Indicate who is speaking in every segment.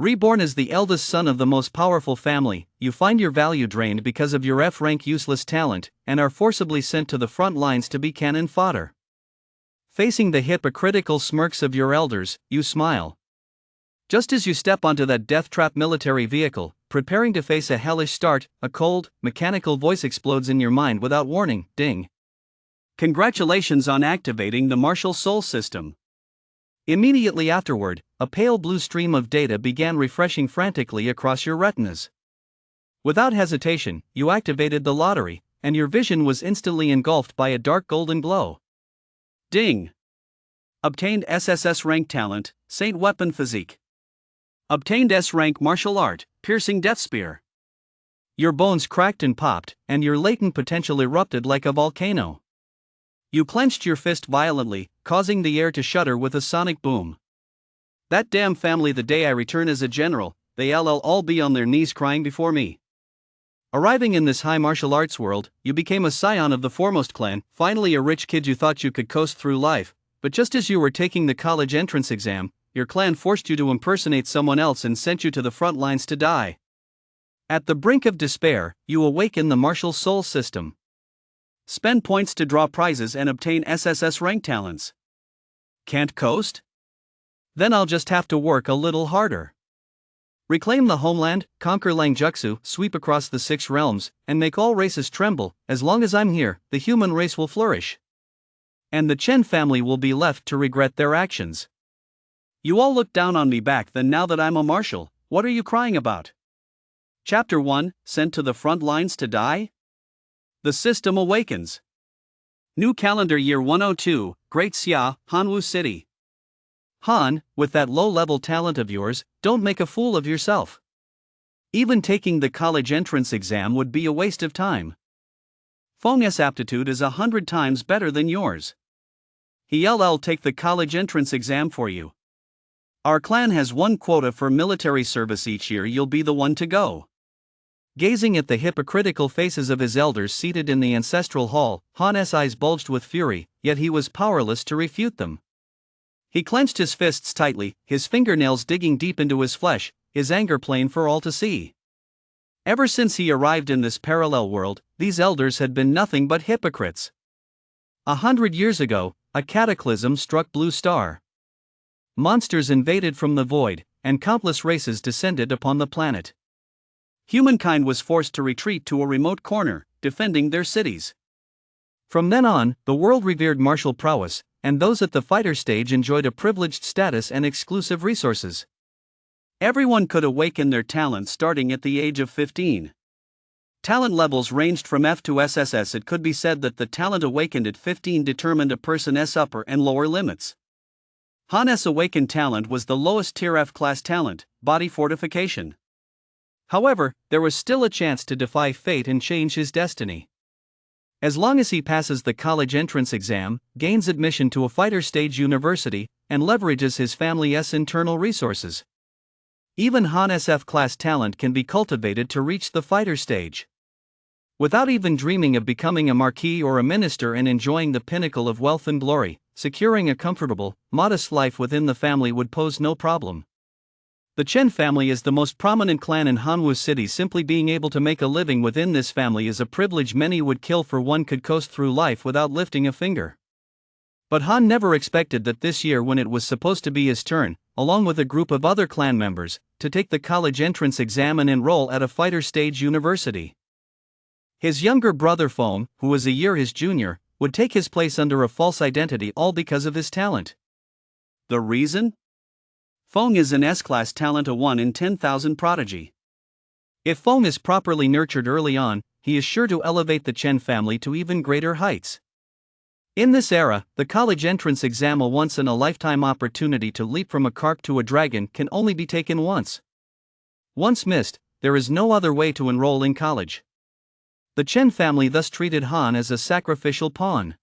Speaker 1: Reborn as the eldest son of the most powerful family, you find your value drained because of your F-rank useless talent, and are forcibly sent to the front lines to be cannon fodder. Facing the hypocritical smirks of your elders, you smile. Just as you step onto that death-trap military vehicle, preparing to face a hellish start, a cold, mechanical voice explodes in your mind without warning. Ding. Congratulations on activating the martial soul system. Immediately afterward, a pale blue stream of data began refreshing frantically across your retinas. Without hesitation, you activated the lottery, and your vision was instantly engulfed by a dark golden glow. Ding! Obtained SSS rank talent, Saint Weapon Physique. Obtained S rank martial art, Piercing Death Spear. Your bones cracked and popped, and your latent potential erupted like a volcano. You clenched your fist violently, causing the air to shudder with a sonic boom. That damn family, the day I return as a general, they'll all be on their knees crying before me. Arriving in this high martial arts world, you became a scion of the foremost clan, finally a rich kid. You thought you could coast through life, but just as you were taking the college entrance exam, your clan forced you to impersonate someone else and sent you to the front lines to die. At the brink of despair, you awaken the martial soul system. Spend points to draw prizes and obtain SSS rank talents. Can't coast? Then I'll just have to work a little harder. Reclaim the homeland, conquer Langjutsu, sweep across the 6 realms, and make all races tremble. As long as I'm here, the human race will flourish. And the Chen family will be left to regret their actions. You all look down on me back then. Now that I'm a marshal, what are you crying about? Chapter 1, Sent to the Front Lines to Die? The System Awakens. New Calendar Year 102, Great Xia, Hanwu City. Han, with that low-level talent of yours, don't make a fool of yourself. Even taking the college entrance exam would be a waste of time. Feng's aptitude is 100 times better than yours. He'll take the college entrance exam for you. Our clan has one quota for military service each year. You'll be the one to go. Gazing at the hypocritical faces of his elders seated in the ancestral hall, Han's eyes bulged with fury, yet he was powerless to refute them. He clenched his fists tightly, his fingernails digging deep into his flesh, his anger plain for all to see. Ever since he arrived in this parallel world, these elders had been nothing but hypocrites. 100 years ago, a cataclysm struck Blue Star. Monsters invaded from the void, and countless races descended upon the planet. Humankind was forced to retreat to a remote corner, defending their cities. From then on, the world revered martial prowess, and those at the fighter stage enjoyed a privileged status and exclusive resources. Everyone could awaken their talent starting at the age of 15. Talent levels ranged from F to SSS. It could be said that the talent awakened at 15 determined a person's upper and lower limits. Han's awakened talent was the lowest tier F class talent, body fortification. However, there was still a chance to defy fate and change his destiny. As long as he passes the college entrance exam, gains admission to a fighter stage university, and leverages his family's internal resources. Even Han's F-class talent can be cultivated to reach the fighter stage. Without even dreaming of becoming a marquis or a minister and enjoying the pinnacle of wealth and glory, securing a comfortable, modest life within the family would pose no problem. The Chen family is the most prominent clan in Hanwu City. Simply being able to make a living within this family is a privilege many would kill for. One could coast through life without lifting a finger. But Han never expected that this year, when it was supposed to be his turn, along with a group of other clan members, to take the college entrance exam and enroll at a fighter stage university. His younger brother Feng, who was a year his junior, would take his place under a false identity, all because of his talent. The reason? Feng is an S-class talent, a 1 in 10,000 prodigy. If Feng is properly nurtured early on, he is sure to elevate the Chen family to even greater heights. In this era, the college entrance exam, a once-in-a-lifetime opportunity to leap from a carp to a dragon, can only be taken once. Once missed, there is no other way to enroll in college. The Chen family thus treated Han as a sacrificial pawn.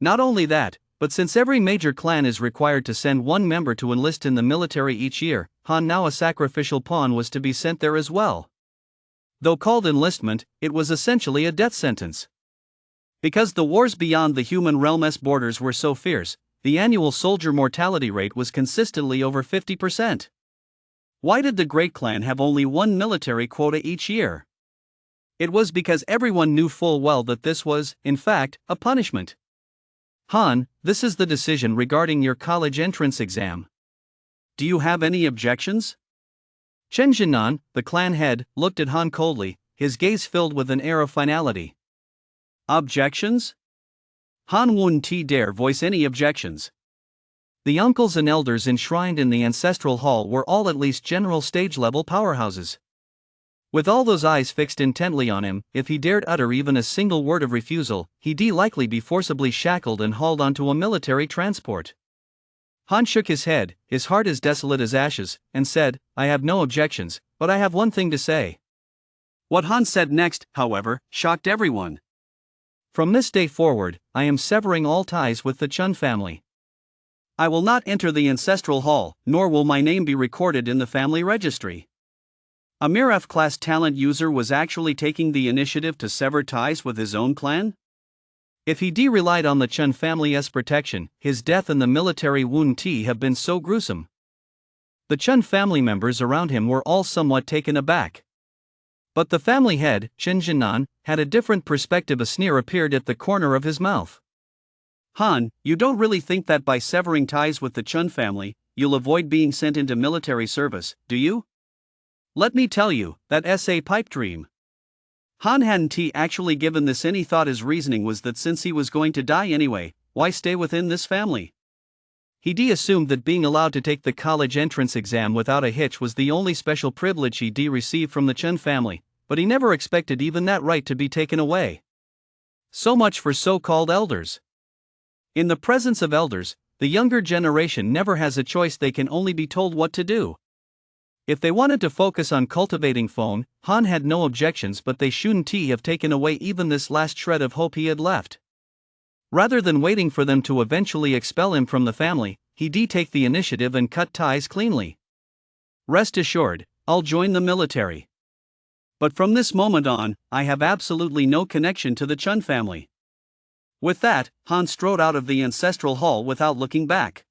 Speaker 1: Not only that, but since every major clan is required to send one member to enlist in the military each year, Han, now a sacrificial pawn, was to be sent there as well. Though called enlistment, it was essentially a death sentence. Because the wars beyond the human realm's borders were so fierce, the annual soldier mortality rate was consistently over 50%. Why did the Great Clan have only one military quota each year? It was because everyone knew full well that this was, in fact, a punishment. Han, this is the decision regarding your college entrance exam. Do you have any objections? Chen Jinnan, the clan head, looked at Han coldly, his gaze filled with an air of finality. Objections? Han wouldn't dare voice any objections. The uncles and elders enshrined in the ancestral hall were all at least general stage-level powerhouses. With all those eyes fixed intently on him, if he dared utter even a single word of refusal, he'd likely be forcibly shackled and hauled onto a military transport. Han shook his head, his heart as desolate as ashes, and said, I have no objections, but I have one thing to say. What Han said next, however, shocked everyone. From this day forward, I am severing all ties with the Chun family. I will not enter the ancestral hall, nor will my name be recorded in the family registry. A mere F-class talent user was actually taking the initiative to sever ties with his own clan? If he relied on the Chun family's protection, his death and the military wouldn't have been so gruesome. The Chun family members around him were all somewhat taken aback. But the family head, Chen Jinnan, had a different perspective. A sneer appeared at the corner of his mouth. Han, you don't really think that by severing ties with the Chun family, you'll avoid being sent into military service, do you? Let me tell you, that's a pipe dream. Han hadn't actually given this any thought. His reasoning was that since he was going to die anyway, why stay within this family? He assumed that being allowed to take the college entrance exam without a hitch was the only special privilege he received from the Chun family, but he never expected even that right to be taken away. So much for so-called elders. In the presence of elders, the younger generation never has a choice. They can only be told what to do. If they wanted to focus on cultivating phone, Han had no objections, but they shouldn't have taken away even this last shred of hope he had left. Rather than waiting for them to eventually expel him from the family, he'd take the initiative and cut ties cleanly. Rest assured, I'll join the military. But from this moment on, I have absolutely no connection to the Chun family. With that, Han strode out of the ancestral hall without looking back.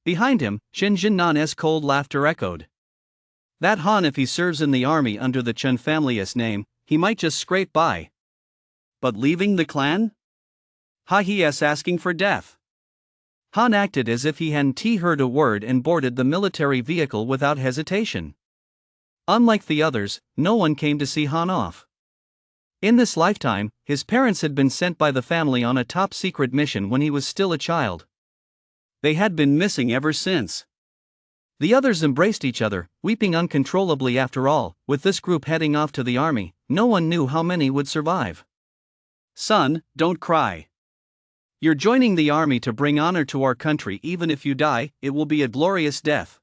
Speaker 1: Behind him, Chen Jinnan's cold laughter echoed. That Han, if he serves in the army under the Chun family's name, he might just scrape by. But leaving the clan? He's asking for death. Han acted as if he hadn't heard a word and boarded the military vehicle without hesitation. Unlike the others, no one came to see Han off. In this lifetime, his parents had been sent by the family on a top-secret mission when he was still a child. They had been missing ever since. The others embraced each other, weeping uncontrollably. After all, with this group heading off to the army, no one knew how many would survive. Son, don't cry. You're joining the army to bring honor to our country. Even if you die, it will be a glorious death.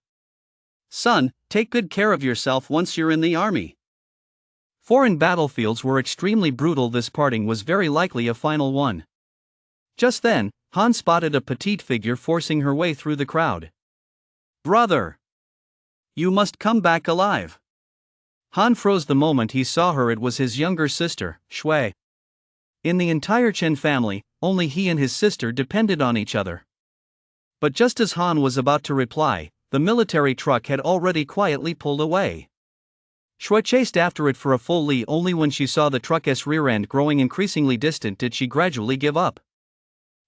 Speaker 1: Son, take good care of yourself once you're in the army. Foreign battlefields were extremely brutal. This parting was very likely a final one. Just then, Han spotted a petite figure forcing her way through the crowd. Brother! You must come back alive. Han froze the moment he saw her. It was his younger sister, Shui. In the entire Chen family, only he and his sister depended on each other. But just as Han was about to reply, the military truck had already quietly pulled away. Shui chased after it for a full li. Only when she saw the truck's rear end growing increasingly distant did she gradually give up.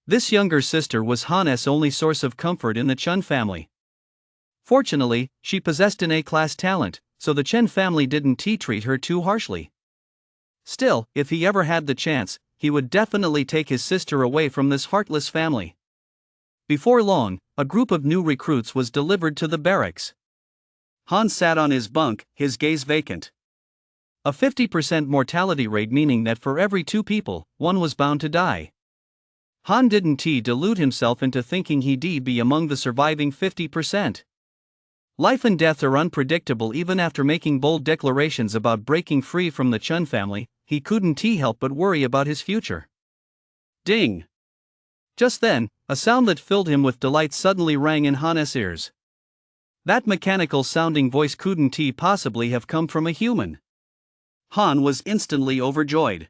Speaker 1: This younger sister was Han's only source of comfort in the Chun family. Fortunately, she possessed an A-class talent, so the Chen family didn't treat her too harshly. Still, if he ever had the chance, he would definitely take his sister away from this heartless family. Before long, a group of new recruits was delivered to the barracks. Han sat on his bunk, his gaze vacant. A 50% mortality rate, meaning that for every 2 people, 1 was bound to die. Han didn't delude himself into thinking he'd be among the surviving 50%. Life and death are unpredictable. Even after making bold declarations about breaking free from the Chun family, he couldn't help but worry about his future. Ding! Just then, a sound that filled him with delight suddenly rang in Han's ears. That mechanical-sounding voice couldn't possibly have come from a human. Han was instantly overjoyed.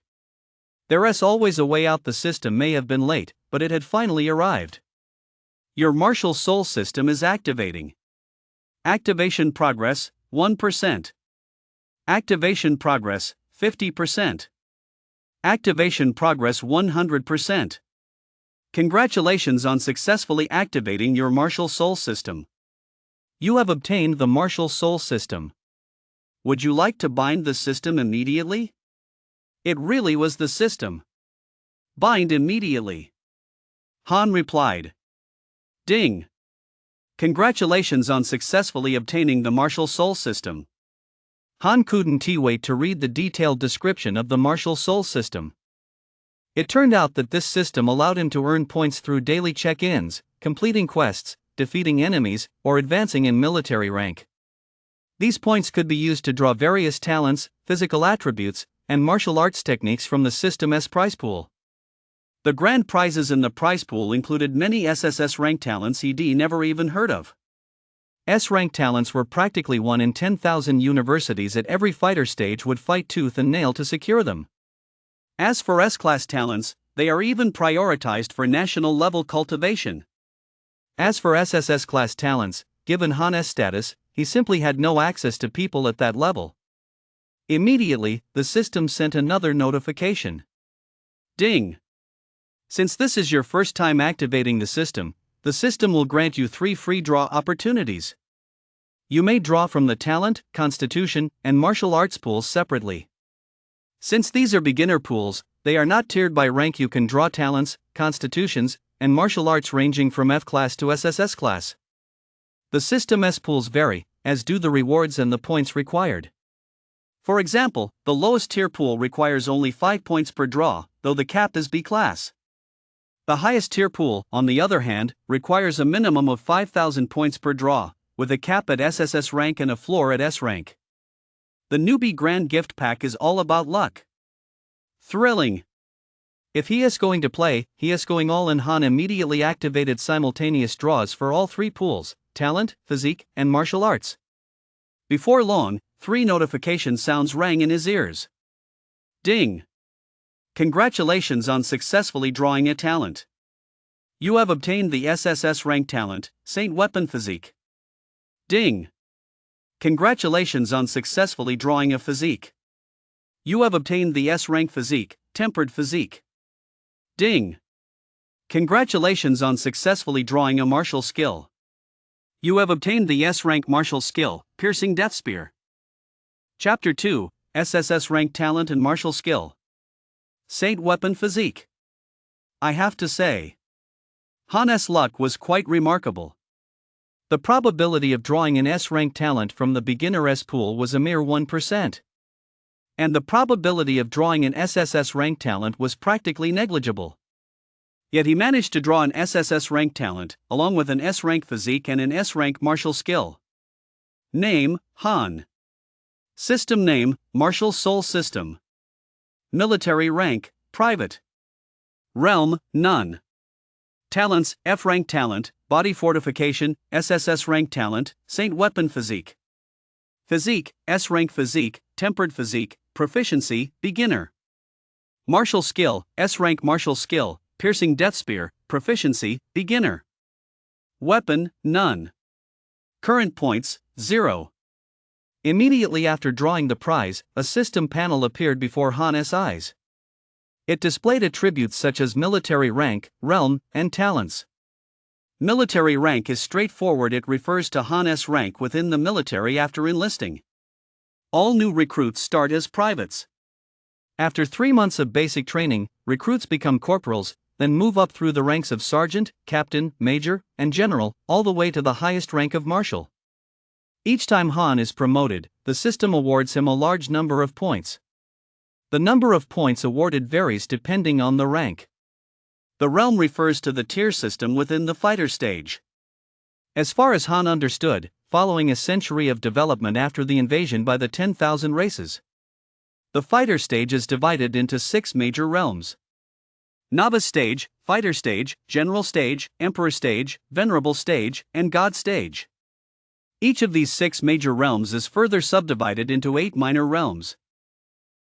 Speaker 1: There's always a way out. The system may have been late, but it had finally arrived. Your martial soul system is activating. Activation progress, 1%. Activation progress, 50%. Activation progress, 100%. Congratulations on successfully activating your martial soul system. You have obtained the martial soul system. Would you like to bind the system immediately? It really was the system. Bind immediately. Han replied. Ding. Congratulations on successfully obtaining the martial soul system. Han couldn't wait to read the detailed description of the martial soul system. It turned out that this system allowed him to earn points through daily check-ins, completing quests, defeating enemies, or advancing in military rank. These points could be used to draw various talents, physical attributes, and martial arts techniques from the system's prize pool. The grand prizes in the prize pool included many SSS rank talents he'd never even heard of. S-rank talents were practically 1 in 10,000 universities at every fighter stage would fight tooth and nail to secure them. As for S-class talents, they are even prioritized for national-level cultivation. As for SSS class talents, given Han's status, he simply had no access to people at that level. Immediately, the system sent another notification. Ding! Since this is your first time activating the system will grant you 3 free draw opportunities. You may draw from the talent, constitution, and martial arts pools separately. Since these are beginner pools, they are not tiered by rank. You can draw talents, constitutions, and martial arts ranging from F class to SSS class. The system's pools vary, as do the rewards and the points required. For example, the lowest tier pool requires only 5 points per draw, though the cap is B class. The highest tier pool, on the other hand, requires a minimum of 5,000 points per draw, with a cap at SSS rank and a floor at S rank. The newbie grand gift pack is all about luck. Thrilling! If he is going to play, he is going all in. Han immediately activated simultaneous draws for all 3 pools, talent, physique, and martial arts. Before long, 3 notification sounds rang in his ears. Ding! Congratulations on successfully drawing a talent. You have obtained the SSS rank talent, Saint Weapon Physique. Ding! Congratulations on successfully drawing a physique. You have obtained the S rank Physique, Tempered Physique. Ding! Congratulations on successfully drawing a martial skill. You have obtained the S rank martial skill, Piercing Death Spear. Chapter 2, SSS rank talent and martial skill. Saint Weapon Physique. I have to say, Han's luck was quite remarkable. The probability of drawing an S-rank talent from the beginner S pool was a mere 1%. And the probability of drawing an SSS rank talent was practically negligible. Yet he managed to draw an SSS rank talent, along with an S-rank physique and an S-rank martial skill. Name, Han. System name, Martial Soul System. Military rank, Private. Realm, None. Talents, F-rank talent, Body Fortification, SSS rank talent, Saint Weapon Physique. Physique, S-rank Physique, Tempered Physique, Proficiency, Beginner. Martial Skill, S-rank Martial Skill, Piercing Death Spear, Proficiency, Beginner. Weapon, None. Current points, 0. Immediately after drawing the prize, a system panel appeared before Han's eyes. It displayed attributes such as military rank, realm, and talents. Military rank is straightforward. It refers to Han's rank within the military after enlisting. All new recruits start as privates. After 3 months of basic training, recruits become corporals, then move up through the ranks of sergeant, captain, major, and general, all the way to the highest rank of marshal. Each time Han is promoted, the system awards him a large number of points. The number of points awarded varies depending on the rank. The realm refers to the tier system within the fighter stage. As far as Han understood, following a century of development after the invasion by the 10,000 races, the fighter stage is divided into 6 major realms: Novice Stage, Fighter Stage, General Stage, Emperor Stage, Venerable Stage, and God Stage. Each of these 6 major realms is further subdivided into 8 minor realms.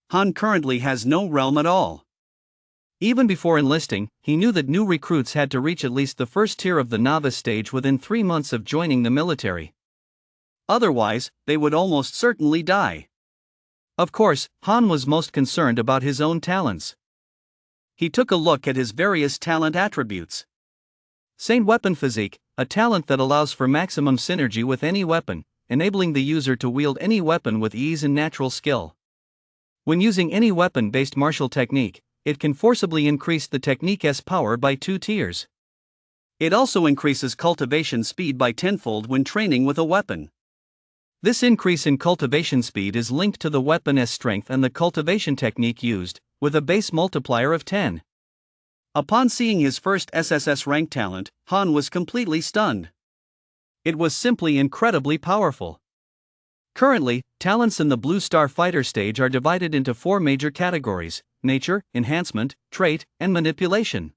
Speaker 1: Han currently has no realm at all. Even before enlisting, he knew that new recruits had to reach at least the first tier of the novice stage within 3 months of joining the military. Otherwise, they would almost certainly die. Of course, Han was most concerned about his own talents. He took a look at his various talent attributes. Saint Weapon Physique, a talent that allows for maximum synergy with any weapon, enabling the user to wield any weapon with ease and natural skill. When using any weapon-based martial technique, it can forcibly increase the technique's power by 2 tiers. It also increases cultivation speed by tenfold when training with a weapon. This increase in cultivation speed is linked to the weapon's strength and the cultivation technique used, with a base multiplier of 10. Upon seeing his first SSS rank talent, Han was completely stunned. It was simply incredibly powerful. Currently, talents in the Blue Star Fighter stage are divided into 4 major categories: nature, enhancement, trait, and manipulation.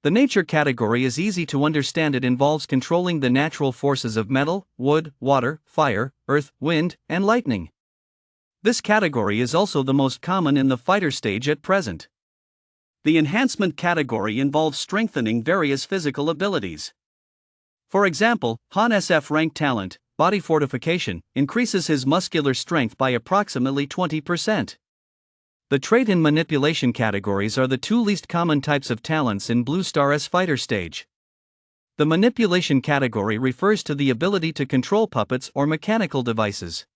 Speaker 1: The nature category is easy to understand. It involves controlling the natural forces of metal, wood, water, fire, earth, wind, and lightning. This category is also the most common in the fighter stage at present. The enhancement category involves strengthening various physical abilities. For example, Han SF rank talent, Body Fortification, increases his muscular strength by approximately 20%. The trait and manipulation categories are the 2 least common types of talents in Blue Star's fighter stage. The manipulation category refers to the ability to control puppets or mechanical devices.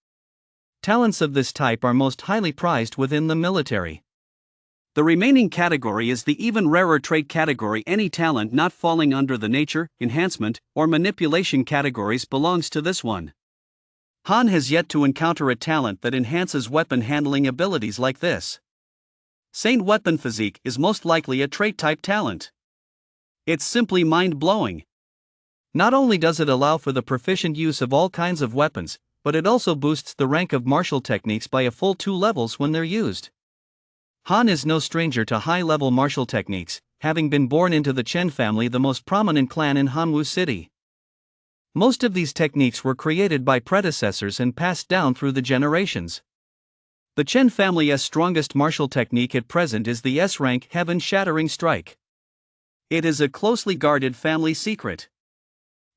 Speaker 1: Talents of this type are most highly prized within the military. The remaining category is the even rarer trait category. Any talent not falling under the nature, enhancement, or manipulation categories belongs to this one. Han has yet to encounter a talent that enhances weapon handling abilities like this. Saint Weapon Physique is most likely a trait-type talent. It's simply mind-blowing. Not only does it allow for the proficient use of all kinds of weapons, but it also boosts the rank of martial techniques by a full 2 levels when they're used. Han is no stranger to high-level martial techniques, having been born into the Chen family, the most prominent clan in Hanwu City. Most of these techniques were created by predecessors and passed down through the generations. The Chen family's strongest martial technique at present is the S-rank Heaven-Shattering Strike. It is a closely guarded family secret.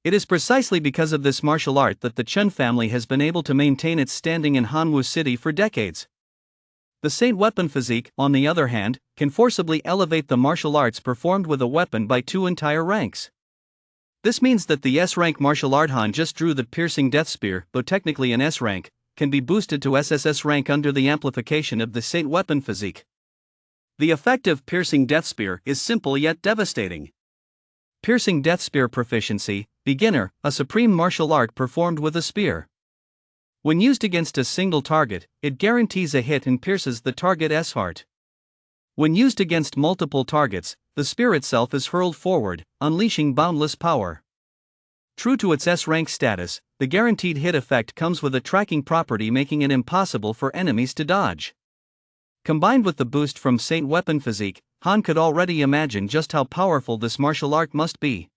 Speaker 1: It is precisely because of this martial art that the Chen family has been able to maintain its standing in Hanwu City for decades. The Saint Weapon Physique, on the other hand, can forcibly elevate the martial arts performed with a weapon by 2 entire ranks. This means that the S-rank martial art Han just drew, the Piercing Death Spear, though technically an S-rank, can be boosted to SSS rank under the amplification of the Saint Weapon Physique. The effect of Piercing Death Spear is simple yet devastating. Piercing Death Spear Proficiency, Beginner, a supreme martial art performed with a spear. When used against a single target, it guarantees a hit and pierces the target's heart. When used against multiple targets, the spear itself is hurled forward, unleashing boundless power. True to its S-rank status, the guaranteed hit effect comes with a tracking property, making it impossible for enemies to dodge. Combined with the boost from Saint Weapon Physique, Han could already imagine just how powerful this martial art must be.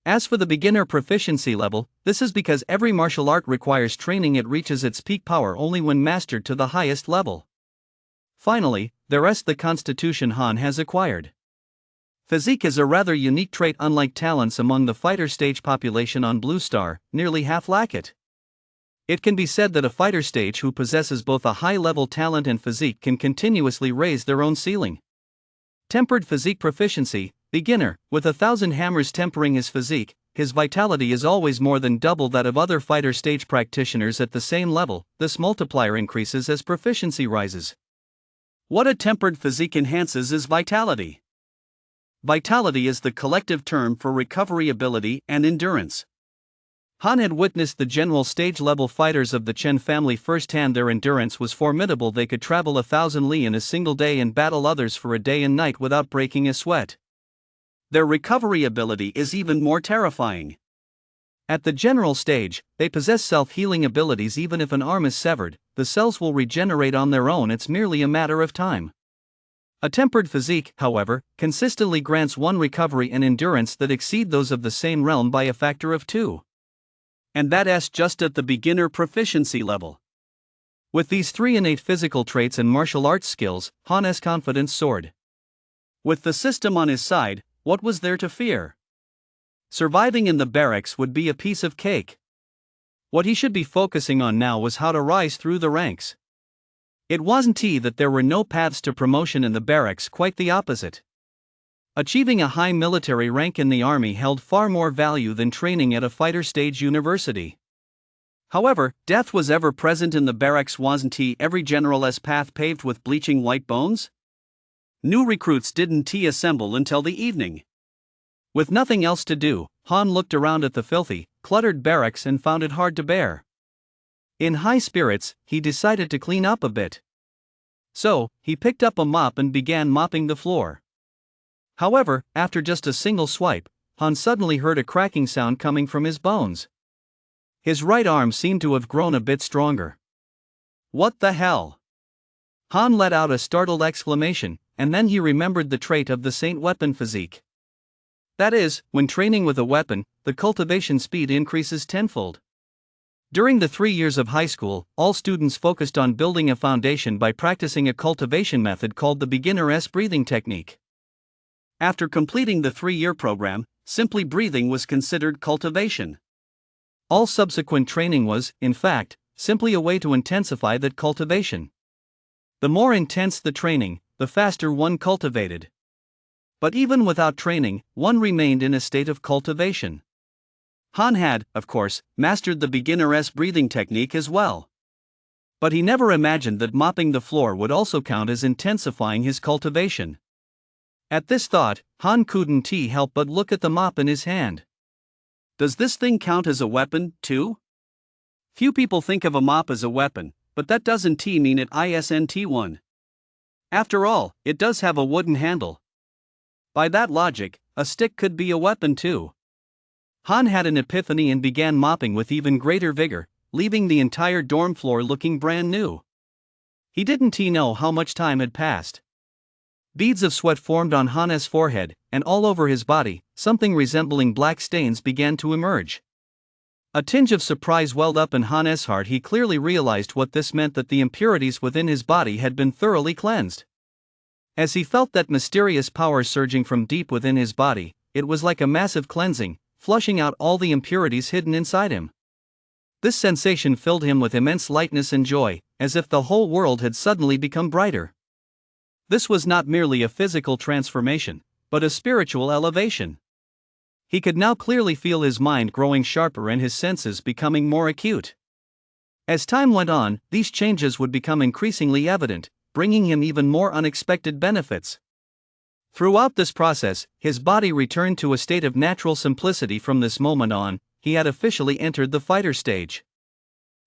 Speaker 1: As for the beginner proficiency level, this is because every martial art requires training. It reaches its peak power only when mastered to the highest level. Finally, there is the constitution Han has acquired. Physique is a rather unique trait. Unlike talents among the fighter stage population on Blue Star, nearly half lack it. It can be said that a fighter stage who possesses both a high-level talent and physique can continuously raise their own ceiling. Tempered physique proficiency, beginner, with 1,000 hammers tempering his physique, his vitality is always more than double that of other fighter stage practitioners at the same level. This multiplier increases as proficiency rises. What a tempered physique enhances is vitality. Vitality is the collective term for recovery ability and endurance. Han had witnessed the general stage-level fighters of the Chen family firsthand. Their endurance was formidable. They could travel 1,000 li in a single day and battle others for a day and night without breaking a sweat. Their recovery ability is even more terrifying. At the general stage, they possess self-healing abilities. Even if an arm is severed, the cells will regenerate on their own. It's merely a matter of time. A tempered physique, however, consistently grants one recovery and endurance that exceed those of the same realm by a factor of 2. And that's just at the beginner proficiency level. With these 3 innate physical traits and martial arts skills, Han's confidence soared. With the system on his side, what was there to fear? Surviving in the barracks would be a piece of cake. What he should be focusing on now was how to rise through the ranks. It wasn't that there were no paths to promotion in the barracks, quite the opposite. Achieving a high military rank in the army held far more value than training at a fighter stage university. However, death was ever present in the barracks. Wasn't every general's path paved with bleaching white bones? New recruits didn't assemble until the evening. With nothing else to do, Han looked around at the filthy, cluttered barracks and found it hard to bear. In high spirits, he decided to clean up a bit. So, he picked up a mop and began mopping the floor. However, after just a single swipe, Han suddenly heard a cracking sound coming from his bones. His right arm seemed to have grown a bit stronger. What the hell? Han let out a startled exclamation, and then he remembered the trait of the Saint weapon physique. That is, when training with a weapon, the cultivation speed increases tenfold. During the 3 years of high school, all students focused on building a foundation by practicing a cultivation method called the beginner's breathing technique. After completing the 3-year program, simply breathing was considered cultivation. All subsequent training was, in fact, simply a way to intensify that cultivation. The more intense the training, the faster one cultivated. But even without training, one remained in a state of cultivation. Han had, of course, mastered the beginner's breathing technique as well. But he never imagined that mopping the floor would also count as intensifying his cultivation. At this thought, Han couldn't help but look at the mop in his hand. Does this thing count as a weapon, too? Few people think of a mop as a weapon, but that doesn't mean it isn't one. After all, it does have a wooden handle. By that logic, a stick could be a weapon too. Han had an epiphany and began mopping with even greater vigor, leaving the entire dorm floor looking brand new. He didn't know how much time had passed. Beads of sweat formed on Han's forehead, and all over his body, something resembling black stains began to emerge. A tinge of surprise welled up in Han's heart. He clearly realized what this meant, that the impurities within his body had been thoroughly cleansed. As he felt that mysterious power surging from deep within his body, it was like a massive cleansing, flushing out all the impurities hidden inside him. This sensation filled him with immense lightness and joy, as if the whole world had suddenly become brighter. This was not merely a physical transformation, but a spiritual elevation. He could now clearly feel his mind growing sharper and his senses becoming more acute. As time went on, these changes would become increasingly evident, bringing him even more unexpected benefits. Throughout this process, his body returned to a state of natural simplicity. From this moment on, he had officially entered the fighter stage.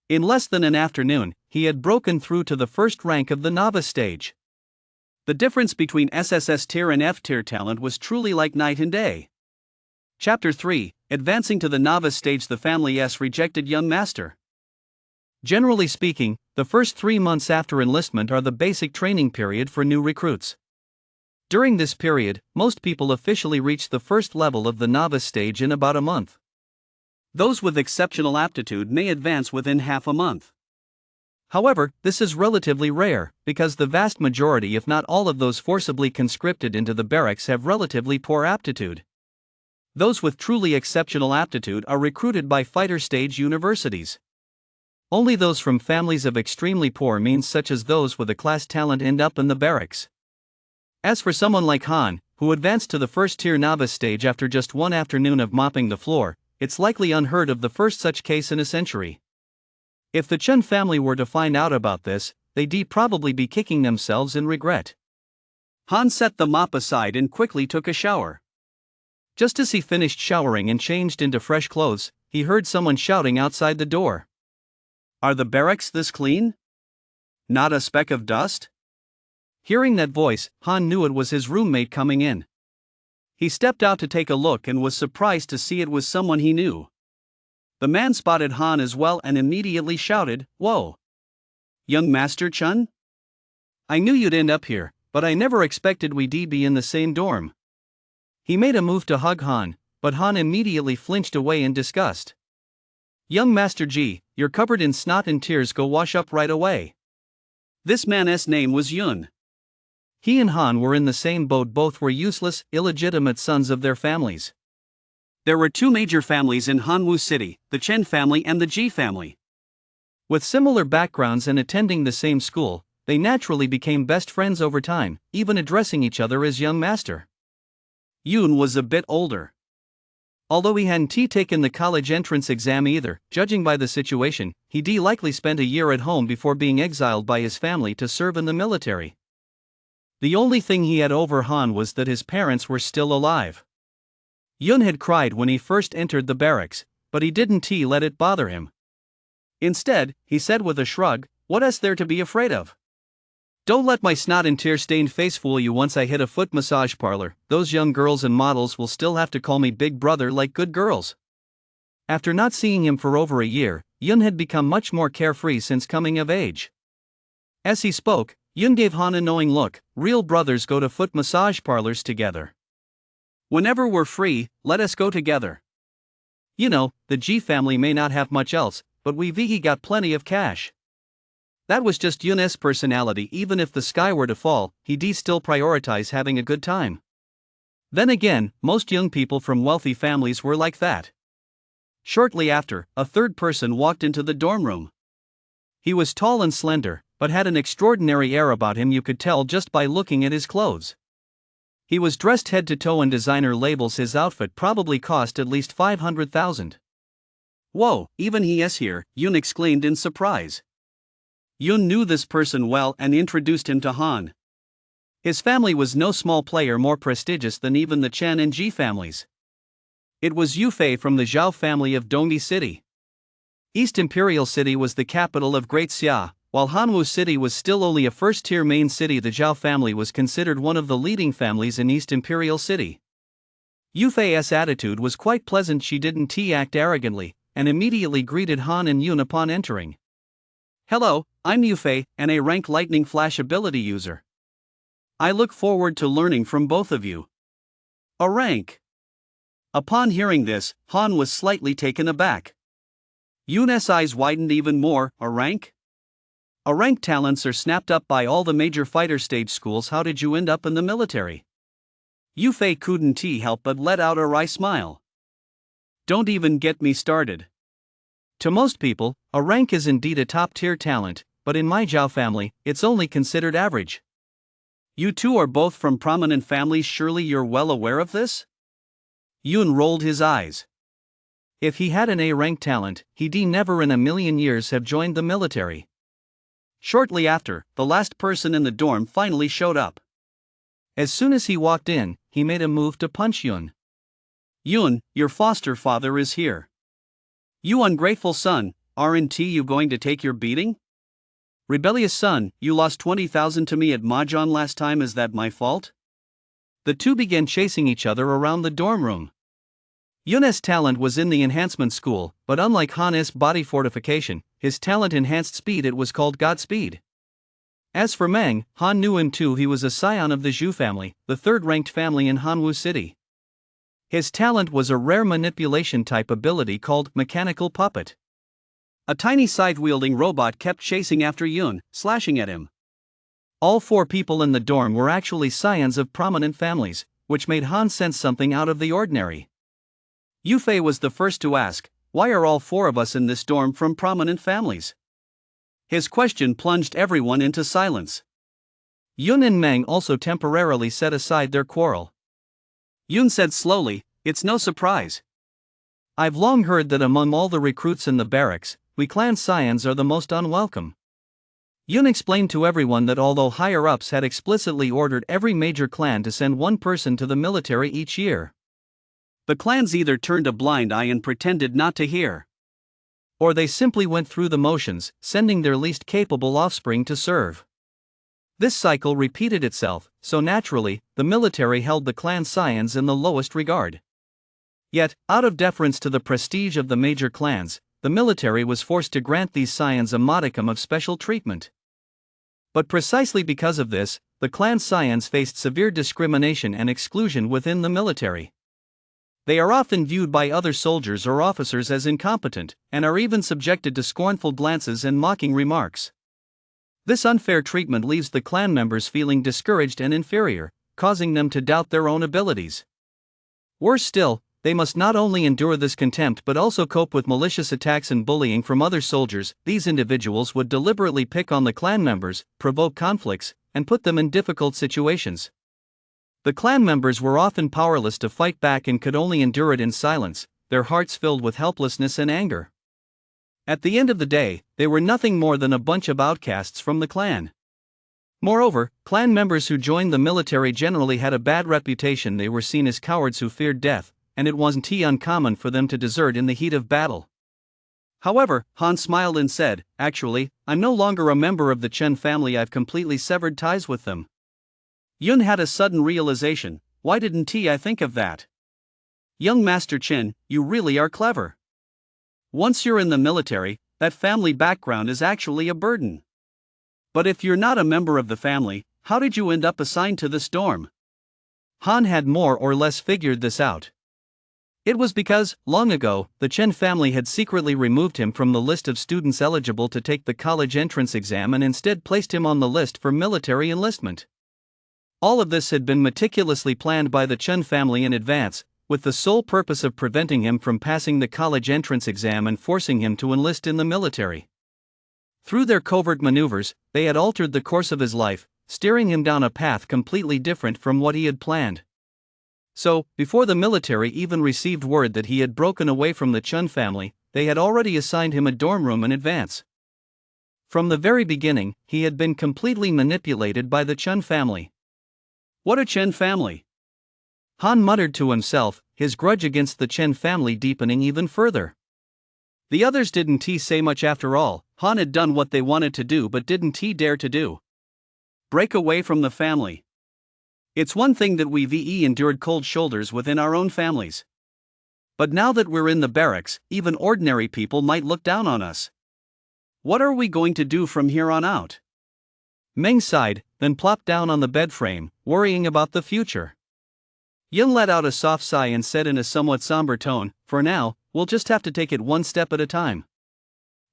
Speaker 1: In less than an afternoon, he had broken through to the first rank of the novice stage. The difference between SSS tier and F tier talent was truly like night and day. Chapter 3, Advancing to the Novice Stage. The family's rejected young master. Generally speaking, the first 3 months after enlistment are the basic training period for new recruits. During this period, most people officially reach the first level of the novice stage in about a month. Those with exceptional aptitude may advance within half a month. However, this is relatively rare, because the vast majority, if not all of those forcibly conscripted into the barracks, have relatively poor aptitude. Those with truly exceptional aptitude are recruited by fighter stage universities. Only those from families of extremely poor means, such as those with a class talent, end up in the barracks. As for someone like Han, who advanced to the first-tier novice stage after just one afternoon of mopping the floor, it's likely unheard of, the first such case in a century. If the Chun family were to find out about this, they'd probably be kicking themselves in regret. Han set the mop aside and quickly took a shower. Just as he finished showering and changed into fresh clothes, he heard someone shouting outside the door. "Are the barracks this clean? Not a speck of dust?" Hearing that voice, Han knew it was his roommate coming in. He stepped out to take a look and was surprised to see it was someone he knew. The man spotted Han as well and immediately shouted, "Whoa! Young Master Chun? I knew you'd end up here, but I never expected we'd be in the same dorm." He made a move to hug Han, but Han immediately flinched away in disgust. "Young Master G, you're covered in snot and tears, go wash up right away." This man's name was Yun. He and Han were in the same boat, both were useless, illegitimate sons of their families.
Speaker 2: There were two major families in Hanwoo City, the Chen family and the Ji family.
Speaker 1: With similar backgrounds and attending the same school, they naturally became best friends over time, even addressing each other as young master.
Speaker 2: Yoon was a bit older.
Speaker 1: Although he hadn't taken the college entrance exam either, judging by the situation, he'd likely spent a year at home before being exiled by his family to serve in the military. The only thing he had over Han was that his parents were still alive. Yoon had cried when he first entered the barracks, but he didn't let it bother him. Instead, he said with a shrug, "What is there to be afraid of? Don't let my snot and tear-stained face fool you. Once I hit a foot massage parlor, those young girls and models will still have to call me big brother like good girls." After not seeing him for over a year, Yoon had become much more carefree since coming of age. As he spoke, Yoon gave Han a knowing look. "Real brothers go to foot massage parlors together.
Speaker 2: Whenever we're free, let us go together.
Speaker 1: You know, the Ji family may not have much else, but we've got plenty of cash." That was just Yoon's personality. Even if the sky were to fall, he'd still prioritize having a good time. Then again, most young people from wealthy families were like that. Shortly after, a third person walked into the dorm room. He was tall and slender, but had an extraordinary air about him. You could tell just by looking at his clothes. He was dressed head to toe in designer labels. His outfit probably cost at least 500,000.
Speaker 2: "Whoa, even he is here," Yoon exclaimed in surprise. Yoon knew this person well and introduced him to Han.
Speaker 1: His family was no small player, more prestigious than even the Chen and Ji families. It was Yufei from the Zhao family of Dongyi City. East Imperial City was the capital of Great Xia, while Hanwoo City was still only a first-tier main city. The Zhao family was considered one of the leading families in East Imperial City. Yufei's attitude was quite pleasant. She didn't act arrogantly, and immediately greeted Han and Yoon upon entering.
Speaker 2: "Hello, I'm Yufei, and a rank lightning flash ability user. I look forward to learning from both of you." "A rank?" Upon hearing this, Han was slightly taken aback. Yoon's eyes widened even more. "A rank? A rank talents are snapped up by all the major fighter stage schools. How did you end up in the military?" Yufei couldn't help but let out a wry smile. "Don't even get me started.
Speaker 1: To most people, a rank is indeed a top-tier talent, but in my Zhao family, it's only considered average."
Speaker 2: "You two are both from prominent families. Surely you're well aware of this?" Yoon rolled his eyes.
Speaker 1: If he had an A-rank talent, he'd never in a million years have joined the military.
Speaker 2: Shortly after, the last person in the dorm finally showed up.
Speaker 1: As soon as he walked in, he made a move to punch Yoon.
Speaker 2: "Yoon, your foster father is here. You ungrateful son, aren't you going to take your beating? Rebellious son, you lost 20,000 to me at Mahjong last time. Is that my fault?"
Speaker 1: The two began chasing each other around the dorm room. Yoon's talent was in the enhancement school, but unlike Han's body fortification, his talent enhanced speed. It was called Godspeed. As for Meng, Han knew him too. He was a scion of the Zhu family, the third-ranked family in Hanwoo City. His talent was a rare manipulation type ability called Mechanical Puppet.
Speaker 2: A tiny scythe-wielding robot kept chasing after Yoon, slashing at him.
Speaker 1: All four people in the dorm were actually scions of prominent families, which made Han sense something out of the ordinary.
Speaker 2: Yufei was the first to ask, "Why are all four of us in this dorm from prominent families?" His question plunged everyone into silence.
Speaker 1: Yoon and Meng also temporarily set aside their quarrel.
Speaker 2: Yoon said slowly, "It's no surprise.
Speaker 1: I've long heard that among all the recruits in the barracks, we clan scions are the most unwelcome." Yoon explained to everyone that although higher-ups had explicitly ordered every major clan to send one person to the military each year,
Speaker 2: the clans either turned a blind eye and pretended not to hear,
Speaker 1: or they simply went through the motions, sending their least capable offspring to serve. This cycle repeated itself, so naturally, the military held the clan scions in the lowest regard. Yet, out of deference to the prestige of the major clans, the military was forced to grant these scions a modicum of special treatment. But precisely because of this, the clan scions faced severe discrimination and exclusion within the military. They are often viewed by other soldiers or officers as incompetent, and are even subjected to scornful glances and mocking remarks. This unfair treatment leaves the clan members feeling discouraged and inferior, causing them to doubt their own abilities. Worse still, they must not only endure this contempt but also cope with malicious attacks and bullying from other soldiers. These individuals would deliberately pick on the clan members, provoke conflicts, and put them in difficult situations. The clan members were often powerless to fight back and could only endure it in silence, their hearts filled with helplessness and anger. At the end of the day, they were nothing more than a bunch of outcasts from the clan. Moreover, clan members who joined the military generally had a bad reputation. They were seen as cowards who feared death, and it wasn't uncommon for them to desert in the heat of battle. However, Han smiled and said, "Actually, I'm no longer a member of the Chen family. I've completely severed ties with them." Yun had a sudden realization. Why didn't I think of that? Young Master Chen, you really are clever. Once you're in the military, that family background is actually a burden. But if you're not a member of the family, how did you end up assigned to this dorm? Han had more or less figured this out. It was because, long ago, the Chen family had secretly removed him from the list of students eligible to take the college entrance exam and instead placed him on the list for military enlistment. All of this had been meticulously planned by the Chen family in advance, with the sole purpose of preventing him from passing the college entrance exam and forcing him to enlist in the military. Through their covert maneuvers, they had altered the course of his life, steering him down a path completely different from what he had planned. So, before the military even received word that he had broken away from the Chen family, they had already assigned him a dorm room in advance. From the very beginning, he had been completely manipulated by the Chen family. What a Chen family! Han muttered to himself, his grudge against the Chen family deepening even further. The others didn't say much after all. Han had done what they wanted to do but didn't dare to do. Break away from the family. It's one thing that we've endured cold shoulders within our own families. But now that we're in the barracks, even ordinary people might look down on us. What are we going to do from here on out? Meng sighed, then plopped down on the bed frame, worrying about the future. Yun let out a soft sigh and said in a somewhat somber tone, "For now, we'll just have to take it one step at a time.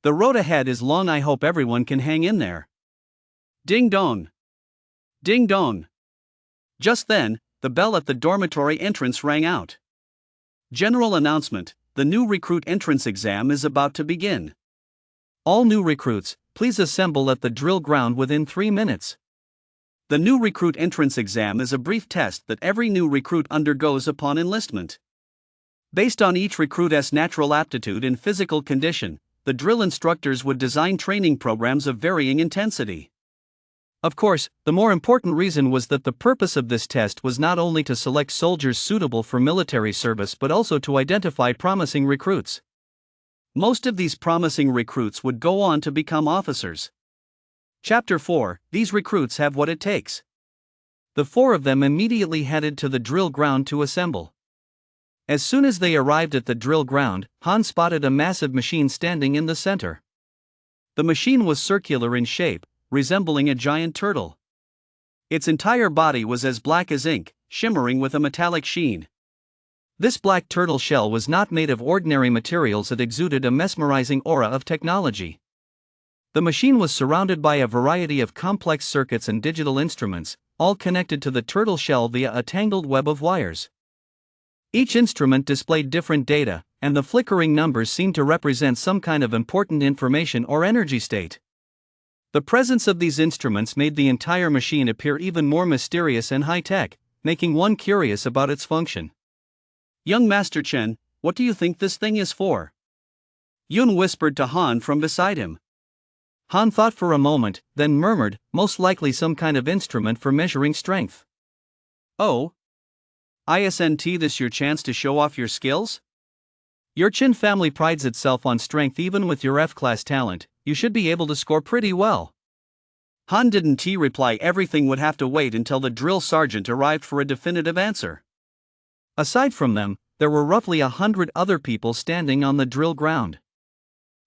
Speaker 1: The road ahead is long. I hope everyone can hang in there." Ding dong! Ding dong! Just then, the bell at the dormitory entrance rang out. General announcement: the new recruit entrance exam is about to begin. All new recruits, please assemble at the drill ground within 3 minutes. The new recruit entrance exam is a brief test that every new recruit undergoes upon enlistment. Based on each recruit's natural aptitude and physical condition, the drill instructors would design training programs of varying intensity. Of course, the more important reason was that the purpose of this test was not only to select soldiers suitable for military service but also to identify promising recruits. Most of these promising recruits would go on to become officers. Chapter 4: These recruits have what it takes. The 4 of them immediately headed to the drill ground to assemble. As soon as they arrived at the drill ground, Han spotted a massive machine standing in the center. The machine was circular in shape, resembling a giant turtle. Its entire body was as black as ink, shimmering with a metallic sheen. This black turtle shell was not made of ordinary materials. It exuded a mesmerizing aura of technology. The machine was surrounded by a variety of complex circuits and digital instruments, all connected to the turtle shell via a tangled web of wires. Each instrument displayed different data, and the flickering numbers seemed to represent some kind of important information or energy state. The presence of these instruments made the entire machine appear even more mysterious and high-tech, making one curious about its function. "Young Master Chen, what do you think this thing is for?" Yun whispered to Han from beside him. Han thought for a moment, then murmured, "Most likely some kind of instrument for measuring strength." "Oh? Isn't this your chance to show off your skills? Your Chen family prides itself on strength. Even with your F-class talent, you should be able to score pretty well." Han didn't reply. Everything would have to wait until the drill sergeant arrived for a definitive answer. Aside from them, there were roughly 100 other people standing on the drill ground.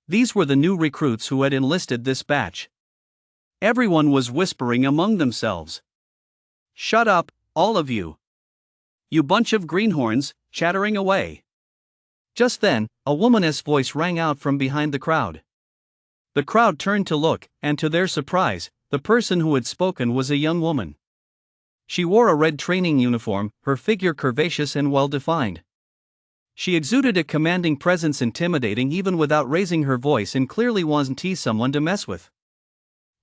Speaker 1: These were the new recruits who had enlisted this batch. Everyone was whispering among themselves. "Shut up, all of you. You bunch of greenhorns," chattering away. Just then, a woman's voice rang out from behind the crowd. The crowd turned to look, and to their surprise, the person who had spoken was a young woman. She wore a red training uniform, her figure curvaceous and well-defined. She exuded a commanding presence, intimidating even without raising her voice, and clearly wasn't someone to mess with.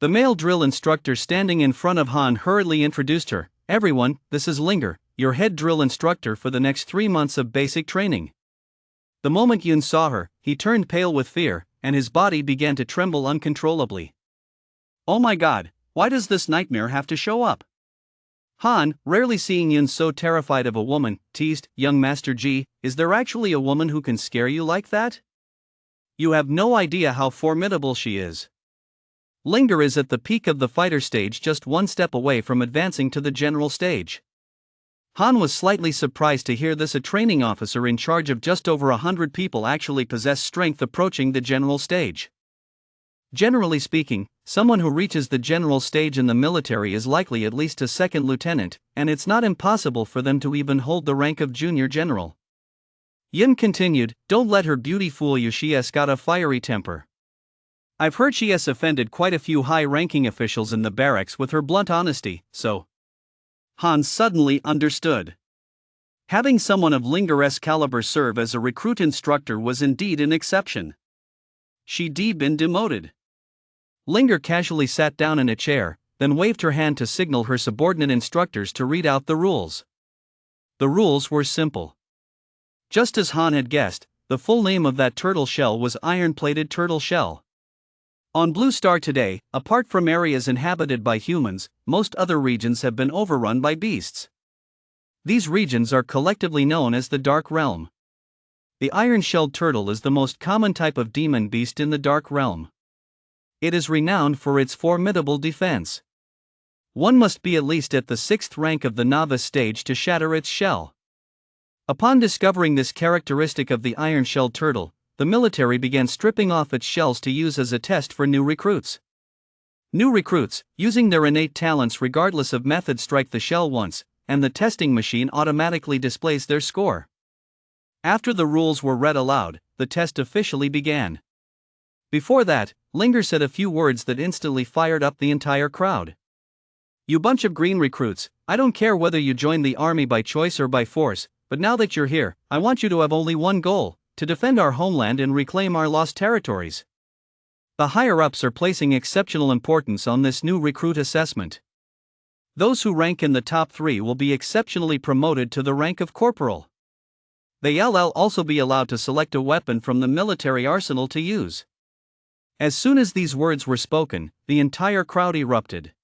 Speaker 1: The male drill instructor standing in front of Han hurriedly introduced her. "Everyone, this is Linger, your head drill instructor for the next 3 months of basic training." The moment Yun saw her, he turned pale with fear, and his body began to tremble uncontrollably. "Oh my god, why does this nightmare have to show up?" Han, rarely seeing Yun so terrified of a woman, teased, "Young Master Ji, is there actually a woman who can scare you like that? You have no idea how formidable she is. Linger is at the peak of the fighter stage, just one step away from advancing to the general stage." Han was slightly surprised to hear this. A training officer in charge of just over 100 people actually possessed strength approaching the general stage. Generally speaking, someone who reaches the general stage in the military is likely at least a second lieutenant, and it's not impossible for them to even hold the rank of junior general. Yin continued, "Don't let her beauty fool you. She has got a fiery temper. I've heard she has offended quite a few high-ranking officials in the barracks with her blunt honesty, so." Han suddenly understood. Having someone of Linger's caliber serve as a recruit instructor was indeed an exception. She'd been demoted. Linger casually sat down in a chair, then waved her hand to signal her subordinate instructors to read out the rules. The rules were simple. Just as Han had guessed, the full name of that turtle shell was Iron-Plated Turtle Shell. On Blue Star today, apart from areas inhabited by humans, most other regions have been overrun by beasts. These regions are collectively known as the Dark Realm. The iron-shelled turtle is the most common type of demon beast in the Dark Realm. It is renowned for its formidable defense. One must be at least at the 6th rank of the novice stage to shatter its shell. Upon discovering this characteristic of the iron-shelled turtle, the military began stripping off its shells to use as a test for new recruits. New recruits, using their innate talents regardless of method, strike the shell once, and the testing machine automatically displays their score. After the rules were read aloud, the test officially began. Before that, Linger said a few words that instantly fired up the entire crowd. "You bunch of green recruits, I don't care whether you joined the army by choice or by force, but now that you're here, I want you to have only one goal: to defend our homeland and reclaim our lost territories." The higher-ups are placing exceptional importance on this new recruit assessment. Those who rank in the top 3 will be exceptionally promoted to the rank of corporal. They'll also be allowed to select a weapon from the military arsenal to use. As soon as these words were spoken, the entire crowd erupted.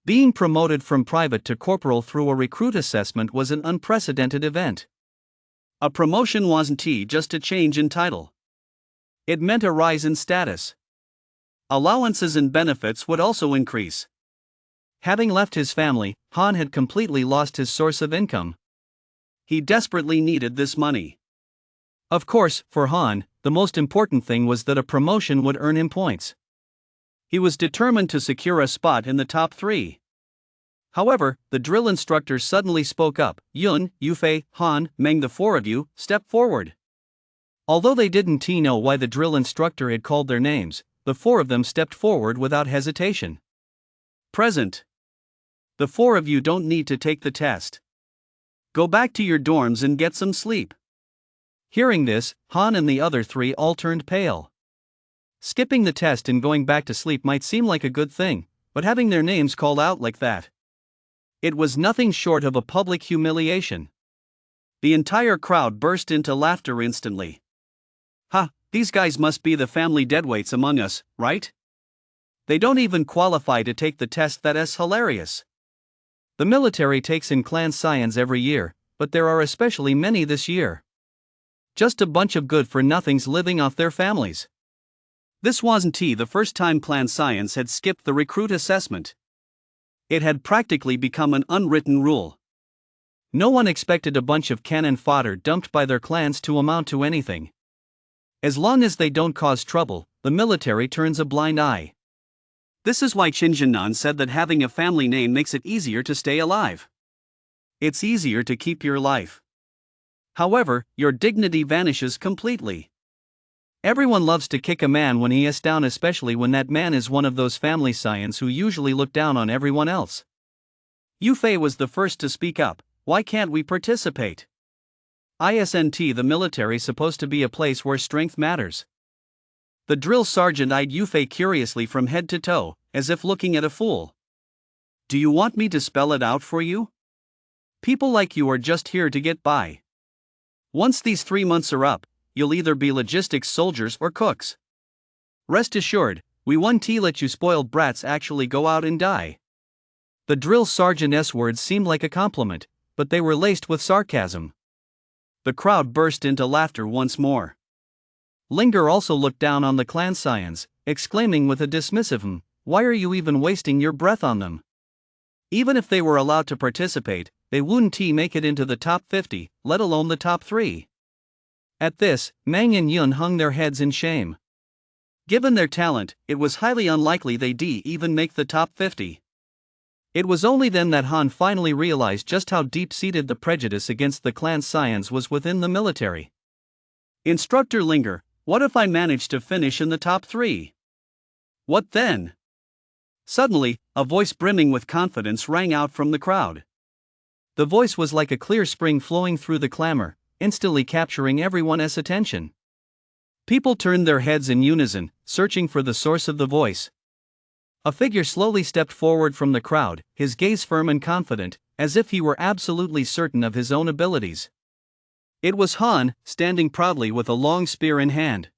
Speaker 1: Being promoted from private to corporal through a recruit assessment was an unprecedented event. A promotion wasn't just a change in title. It meant a rise in status. Allowances and benefits would also increase. Having left his family, Han had completely lost his source of income. He desperately needed this money. Of course, for Han, the most important thing was that a promotion would earn him points. He was determined to secure a spot in the top 3. However, the drill instructor suddenly spoke up. "Yun, Yufei, Han, Meng, the 4 of you, step forward." Although they didn't know why the drill instructor had called their names, the 4 of them stepped forward without hesitation. "Present. The 4 of you don't need to take the test. Go back to your dorms and get some sleep." Hearing this, Han and the other 3 all turned pale. Skipping the test and going back to sleep might seem like a good thing, but having their names called out like that, it was nothing short of a public humiliation. The entire crowd burst into laughter instantly. "Ha, these guys must be the family deadweights among us, right? They don't even qualify to take the test. That's hilarious. The military takes in clan scions every year, but there are especially many this year. Just a bunch of good-for-nothings living off their families." This wasn't the first time clan scions had skipped the recruit assessment. It had practically become an unwritten rule. No one expected a bunch of cannon fodder dumped by their clans to amount to anything. As long as they don't cause trouble, the military turns a blind eye. This is why Qin Jinnan said that having a family name makes it easier to stay alive. It's easier to keep your life. However, your dignity vanishes completely. Everyone loves to kick a man when he is down, especially when that man is one of those family scions who usually look down on everyone else. Yu Fei was the first to speak up. "Why can't we participate?
Speaker 2: Isn't the military supposed to be a place where strength matters? The drill sergeant eyed Yufei curiously from head to toe, as if looking at a fool. Do you want me to spell it out for you? People like you are just here to get by. Once these 3 months are up, you'll either be logistics soldiers or cooks. Rest assured, we won't let you spoiled brats actually go out and die. The drill sergeant's words seemed like a compliment, but they were laced with sarcasm. The crowd burst into laughter once more. Linger also looked down on the clan scions, exclaiming with a dismissive "Why are you even wasting your breath on them? Even if they were allowed to participate, they wouldn't make it into the top 50, let alone the top 3. At this, Mang and Yun hung their heads in shame. Given their talent, it was highly unlikely they'd even make the top 50. It was only then that Han finally realized just how deep-seated the prejudice against the clan scions was within the military. Instructor Linger, what if I managed to finish in the top 3? What then? Suddenly, a voice brimming with confidence rang out from the crowd. The voice was like a clear spring flowing through the clamor, instantly capturing everyone's attention. People turned their heads in unison, searching for the source of the voice. A figure slowly stepped forward from the crowd, his gaze firm and confident, as if he were absolutely certain of his own abilities. It was Han, standing proudly with a long spear in hand.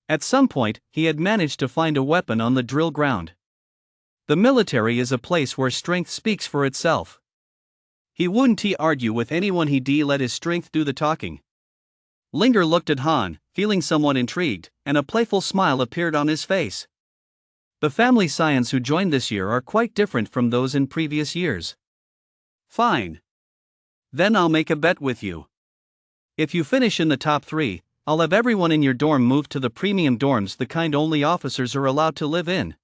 Speaker 2: At some point, he had managed to find a weapon on the drill ground. The military is a place where strength speaks for itself. He wouldn't argue with anyone, he'd let his strength do the talking. Linger looked at Han, feeling somewhat intrigued, and a playful smile appeared on his face. The family scions who joined this year are quite different from those in previous years. Fine. Then I'll make a bet with you. If you finish in the top 3, I'll have everyone in your dorm moved to the premium dorms, the kind only officers are allowed to live in.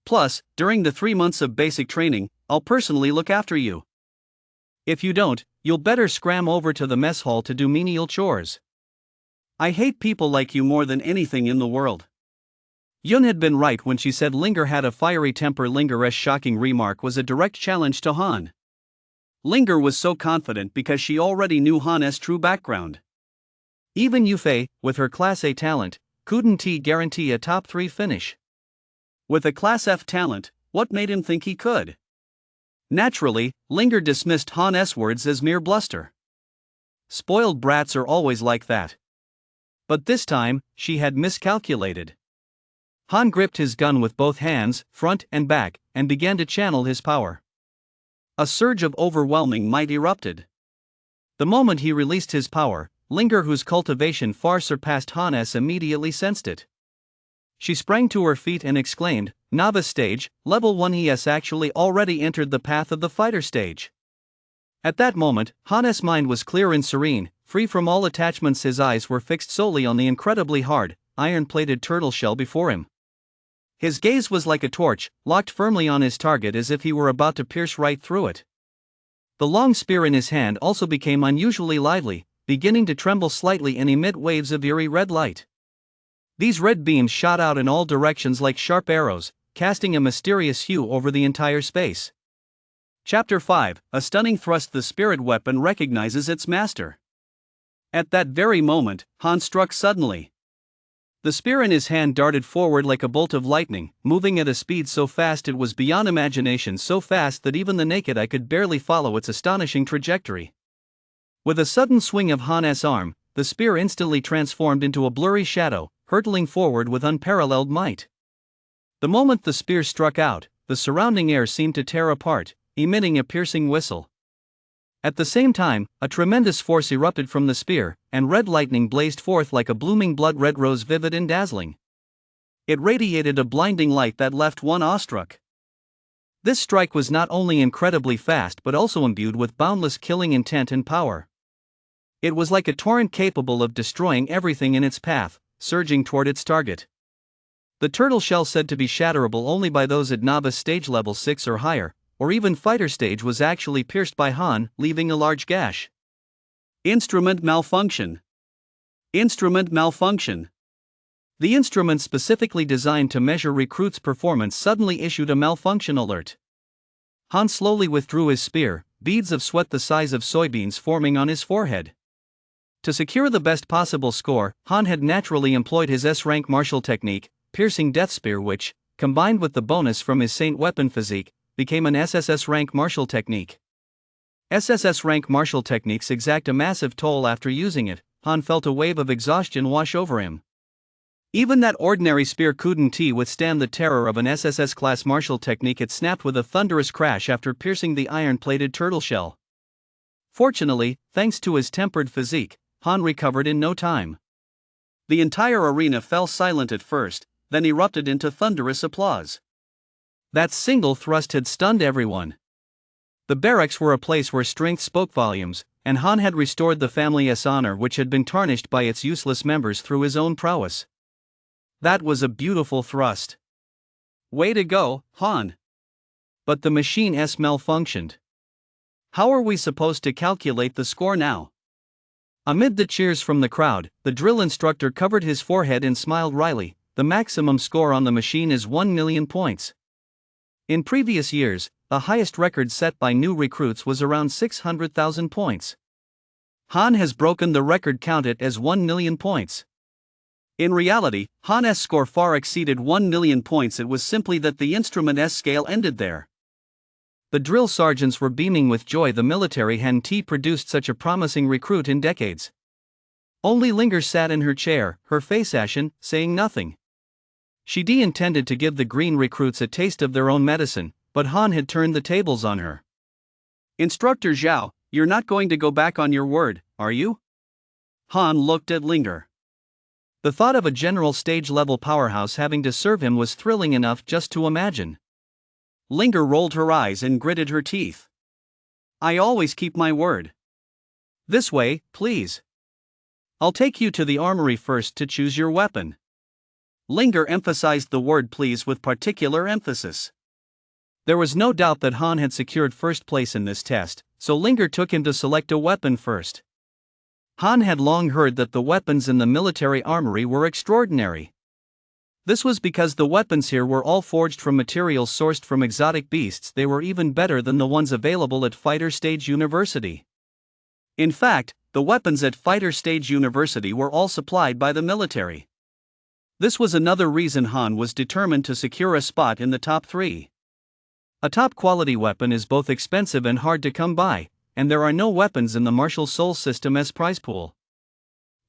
Speaker 2: Plus, during the 3 months of basic training, I'll personally look after you. If you don't, you'll better scram over to the mess hall to do menial chores. I hate people like you more than anything in the world. Yun had been right when she said Linger had a fiery temper. Linger's shocking remark was a direct challenge to Han. Linger was so confident because she already knew Han's true background. Even Yufei, with her Class A talent, couldn't guarantee a top 3 finish. With a Class F talent, what made him think he could? Naturally, Linger dismissed Han's words as mere bluster. Spoiled brats are always like that. But this time, she had miscalculated. Han gripped his gun with both hands, front and back, and began to channel his power. A surge of overwhelming might erupted. The moment he released his power, Linger, whose cultivation far surpassed Han's, immediately sensed it. She sprang to her feet and exclaimed, "Novice stage, level 1. He has actually already entered the path of the fighter stage." At that moment, Han's mind was clear and serene, free from all attachments. His eyes were fixed solely on the incredibly hard, iron-plated turtle shell before him. His gaze was like a torch, locked firmly on his target as if he were about to pierce right through it. The long spear in his hand also became unusually lively, beginning to tremble slightly and emit waves of eerie red light. These red beams shot out in all directions like sharp arrows, casting a mysterious hue over the entire space. Chapter 5: A stunning thrust. The spirit weapon recognizes its master. At that very moment, Han struck suddenly. The spear in his hand darted forward like a bolt of lightning, moving at a speed so fast it was beyond imagination, so fast that even the naked eye could barely follow its astonishing trajectory. With a sudden swing of Han's arm, the spear instantly transformed into a blurry shadow, hurtling forward with unparalleled might. The moment the spear struck out, the surrounding air seemed to tear apart, emitting a piercing whistle. At the same time, a tremendous force erupted from the spear, and red lightning blazed forth like a blooming blood-red rose, vivid and dazzling. It radiated a blinding light that left one awestruck. This strike was not only incredibly fast but also imbued with boundless killing intent and power. It was like a torrent capable of destroying everything in its path, surging toward its target. The turtle shell, said to be shatterable only by those at novice stage level 6 or higher, or even fighter stage, was actually pierced by Han, leaving a large gash. Instrument malfunction. Instrument malfunction. The instrument specifically designed to measure recruits' performance suddenly issued a malfunction alert. Han slowly withdrew his spear, beads of sweat the size of soybeans forming on his forehead.
Speaker 1: To secure the best possible score, Han had naturally employed his S-rank martial technique, piercing death spear, which, combined with the bonus from his saint weapon physique, became an SSS rank martial technique. SSS rank martial techniques exact a massive toll after using it. Han felt a wave of exhaustion wash over him. Even that ordinary spear couldn't withstand the terror of an SSS class martial technique. It snapped with a thunderous crash after piercing the iron-plated turtle shell. Fortunately, thanks to his tempered physique, Han recovered in no time. The entire arena fell silent at first, then erupted into thunderous applause. That single thrust had stunned everyone. The barracks were a place where strength spoke volumes, and Han had restored the family's honor, which had been tarnished by its useless members through his own prowess. That was a beautiful thrust. Way to go, Han. But the machine S malfunctioned. How are we supposed to calculate the score now? Amid the cheers from the crowd, the drill instructor covered his forehead and smiled wryly. The maximum score on the machine is 1 million points. In previous years, the highest record set by new recruits was around 600,000 points. Han has broken the record, counted as 1 million points. In reality, Han's score far exceeded 1 million points. It was simply that the instrument S scale ended there. The drill sergeants were beaming with joy. The military hadn't produced such a promising recruit in decades. Only Linger sat in her chair, her face ashen, saying nothing. She intended to give the green recruits a taste of their own medicine, but Han had turned the tables on her. Instructor Zhao, you're not going to go back on your word, are you? Han looked at Linger. The thought of a general stage-level powerhouse having to serve him was thrilling enough just to imagine. Linger rolled her eyes and gritted her teeth. I always keep my word. This way, please. I'll take you to the armory first to choose your weapon. Linger emphasized the word please with particular emphasis. There was no doubt that Han had secured first place in this test, so Linger took him to select a weapon first. Han had long heard that the weapons in the military armory were extraordinary. This was because the weapons here were all forged from materials sourced from exotic beasts. They were even better than the ones available at Fighter Stage University. In fact, the weapons at Fighter Stage University were all supplied by the military. This was another reason Han was determined to secure a spot in the top 3. A top-quality weapon is both expensive and hard to come by, and there are no weapons in the Martial Soul system as prize pool.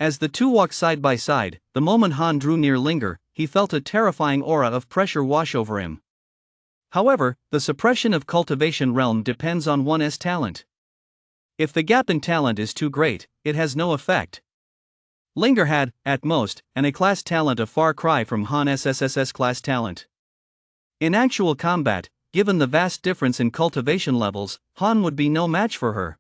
Speaker 1: As the two walked side by side, the moment Han drew near Linger, he felt a terrifying aura of pressure wash over him. However, the suppression of cultivation realm depends on one's talent. If the gap in talent is too great, it has no effect. Linger had, at most, an A-class talent, a far cry from Han's SSS class talent. In actual combat, given the vast difference in cultivation levels, Han would be no match for her.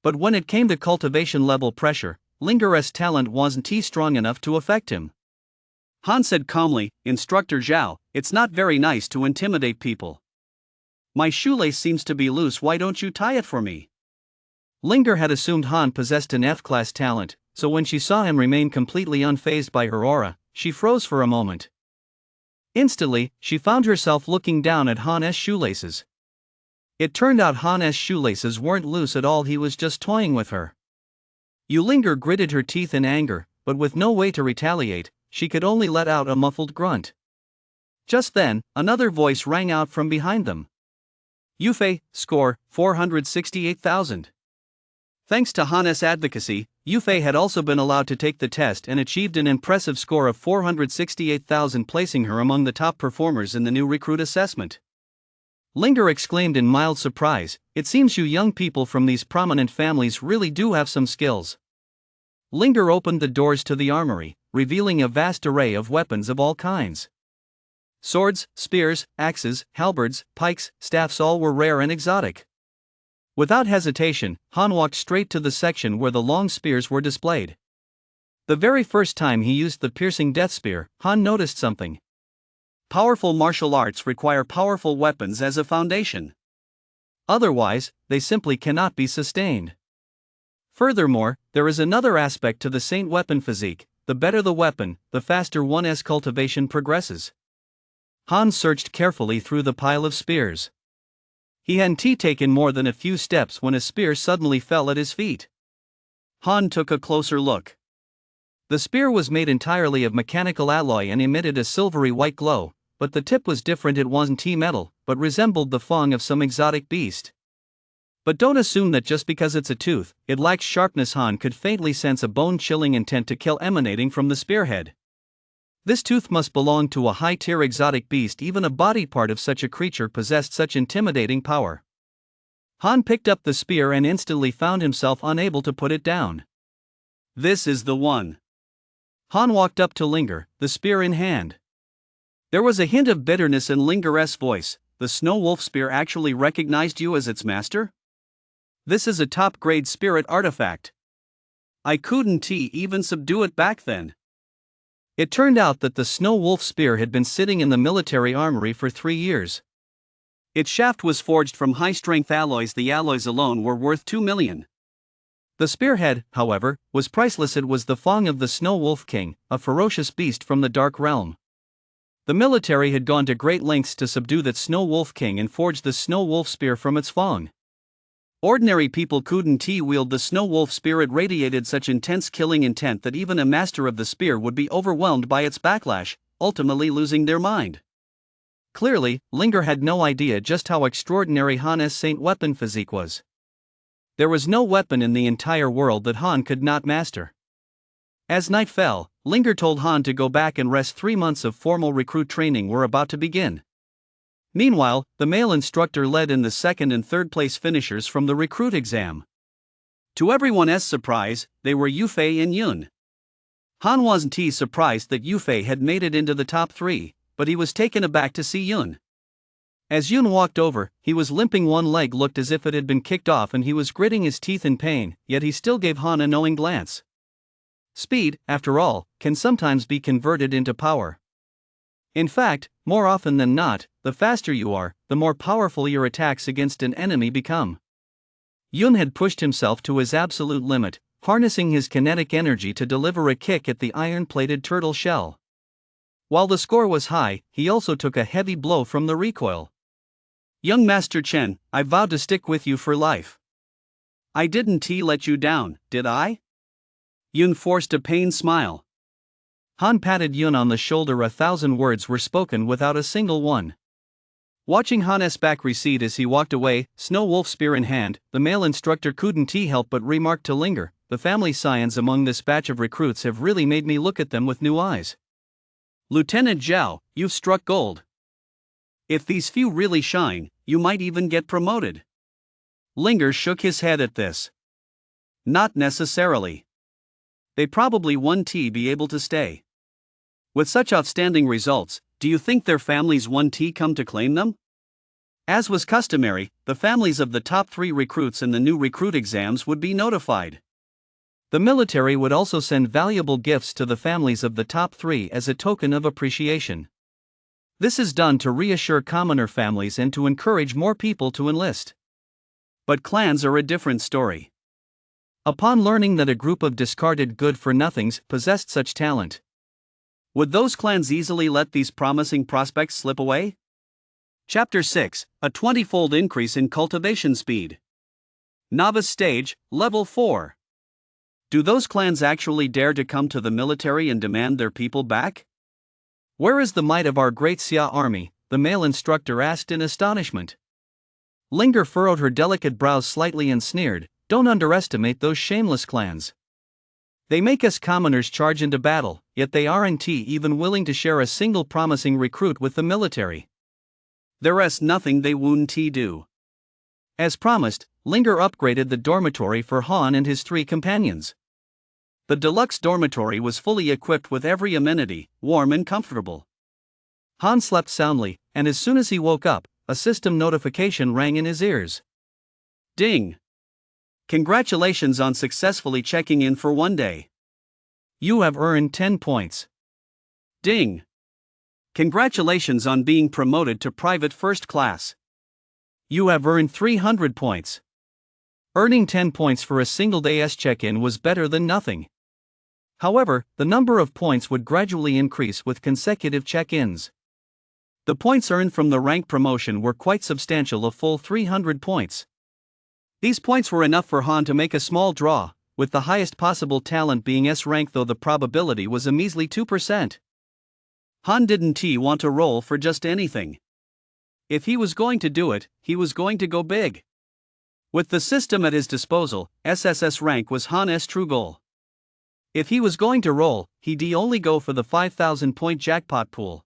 Speaker 1: But when it came to cultivation level pressure, Linger's talent wasn't strong enough to affect him. Han said calmly, Instructor Zhao, it's not very nice to intimidate people. My shoelace seems to be loose, why don't you tie it for me? Linger had assumed Han possessed an F-class talent, so when she saw him remain completely unfazed by her aura, she froze for a moment. Instantly, she found herself looking down at Han's shoelaces. It turned out Han's shoelaces weren't loose at all, he was just toying with her. Linger gritted her teeth in anger, but with no way to retaliate, she could only let out a muffled grunt. Just then, another voice rang out from behind them. Yufei, score, 468,000. Thanks to Han's advocacy, Yufei had also been allowed to take the test and achieved an impressive score of 468,000, placing her among the top performers in the new recruit assessment. Linger exclaimed in mild surprise, it seems you young people from these prominent families really do have some skills. Linger opened the doors to the armory, revealing a vast array of weapons of all kinds. Swords, spears, axes, halberds, pikes, staffs, all were rare and exotic. Without hesitation, Han walked straight to the section where the long spears were displayed. The very first time he used the piercing death spear, Han noticed something. Powerful martial arts require powerful weapons as a foundation. Otherwise, they simply cannot be sustained. Furthermore, there is another aspect to the saint weapon physique: the better the weapon, the faster one's cultivation progresses. Han searched carefully through the pile of spears. He hadn't taken more than a few steps when a spear suddenly fell at his feet.
Speaker 2: Han took a closer look. The spear was made entirely of mechanical alloy and emitted a silvery white glow, but the tip was different. It wasn't metal, but resembled the fang of some exotic beast. But don't assume that just because it's a tooth, it lacks sharpness. Han could faintly sense a bone-chilling intent to kill emanating from the spearhead. This tooth must belong to a high-tier exotic beast. Even a body part of such a creature possessed such intimidating power. Han picked up the spear and instantly found himself unable to put it down. This is the one. Han walked up to Linger, the spear in hand. There was a hint of bitterness in Linger's voice. The Snow Wolf spear actually recognized you as its master? This is a top-grade spirit artifact. I couldn't even subdue it back then. It turned out that the Snow Wolf spear had been sitting in the military armory for 3 years. Its shaft was forged from high-strength alloys. The alloys alone were worth 2 million. The spearhead, however, was priceless. It was the fang of the Snow Wolf King, a ferocious beast from the Dark Realm. The military had gone to great lengths to subdue that Snow Wolf King and forge the Snow Wolf spear from its fang. Ordinary people couldn't wield the Snow Wolf spear. It radiated such intense killing intent that even a master of the spear would be overwhelmed by its backlash, ultimately losing their mind. Clearly, Linger had no idea just how extraordinary Han's saint weapon physique was. There was no weapon in the entire world that Han could not master. As night fell, Linger told Han to go back and rest. 3 months of formal recruit training were about to begin. Meanwhile, the male instructor led in the 2nd and 3rd place finishers from the recruit exam. To everyone's surprise, they were Yufei and Yun. Han wasn't surprised that Yufei had made it into the top 3, but he was taken aback to see Yun. As Yun walked over, he was limping. One leg looked as if it had been kicked off and he was gritting his teeth in pain, yet he still gave Han a knowing glance. Speed, after all, can sometimes be converted into power. In fact, more often than not, the faster you are, the more powerful your attacks against an enemy become. Yun had pushed himself to his absolute limit, harnessing his kinetic energy to deliver a kick at the iron-plated turtle shell. While the score was high, he also took a heavy blow from the recoil. Young Master Chen, I vowed to stick with you for life. I didn't let you down, did I? Yun forced a pained smile. Han patted Yun on the shoulder. 1,000 words were spoken without a single one. Watching Han's back recede as he walked away, Snow Wolf spear in hand, the male instructor couldn't help but remark to Linger, the family scions among this batch of recruits have really made me look at them with new eyes. Lieutenant Zhao, you've struck gold. If these few really shine, you might even get promoted. Linger shook his head at this. Not necessarily. They probably won't be able to stay. With such outstanding results, do you think their families won't come to claim them? As was customary, the families of the top 3 recruits in the new recruit exams would be notified. The military would also send valuable gifts to the families of the top 3 as a token of appreciation. This is done to reassure commoner families and to encourage more people to enlist. But clans are a different story. Upon learning that a group of discarded good-for-nothings possessed such talent, would those clans easily let these promising prospects slip away? Chapter 6, a 20-fold increase in cultivation speed. Novice stage, level 4. Do those clans actually dare to come to the military and demand their people back? Where is the might of our great Xia army? The male instructor asked in astonishment. Linger furrowed her delicate brows slightly and sneered, don't underestimate those shameless clans. They make us commoners charge into battle, yet they aren't even willing to share a single promising recruit with the military. There's nothing they won't do. As promised, Linger upgraded the dormitory for Han and his 3 companions. The deluxe dormitory was fully equipped with every amenity, warm and comfortable. Han slept soundly, and as soon as he woke up, a system notification rang in his ears. Ding! Congratulations on successfully checking in for 1 day. You have earned 10 points. Ding! Congratulations on being promoted to private first class. You have earned 300 points. Earning 10 points for a single day's check-in was better than nothing. However, the number of points would gradually increase with consecutive check-ins. The points earned from the rank promotion were quite substantial, a full 300 points. These points were enough for Han to make a small draw,
Speaker 1: with the highest possible talent being S rank, though the probability was a measly 2%.
Speaker 2: Han didn't want to roll for just anything. If he was going to do it, he was going to go big. With the system at his disposal, SSS rank was Han's true goal. If he was going to roll, he'd only go for the 5,000-point jackpot pool.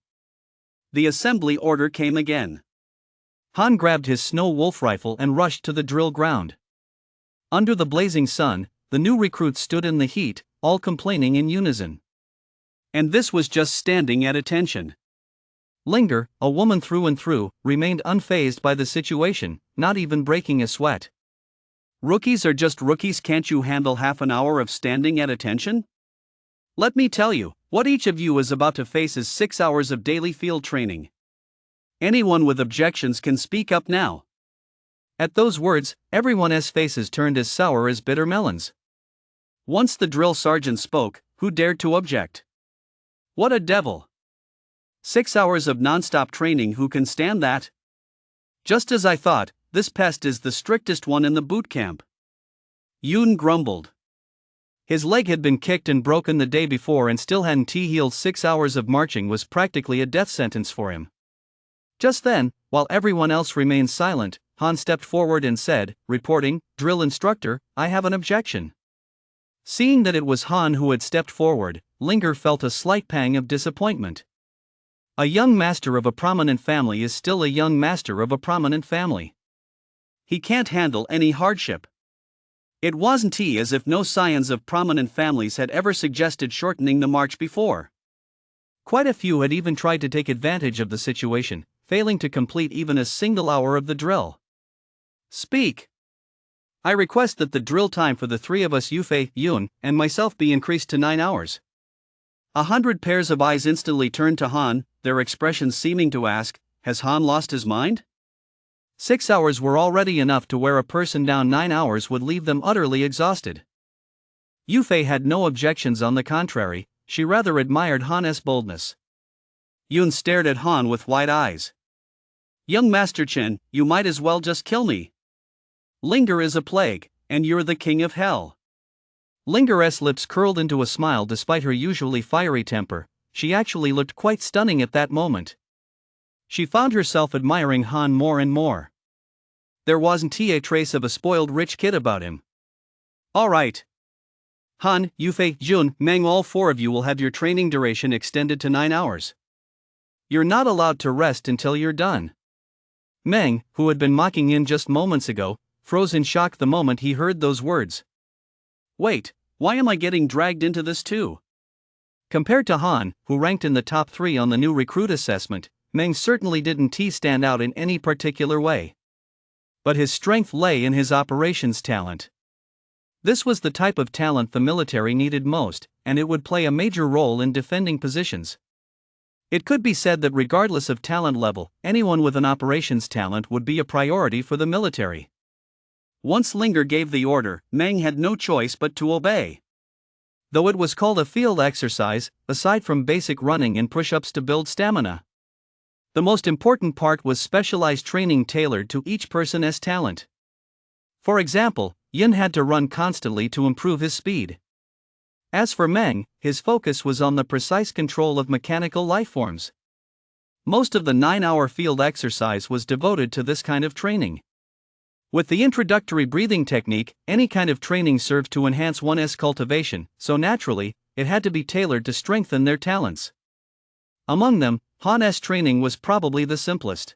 Speaker 2: The assembly order came again.
Speaker 1: Han grabbed his snow wolf rifle and rushed to the drill ground. Under the blazing sun, the new recruits stood in the heat, all complaining in unison.
Speaker 2: And this was just standing at attention.
Speaker 1: Linger, a woman through and through, remained unfazed by the situation, not even breaking a sweat.
Speaker 2: Rookies are just rookies. Can't you handle half an hour of standing at attention? Let me tell you, what each of you is about to face is 6 hours of daily field training. Anyone with objections can speak up now.
Speaker 1: At those words, everyone's faces turned as sour as bitter melons.
Speaker 2: Once the drill sergeant spoke, who dared to object? What a devil! 6 hours of non-stop training, who can stand that? Just as I thought, this pest is the strictest one in the boot camp. Yoon grumbled.
Speaker 1: His leg had been kicked and broken the day before and still hadn't healed. 6 hours of marching was practically a death sentence for him. Just then, while everyone else remained silent, Han stepped forward and said, reporting, "Drill instructor, I have an objection." Seeing that it was Han who had stepped forward, Linger felt a slight pang of disappointment. A young master of a prominent family is still a young master of a prominent family.
Speaker 2: He can't handle any hardship. It wasn't as if no scions of prominent families had ever suggested shortening the march before.
Speaker 1: Quite a few had even tried to take advantage of the situation, failing to complete even a single hour of the drill.
Speaker 2: Speak. I request that the drill time for the three of us, Yufei, Yoon, and myself, be increased to 9 hours. 100 pairs of eyes instantly turned to Han, their expressions seeming to ask, has Han lost his mind?
Speaker 1: 6 hours were already enough to wear a person down. 9 hours would leave them utterly exhausted. Yufei had no objections. On the contrary, she rather admired Han's boldness.
Speaker 2: Yoon stared at Han with wide eyes. Young Master Chen, you might as well just kill me. Linger is a plague, and you're the king of hell.
Speaker 1: Linger's lips curled into a smile. Despite her usually fiery temper, she actually looked quite stunning at that moment. She found herself admiring Han more and more. There wasn't a trace of a spoiled rich kid about him.
Speaker 2: All right. Han, Yufei, Jun, Meng, all four of you will have your training duration extended to 9 hours.
Speaker 1: You're not allowed to rest until you're done. Meng, who had been mocking Yin just moments ago, froze in shock the moment he heard those words.
Speaker 2: Wait, why am I getting dragged into this too?
Speaker 1: Compared to Han, who ranked in the top 3 on the new recruit assessment, Meng certainly didn't stand out in any particular way. But his strength lay in his operations talent. This was the type of talent the military needed most, and it would play a major role in defending positions. It could be said that regardless of talent level, anyone with an operations talent would be a priority for the military.
Speaker 2: Once Linger gave the order, Meng had no choice but to obey.
Speaker 1: Though it was called a field exercise, aside from basic running and push-ups to build stamina, the most important part was specialized training tailored to each person's talent. For example, Yin had to run constantly to improve his speed. As for Meng, his focus was on the precise control of mechanical lifeforms. Most of the 9-hour field exercise was devoted to this kind of training. With the introductory breathing technique, any kind of training served to enhance one's cultivation, so naturally, it had to be tailored to strengthen their talents. Among them, Han's training was probably the simplest.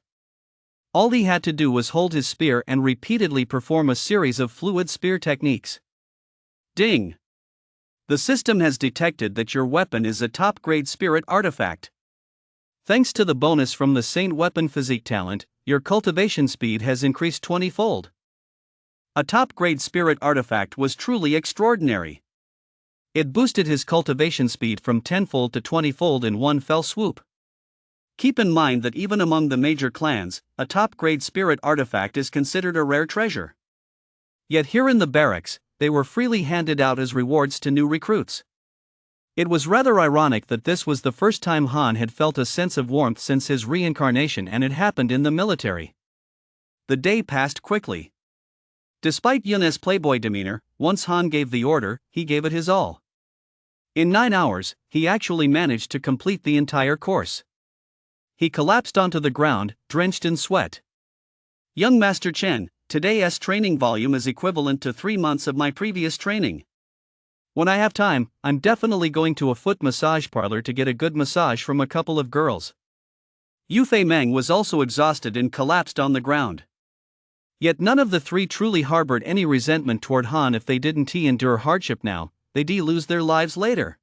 Speaker 1: All he had to do was hold his spear and repeatedly perform a series of fluid spear techniques.
Speaker 2: Ding! The system has detected that your weapon is a top-grade spirit artifact.
Speaker 1: Thanks to the bonus from the Saint Weapon Physique talent, your cultivation speed has increased 20-fold.
Speaker 2: A top-grade spirit artifact was truly extraordinary.
Speaker 1: It boosted his cultivation speed from 10-fold to 20-fold in one fell swoop.
Speaker 2: Keep in mind that even among the major clans, a top-grade spirit artifact is considered a rare treasure.
Speaker 1: Yet here in the barracks, they were freely handed out as rewards to new recruits. It was rather ironic that this was the first time Han had felt a sense of warmth since his reincarnation, and it happened in the military.
Speaker 2: The day passed quickly. Despite Yun's playboy demeanor, once Han gave the order, he gave it his all. In 9 hours, he actually managed to complete the entire course. He collapsed onto the ground, drenched in sweat. Young Master Chen, today's training volume is equivalent to 3 months of my previous training. When I have time, I'm definitely going to a foot massage parlor to get a good massage from a couple of girls. Yufei Meng was also exhausted and collapsed on the ground. Yet none of the three truly harbored any resentment toward Han. If they didn't endure hardship now, they'd lose their lives later.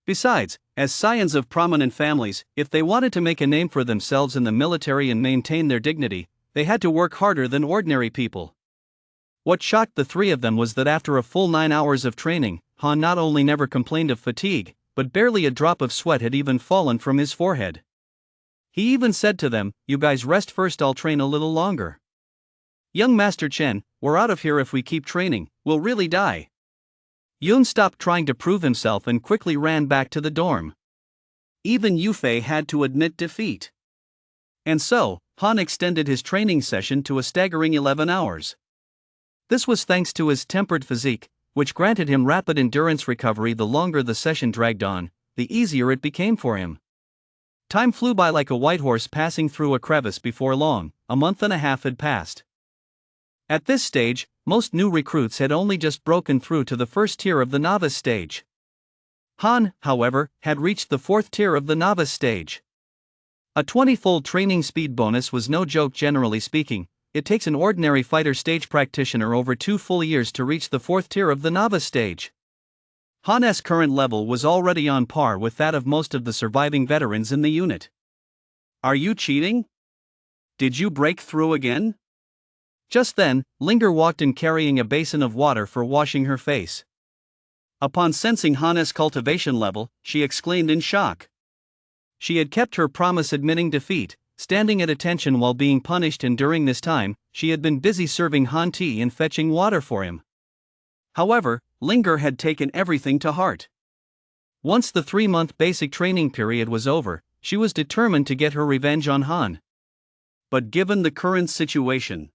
Speaker 2: Besides, as scions of prominent families, if they wanted to make a name for themselves in the military and maintain their dignity, they had to work harder than ordinary people. What shocked the three of them was that after a full 9 hours of training, Han not only never complained of fatigue, but barely a drop of sweat had even fallen from his forehead. He even said to them, "You guys rest first, I'll train a little longer." "Young Master Chen, we're out of here if we keep training, we'll really die." Yun stopped trying to prove himself and quickly ran back to the dorm. Even Yufei had to admit defeat. And so, Han extended his training session to a staggering 11 hours. This was thanks to his tempered physique, which granted him rapid endurance recovery. The longer the session dragged on, the easier it became for him. Time flew by like a white horse passing through a crevice. Before long, a month and a half had passed. At this stage, most new recruits had only just broken through to the first tier of the novice stage. Han, however, had reached the 4th tier of the novice stage. A 20-fold training speed bonus was no joke. Generally speaking, it takes an ordinary fighter stage practitioner over 2 full years to reach the 4th tier of the novice stage. Han's current level was already on par with that of most of the surviving veterans in the unit. "Are you cheating? Did you break through again?" Just then, Linger walked in carrying a basin of water for washing her face. Upon sensing Han's cultivation level, she exclaimed in shock. She had kept her promise, admitting defeat, standing at attention while being punished, and during this time, she had been busy serving Han tea and fetching water for him. However, Linger had taken everything to heart. Once the 3-month basic training period was over, she was determined to get her revenge on Han. But given the current situation,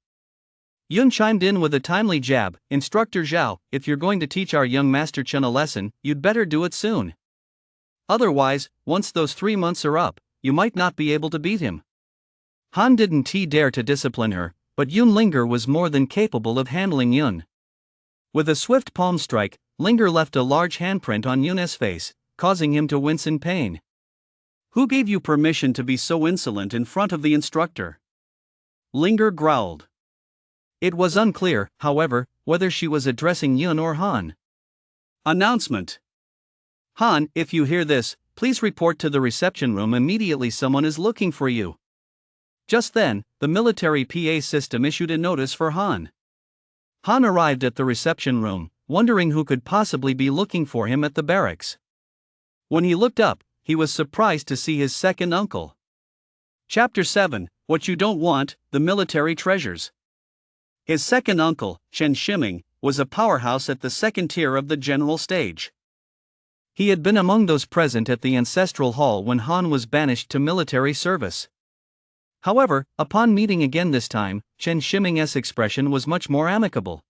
Speaker 2: Yun chimed in with a timely jab. "Instructor Zhao, if you're going to teach our young Master Chen a lesson, you'd better do it soon. Otherwise, once those 3 months are up, you might not be able to beat him." Han didn't dare to discipline her, but Yun Linger was more than capable of handling Yun. With a swift palm strike, Linger left a large handprint on Yun's face, causing him to wince in pain. "Who gave you permission to be so insolent in front of the instructor?" Linger growled. It was unclear, however, whether she was addressing Yun or Han. Announcement: Han, if you hear this, please report to the reception room immediately. Someone is looking for you. Just then, the military PA system issued a notice for Han. Han arrived at the reception room, wondering who could possibly be looking for him at the barracks. When he looked up, he was surprised to see his second uncle. Chapter 7: What You Don't Want, The Military Treasures. His second uncle, Chen Shiming, was a powerhouse at the 2nd tier of the general stage. He had been among those present at the ancestral hall when Han was banished to military service. However, upon meeting again this time, Chen Shiming's expression was much more amicable.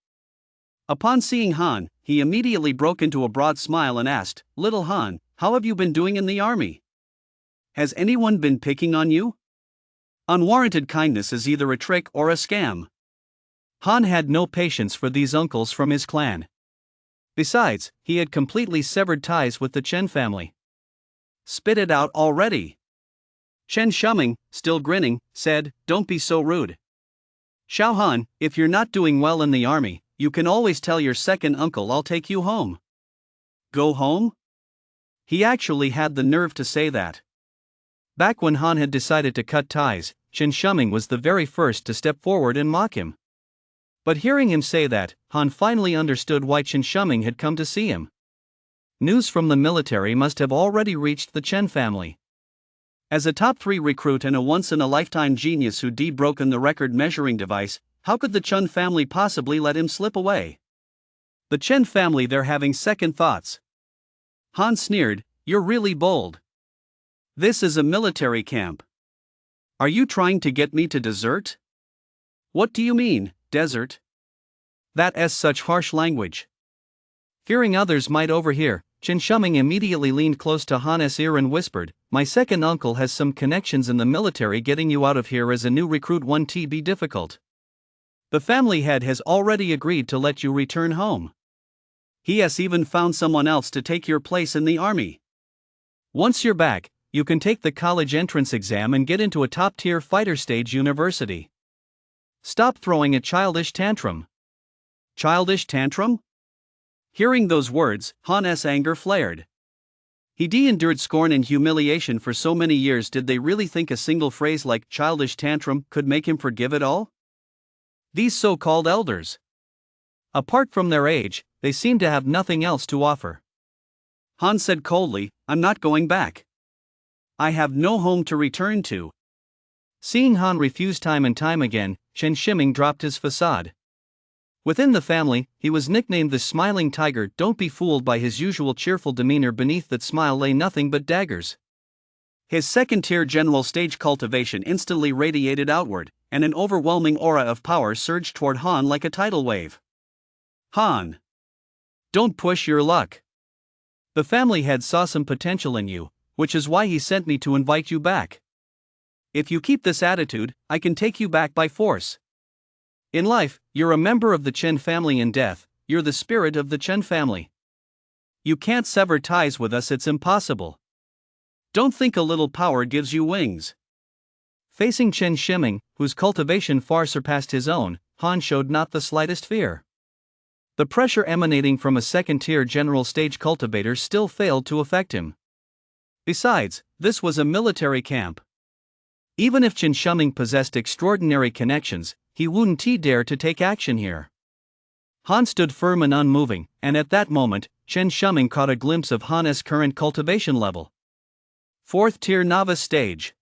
Speaker 2: Upon seeing Han, he immediately broke into a broad smile and asked, "Little Han, how have you been doing in the army? Has anyone been picking on you? Unwarranted kindness is either a trick or a scam." Han had no patience for these uncles from his clan. Besides, he had completely severed ties with the Chen family. "Spit it out already." Chen Shiming, still grinning, said, "Don't be so rude. Xiao Han, if you're not doing well in the army, you can always tell your second uncle I'll take you home." Go home? He actually had the nerve to say that. Back when Han had decided to cut ties, Chen Shiming was the very first to step forward and mock him. But hearing him say that, Han finally understood why Chen Shiming had come to see him. News from the military must have already reached the Chen family. As a top 3 recruit and a once-in-a-lifetime genius who broken the record measuring device, how could the Chen family possibly let him slip away? The Chen family, they're having second thoughts. Han sneered, "You're really bold. This is a military camp. Are you trying to get me to desert?" "What do you mean, desert?" That's such harsh language.
Speaker 1: Fearing others might overhear, Chen Shuming immediately leaned close to Han's ear and whispered, "My second uncle has some connections in the military. Getting you out of here as a new recruit won't be difficult.
Speaker 2: The family head has already agreed to let you return home. He has even found someone else to take your place in the army.
Speaker 1: Once you're back, you can take the college entrance exam and get into a top-tier fighter stage university. Stop throwing a childish tantrum."
Speaker 2: Childish tantrum? Hearing those words, Han's anger flared. He'd endured scorn and humiliation for so many years. Did they really think a single phrase like childish tantrum could make him forgive it all?
Speaker 1: These so-called elders. Apart from their age, they seem to have nothing else to offer.
Speaker 2: Han said coldly, "I'm not going back. I have no home to return to."
Speaker 1: Seeing Han refuse time and time again, Chen Shuming dropped his facade. Within the family, he was nicknamed the Smiling Tiger. Don't be fooled by his usual cheerful demeanor. Beneath that smile lay nothing but daggers.
Speaker 2: His second-tier general stage cultivation instantly radiated outward, and an overwhelming aura of power surged toward Han like a tidal wave. "Han! Don't push your luck. The family head saw some potential in you, which is why he sent me to invite you back. If you keep this attitude, I can take you back by force. In life, you're a member of the Chen family. In death, you're the spirit of the Chen family. You can't sever ties with us. It's impossible. Don't think a little power gives you wings."
Speaker 1: Facing Chen Shuming, whose cultivation far surpassed his own, Han showed not the slightest fear. The pressure emanating from a second-tier general stage cultivator still failed to affect him. Besides, this was a military camp. Even if Chen Shuming possessed extraordinary connections, he wouldn't dare to take action here. Han stood firm and unmoving, and at that moment, Chen Shuming caught a glimpse of Han's current cultivation level.
Speaker 2: 4th tier novice stage.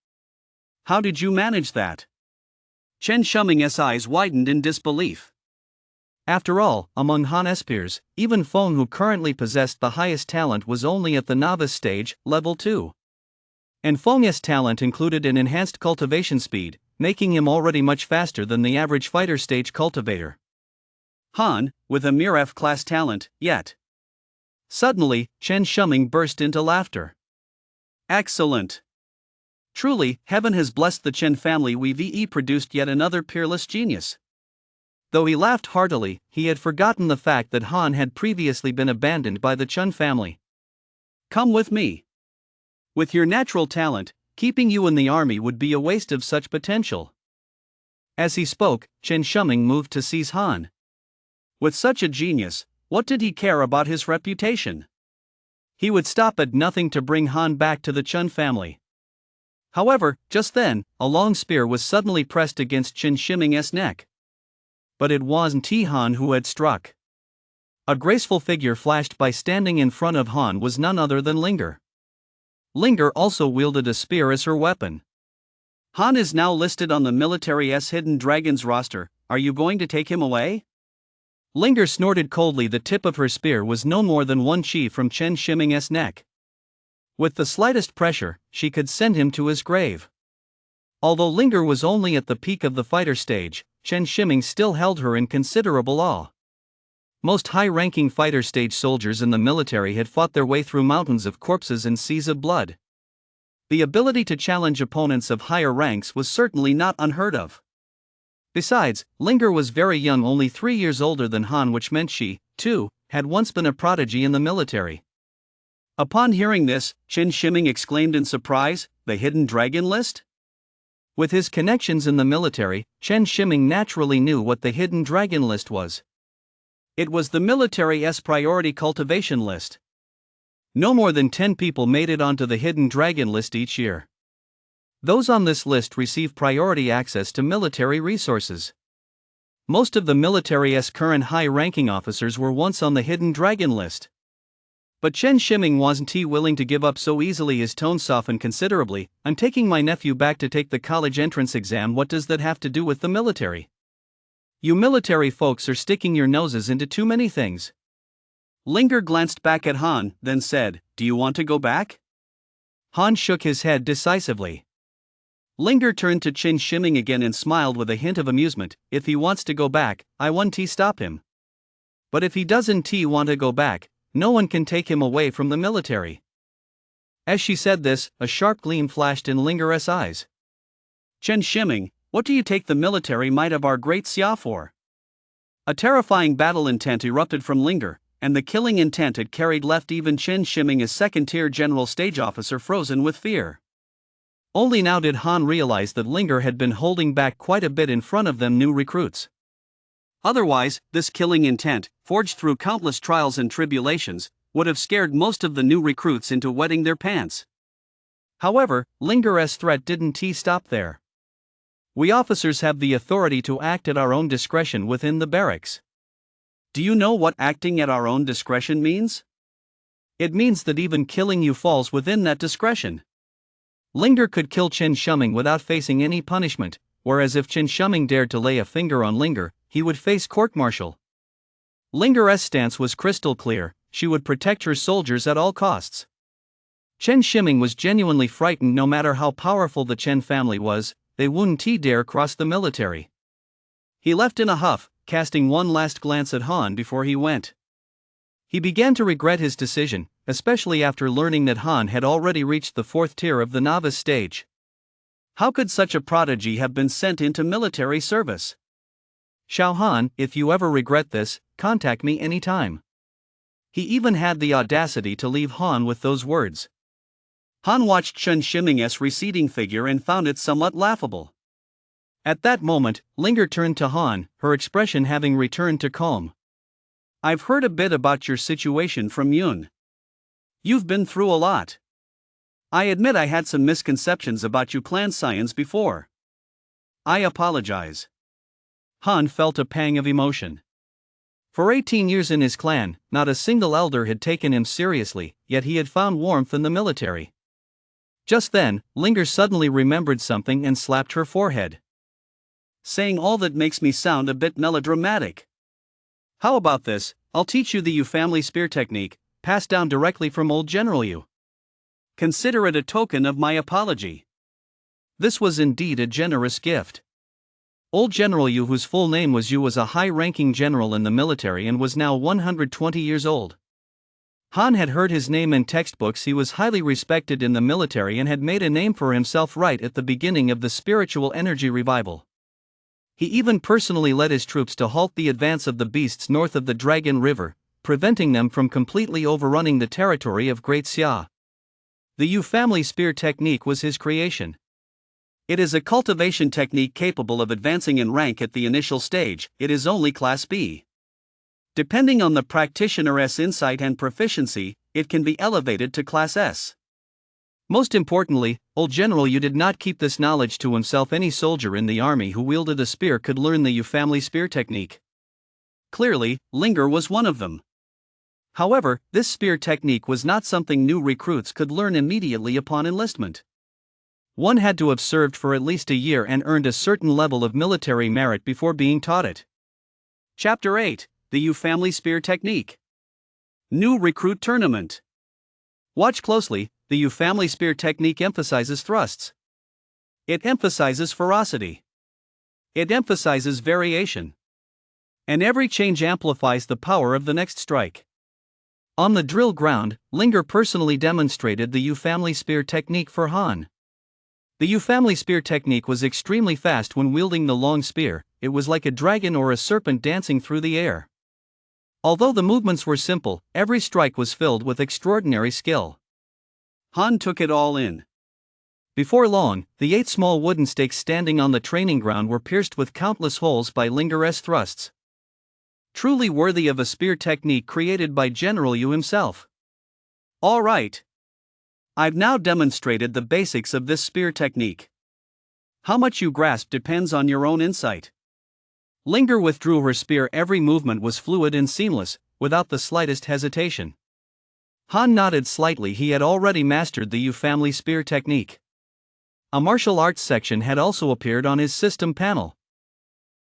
Speaker 2: How did you manage that? Chen Shuming's eyes widened in disbelief.
Speaker 1: After all, among Han's peers, even Feng, who currently possessed the highest talent, was only at the novice stage, level 2. And Feng's talent included an enhanced cultivation speed, making him already much faster than the average fighter stage cultivator.
Speaker 2: Han, with a mere F-class talent, yet.
Speaker 1: Suddenly, Chen Shuming burst into laughter.
Speaker 2: "Excellent. Truly, heaven has blessed the Chen family. We've produced yet another peerless genius." Though he laughed heartily, he had forgotten the fact that Han had previously been abandoned by the Chen family. "Come with me. With your natural talent, keeping you in the army would be a waste of such potential."
Speaker 1: As he spoke, Chen Shuming moved to seize Han.
Speaker 2: With such a genius, what did he care about his reputation?
Speaker 1: He would stop at nothing to bring Han back to the Chen family. However, just then, a long spear was suddenly pressed against Chen Shuming's neck. But it wasn't Han who had struck. A graceful figure flashed by. Standing in front of Han was none other than Linger. Linger also wielded a spear as her weapon.
Speaker 2: Han is now listed on the military's Hidden Dragons roster. Are you going to take him away?
Speaker 1: Linger snorted coldly. The tip of her spear was no more than 1 chi from Chen Shuming's neck. With the slightest pressure, she could send him to his grave. Although Linger was only at the peak of the fighter stage, Chen Shuming still held her in considerable awe. Most high-ranking fighter stage soldiers in the military had fought their way through mountains of corpses and seas of blood. The ability to challenge opponents of higher ranks was certainly not unheard of. Besides, Linger was very young, only 3 years older than Han, which meant she, too, had once been a prodigy in the military.
Speaker 2: Upon hearing this, Chen Shuming exclaimed in surprise, "The Hidden Dragon list?"
Speaker 1: With his connections in the military, Chen Shuming naturally knew what the Hidden Dragon list was.
Speaker 2: It was the military's priority cultivation list.
Speaker 1: No more than 10 people made it onto the Hidden Dragon list each year. Those on this list receive priority access to military resources. Most of the military's current high-ranking officers were once on the Hidden Dragon list. But Chen Shuming wasn't willing to give up so easily. His tone softened considerably. "I'm taking my nephew back to take the college entrance exam. What does that have to do with the military? You military folks are sticking your noses into too many things."
Speaker 2: Linger glanced back at Han, then said, "Do you want to go back?"
Speaker 1: Han shook his head decisively.
Speaker 2: Linger turned to Chen Shuming again and smiled with a hint of amusement. "If he wants to go back, I won't stop him.
Speaker 1: But if he doesn't want to go back, no one can take him away from the military. As she said this, a sharp gleam flashed in Linger's eyes.
Speaker 2: Chen Shiming, what do you take the military might of our great Xia for? A terrifying battle intent erupted from Linger, and the killing intent it carried left even Chen Shiming as second-tier general stage officer frozen with fear. Only now did Han realize that Linger had been holding back quite a bit in front of them new recruits. Otherwise, this killing intent, forged through countless trials and tribulations, would have scared most of the new recruits into wetting their pants. However, Linger's threat didn't stop there. We officers have the authority to act at our own discretion within the barracks. Do you know what acting at our own discretion means? It means that even killing you falls within that discretion. Linger could kill Chen Shiming without facing any punishment, whereas if Chen Shiming dared to lay a finger on Linger, he would face court-martial. Linger's stance was crystal clear: she would protect her soldiers at all costs. Chen Shiming was genuinely frightened. No matter how powerful the Chen family was, they wouldn't dare cross the military. He left in a huff, casting one last glance at Han before he went. He began to regret his decision, especially after learning that Han had already reached the 4th tier of the novice stage. How could such a prodigy have been sent into military service? Xiao Han, if you ever regret this, contact me anytime. He even had the audacity to leave Han with those words. Han watched Chen Shiming's receding figure and found it somewhat laughable. At that moment, Linger turned to Han, her expression having returned to calm. I've heard a bit about your situation from Yun. You've been through a lot. I admit I had some misconceptions about you clan scions before. I apologize. Han felt a pang of emotion. For 18 years in his clan, not a single elder had taken him seriously, yet he had found warmth in the military. Just then, Linger suddenly remembered something and slapped her forehead. Saying all that makes me sound a bit melodramatic. How about this? I'll teach you the Yu family spear technique, passed down directly from old General Yu. Consider it a token of my apology. This was indeed a generous gift. Old General Yu, whose full name was Yu, was a high-ranking general in the military and was now 120 years old. Han had heard his name in textbooks. He was highly respected in the military and had made a name for himself right at the beginning of the spiritual energy revival. He even personally led his troops to halt the advance of the beasts north of the Dragon River, preventing them from completely overrunning the territory of Great Xia. The Yu family spear technique was his creation. It is a cultivation technique capable of advancing in rank at the initial stage. It is only Class B. Depending on the practitioner's insight and proficiency, it can be elevated to Class S. Most importantly, old General Yu did not keep this knowledge to himself. Any soldier in the army who wielded a spear could learn the Yu family spear technique. Clearly, Linger was one of them. However, this spear technique was not something new recruits could learn immediately upon enlistment. One had to have served for at least a year and earned a certain level of military merit before being taught it. Chapter 8: The Yu family spear technique. New recruit tournament. Watch closely. The Yu family spear technique emphasizes thrusts. It emphasizes ferocity. It emphasizes variation. And every change amplifies the power of the next strike. On the drill ground, Linger personally demonstrated the Yu family spear technique for Han. The Yu family spear technique was extremely fast when wielding the long spear. It was like a dragon or a serpent dancing through the air. Although the movements were simple, every strike was filled with extraordinary skill. Han took it all in. Before long, the 8 small wooden stakes standing on the training ground were pierced with countless holes by Linger's thrusts. Truly worthy of a spear technique created by General Yu himself. All right. I've now demonstrated the basics of this spear technique. How much you grasp depends on your own insight. Linger withdrew her spear. Every movement was fluid and seamless, without the slightest hesitation. Han nodded slightly. He had already mastered the Yu family spear technique. A martial arts section had also appeared on his system panel.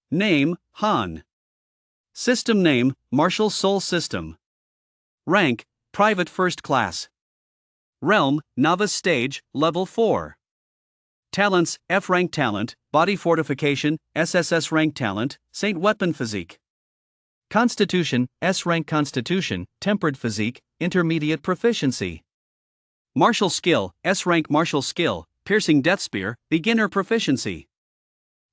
Speaker 2: Name: Han. System name: Martial Soul System. Rank: Private First Class. Realm: Novice Stage, Level 4. Talents: F rank talent, Body Fortification, SSS rank talent, Saint Weapon Physique.
Speaker 1: Constitution, S-rank Constitution, tempered physique, intermediate proficiency.
Speaker 2: Martial skill, S-rank martial skill, piercing death spear, beginner proficiency.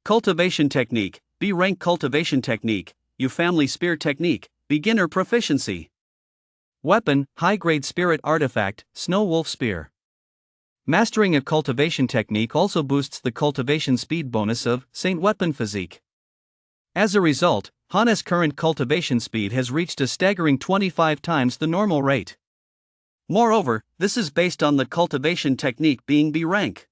Speaker 2: Cultivation technique, B-rank cultivation technique, U-family spear technique, beginner proficiency.
Speaker 1: Weapon, high-grade spirit artifact, snow wolf spear. Mastering a cultivation technique also boosts the cultivation speed bonus of Saint Weapon Physique. As a result, Han's current cultivation speed has reached a staggering 25 times the normal rate.
Speaker 2: Moreover, this is based on the cultivation technique being B rank.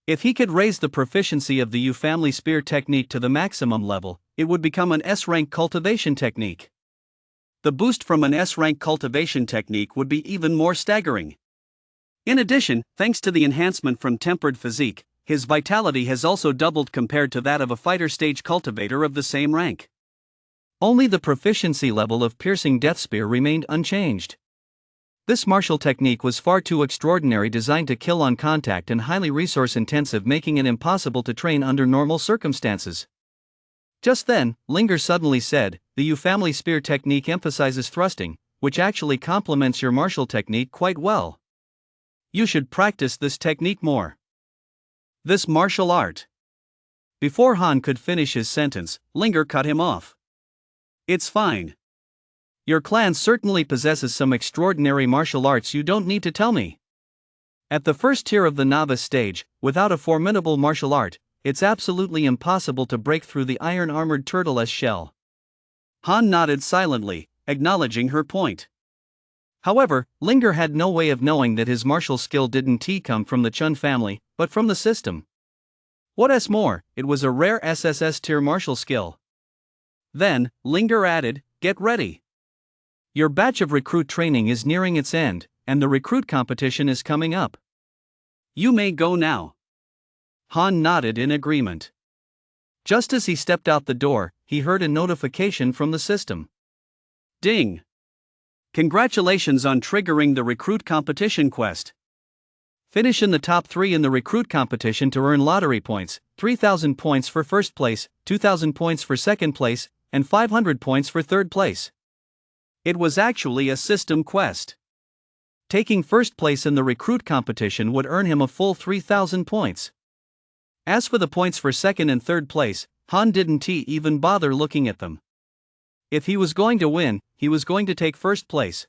Speaker 1: If he could raise the proficiency of the U-family spear technique to the maximum level, it would become an S-rank cultivation technique.
Speaker 2: The boost from an S-rank cultivation technique would be even more staggering. In addition, thanks to the enhancement from tempered physique, his vitality has also doubled compared to that of a fighter stage cultivator of the same rank.
Speaker 1: Only the proficiency level of piercing death spear remained unchanged. This martial technique was far too extraordinary, designed to kill on contact and highly resource intensive, making it impossible to train under normal circumstances. Just then, Linger suddenly said, "The U-family spear technique emphasizes thrusting, which actually complements your martial technique quite well. You should practice this technique more. This martial art." Before Han could finish his sentence, Linger cut him off. "It's fine. Your clan certainly possesses some extraordinary martial arts you don't need to tell me. At the first tier of the novice stage, without a formidable martial art, it's absolutely impossible to break through the iron-armored turtle-esque shell." Han nodded silently, acknowledging her point. However, Linger had no way of knowing that his martial skill didn't come from the Chun family, but from the system. What's more, it was a rare SSS tier martial skill. Then, Linger added, "Get ready. Your batch of recruit training is nearing its end, and the recruit competition is coming up. You may go now." Han nodded in agreement. Just as he stepped out the door, he heard a notification from the system. Ding! Congratulations on triggering the recruit competition quest. Finish in the top 3 in the recruit competition to earn lottery points, 3,000 points for first place, 2,000 points for second place, and 500 points for third place. It was actually a system quest. Taking first place in the recruit competition would earn him a full 3,000 points. As for the points for second and third place, Han didn't even bother looking at them. If he was going to win, he was going to take first place.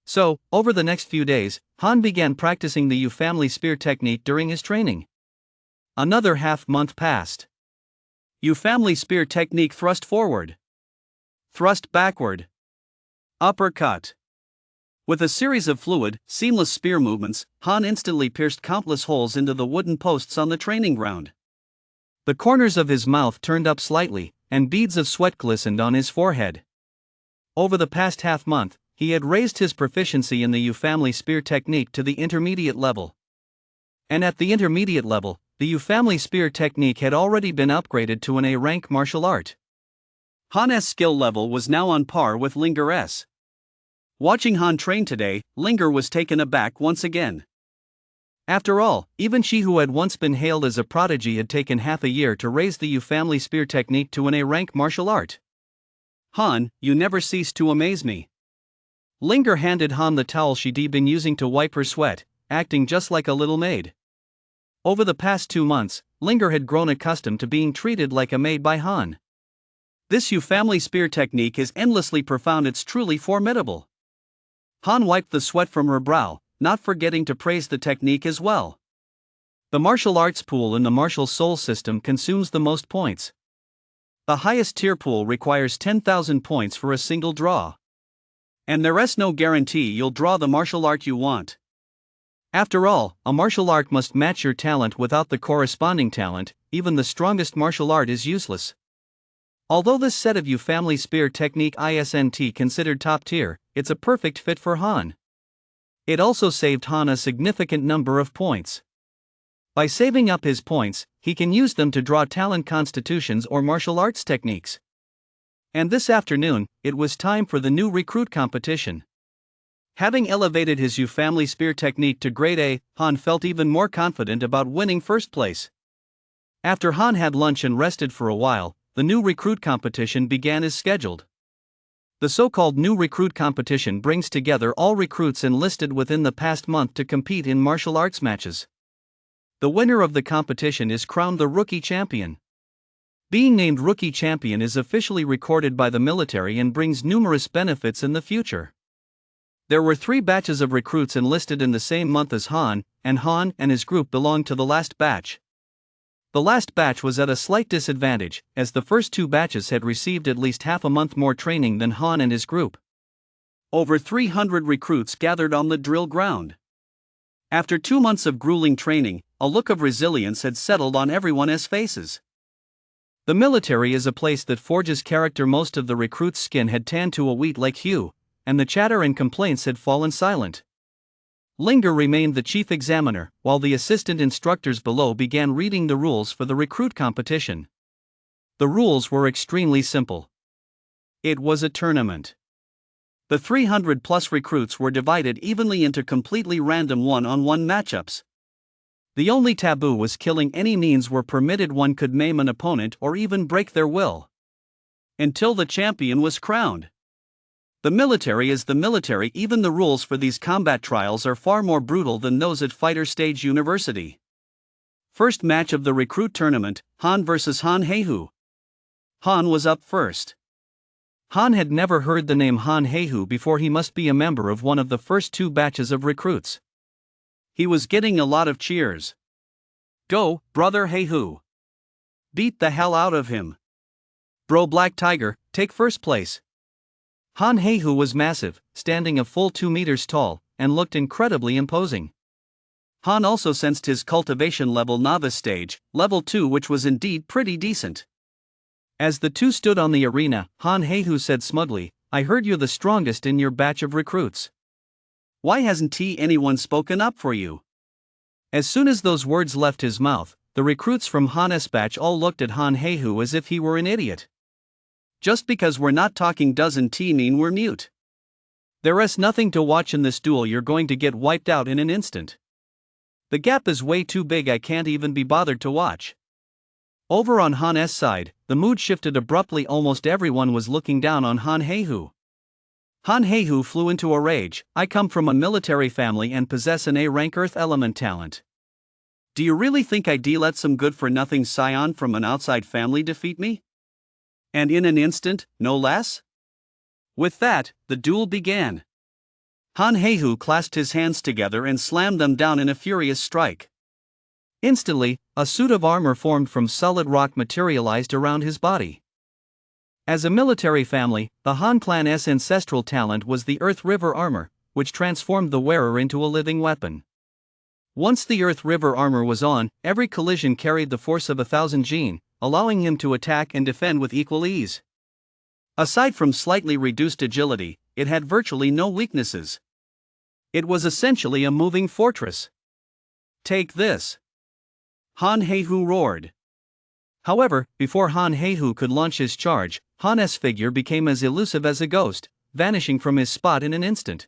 Speaker 1: So, over the next few days, Han began practicing the U-family spear technique during his training. Another half-month passed. U-family spear technique: thrust forward, thrust backward, uppercut. With a series of fluid, seamless spear movements, Han instantly pierced countless holes into the wooden posts on the training ground. The corners of his mouth turned up slightly, and beads of sweat glistened on his forehead. Over the past half-month, he had raised his proficiency in the U-family spear technique to the intermediate level. And at the intermediate level, the U-family spear technique had already been upgraded to an A-rank martial art. Han's skill level was now on par with Linger's. Watching Han train today, Linger was taken aback once again. After all, even she who had once been hailed as a prodigy had taken half a year to raise the U-family spear technique to an A-rank martial art. "Han, you never cease to amaze me." Linger handed Han the towel she'd been using to wipe her sweat, acting just like a little maid. Over the past 2 months, Linger had grown accustomed to being treated like a maid by Han. This U-family spear technique is endlessly profound, it's truly formidable. Han wiped the sweat from her brow, not forgetting to praise the technique as well. The martial arts pool in the martial soul system consumes the most points. The highest tier pool requires 10,000 points for a single draw. And there's no guarantee you'll draw the martial art you want. After all, a martial art must match your talent. Without the corresponding talent, even the strongest martial art is useless. Although this set of U-family spear technique isn't considered top tier, it's a perfect fit for Han. It also saved Han a significant number of points. By saving up his points, he can use them to draw talent constitutions or martial arts techniques. And this afternoon, it was time for the new recruit competition. Having elevated his U-family spear technique to grade A, Han felt even more confident about winning first place. After Han had lunch and rested for a while, the new recruit competition began as scheduled. The so-called new recruit competition brings together all recruits enlisted within the past month to compete in martial arts matches. The winner of the competition is crowned the Rookie Champion. Being named Rookie Champion is officially recorded by the military and brings numerous benefits in the future. There were 3 batches of recruits enlisted in the same month as Han and his group belonged to the last batch. The last batch was at a slight disadvantage, as the first 2 batches had received at least half a month more training than Han and his group. Over 300 recruits gathered on the drill ground. After 2 months of grueling training, a look of resilience had settled on everyone's faces. The military is a place that forges character. Most of the recruits' skin had tanned to a wheat-like hue, and the chatter and complaints had fallen silent. Linger remained the chief examiner, while the assistant instructors below began reading the rules for the recruit competition. The rules were extremely simple. It was a tournament. The 300-plus recruits were divided evenly into completely random one-on-one matchups. The only taboo was killing. Any means were permitted. One could maim an opponent or even break their will. Until the champion was crowned. The military is the military. Even the rules for these combat trials are far more brutal than those at Fighter Stage University. First match of the recruit tournament, Han vs. Han Heihu. Han was up first. Han had never heard the name Han Heihu before. He must be a member of one of the first 2 batches of recruits. He was getting a lot of cheers. Go, brother Heihu. Beat the hell out of him. Bro Black Tiger, take first place. Han Heihu was massive, standing a full 2 meters tall, and looked incredibly imposing. Han also sensed his cultivation level novice stage, level 2, which was indeed pretty decent. As the 2 stood on the arena, Han Heihu said smugly, "I heard you're the strongest in your batch of recruits. Why hasn't anyone spoken up for you?" As soon as those words left his mouth, the recruits from Han's batch all looked at Han Heihu as if he were an idiot. Just because we're not talking doesn't mean we're mute. There's nothing to watch in this duel. You're going to get wiped out in an instant. The gap is way too big. I can't even be bothered to watch. Over on Han's side, the mood shifted abruptly. Almost everyone was looking down on Han Heihu. Han Heihu flew into a rage. "I come from a military family and possess an A-rank Earth element talent. Do you really think I'd let some good-for-nothing scion from an outside family defeat me? And in an instant, no less?" With that, the duel began. Han Heihu clasped his hands together and slammed them down in a furious strike. Instantly, a suit of armor formed from solid rock materialized around his body. As a military family, the Han clan's ancestral talent was the Earth River armor, which transformed the wearer into a living weapon. Once the Earth River armor was on, every collision carried the force of 1,000 Jin, allowing him to attack and defend with equal ease. Aside from slightly reduced agility, it had virtually no weaknesses. It was essentially a moving fortress. "Take this!" Han Heihu roared. However, before Han Heihu could launch his charge, Han's figure became as elusive as a ghost, vanishing from his spot in an instant.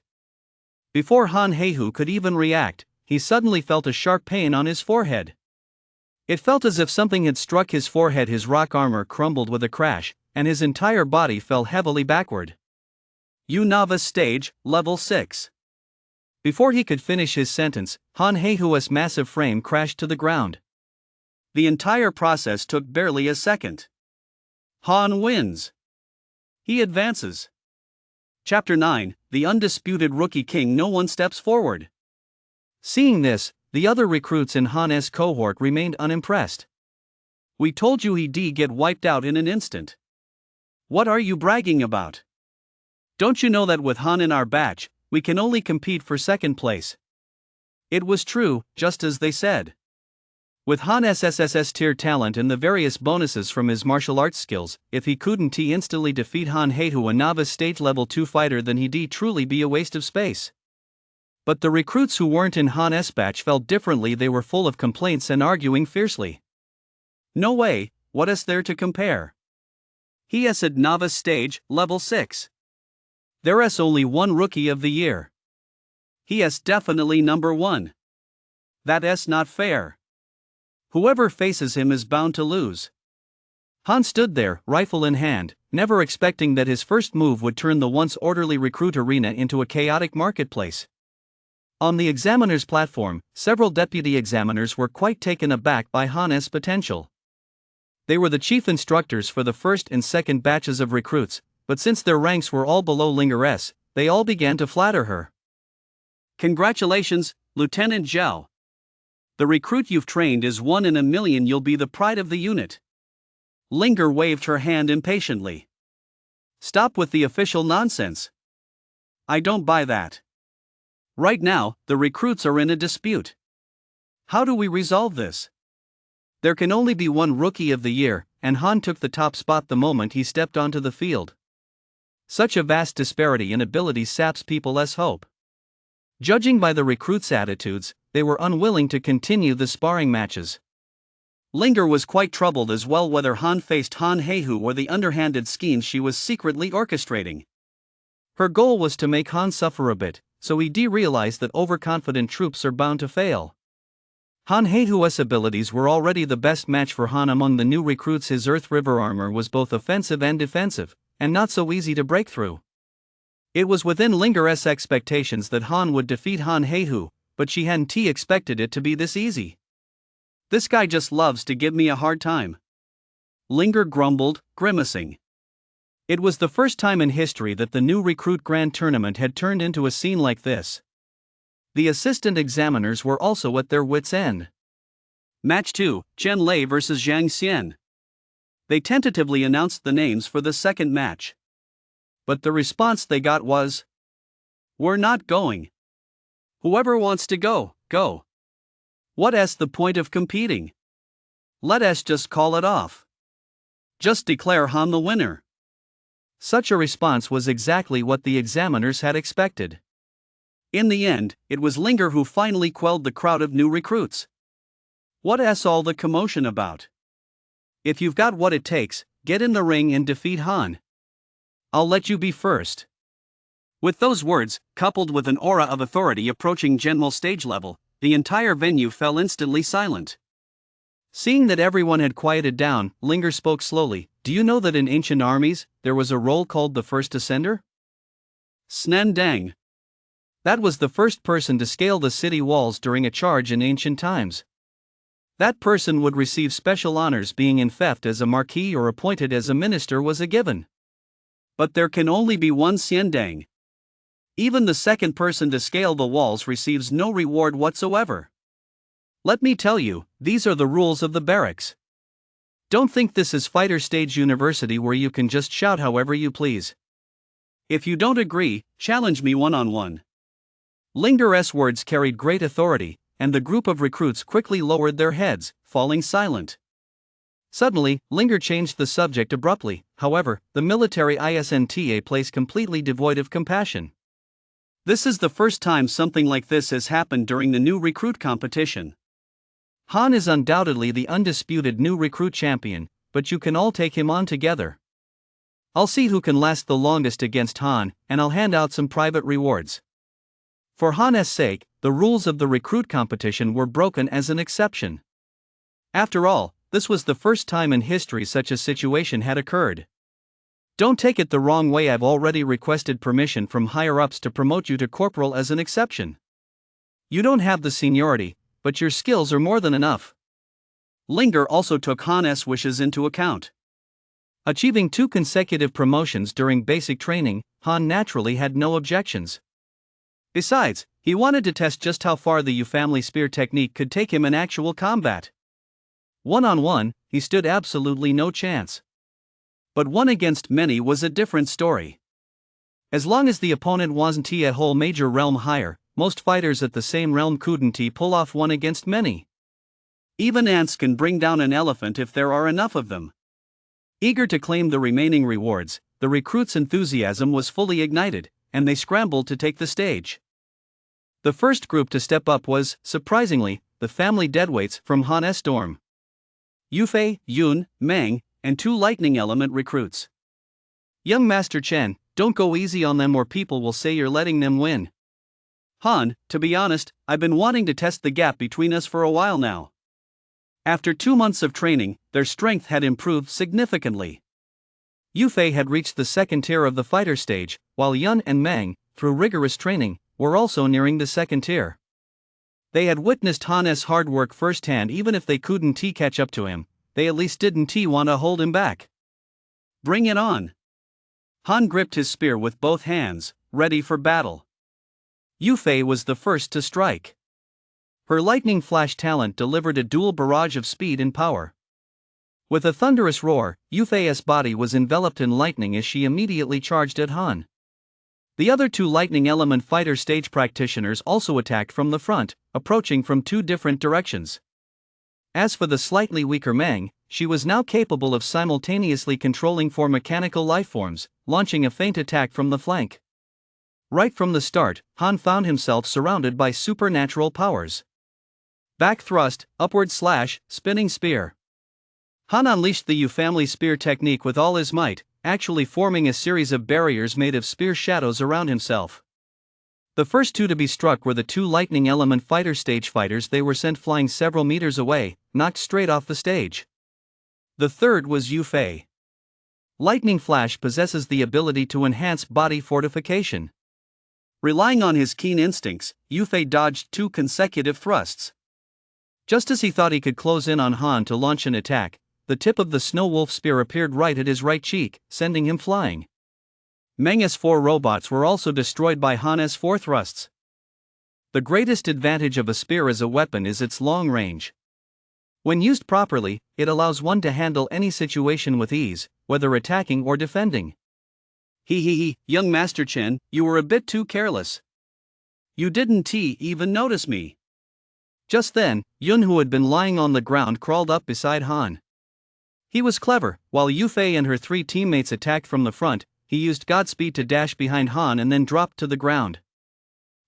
Speaker 1: Before Han Heihu could even react, he suddenly felt a sharp pain on his forehead. It felt as if something had struck his forehead. His rock armor crumbled with a crash, and his entire body fell heavily backward. "You novice stage, level 6. Before he could finish his sentence, Han Heihu's massive frame crashed to the ground. The entire process took barely a second. Han wins. He advances. Chapter 9, The Undisputed Rookie King. No one steps forward. Seeing this, the other recruits in Han's cohort remained unimpressed. "We told you he'd get wiped out in an instant. What are you bragging about? Don't you know that with Han in our batch, we can only compete for second place?" It was true, just as they said. With Han's SSS tier talent and the various bonuses from his martial arts skills, if he couldn't instantly defeat Han Heihu, a novice stage level 2 fighter, then he'd truly be a waste of space. But the recruits who weren't in Han's batch felt differently. They were full of complaints and arguing fiercely. "No way, what is there to compare? He is at novice stage, level 6. There is only one rookie of the year. He is definitely number 1. That is not fair. Whoever faces him is bound to lose." Han stood there, rifle in hand, never expecting that his first move would turn the once orderly recruit arena into a chaotic marketplace. On the examiner's platform, several deputy examiners were quite taken aback by Han's potential. They were the chief instructors for the first and second batches of recruits, but since their ranks were all below Linger's, they all began to flatter her.
Speaker 2: Congratulations, Lieutenant Zhao. The recruit you've trained is 1 in a million. You'll be the pride of the unit. Linger waved her hand impatiently. Stop with the official nonsense. I don't buy that. Right now, the recruits are in a dispute. How do we resolve this? There can only be one Rookie of the Year, and Han took the top spot the moment he stepped onto the field. Such a vast disparity in ability saps people's hope. Judging by the recruits' attitudes, they were unwilling to continue the sparring matches. Linger was quite troubled as well whether Han faced Han Heihu or the underhanded schemes she was secretly orchestrating. Her goal was to make Han suffer a bit, so he realized that overconfident troops are bound to fail. Han Heihu's abilities were already the best match for Han among the new recruits. His Earth River armor was both offensive and defensive, and not so easy to break through. It was within Linger's expectations that Han would defeat Han Heihu, but she hadn't expected it to be this easy. This guy just loves to give me a hard time. Linger grumbled, grimacing. It was the first time in history that the new recruit grand tournament had turned into a scene like this. The assistant examiners were also at their wits' end. Match 2, Chen Lei vs Zhang Xian. They tentatively announced the names for the second match. But the response they got was, "We're not going. Whoever wants to go, go. What's the point of competing? Let us just call it off. Just declare Han the winner." Such a response was exactly what the examiners had expected. In the end, it was Linger who finally quelled the crowd of new recruits. What's all the commotion about? If you've got what it takes, get in the ring and defeat Han. I'll let you be first. With those words, coupled with an aura of authority approaching general stage level, the entire venue fell instantly silent. Seeing that everyone had quieted down, Linger spoke slowly. Do you know that in ancient armies, there was a role called the First Ascender? Snen Dang. That was the first person to scale the city walls during a charge in ancient times. That person would receive special honors. Being in theft as a marquis or appointed as a minister was a given. But there can only be one Xiandang. Even the second person to scale the walls receives no reward whatsoever. Let me tell you, these are the rules of the barracks. Don't think this is fighter stage university where you can just shout however you please. If you don't agree, challenge me one-on-one. Linger's words carried great authority, and the group of recruits quickly lowered their heads, falling silent. Suddenly, Linger changed the subject abruptly. However, the military isn't a place completely devoid of compassion. This is the first time something like this has happened during the new recruit competition. Han is undoubtedly the undisputed new recruit champion, but you can all take him on together. I'll see who can last the longest against Han, and I'll hand out some private rewards. For Han's sake, the rules of the recruit competition were broken as an exception. After all, this was the first time in history such a situation had occurred. Don't take it the wrong way, I've already requested permission from higher-ups to promote you to corporal as an exception. You don't have the seniority, but your skills are more than enough. Linger also took Han's wishes into account. Achieving 2 consecutive promotions during basic training, Han naturally had no objections. Besides, he wanted to test just how far the U-family spear technique could take him in actual combat. One-on-one, he stood absolutely no chance. But one against many was a different story. As long as the opponent wasn't a whole major realm higher, most fighters at the same realm couldn't pull off one against many. Even ants can bring down an elephant if there are enough of them. Eager to claim the remaining rewards, the recruits' enthusiasm was fully ignited, and they scrambled to take the stage. The first group to step up was, surprisingly, the family deadweights from Han's dorm. Yufei, Yun, Meng, and 2 lightning element recruits. Young Master Chen, don't go easy on them or people will say you're letting them win. Han, to be honest, I've been wanting to test the gap between us for a while now. After 2 months of training, their strength had improved significantly.
Speaker 1: Yufei had reached the second tier of the fighter stage, while Yun and Meng, through rigorous training, were also nearing the second tier. They had witnessed Han's hard work firsthand. Even if they couldn't catch up to him, they at least didn't want to hold him back. Bring it on! Han gripped his spear with both hands, ready for battle. Yufei was the first to strike. Her lightning flash talent delivered a dual barrage of speed and power. With a thunderous roar, Yufei's body was enveloped in lightning as she immediately charged at Han. The other two lightning element fighter stage practitioners also attacked from the front, approaching from two different directions. As for the slightly weaker Meng, she was now capable of simultaneously controlling four mechanical lifeforms, launching a feint attack from the flank. Right from the start, Han found himself surrounded by supernatural powers. Back thrust, upward slash, spinning spear. Han unleashed the Yu family spear technique with all his might, actually forming a series of barriers made of spear shadows around himself. The first two to be struck were the two lightning element fighter stage fighters. They were sent flying several meters away, knocked straight off the stage. The third was Yufei. Lightning Flash possesses the ability to enhance body fortification. Relying on his keen instincts, Yufei dodged two consecutive thrusts. Just as he thought he could close in on Han to launch an attack, the tip of the Snow Wolf spear appeared right at his right cheek, sending him flying. Meng's four robots were also destroyed by Han's four thrusts. The greatest advantage of a spear as a weapon is its long range. When used properly, it allows one to handle any situation with ease, whether attacking or defending. Young Master Chen, you were a bit too careless. You didn't even notice me. Just then, Yun, who had been lying on the ground, crawled up beside Han. He was clever. While Yufei and her three teammates attacked from the front, he used Godspeed to dash behind Han and then dropped to the ground.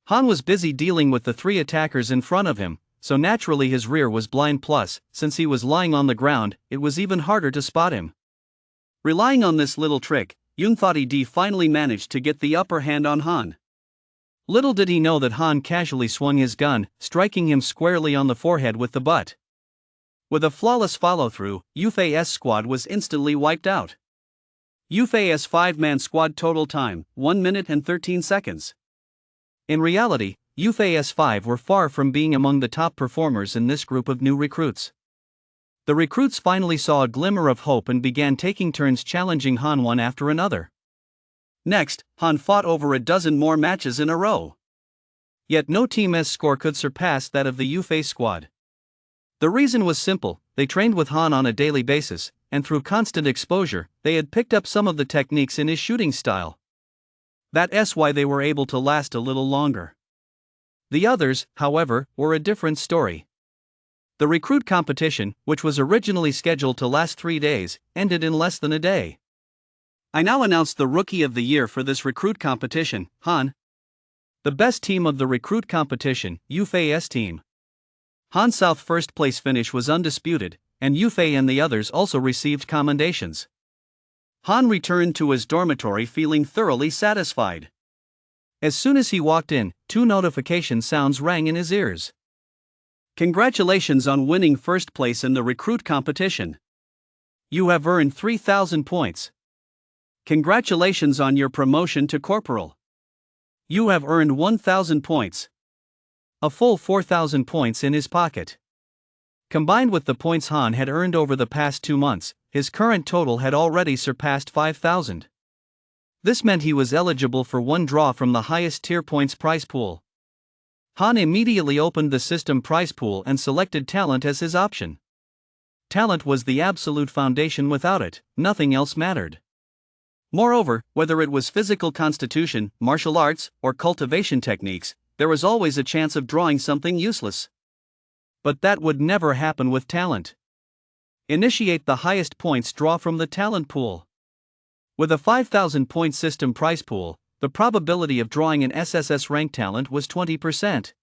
Speaker 1: Han was busy dealing with the three attackers in front of him, so naturally his rear was blind. Plus, since he was lying on the ground, it was even harder to spot him. Relying on this little trick, Yun thought he'd finally managed to get the upper hand on Han. Little did he know that Han casually swung his gun, striking him squarely on the forehead with the butt. With a flawless follow-through, Yufei's squad was instantly wiped out. Yufei's five-man squad total time, 1 minute and 13 seconds. In reality, Yufei's five were far from being among the top performers in this group of new recruits. The recruits finally saw a glimmer of hope and began taking turns challenging Han one after another. Next, Han fought over a dozen more matches in a row. Yet no team's score could surpass that of the Yufei squad. The reason was simple: they trained with Han on a daily basis, and through constant exposure, they had picked up some of the techniques in his shooting style. That's why they were able to last a little longer. The others, however, were a different story. The recruit competition, which was originally scheduled to last 3 days, ended in less than a day. I now announce the Rookie of the Year for this recruit competition, Han. The best team of the recruit competition, Yufei's team. Han's South first place finish was undisputed, and Yufei and the others also received commendations. Han returned to his dormitory feeling thoroughly satisfied. As soon as he walked in, 2 notification sounds rang in his ears. Congratulations on winning first place in the recruit competition. You have earned 3,000 points. Congratulations on your promotion to corporal. You have earned 1,000 points. A full 4,000 points in his pocket. Combined with the points Han had earned over the past 2 months, his current total had already surpassed 5,000. This meant he was eligible for one draw from the highest tier points prize pool. Han immediately opened the system prize pool and selected talent as his option. Talent was the absolute foundation. Without it, nothing else mattered. Moreover, whether it was physical constitution, martial arts, or cultivation techniques, there was always a chance of drawing something useless. But that would never happen with talent. Initiate the highest points draw from the talent pool. With a 5,000 point system prize pool, the probability of drawing an SSS rank talent was 20%.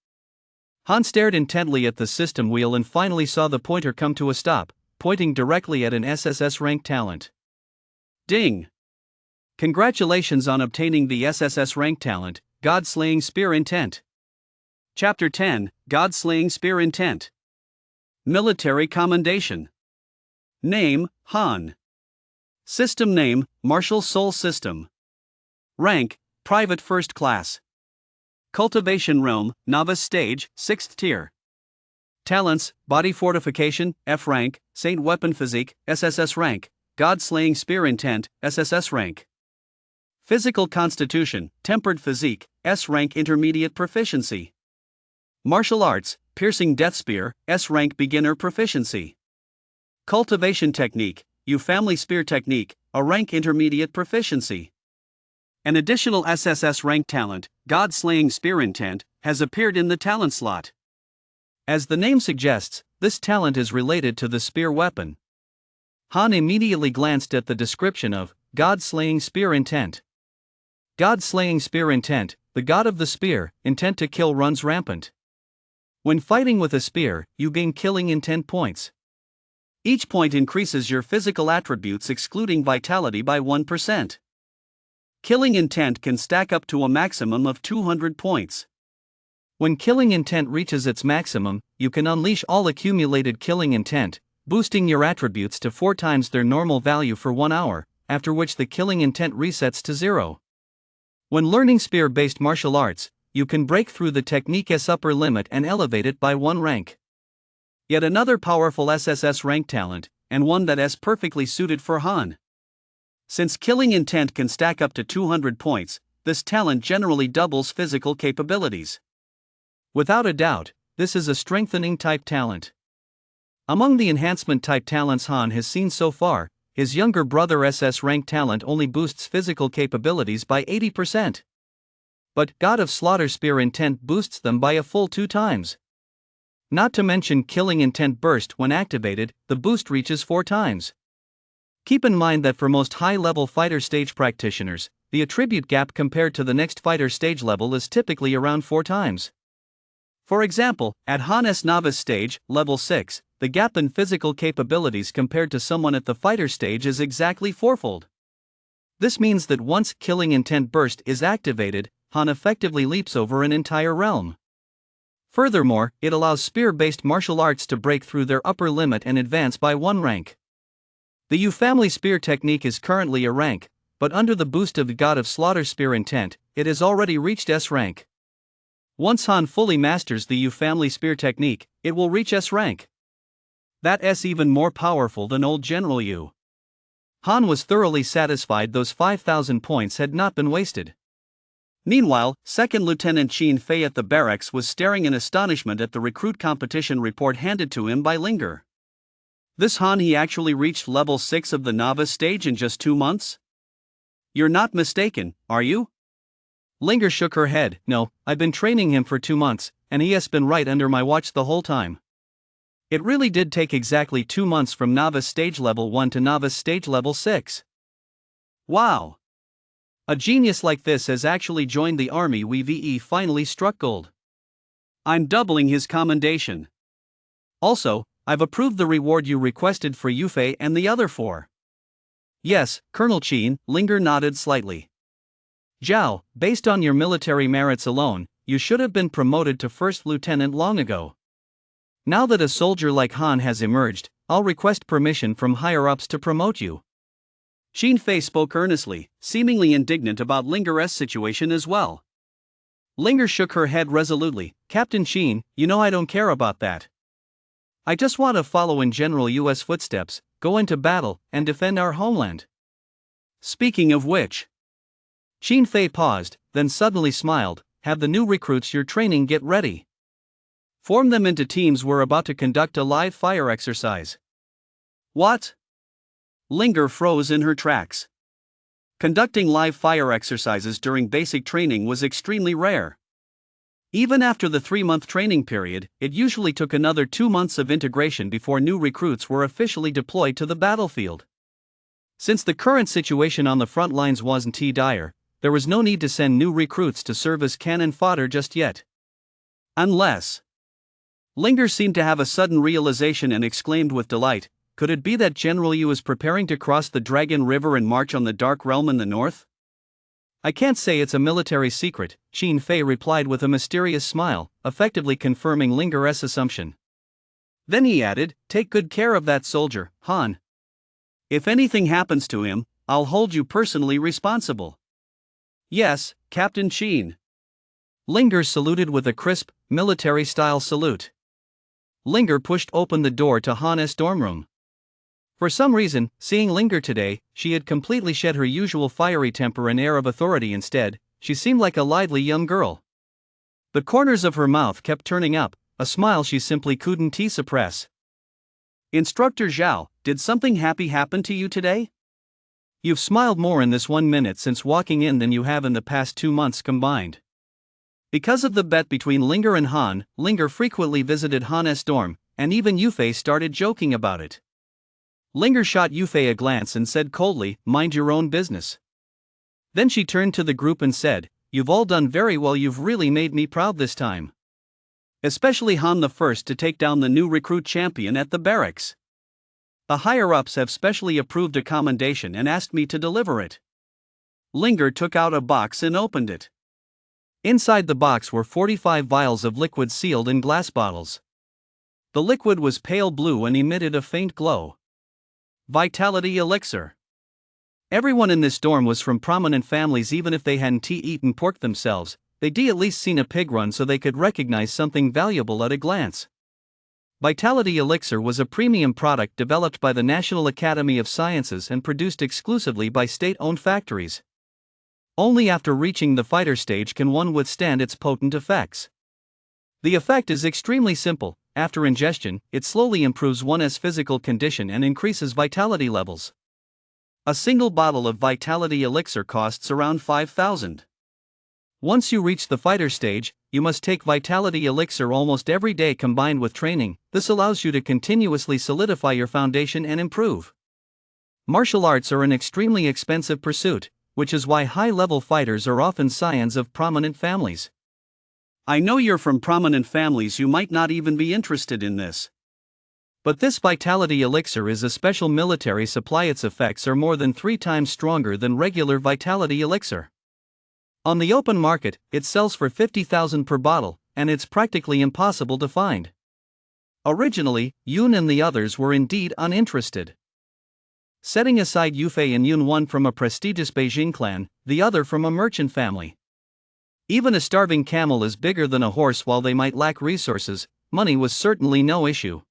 Speaker 1: Han stared intently at the system wheel and finally saw the pointer come to a stop, pointing directly at an SSS rank talent. Ding! Congratulations on obtaining the SSS rank talent, God-Slaying Spear Intent. Chapter 10, God-Slaying Spear Intent. Military Commendation. Name, Han.
Speaker 2: System name, Martial Soul System. Rank, Private First Class. Cultivation Realm, Novice Stage, 6th Tier. Talents, Body Fortification, F rank, Saint Weapon Physique, SSS rank, God-Slaying Spear Intent, SSS rank. Physical Constitution, Tempered Physique, S rank Intermediate Proficiency. Martial Arts, Piercing Death Spear, S rank Beginner Proficiency. Cultivation Technique, U Family Spear Technique, A rank Intermediate Proficiency. An additional SSS rank talent, God-Slaying Spear Intent, has appeared in the talent slot. As the name suggests, this talent is related to the spear weapon. Han immediately glanced at the description of God-Slaying Spear Intent. God-Slaying Spear Intent, the god of the spear, intent to kill runs rampant. When fighting with a spear, you gain killing intent points. Each point increases your physical attributes excluding vitality by 1%. Killing intent can stack up to a maximum of 200 points. When killing intent reaches its maximum, you can unleash all accumulated killing intent, boosting your attributes to 4 times their normal value for 1 hour, after which the killing intent resets to 0. When learning spear-based martial arts, you can break through the technique's upper limit and elevate it by 1 rank. Yet another powerful SSS rank talent, and one that is perfectly suited for Han. Since killing intent can stack up to 200 points, this talent generally doubles physical capabilities. Without a doubt, this is a strengthening type talent. Among the enhancement type talents Han has seen so far, his younger brother SS rank talent only boosts physical capabilities by 80%. But God of Slaughter Spear Intent boosts them by a full 2 times. Not to mention Killing Intent Burst when activated, the boost reaches 4 times. Keep in mind that for most high-level fighter stage practitioners, the attribute gap compared to the next fighter stage level is typically around 4 times. For example, at Han's Novice stage, level 6, the gap in physical capabilities compared to someone at the fighter stage is exactly 4-fold. This means that once Killing Intent Burst is activated, Han effectively leaps over an entire realm. Furthermore, it allows spear-based martial arts to break through their upper limit and advance by 1 rank. The U Family Spear Technique is currently a rank, but under the boost of the God of Slaughter Spear Intent, it has already reached S rank. Once Han fully masters the U Family Spear Technique, it will reach S rank. That's even more powerful than old General Yu. Han was thoroughly satisfied those 5,000 points had not been wasted. Meanwhile, Second Lieutenant Qin Fei at the barracks was staring in astonishment at the recruit competition report handed to him by Linger. This Han he actually reached level 6 of the novice stage in just 2 months? You're not mistaken, are you? Linger shook her head. No, I've been training him for 2 months, and he has been right under my watch the whole time. It really did take exactly 2 months from novice stage level 1 to novice stage level 6. Wow! A genius like this has actually joined the army. We finally struck gold. I'm doubling his commendation. Also, I've approved the reward you requested for Yufei and the other 4. Yes, Colonel Qin, Linger nodded slightly. Zhao, based on your military merits alone, you should have been promoted to first lieutenant long ago. Now that a soldier like Han has emerged, I'll request permission from higher-ups to promote you. Qin Fei spoke earnestly, seemingly indignant about Linger's situation as well. Linger shook her head resolutely. Captain Qin, you know I don't care about that. I just want to follow in General Yu's footsteps, go into battle, and defend our homeland. Speaking of which... Qin Fei paused, then suddenly smiled. Have the new recruits your training get ready. Form them into teams. We're about to conduct a live fire exercise. What? Linger froze in her tracks. Conducting live fire exercises during basic training was extremely rare. Even after the 3-month training period, it usually took another 2 months of integration before new recruits were officially deployed to the battlefield. Since the current situation on the front lines wasn't too dire, there was no need to send new recruits to serve as cannon fodder just yet. Unless... Linger seemed to have a sudden realization and exclaimed with delight, could it be that General Yu is preparing to cross the Dragon River and march on the Dark Realm in the north? I can't say it's a military secret, Qin Fei replied with a mysterious smile, effectively confirming Linger's assumption. Then he added, take good care of that soldier, Han. If anything happens to him, I'll hold you personally responsible. Yes, Captain Sheen.
Speaker 1: Linger saluted with a crisp, military-style salute. Linger pushed open the door to Han's dorm room. For some reason, seeing Linger today, she had completely shed her usual fiery temper and air of authority. Instead, she seemed like a lively young girl. The corners of her mouth kept turning up, a smile she simply couldn't suppress.
Speaker 2: Instructor Zhao, did something happy happen to you today?
Speaker 1: You've smiled more in this 1 minute since walking in than you have in the past 2 months combined. Because of the bet between Linger and Han, Linger frequently visited Han's dorm, and even Yufei started joking about it. Linger shot Yufei a glance and said coldly, "Mind your own business." Then she turned to the group and said, "You've all done very well. You've really made me proud this time.
Speaker 2: Especially Han, the first to take down the new recruit champion at the barracks. The higher-ups have specially approved a commendation and asked me to deliver it." Linger took out a box and opened it.
Speaker 1: Inside the box were 45 vials of liquid sealed in glass bottles. The liquid was pale blue and emitted a faint glow.
Speaker 2: Vitality elixir.
Speaker 1: Everyone in this dorm was from prominent families. Even if they hadn't eaten pork themselves, they'd at least seen a pig run, so they could recognize something valuable at a glance. Vitality elixir was a premium product developed by the National Academy of Sciences and produced exclusively by state-owned factories. Only after reaching the fighter stage can one withstand its potent effects. The effect is extremely simple. After ingestion, it slowly improves one's physical condition and increases vitality levels. A single bottle of vitality elixir costs around 5,000. Once you reach the fighter stage, you must take vitality elixir almost every day combined with training. This allows you to continuously solidify your foundation and improve. Martial arts are an extremely expensive pursuit, which is why high-level fighters are often scions of prominent families.
Speaker 2: I know you're from prominent families. You might not even be interested in this.
Speaker 1: But this vitality elixir is a special military supply. Its effects are more than 3 times stronger than regular vitality elixir. On the open market, it sells for 50,000 per bottle, and it's practically impossible to find. Originally, Yun and the others were indeed uninterested. Setting aside Yufei and Yun, one from a prestigious Beijing clan, the other from a merchant family. Even a starving camel is bigger than a horse. While they might lack resources, money was certainly no issue.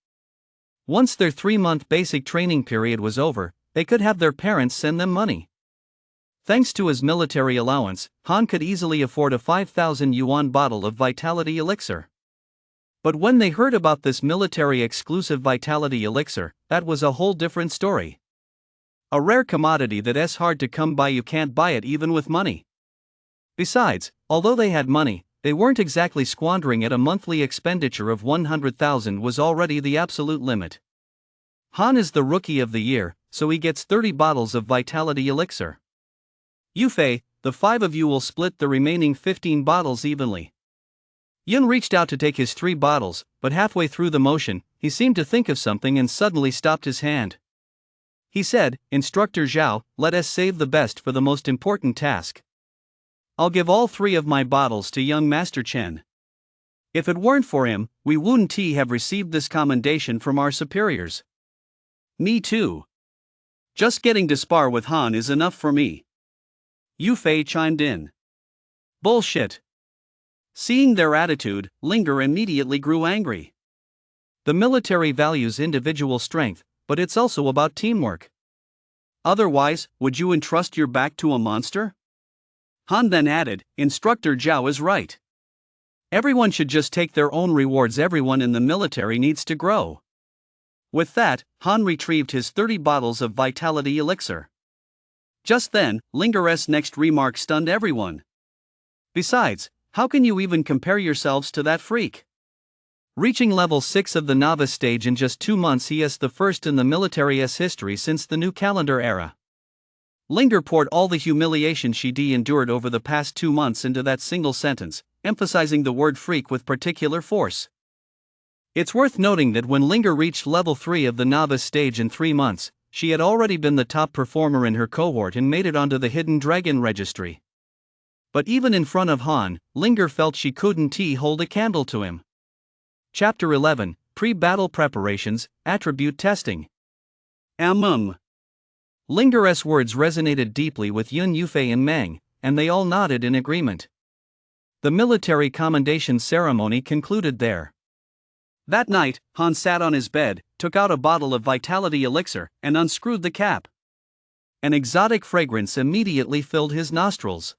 Speaker 1: Once their 3-month basic training period was over, they could have their parents send them money. Thanks to his military allowance, Han could easily afford a 5,000 yuan bottle of vitality elixir. But when they heard about this military exclusive vitality elixir, that was a whole different story. A rare commodity that's hard to come by. You can't buy it even with money. Besides, although they had money, they weren't exactly squandering it. A monthly expenditure of 100,000 was already the absolute limit. Han is the rookie of the year, so he gets 30 bottles of vitality elixir. Yufei, the 5 of you will split the remaining 15 bottles evenly. Yun reached out to take his 3 bottles, but halfway through the motion, he seemed to think of something and suddenly stopped his hand. He said, "Instructor Zhao, let us save the best for the most important task. I'll give all 3 of my bottles to young Master Chen. If it weren't for him, we wouldn't have received this commendation from our superiors." "Me too. Just getting to spar with Han is enough for me," Yufei chimed in. "Bullshit." Seeing their attitude, Linger immediately grew angry. The military values individual strength, but it's also about teamwork. "Otherwise, would you entrust your back to a monster?" Han then added, "Instructor Zhao is right. Everyone should just take their own rewards. Everyone in the military needs to grow." With that, Han retrieved his 30 bottles of vitality elixir. Just then, Linger's next remark stunned everyone. "Besides, how can you even compare yourselves to that freak? Reaching level 6 of the novice stage in just 2 months, he is the first in the military's history since the new calendar era." Linger poured all the humiliation she'd endured over the past 2 months into that single sentence, emphasizing the word freak with particular force. It's worth noting that when Linger reached level 3 of the novice stage in 3 months, she had already been the top performer in her cohort and made it onto the Hidden Dragon registry. But even in front of Han, Linger felt she couldn't hold a candle to him. Chapter 11, Pre-Battle Preparations, Attribute Testing. Linger's words resonated deeply with Yun Yufei and Meng, and they all nodded in agreement. The military commendation ceremony concluded there.
Speaker 2: That night, Han sat on his bed, took out a bottle of vitality elixir, and unscrewed the cap. An exotic fragrance immediately filled his nostrils.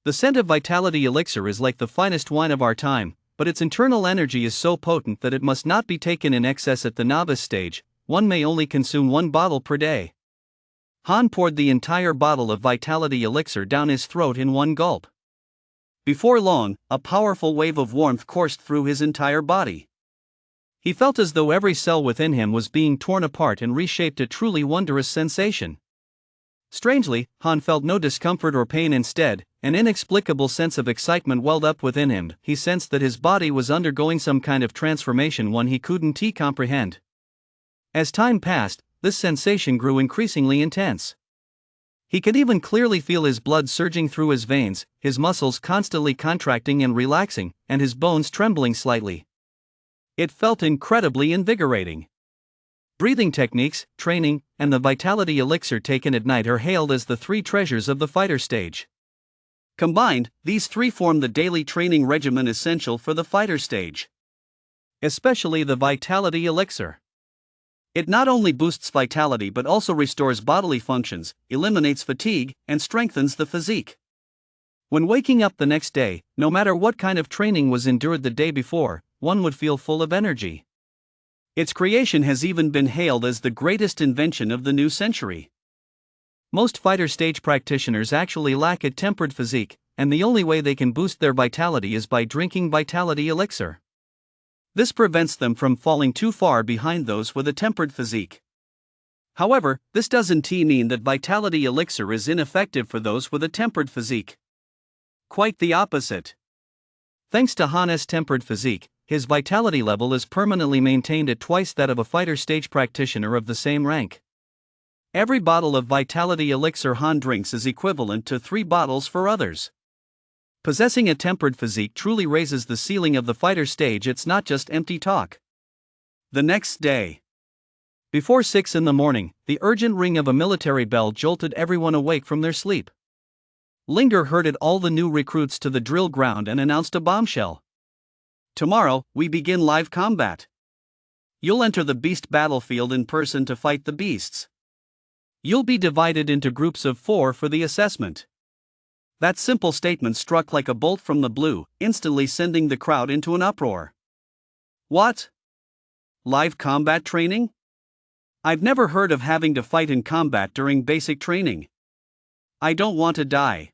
Speaker 2: The scent of vitality elixir is like the finest wine of our time, but its internal energy is so potent that it must not be taken in excess at the novice stage. One may only consume one bottle per day. Han poured the entire bottle of vitality elixir down his throat in one gulp. Before long, a powerful wave of warmth coursed through his entire body. He felt as though every cell within him was being torn apart and reshaped, a truly wondrous sensation. Strangely, Han felt no discomfort or pain. Instead, an inexplicable sense of excitement welled up within him. He sensed that his body was undergoing some kind of transformation, one he couldn't comprehend. As time passed, this sensation grew increasingly intense. He could even clearly feel his blood surging through his veins, his muscles constantly contracting and relaxing, and his bones trembling slightly. It felt incredibly invigorating. Breathing techniques, training, and the vitality elixir taken at night are hailed as the three treasures of the fighter stage. Combined, these three form the daily training regimen essential for the fighter stage. Especially the vitality elixir. It not only boosts vitality but also restores bodily functions, eliminates fatigue, and strengthens the physique. When waking up the next day, no matter what kind of training was endured the day before, one would feel full of energy. Its creation has even been hailed as the greatest invention of the new century. Most fighter stage practitioners actually lack a tempered physique, and the only way they can boost their vitality is by drinking vitality elixir. This prevents them from falling too far behind those with a tempered physique. However, this doesn't mean that vitality elixir is ineffective for those with a tempered physique. Quite the opposite. Thanks to Han's tempered physique, his vitality level is permanently maintained at twice that of a fighter stage practitioner of the same rank. Every bottle of vitality elixir Han drinks is equivalent to 3 bottles for others. Possessing a tempered physique truly raises the ceiling of the fighter stage. It's not just empty talk. The next day, before 6 in the morning, the urgent ring of a military bell jolted everyone awake from their sleep. Linger herded all the new recruits to the drill ground and announced a bombshell. Tomorrow, we begin live combat. You'll enter the beast battlefield in person to fight the beasts. You'll be divided into groups of 4 for the assessment. That simple statement struck like a bolt from the blue, instantly sending the crowd into an uproar. What? Live combat training? I've never heard of having to fight in combat during basic training. I don't want to die.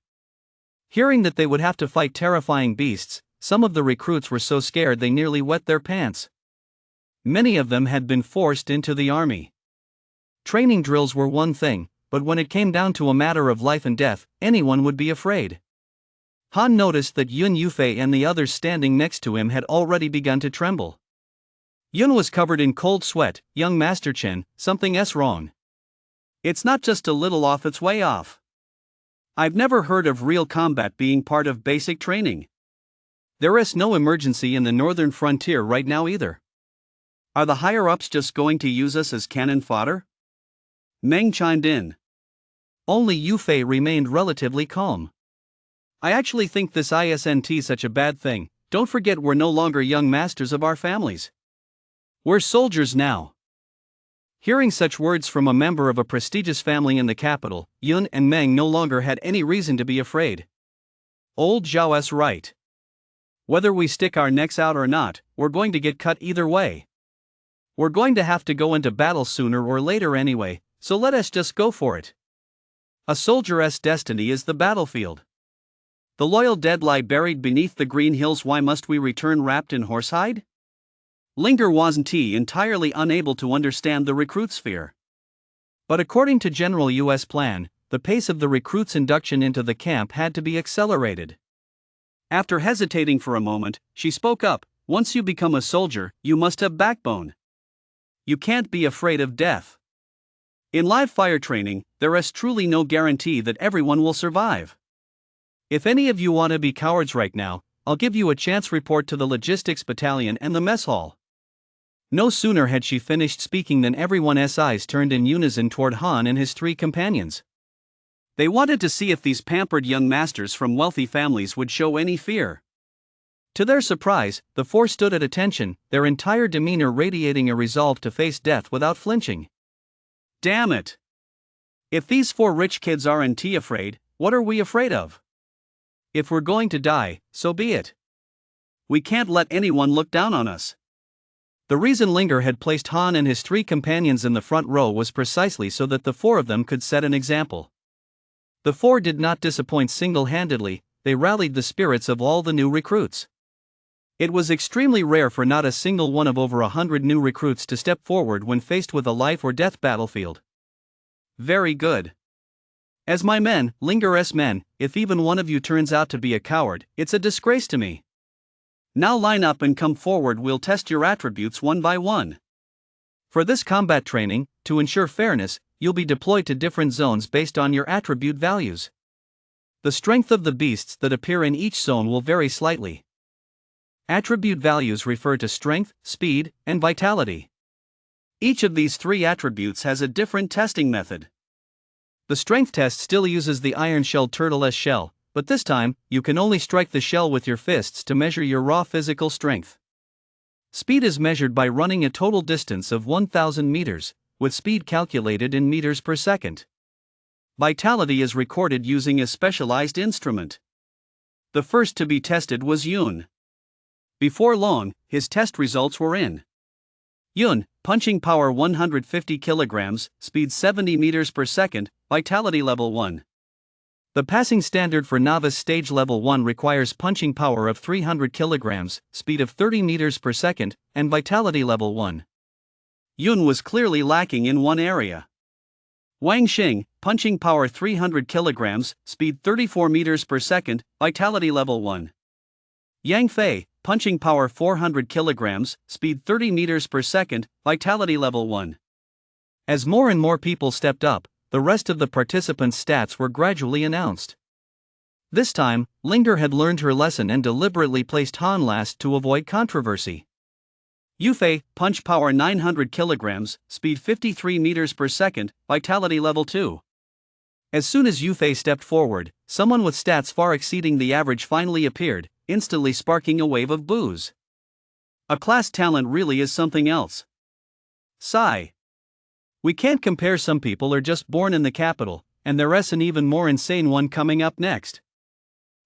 Speaker 2: Hearing that they would have to fight terrifying beasts, some of the recruits were so scared they nearly wet their pants. Many of them had been forced into the army. Training drills were one thing, but when it came down to a matter of life and death, anyone would be afraid. Han noticed that Yun Yufei and the others standing next to him had already begun to tremble. Yun was covered in cold sweat. Young Master Chen, something's wrong. It's not just a little off, it's way off. I've never heard of real combat being part of basic training. There is no emergency in the northern frontier right now either. Are the higher-ups just going to use us as cannon fodder? Meng chimed in. Only Yufei remained relatively calm. I actually think this isn't such a bad thing. Don't forget we're no longer young masters of our families. We're soldiers now. Hearing such words from a member of a prestigious family in the capital, Yun and Meng no longer had any reason to be afraid. Old Zhao's right. Whether we stick our necks out or not, we're going to get cut either way. We're going to have to go into battle sooner or later anyway, so let us just go for it. A soldier's destiny is the battlefield. The loyal dead lie buried beneath the green hills. Why must we return wrapped in horsehide? Linger wasn't entirely unable to understand the recruits' fear. But according to General U.S. plan, the pace of the recruits' induction into the camp had to be accelerated. After hesitating for a moment, she spoke up. Once you become a soldier, you must have backbone. You can't be afraid of death. In live fire training, there is truly no guarantee that everyone will survive. If any of you want to be cowards right now, I'll give you a chance. Report to the logistics battalion and the mess hall.
Speaker 1: No sooner had she finished speaking than everyone's eyes turned in unison toward Han and his three companions.
Speaker 2: They wanted to see if these pampered young masters from wealthy families would show any fear.
Speaker 1: To their surprise, the four stood at attention, their entire demeanor radiating a resolve to face death without flinching.
Speaker 2: Damn it! If these four rich kids aren't afraid, what are we afraid of?
Speaker 1: If we're going to die, so be it.
Speaker 2: We can't let anyone look down on us.
Speaker 1: The reason Linger had placed Han and his three companions in the front row was precisely so that the four of them could set an example. The four did not disappoint single-handedly, they rallied the spirits of all the new recruits. It was extremely rare for not a single one of over 100 new recruits to step forward when faced with a life-or-death battlefield.
Speaker 2: Very good.
Speaker 1: As my men, Linger's men, if even one of you turns out to be a coward, it's a disgrace to me.
Speaker 2: Now line up and come forward, we'll test your attributes one by one.
Speaker 1: For this combat training, to ensure fairness, you'll be deployed to different zones based on your attribute values. The strength of the beasts that appear in each zone will vary slightly. Attribute values refer to strength, speed, and vitality.
Speaker 2: Each of these three attributes has a different testing method.
Speaker 1: The strength test still uses the iron-shelled turtle's shell, but this time, you can only strike the shell with your fists to measure your raw physical strength. Speed is measured by running a total distance of 1,000 meters, with speed calculated in meters per second.
Speaker 2: Vitality is recorded using a specialized instrument. The first to be tested was Yun. Before long, his test results were in.
Speaker 1: Yun, punching power 150 kilograms, speed 70 meters per second, vitality level 1. The passing standard for novice stage level 1 requires punching power of 300 kilograms, speed of 30 meters per second, and vitality level 1.
Speaker 2: Yun was clearly lacking in one area.
Speaker 1: Wang Xing, punching power 300 kilograms, speed 34 meters per second, vitality level 1. Yang Fei, punching power 400 kilograms, speed 30 meters per second, vitality level 1. As more and more people stepped up, the rest of the participants' stats were gradually announced. This time, Linger had learned her lesson and deliberately placed Han last to avoid controversy.
Speaker 2: Yufei, punch power 900 kilograms, speed 53 meters per second, vitality level 2.
Speaker 1: As soon as Yufei stepped forward, someone with stats far exceeding the average finally appeared, instantly sparking a wave of boos.
Speaker 2: A class talent really is something else.
Speaker 1: Sigh. We can't compare, some people are just born in the capital, and there's an even more insane one coming up next.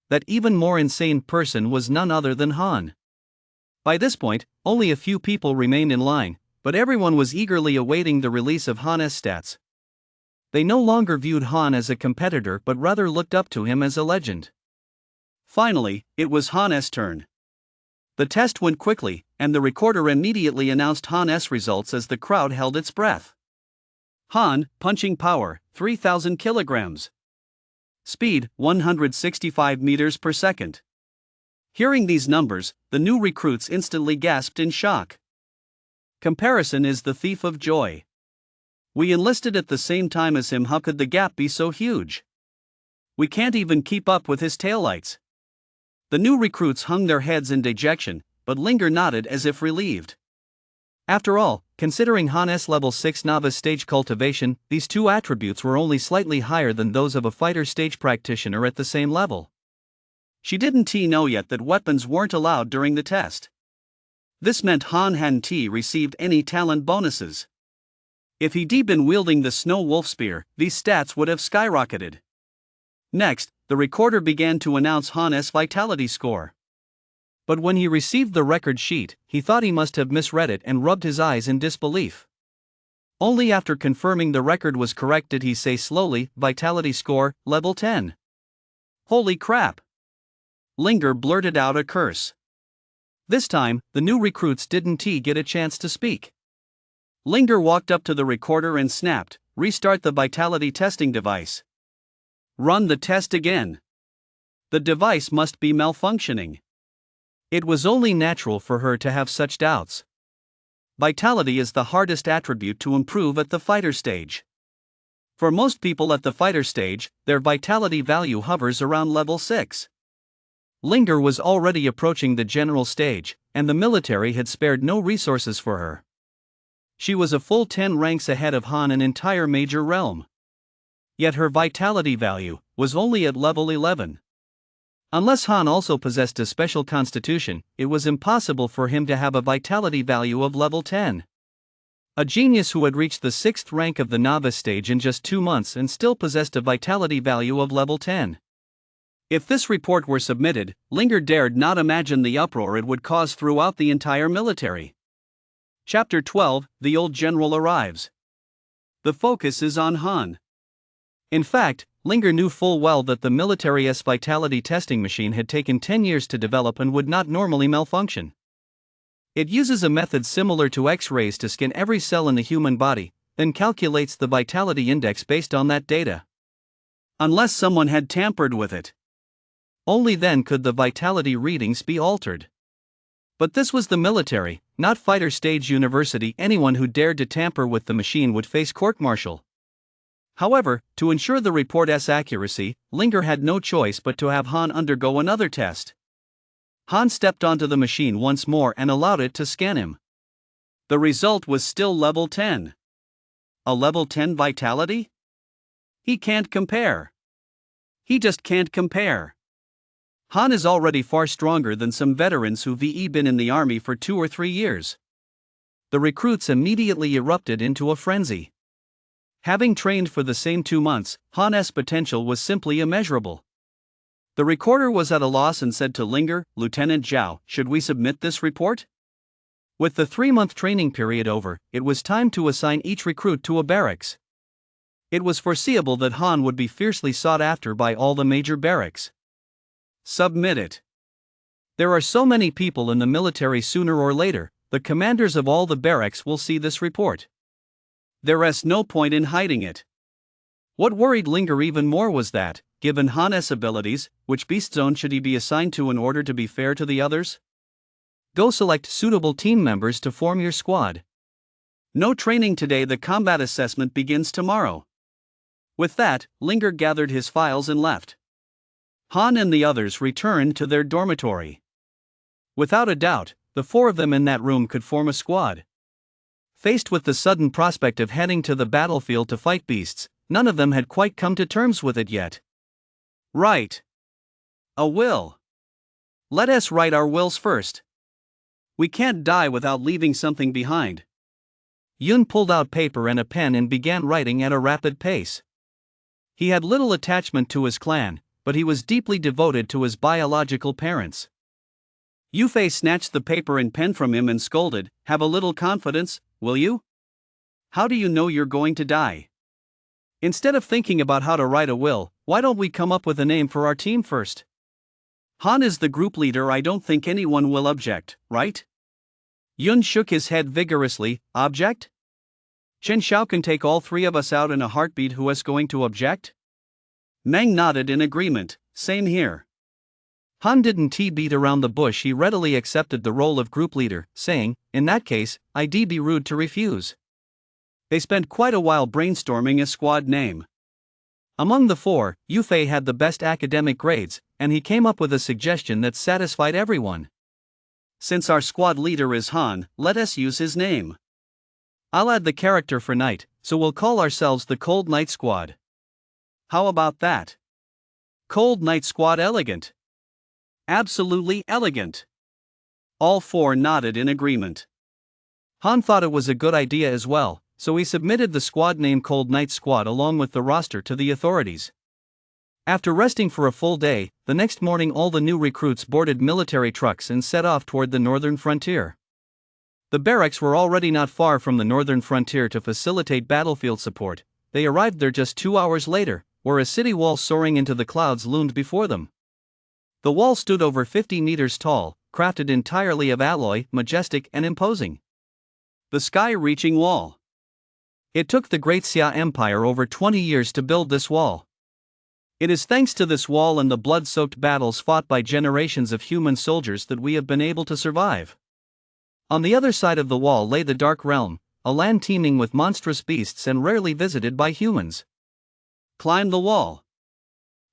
Speaker 1: That even more insane person was none other than Han. By this point, only a few people remained in line, but everyone was eagerly awaiting the release of Han's stats. They no longer viewed Han as a competitor but rather looked up to him as a legend.
Speaker 2: Finally, it was Han's turn. The test went quickly, and the recorder immediately announced Han's results as the crowd held its breath. Han, punching power, 3,000 kilograms. Speed, 165 meters per second. Hearing these numbers, the new recruits instantly gasped in shock. Comparison is the thief of joy. We enlisted at the same time as him, how could the gap be so huge? We can't even keep up with his taillights. The new recruits hung their heads in dejection, but Linger nodded as if relieved.
Speaker 1: After all, considering Han's level 6 novice stage cultivation, these two attributes were only slightly higher than those of a fighter stage practitioner at the same level.
Speaker 2: She didn't know yet that weapons weren't allowed during the test. This meant Han hadn't received any talent bonuses. If he'd been wielding the Snow Wolf Spear, these stats would have skyrocketed. Next, the recorder began to announce Han's vitality score.
Speaker 1: But when he received the record sheet, he thought he must have misread it and rubbed his eyes in disbelief. Only after confirming the record was correct did he say slowly, vitality score, level 10.
Speaker 2: Holy crap! Linger blurted out a curse.
Speaker 1: This time, the new recruits didn't get a chance to speak.
Speaker 2: Linger walked up to the recorder and snapped, "Restart the vitality testing device. Run the test again. The device must be malfunctioning."
Speaker 1: It was only natural for her to have such doubts.
Speaker 2: Vitality is the hardest attribute to improve at the fighter stage. For most people at the fighter stage, their vitality value hovers around level 6.
Speaker 1: Linger was already approaching the general stage, and the military had spared no resources for her.
Speaker 2: She was a full 10 ranks ahead of Han, an entire major realm. Yet her vitality value was only at level 11. Unless Han also possessed a special constitution, it was impossible for him to have a vitality value of level 10. A genius who had reached the 6th rank of the novice stage in just 2 months and still possessed a vitality value of level 10. If this report were submitted, Linger dared not imagine the uproar it would cause throughout the entire military. Chapter 12: The Old General Arrives. The focus is on Han. In fact, Linger knew full well that the military's vitality testing machine had taken 10 years to develop and would not normally malfunction. It uses a method similar to X-rays to scan every cell in the human body, then calculates the vitality index based on that data. Unless someone had tampered with it. Only then could the vitality readings be altered. But this was the military, not fighter stage university. Anyone who dared to tamper with the machine would face court-martial. However, to ensure the report's accuracy, Linger had no choice but to have Han undergo another test. Han stepped onto the machine once more and allowed it to scan him. The result was still level 10. A level 10 vitality? He can't compare. He just can't compare. Han is already far stronger than some veterans who've been in the army for 2 or 3 years. The recruits immediately erupted into a frenzy. Having trained for the same 2 months, Han's potential was simply immeasurable. The recorder was at a loss and said to Linger, "Lieutenant Zhao, should we submit this report?" With the 3-month training period over, it was time to assign each recruit to a barracks. It was foreseeable that Han would be fiercely sought after by all the major barracks. Submit it. There are so many people in the military, sooner or later, the commanders of all the barracks will see this report. There's no point in hiding it. What worried Linger even more was that, given Han's abilities, which beast zone should he be assigned to in order to be fair to the others? Go select suitable team members to form your squad. No training today, the combat assessment begins tomorrow. With that, Linger gathered his files and left. Han and the others returned to their dormitory. Without a doubt, the 4 of them in that room could form a squad. Faced with the sudden prospect of heading to the battlefield to fight beasts, none of them had quite come to terms with it yet. Right. A will. Let us write our wills first. We can't die without leaving something behind. Yun pulled out paper and a pen and began writing at a rapid pace. He had little attachment to his clan, but he was deeply devoted to his biological parents. Yufei snatched the paper and pen from him and scolded, "Have a little confidence, will you? How do you know you're going to die? Instead of thinking about how to write a will, why don't we come up with a name for our team first? Han is the group leader, I don't think anyone will object, right?" Yun shook his head vigorously. "Object? Chen Xiao can take all 3 of us out in a heartbeat. Who is going to object?" Meng nodded in agreement. "Same here." Han didn't beat around the bush. He readily accepted the role of group leader, saying, "In that case, I'd be rude to refuse." They spent quite a while brainstorming a squad name. Among the 4, Yufei had the best academic grades, and he came up with a suggestion that satisfied everyone. "Since our squad leader is Han, let us use his name. I'll add the character for night, so we'll call ourselves the Cold Night Squad. How about that? Cold Night Squad, elegant. Absolutely elegant." All 4 nodded in agreement. Han thought it was a good idea as well, so he submitted the squad name Cold Night Squad along with the roster to the authorities. After resting for a full day, the next morning all the new recruits boarded military trucks and set off toward the northern frontier. The barracks were already not far from the northern frontier to facilitate battlefield support. They arrived there just 2 hours later, where a city wall soaring into the clouds loomed before them. The wall stood over 50 meters tall, crafted entirely of alloy, majestic and imposing. The sky-reaching wall. It took the Great Xia Empire over 20 years to build this wall. It is thanks to this wall and the blood-soaked battles fought by generations of human soldiers that we have been able to survive. On the other side of the wall lay the Dark Realm, a land teeming with monstrous beasts and rarely visited by humans. "Climb the wall."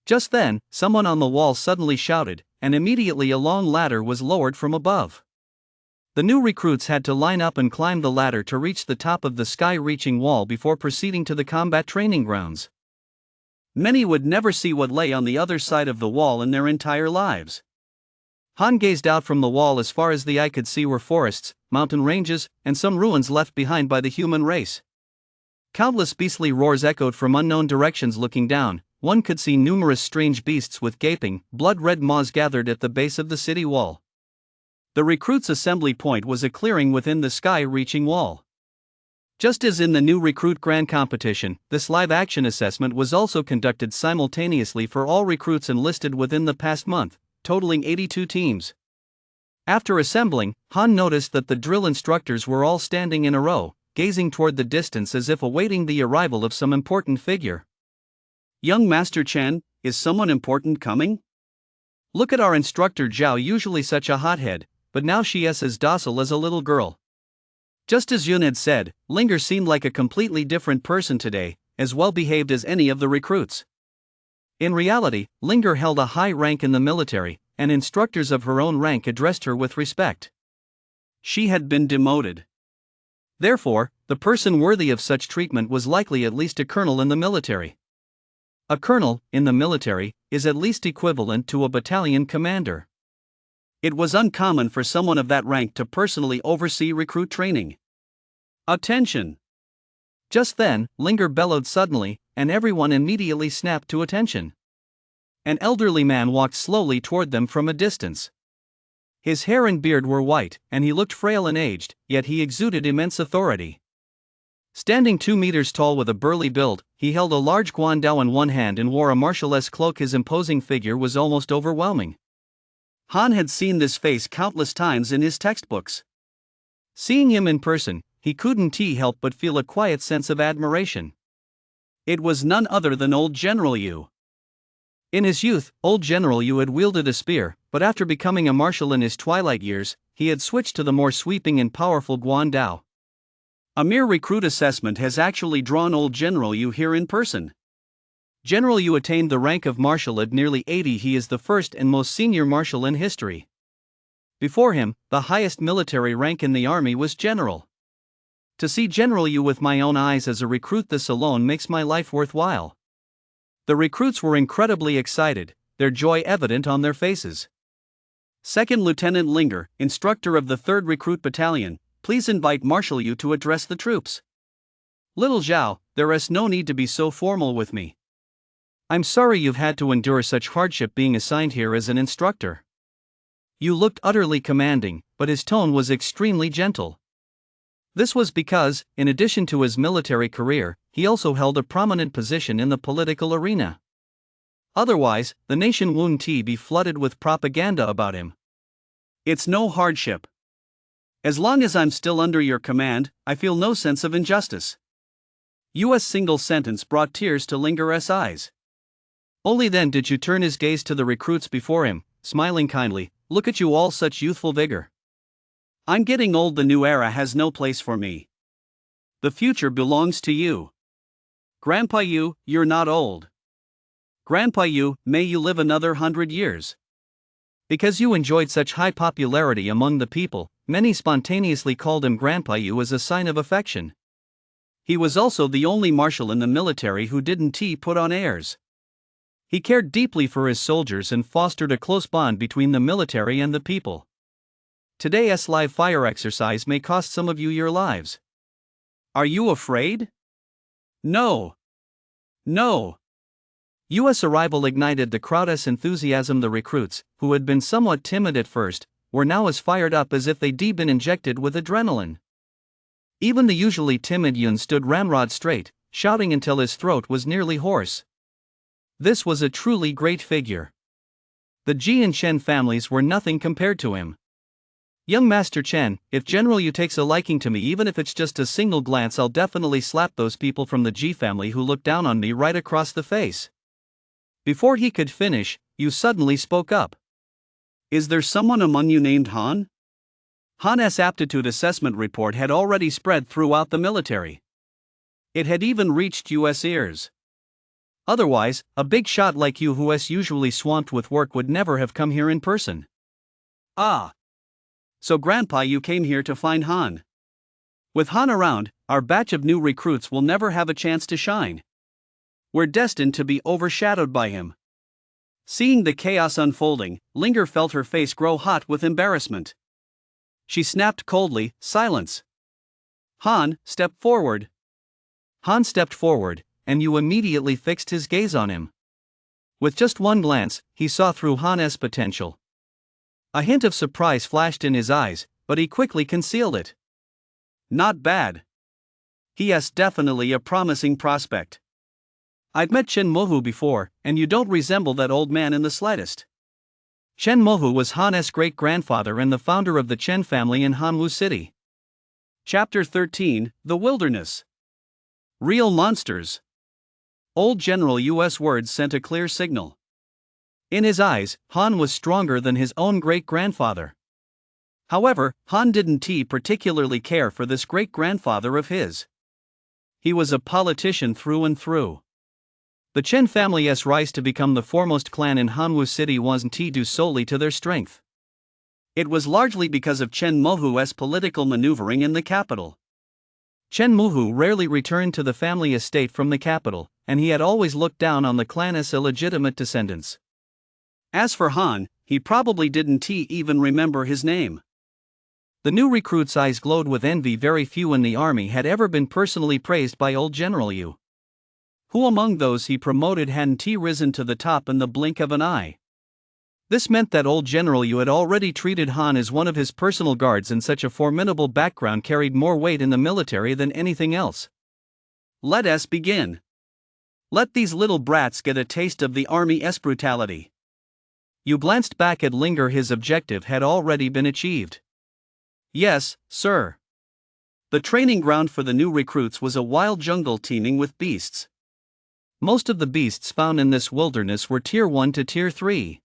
Speaker 2: Just then, someone on the wall suddenly shouted, and immediately a long ladder was lowered from above.
Speaker 1: The new recruits had to line up and climb the ladder to reach the top of the sky-reaching wall before proceeding to the combat training grounds.
Speaker 2: Many would never see what lay on the other side of the wall in their entire lives.
Speaker 1: Han gazed out from the wall. As far as the eye could see were forests, mountain ranges, and some ruins left behind by the human race. Countless beastly roars echoed from unknown directions. Looking down, one could see numerous strange beasts with gaping, blood-red maws gathered at the base of the city wall.
Speaker 2: The recruits' assembly point was a clearing within the sky-reaching wall.
Speaker 1: Just as in the new recruit grand competition, this live-action assessment was also conducted simultaneously for all recruits enlisted within the past month, totaling 82 teams. After assembling, Han noticed that the drill instructors were all standing in a row, gazing toward the distance as if awaiting the arrival of some important figure.
Speaker 2: Young Master Chen, is someone important coming?
Speaker 1: Look at our instructor Zhao, usually such a hothead, but now she is as docile as a little girl. Just as Yun had said, Linger seemed like a completely different person today, as well behaved as any of the recruits. In reality, Linger held a high rank in the military, and instructors of her own rank addressed her with respect.
Speaker 2: She had been demoted.
Speaker 1: Therefore, the person worthy of such treatment was likely at least a colonel in the military. A colonel, in the military, is at least equivalent to a battalion commander.
Speaker 2: It was uncommon for someone of that rank to personally oversee recruit training. Attention!
Speaker 1: Just then, Linger bellowed suddenly, and everyone immediately snapped to attention. An elderly man walked slowly toward them from a distance. His hair and beard were white, and he looked frail and aged, yet he exuded immense authority. Standing 2 meters tall with a burly build, he held a large guandao in one hand and wore a martialess cloak. His imposing figure was almost overwhelming.
Speaker 2: Han had seen this face countless times in his textbooks.
Speaker 1: Seeing him in person, he couldn't help but feel a quiet sense of admiration.
Speaker 2: It was none other than old General Yu.
Speaker 1: In his youth, old General Yu had wielded a spear, but after becoming a marshal in his twilight years, he had switched to the more sweeping and powerful guandao.
Speaker 2: A mere recruit assessment has actually drawn old General Yu here in person.
Speaker 1: General Yu attained the rank of marshal at nearly 80. He is the first and most senior marshal in history. Before him, the highest military rank in the army was general. To see General Yu with my own eyes as a recruit, this alone makes my life worthwhile. The recruits were incredibly excited, their joy evident on their faces.
Speaker 2: Second Lieutenant Linger, instructor of the 3rd Recruit Battalion, please invite Marshal Yu to address the troops.
Speaker 1: Little Zhao, there is no need to be so formal with me. I'm sorry you've had to endure such hardship being assigned here as an instructor. Yu looked utterly commanding, but his tone was extremely gentle. This was because, in addition to his military career, he also held a prominent position in the political arena. Otherwise, the nation wouldn't be flooded with propaganda about him.
Speaker 2: It's no hardship. As long as I'm still under your command, I feel no sense of injustice. Yu's single sentence brought tears to Linger's eyes.
Speaker 1: Only then did Yu turn his gaze to the recruits before him, smiling kindly. Look at you all, such youthful vigor.
Speaker 2: I'm getting old. The new era has no place for me. The future belongs to you. Grandpa Yu, you're not old. Grandpa Yu, may you live another 100 years.
Speaker 1: Because Yu enjoyed such high popularity among the people, many spontaneously called him Grandpa Yu as a sign of affection.
Speaker 2: He was also the only marshal in the military who didn't put on airs.
Speaker 1: He cared deeply for his soldiers and fostered a close bond between the military and the people. Today's live fire exercise may cost some of you your lives.
Speaker 2: Are you afraid? No. No.
Speaker 1: Yu's arrival ignited the crowd's enthusiasm. The recruits, who had been somewhat timid at first, were now as fired up as if they'd been injected with adrenaline. Even the usually timid Yun stood ramrod straight, shouting until his throat was nearly hoarse. This was a truly great figure. The Ji and Chen families were nothing compared to him. Young Master Chen, if General Yu takes a liking to me, even if it's just a single glance, I'll definitely slap those people from the Ji family who look down on me right across the face. Before he could finish, Yu suddenly spoke up.
Speaker 2: Is there someone among you named Han? Han's aptitude assessment report had already spread throughout the military. It had even reached Yu's ears.
Speaker 1: Otherwise, a big shot like you, who's usually swamped with work, would never have come here in person.
Speaker 2: Ah! So Grandpa, you came here to find Han. With Han around, our batch of new recruits will never have a chance to shine. We're destined to be overshadowed by him. Seeing the chaos unfolding, Linger felt her face grow hot with embarrassment. She snapped coldly, "Silence! Han, step forward." Han stepped forward, and Yu immediately fixed his gaze on him. With just one glance, he saw through Han's potential. A hint of surprise flashed in his eyes, but he quickly concealed it. "Not bad. He has definitely a promising prospect. I'd met Chen Mohu before, and you don't resemble that old man in the slightest." Chen Mohu was Han's great-grandfather and the founder of the Chen family in Hanwu City. Chapter 13, The Wilderness. Real monsters. Old General Yu's words sent a clear signal. In his eyes, Han was stronger than his own great-grandfather. However, Han didn't particularly care for this great-grandfather of his. He was a politician through and through. The Chen family's rise to become the foremost clan in Hanwu City wasn't due solely to their strength. It was largely because of Chen Mohu's political maneuvering in the capital. Chen Mohu rarely returned to the family estate from the capital, and he had always looked down on the clan's illegitimate descendants. As for Han, he probably didn't even remember his name. The new recruit's eyes glowed with envy. Very few in the army had ever been personally praised by old General Yu. Who among those he promoted hadn't risen to the top in the blink of an eye? This meant that old General Yu had already treated Han as one of his personal guards, and such a formidable background carried more weight in the military than anything else. Let us begin. Let these little brats get a taste of the army's brutality. Yu glanced back at Linger. His objective had already been achieved. Yes, sir. The training ground for the new recruits was a wild jungle teeming with beasts. Most of the beasts found in this wilderness were Tier 1 to Tier 3.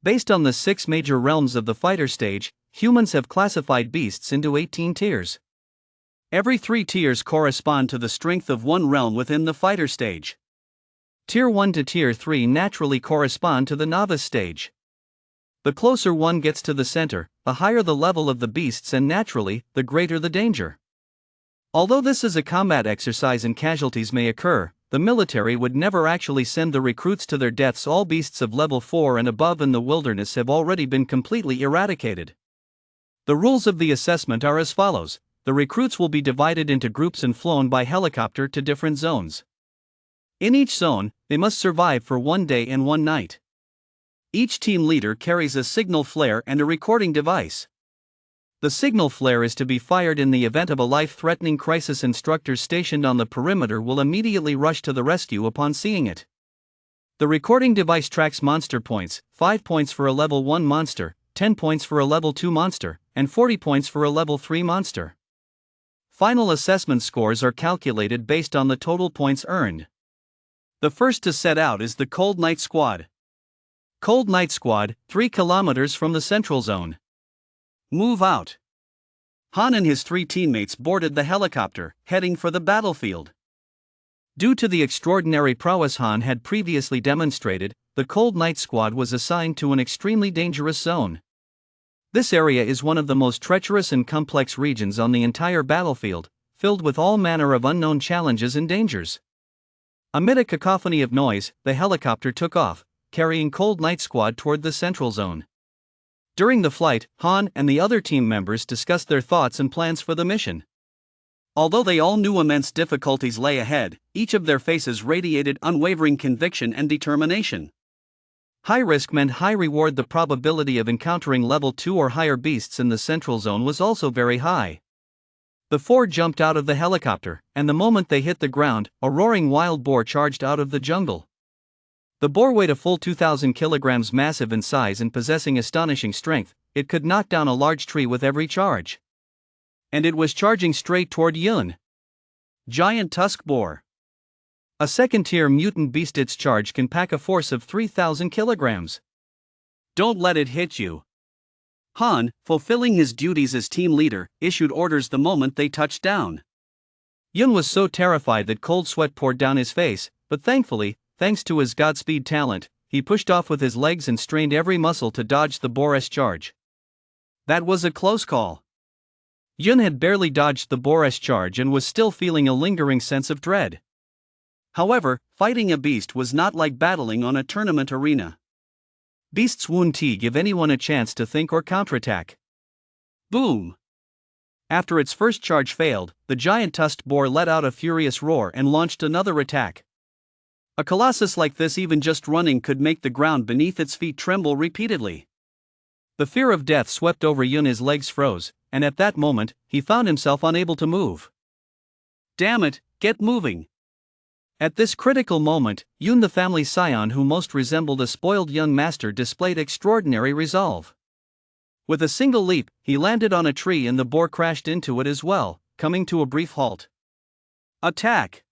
Speaker 2: Based on the 6 major realms of the fighter stage, humans have classified beasts into 18 tiers. Every 3 tiers correspond to the strength of one realm within the fighter stage. Tier 1 to Tier 3 naturally correspond to the novice stage. The closer one gets to the center, the higher the level of the beasts, and naturally, the greater the danger. Although this is a combat exercise and casualties may occur, the military would never actually send the recruits to their deaths. All beasts of level 4 and above in the wilderness have already been completely eradicated. The rules of the assessment are as follows: the recruits will be divided into groups and flown by helicopter to different zones. In each zone, they must survive for 1 day and 1 night. Each team leader carries a signal flare and a recording device. The signal flare is to be fired in the event of a life-threatening crisis. Instructors stationed on the perimeter will immediately rush to the rescue upon seeing it. The recording device tracks monster points: 5 points for a level 1 monster, 10 points for a level 2 monster, and 40 points for a level 3 monster. Final assessment scores are calculated based on the total points earned. The first to set out is the Cold Night Squad. Cold Night Squad, 3 kilometers from the central zone. Move out. Han and his 3 teammates boarded the helicopter, heading for the battlefield. Due to the extraordinary prowess Han had previously demonstrated, the Cold Night Squad was assigned to an extremely dangerous zone. This area is one of the most treacherous and complex regions on the entire battlefield, filled with all manner of unknown challenges and dangers. Amid a cacophony of noise, the helicopter took off, carrying Cold Night Squad toward the central zone. During the flight, Han and the other team members discussed their thoughts and plans for the mission. Although they all knew immense difficulties lay ahead, each of their faces radiated unwavering conviction and determination. High risk meant high reward. The probability of encountering level 2 or higher beasts in the central zone was also very high. The 4 jumped out of the helicopter, and the moment they hit the ground, a roaring wild boar charged out of the jungle. The boar weighed a full 2,000 kilograms, massive in size and possessing astonishing strength. It could knock down a large tree with every charge. And it was charging straight toward Yun. Giant tusk boar. A second-tier mutant beast. Its charge can pack a force of 3,000 kilograms. Don't let it hit you. Han, fulfilling his duties as team leader, issued orders the moment they touched down. Yun was so terrified that cold sweat poured down his face, but thankfully, thanks to his Godspeed talent, he pushed off with his legs and strained every muscle to dodge the boar's charge. That was a close call. Yun had barely dodged the boar's charge and was still feeling a lingering sense of dread. However, fighting a beast was not like battling on a tournament arena. Beasts won't give anyone a chance to think or counterattack. Boom! After its first charge failed, the giant tusked boar let out a furious roar and launched another attack. A colossus like this, even just running, could make the ground beneath its feet tremble repeatedly. The fear of death swept over Yun. His legs froze, and at that moment, he found himself unable to move. Damn it, get moving! At this critical moment, Yun, the family scion who most resembled a spoiled young master, displayed extraordinary resolve. With a single leap, he landed on a tree and the boar crashed into it as well, coming to a brief halt. Attack!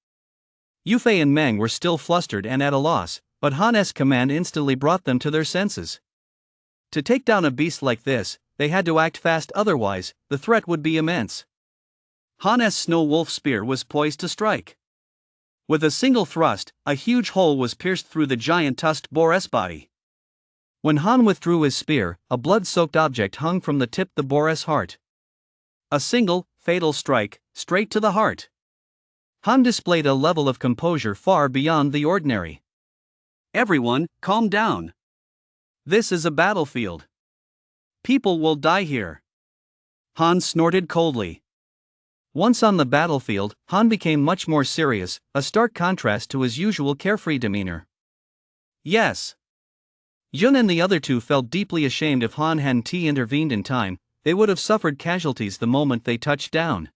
Speaker 2: Yufei and Meng were still flustered and at a loss, but Han's command instantly brought them to their senses. To take down a beast like this, they had to act fast, otherwise, the threat would be immense. Han's snow wolf spear was poised to strike. With a single thrust, a huge hole was pierced through the giant tusked boar's body. When Han withdrew his spear, a blood-soaked object hung from the tip of the boar's heart. A single, fatal strike, straight to the heart. Han displayed a level of composure far beyond the ordinary. Everyone, calm down. This is a battlefield. People will die here. Han snorted coldly. Once on the battlefield, Han became much more serious, a stark contrast to his usual carefree demeanor. Yes. Yun and the other two felt deeply ashamed. If Han hadn't intervened in time, they would have suffered casualties the moment they touched down.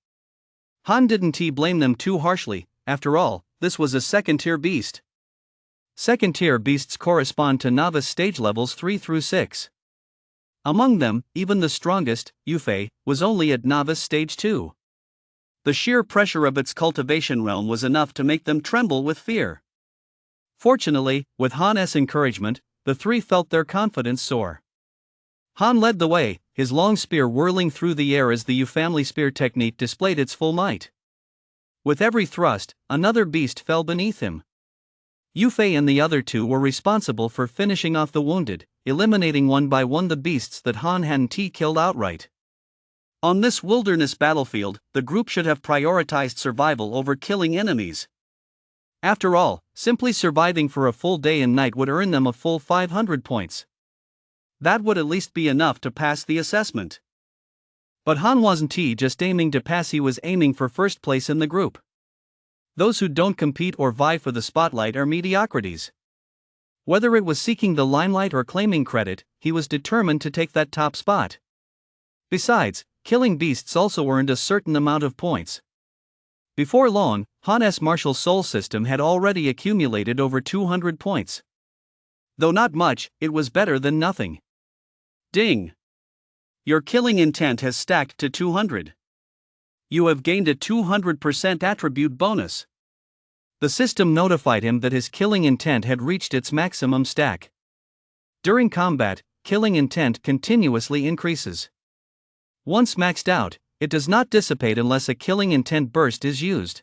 Speaker 2: Han didn't blame them too harshly. After all, this was a second-tier beast. Second-tier beasts correspond to novice stage levels 3 through 6. Among them, even the strongest, Yufei, was only at novice stage 2. The sheer pressure of its cultivation realm was enough to make them tremble with fear. Fortunately, with Han's encouragement, the three felt their confidence soar. Han led the way, his long spear whirling through the air as the Yu family spear technique displayed its full might. With every thrust, another beast fell beneath him. Yufei and the other two were responsible for finishing off the wounded, eliminating one by one the beasts that Han hadn't killed outright. On this wilderness battlefield, the group should have prioritized survival over killing enemies. After all, simply surviving for a full day and night would earn them a full 500 points. That would at least be enough to pass the assessment. But Han wasn't just aiming to pass, he was aiming for first place in the group. Those who don't compete or vie for the spotlight are mediocrities. Whether it was seeking the limelight or claiming credit, he was determined to take that top spot. Besides, killing beasts also earned a certain amount of points. Before long, Han's martial soul system had already accumulated over 200 points. Though not much, it was better than nothing. Ding! Your killing intent has stacked to 200. You have gained a 200% attribute bonus. The system notified him that his killing intent had reached its maximum stack. During combat, killing intent continuously increases. Once maxed out, it does not dissipate unless a killing intent burst is used.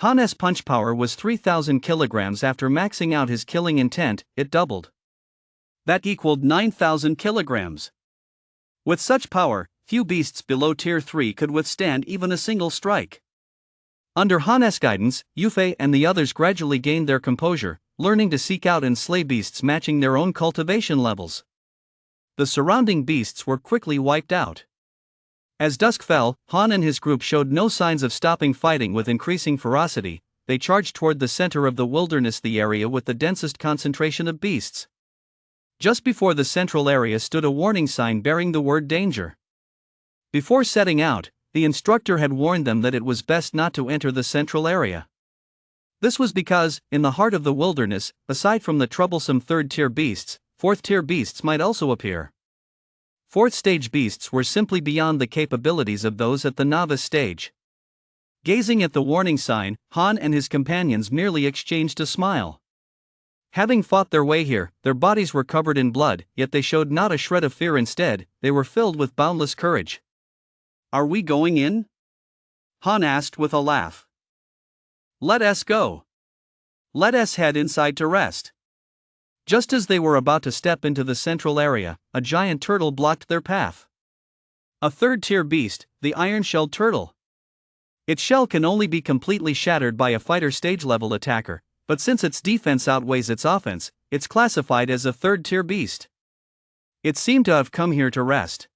Speaker 2: Han's punch power was 3,000 kilograms. After maxing out his killing intent, it doubled. That equaled 9,000 kilograms. With such power, few beasts below Tier 3 could withstand even a single strike. Under Han's guidance, Yufei and the others gradually gained their composure, learning to seek out and slay beasts matching their own cultivation levels. The surrounding beasts were quickly wiped out. As dusk fell, Han and his group showed no signs of stopping fighting. With increasing ferocity, they charged toward the center of the wilderness, the area with the densest concentration of beasts. Just before the central area stood a warning sign bearing the word danger. Before setting out, the instructor had warned them that it was best not to enter the central area. This was because, in the heart of the wilderness, aside from the troublesome third-tier beasts, fourth-tier beasts might also appear. Fourth-stage beasts were simply beyond the capabilities of those at the novice stage. Gazing at the warning sign, Han and his companions merely exchanged a smile. Having fought their way here, their bodies were covered in blood, yet they showed not a shred of fear. Instead, they were filled with boundless courage. "Are we going in?" Han asked with a laugh. "Let us go. Let us head inside to rest." Just as they were about to step into the central area, a giant turtle blocked their path. A third-tier beast, the iron-shelled turtle. Its shell can only be completely shattered by a fighter stage-level attacker, but since its defense outweighs its offense, it's classified as a third-tier beast. It seemed to have come here to rest.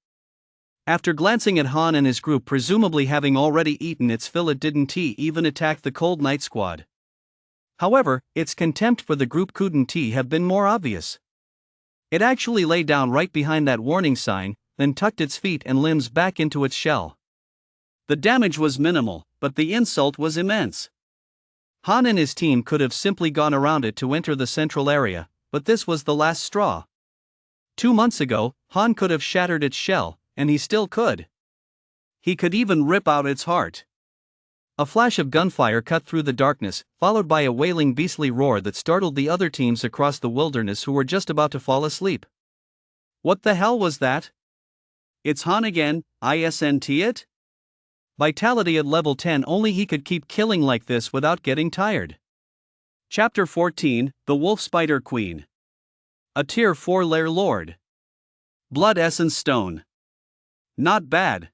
Speaker 2: After glancing at Han and his group presumably having already eaten its fill, it didn't even attack the Cold Knight squad. However, its contempt for the group couldn't have been more obvious. It actually lay down right behind that warning sign, then tucked its feet and limbs back into its shell. The damage was minimal, but the insult was immense. Han and his team could have simply gone around it to enter the central area, but this was the last straw. 2 months ago, Han could have shattered its shell, and he still could. He could even rip out its heart. A flash of gunfire cut through the darkness, followed by a wailing beastly roar that startled the other teams across the wilderness who were just about to fall asleep. What the hell was that? It's Han again, isn't it? Vitality at level 10, only he could keep killing like this without getting tired. Chapter 14, The Wolf Spider Queen. A Tier 4 Lair Lord. Blood Essence Stone. Not bad.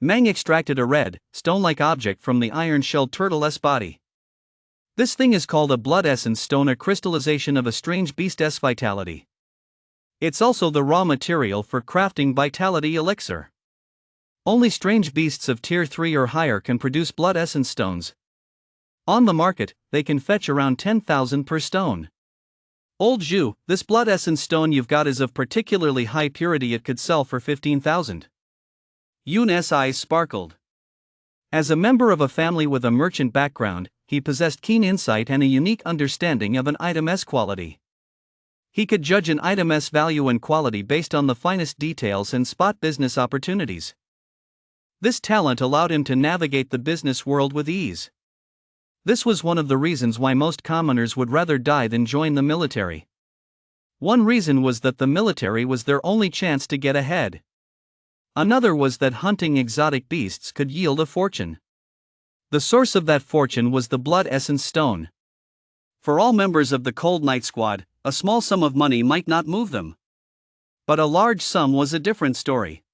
Speaker 2: Meng extracted a red, stone-like object from the iron-shelled turtle's body. This thing is called a Blood Essence Stone, a crystallization of a strange beast's vitality. It's also the raw material for crafting Vitality Elixir. Only strange beasts of Tier 3 or higher can produce Blood Essence Stones. On the market, they can fetch around 10,000 per stone. Old Zhu, this Blood Essence Stone you've got is of particularly high purity, it could sell for 15,000. Yun's eyes sparkled. As a member of a family with a merchant background, he possessed keen insight and a unique understanding of an item's quality. He could judge an item's value and quality based on the finest details and spot business opportunities. This talent allowed him to navigate the business world with ease. This was one of the reasons why most commoners would rather die than join the military. One reason was that the military was their only chance to get ahead. Another was that hunting exotic beasts could yield a fortune. The source of that fortune was the Blood Essence Stone. For all members of the Cold Knight squad, a small sum of money might not move them. But a large sum was a different story.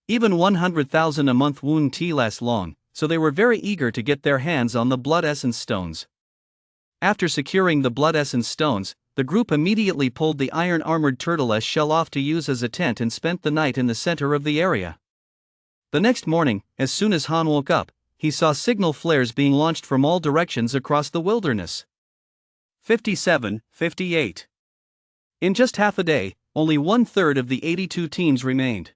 Speaker 2: Even 100,000 a month wouldn't last long, so they were very eager to get their hands on the Blood Essence Stones. After securing the Blood Essence Stones, the group immediately pulled the iron-armored turtle's shell off to use as a tent and spent the night in the center of the area. The next morning, as soon as Han woke up, he saw signal flares being launched from all directions across the wilderness. 57-58. In just half a day, only 1/3 of the 82 teams remained.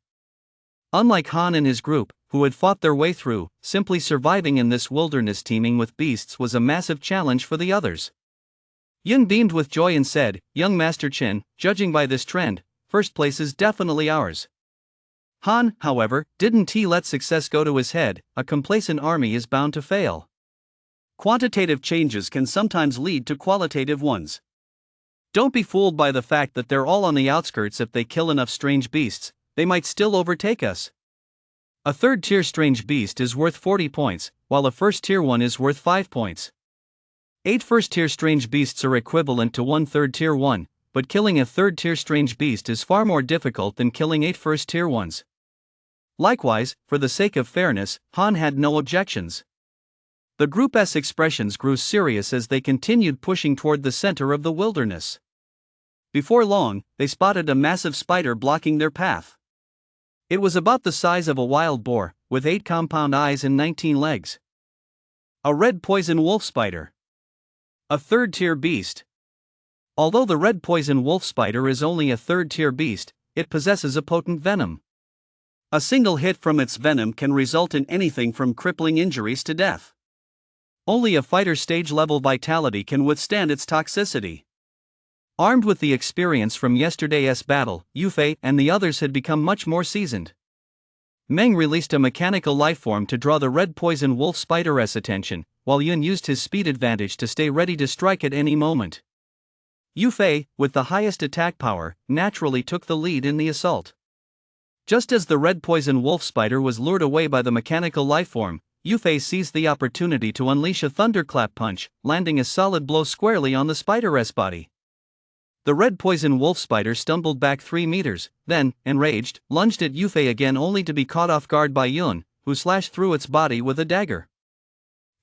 Speaker 2: Unlike Han and his group, who had fought their way through, simply surviving in this wilderness teeming with beasts was a massive challenge for the others. Yun beamed with joy and said, "Young Master Chen, judging by this trend, first place is definitely ours." Han, however, didn't let success go to his head. A complacent army is bound to fail. Quantitative changes can sometimes lead to qualitative ones. Don't be fooled by the fact that they're all on the outskirts. If they kill enough strange beasts, they might still overtake us. A third-tier strange beast is worth 40 points, while a first-tier one is worth 5 points. 8 first-tier strange beasts are equivalent to 1 third-tier one, but killing a third-tier strange beast is far more difficult than killing 8 first-tier ones. Likewise, for the sake of fairness, Han had no objections. The group's expressions grew serious as they continued pushing toward the center of the wilderness. Before long, they spotted a massive spider blocking their path. It was about the size of a wild boar, with 8 compound eyes and 19 legs. A red poison wolf spider. A third-tier beast. Although the red poison wolf spider is only a third-tier beast, it possesses a potent venom. A single hit from its venom can result in anything from crippling injuries to death. Only a fighter stage-level vitality can withstand its toxicity. Armed with the experience from yesterday's battle, Yufei and the others had become much more seasoned. Meng released a mechanical lifeform to draw the red poison wolf spider's attention, while Yun used his speed advantage to stay ready to strike at any moment. Yufei, with the highest attack power, naturally took the lead in the assault. Just as the red poison wolf spider was lured away by the mechanical lifeform, Yufei seized the opportunity to unleash a thunderclap punch, landing a solid blow squarely on the spider's body.
Speaker 1: The red poison wolf spider stumbled back 3 meters, then, enraged, lunged at Yufei again only to be caught off guard by Yun, who slashed through its body with a dagger.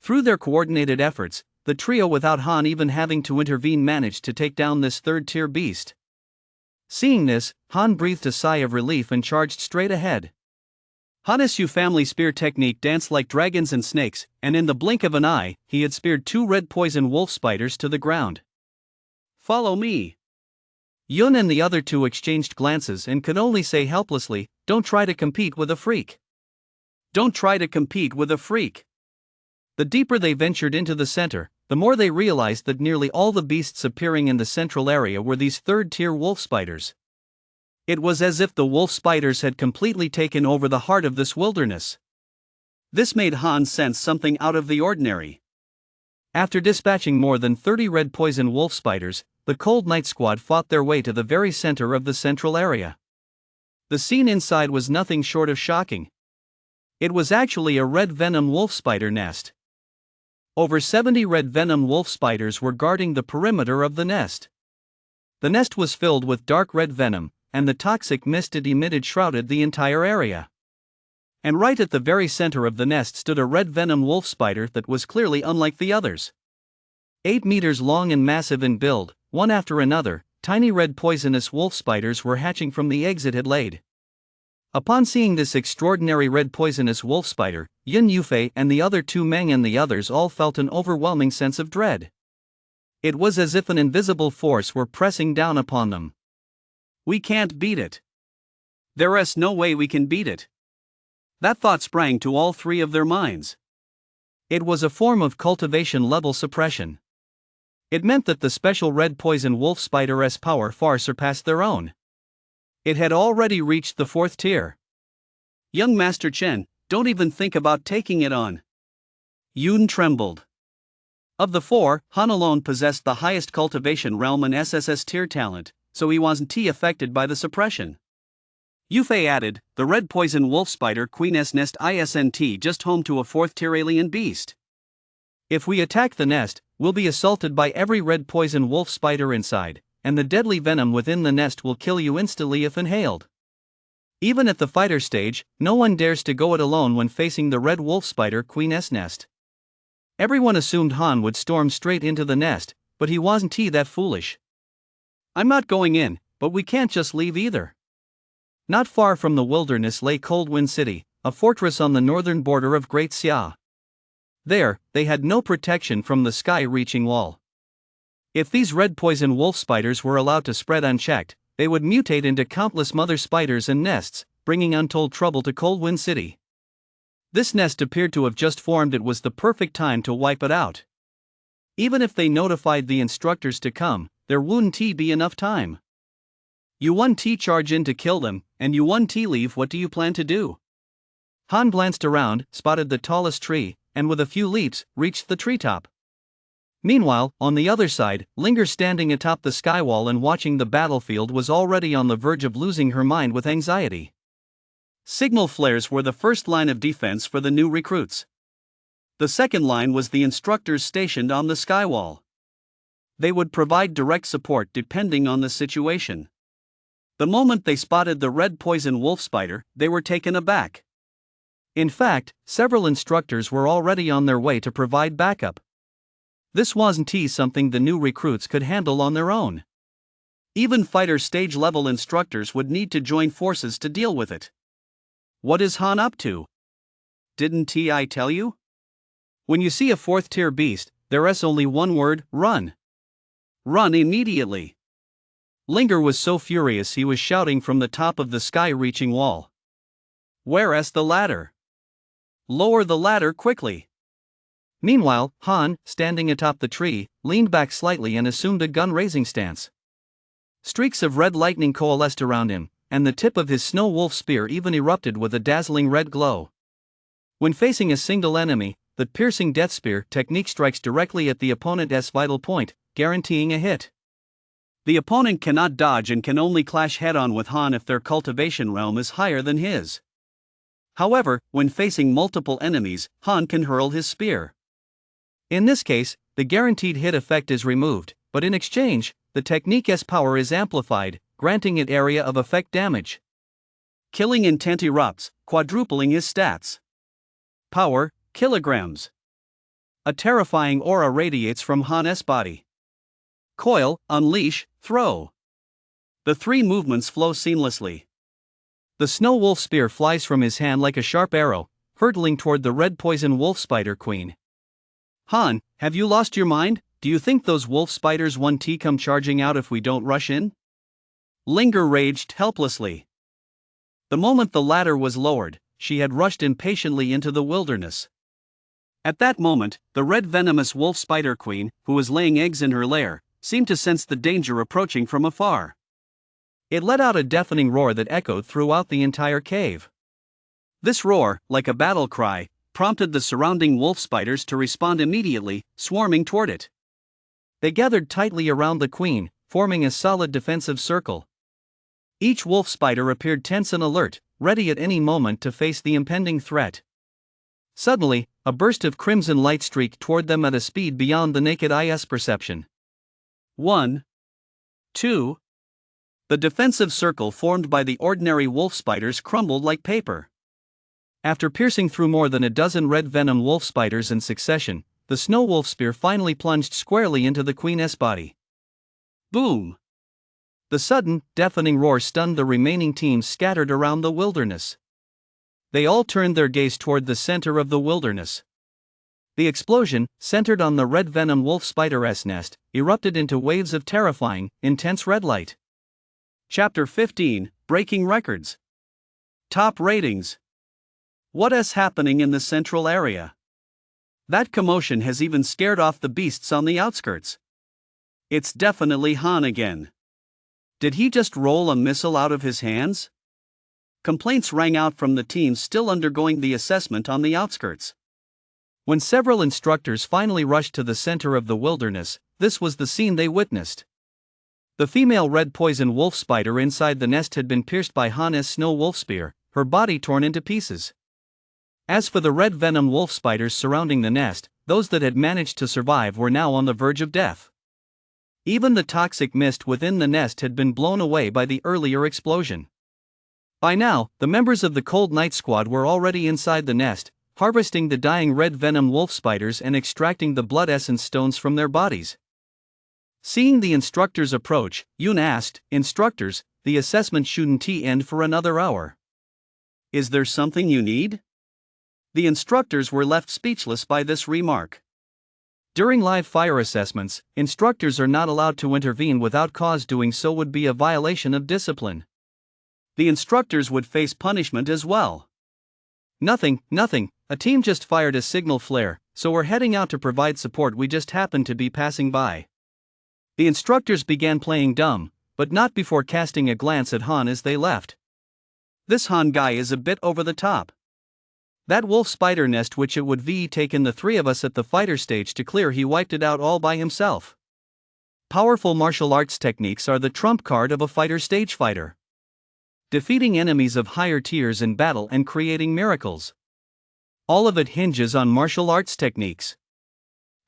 Speaker 1: Through their coordinated efforts, the trio without Han even having to intervene managed to take down this third-tier beast. Seeing this, Han breathed a sigh of relief and charged straight ahead. Han's Yu family spear technique danced like dragons and snakes, and in the blink of an eye, he had speared 2 red poison wolf spiders to the ground. "Follow me." Yun and the other 2 exchanged glances and could only say helplessly, "Don't try to compete with a freak. Don't try to compete with a freak." The deeper they ventured into the center, the more they realized that nearly all the beasts appearing in the central area were these third-tier wolf spiders. It was as if the wolf spiders had completely taken over the heart of this wilderness. This made Han sense something out of the ordinary. After dispatching more than 30 red poison wolf spiders, the Cold Night Squad fought their way to the very center of the central area. The scene inside was nothing short of shocking. It was actually a red venom wolf spider nest. Over 70 red venom wolf spiders were guarding the perimeter of the nest. The nest was filled with dark red venom, and the toxic mist it emitted shrouded the entire area. And right at the very center of the nest stood a red venom wolf spider that was clearly unlike the others. 8 meters long and massive in build, one after another, tiny red poisonous wolf spiders were hatching from the eggs it had laid. Upon seeing this extraordinary red poisonous wolf spider, Yin Yufei and the other 2 Meng and the others all felt an overwhelming sense of dread. It was as if an invisible force were pressing down upon them. "We can't beat it. There's no way we can beat it." That thought sprang to all 3 of their minds. It was a form of cultivation-level suppression. It meant that the special red poison wolf spider's power far surpassed their own. It had already reached the 4th tier. "Young Master Chen, don't even think about taking it on." Yun trembled. Of the 4, Han alone possessed the highest cultivation realm and SSS tier talent, so he wasn't affected by the suppression. Yufei added, "The red poison wolf spider Queen's Nest isn't just home to a 4th tier alien beast. If we attack the nest, we'll be assaulted by every red poison wolf spider inside, and the deadly venom within the nest will kill you instantly if inhaled. Even at the fighter stage, no one dares to go it alone when facing the red wolf spider Queen's Nest." Everyone assumed Han would storm straight into the nest, but he wasn't that foolish. "I'm not going in, but we can't just leave either." Not far from the wilderness lay Cold Wind City, a fortress on the northern border of Great Xia. There, they had no protection from the sky-reaching wall. If these red poison wolf spiders were allowed to spread unchecked, they would mutate into countless mother spiders and nests, bringing untold trouble to Cold Wind City. This nest appeared to have just formed. It was the perfect time to wipe it out. Even if they notified the instructors to come, there wouldn't be enough time. You 1T charge in to kill them, and you 1T leave. What do you plan to do? Han glanced around, spotted the tallest tree, and with a few leaps, reached the treetop. Meanwhile, on the other side, Linger, standing atop the skywall and watching the battlefield, was already on the verge of losing her mind with anxiety. Signal flares were the first line of defense for the new recruits. The second line was the instructors stationed on the skywall. They would provide direct support depending on the situation. The moment they spotted the red poison wolf spider, they were taken aback. In fact, several instructors were already on their way to provide backup. This wasn't something the new recruits could handle on their own. Even fighter stage level instructors would need to join forces to deal with it. What is Han up to? Didn't I tell you? When you see a 4th tier beast, there's only one word: run. Run immediately. Linger was so furious he was shouting from the top of the sky-reaching wall. "Where's the ladder? Lower the ladder quickly." Meanwhile, Han, standing atop the tree, leaned back slightly and assumed a gun-raising stance. Streaks of red lightning coalesced around him, and the tip of his snow wolf spear even erupted with a dazzling red glow. When facing a single enemy, the piercing death spear technique strikes directly at the opponent's vital point, guaranteeing a hit. The opponent cannot dodge and can only clash head-on with Han if their cultivation realm is higher than his. However, when facing multiple enemies, Han can hurl his spear. In this case, the guaranteed hit effect is removed, but in exchange, the technique's power is amplified, granting it area of effect damage.
Speaker 2: Killing intent erupts, quadrupling his stats. Power, kilograms. A terrifying aura radiates from Han's body. Coil, unleash, throw. The three movements flow seamlessly.
Speaker 1: The snow wolf spear flies from his hand like a sharp arrow, hurtling toward the red poison wolf spider queen.
Speaker 2: Han, have you lost your mind? Do you think those wolf spiders 1T come charging out if we don't rush in? Linger raged helplessly. The moment the ladder was lowered, she had rushed impatiently into the wilderness. At that moment, the red venomous wolf spider queen, who was laying eggs in her lair, seemed to sense the danger approaching from afar.
Speaker 1: It let out a deafening roar that echoed throughout the entire cave.
Speaker 2: This roar, like a battle cry, prompted the surrounding wolf spiders to respond immediately, swarming toward it.
Speaker 1: They gathered tightly around the queen, forming a solid defensive circle.
Speaker 2: Each wolf spider appeared tense and alert, ready at any moment to face the impending threat.
Speaker 1: Suddenly, a burst of crimson light streaked toward them at a speed beyond the naked eye's perception.
Speaker 2: 1, 2. The defensive circle formed by the ordinary wolf spiders crumbled like paper.
Speaker 1: After piercing through more than a dozen red venom wolf spiders in succession, the snow wolf spear finally plunged squarely into the queen's body.
Speaker 2: Boom!
Speaker 1: The sudden, deafening roar stunned the remaining teams scattered around the wilderness. They all turned their gaze toward the center of the wilderness. The explosion, centered on the red venom wolf spider's nest, erupted into waves of terrifying, intense red light.
Speaker 2: Chapter 15, Breaking Records. Top ratings. What is happening in the central area? That commotion has even scared off the beasts on the outskirts. It's definitely Han again. Did he just roll a missile out of his hands? Complaints rang out from the teams still undergoing the assessment on the outskirts.
Speaker 1: When several instructors finally rushed to the center of the wilderness, this was the scene they witnessed. The female red poison wolf spider inside the nest had been pierced by Han's snow wolf spear, her body torn into pieces. As for the red venom wolf spiders surrounding the nest, those that had managed to survive were now on the verge of death. Even the toxic mist within the nest had been blown away by the earlier explosion. By now, the members of the Cold Night Squad were already inside the nest, harvesting the dying red venom wolf spiders and extracting the blood essence stones from their bodies. Seeing the instructors approach, Yoon asked, "Instructors, the assessment shouldn't end for another hour.
Speaker 2: Is there something you need?" The instructors were left speechless by this remark.
Speaker 1: During live fire assessments, instructors are not allowed to intervene without cause. Doing so would be a violation of discipline.
Speaker 2: The instructors would face punishment as well.
Speaker 1: Nothing. A team just fired a signal flare, so we're heading out to provide support. We just happened to be passing by. The instructors began playing dumb, but not before casting a glance at Han as they left.
Speaker 2: This Han guy is a bit over the top.
Speaker 1: That wolf spider nest which it would be taken the three of us at the fighter stage to clear, he wiped it out all by himself. Powerful martial arts techniques are the trump card of a fighter stage fighter. Defeating enemies of higher tiers in battle and creating miracles. All of it hinges on martial arts techniques.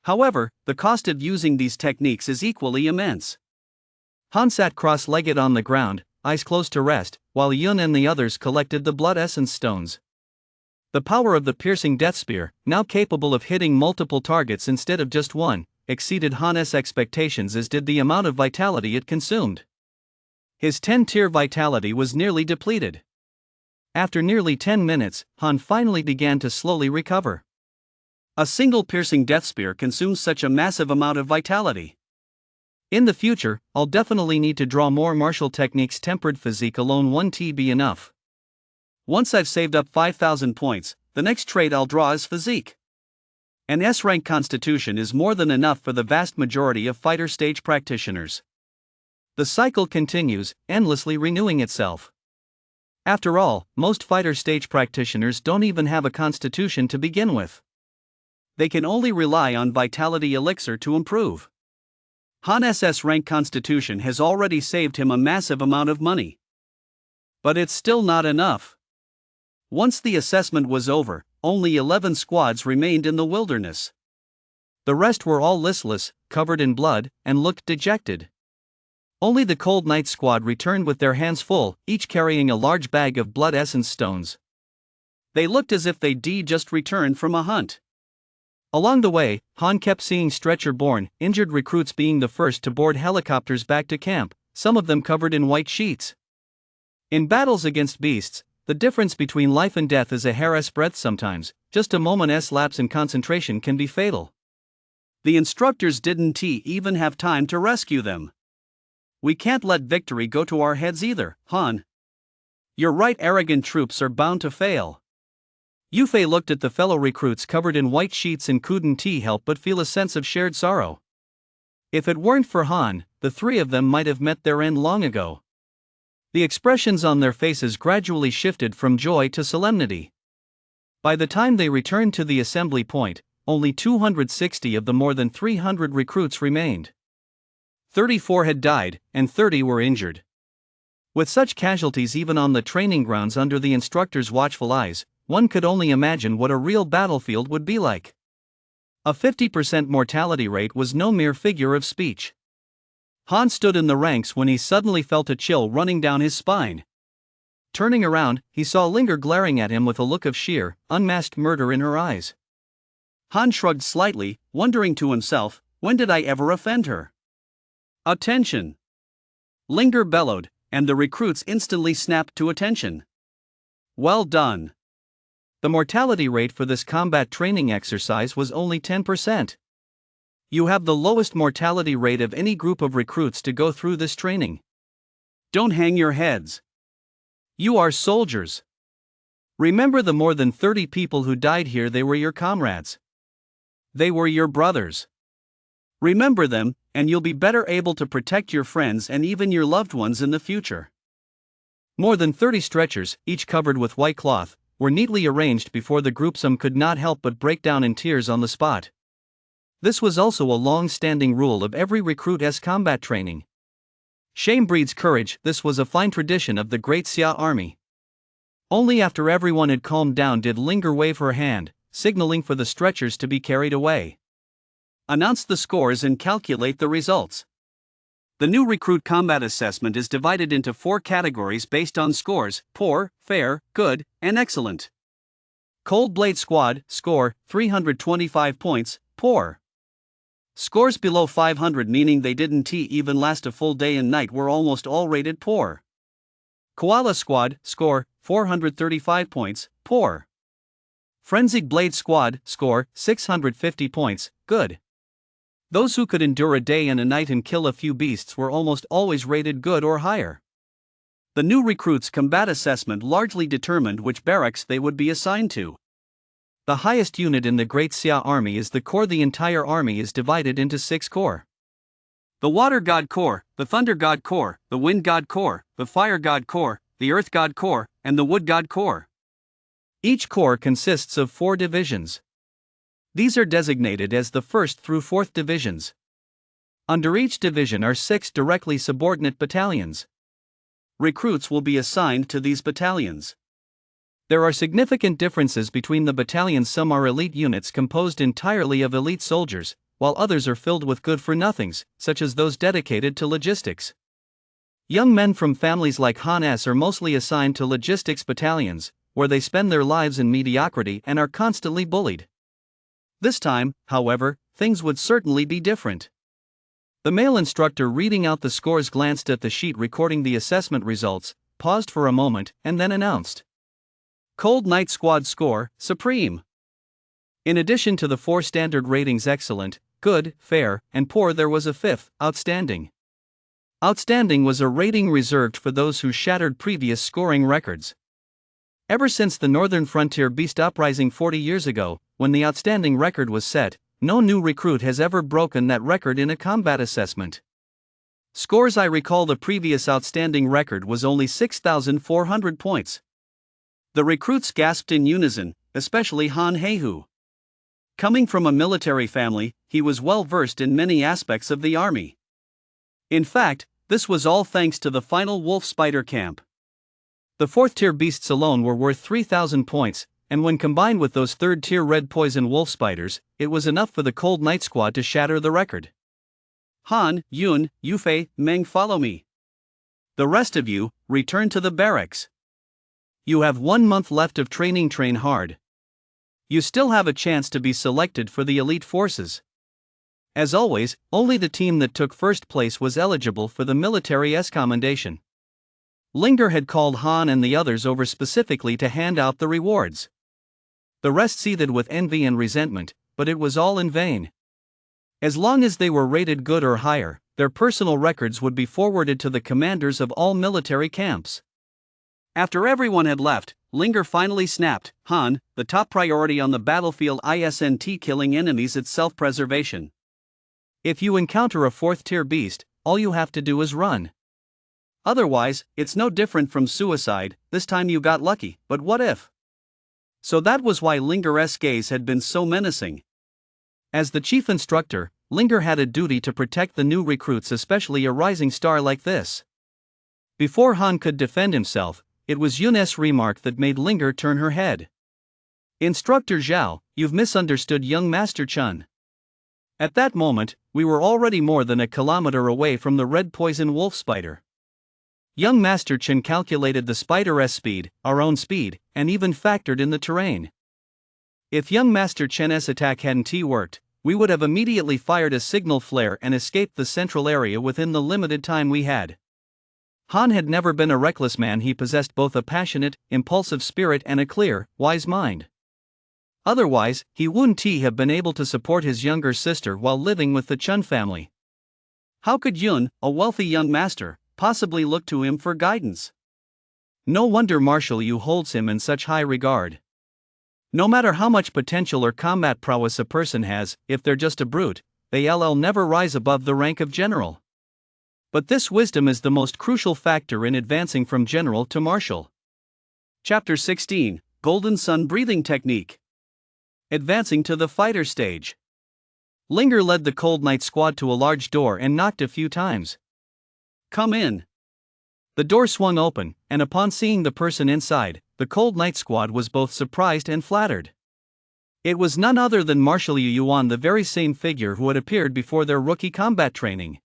Speaker 2: However, the cost of using these techniques is equally immense.
Speaker 1: Han sat cross-legged on the ground, eyes closed to rest, while Yun and the others collected the blood essence stones. The power of the piercing death spear, now capable of hitting multiple targets instead of just one, exceeded Han's expectations, as did the amount of vitality it consumed. His 10-tier vitality was nearly depleted. After nearly 10 minutes, Han finally began to slowly recover.
Speaker 2: A single piercing death spear consumes such a massive amount of vitality.
Speaker 1: In the future, I'll definitely need to draw more martial techniques. Tempered physique alone won't be enough.
Speaker 2: Once I've saved up 5,000 points, the next trait I'll draw is physique. An S-rank constitution is more than enough for the vast majority of fighter stage practitioners.
Speaker 1: The cycle continues, endlessly renewing itself. After all, most fighter stage practitioners don't even have a constitution to begin with.
Speaker 2: They can only rely on vitality elixir to improve. Han's S-rank constitution has already saved him a massive amount of money. But it's still not enough. Once the assessment was over, only 11 squads remained in the wilderness.
Speaker 1: The rest were all listless, covered in blood, and looked dejected. Only the Cold Knight squad returned with their hands full, each carrying a large bag of blood essence stones.
Speaker 2: They looked as if they'd just returned from a hunt.
Speaker 1: Along the way, Han kept seeing stretcher-borne, injured recruits being the first to board helicopters back to camp, some of them covered in white sheets. In battles against beasts, the difference between life and death is a hair's breadth sometimes. Just a moment's lapse in concentration can be fatal.
Speaker 2: The instructors didn't even have time to rescue them. We can't let victory go to our heads either, Han. You're right, arrogant troops are bound to fail.
Speaker 1: Yufei looked at the fellow recruits covered in white sheets and couldn't help but feel a sense of shared sorrow. If it weren't for Han, the three of them might have met their end long ago. The expressions on their faces gradually shifted from joy to solemnity. By the time they returned to the assembly point, only 260 of the more than 300 recruits remained. 34 had died, and 30 were injured. With such casualties even on the training grounds under the instructor's watchful eyes, one could only imagine what a real battlefield would be like. A 50% mortality rate was no mere figure of speech. Han stood in the ranks when he suddenly felt a chill running down his spine. Turning around, he saw Linger glaring at him with a look of sheer, unmasked murder in her eyes.
Speaker 2: Han shrugged slightly, wondering to himself, when did I ever offend her? Attention! Linger bellowed, and the recruits instantly snapped to attention. Well done.
Speaker 1: The mortality rate for this combat training exercise was only 10%. You have the lowest mortality rate of any group of recruits to go through this training.
Speaker 2: Don't hang your heads.
Speaker 1: You are soldiers. Remember the more than 30 people who died here. They were your comrades. They were your brothers.
Speaker 2: Remember them, and you'll be better able to protect your friends and even your loved ones in the future.
Speaker 1: More than 30 stretchers, each covered with white cloth, were neatly arranged before the group. Some could not help but break down in tears on the spot. This was also a long-standing rule of every recruit's combat training. Shame breeds courage. This was a fine tradition of the Great Xia army. Only after everyone had calmed down did Linger wave her hand, signaling for the stretchers to be carried away.
Speaker 2: Announce the scores and calculate the results. The new recruit combat assessment is divided into 4 categories based on scores: poor, fair, good, and excellent.
Speaker 1: Cold Blade Squad, score, 325 points, poor.
Speaker 2: Scores below 500, meaning they didn't even last a full day and night, were almost all rated poor.
Speaker 1: Koala Squad, score, 435 points, poor. Frenzied Blade Squad, score, 650 points, good. Those who could endure a day and a night and kill a few beasts were almost always rated good or higher.
Speaker 2: The new recruits' combat assessment largely determined which barracks they would be assigned to.
Speaker 1: The highest unit in the Great Xia army is the Corps. The entire army is divided into 6 corps.
Speaker 2: The Water God Corps, the Thunder God Corps, the Wind God Corps, the Fire God Corps, the Earth God Corps, and the Wood God Corps.
Speaker 1: Each corps consists of 4 divisions. These are designated as the 1st through 4th divisions. Under each division are 6 directly subordinate battalions.
Speaker 2: Recruits will be assigned to these battalions.
Speaker 1: There are significant differences between the battalions. Some are elite units composed entirely of elite soldiers, while others are filled with good-for-nothings, such as those dedicated to logistics. Young men from families like Han's are mostly assigned to logistics battalions, where they spend their lives in mediocrity and are constantly bullied. This time, however, things would certainly be different. The male instructor reading out the scores glanced at the sheet recording the assessment results, paused for a moment, and then announced. Cold Knight Squad score, supreme. In addition to the 4 standard ratings excellent, good, fair, and poor, there was a 5th, outstanding. Outstanding was a rating reserved for those who shattered previous scoring records. Ever since the Northern Frontier Beast Uprising 40 years ago, when the outstanding record was set, no new recruit has ever broken that record in a combat assessment. Scores: I recall the previous outstanding record was only 6,400 points.
Speaker 2: The recruits gasped in unison, especially Han Heihu. Coming from a military family, he was well versed in many aspects of the army. In fact, this was all thanks to the final wolf spider camp.
Speaker 1: The 4th-tier beasts alone were worth 3,000 points, and when combined with those 3rd-tier red poison wolf spiders, it was enough for the Cold Knight Squad to shatter the record.
Speaker 2: Han, Yun, Yufei, Meng, follow me. The rest of you, return to the barracks. You have 1 month left of training. Train hard. You still have a chance to be selected for the elite forces. As always, only the team that took first place was eligible for the military's commendation. Linger had called Han and the others over specifically to hand out the rewards. The rest seethed with envy and resentment, but it was all in vain. As long as they were rated good or higher, their personal records would be forwarded to the commanders of all military camps. After everyone had left, Linger finally snapped, Han, the top priority on the battlefield isn't killing enemies, it's self-preservation. If you encounter a 4th-tier beast, all you have to do is run. Otherwise, it's no different from suicide. This time you got lucky, but what if? So that was why Linger's gaze had been so menacing. As the chief instructor, Linger had a duty to protect the new recruits, especially a rising star like this. Before Han could defend himself, it was Yun's remark that made Linger turn her head. Instructor Zhao, you've misunderstood young Master Chun. At that moment, we were already more than a kilometer away from the red poison wolf spider. Young Master Chen calculated the spider's speed, our own speed, and even factored in the terrain. If young Master Chen's attack hadn't worked, we would have immediately fired a signal flare and escaped the central area within the limited time we had. Han had never been a reckless man. He possessed both a passionate, impulsive spirit and a clear, wise mind. Otherwise, he wouldn't have been able to support his younger sister while living with the Chun family. How could Yun, a wealthy young master, possibly look to him for guidance? No wonder Marshal Yu holds him in such high regard. No matter how much potential or combat prowess a person has, if they're just a brute, they'll never rise above the rank of general. But this wisdom is the most crucial factor in advancing from general to marshal. Chapter 16, Golden Sun Breathing Technique. Advancing to the fighter stage. Linger led the Cold Knight squad to a large door and knocked a few times. Come in. The door swung open, and upon seeing the person inside, the Cold Knight squad was both surprised and flattered. It was none other than Marshal Yu Yuan, the very same figure who had appeared before their rookie combat training.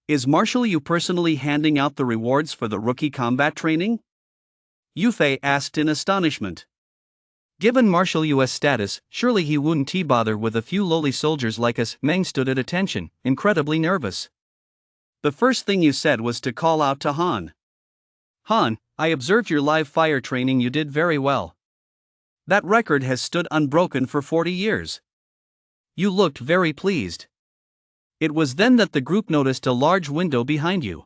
Speaker 2: Is Marshal Yu personally handing out the rewards for the rookie combat training? Yufei asked in astonishment. Given Marshal Yu's status, surely he wouldn't bother with a few lowly soldiers like us. Meng stood at attention, incredibly nervous. The first thing you said was to call out to Han. Han, I observed your live fire training. You did very well. That record has stood unbroken for 40 years. You looked very pleased. It was then that the group noticed a large window behind you.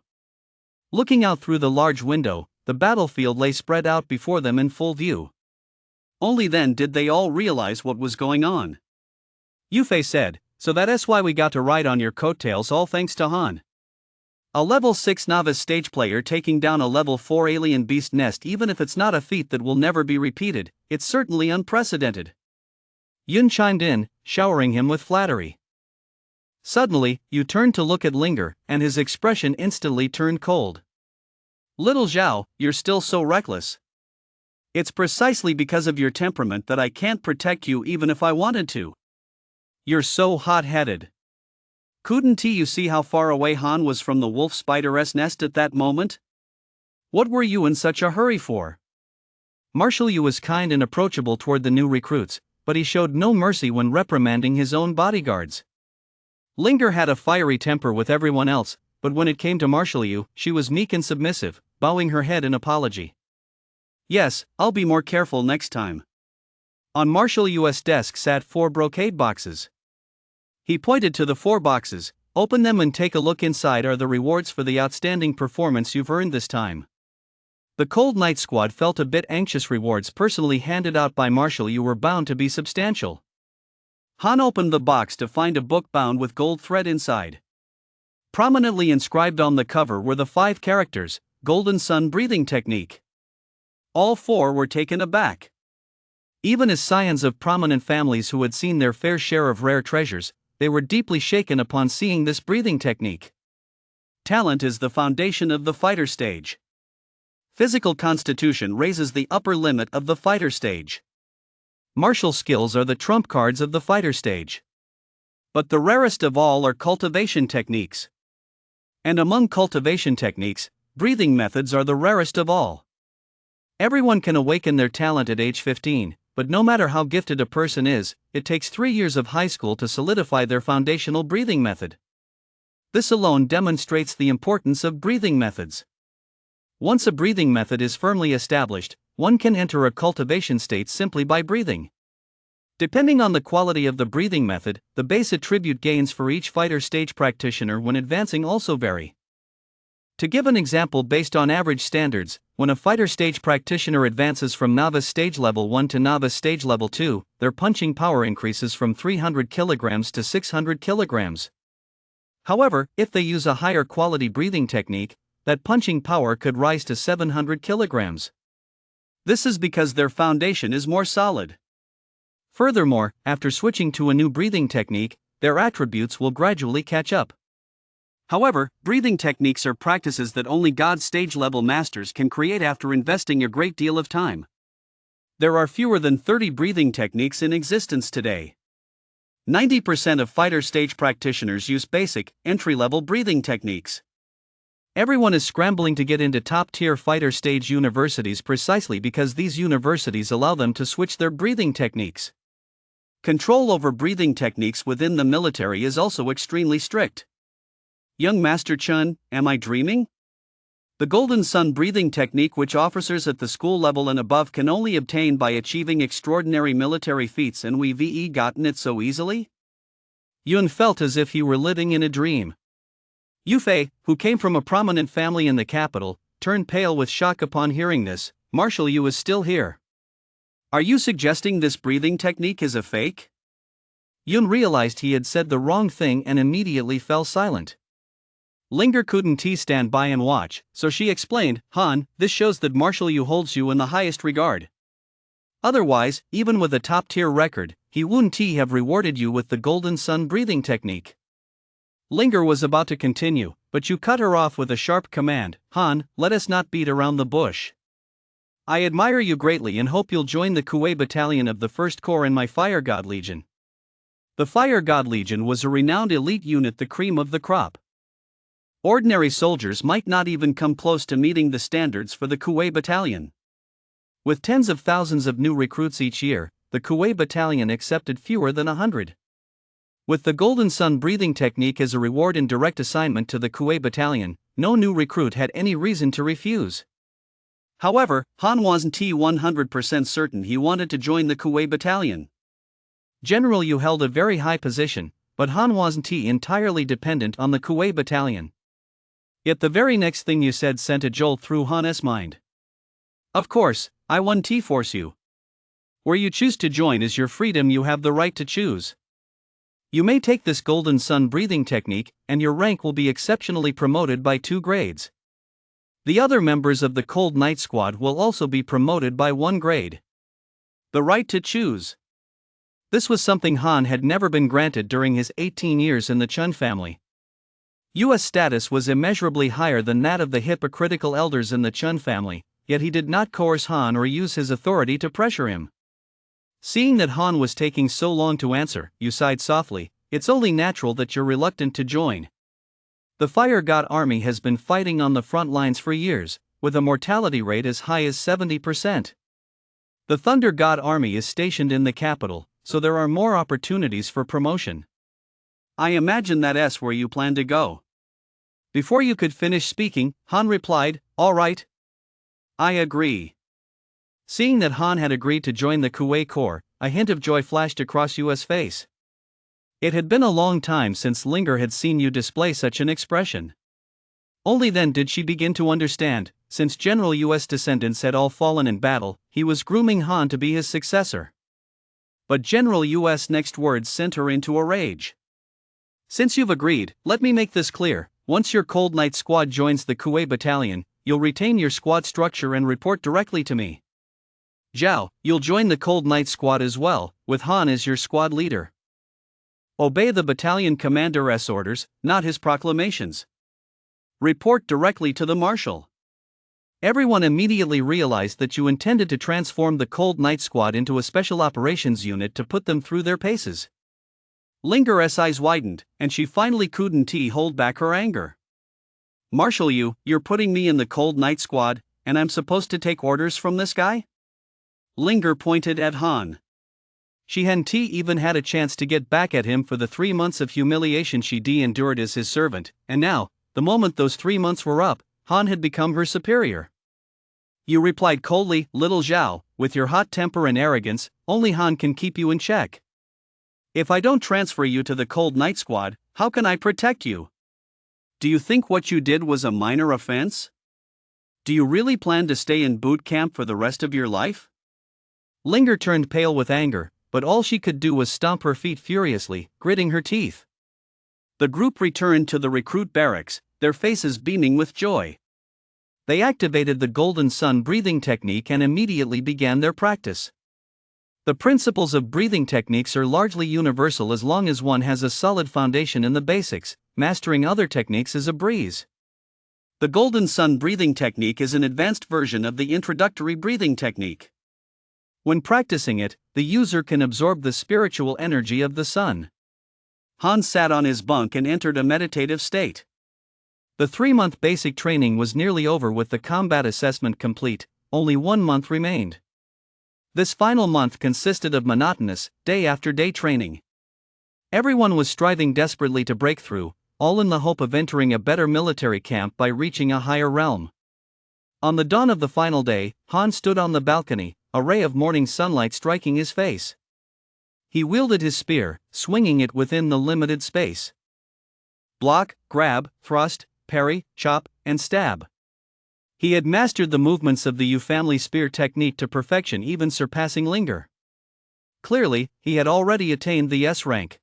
Speaker 2: Looking out through the large window, the battlefield lay spread out before them in full view. Only then did they all realize what was going on. Yufei said, so that's why we got to ride on your coattails, all thanks to Han. A level 6 novice stage player taking down a level 4 alien beast nest, even if it's not a feat that will never be repeated, it's certainly unprecedented. Yun chimed in, showering him with flattery. Suddenly, Yu turned to look at Linger, and his expression instantly turned cold. Little Zhao, you're still so reckless. It's precisely because of your temperament that I can't protect you even if I wanted to. You're so hot-headed. Couldn't you see how far away Han was from the wolf spider's nest at that moment? What were you in such a hurry for? Marshal Yu was kind and approachable toward the new recruits, but he showed no mercy when reprimanding his own bodyguards. Linger had a fiery temper with everyone else, but when it came to Marshal Yu, she was meek and submissive, bowing her head in apology. Yes, I'll be more careful next time. On Marshal Yu's desk sat 4 brocade boxes. He pointed to the 4 boxes. Open them and take a look. Inside are the rewards for the outstanding performance you've earned this time. The Cold Knight squad felt a bit anxious. Rewards personally handed out by Marshal Yu were bound to be substantial. Han opened the box to find a book bound with gold thread inside. Prominently inscribed on the cover were the 5 characters, Golden Sun Breathing Technique. All 4 were taken aback. Even as scions of prominent families who had seen their fair share of rare treasures, they were deeply shaken upon seeing this breathing technique. Talent is the foundation of the fighter stage. Physical constitution raises the upper limit of the fighter stage. Martial skills are the trump cards of the fighter stage. But the rarest of all are cultivation techniques. And among cultivation techniques, breathing methods are the rarest of all. Everyone can awaken their talent at age 15, but no matter how gifted a person is, it takes 3 years of high school to solidify their foundational breathing method. This alone demonstrates the importance of breathing methods. Once a breathing method is firmly established, one can enter a cultivation state simply by breathing. Depending on the quality of the breathing method, the base attribute gains for each fighter stage practitioner when advancing also vary. To give an example based on average standards, when a fighter stage practitioner advances from novice stage level 1 to novice stage level 2, their punching power increases from 300 kilograms to 600 kilograms. However, if they use a higher quality breathing technique, that punching power could rise to 700 kilograms. This is because their foundation is more solid. Furthermore, after switching to a new breathing technique, their attributes will gradually catch up. However, breathing techniques are practices that only God stage level masters can create after investing a great deal of time. There are fewer than 30 breathing techniques in existence today. 90% of fighter stage practitioners use basic, entry-level breathing techniques. Everyone is scrambling to get into top-tier fighter stage universities precisely because these universities allow them to switch their breathing techniques. Control over breathing techniques within the military is also extremely strict. Young Master Chun, am I dreaming? The Golden Sun breathing technique, which officers at the school level and above can only obtain by achieving extraordinary military feats, and we've gotten it so easily? Yun felt as if he were living in a dream. Yufei, who came from a prominent family in the capital, turned pale with shock upon hearing this. Marshal Yu is still here. Are you suggesting this breathing technique is a fake? Yun realized he had said the wrong thing and immediately fell silent. Linger couldn't stand by and watch, so she explained, Han, this shows that Marshal Yu holds you in the highest regard. Otherwise, even with a top-tier record, he wouldn't have rewarded you with the Golden Sun breathing technique. Linger was about to continue, but you cut her off with a sharp command. Han, let us not beat around the bush. I admire you greatly and hope you'll join the Kuei Battalion of the 1st Corps in my Fire God Legion. The Fire God Legion was a renowned elite unit, the cream of the crop. Ordinary soldiers might not even come close to meeting the standards for the Kuei Battalion. With tens of thousands of new recruits each year, the Kuei Battalion accepted fewer than 100. With the Golden Sun breathing technique as a reward in direct assignment to the Kuei Battalion, no new recruit had any reason to refuse. However, Han wasn't 100% certain he wanted to join the Kuei Battalion. General Yu held a very high position, but Han wasn't entirely dependent on the Kuei Battalion. Yet the very next thing you said sent a jolt through Han's mind. Of course, I won't force you. Where you choose to join is your freedom, you have the right to choose. You may take this Golden Sun breathing technique, and your rank will be exceptionally promoted by 2 grades. The other members of the Cold Night Squad will also be promoted by 1 grade. The right to choose. This was something Han had never been granted during his 18 years in the Chun family. U.S. status was immeasurably higher than that of the hypocritical elders in the Chun family, yet he did not coerce Han or use his authority to pressure him. Seeing that Han was taking so long to answer, you sighed softly. It's only natural that you're reluctant to join. The Fire God Army has been fighting on the front lines for years, with a mortality rate as high as 70%. The Thunder God Army is stationed in the capital, so there are more opportunities for promotion. I imagine that's where you plan to go. Before you could finish speaking, Han replied, all right. I agree. Seeing that Han had agreed to join the Kuei Corps, a hint of joy flashed across Yu's face. It had been a long time since Linger had seen Yu display such an expression. Only then did she begin to understand, since General Yu's descendants had all fallen in battle, he was grooming Han to be his successor. But General Yu's next words sent her into a rage. Since you've agreed, let me make this clear. Once your Cold Night Squad joins the Kuei Battalion, you'll retain your squad structure and report directly to me. Zhao, you'll join the Cold Night Squad as well, with Han as your squad leader. Obey the battalion commander's orders, not his proclamations. Report directly to the marshal. Everyone immediately realized that you intended to transform the Cold Night Squad into a special operations unit to put them through their paces. Linger's eyes widened, and she finally couldn't hold back her anger. Marshal, you're putting me in the cold night squad, and I'm supposed to take orders from this guy? Linger pointed at Han.
Speaker 1: She hadn't even had a chance to get back at him for the 3 months of humiliation she'd endured as his servant, and now, the moment those 3 months were up, Han had become her superior.
Speaker 2: You replied coldly, little Zhao, with your hot temper and arrogance, only Han can keep you in check. If I don't transfer you to the cold night squad, how can I protect you? Do you think what you did was a minor offense? Do you really plan to stay in boot camp for the rest of your life?
Speaker 1: Linger turned pale with anger, but all she could do was stomp her feet furiously, gritting her teeth.
Speaker 2: The group returned to the recruit barracks, their faces beaming with joy.
Speaker 1: They activated the Golden Sun breathing technique and immediately began their practice. The principles of breathing techniques are largely universal as long as one has a solid foundation in the basics. Mastering other techniques is a breeze.
Speaker 2: The Golden Sun breathing technique is an advanced version of the introductory breathing technique.
Speaker 1: When practicing it, the user can absorb the spiritual energy of the sun.
Speaker 2: Han sat on his bunk and entered a meditative state.
Speaker 1: The 3-month basic training was nearly over with the combat assessment complete, only 1 month remained. This final month consisted of monotonous, day-after-day training. Everyone was striving desperately to break through, all in the hope of entering a better military camp by reaching a higher realm. On the dawn of the final day, Han stood on the balcony, a ray of morning sunlight striking his face. He wielded his spear, swinging it within the limited space. Block, grab, thrust, parry, chop, and stab. He had mastered the movements of the Yu family spear technique to perfection, even surpassing Linger. Clearly, he had already attained the S rank.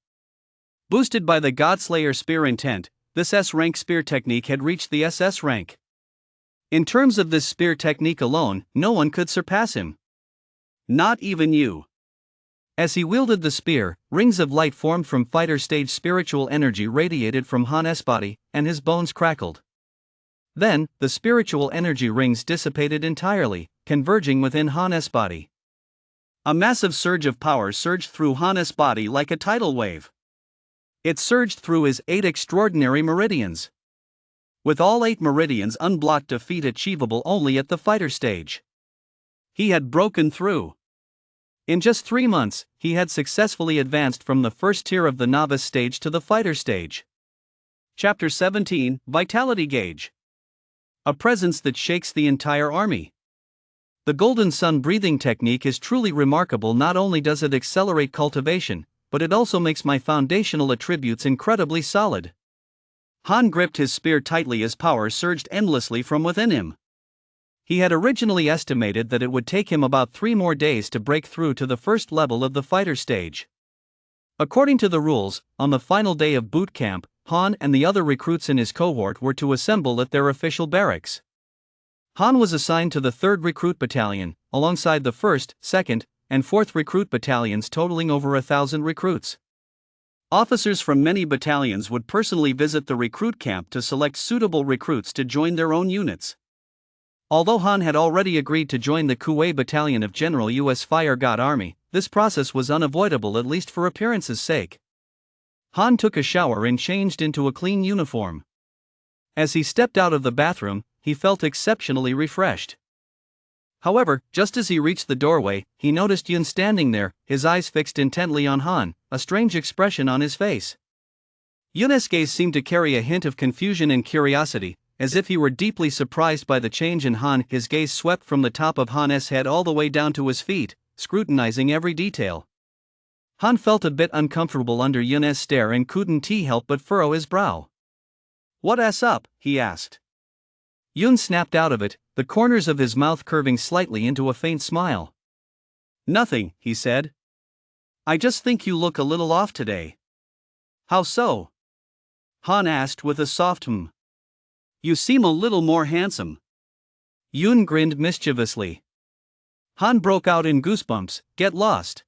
Speaker 1: Boosted by the Godslayer spear intent, this S rank spear technique had reached the SS rank. In terms of this spear technique alone, no one could surpass him. Not even you. As he wielded the spear, rings of light formed from fighter stage spiritual energy radiated from Han's body, and his bones crackled. Then, the spiritual energy rings dissipated entirely, converging within Han's body. A massive surge of power surged through Han's body like a tidal wave. It surged through his 8 extraordinary meridians. With all 8 meridians unblocked, a feat achievable only at the fighter stage. He had broken through. In just 3 months, he had successfully advanced from the first tier of the novice stage to the fighter stage. Chapter 17, Vitality Gauge. A presence that shakes the entire army. The Golden Sun breathing technique is truly remarkable. Not only does it accelerate cultivation, but it also makes my foundational attributes incredibly solid. Han gripped his spear tightly as power surged endlessly from within him. He had originally estimated that it would take him about 3 more days to break through to the first level of the fighter stage. According to the rules, on the final day of boot camp, Han and the other recruits in his cohort were to assemble at their official barracks. Han was assigned to the 3rd Recruit Battalion, alongside the 1st, 2nd, and 4th Recruit Battalions totaling over 1,000 recruits. Officers from many battalions would personally visit the recruit camp to select suitable recruits to join their own units. Although Han had already agreed to join the Kuwait Battalion of General U.S. Fire God Army, this process was unavoidable, at least for appearance's sake. Han took a shower and changed into a clean uniform. As he stepped out of the bathroom, he felt exceptionally refreshed. However, just as he reached the doorway, he noticed Yun standing there, his eyes fixed intently on Han, a strange expression on his face. Yun's gaze seemed to carry a hint of confusion and curiosity, as if he were deeply surprised by the change in Han. His gaze swept from the top of Han's head all the way down to his feet, scrutinizing every detail. Han felt a bit uncomfortable under Yun's stare and couldn't help but furrow his brow. "What's up?" he asked. Yun snapped out of it, the corners of his mouth curving slightly into a faint smile. "Nothing," he said. "I just think you look a little off today." "How so?" Han asked with a soft "hmm." "You seem a little more handsome." Yun grinned mischievously. Han broke out in goosebumps. "Get lost."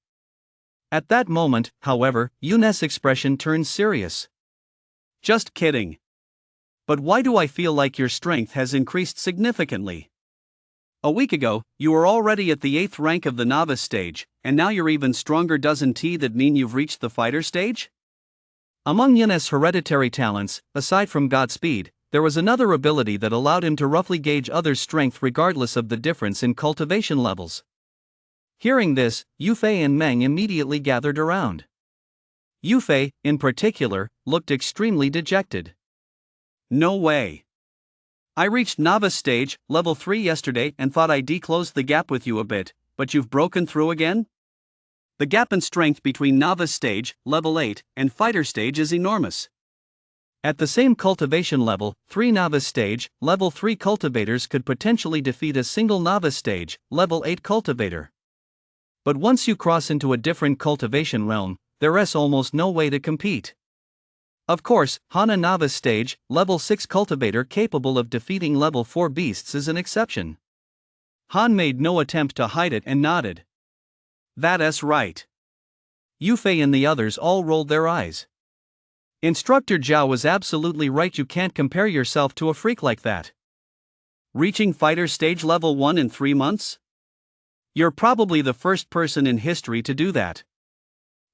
Speaker 1: At that moment, however, Yun's expression turned serious. "Just kidding. But why do I feel like your strength has increased significantly? A week ago, you were already at the 8th rank of the novice stage, and now you're even stronger. Doesn't that mean you've reached the fighter stage?" Among Yun's hereditary talents, aside from Godspeed, there was another ability that allowed him to roughly gauge others' strength regardless of the difference in cultivation levels. Hearing this, Yufei and Meng immediately gathered around. Yufei, in particular, looked extremely dejected.
Speaker 2: No way. I reached novice stage, level 3 yesterday and thought I declosed the gap with you a bit, but you've broken through again? The gap in strength between novice stage, level 8, and fighter stage is enormous.
Speaker 1: At the same cultivation level, 3 novice stage, level 3 cultivators could potentially defeat a single novice stage, level 8 cultivator. But once you cross into a different cultivation realm, there's almost no way to compete. Of course, Han, a novice stage, level 6 cultivator capable of defeating level 4 beasts, is an exception. Han made no attempt to hide it and nodded.
Speaker 2: That's right.
Speaker 1: Yufei and the others all rolled their eyes. Instructor Zhao was absolutely right, you can't compare yourself to a freak like that.
Speaker 2: Reaching fighter stage level 1 in 3 months? You're probably the first person in history to do that.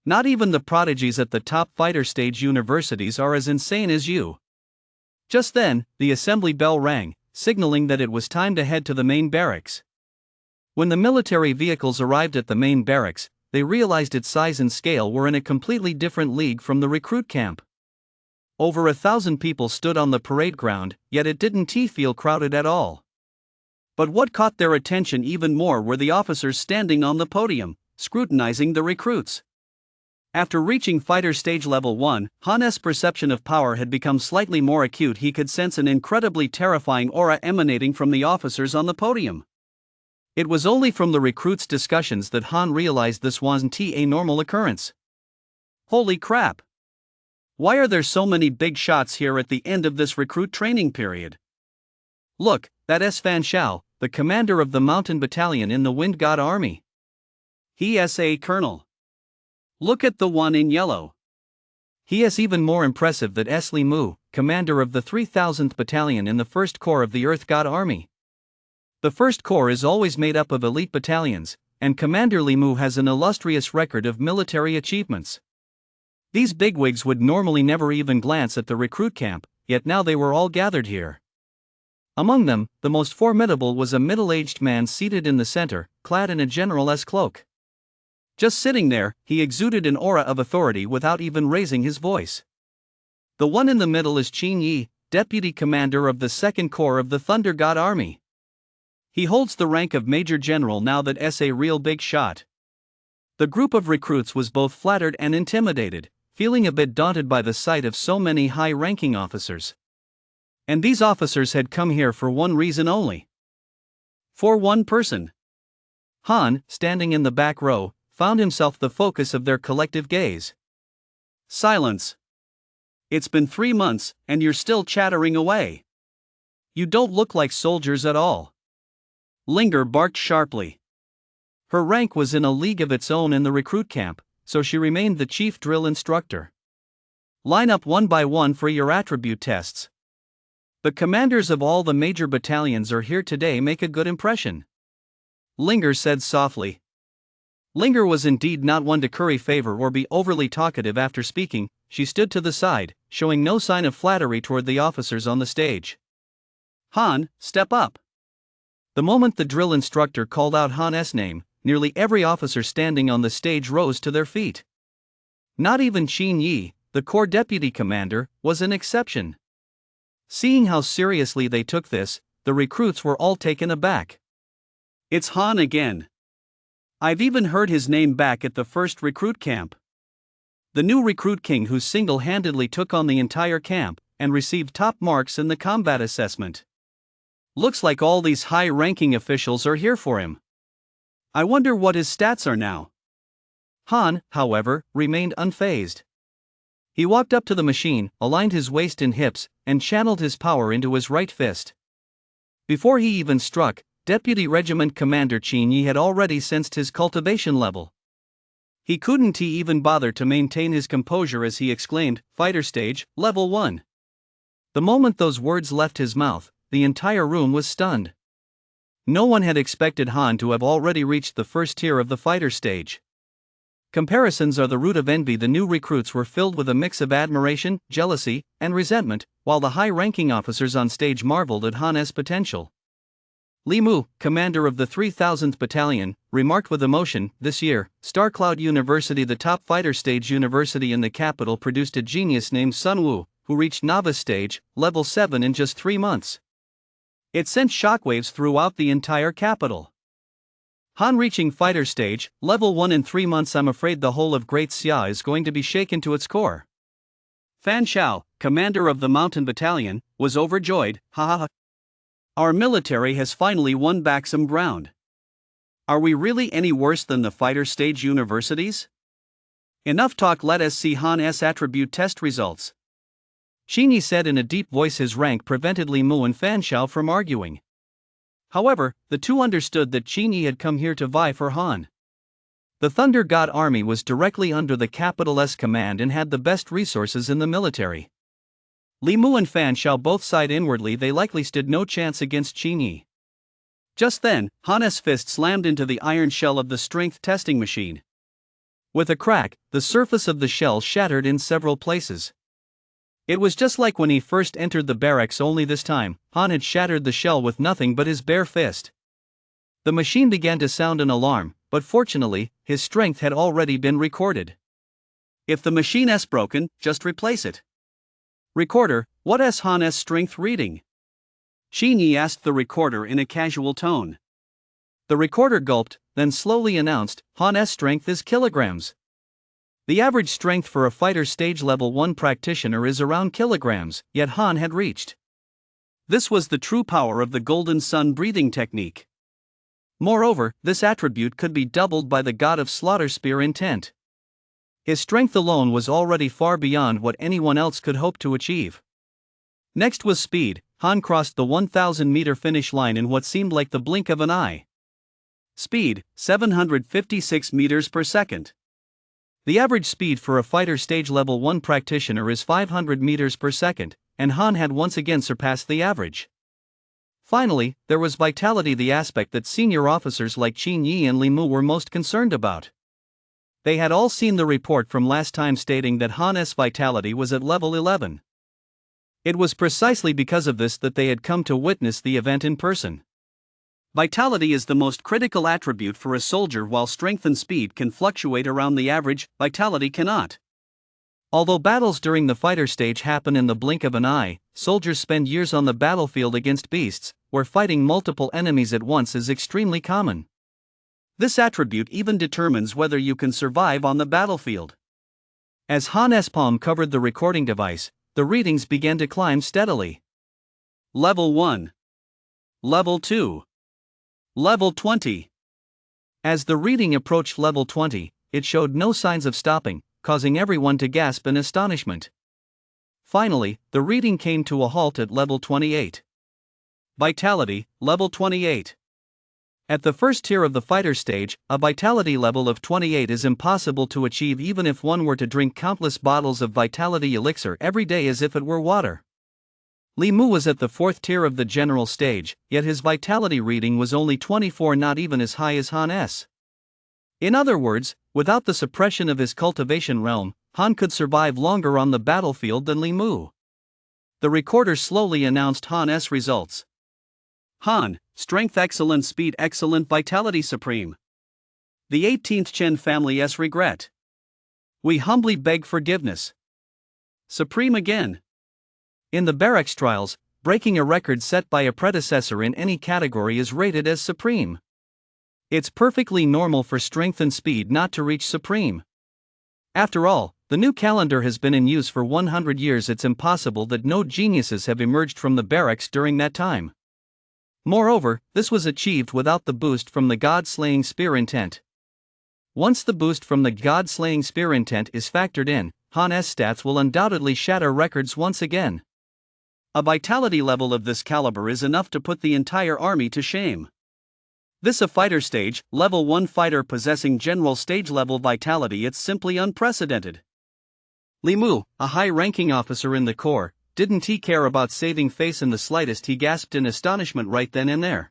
Speaker 2: Not even the prodigies at the top fighter stage universities are as insane as you.
Speaker 1: Just then, the assembly bell rang, signaling that it was time to head to the main barracks. When the military vehicles arrived at the main barracks, they realized its size and scale were in a completely different league from the recruit camp. Over 1,000 people stood on the parade ground, yet it didn't feel crowded at all.
Speaker 2: But what caught their attention even more were the officers standing on the podium, scrutinizing the recruits. After reaching fighter stage level 1, Han's perception of power had become slightly more acute. He could sense an incredibly terrifying aura emanating from the officers on the podium. It was only from the recruits' discussions that Han realized this wasn't a normal occurrence.
Speaker 1: Holy crap! Why are there so many big shots here at the end of this recruit training period? Look, that's Fan Shao, the commander of the mountain battalion in the Wind God Army.
Speaker 2: He is a colonel. Look at the one in yellow.
Speaker 1: He is even more impressive than Li Mu, commander of the 3000th Battalion in the 1st Corps of the Earth God Army. The 1st Corps is always made up of elite battalions, and Commander Li Mu has an illustrious record of military achievements. These bigwigs would normally never even glance at the recruit camp, yet now they were all gathered here. Among them, the most formidable was a middle-aged man seated in the center, clad in a general's cloak. Just sitting there, he exuded an aura of authority without even raising his voice. The one in the middle is Qin Yi, deputy commander of the 2nd Corps of the Thunder God Army. He holds the rank of Major General now. That's a real big shot. The group of recruits was both flattered and intimidated, feeling a bit daunted by the sight of so many high-ranking officers. And these officers had come here for one reason only. For one person. Han, standing in the back row, found himself the focus of their collective gaze.
Speaker 2: Silence. It's been 3 months, and you're still chattering away.
Speaker 1: You don't look like soldiers at all.
Speaker 2: Linger barked sharply.
Speaker 1: Her rank was in a league of its own in the recruit camp, so she remained the chief drill instructor. Line up one by one for your attribute tests. The commanders of all the major battalions are here today. Make a good impression. Linger said softly. Linger was indeed not one to curry favor or be overly talkative. After speaking, she stood to the side, showing no sign of flattery toward the officers on the stage.
Speaker 2: Han, step up.
Speaker 1: The moment the drill instructor called out Han's name, nearly every officer standing on the stage rose to their feet. Not even Qin Yi, the Corps deputy commander, was an exception. Seeing how seriously they took this, the recruits were all taken aback.
Speaker 2: It's Han again. I've even heard his name back at the first recruit camp.
Speaker 1: The new recruit king who single-handedly took on the entire camp and received top marks in the combat assessment. Looks like all these high-ranking officials are here for him. I wonder what his stats are now. Han, however, remained unfazed. He walked up to the machine, aligned his waist and hips, and channeled his power into his right fist. Before he even struck, Deputy Regiment Commander Qin Yi had already sensed his cultivation level. He couldn't even bother to maintain his composure as he exclaimed, "Fighter stage, level 1." The moment those words left his mouth, the entire room was stunned. No one had expected Han to have already reached the first tier of the fighter stage. Comparisons are the root of envy. The new recruits were filled with a mix of admiration, jealousy, and resentment, while the high-ranking officers on stage marveled at Han's potential. Li Mu, commander of the 3000th Battalion, remarked with emotion, "This year, StarCloud University, the top fighter stage university in the capital, produced a genius named Sun Wu, who reached novice stage, level 7 in just 3 months. It sent shockwaves throughout the entire capital. Han reaching fighter stage, level 1 in 3 months. I'm afraid the whole of Great Xia is going to be shaken to its core." Fan Xiao, commander of the Mountain Battalion, was overjoyed. "Ha ha ha. Our military has finally won back some ground. Are we really any worse than the fighter stage universities? Enough talk, let us see Han's attribute test results." Qin Yi said in a deep voice. His rank prevented Li Mu and Fan Xiao from arguing. However, the two understood that Qin Yi had come here to vie for Han. The Thunder God Army was directly under the capital's command and had the best resources in the military. Li Mu and Fan Xiao both sighed inwardly. They likely stood no chance against Qin Yi. Just then, Han's fist slammed into the iron shell of the strength testing machine. With a crack, the surface of the shell shattered in several places. It was just like when he first entered the barracks, only this time, Han had shattered the shell with nothing but his bare fist. The machine began to sound an alarm, but fortunately, his strength had already been recorded. "If the machine is broken, just replace it." "Recorder, what is Han's strength reading?" Qin Yi asked the recorder in a casual tone. The recorder gulped, then slowly announced, "Han's strength is kilograms. The average strength for a fighter stage level 1 practitioner is around kilograms, yet Han had reached. This was the true power of the Golden Sun breathing technique. Moreover, this attribute could be doubled by the god of slaughter spear intent. His strength alone was already far beyond what anyone else could hope to achieve. Next was speed. Han crossed the 1,000-meter finish line in what seemed like the blink of an eye. Speed, 756 meters per second. The average speed for a fighter stage level 1 practitioner is 500 meters per second, and Han had once again surpassed the average. Finally, there was vitality, the aspect that senior officers like Qin Yi and Li Mu were most concerned about. They had all seen the report from last time stating that Han's vitality was at level 11. It was precisely because of this that they had come to witness the event in person. Vitality is the most critical attribute for a soldier. While strength and speed can fluctuate around the average, vitality cannot. Although battles during the fighter stage happen in the blink of an eye, soldiers spend years on the battlefield against beasts, where fighting multiple enemies at once is extremely common. This attribute even determines whether you can survive on the battlefield. As Han's palm covered the recording device, the readings began to climb steadily. Level 1. Level 2. Level 20. As the reading approached level 20, it showed no signs of stopping, causing everyone to gasp in astonishment. Finally, the reading came to a halt at level 28. Vitality, level 28. At the first tier of the fighter stage, a vitality level of 28 is impossible to achieve even if one were to drink countless bottles of vitality elixir every day as if it were water. Li Mu was at the 4th tier of the general stage, yet his vitality reading was only 24, not even as high as Han's. In other words, without the suppression of his cultivation realm, Han could survive longer on the battlefield than Li Mu. The recorder slowly announced Han's results. Han, strength excellent, speed excellent, vitality supreme. The 18th Chen family's regret. We humbly beg forgiveness. Supreme again. In the barracks trials, breaking a record set by a predecessor in any category is rated as supreme. It's perfectly normal for strength and speed not to reach supreme. After all, the new calendar has been in use for 100 years. It's impossible that no geniuses have emerged from the barracks during that time. Moreover, this was achieved without the boost from the god-slaying spear intent. Once the boost from the god-slaying spear intent is factored in, Han's stats will undoubtedly shatter records once again. A vitality level of this caliber is enough to put the entire army to shame. This a fighter stage, level 1 fighter possessing general stage level vitality, it's simply unprecedented. Li Mu, a high-ranking officer in the corps, didn't he care about saving face in the slightest. He gasped in astonishment right then and there.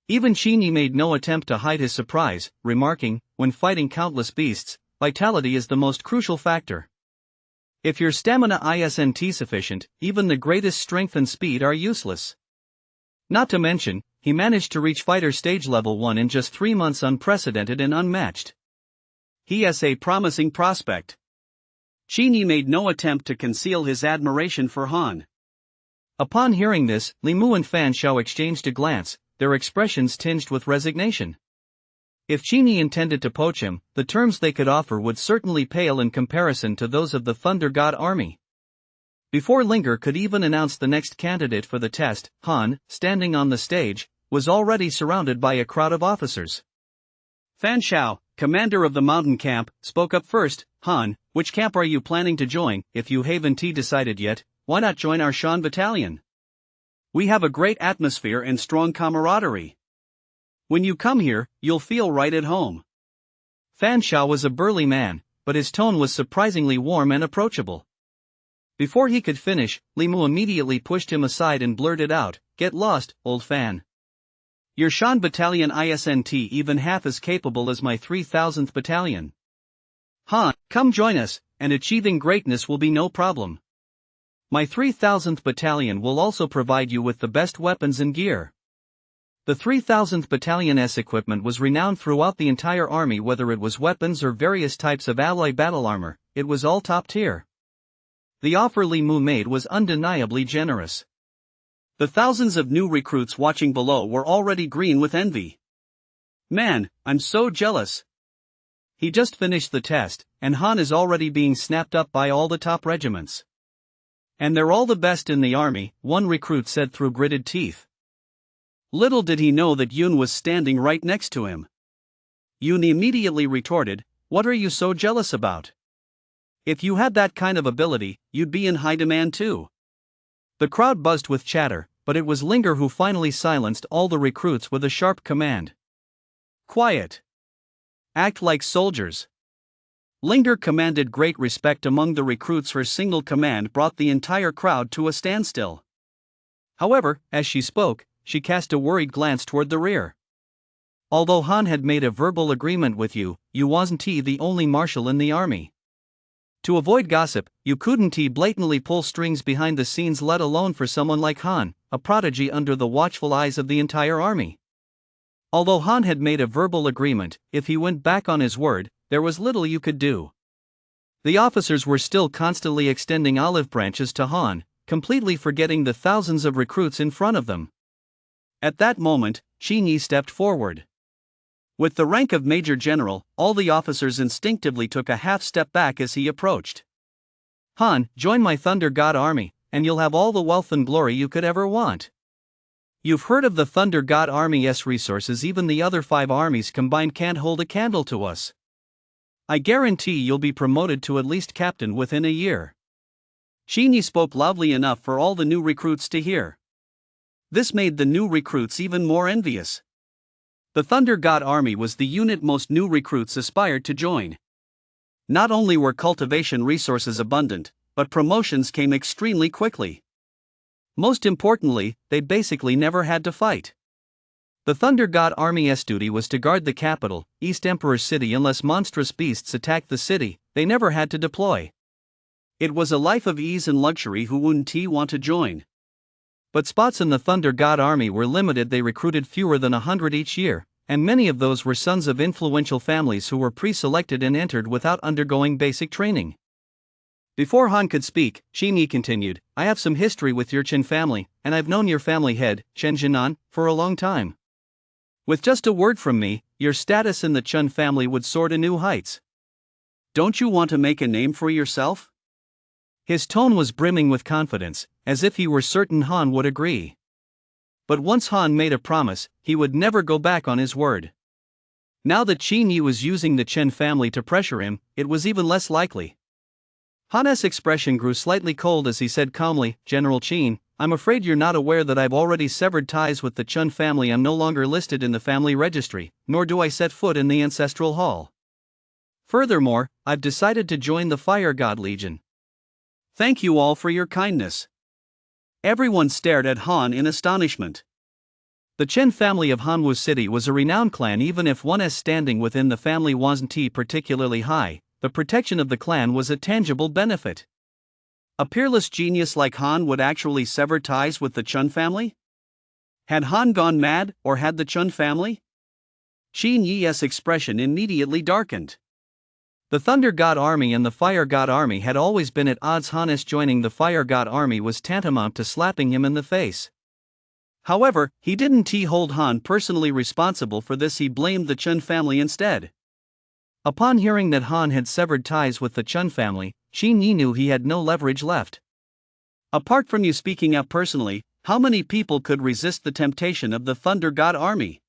Speaker 1: Even Qin Yi made no attempt to hide his surprise, remarking, "When fighting countless beasts, vitality is the most crucial factor. If your stamina isn't sufficient, even the greatest strength and speed are useless. Not to mention, he managed to reach fighter stage level 1 in just 3 months, unprecedented and unmatched. He is a promising prospect. Qin made no attempt to conceal his admiration for Han.
Speaker 2: Upon hearing this, Li Mu and Fan Xiao exchanged a glance, their expressions tinged with resignation. If Qin intended to poach him, the terms they could offer would certainly pale in comparison to those of the Thunder God army. Before Linger could even announce the next candidate for the test, Han, standing on the stage, was already surrounded by a crowd of officers.
Speaker 1: Fan Xiao, commander of the mountain camp, spoke up first. Han, which camp are you planning to join? If you haven't decided yet, why not join our Shan battalion? We have a great atmosphere and strong camaraderie. When you come here, you'll feel right at home.
Speaker 2: Fan Xiao was a burly man, but his tone was surprisingly warm and approachable. Before he could finish, Li Mu immediately pushed him aside and blurted out, "Get lost, old Fan. Your Shan battalion isn't even half as capable as my 3000th battalion. Han, come join us, and achieving greatness will be no problem. My 3000th battalion will also provide you with the best weapons and gear." The 3000th Battalion's equipment was renowned throughout the entire army, whether it was weapons or various types of alloy battle armor, it was all top tier. The offer Li Mu made was undeniably generous.
Speaker 1: The thousands of new recruits watching below were already green with envy. Man, I'm so jealous.
Speaker 2: He just finished the test, and Han is already being snapped up by all the top regiments.
Speaker 1: And they're all the best in the army, one recruit said through gritted teeth. Little did he know that Yun was standing right next to him. Yun immediately retorted, "What are you so jealous about? If you had that kind of ability, you'd be in high demand too."
Speaker 2: The crowd buzzed with chatter, but it was Linger who finally silenced all the recruits with a sharp command.
Speaker 1: "Quiet. Act like soldiers." Linger commanded great respect among the recruits. Her single command brought the entire crowd to a standstill.
Speaker 2: However, as she spoke, she cast a worried glance toward the rear. "Although Han had made a verbal agreement with you, you wasn't the only marshal in the army. To avoid gossip, you couldn't blatantly pull strings behind the scenes, let alone for someone like Han, a prodigy under the watchful eyes of the entire army." Although Han had made a verbal agreement, if he went back on his word, there was little you could do. The officers were still constantly extending olive branches to Han, completely forgetting the thousands of recruits in front of them.
Speaker 1: At that moment, Qin stepped forward. With the rank of Major General, all the officers instinctively took a half step back as he approached.
Speaker 2: "Han, join my Thunder God army, and you'll have all the wealth and glory you could ever want. You've heard of the Thunder God army's resources, even the other 5 armies combined can't hold a candle to us. I guarantee you'll be promoted to at least captain within a year."
Speaker 1: Qin spoke loudly enough for all the new recruits to hear. This made the new recruits even more envious. The Thunder God army was the unit most new recruits aspired to join. Not only were cultivation resources abundant, but promotions came extremely quickly. Most importantly, they basically never had to fight.
Speaker 2: The Thunder God army's duty was to guard the capital, East Emperor City, unless monstrous beasts attacked the city. They never had to deploy.
Speaker 1: It was a life of ease and luxury. Who wouldn't want to join?
Speaker 2: But spots in the Thunder God army were limited. They recruited fewer than 100 each year, and many of those were sons of influential families who were pre-selected and entered without undergoing basic training.
Speaker 1: Before Han could speak, Qin continued, "I have some history with your Chen family, and I've known your family head, Chen Jinan, for a long time. With just a word from me, your status in the Chen family would soar to new heights. Don't you want to make a name for yourself?"
Speaker 2: His tone was brimming with confidence, as if he were certain Han would agree. But once Han made a promise, he would never go back on his word. Now that Qin was using the Chen family to pressure him, it was even less likely. Han's expression grew slightly cold as he said calmly, "General Qin, I'm afraid you're not aware that I've already severed ties with the Chen family. I'm no longer listed in the family registry, nor do I set foot in the ancestral hall. Furthermore, I've decided to join the Fire God Legion."
Speaker 1: "Thank you all for your kindness." Everyone stared at Han in astonishment.
Speaker 2: The Chen family of Hanwu City was a renowned clan. Even if one's standing within the family wasn't particularly high,
Speaker 1: the protection of the clan was a tangible benefit.
Speaker 2: A peerless genius like Han would actually sever ties with the Chun family? Had Han gone mad, or had the Chun family? Qin Yi's expression immediately darkened.
Speaker 1: The Thunder God Army and the Fire God Army had always been at odds. Han's joining the Fire God Army was tantamount to slapping him in the face.
Speaker 2: However, he didn't hold Han personally responsible for this, he blamed the Chun family instead.
Speaker 1: Upon hearing that Han had severed ties with the Chun family, Qin Yi knew he had no leverage left.
Speaker 2: Apart from you speaking out personally, how many people could resist the temptation of the Thunder God Army?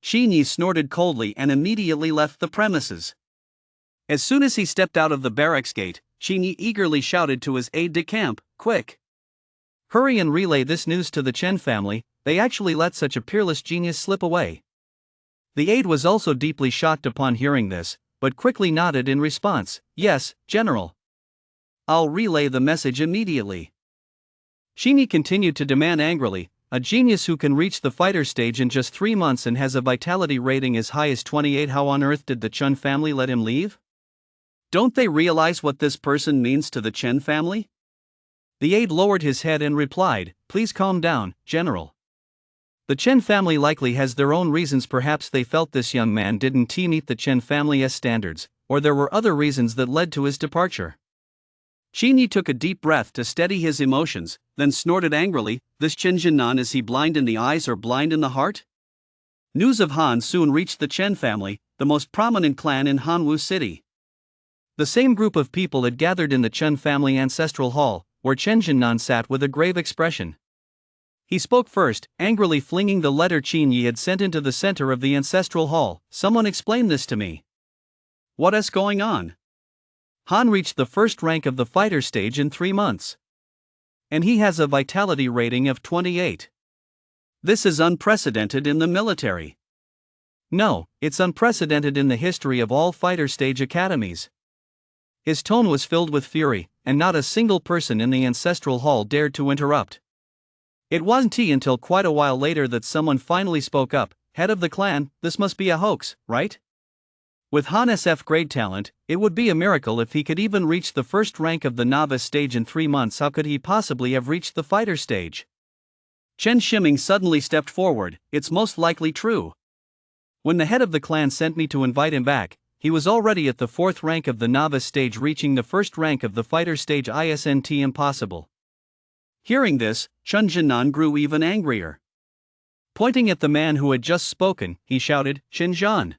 Speaker 2: Qin Yi snorted coldly and immediately left the premises. As soon as he stepped out of the barracks gate, Qin Yi eagerly shouted to his aide-de-camp, "Quick!
Speaker 1: Hurry and relay this news to the Chen family, they actually let such a peerless genius slip away." The aide was also deeply shocked upon hearing this, but quickly nodded in response, "Yes, General.
Speaker 2: I'll relay the message immediately."
Speaker 1: Qin Yi continued to demand angrily, "A genius who can reach the fighter stage in just 3 months and has a vitality rating as high as 28, how on earth did the Chun family let him leave?
Speaker 2: Don't they realize what this person means to the Chen family?"
Speaker 1: The aide lowered his head and replied, "Please calm down, General. The Chen family likely has their own reasons. Perhaps they felt this young man didn't meet the Chen family's standards, or there were other reasons that led to his departure."
Speaker 2: Qin Yi took a deep breath to steady his emotions, then snorted angrily, "This Chen Jinan, is he blind in the eyes or blind in the heart?" News of Han soon reached the Chen family, the most prominent clan in Hanwu City.
Speaker 1: The same group of people had gathered in the Chen family ancestral hall, where Chen Jinan sat with a grave expression. He spoke first, angrily flinging the letter Qin Yi had sent into the center of the ancestral hall. "Someone explain this to me.
Speaker 2: What's going on?
Speaker 1: Han reached the first rank of the fighter stage in 3 months. And he has a vitality rating of 28.
Speaker 2: This is unprecedented in the military."
Speaker 1: "No, it's unprecedented in the history of all fighter stage academies." His tone was filled with fury, and not a single person in the ancestral hall dared to interrupt. It wasn't until quite a while later that someone finally spoke up, "Head of the clan, this must be a hoax, right? With Han's F-grade talent, it would be a miracle if he could even reach the first rank of the novice stage in 3 months. How could he possibly have reached the fighter stage?"
Speaker 2: Chen Shiming suddenly stepped forward, "It's most likely true.
Speaker 1: When the head of the clan sent me to invite him back, he was already at the 4th rank of the novice stage. Reaching the first rank of the fighter stage isn't impossible."
Speaker 2: Hearing this, Chen Jinan grew even angrier.
Speaker 1: Pointing at the man who had just spoken, he shouted, "Xinjiang!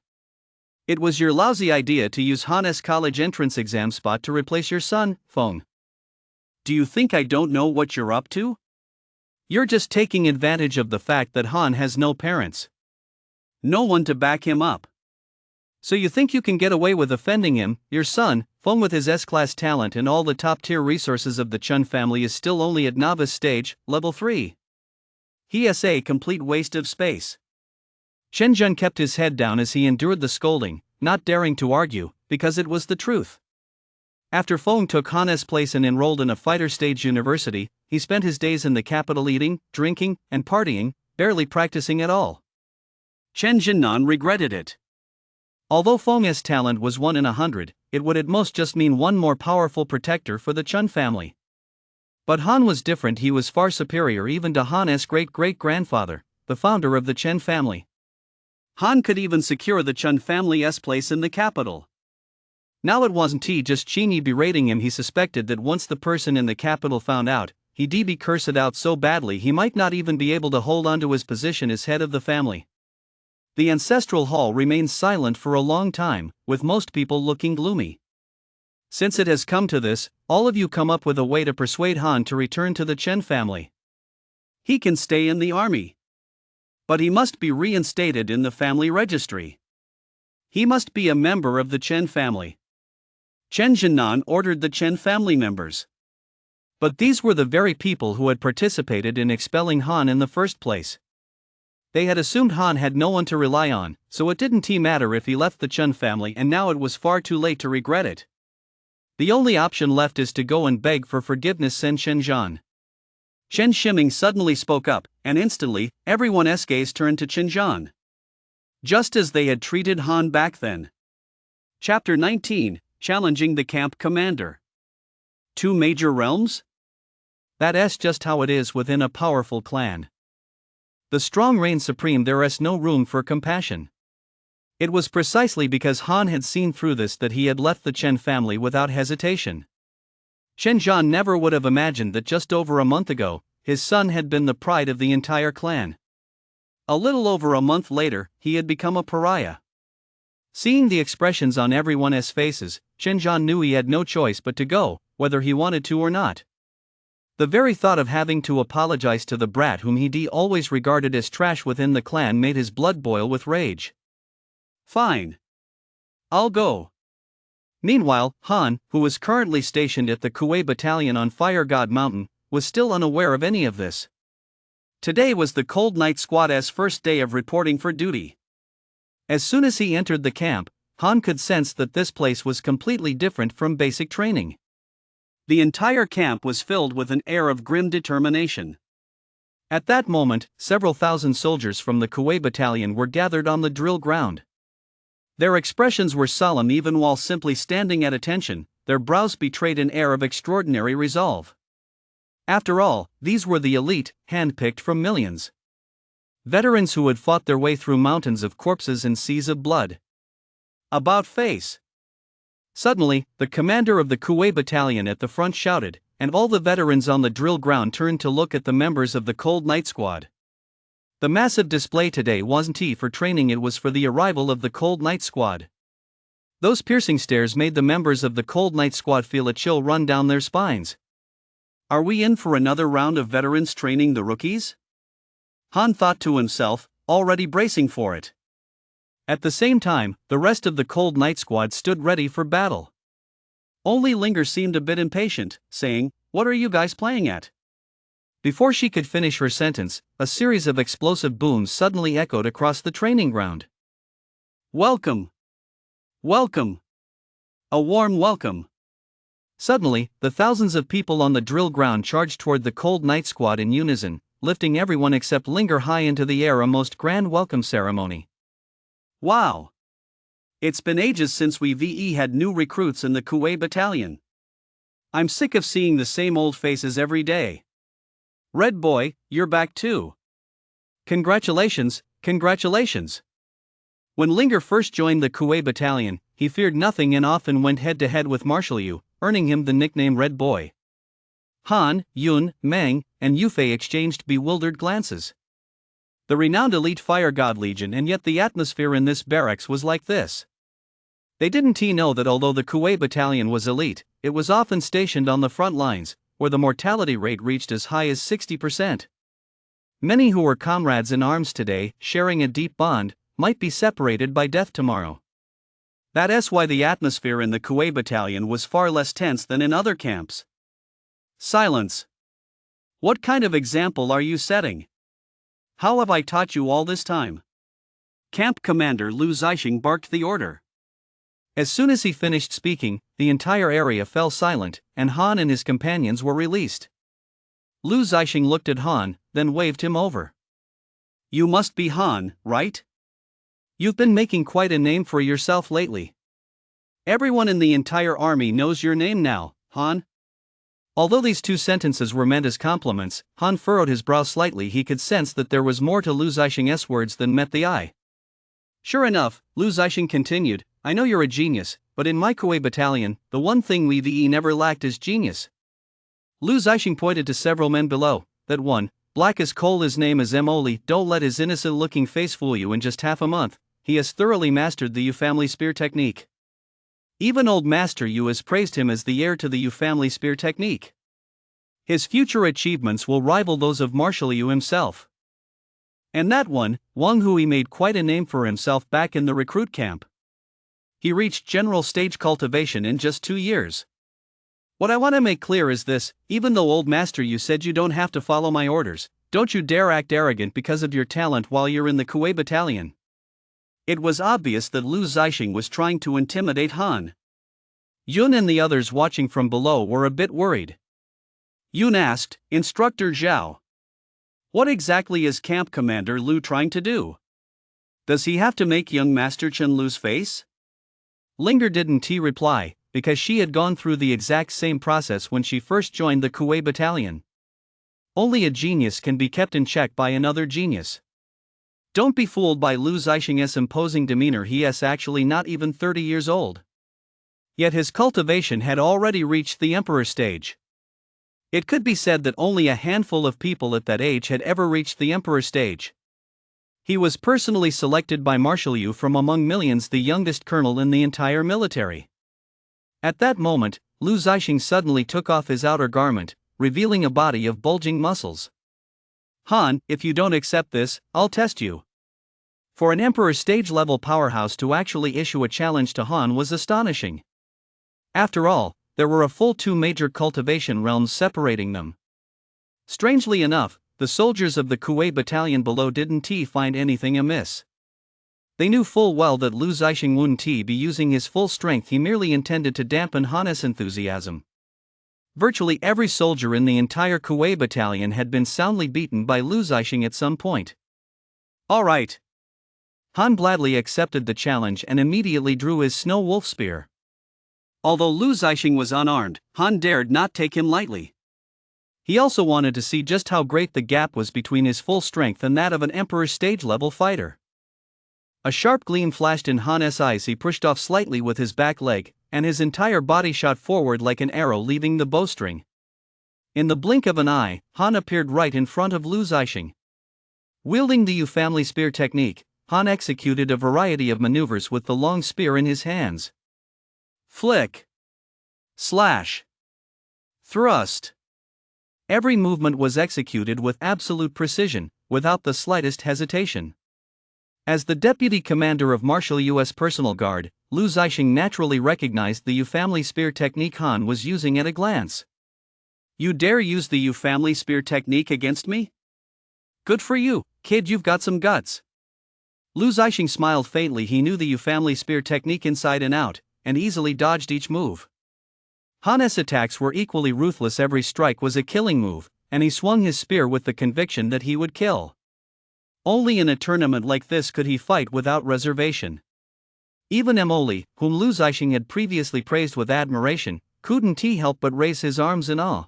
Speaker 1: It was your lousy idea to use Han's college entrance exam spot to replace your son, Feng.
Speaker 2: Do you think I don't know what you're up to?
Speaker 1: You're just taking advantage of the fact that Han has no parents.
Speaker 2: No one to back him up.
Speaker 1: So you think you can get away with offending him? Your son, Feng, with his S-class talent and all the top-tier resources of the Chun family, is still only at novice stage, level 3.
Speaker 2: He is a complete waste of space."
Speaker 1: Chen Jun kept his head down as he endured the scolding, not daring to argue, because it was the truth. After Feng took Han's place and enrolled in a fighter stage university, he spent his days in the capital eating, drinking, and partying, barely practicing at all.
Speaker 2: Chen Jinan regretted it.
Speaker 1: Although Feng's talent was 1 in 100, it would at most just mean one more powerful protector for the Chun family. But Han was different. He was far superior even to Han's great-great-grandfather, the founder of the Chen family.
Speaker 2: Han could even secure the Chun family's place in the capital.
Speaker 1: Now it wasn't just Qin Yi berating him. He suspected that once the person in the capital found out, he'd be cursed out so badly he might not even be able to hold on to his position as head of the family. The ancestral hall remained silent for a long time, with most people looking gloomy. "Since it has come to this, all of you come up with a way to persuade Han to return to the Chen family."
Speaker 2: "He can stay in the army. But he must be reinstated in the family registry. He must be a member of the Chen family." Chen Jinan ordered the Chen family members.
Speaker 1: But these were the very people who had participated in expelling Han in the first place. They had assumed Han had no one to rely on, so it didn't matter if he left the Chun family, and now it was far too late to regret it. The only option left is to go and beg for forgiveness. Send Shenzhen.
Speaker 2: Chen Shiming suddenly spoke up, and instantly, everyone's gaze turned to Shenzhen. Just as they had treated Han back then. Chapter 19, challenging the camp commander. 2 major realms?
Speaker 1: That's just how it is within a powerful clan. The strong reign supreme, there is no room for compassion. It was precisely because Han had seen through this that he had left the Chen family without hesitation. Chen Zhan never would have imagined that just over a month ago, his son had been the pride of the entire clan. A little over a month later, he had become a pariah. Seeing the expressions on everyone's faces, Chen Zhan knew he had no choice but to go, whether he wanted to or not. The very thought of having to apologize to the brat whom he always regarded as trash within the clan made his blood boil with rage.
Speaker 2: Fine. I'll go.
Speaker 1: Meanwhile, Han, who was currently stationed at the Kuei Battalion on Fire God Mountain, was still unaware of any of this.
Speaker 2: Today was the Cold Night Squad's first day of reporting for duty.
Speaker 1: As soon as he entered the camp, Han could sense that this place was completely different from basic training.
Speaker 2: The entire camp was filled with an air of grim determination.
Speaker 1: At that moment, several thousand soldiers from the Kuei Battalion were gathered on the drill ground.
Speaker 2: Their expressions were solemn even while simply standing at attention, their brows betrayed an air of extraordinary resolve.
Speaker 1: After all, these were the elite, handpicked from millions. Veterans who had fought their way through mountains of corpses and seas of blood.
Speaker 2: About face.
Speaker 1: Suddenly, the commander of the Kuei Battalion at the front shouted, and all the veterans on the drill ground turned to look at the members of the Cold Night Squad. The massive display today wasn't for training, it was for the arrival of the Cold Night Squad. Those piercing stares made the members of the Cold Night Squad feel a chill run down their spines.
Speaker 2: Are we in for another round of veterans training the rookies? Han thought to himself, already bracing for it.
Speaker 1: At the same time, the rest of the Cold Night Squad stood ready for battle.
Speaker 2: Only Linger seemed a bit impatient, saying, "What are you guys playing at?"
Speaker 1: Before she could finish her sentence, a series of explosive booms suddenly echoed across the training ground.
Speaker 2: Welcome! Welcome! A warm welcome!
Speaker 1: Suddenly, the thousands of people on the drill ground charged toward the Cold Night Squad in unison, lifting everyone except Linger high into the air, a most grand welcome ceremony.
Speaker 2: Wow! It's been ages since we've had new recruits in the Kuei Battalion. I'm sick of seeing the same old faces every day. Red Boy, you're back too.
Speaker 1: Congratulations, congratulations. When Linger first joined the Kuei Battalion, he feared nothing and often went head-to-head with Marshal Yu, earning him the nickname Red Boy. Han, Yun, Meng, and Yufei exchanged bewildered glances. The renowned elite Fire God Legion, and yet the atmosphere in this barracks was like this. They didn't know that although the Kuei Battalion was elite, it was often stationed on the front lines, where the mortality rate reached as high as 60%. Many who were comrades in arms today, sharing a deep bond, might be separated by death tomorrow.
Speaker 2: That's why the atmosphere in the Kuei Battalion was far less tense than in other camps. Silence. What kind of example are you setting? How have I taught you all this time? Camp Commander Lu Zixing barked the order.
Speaker 1: As soon as he finished speaking, the entire area fell silent, and Han and his companions were released. Lu Zixing looked at Han, then waved him over.
Speaker 2: You must be Han, right?
Speaker 1: You've been making quite a name for yourself lately.
Speaker 2: Everyone in the entire army knows your name now, Han.
Speaker 1: Although these two sentences were meant as compliments, Han furrowed his brow slightly. He could sense that there was more to Lu Zixing's words than met the eye.
Speaker 2: Sure enough, Lu Zixing continued, I know you're a genius, but in my Kuei Battalion, the one thing we've never lacked is genius.
Speaker 1: Lu Zixing pointed to several men below. That one, black as coal, his name is Emoli. Don't let his innocent-looking face fool you. In just half a month, he has thoroughly mastered the Yu family spear technique. Even old Master Yu has praised him as the heir to the Yu family spear technique. His future achievements will rival those of Marshal Yu himself. And that one, Wang Hui, made quite a name for himself back in the recruit camp. He reached general stage cultivation in just 2 years. What I want to make clear is this: even though old Master Yu said you don't have to follow my orders, don't you dare act arrogant because of your talent while you're in the Kuei Battalion.
Speaker 2: It was obvious that Lu Zixing was trying to intimidate Han.
Speaker 1: Yun and the others watching from below were a bit worried.
Speaker 2: Yun asked, Instructor Zhao, what exactly is Camp Commander Lu trying to do? Does he have to make young Master Chen lose face?
Speaker 1: Linger didn't reply, because she had gone through the exact same process when she first joined the Kuwait battalion. Only a genius can be kept in check by another genius. Don't be fooled by Lu Zixing's imposing demeanor. He is actually not even 30 years old. Yet his cultivation had already reached the emperor stage. It could be said that only a handful of people at that age had ever reached the emperor stage. He was personally selected by Marshal Yu from among millions, the youngest colonel in the entire military. At that moment, Lu Zixing suddenly took off his outer garment, revealing a body of bulging muscles. Han, if you don't accept this, I'll test you. For an emperor stage-level powerhouse to actually issue a challenge to Han was astonishing. After all, there were a full 2 major cultivation realms separating them. Strangely enough, the soldiers of the Kuwait battalion below didn't find anything amiss. They knew full well that Lu Zixing wouldn't be using his full strength. He merely intended to dampen Han's enthusiasm. Virtually every soldier in the entire Kuwait battalion had been soundly beaten by Lu Zixing at some point. All right. Han gladly accepted the challenge and immediately drew his snow wolf spear. Although Lu Zixing was unarmed, Han dared not take him lightly. He also wanted to see just how great the gap was between his full strength and that of an emperor stage-level fighter. A sharp gleam flashed in Han's eyes. He pushed off slightly with his back leg, and his entire body shot forward like an arrow leaving the bowstring. In the blink of an eye, Han appeared right in front of Lu Zixing. Wielding the Yu family spear technique, Han executed a variety of maneuvers with the long spear in his hands. Flick. Slash. Thrust. Every movement was executed with absolute precision, without the slightest hesitation. As the deputy commander of Marshal Yu's personal guard, Lu Zixing naturally recognized the Yu family spear technique Han was using at a glance. You dare use the Yu family spear technique against me? Good for you, kid, you've got some guts. Lu Zixing smiled faintly. He knew the Yu family spear technique inside and out, and easily dodged each move. Han's attacks were equally ruthless. Every strike was a killing move, and he swung his spear with the conviction that he would kill. Only in a tournament like this could he fight without reservation. Even Mopping, whom Lu Zixing had previously praised with admiration, couldn't help but raise his arms in awe.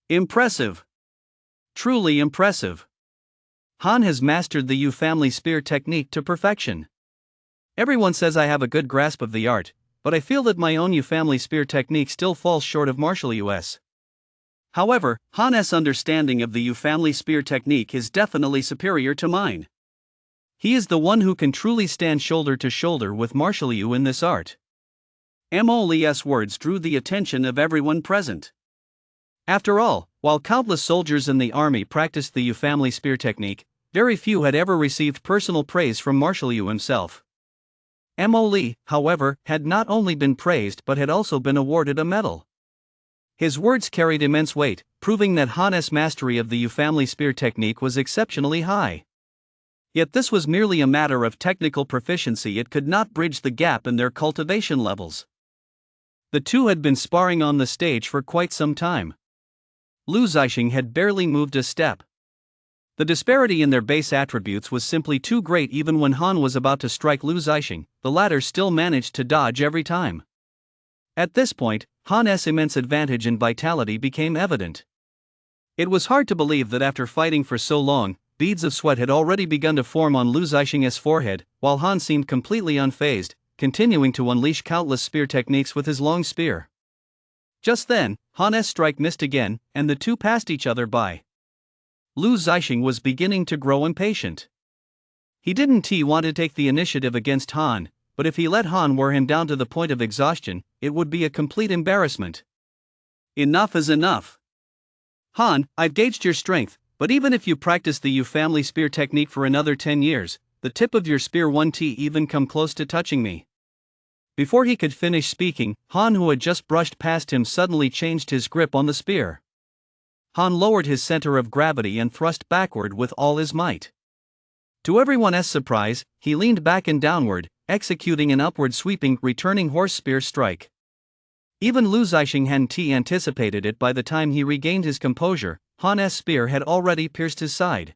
Speaker 1: Impressive. Truly impressive. Han has mastered the Yu family spear technique to perfection. Everyone says I have a good grasp of the art, but I feel that my own Yu family spear technique still falls short of Marshal Yu's. However, Han's understanding of the Yu family spear technique is definitely superior to mine. He is the one who can truly stand shoulder to shoulder with Marshal Yu in this art. Mopping's words drew the attention of everyone present. After all, while countless soldiers in the army practiced the Yu family spear technique, very few had ever received personal praise from Marshal Yu himself. Mopping, however, had not only been praised but had also been awarded a medal. His words carried immense weight, proving that Han's mastery of the Yu family spear technique was exceptionally high. Yet this was merely a matter of technical proficiency. It could not bridge the gap in their cultivation levels. The two had been sparring on the stage for quite some time. Lu Zixing had barely moved a step. The disparity in their base attributes was simply too great. Even when Han was about to strike Lu Zixing, the latter still managed to dodge every time. At this point, Han's immense advantage in vitality became evident. It was hard to believe that after fighting for so long, beads of sweat had already begun to form on Lu Zixing's forehead, while Han seemed completely unfazed, continuing to unleash countless spear techniques with his long spear. Just then, Han's strike missed again, and the two passed each other by. Lu Zixing was beginning to grow impatient. He didn't want to take the initiative against Han, but if he let Han wear him down to the point of exhaustion, it would be a complete embarrassment. Enough is enough. Han, I've gauged your strength, but even if you practice the Yu family spear technique for another 10 years, the tip of your spear won't even come close to touching me. Before he could finish speaking, Han, who had just brushed past him, suddenly changed his grip on the spear. Han lowered his center of gravity and thrust backward with all his might. To everyone's surprise, he leaned back and downward, executing an upward sweeping, returning horse spear strike. Even Lu Zixing hadn't anticipated it. By the time he regained his composure, Han's spear had already pierced his side.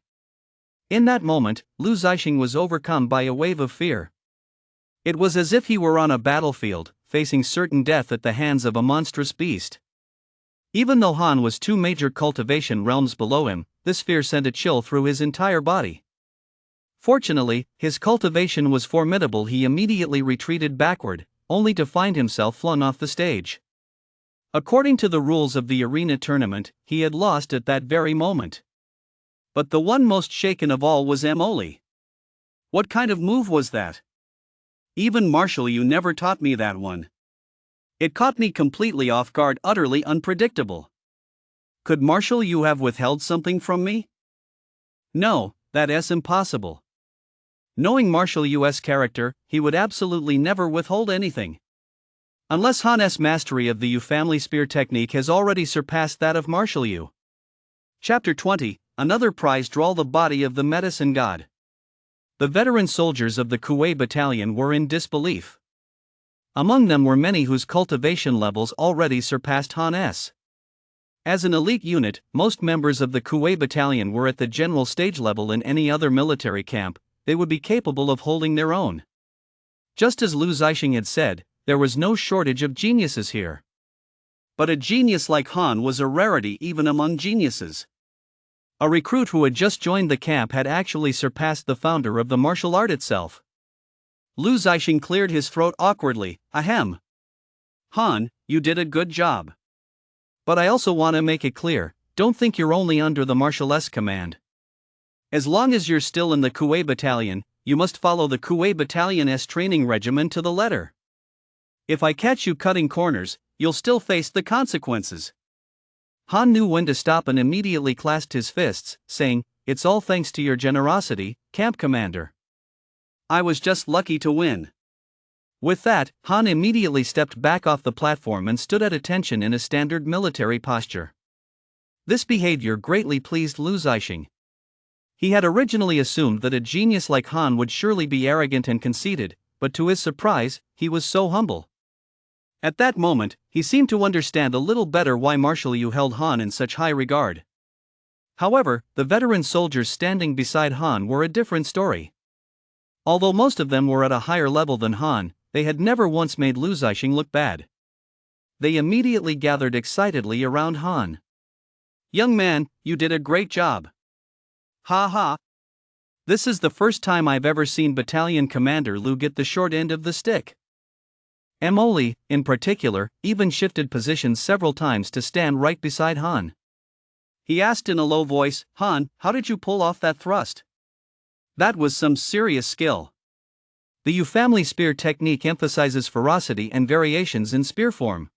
Speaker 1: In that moment, Lu Zixing was overcome by a wave of fear. It was as if he were on a battlefield, facing certain death at the hands of a monstrous beast. Even though Han was 2 major cultivation realms below him, this fear sent a chill through his entire body. Fortunately, his cultivation was formidable. He immediately retreated backward, only to find himself flung off the stage. According to the rules of the arena tournament, he had lost at that very moment. But the one most shaken of all was Emily. What kind of move was that? Even Marshall, you never taught me that one. It caught me completely off guard, utterly unpredictable. Could Marshall you have withheld something from me? No, that is impossible. Knowing Marshall U's character, he would absolutely never withhold anything. Unless Han's mastery of the U family spear technique has already surpassed that of Marshall U. Chapter 20, Another Prize Draw. The body of the medicine god. The veteran soldiers of the Kuwait battalion were in disbelief. Among them were many whose cultivation levels already surpassed Han's. As an elite unit, most members of the Kuwait battalion were at the general stage level. In any other military camp, they would be capable of holding their own. Just as Lu Zixing had said, there was no shortage of geniuses here. But a genius like Han was a rarity even among geniuses. A recruit who had just joined the camp had actually surpassed the founder of the martial art itself. Lu Zixing cleared his throat awkwardly. Ahem. Han, you did a good job. But I also want to make it clear, don't think you're only under the Marshal's command. As long as you're still in the Kuwait battalion, you must follow the Kuwait battalion's training regimen to the letter. If I catch you cutting corners, you'll still face the consequences. Han knew when to stop and immediately clasped his fists, saying, "It's all thanks to your generosity, camp commander. I was just lucky to win." With that, Han immediately stepped back off the platform and stood at attention in a standard military posture. This behavior greatly pleased Lu Zixing. He had originally assumed that a genius like Han would surely be arrogant and conceited, but to his surprise, he was so humble. At that moment, he seemed to understand a little better why Marshall Yu held Han in such high regard. However, the veteran soldiers standing beside Han were a different story. Although most of them were at a higher level than Han, they had never once made Lu Zixing look bad. They immediately gathered excitedly around Han. "Young man, you did a great job." "Ha ha. This is the first time I've ever seen Battalion Commander Lu get the short end of the stick." Emily, in particular, even shifted positions several times to stand right beside Han. He asked in a low voice, "Han, how did you pull off that thrust? That was some serious skill." The U family spear technique emphasizes ferocity and variations in spear form.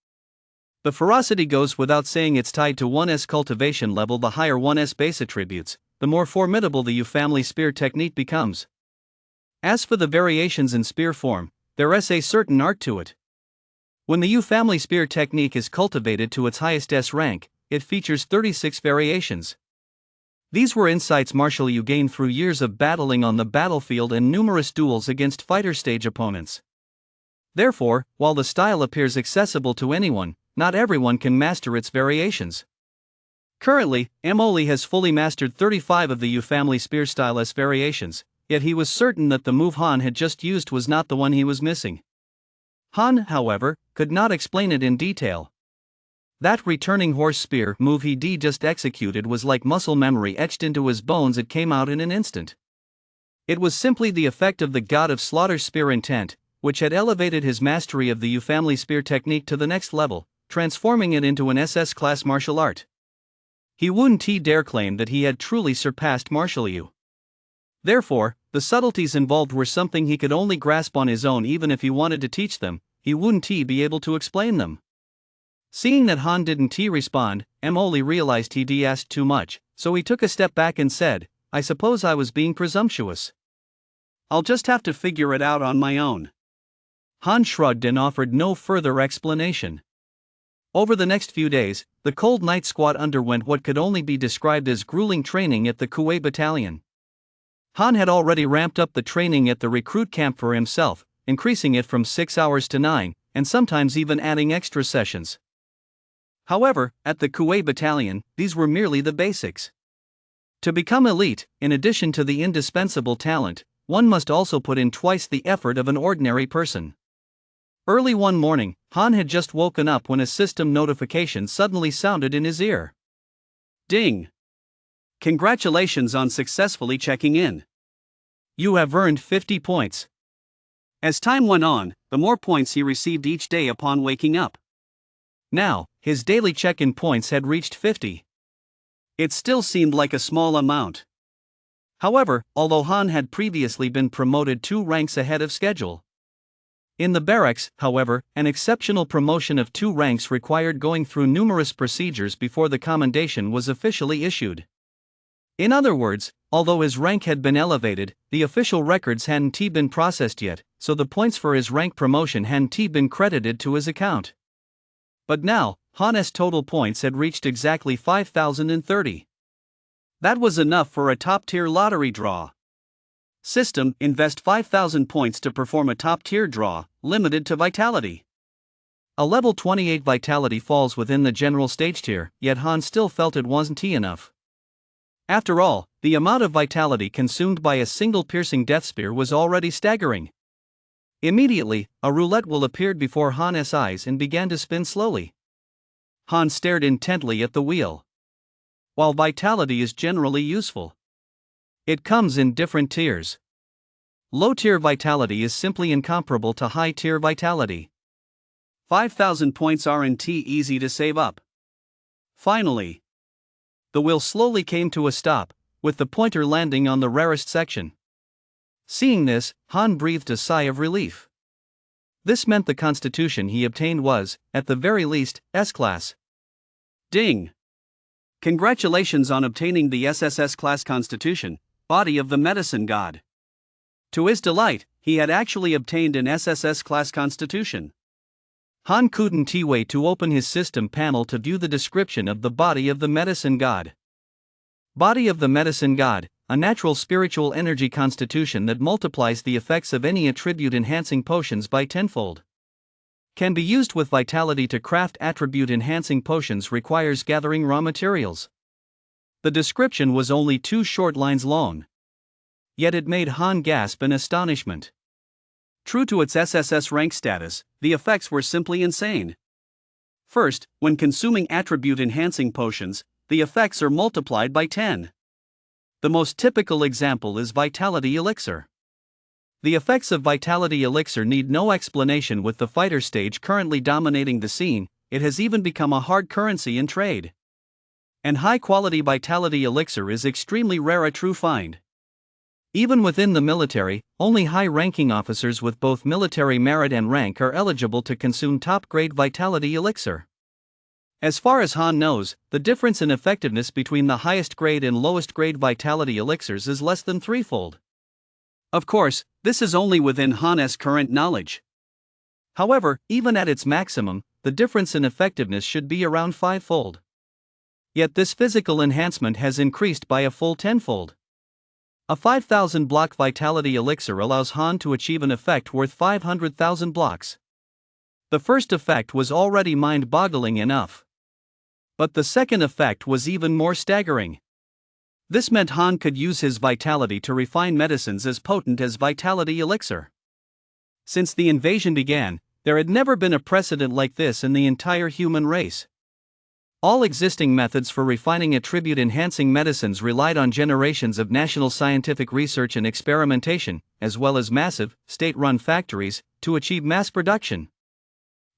Speaker 1: The ferocity goes without saying, it's tied to one's cultivation level. The higher one's base attributes, the more formidable the U family spear technique becomes. As for the variations in spear form, there is a certain art to it. When the U family spear technique is cultivated to its highest S rank, it features 36 variations. These were insights Marshall Yu gained through years of battling on the battlefield and numerous duels against fighter stage opponents. Therefore, while the style appears accessible to anyone, not everyone can master its variations. Currently, Emily has fully mastered 35 of the U family spear style's variations, yet he was certain that the move Han had just used was not the one he was missing. Han, however, could not explain it in detail. That returning horse spear move he just executed was like muscle memory etched into his bones. It came out in an instant. It was simply the effect of the God of Slaughter spear intent, which had elevated his mastery of the U family spear technique to the next level, transforming it into an SS class martial art. He wouldn't dare claim that he had truly surpassed Marshall Yu. Therefore, the subtleties involved were something he could only grasp on his own. Even if he wanted to teach them, he wouldn't be able to explain them. Seeing that Han didn't respond, Emily realized he'd asked too much, so he took a step back and said, "I suppose I was being presumptuous. I'll just have to figure it out on my own." Han shrugged and offered no further explanation. Over the next few days, the Cold Night Squad underwent what could only be described as grueling training at the Kuwait battalion. Han had already ramped up the training at the recruit camp for himself, increasing it from 6 hours to 9, and sometimes even adding extra sessions. However, at the Kuwait battalion, these were merely the basics. To become elite, in addition to the indispensable talent, one must also put in twice the effort of an ordinary person. Early one morning, Han had just woken up when a system notification suddenly sounded in his ear.
Speaker 2: Ding! Congratulations on successfully checking in.
Speaker 1: You have earned 50 points.
Speaker 2: As time went on, the more points he received each day upon waking up.
Speaker 1: Now, his daily check-in points had reached 50.
Speaker 2: It still seemed like a small amount.
Speaker 1: However, although Han had previously been promoted 2 ranks ahead of schedule. In the barracks, however, an exceptional promotion of 2 ranks required going through numerous procedures before the commendation was officially issued. In other words, although his rank had been elevated, the official records hadn't been processed yet, so the points for his rank promotion hadn't been credited to his account. But now, Han's total points had reached exactly 5,030.
Speaker 2: That was enough for a top-tier lottery draw. System, invest 5,000 points to perform a top-tier draw, limited to vitality.
Speaker 1: A level 28 vitality falls within the general stage tier, yet Han still felt it wasn't enough. After all, the amount of vitality consumed by a single piercing death spear was already staggering. Immediately, a roulette wheel appeared before Han's eyes and began to spin slowly. Han stared intently at the wheel. While vitality is generally useful, it comes in different tiers. Low-tier vitality is simply incomparable to high-tier vitality.
Speaker 2: 5,000 points aren't easy to save up.
Speaker 1: Finally, the wheel slowly came to a stop, with the pointer landing on the rarest section. Seeing this, Han breathed a sigh of relief. This meant the constitution he obtained was, at the very least, S-class.
Speaker 2: Ding! Congratulations on obtaining the SSS class constitution, body of the medicine god. To his delight, he had actually obtained an SSS class constitution.
Speaker 1: Han couldn't wait to open his system panel to view the description of the body of the medicine god. Body of the medicine god, a natural spiritual energy constitution that multiplies the effects of any attribute-enhancing potions by tenfold. Can be used with vitality to craft attribute-enhancing potions requires gathering raw materials. The description was only 2 short lines long. Yet it made Han gasp in astonishment.
Speaker 2: True to its SSS rank status, the effects were simply insane. First, when consuming attribute-enhancing potions, the effects are multiplied by 10.
Speaker 1: The most typical example is Vitality Elixir. The effects of Vitality Elixir need no explanation. With the fighter stage currently dominating the scene, it has even become a hard currency in trade. And high-quality Vitality Elixir is extremely rare, a true find. Even within the military, only high-ranking officers with both military merit and rank are eligible to consume top-grade Vitality Elixir. As far as Han knows, the difference in effectiveness between the highest grade and lowest grade Vitality Elixirs is less than 3-fold.
Speaker 2: Of course, this is only within Han's current knowledge.
Speaker 1: However, even at its maximum, the difference in effectiveness should be around 5-fold. Yet this physical enhancement has increased by a full 10-fold. A 5,000 block Vitality Elixir allows Han to achieve an effect worth 500,000 blocks. The first effect was already mind-boggling enough. But the second effect was even more staggering. This meant Han could use his vitality to refine medicines as potent as Vitality Elixir. Since the invasion began, there had never been a precedent like this in the entire human race. All existing methods for refining attribute-enhancing medicines relied on generations of national scientific research and experimentation, as well as massive, state-run factories, to achieve mass production.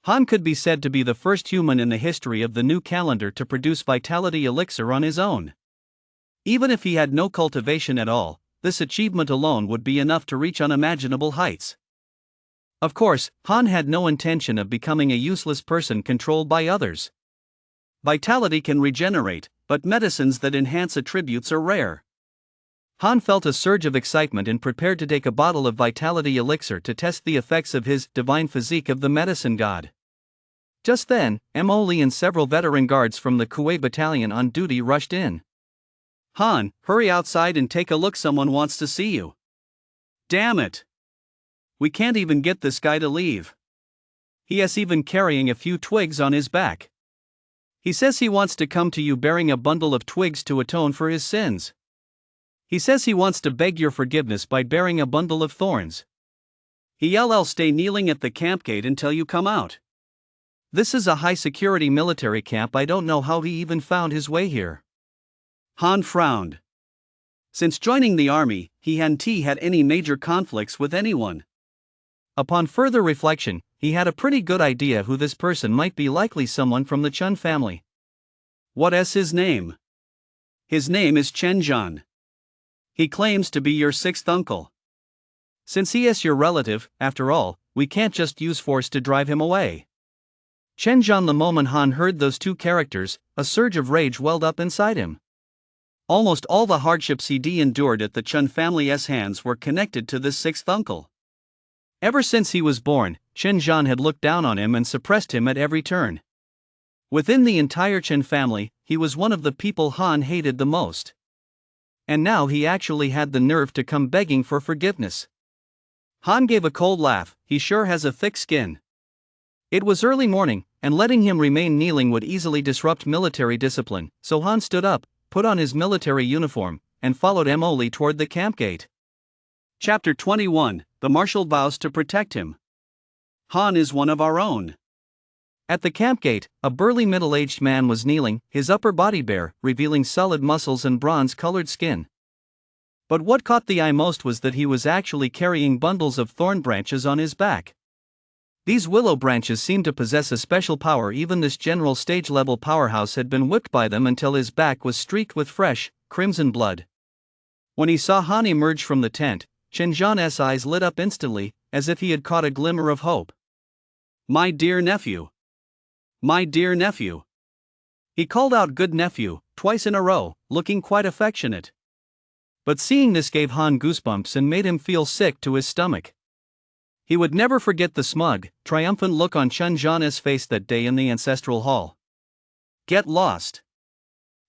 Speaker 1: Han could be said to be the first human in the history of the new calendar to produce Vitality Elixir on his own. Even if he had no cultivation at all, this achievement alone would be enough to reach unimaginable heights. Of course, Han had no intention of becoming a useless person controlled by others. Vitality can regenerate, but medicines that enhance attributes are rare. Han felt a surge of excitement and prepared to take a bottle of Vitality Elixir to test the effects of his divine physique of the medicine god. Just then, Mo Lee and several veteran guards from the Kuwait battalion on duty rushed in.
Speaker 2: Han, hurry outside and take a look, someone wants to see you.
Speaker 1: Damn it! We can't even get this guy to leave. He is even carrying a few twigs on his back. He says he wants to come to you bearing a bundle of twigs to atone for his sins. He says he wants to beg your forgiveness by bearing a bundle of thorns.
Speaker 2: He yelled, "I'll stay kneeling at the camp gate until you come out."
Speaker 1: This is a high-security military camp. I don't know how he even found his way here.
Speaker 2: Han frowned. Since joining the army, he hadn't had any major conflicts with anyone.
Speaker 1: Upon further reflection, he had a pretty good idea who this person might be, likely someone from the Chun family.
Speaker 2: "What is his name?" "His name is Chen Zhan. He claims to be your sixth uncle."
Speaker 1: "Since he is your relative, after all, we can't just use force to drive him away." Chen Zhan. The moment Han heard those two characters, a surge of rage welled up inside him.
Speaker 2: Almost all the hardships he'd endured at the Chun family's hands were connected to this sixth uncle.
Speaker 1: Ever since he was born, Chen Zhan had looked down on him and suppressed him at every turn. Within the entire Chen family, he was one of the people Han hated the most. And now he actually had the nerve to come begging for forgiveness. Han gave a cold laugh. He sure has a thick skin. It was early morning, and letting him remain kneeling would easily disrupt military discipline, so Han stood up, put on his military uniform, and followed Emily toward the camp gate.
Speaker 2: Chapter 21, The Marshal Vows to Protect Him. Han is one of our own.
Speaker 1: At the camp gate, a burly middle-aged man was kneeling, his upper body bare, revealing solid muscles and bronze-colored skin. But what caught the eye most was that he was actually carrying bundles of thorn branches on his back. These willow branches seemed to possess a special power. Even this general stage-level powerhouse had been whipped by them until his back was streaked with fresh, crimson blood. When he saw Han emerge from the tent, Chen Zhan's eyes lit up instantly, as if he had caught a glimmer of hope.
Speaker 2: "My dear nephew! My dear nephew!"
Speaker 1: He called out "good nephew" twice in a row, looking quite affectionate. But seeing this gave Han goosebumps and made him feel sick to his stomach. He would never forget the smug, triumphant look on Chen Zhan's face that day in the ancestral hall.
Speaker 2: "Get lost."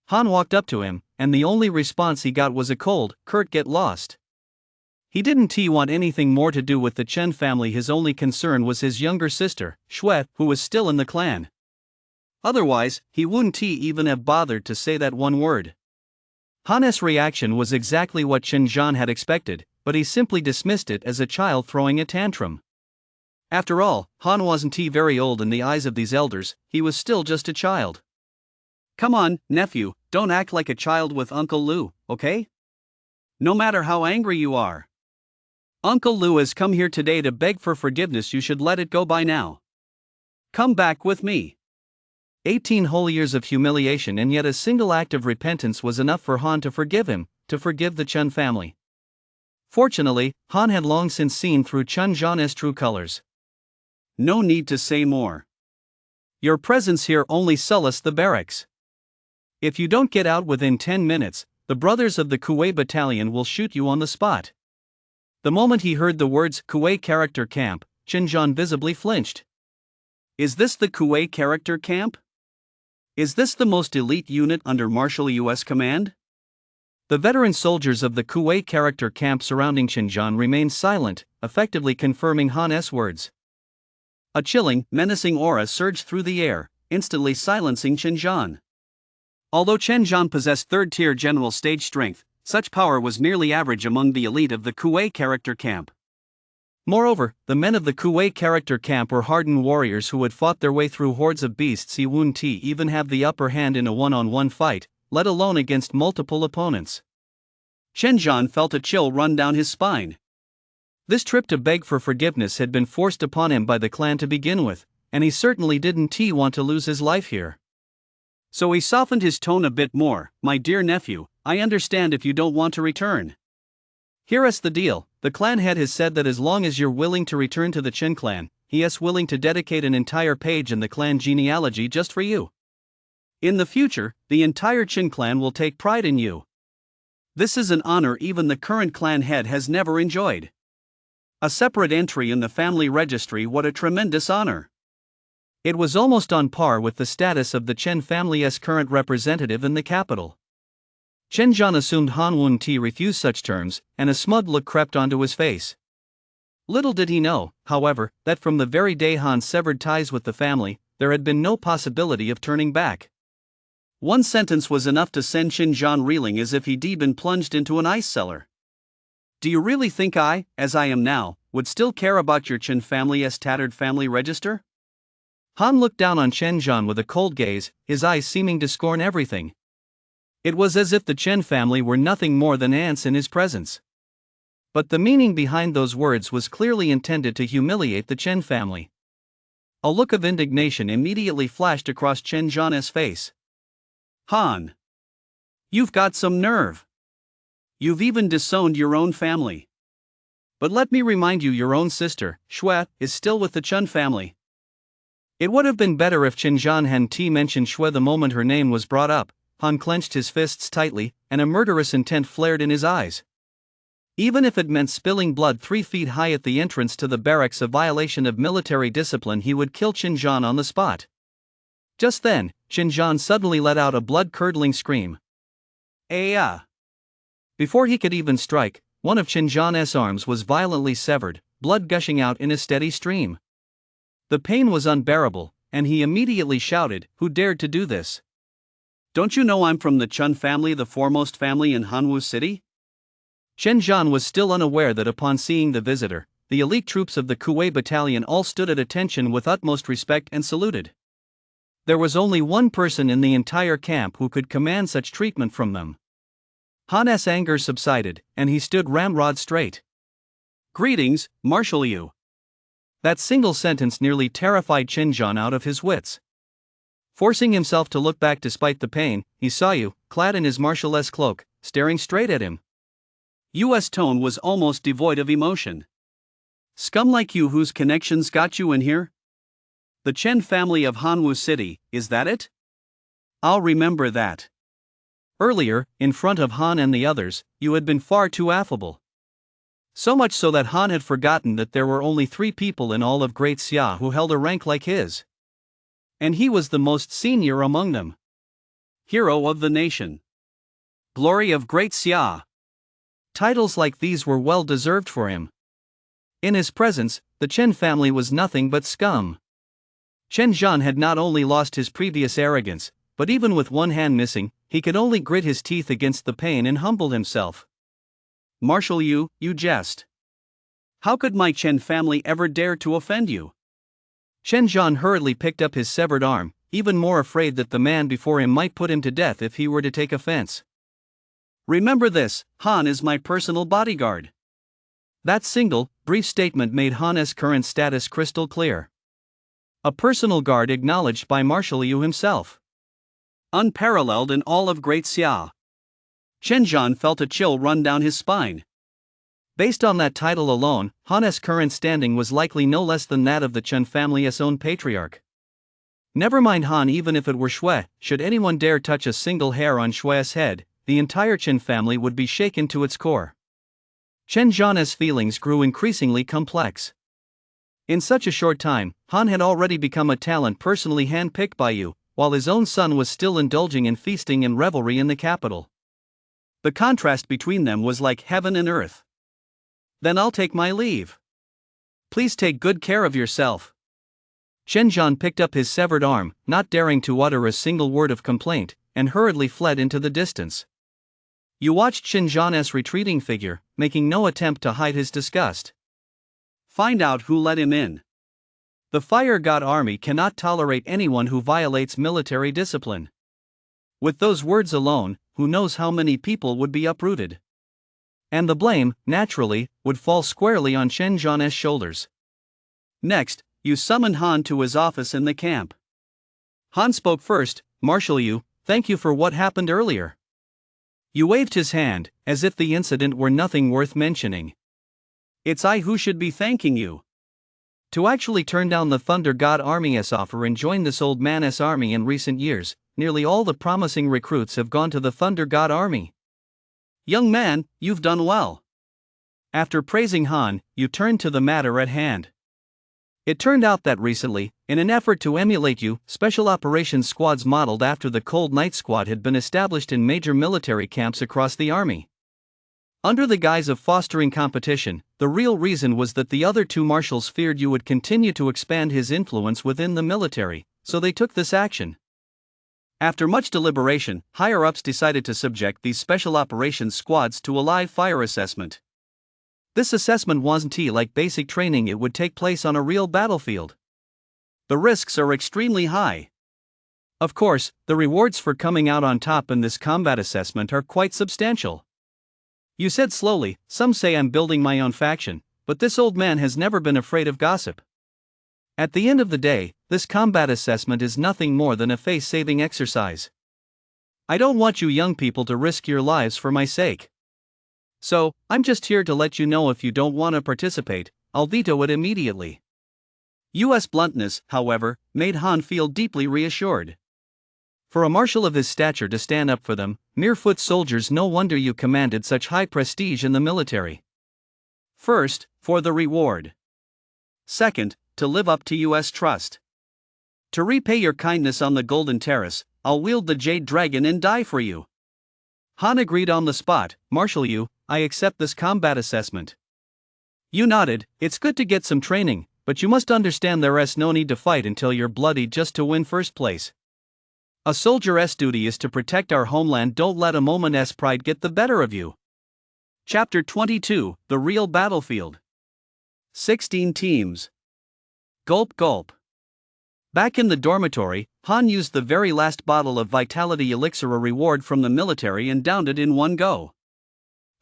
Speaker 1: Han walked up to him, and the only response he got was a cold, curt "get lost." He didn't want anything more to do with the Chen family. His only concern was his younger sister, Shui, who was still in the clan. Otherwise, he wouldn't even have bothered to say that one word. Han's reaction was exactly what Chen Zhan had expected, but he simply dismissed it as a child throwing a tantrum. After all, Han wasn't very old in the eyes of these elders. He was still just a child.
Speaker 2: "Come on, nephew, don't act like a child with Uncle Lu, okay? No matter how angry you are. Uncle Lu has come here today to beg for forgiveness. You should let it go by now. Come back with me."
Speaker 1: 18 whole years of humiliation, and yet a single act of repentance was enough for Han to forgive him, to forgive the Chen family. Fortunately, Han had long since seen through Chen Zhan's true colors.
Speaker 2: "No need to say more.
Speaker 1: Your presence here only sullies the barracks. If you don't get out within 10 minutes, the brothers of the Kuwei battalion will shoot you on the spot." The moment he heard the words Kuwei character camp, Chen Zhan visibly flinched.
Speaker 2: "Is this the Kuwei character camp? Is this the most elite unit under martial U.S. command?"
Speaker 1: The veteran soldiers of the Kuwei character camp surrounding Chen Zhan remained silent, effectively confirming Han's words. A chilling, menacing aura surged through the air, instantly silencing Chen Zhan. Although Chen Zhan possessed third-tier general stage strength, such power was merely average among the elite of the Kuwei character camp. Moreover, the men of the Kuwei character camp were hardened warriors who had fought their way through hordes of beasts. He wouldn't even have the upper hand in a one-on-one fight, let alone against multiple opponents.
Speaker 2: Chen Zhan felt a chill run down his spine.
Speaker 1: This trip to beg for forgiveness had been forced upon him by the clan to begin with, and he certainly didn't want to lose his life here.
Speaker 2: So he softened his tone a bit more. "My dear nephew, I understand if you don't want to return.
Speaker 1: Here's the deal. The clan head has said that as long as you're willing to return to the Chen clan, he is willing to dedicate an entire page in the clan genealogy just for you. In the future, the entire Chen clan will take pride in you. This is an honor even the current clan head has never enjoyed. A separate entry in the family registry, what a tremendous honor." It was almost on par with the status of the Chen family's current representative in the capital. Chen Zhan assumed Han wouldn't refuse such terms, and a smug look crept onto his face. Little did he know, however, that from the very day Han severed ties with the family, there had been no possibility of turning back. One sentence was enough to send Chen Zhan reeling as if he'd been plunged into an ice cellar.
Speaker 2: "Do you really think I, as I am now, would still care about your Chen family's tattered family register? Han looked down on Chen Zhan with a cold gaze, his eyes seeming to scorn everything. It was as if the Chen family were nothing more than ants in his presence. But the meaning behind those words was clearly intended to humiliate the Chen family. A look of indignation immediately flashed across Chen Zhan's face. Han! You've got some nerve. You've even disowned your own family. But let me remind you, your own sister, Shui, is still with the Chen family. It would have been better if Chen Zhan hadn't mentioned Shui the moment her name was brought up. Han clenched his fists tightly, and a murderous intent flared in his eyes. Even if it meant spilling blood 3 feet high at the entrance to the barracks, a violation of military discipline, he would kill Chen Zhan on the spot. Just then, Chen Zhan suddenly let out a blood-curdling scream. Ah! Before he could even strike, one of Chen Zhan's arms was violently severed, blood gushing out in a steady stream. The pain was unbearable, and he immediately shouted, "Who dared to do this? Don't you know I'm from the Chen family, the foremost family in Hanwu City?" Chen Zhan was still unaware that upon seeing the visitor, the elite troops of the Kuwei battalion all stood at attention with utmost respect and saluted. There was only one person in the entire camp who could command such treatment from them. Han's anger subsided, and he stood ramrod straight. "Greetings, Marshal Yu." That single sentence nearly terrified Chen Zhan out of his wits. Forcing himself to look back despite the pain, he saw Yu, clad in his marshal's cloak, staring straight at him. Yu's tone was almost devoid of emotion. "Scum like you, whose connections got you in here? The Chen family of Hanwu City, is that it? I'll remember that." Earlier, in front of Han and the others, Yu had been far too affable. So much so that Han had forgotten that there were only 3 people in all of Great Xia who held a rank like his. And he was the most senior among them. Hero of the nation. Glory of Great Xia. Titles like these were well deserved for him. In his presence, the Chen family was nothing but scum. Chen Zhan had not only lost his previous arrogance, but even with one hand missing, he could only grit his teeth against the pain and humble himself. "Marshal Yu, you jest. How could my Chen family ever dare to offend you?" Chen Zhan hurriedly picked up his severed arm, even more afraid that the man before him might put him to death if he were to take offense. "Remember this, Han is my personal bodyguard." That single, brief statement made Han's current status crystal clear. A personal guard acknowledged by Marshal Yu himself. Unparalleled in all of Great Xia. Chen Zhan felt a chill run down his spine. Based on that title alone, Han's current standing was likely no less than that of the Chen family's own patriarch. Never mind Han, even if it were Shui, should anyone dare touch a single hair on Shui's head, the entire Chen family would be shaken to its core. Chen Zhan's feelings grew increasingly complex. In such a short time, Han had already become a talent personally handpicked by Yu, while his own son was still indulging in feasting and revelry in the capital. The contrast between them was like heaven and earth. "Then I'll take my leave. Please take good care of yourself." Chen Zhan picked up his severed arm, not daring to utter a single word of complaint, and hurriedly fled into the distance. Yu watched Chen Zhan's retreating figure, making no attempt to hide his disgust. "Find out who let him in. The Fire God Army cannot tolerate anyone who violates military discipline." With those words alone, who knows how many people would be uprooted. And the blame, naturally, would fall squarely on Chen Zhan's shoulders. Next, Yu summoned Han to his office in the camp. Han spoke first. "Marshal Yu, thank you for what happened earlier." Yu waved his hand, as if the incident were nothing worth mentioning. "It's I who should be thanking you. To actually turn down the Thunder God Army's offer and join this old man's army in recent years, nearly all the promising recruits have gone to the Thunder God Army. Young man, you've done well." After praising Han, Yu turned to the matter at hand. It turned out that recently, in an effort to emulate Yu, special operations squads modeled after the Cold Night Squad had been established in major military camps across the army. Under the guise of fostering competition, the real reason was that the other 2 marshals feared Yu would continue to expand his influence within the military, so they took this action. After much deliberation, higher-ups decided to subject these special operations squads to a live fire assessment.
Speaker 1: This assessment wasn't like basic training, it would take place on a real battlefield.
Speaker 2: The risks are extremely high.
Speaker 1: Of course, the rewards for coming out on top in this combat assessment are quite substantial. You said slowly, some say I'm building my own faction, but this old man has never been afraid of gossip. At the end of the day, this combat assessment is nothing more than a face-saving exercise. I don't want you young people to risk your lives for my sake. So, I'm just here to let you know if you don't want to participate, I'll veto it immediately.
Speaker 2: U.S. bluntness, however, made Han feel deeply reassured.
Speaker 1: For a marshal of his stature to stand up for them, mere foot soldiers, no wonder you commanded such high prestige in the military.
Speaker 2: First, for the reward. Second, to live up to U.S. trust. To repay your kindness on the Golden Terrace, I'll wield the Jade Dragon and die for you.
Speaker 1: Han agreed on the spot. Marshal Yu, I accept this combat assessment. Yu nodded. It's good to get some training, but you must understand there's no need to fight until you're bloody just to win first place. A soldier's duty is to protect our homeland. Don't let a moment's pride get the better of you.
Speaker 2: Chapter 22, The Real Battlefield. 16 teams. Gulp gulp. Back in the dormitory, Han used the very last bottle of vitality elixir, a reward from the military, and downed it in one go.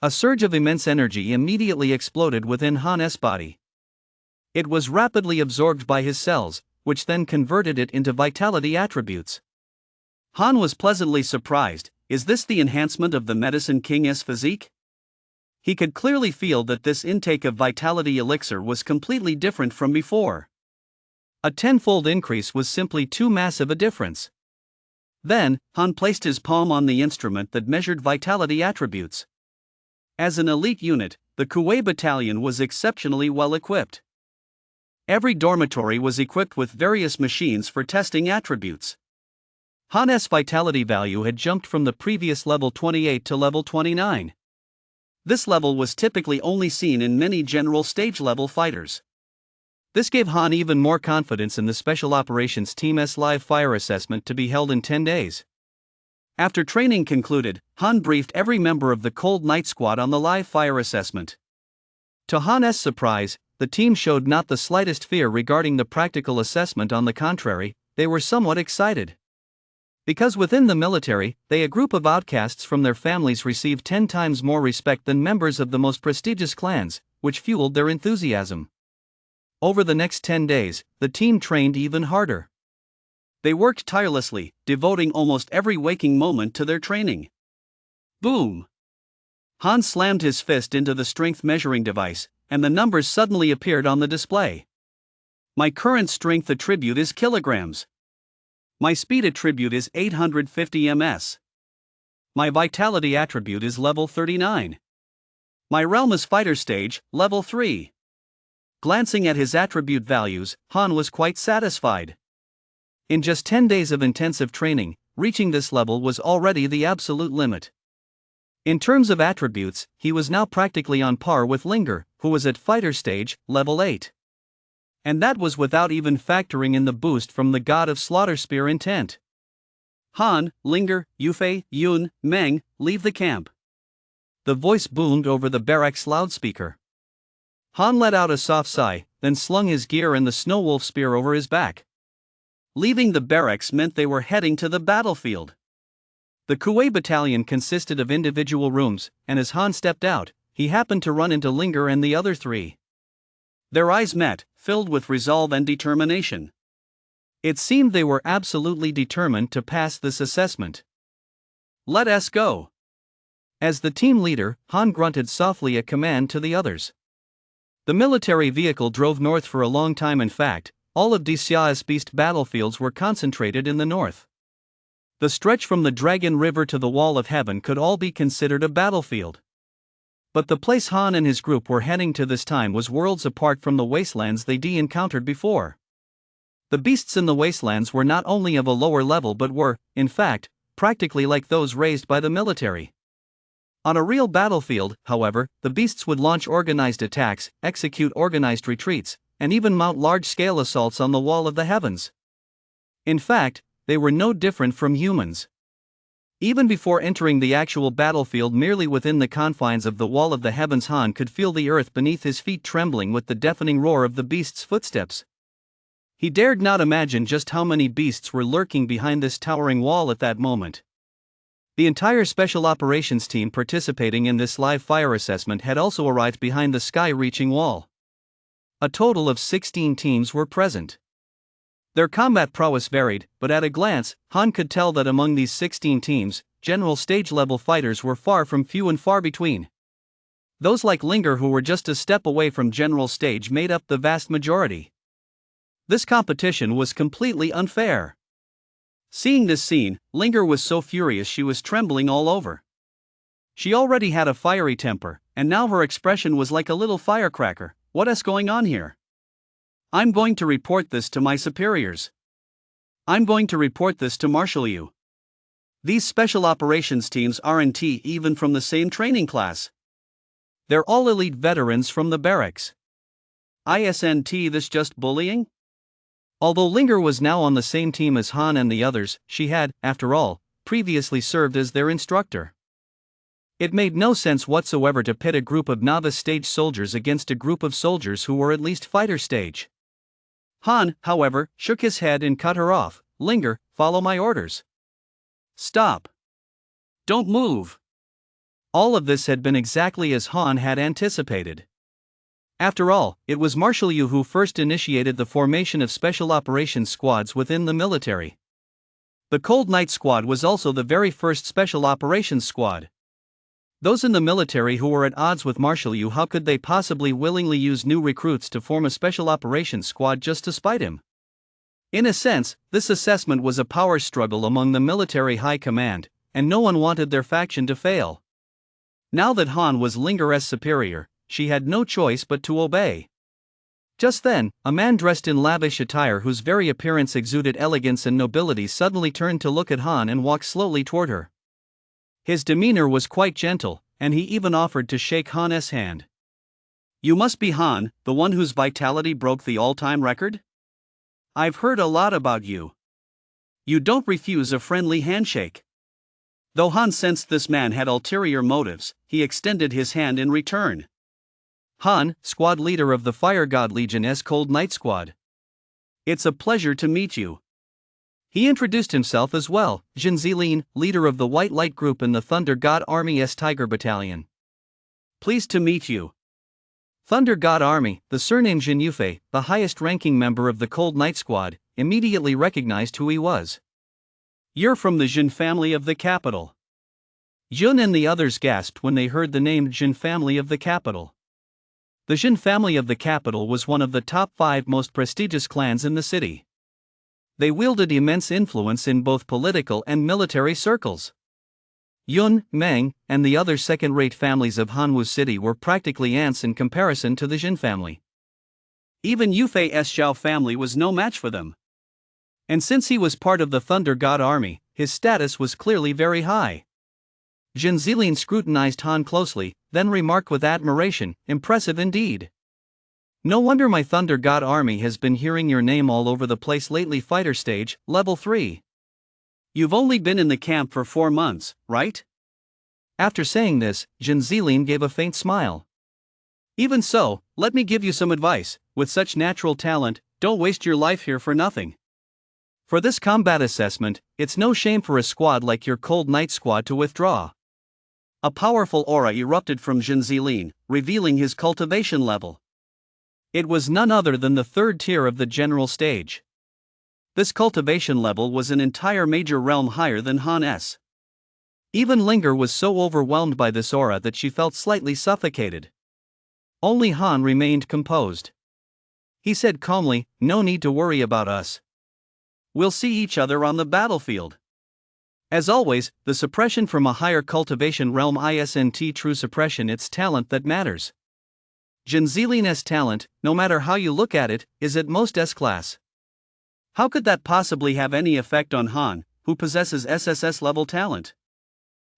Speaker 1: A surge of immense energy immediately exploded within Han's body. It was rapidly absorbed by his cells, which then converted it into vitality attributes.
Speaker 2: Han was pleasantly surprised. Is this the enhancement of the Medicine King's physique? He could clearly feel that this intake of vitality elixir was completely different from before.
Speaker 1: A tenfold increase was simply too massive a difference.
Speaker 2: Then, Han placed his palm on the instrument that measured vitality attributes. As an elite unit, the Kuwei Battalion was exceptionally well equipped. Every dormitory was equipped with various machines for testing attributes.
Speaker 1: Han's vitality value had jumped from the previous level 28 to level 29.
Speaker 2: This level was typically only seen in many general stage-level fighters.
Speaker 1: This gave Han even more confidence in the Special Operations Team's live fire assessment to be held in 10 days.
Speaker 2: After training concluded, Han briefed every member of the Cold Night Squad on the live fire assessment.
Speaker 1: To Han's surprise, the team showed not the slightest fear regarding the practical assessment. On the contrary, they were somewhat excited. Because within the military, a group of outcasts from their families received 10 times more respect than members of the most prestigious clans, which fueled their enthusiasm. Over the next 10 days, the team trained even harder.
Speaker 2: They worked tirelessly, devoting almost every waking moment to their training. Boom! Han slammed his fist into the strength measuring device, and the numbers suddenly appeared on the display. My current strength attribute is kilograms. My speed attribute is 850 ms. My vitality attribute is level 39. My realm is fighter stage, level 3. Glancing at his attribute values, Han was quite satisfied.
Speaker 1: In just 10 days of intensive training, reaching this level was already the absolute limit. In terms of attributes, he was now practically on par with Linger, who was at fighter stage, level 8. And that was without even factoring in the boost from the God of Slaughter Spear intent.
Speaker 2: Han, Linger, Yufei, Yun, Meng, leave the camp.
Speaker 1: The voice boomed over the barracks loudspeaker. Han let out a soft sigh, then slung his gear and the Snow Wolf spear over his back.
Speaker 2: Leaving the barracks meant they were heading to the battlefield.
Speaker 1: The Kuwei Battalion consisted of individual rooms, and as Han stepped out, he happened to run into Linger and the other 3.
Speaker 2: Their eyes met, filled with resolve and determination.
Speaker 1: It seemed they were absolutely determined to pass this assessment.
Speaker 2: Let us go.
Speaker 1: As the team leader, Han grunted softly a command to the others. The military vehicle drove north for a long time. In fact, all of Xia's beast battlefields were concentrated in the north. The stretch from the Dragon River to the Wall of Heaven could all be considered a battlefield. But the place Han and his group were heading to this time was worlds apart from the wastelands they'd encountered before. The beasts in the wastelands were not only of a lower level but were, in fact, practically like those raised by the military. On a real battlefield, however, the beasts would launch organized attacks, execute organized retreats, and even mount large-scale assaults on the Wall of the Heavens. In fact, they were no different from humans. Even before entering the actual battlefield, merely within the confines of the wall of the heavens, Han could feel the earth beneath his feet trembling with the deafening roar of the beast's footsteps. He dared not imagine just how many beasts were lurking behind this towering wall at that moment. The entire Special Operations team participating in this live fire assessment had also arrived behind the sky-reaching wall. A total of 16 teams were present. Their combat prowess varied, but at a glance, Han could tell that among these 16 teams, general stage-level fighters were far from few and far between. Those like Linger, who were just a step away from general stage, made up the vast majority. This competition was completely unfair. Seeing this scene, Linger was so furious she was trembling all over. She already had a fiery temper, and now her expression was like a little firecracker. What's going on here? I'm going to report this to my superiors. I'm going to report this to Marshal Yu. These Special Operations teams aren't even from the same training class. They're all elite veterans from the barracks. Isn't this just bullying? Although Linger was now on the same team as Han and the others, she had, after all, previously served as their instructor. It made no sense whatsoever to pit a group of novice stage soldiers against a group of soldiers who were at least fighter stage. Han, however, shook his head and cut her off. Linger, follow my orders. Stop. Don't move. All of this had been exactly as Han had anticipated. After all, it was Marshal Yu who first initiated the formation of special operations squads within the military. The Cold Night Squad was also the very first special operations squad. Those in the military who were at odds with Marshal Yu, how could they possibly willingly use new recruits to form a special operations squad just to spite him? In a sense, this assessment was a power struggle among the military high command, and no one wanted their faction to fail. Now that Han was Linger's superior, she had no choice but to obey. Just then, a man dressed in lavish attire whose very appearance exuded elegance and nobility suddenly turned to look at Han and walked slowly toward her. His demeanor was quite gentle, and he even offered to shake Han's hand. You must be Han, the one whose vitality broke the all-time record? I've heard a lot about you. You don't refuse a friendly handshake. Though Han sensed this man had ulterior motives, he extended his hand in return. Han, squad leader of the Fire God Legion's Cold Night Squad. It's a pleasure to meet you. He introduced himself as well, Jin Zilin, leader of the White Light Group in the Thunder God Army's Tiger Battalion. Pleased to meet you. Thunder God Army, the surname Jin Yufei, the highest-ranking member of the Cold Night Squad, immediately recognized who he was. You're from the Jin family of the capital. Jun and the others gasped when they heard the name Jin family of the capital. The Jin family of the capital was one of the top 5 most prestigious clans in the city. They wielded immense influence in both political and military circles. Yun, Meng, and the other second-rate families of Hanwu City were practically ants in comparison to the Jin family. Even Yufei's Xiao family was no match for them. And since he was part of the Thunder God Army, his status was clearly very high. Jin Zilin scrutinized Han closely, then remarked with admiration, impressive indeed. No wonder my Thunder God Army has been hearing your name all over the place lately. Fighter stage, level 3. You've only been in the camp for 4 months, right? After saying this, Jin Zilin gave a faint smile. Even so, let me give you some advice. With such natural talent, don't waste your life here for nothing. For this combat assessment, it's no shame for a squad like your Cold Night Squad to withdraw. A powerful aura erupted from Jin Zilin, revealing his cultivation level. It was none other than the 3rd tier of the general stage. This cultivation level was an entire major realm higher than Han's. Even Linger was so overwhelmed by this aura that she felt slightly suffocated. Only Han remained composed. He said calmly, "No need to worry about us. We'll see each other on the battlefield." As always, the suppression from a higher cultivation realm isn't true suppression, it's talent that matters. Jin Zilin's talent, no matter how you look at it, is at most S-class. How could that possibly have any effect on Han, who possesses SSS level talent?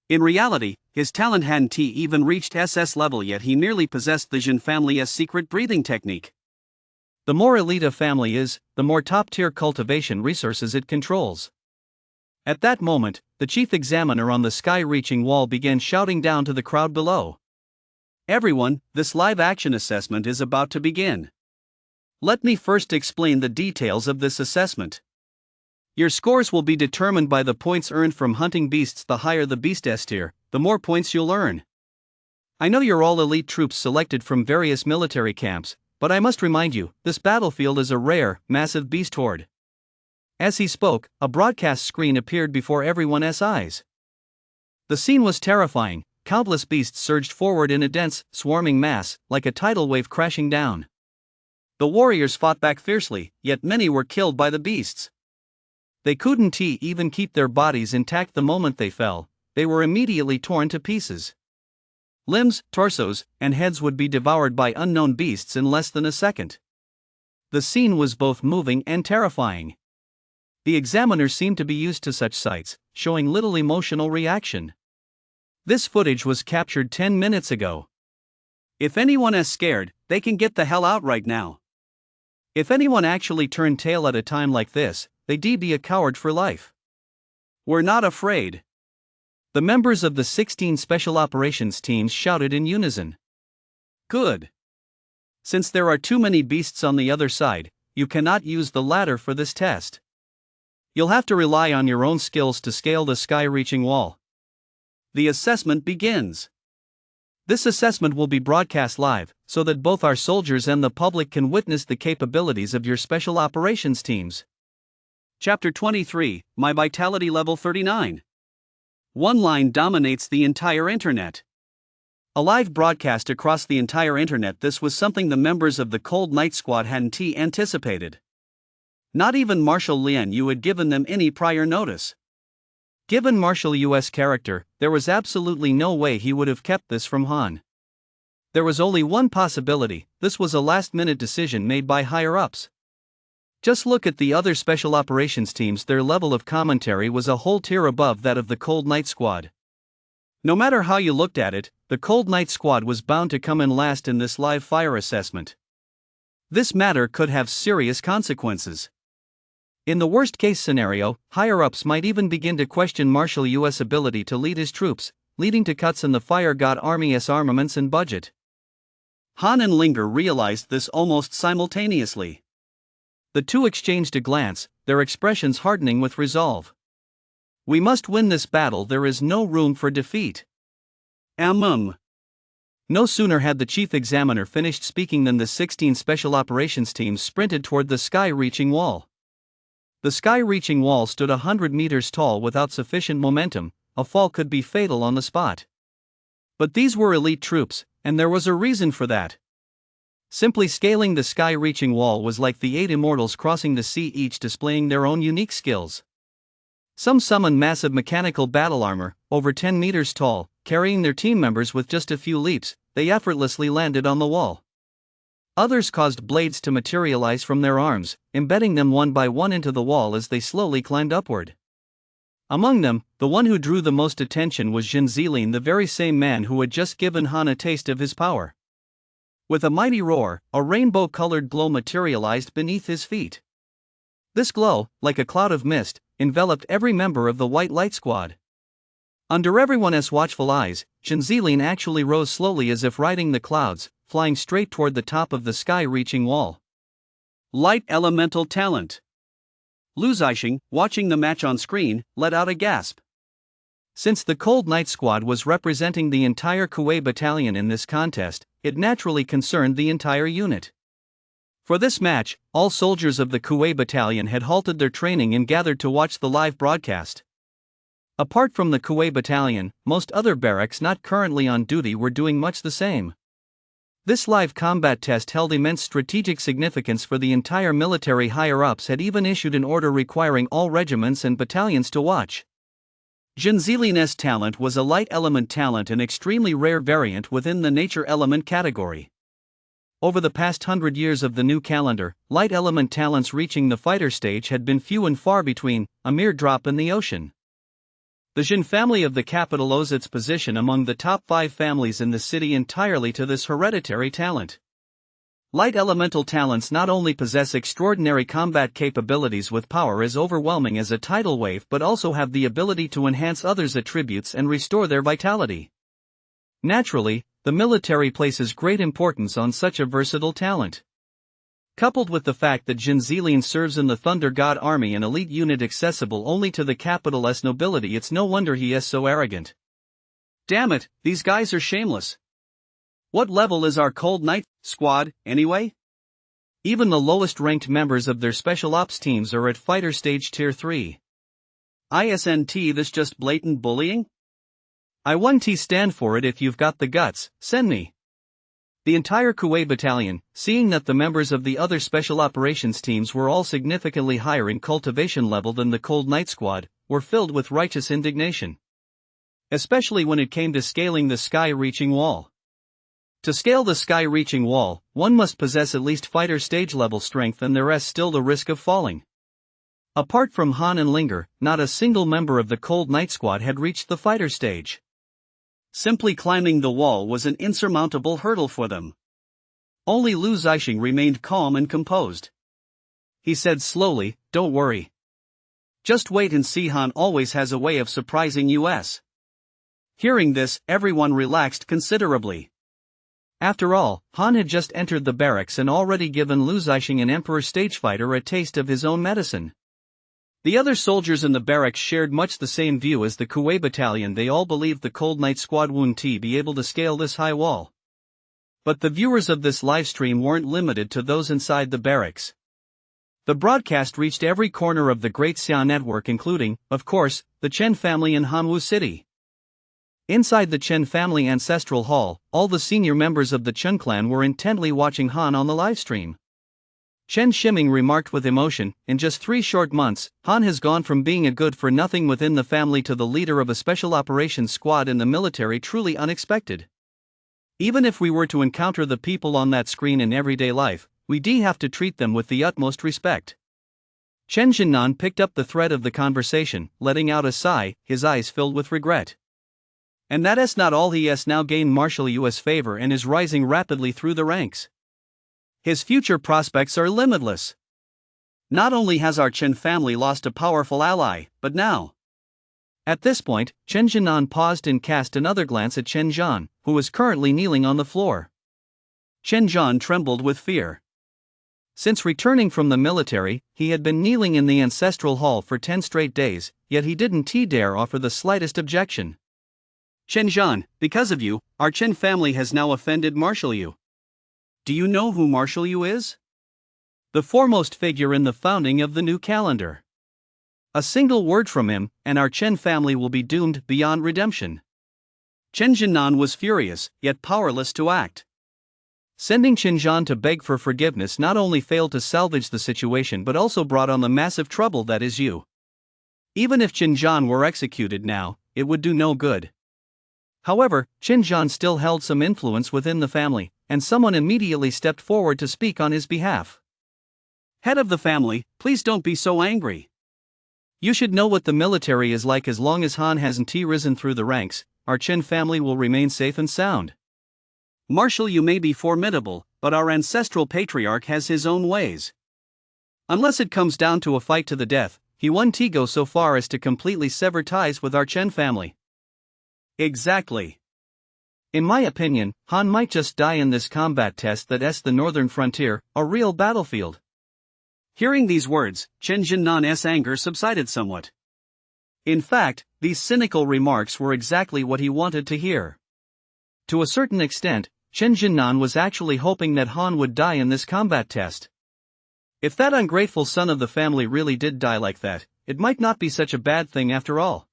Speaker 1: In reality, his talent hadn't even reached SS level yet. He merely possessed the Jin family's secret breathing technique. The more elite a family is, the more top-tier cultivation resources it controls. At that moment, the chief examiner on the sky-reaching wall began shouting down to the crowd below.
Speaker 2: Everyone, this live-action assessment is about to begin. Let me first explain the details of this assessment. Your scores will be determined by the points earned from hunting beasts. The higher the beast S tier, the more points you'll earn. I know you're all elite troops selected from various military camps, but I must remind you, this battlefield is a rare, massive beast horde. As he spoke, a broadcast screen appeared before everyone's eyes. The scene was terrifying. Countless beasts surged forward in a dense, swarming mass, like a tidal wave crashing down. The warriors fought back fiercely, yet many were killed by the beasts. They couldn't even keep their bodies intact the moment they fell. They were immediately torn to pieces. Limbs, torsos, and heads would be devoured by unknown beasts in less than a second. The scene was both moving and terrifying. The examiner seemed to be used to such sights, showing little emotional reaction. This footage was captured 10 minutes ago.
Speaker 1: If anyone is scared, they can get the hell out right now. If anyone actually turned tail at a time like this, they'd be a coward for life.
Speaker 2: We're not afraid.
Speaker 1: The members of the 16 special operations teams shouted in unison.
Speaker 2: Good. Since there are too many beasts on the other side, you cannot use the ladder for this test.
Speaker 1: You'll have to rely on your own skills to scale the sky-reaching wall.
Speaker 2: The assessment begins.
Speaker 1: This assessment will be broadcast live, so that both our soldiers and the public can witness the capabilities of your special operations teams.
Speaker 2: Chapter 23, My Vitality Level 39. One line dominates the entire internet.
Speaker 1: A live broadcast across the entire internet. This was something the members of the Cold Night Squad hadn't anticipated.
Speaker 2: Not even Marshal Lien Yu had given them any prior notice.
Speaker 1: Given Marshal Yu's character, there was absolutely no way he would have kept this from Han. There was only one possibility: this was a last-minute decision made by higher-ups. Just look at the other special operations teams. Their level of commentary was a whole tier above that of the Cold Night Squad. No matter how you looked at it, the Cold Night Squad was bound to come in last in this live fire assessment. This matter could have serious consequences. In the worst-case scenario, higher-ups might even begin to question Marshal Yu's ability to lead his troops, leading to cuts in the Fire God Army's armaments and budget.
Speaker 2: Han and Linger realized this almost simultaneously.
Speaker 1: The two exchanged a glance, their expressions hardening with resolve.
Speaker 2: We must win this battle. There is no room for defeat.
Speaker 1: No sooner had the chief examiner finished speaking than the 16 special operations teams sprinted toward the sky-reaching wall. The sky-reaching wall stood 100 meters tall. Without sufficient momentum, a fall could be fatal on the spot. But these were elite troops, and there was a reason for that. Simply scaling the sky-reaching wall was like the 8 immortals crossing the sea, each displaying their own unique skills. Some summoned massive mechanical battle armor, over 10 meters tall, carrying their team members. With just a few leaps, they effortlessly landed on the wall. Others caused blades to materialize from their arms, embedding them one by one into the wall as they slowly climbed upward. Among them, the one who drew the most attention was Jin Zilin, the very same man who had just given Han a taste of his power. With a mighty roar, a rainbow-colored glow materialized beneath his feet. This glow, like a cloud of mist, enveloped every member of the White Light Squad. Under everyone's watchful eyes, Jin Zilin actually rose slowly as if riding the clouds, flying straight toward the top of the sky-reaching wall.
Speaker 2: Light elemental talent. Lu Zixing, watching the match on screen, let out a gasp.
Speaker 1: Since the Cold Night Squad was representing the entire Kuwei battalion in this contest, it naturally concerned the entire unit. For this match, all soldiers of the Kuwei battalion had halted their training and gathered to watch the live broadcast. Apart from the Kuwei battalion, most other barracks not currently on duty were doing much the same. This live combat test held immense strategic significance for the entire military. Higher-ups had even issued an order requiring all regiments and battalions to watch.
Speaker 2: Jin Zilin's talent was a light element talent, an extremely rare variant within the nature element category.
Speaker 1: Over the past 100 years of the new calendar, light element talents reaching the fighter stage had been few and far between, a mere drop in the ocean. The Jin family of the capital owes its position among the top 5 families in the city entirely to this hereditary talent. Light elemental talents not only possess extraordinary combat capabilities with power as overwhelming as a tidal wave but also have the ability to enhance others' attributes and restore their vitality. Naturally, the military places great importance on such a versatile talent. Coupled with the fact that Jinzilian serves in the Thunder God army, an elite unit accessible only to the capital S nobility, it's no wonder he is so arrogant.
Speaker 2: Damn it, these guys are shameless. What level is our Cold Knight squad, anyway?
Speaker 1: Even the lowest ranked members of their special ops teams are at fighter stage tier 3.
Speaker 2: ISNT, this just blatant bullying?
Speaker 1: I1T stand for it. If you've got the guts, send me. The entire Kuwait battalion, seeing that the members of the other special operations teams were all significantly higher in cultivation level than the Cold Knight squad, were filled with righteous indignation. Especially when it came to scaling the sky-reaching wall. To scale the sky-reaching wall, one must possess at least fighter stage level strength, and there is still the risk of falling. Apart from Han and Linger, not a single member of the Cold Knight squad had reached the fighter stage.
Speaker 2: Simply climbing the wall was an insurmountable hurdle for them. Only Lu Zixing remained calm and composed. He said slowly, "Don't worry. Just wait and see. Han always has a way of surprising us." Hearing this, everyone relaxed considerably.
Speaker 1: After all, Han had just entered the barracks and already given Lu Zixing, an Emperor stage fighter, a taste of his own medicine.
Speaker 2: The other soldiers in the barracks shared much the same view as the Kuwait battalion. They all believed the Cold Knight squad wouldn't be able to scale this high wall. But the viewers of this livestream weren't limited to those inside the barracks. The broadcast reached every corner of the Great Xia network, including, of course, the Chen family in Hanwu City. Inside the Chen family ancestral hall, all the senior members of the Chen clan were intently watching Han on the livestream. Chen Shiming remarked with emotion, "In just 3 short months, Han has gone from being a good-for-nothing within the family to the leader of a special operations squad in the military. Truly unexpected. Even if we were to encounter the people on that screen in everyday life, we'd have to treat them with the utmost respect." Chen Jinnan picked up the thread of the conversation, letting out a sigh, his eyes filled with regret. And that is not all. He has now gained Marshal Yu's favor and is rising rapidly through the ranks. His future prospects are limitless. Not only has our Chen family lost a powerful ally, but now.
Speaker 1: At this point, Chen Jinan paused and cast another glance at Chen Zhan, who was currently kneeling on the floor.
Speaker 2: Chen Zhan trembled with fear.
Speaker 1: Since returning from the military, he had been kneeling in the ancestral hall for 10 straight days, yet he didn't dare offer the slightest objection.
Speaker 2: Chen Zhan, because of you, our Chen family has now offended Marshal Yu. Do you know who Marshal Yu is?
Speaker 1: The foremost figure in the founding of the new calendar. A single word from him, and our Chen family will be doomed beyond redemption.
Speaker 2: Chen Jinan was furious, yet powerless to act.
Speaker 1: Sending Chen Zhan to beg for forgiveness not only failed to salvage the situation but also brought on the massive trouble that is Yu. Even if Chen Zhan were executed now, it would do no good. However, Chen Zhan still held some influence within the family, and someone immediately stepped forward to speak on his behalf.
Speaker 2: Head of the family, please don't be so angry.
Speaker 1: You should know what the military is like. As long as Han hasn't risen through the ranks, our Chen family will remain safe and sound.
Speaker 2: Marshal Yu may be formidable, but our ancestral patriarch has his own ways.
Speaker 1: Unless it comes down to a fight to the death, he won't go so far as to completely sever ties with our Chen family.
Speaker 2: Exactly.
Speaker 1: In my opinion, Han might just die in this combat test that is the northern frontier, a real battlefield.
Speaker 2: Hearing these words, Chen Jinnan's anger subsided somewhat. In fact, these cynical remarks were exactly what he wanted to hear. To a certain extent, Chen Jinnan was actually hoping that Han would die in this combat test. If that ungrateful son of the family really did die like that, it might not be such a bad thing after all.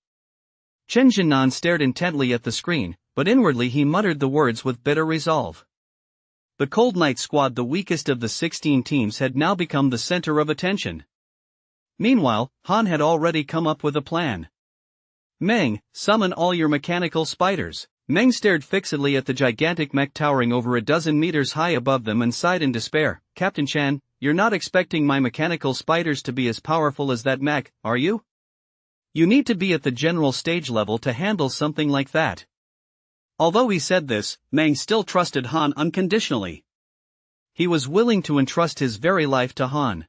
Speaker 2: Chen Jinnan stared intently at the screen, but inwardly he muttered the words with bitter resolve. The Cold Knight squad, the weakest of the 16 teams, had now become the center of attention. Meanwhile, Han had already come up with a plan. Meng, summon all your mechanical spiders.
Speaker 1: Meng stared fixedly at the gigantic mech towering over a dozen meters high above them and sighed in despair.
Speaker 2: Captain Chan, you're not expecting my mechanical spiders to be as powerful as that mech, are you?
Speaker 1: You need to be at the general stage level to handle something like that.
Speaker 2: Although he said this, Meng still trusted Han unconditionally.
Speaker 1: He was willing to entrust his very life to Han.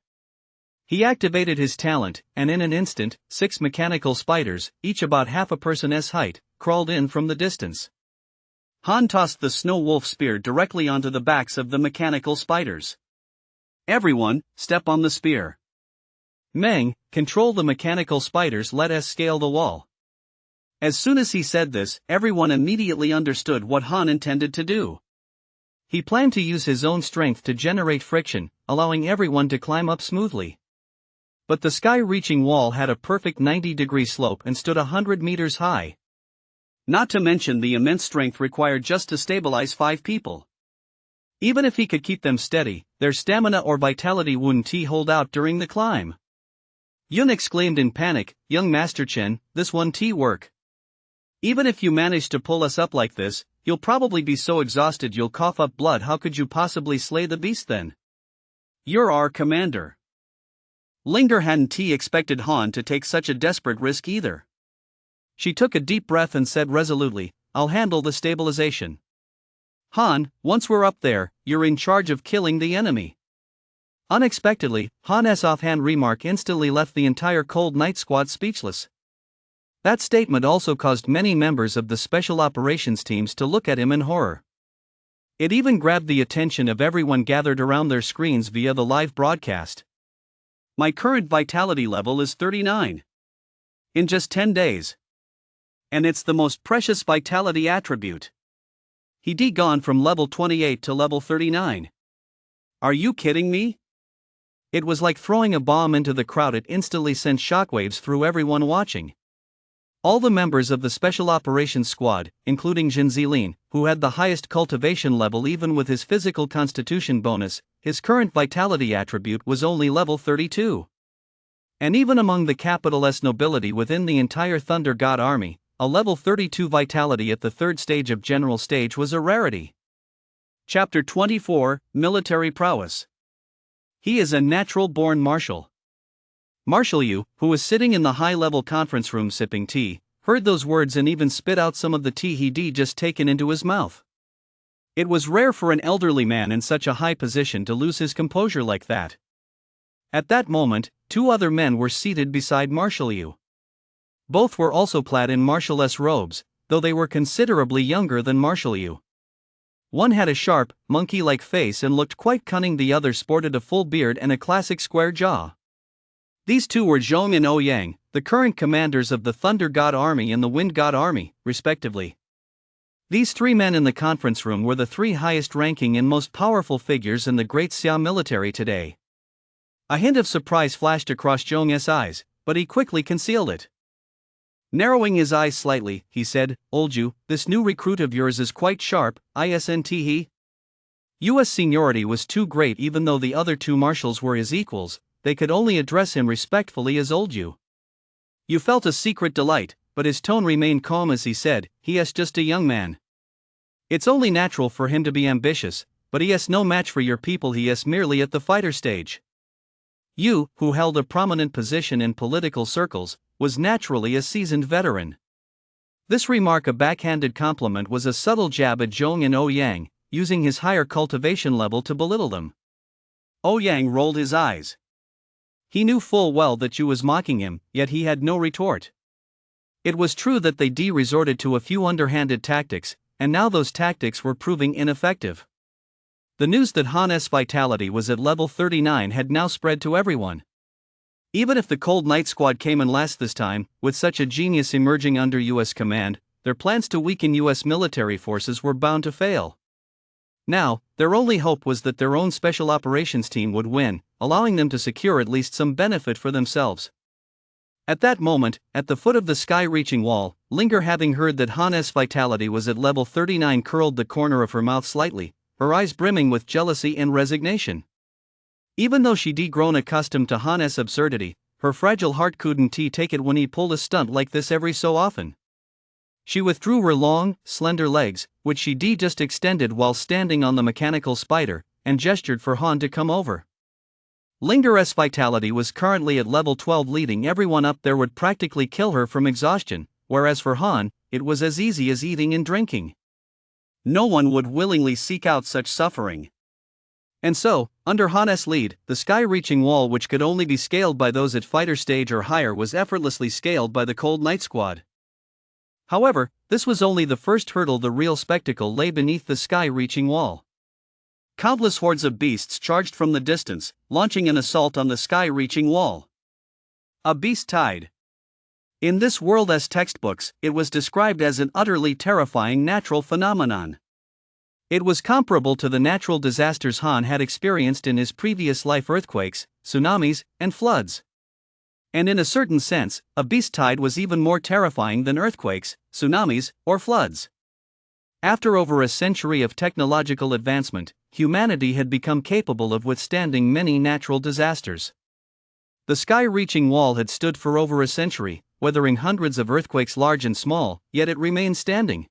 Speaker 1: He activated his talent, and in an instant, 6 mechanical spiders, each about half a person's height, crawled in from the distance. Han tossed the snow wolf spear directly onto the backs of the mechanical spiders. Everyone, step on the spear. Meng, control the mechanical spiders, let us scale the wall. As soon as he said this, everyone immediately understood what Han intended to do. He planned to use his own strength to generate friction, allowing everyone to climb up smoothly. But the sky-reaching wall had a perfect 90-degree slope and stood 100 meters high. Not to mention the immense strength required just to stabilize 5 people. Even if he could keep them steady, their stamina or vitality wouldn't hold out during the climb. Yun exclaimed in panic, "Young Master Chen, this won't work. Even if you manage to pull us up like this, you'll probably be so exhausted you'll cough up blood. How could you possibly slay the beast then? You're our commander." Linger hadn't expected Han to take such a desperate risk either. She took a deep breath and said resolutely, "I'll handle the stabilization. Han, once we're up there, you're in charge of killing the enemy." Unexpectedly, Han's offhand remark instantly left the entire Cold Knight squad speechless. That statement also caused many members of the special operations teams to look at him in horror. It even grabbed the attention of everyone gathered around their screens via the live broadcast. "My current vitality level is 39. In just 10 days. And it's the most precious vitality attribute. He'd gone from level 28 to level 39. Are you kidding me?" It was like throwing a bomb into the crowd. It instantly sent shockwaves through everyone watching. All the members of the Special Operations Squad, including Jin Zilin, who had the highest cultivation level even with his physical constitution bonus, his current vitality attribute was only level 32. And even among the capital S nobility within the entire Thunder God army, a level 32 vitality at the 3rd stage of general stage was a rarity. Chapter 24, Military Prowess. He is a natural-born marshal. Marshal Yu, who was sitting in the high-level conference room sipping tea, heard those words and even spit out some of the tea he'd just taken into his mouth. It was rare for an elderly man in such a high position to lose his composure like that. At that moment, 2 other men were seated beside Marshal Yu. Both were also clad in Marshal S robes, though they were considerably younger than Marshal Yu. One had a sharp, monkey-like face and looked quite cunning. The other sported a full beard and a classic square jaw. These 2 were Zhong and Ouyang, the current commanders of the Thunder God Army and the Wind God Army, respectively. These 3 men in the conference room were the 3 highest-ranking and most powerful figures in the Great Xia military today. A hint of surprise flashed across Zhong's eyes, but he quickly concealed it. Narrowing his eyes slightly, he said, "Old Ju, this new recruit of yours is quite sharp, isn't he?" U.S. seniority was too great. Even though the other 2 marshals were his equals, they could only address him respectfully as Old Ju. You felt a secret delight, but his tone remained calm as he said, "He is just a young man. It's only natural for him to be ambitious, but he is no match for your people. He is merely at the fighter stage." Yu, who held a prominent position in political circles, was naturally a seasoned veteran. This remark, a backhanded compliment, was a subtle jab at Zhong and Ouyang, using his higher cultivation level to belittle them. Ouyang rolled his eyes. He knew full well that Yu was mocking him, yet he had no retort. It was true that they resorted to a few underhanded tactics, and now those tactics were proving ineffective. The news that Han's vitality was at level 39 had now spread to everyone. Even if the Cold Knight squad came in last this time, with such a genius emerging under U.S. command, their plans to weaken U.S. military forces were bound to fail. Now, their only hope was that their own special operations team would win, allowing them to secure at least some benefit for themselves. At that moment, at the foot of the sky-reaching wall, Linger, having heard that Han's vitality was at level 39, curled the corner of her mouth slightly, her eyes brimming with jealousy and resignation. Even though she'd grown accustomed to Han's absurdity, her fragile heart couldn't take it when he pulled a stunt like this every so often. She withdrew her long, slender legs, which she'd just extended while standing on the mechanical spider, and gestured for Han to come over. Linger's vitality was currently at level 12. Leading everyone up there would practically kill her from exhaustion, whereas for Han, it was as easy as eating and drinking. No one would willingly seek out such suffering.
Speaker 2: And so, under Han's lead, the sky-reaching wall which could only be scaled by those at fighter stage or higher was effortlessly scaled by the Cold Knight Squad. However, this was only the first hurdle. The real spectacle lay beneath the sky-reaching wall. Countless hordes of beasts charged from the distance, launching an assault on the sky-reaching wall. A beast tide. In this world's textbooks, it was described as an utterly terrifying natural phenomenon. It was comparable to the natural disasters Han had experienced in his previous life: earthquakes, tsunamis, and floods. And in a certain sense, a beast tide was even more terrifying than earthquakes, tsunamis, or floods. After over a century of technological advancement, humanity had become capable of withstanding many natural disasters. The sky-reaching wall had stood for over a century, weathering hundreds of earthquakes large and small, yet it remained standing.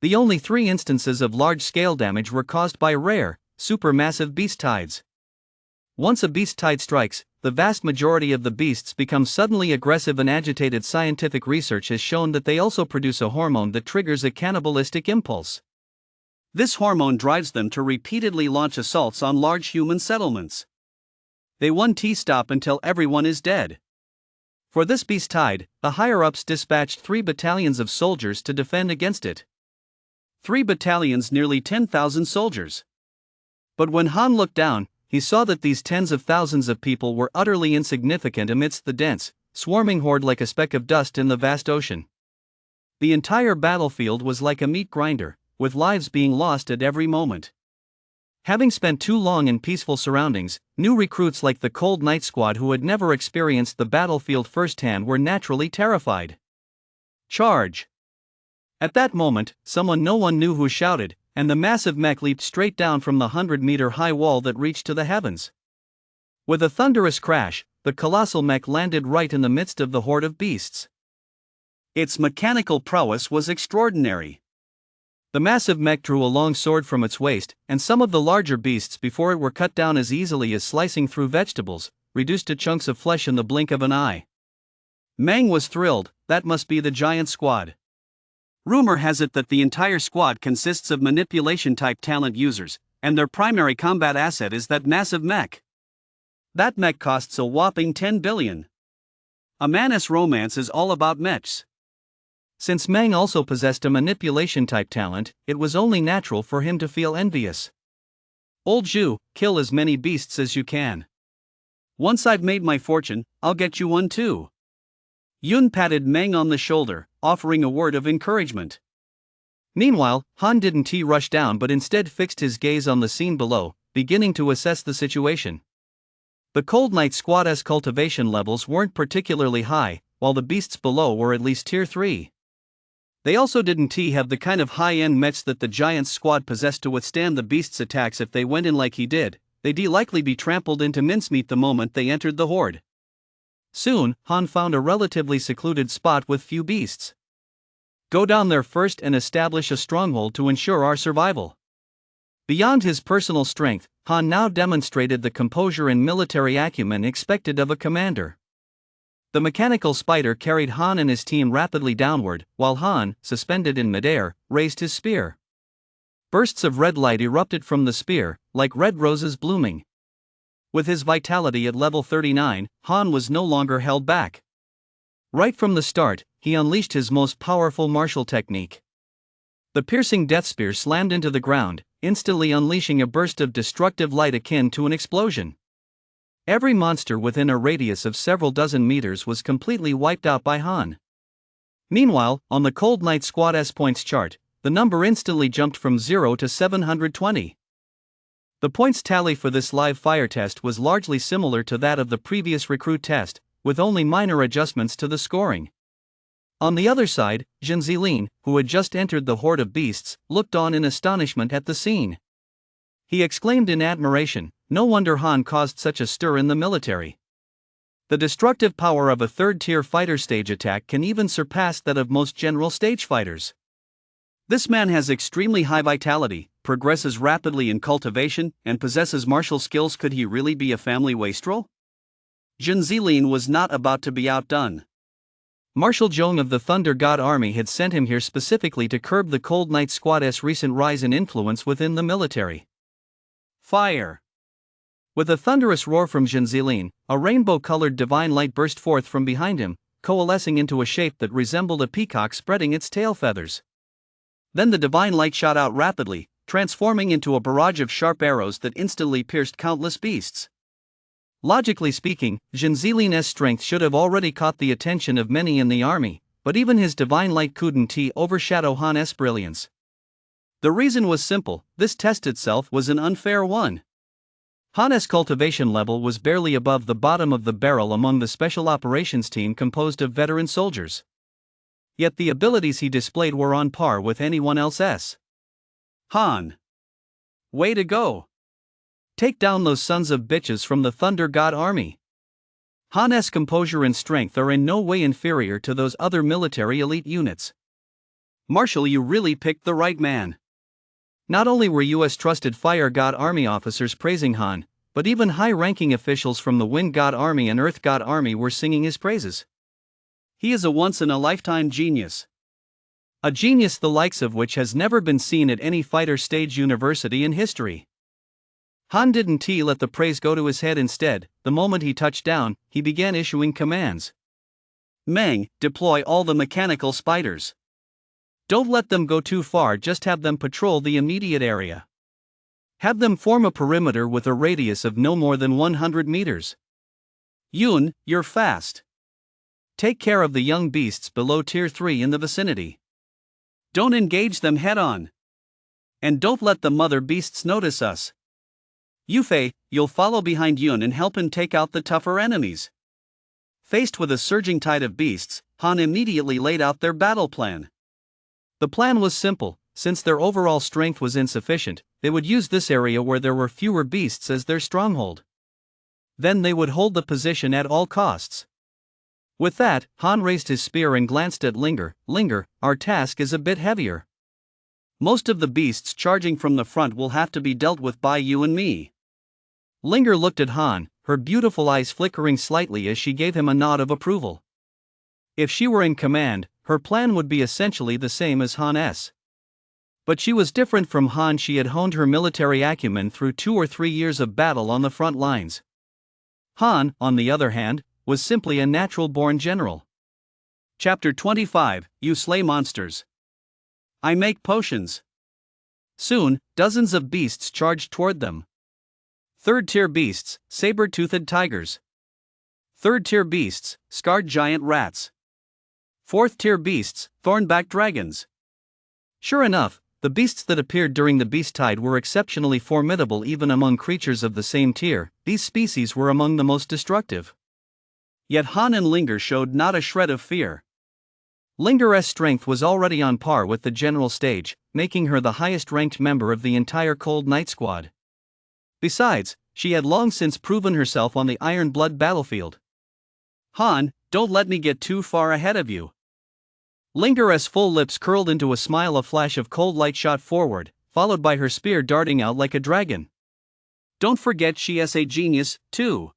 Speaker 2: The only 3 instances of large-scale damage were caused by rare, supermassive beast tides. Once a beast tide strikes, the vast majority of the beasts become suddenly aggressive and agitated. Scientific research has shown that they also produce a hormone that triggers a cannibalistic impulse. This hormone drives them to repeatedly launch assaults on large human settlements. They won't stop until everyone is dead. For this beast tide, the higher-ups dispatched 3 battalions of soldiers to defend against it. 3 battalions, nearly 10,000 soldiers. But when Han looked down, he saw that these tens of thousands of people were utterly insignificant amidst the dense, swarming horde, like a speck of dust in the vast ocean. The entire battlefield was like a meat grinder, with lives being lost at every moment. Having spent too long in peaceful surroundings, new recruits like the Cold Knight Squad, who had never experienced the battlefield firsthand, were naturally terrified. Charge! At that moment, no one knew who shouted, and the massive mech leaped straight down from the 100-meter-high wall that reached to the heavens. With a thunderous crash, the colossal mech landed right in the midst of the horde of beasts. Its mechanical prowess was extraordinary. The massive mech drew a long sword from its waist, and some of the larger beasts before it were cut down as easily as slicing through vegetables, reduced to chunks of flesh in the blink of an eye. Mang was thrilled. That must be the giant squad. Rumor has it that the entire squad consists of manipulation-type talent users, and their primary combat asset is that massive mech. That mech costs a whopping 10 billion. A man's romance is all about mechs. Since Mang also possessed a manipulation-type talent, it was only natural for him to feel envious. Old Zhu, kill as many beasts as you can. Once I've made my fortune, I'll get you one too. Yun patted Mang on the shoulder, offering a word of encouragement. Meanwhile, Han didn't rush down but instead fixed his gaze on the scene below, beginning to assess the situation. The Cold Knight Squad's cultivation levels weren't particularly high, while the beasts below were at least tier 3. They also didn't have the kind of high-end mechs that the giant squad possessed to withstand the beasts' attacks. If they went in like he did, they'd likely be trampled into mincemeat the moment they entered the horde. Soon, Han found a relatively secluded spot with few beasts. Go down there first and establish a stronghold to ensure our survival. Beyond his personal strength, Han now demonstrated the composure and military acumen expected of a commander. The mechanical spider carried Han and his team rapidly downward, while Han, suspended in midair, raised his spear. Bursts of red light erupted from the spear, like red roses blooming. With his vitality at level 39, Han was no longer held back. Right from the start, he unleashed his most powerful martial technique. The piercing death spear slammed into the ground, instantly unleashing a burst of destructive light akin to an explosion. Every monster within a radius of several dozen meters was completely wiped out by Han. Meanwhile, on the Cold Knight Squad's points chart, the number instantly jumped from 0 to 720. The points tally for this live fire test was largely similar to that of the previous recruit test, with only minor adjustments to the scoring. On the other side, Zhen Zilin, who had just entered the horde of beasts, looked on in astonishment at the scene. He exclaimed in admiration, "No wonder Han caused such a stir in the military. The destructive power of a third-tier fighter stage attack can even surpass that of most general stage fighters. This man has extremely high vitality, progresses rapidly in cultivation, and possesses martial skills. Could he really be a family wastrel?" Zhen Zilin was not about to be outdone. Marshal Zhong of the Thunder God Army had sent him here specifically to curb the Cold Knight Squad's recent rise in influence within the military. Fire. With a thunderous roar from Zhenziling, a rainbow-colored divine light burst forth from behind him, coalescing into a shape that resembled a peacock spreading its tail feathers. Then the divine light shot out rapidly, transforming into a barrage of sharp arrows that instantly pierced countless beasts. Logically speaking, Zhenziling's strength should have already caught the attention of many in the army, but even his divine light couldn't overshadow Han's brilliance. The reason was simple: this test itself was an unfair one. Han's cultivation level was barely above the bottom of the barrel among the special operations team composed of veteran soldiers. Yet the abilities he displayed were on par with anyone else's. Han. Way to go! Take down those sons of bitches from the Thunder God army. Han's composure and strength are in no way inferior to those other military elite units. Marshal, you really picked the right man. Not only were US trusted Fire God Army officers praising Han, but even high-ranking officials from the Wind God Army and Earth God Army were singing his praises. He is a once-in-a-lifetime genius. A genius the likes of which has never been seen at any fighter stage university in history. Han didn't let the praise go to his head. Instead, the moment he touched down, he began issuing commands. Meng, deploy all the mechanical spiders. Don't let them go too far, just have them patrol the immediate area. Have them form a perimeter with a radius of no more than 100 meters. Yun, you're fast. Take care of the young beasts below Tier 3 in the vicinity. Don't engage them head-on. And don't let the mother beasts notice us. Yufei, you'll follow behind Yun and help him take out the tougher enemies. Faced with a surging tide of beasts, Han immediately laid out their battle plan. The plan was simple: since their overall strength was insufficient, they would use this area where there were fewer beasts as their stronghold. Then they would hold the position at all costs. With that, Han raised his spear and glanced at Linger. Linger, our task is a bit heavier. Most of the beasts charging from the front will have to be dealt with by you and me. Linger looked at Han, her beautiful eyes flickering slightly as she gave him a nod of approval. If she were in command, her plan would be essentially the same as Han's. But she was different from Han. She had honed her military acumen through 2 or 3 years of battle on the front lines. Han, on the other hand, was simply a natural-born general. Chapter 25, You Slay Monsters. I make potions. Soon, dozens of beasts charged toward them. Third-tier beasts, saber-toothed tigers. Third-tier beasts, scarred giant rats. Fourth-tier beasts, thornback dragons. Sure enough, the beasts that appeared during the beast tide were exceptionally formidable even among creatures of the same tier. These species were among the most destructive. Yet Han and Linger showed not a shred of fear. Linger's strength was already on par with the general stage, making her the highest-ranked member of the entire Cold Night Squad. Besides, she had long since proven herself on the Iron Blood battlefield. Han, don't let me get too far ahead of you. Linger's full lips curled into a smile. A flash of cold light shot forward, followed by her spear darting out like a dragon. Don't forget she is a genius, too.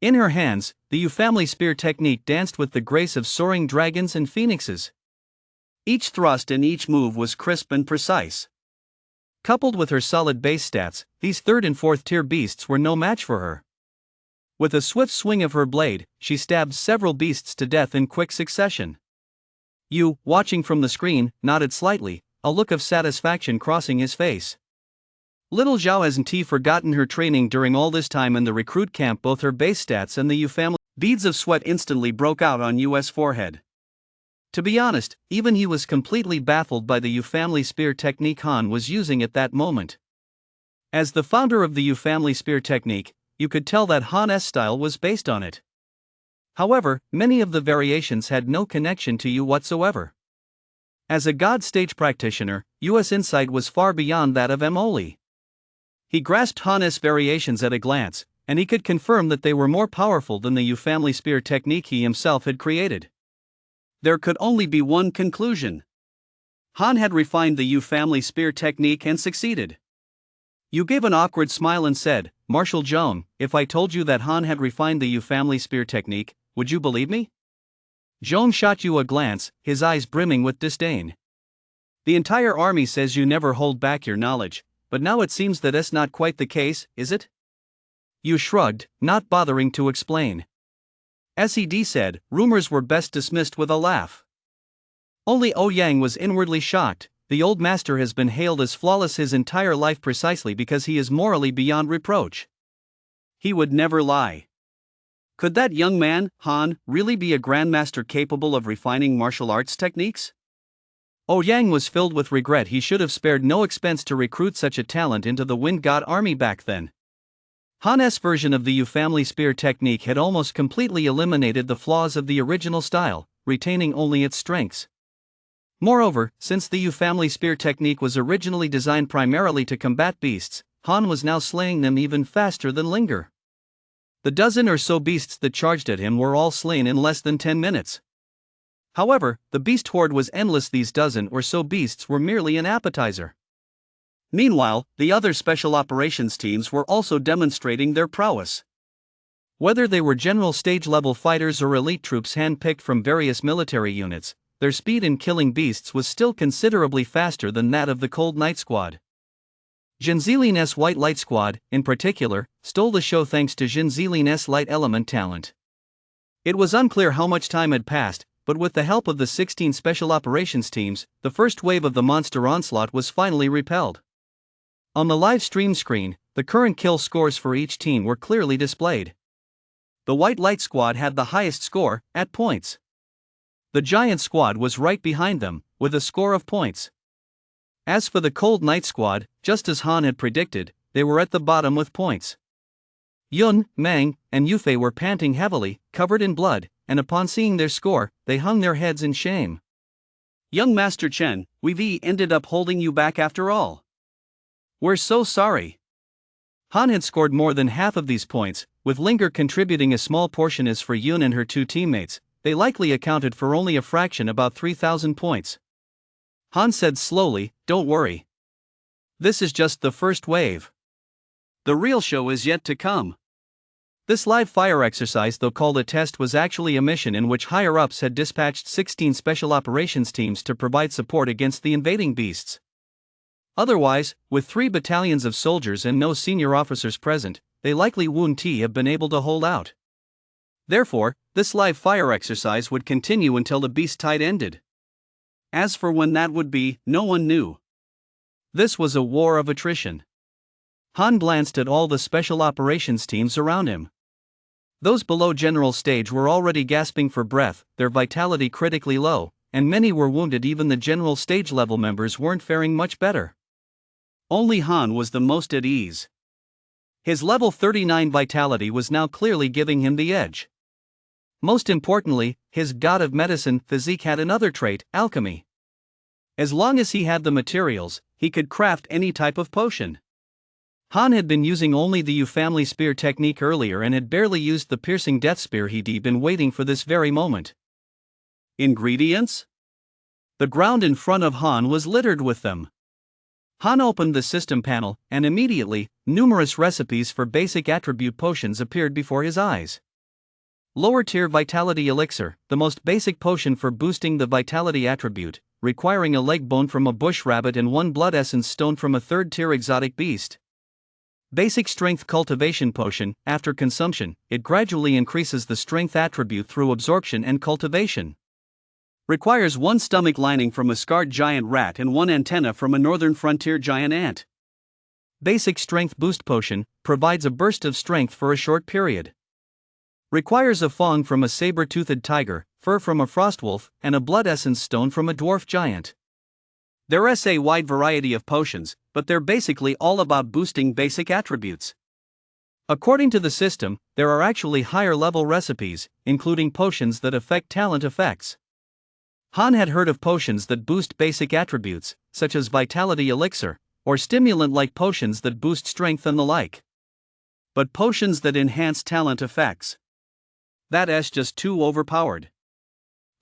Speaker 2: In her hands, the Yu family spear technique danced with the grace of soaring dragons and phoenixes. Each thrust and each move was crisp and precise. Coupled with her solid base stats, these third and fourth tier beasts were no match for her. With a swift swing of her blade, she stabbed several beasts to death in quick succession. Yu, watching from the screen, nodded slightly, a look of satisfaction crossing his face. Little Zhao hasn't forgotten her training during all this time in the recruit camp. Both her base stats and the Yu family. Beads of sweat instantly broke out on Yu's forehead. To be honest, even he was completely baffled by the Yu family spear technique Han was using at that moment. As the founder of the Yu family spear technique, you could tell that Han's style was based on it. However, many of the variations had no connection to Yu whatsoever. As a God stage practitioner, Yu's insight was far beyond that of Emoli. He grasped Han's variations at a glance, and he could confirm that they were more powerful than the Yu family spear technique he himself had created. There could only be one conclusion. Han had refined the Yu family spear technique and succeeded. Yu gave an awkward smile and said, Marshal Zhong, if I told you that Han had refined the Yu family spear technique, would you believe me? Zhong shot Yu a glance, his eyes brimming with disdain. The entire army says you never hold back your knowledge,
Speaker 1: but now it seems that that's not quite the case, is it? You shrugged, not bothering to explain. SED said, rumors were best dismissed with a laugh. Only Ouyang was inwardly shocked. The old master has been hailed as flawless his entire life precisely because he is morally beyond reproach. He would never lie. Could that young man, Han, really be a grandmaster capable of refining martial arts techniques? Ouyang was filled with regret. He should have spared no expense to recruit such a talent into the Wind God army back then. Han's version of the Yu family spear technique had almost completely eliminated the flaws of the original style, retaining only its strengths. Moreover, since the Yu family spear technique was originally designed primarily to combat beasts, Han was now slaying them even faster than Linger. The dozen or so beasts that charged at him were all slain in less than 10 minutes. However, the beast horde was endless. These dozen or so beasts were merely an appetizer. Meanwhile, the other special operations teams were also demonstrating their prowess. Whether they were general stage-level fighters or elite troops hand-picked from various military units, their speed in killing beasts was still considerably faster than that of the Cold Night Squad. Jinzili's White Light Squad, in particular, stole the show thanks to Jinzili's light element talent. It was unclear how much time had passed, but with the help of the 16 special operations teams, the first wave of the monster onslaught was finally repelled. On the live stream screen, the current kill scores for each team were clearly displayed. The White Light Squad had the highest score, at points. The Giant Squad was right behind them, with a score of points. As for the Cold Night Squad, just as Han had predicted, they were at the bottom with points. Yun, Mang, and Yufei were panting heavily, covered in blood, and upon seeing their score, they hung their heads in shame. Young Master Chen, we ended up holding you back after all. We're so sorry. Han had scored more than half of these points, with Linger contributing a small portion. As for Yun and her two teammates, they likely accounted for only a fraction, about 3,000 points. Han said slowly, don't worry. This is just the first wave. The real show is yet to come. This live fire exercise, though called a test, was actually a mission in which higher-ups had dispatched 16 special operations teams to provide support against the invading beasts. Otherwise, with 3 battalions of soldiers and no senior officers present, they likely wouldn't have been able to hold out. Therefore, this live fire exercise would continue until the beast tide ended. As for when that would be, no one knew. This was a war of attrition. Han glanced at all the special operations teams around him. Those below general stage were already gasping for breath, their vitality critically low, and many were wounded. Even the general stage level members weren't faring much better. Only Han was the most at ease. His level 39 vitality was now clearly giving him the edge. Most importantly, his god of medicine physique had another trait, alchemy. As long as he had the materials, he could craft any type of potion. Han had been using only the Yu family spear technique earlier and had barely used the piercing death spear. He'd been waiting for this very moment. Ingredients? The ground in front of Han was littered with them. Han opened the system panel, and immediately, numerous recipes for basic attribute potions appeared before his eyes. Lower tier vitality elixir, the most basic potion for boosting the vitality attribute, requiring a leg bone from a bush rabbit and 1 blood essence stone from a 3rd tier exotic beast. Basic strength cultivation potion, after consumption, it gradually increases the strength attribute through absorption and cultivation. Requires 1 stomach lining from a scarred giant rat and 1 antenna from a northern frontier giant ant. Basic strength boost potion, provides a burst of strength for a short period. Requires a fong from a saber-toothed tiger, fur from a frostwolf, and a blood essence stone from a dwarf giant. There's a wide variety of potions, but they're basically all about boosting basic attributes. According to the system, there are actually higher level recipes, including potions that affect talent effects. Han had heard of potions that boost basic attributes, such as vitality elixir, or stimulant-like potions that boost strength and the like. But potions that enhance talent effects? That's just too overpowered.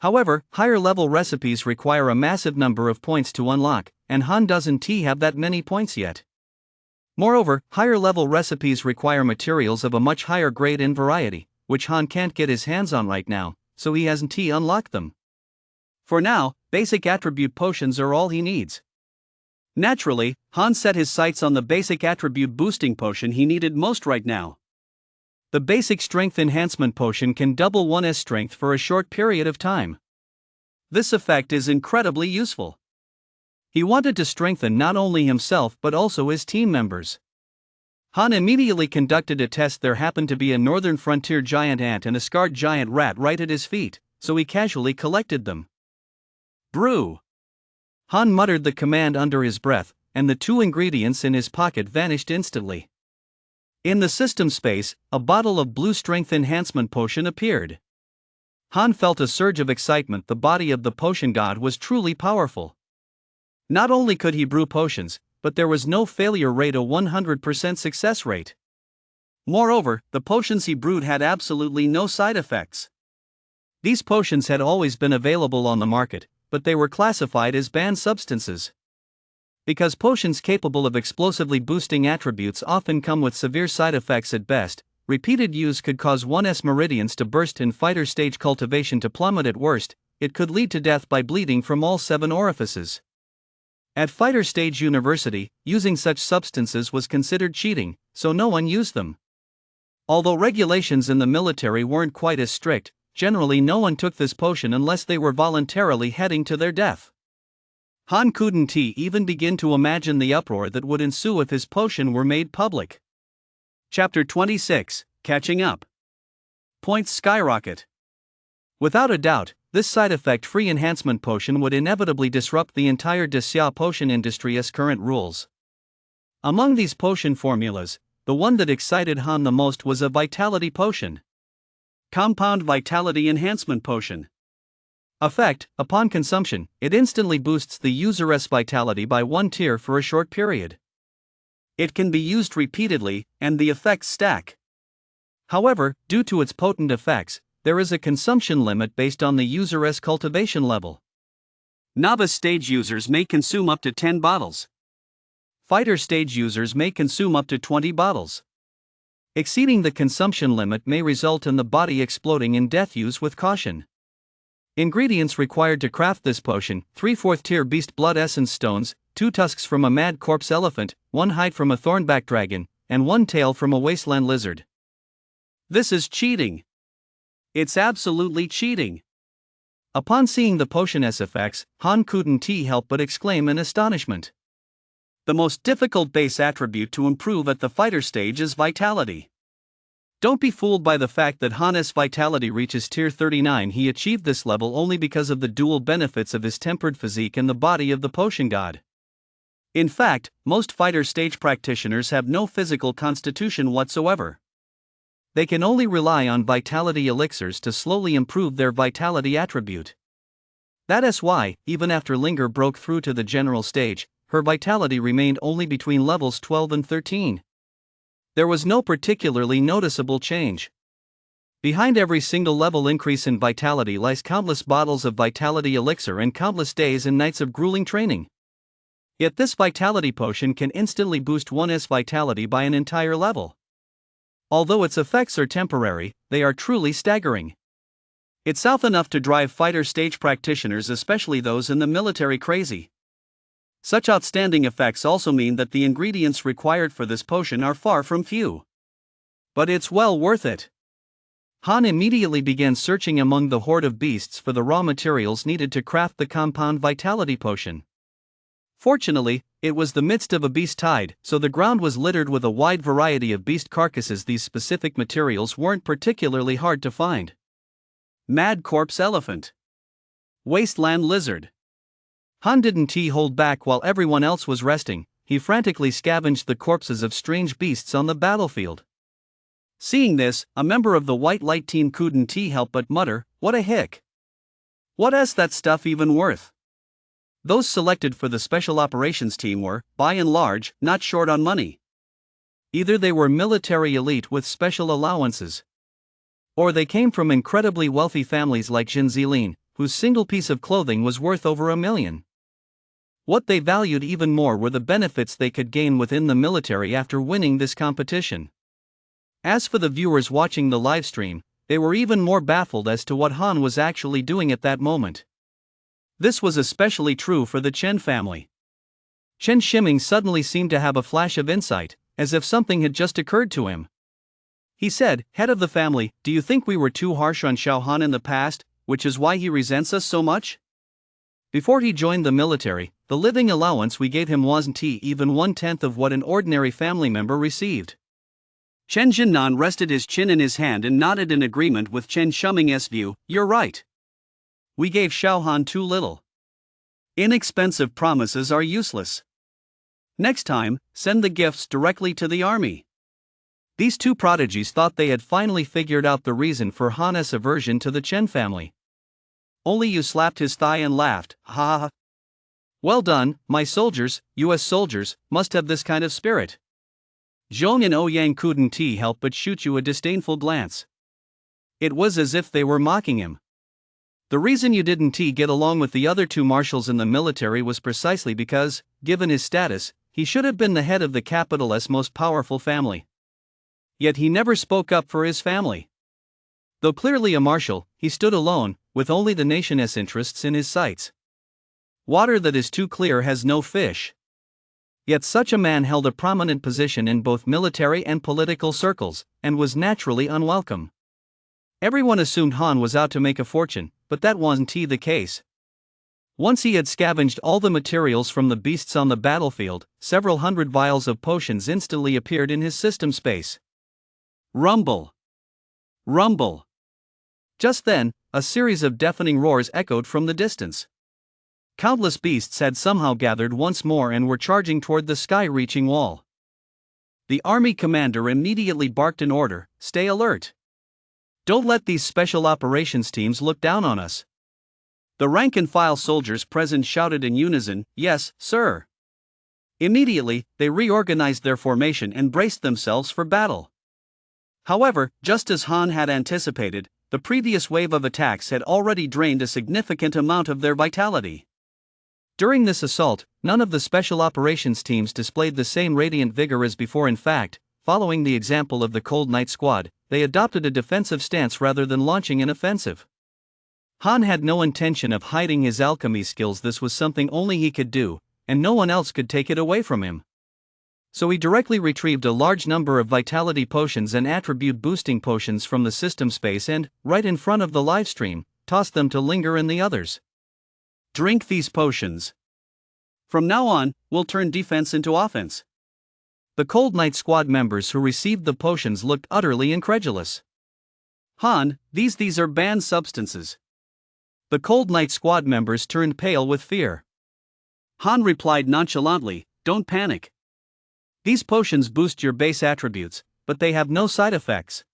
Speaker 1: However, higher-level recipes require a massive number of points to unlock, and Han doesn't have that many points yet. Moreover, higher-level recipes require materials of a much higher grade and variety, which Han can't get his hands on right now, so he hasn't unlocked them. For now, basic attribute potions are all he needs.
Speaker 2: Naturally, Han set his sights on the basic attribute boosting potion he needed most right now. The basic strength enhancement potion can double one's strength for a short period of time. This effect is incredibly useful. He wanted to strengthen not only himself but also his team members. Han immediately conducted a test. There happened to be a northern frontier giant ant and a scarred giant rat right at his feet, so he casually collected them. Brew! Han muttered the command under his breath, and the two ingredients in his pocket vanished instantly. In the system space, a bottle of blue strength enhancement potion appeared. Han felt a surge of excitement. The body of the potion god was truly powerful. Not only could he brew potions, but there was no failure rate, a 100% success rate. Moreover, the potions he brewed had absolutely no side effects. These potions had always been available on the market, but they were classified as banned substances. Because potions capable of explosively boosting attributes often come with severe side effects at best, repeated use could cause one's meridians to burst and fighter stage cultivation to plummet at worst. It could lead to death by bleeding from all 7 orifices. At fighter stage university, using such substances was considered cheating, so no one used them. Although regulations in the military weren't quite as strict, generally no one took this potion unless they were voluntarily heading to their death. Han couldn't even begin to imagine the uproar that would ensue if his potion were made public. Chapter 26, Catching Up. Points skyrocket. Without a doubt, this side effect-free enhancement potion would inevitably disrupt the entire Desya potion industry's current rules. Among these potion formulas, the one that excited Han the most was a vitality potion. Compound Vitality Enhancement Potion. Effect: upon consumption, it instantly boosts the user's vitality by 1 tier for a short period. It can be used repeatedly, and the effects stack. However, due to its potent effects, there is a consumption limit based on the user's cultivation level. Novice stage users may consume up to 10 bottles. Fighter stage users may consume up to 20 bottles. Exceeding the consumption limit may result in the body exploding in death. Use with caution. Ingredients required to craft this potion: 3 4th tier beast blood essence stones, 2 tusks from a mad corpse elephant, 1 hide from a thornback dragon, and 1 tail from a wasteland lizard. This is cheating. It's absolutely cheating. Upon seeing the potion's effects, Han couldn't help but exclaim in astonishment. The most difficult base attribute to improve at the fighter stage is vitality. Don't be fooled by the fact that Han's vitality reaches tier 39. He achieved this level only because of the dual benefits of his tempered physique and the body of the potion god. In fact, most fighter stage practitioners have no physical constitution whatsoever. They can only rely on vitality elixirs to slowly improve their vitality attribute. That is why, even after Linger broke through to the general stage, her vitality remained only between levels 12 and 13. There was no particularly noticeable change. Behind every single level increase in vitality lies countless bottles of vitality elixir and countless days and nights of grueling training. Yet this vitality potion can instantly boost one's vitality by an entire level. Although its effects are temporary, they are truly staggering. It's enough to drive fighter stage practitioners, especially those in the military, crazy. Such outstanding effects also mean that the ingredients required for this potion are far from few. But it's well worth it. Han immediately began searching among the horde of beasts for the raw materials needed to craft the compound vitality potion. Fortunately, it was the midst of a beast tide, so the ground was littered with a wide variety of beast carcasses. These specific materials weren't particularly hard to find. Mad corpse elephant. Wasteland lizard. Han didn't hold back. While everyone else was resting, he frantically scavenged the corpses of strange beasts on the battlefield. Seeing this, a member of the White Light team couldn't help but mutter, "What a hick. What is that stuff even worth?" Those selected for the Special Operations team were, by and large, not short on money. Either they were military elite with special allowances, or they came from incredibly wealthy families like Jin Zilin, whose single piece of clothing was worth over $1 million. What they valued even more were the benefits they could gain within the military after winning this competition. As for the viewers watching the livestream, they were even more baffled as to what Han was actually doing at that moment. This was especially true for the Chen family.
Speaker 1: Chen Shiming suddenly seemed to have a flash of insight, as if something had just occurred to him. He said, "Head of the family, do you think we were too harsh on Xiao Han in the past, which is why he resents us so much? Before he joined the military, the living allowance we gave him wasn't even 1/10 of what an ordinary family member received." Chen Jinnan rested his chin in his hand and nodded in agreement with Chen Shuming's view. "You're right. We gave Xiao Han too little. Inexpensive promises are useless. Next time, send the gifts directly to the army." These two prodigies thought they had finally figured out the reason for Han's aversion to the Chen family. Only you slapped his thigh and laughed, "Ha ha ha. Well done, my soldiers, US soldiers, must have this kind of spirit." Zhong and Ouyang couldn't help but shoot you a disdainful glance. It was as if they were mocking him. The reason you didn't get along with the other two marshals in the military was precisely because, given his status, he should have been the head of the capital's most powerful family. Yet he never spoke up for his family. Though clearly a marshal, he stood alone, with only the nation's interests in his sights. Water that is too clear has no fish. Yet such a man held a prominent position in both military and political circles, and was naturally unwelcome. Everyone assumed Han was out to make a fortune, but that wasn't the case. Once he had scavenged all the materials from the beasts on the battlefield, several hundred vials of potions instantly appeared in his system space. Rumble! Rumble! Just then, a series of deafening roars echoed from the distance. Countless beasts had somehow gathered once more and were charging toward the sky-reaching wall. The army commander immediately barked an order, "Stay alert. Don't let these special operations teams look down on us." The rank-and-file soldiers present shouted in unison, "Yes, sir." Immediately, they reorganized their formation and braced themselves for battle. However, just as Han had anticipated, the previous wave of attacks had already drained a significant amount of their vitality. During this assault, none of the special operations teams displayed the same radiant vigor as before. In fact, following the example of the Cold Knight Squad, they adopted a defensive stance rather than launching an offensive. Han had no intention of hiding his alchemy skills. This was something only he could do, and no one else could take it away from him. So he directly retrieved a large number of vitality potions and attribute boosting potions from the system space and, right in front of the livestream, tossed them to linger in the others. "Drink these potions. From now on, we'll turn defense into offense." The Cold Knight Squad members who received the potions looked utterly incredulous. "Han, these are banned substances." The Cold Knight Squad members turned pale with fear. Han replied nonchalantly, "Don't panic. These potions boost your base attributes, but they have no side effects.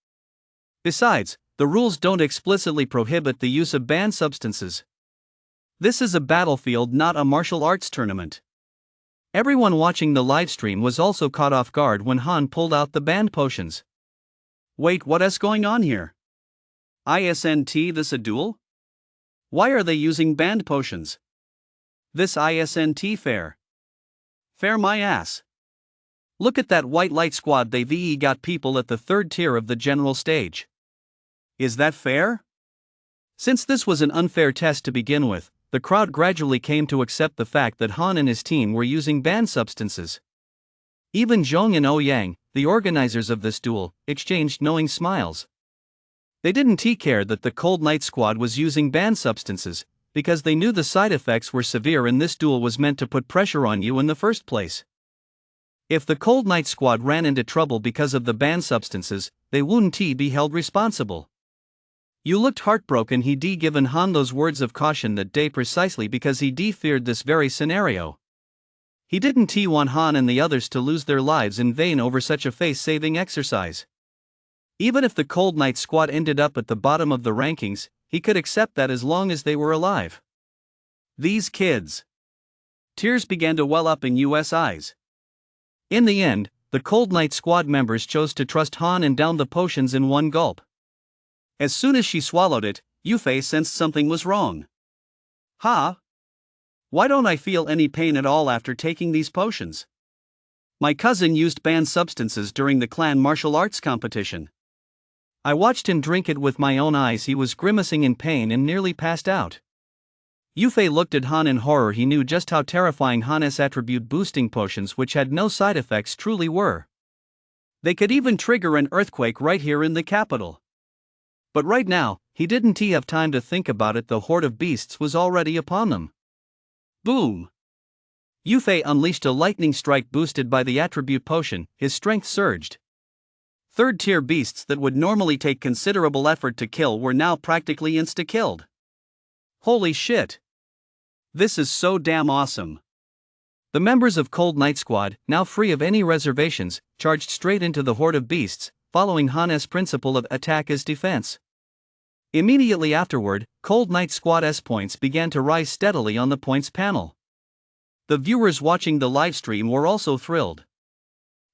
Speaker 1: Besides, the rules don't explicitly prohibit the use of banned substances. This is a battlefield, not a martial arts tournament." Everyone watching the livestream was also caught off guard when Han pulled out the banned potions. "Wait, what is going on here? Isn't this a duel? Why are they using banned potions? This isn't fair. Fair my ass. Look at that white light squad, they've got people at the third tier of the general stage. Is that fair?" Since this was an unfair test to begin with, the crowd gradually came to accept the fact that Han and his team were using banned substances. Even Zhong and Ouyang, the organizers of this duel, exchanged knowing smiles. They didn't care that the Cold Knight Squad was using banned substances, because they knew the side effects were severe and this duel was meant to put pressure on you in the first place. If the Cold Knight Squad ran into trouble because of the banned substances, they wouldn't be held responsible. You looked heartbroken. He'd given Han those words of caution that day precisely because he'd feared this very scenario. He didn't want Han and the others to lose their lives in vain over such a face-saving exercise. Even if the Cold Knight Squad ended up at the bottom of the rankings, he could accept that as long as they were alive. These kids. Tears began to well up in US eyes. In the end, the Cold Knight Squad members chose to trust Han and down the potions in one gulp. As soon as she swallowed it, Yufei sensed something was wrong. "Ha? Why don't I feel any pain at all after taking these potions? My cousin used banned substances during the clan martial arts competition. I watched him drink it with my own eyes. He was grimacing in pain and nearly passed out." Yufei looked at Han in horror. He knew just how terrifying Han's attribute boosting potions, which had no side effects, truly were. They could even trigger an earthquake right here in the capital. But right now, he didn't have time to think about it. The horde of beasts was already upon them. Boom! Yufei unleashed a lightning strike boosted by the attribute potion. His strength surged. Third-tier beasts that would normally take considerable effort to kill were now practically insta-killed. Holy shit! This is so damn awesome. The members of Cold Knight Squad, now free of any reservations, charged straight into the horde of beasts, following Han's principle of attack as defense. Immediately afterward, Cold Knight Squad's points began to rise steadily on the points panel. The viewers watching the livestream were also thrilled.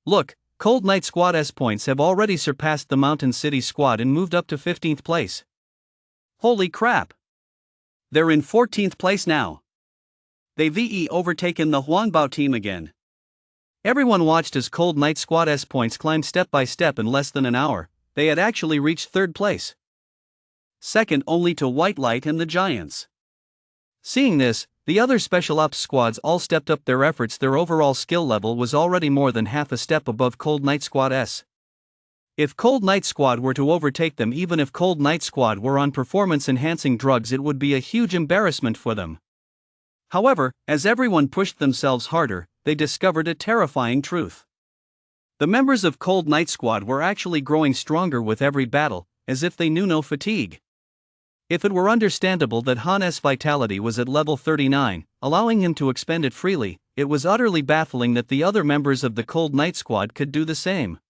Speaker 1: Look, Cold Knight Squad's points have already surpassed the Mountain City Squad and moved up to 15th place. Holy crap! They're in 14th place now. They've overtaken the Huangbao team again. Everyone watched as Cold Knight Squad's points climbed step by step in less than an hour. They had actually reached 3rd place. Second only to White Light and the Giants. Seeing this, the other Special Ops squads all stepped up their efforts. Their overall skill level was already more than half a step above Cold Knight Squad's. If Cold Knight Squad were to overtake them, even if Cold Knight Squad were on performance-enhancing drugs, it would be a huge embarrassment for them. However, as everyone pushed themselves harder, they discovered a terrifying truth. The members of Cold Knight Squad were actually growing stronger with every battle, as if they knew no fatigue. If it were understandable that Han's vitality was at level 39, allowing him to expend it freely, it was utterly baffling that the other members of the Cold Knight Squad could do the same.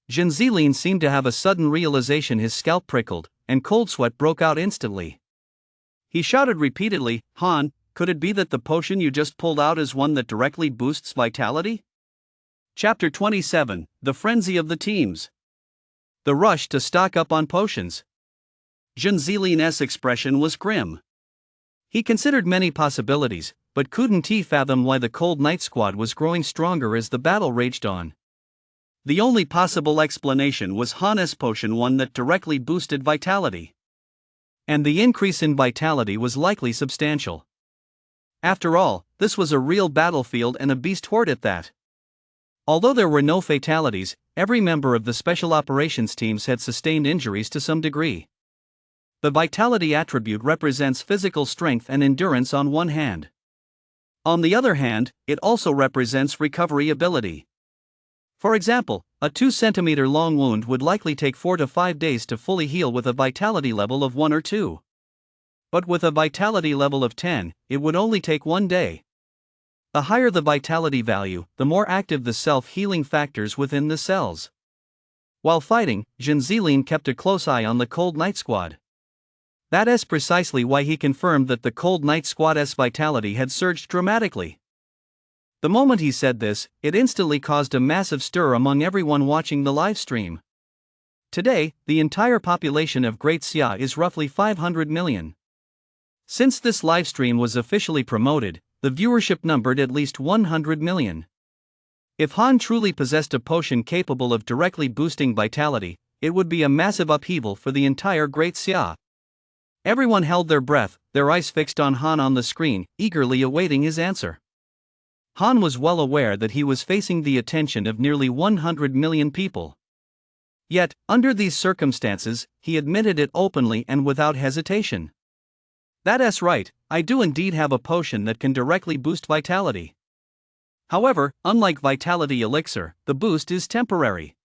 Speaker 1: Jin Zilin seemed to have a sudden realization. His scalp prickled, and cold sweat broke out instantly. He shouted repeatedly, "Han, could it be that the potion you just pulled out is one that directly boosts vitality?" Chapter 27, The Frenzy of the Teams. The rush to stock up on potions. Jin Zilin's expression was grim. He considered many possibilities, but couldn't fathom why the Cold Knight Squad was growing stronger as the battle raged on. The only possible explanation was Han's potion, one that directly boosted vitality. And the increase in vitality was likely substantial. After all, this was a real battlefield and a beast horde at that. Although there were no fatalities, every member of the Special Operations teams had sustained injuries to some degree. The vitality attribute represents physical strength and endurance on one hand. On the other hand, it also represents recovery ability. For example, a 2 cm long wound would likely take 4 to 5 days to fully heal with a vitality level of 1 or 2. But with a vitality level of 10, it would only take 1 day. The higher the vitality value, the more active the self-healing factors within the cells. While fighting, Jin Zilin kept a close eye on the Cold Knight Squad. That is precisely why he confirmed that the Cold Knight Squad's vitality had surged dramatically. The moment he said this, it instantly caused a massive stir among everyone watching the live stream. Today, the entire population of Great Xia is roughly 500 million. Since this livestream was officially promoted, the viewership numbered at least 100 million. If Han truly possessed a potion capable of directly boosting vitality, it would be a massive upheaval for the entire Great Xia. Everyone held their breath, their eyes fixed on Han on the screen, eagerly awaiting his answer. Han was well aware that he was facing the attention of nearly 100 million people. Yet, under these circumstances, he admitted it openly and without hesitation. That's right, I do indeed have a potion that can directly boost vitality. However, unlike Vitality Elixir, the boost is temporary.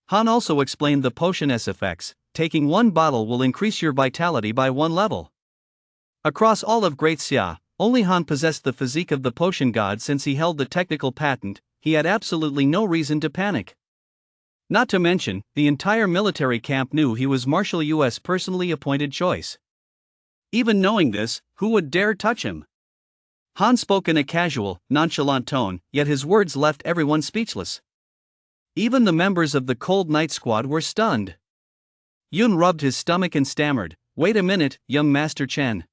Speaker 1: Han also explained the potion's effects. Taking 1 bottle will increase your vitality by 1 level. Across all of Great Xia, only Han possessed the physique of the potion god. Since he held the technical patent, he had absolutely no reason to panic. Not to mention, the entire military camp knew he was Marshal Yu's personally appointed choice. Even knowing this, who would dare touch him? Han spoke in a casual, nonchalant tone, yet his words left everyone speechless. Even the members of the Cold Knight Squad were stunned. Yun rubbed his stomach and stammered, "Wait a minute, young Master Chen.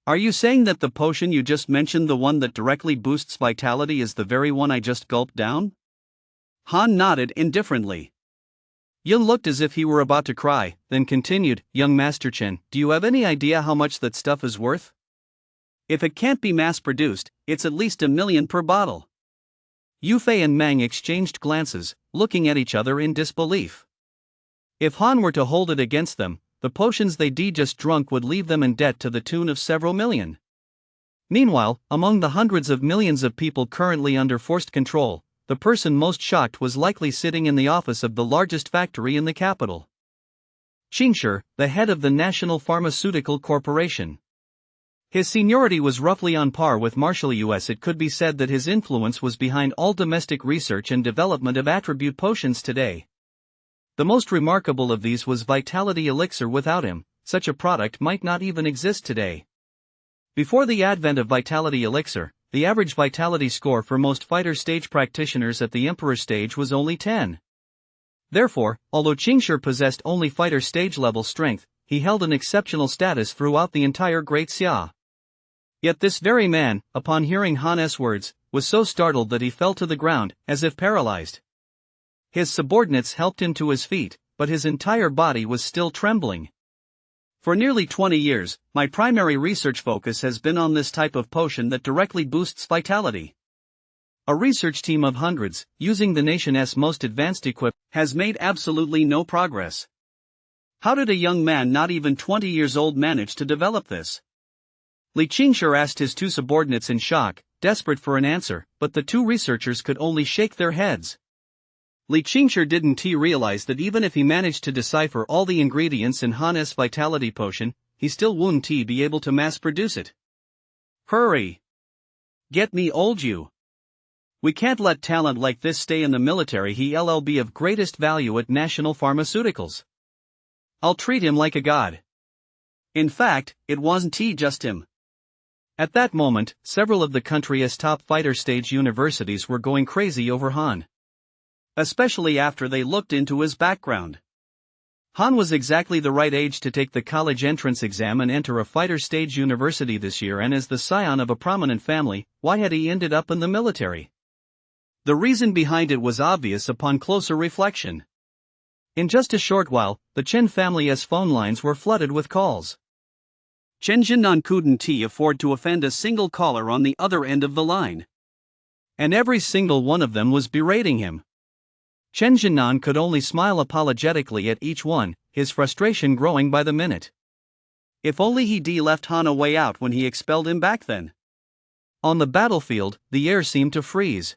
Speaker 1: Are you saying that the potion you just mentioned, the one that directly boosts vitality, is the very one I just gulped down?" Han nodded indifferently. Yun looked as if he were about to cry, then continued, "Young Master Chen, do you have any idea how much that stuff is worth?"
Speaker 2: If it can't be mass-produced, it's at least 1 million per bottle. Yufei and Meng exchanged glances, looking at each other in disbelief. If Han were to hold it against them, the potions they'd just drunk would leave them in debt to the tune of several million. Meanwhile, among the hundreds of millions of people currently under forced control, the person most shocked was likely sitting in the office of the largest factory in the capital. Qingshi, the head of the National Pharmaceutical Corporation. His seniority was roughly on par with Marshal US. It could be said that his influence was behind all domestic research and development of attribute potions today. The most remarkable of these was Vitality Elixir. Without him, such a product might not even exist today. Before the advent of Vitality Elixir, the average vitality score for most fighter stage practitioners at the Emperor stage was only 10. Therefore, although Qingshi possessed only fighter stage level strength, he held an exceptional status throughout the entire Great Xia. Yet this very man, upon hearing Han's words, was so startled that he fell to the ground, as if paralyzed. His subordinates helped him to his feet, but his entire body was still trembling. For nearly 20 years, my primary research focus has been on this type of potion that directly boosts vitality. A research team of hundreds, using the nation's most advanced equipment, has made absolutely no progress. How did a young man not even 20 years old manage to develop this? Li Qingshi asked his two subordinates in shock, desperate for an answer, but the two researchers could only shake their heads. Li Qingshi didn't realize that even if he managed to decipher all the ingredients in Han's vitality potion, he still wouldn't be able to mass-produce it. Hurry! Get me old you! We can't let talent like this stay in the military. He'll be of greatest value at National Pharmaceuticals. I'll treat him like a god. In fact, it wasn't just him. At that moment, several of the country's top fighter stage universities were going crazy over Han. Especially after they looked into his background. Han was exactly the right age to take the college entrance exam and enter a fighter stage university this year, and as the scion of a prominent family, why had he ended up in the military? The reason behind it was obvious upon closer reflection. In just a short while, the Chen family's phone lines were flooded with calls. Chen Jinnan couldn't afford to offend a single caller on the other end of the line. And every single one of them was berating him. Chen Jinnan could only smile apologetically at each one, his frustration growing by the minute. If only he'd left Han a way out when he expelled him back then. On the battlefield, the air seemed to freeze.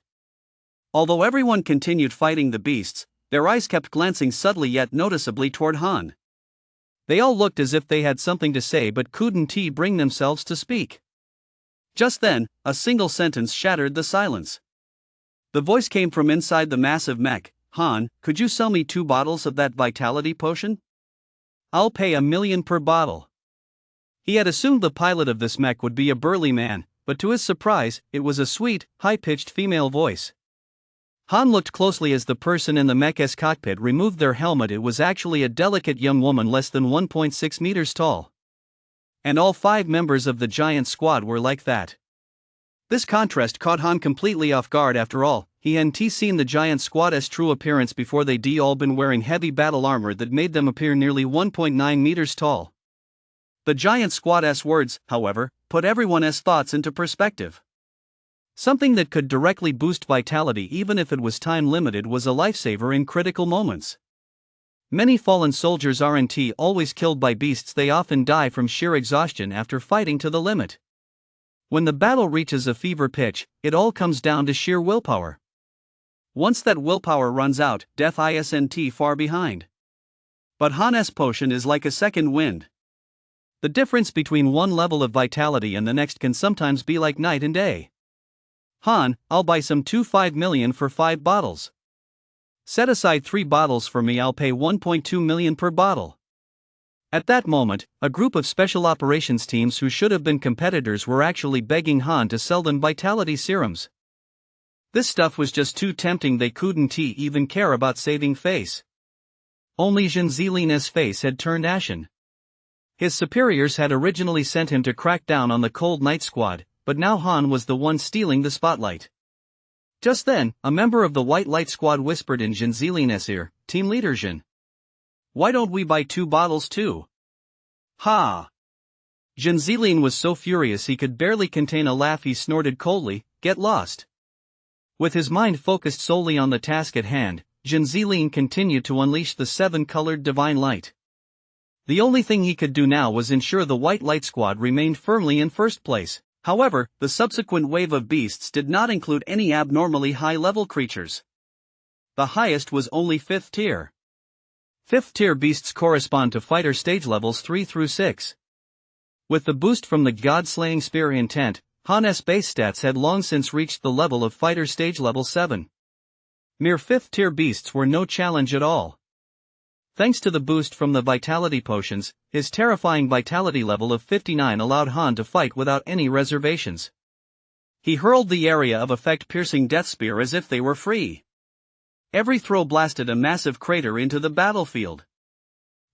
Speaker 2: Although everyone continued fighting the beasts, their eyes kept glancing subtly yet noticeably toward Han. They all looked as if they had something to say but couldn't bring themselves to speak. Just then, a single sentence shattered the silence. The voice came from inside the massive mech. Han, could you sell me 2 bottles of that vitality potion? I'll pay 1 million per bottle. He had assumed the pilot of this mech would be a burly man, but to his surprise, it was a sweet, high-pitched female voice. Han looked closely as the person in the mech's cockpit removed their helmet. It was actually a delicate young woman less than 1.6 meters tall. And all 5 members of the giant squad were like that. This contrast caught Han completely off guard. After all, he hadn't seen the giant squad's true appearance before. They'd all been wearing heavy battle armor that made them appear nearly 1.9 meters tall. The giant squad's words, however, put everyone's thoughts into perspective. Something that could directly boost vitality even if it was time-limited was a lifesaver in critical moments. Many fallen soldiers aren't always killed by beasts. They often die from sheer exhaustion after fighting to the limit. When the battle reaches a fever pitch, it all comes down to sheer willpower. Once that willpower runs out, death isn't far behind. But Han's potion is like a second wind. The difference between one level of vitality and the next can sometimes be like night and day. Han, I'll buy some 5 million for 5 bottles. Set aside 3 bottles for me. I'll pay 1.2 million per bottle. At that moment, a group of special operations teams who should have been competitors were actually begging Han to sell them vitality serums. This stuff was just too tempting. They couldn't even care about saving face. Only Zhen Ziling's face had turned ashen. His superiors had originally sent him to crack down on the Cold Night Squad, but now Han was the one stealing the spotlight. Just then, a member of the White Light Squad whispered in Zhen Ziling's ear, "Team leader Zhen, why don't we buy 2 bottles too?" Ha! Genzileen was so furious he could barely contain a laugh. He snorted coldly, "Get lost." With his mind focused solely on the task at hand, Genzileen continued to unleash the seven-colored divine light. The only thing he could do now was ensure the White Light Squad remained firmly in first place. However, the subsequent wave of beasts did not include any abnormally high-level creatures. The highest was only 5th tier. 5th tier beasts correspond to fighter stage levels 3 through 6. With the boost from the God-slaying spear intent, Han's base stats had long since reached the level of fighter stage level 7. Mere 5th tier beasts were no challenge at all. Thanks to the boost from the vitality potions, his terrifying vitality level of 59 allowed Han to fight without any reservations. He hurled the area of effect piercing death spear as if they were free. Every throw blasted a massive crater into the battlefield.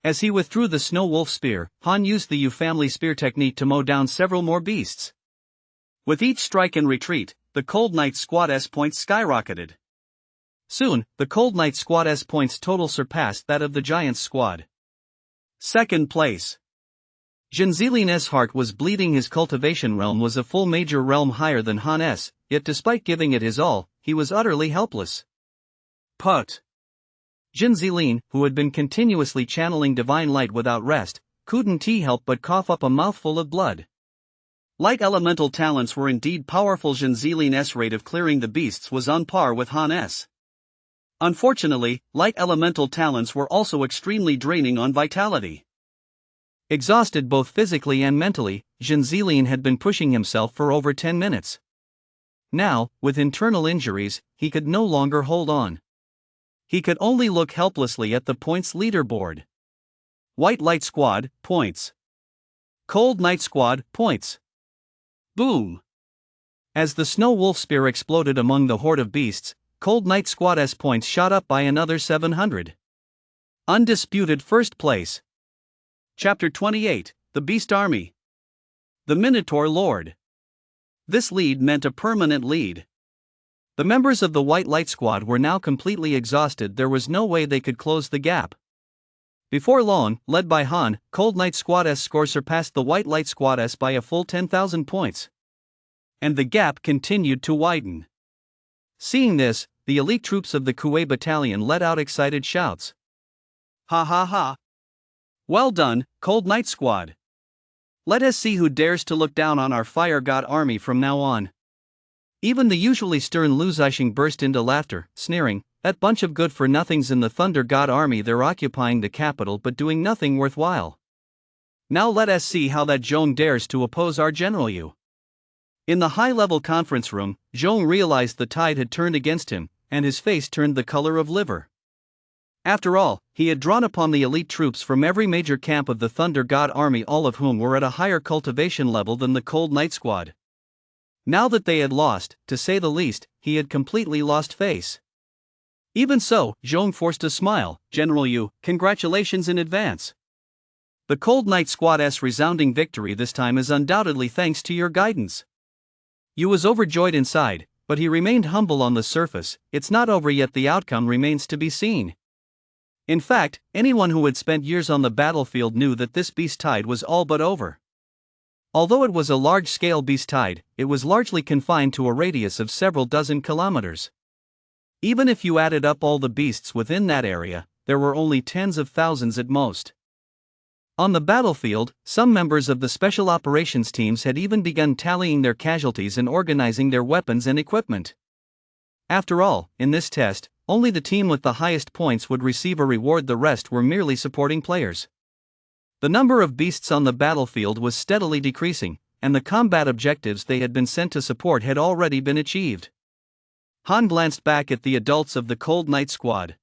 Speaker 2: As he withdrew the Snow Wolf spear, Han used the U-family spear technique to mow down several more beasts. With each strike and retreat, the Cold Knight Squad's points skyrocketed. Soon, the Cold Knight Squad's points total surpassed that of the Giant's squad. Second place. Genzileen heart was bleeding. His cultivation realm was a full major realm higher than Han's, yet despite giving it his all, he was utterly helpless. Put. Genzileen, who had been continuously channeling divine light without rest, couldn't help but cough up a mouthful of blood. Light elemental talents were indeed powerful. Genzieleen's rate of clearing the beasts was on par with Han's. Unfortunately, light elemental talents were also extremely draining on vitality. Exhausted both physically and mentally, Genzileen had been pushing himself for over 10 minutes. Now, with internal injuries, he could no longer hold on. He could only look helplessly at the points leaderboard. White Light Squad, points. Cold Knight Squad, points. Boom! As the Snow Wolf spear exploded among the horde of beasts, Cold Knight Squad's points shot up by another 700. Undisputed first place. Chapter 28, The Beast Army. The Minotaur Lord. This lead meant a permanent lead. The members of the White Light Squad were now completely exhausted. There was no way they could close the gap. Before long, led by Han, Cold Knight Squad's score surpassed the White Light Squad's by a full 10,000 points. And the gap continued to widen. Seeing this, the elite troops of the Kuei Battalion let out excited shouts. Ha ha ha! Well done, Cold Knight Squad! Let us see who dares to look down on our Fire God army from now on. Even the usually stern Lu Zixing burst into laughter, sneering, "That bunch of good-for-nothings in the Thunder God army, they're occupying the capital but doing nothing worthwhile. Now let us see how that Zhong dares to oppose our General Yu." In the high-level conference room, Zhong realized the tide had turned against him, and his face turned the color of liver. After all, he had drawn upon the elite troops from every major camp of the Thunder God army, all of whom were at a higher cultivation level than the Cold Knight Squad. Now that they had lost, to say the least, he had completely lost face. Even so, Zhong forced a smile. "General Yu, congratulations in advance. The Cold Knight Squad's resounding victory this time is undoubtedly thanks to your guidance." Yu was overjoyed inside, but he remained humble on the surface. It's not over yet, the outcome remains to be seen. In fact, anyone who had spent years on the battlefield knew that this beast tide was all but over. Although it was a large-scale beast tide, it was largely confined to a radius of several dozen kilometers. Even if you added up all the beasts within that area, there were only tens of thousands at most. On the battlefield, some members of the special operations teams had even begun tallying their casualties and organizing their weapons and equipment. After all, in this test, only the team with the highest points would receive a reward, the rest were merely supporting players. The number of beasts on the battlefield was steadily decreasing, and the combat objectives they had been sent to support had already been achieved. Han glanced back at the adults of the Cold Knight Squad.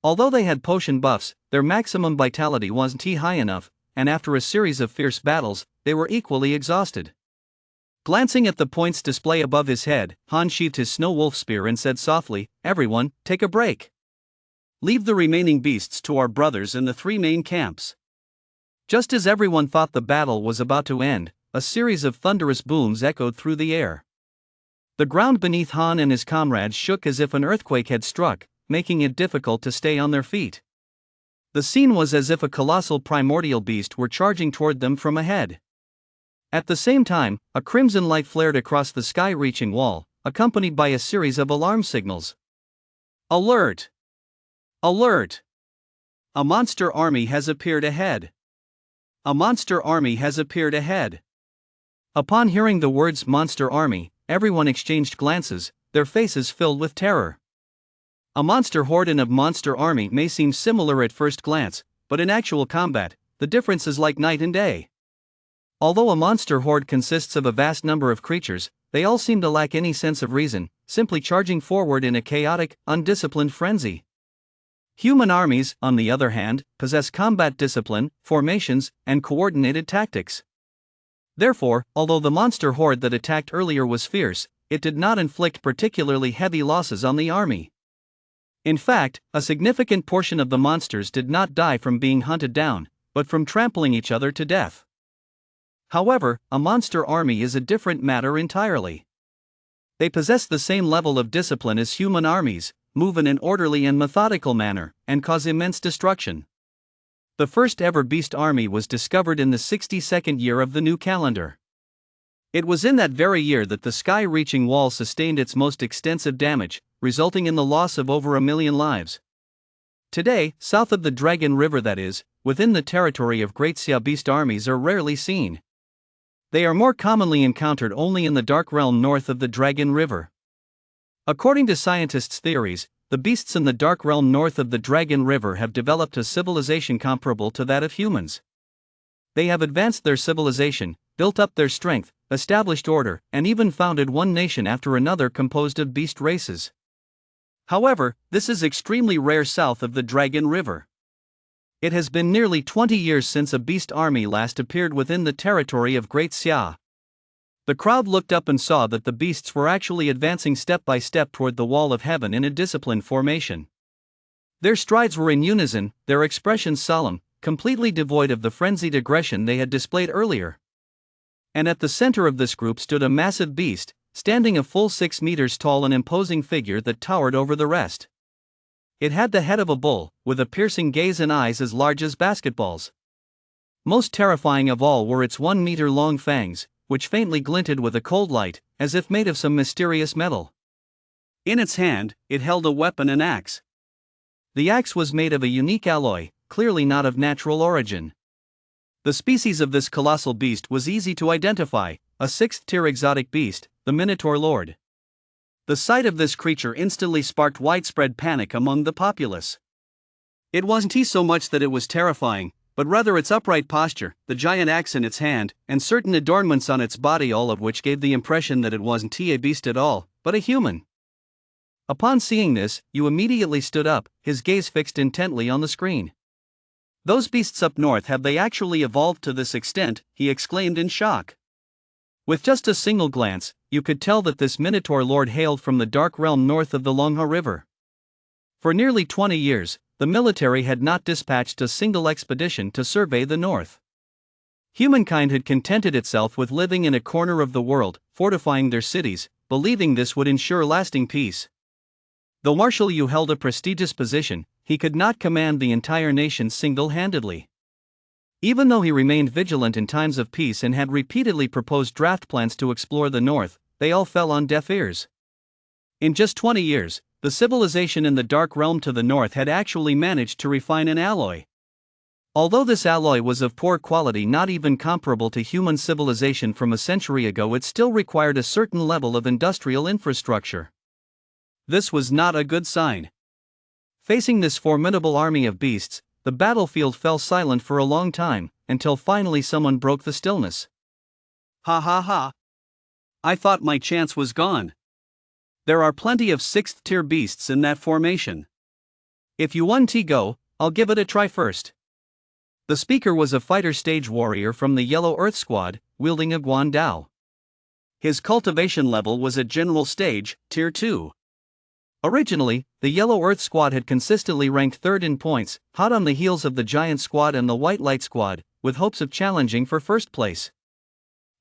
Speaker 2: Although they had potion buffs, their maximum vitality wasn't high enough, and after a series of fierce battles, they were equally exhausted. Glancing at the points display above his head, Han sheathed his Snow Wolf spear and said softly, "Everyone, take a break. Leave the remaining beasts to our brothers in the three main camps." Just as everyone thought the battle was about to end, a series of thunderous booms echoed through the air. The ground beneath Han and his comrades shook as if an earthquake had struck, making it difficult to stay on their feet. The scene was as if a colossal primordial beast were charging toward them from ahead.
Speaker 1: At the same time, a crimson light flared across the sky-reaching wall, accompanied by a series of alarm signals. Alert! Alert! A monster army has appeared ahead. A monster army has appeared ahead. Upon hearing the words monster army, everyone exchanged glances, their faces filled with terror. A monster horde and a monster army may seem similar at first glance, but in actual combat, the difference is like night and day. Although a monster horde consists of a vast number of creatures, they all seem to lack any sense of reason, simply charging forward in a chaotic, undisciplined frenzy. Human armies, on the other hand, possess combat discipline, formations, and coordinated tactics. Therefore, although the monster horde that attacked earlier was fierce, it did not inflict particularly heavy losses on the army. In fact, a significant portion of the monsters did not die from being hunted down, but from trampling each other to death. However, a monster army is a different matter entirely. They possess the same level of discipline as human armies, move in an orderly and methodical manner, and cause immense destruction. The first ever beast army was discovered in the 62nd year of the new calendar. It was in that very year that the sky-reaching wall sustained its most extensive damage, resulting in the loss of over 1 million lives. Today, south of the Dragon River, that is, within the territory of Great Xia, beast armies are rarely seen. They are more commonly encountered only in the Dark Realm north of the Dragon River. According to scientists' theories, the beasts in the Dark Realm north of the Dragon River have developed a civilization comparable to that of humans. They have advanced their civilization, built up their strength, established order, and even founded one nation after another composed of beast races. However, this is extremely rare south of the Dragon River. It has been nearly 20 years since a beast army last appeared within the territory of Great Xia. The crowd looked up and saw that the beasts were actually advancing step by step toward the wall of heaven in a disciplined formation. Their strides were in unison, their expressions solemn, completely devoid of the frenzied aggression they had displayed earlier. And at the center of this group stood a massive beast, standing a full 6 meters tall, an imposing figure that towered over the rest. It had the head of a bull, with a piercing gaze and eyes as large as basketballs. Most terrifying of all were its 1 meter long fangs, which faintly glinted with a cold light, as if made of some mysterious metal. In its hand, it held a weapon, an axe. The axe was made of a unique alloy, clearly not of natural origin. The species of this colossal beast was easy to identify, a 6th-tier exotic beast, the Minotaur Lord. The sight of this creature instantly sparked widespread panic among the populace. It wasn't so much that it was terrifying, but rather its upright posture, the giant axe in its hand, and certain adornments on its body, all of which gave the impression that it wasn't a beast at all, but a human. Upon seeing this, Yu immediately stood up, his gaze fixed intently on the screen. "Those beasts up north, have they actually evolved to this extent?" he exclaimed in shock. With just a single glance, you could tell that this Minotaur Lord hailed from the Dark Realm north of the Longha River. For nearly 20 years, the military had not dispatched a single expedition to survey the north. Humankind had contented itself with living in a corner of the world, fortifying their cities, believing this would ensure lasting peace. Though Marshal Yu held a prestigious position, he could not command the entire nation single-handedly. Even though he remained vigilant in times of peace and had repeatedly proposed draft plans to explore the north, they all fell on deaf ears. In just 20 years, the civilization in the Dark Realm to the north had actually managed to refine an alloy. Although this alloy was of poor quality, not even comparable to human civilization from a century ago, it still required a certain level of industrial infrastructure. This was not a good sign. Facing this formidable army of beasts, the battlefield fell silent for a long time, until finally someone broke the stillness. "Ha ha ha. I thought my chance was gone. There are plenty of 6th-tier beasts in that formation. If you want to go, I'll give it a try first." The speaker was a fighter stage warrior from the Yellow Earth Squad, wielding a Guan Dao. His cultivation level was at General Stage, Tier 2. Originally, the Yellow Earth Squad had consistently ranked third in points, hot on the heels of the Giant Squad and the White Light Squad, with hopes of challenging for first place.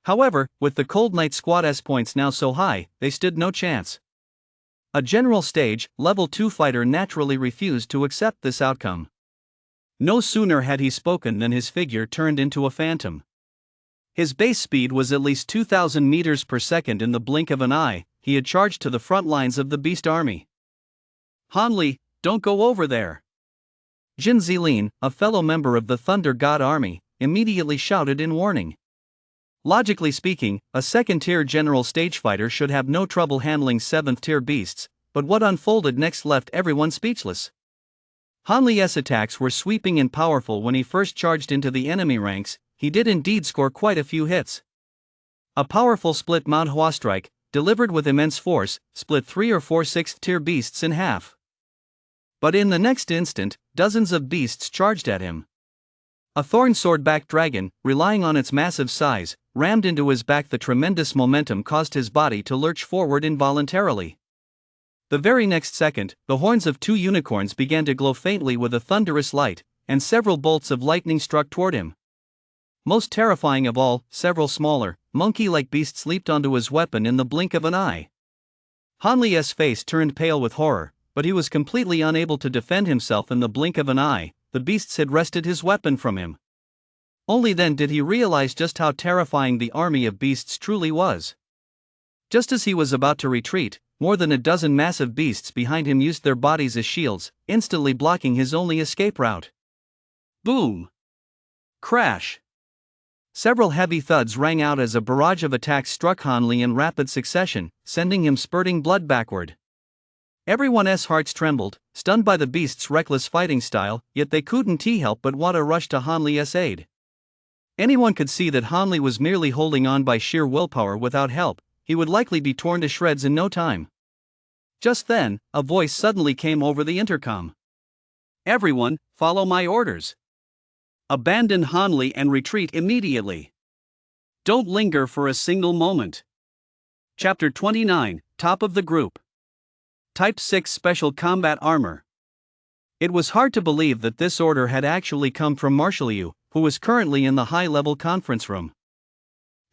Speaker 1: However, with the Cold Knight Squad's points now so high, they stood no chance. A General Stage, Level 2 fighter naturally refused to accept this outcome. No sooner had he spoken than his figure turned into a phantom.
Speaker 2: His base speed was at least 2,000 meters per second. In the blink of an eye, he had charged to the front lines of the beast army. "Hanli, don't go over there!" Jin Zilin, a fellow member of the Thunder God Army, immediately shouted in warning. Logically speaking, a second-tier general stage fighter should have no trouble handling 7th-tier beasts, but what unfolded next left everyone speechless. Han Li's attacks were sweeping and powerful. When he first charged into the enemy ranks, he did indeed score quite a few hits. A powerful split Mount Hua strike, delivered with immense force, split 3 or 4 6th-tier beasts in half. But in the next instant, dozens of beasts charged at him. A thorn sword-backed dragon, relying on its massive size, rammed into his back. The tremendous momentum caused his body to lurch forward involuntarily. The very next second, the horns of 2 unicorns began to glow faintly with a thunderous light, and several bolts of lightning struck toward him. Most terrifying of all, several smaller, monkey-like beasts leaped onto his weapon in the blink of an eye. Han Li's face turned pale with horror, but he was completely unable to defend himself. In the blink of an eye, the beasts had wrested his weapon from him. Only then did he realize just how terrifying the army of beasts truly was. Just as he was about to retreat, more than a dozen massive beasts behind him used their bodies as shields, instantly blocking his only escape route. Boom! Crash! Several heavy thuds rang out as a barrage of attacks struck Han Li in rapid succession, sending him spurting blood backward. Everyone's hearts trembled, stunned by the beast's reckless fighting style, yet they couldn't help but want to rush to Han Li's aid. Anyone could see that Han Li was merely holding on by sheer willpower. Without help, he would likely be torn to shreds in no time. Just then, a voice suddenly came over the intercom. "Everyone, follow my orders. Abandon Han Li and retreat immediately. Don't linger for a single moment." Chapter 29, Top of the Group. Type 6 Special Combat Armor. It was hard to believe that this order had actually come from Marshal Yu, who was currently in the high-level conference room.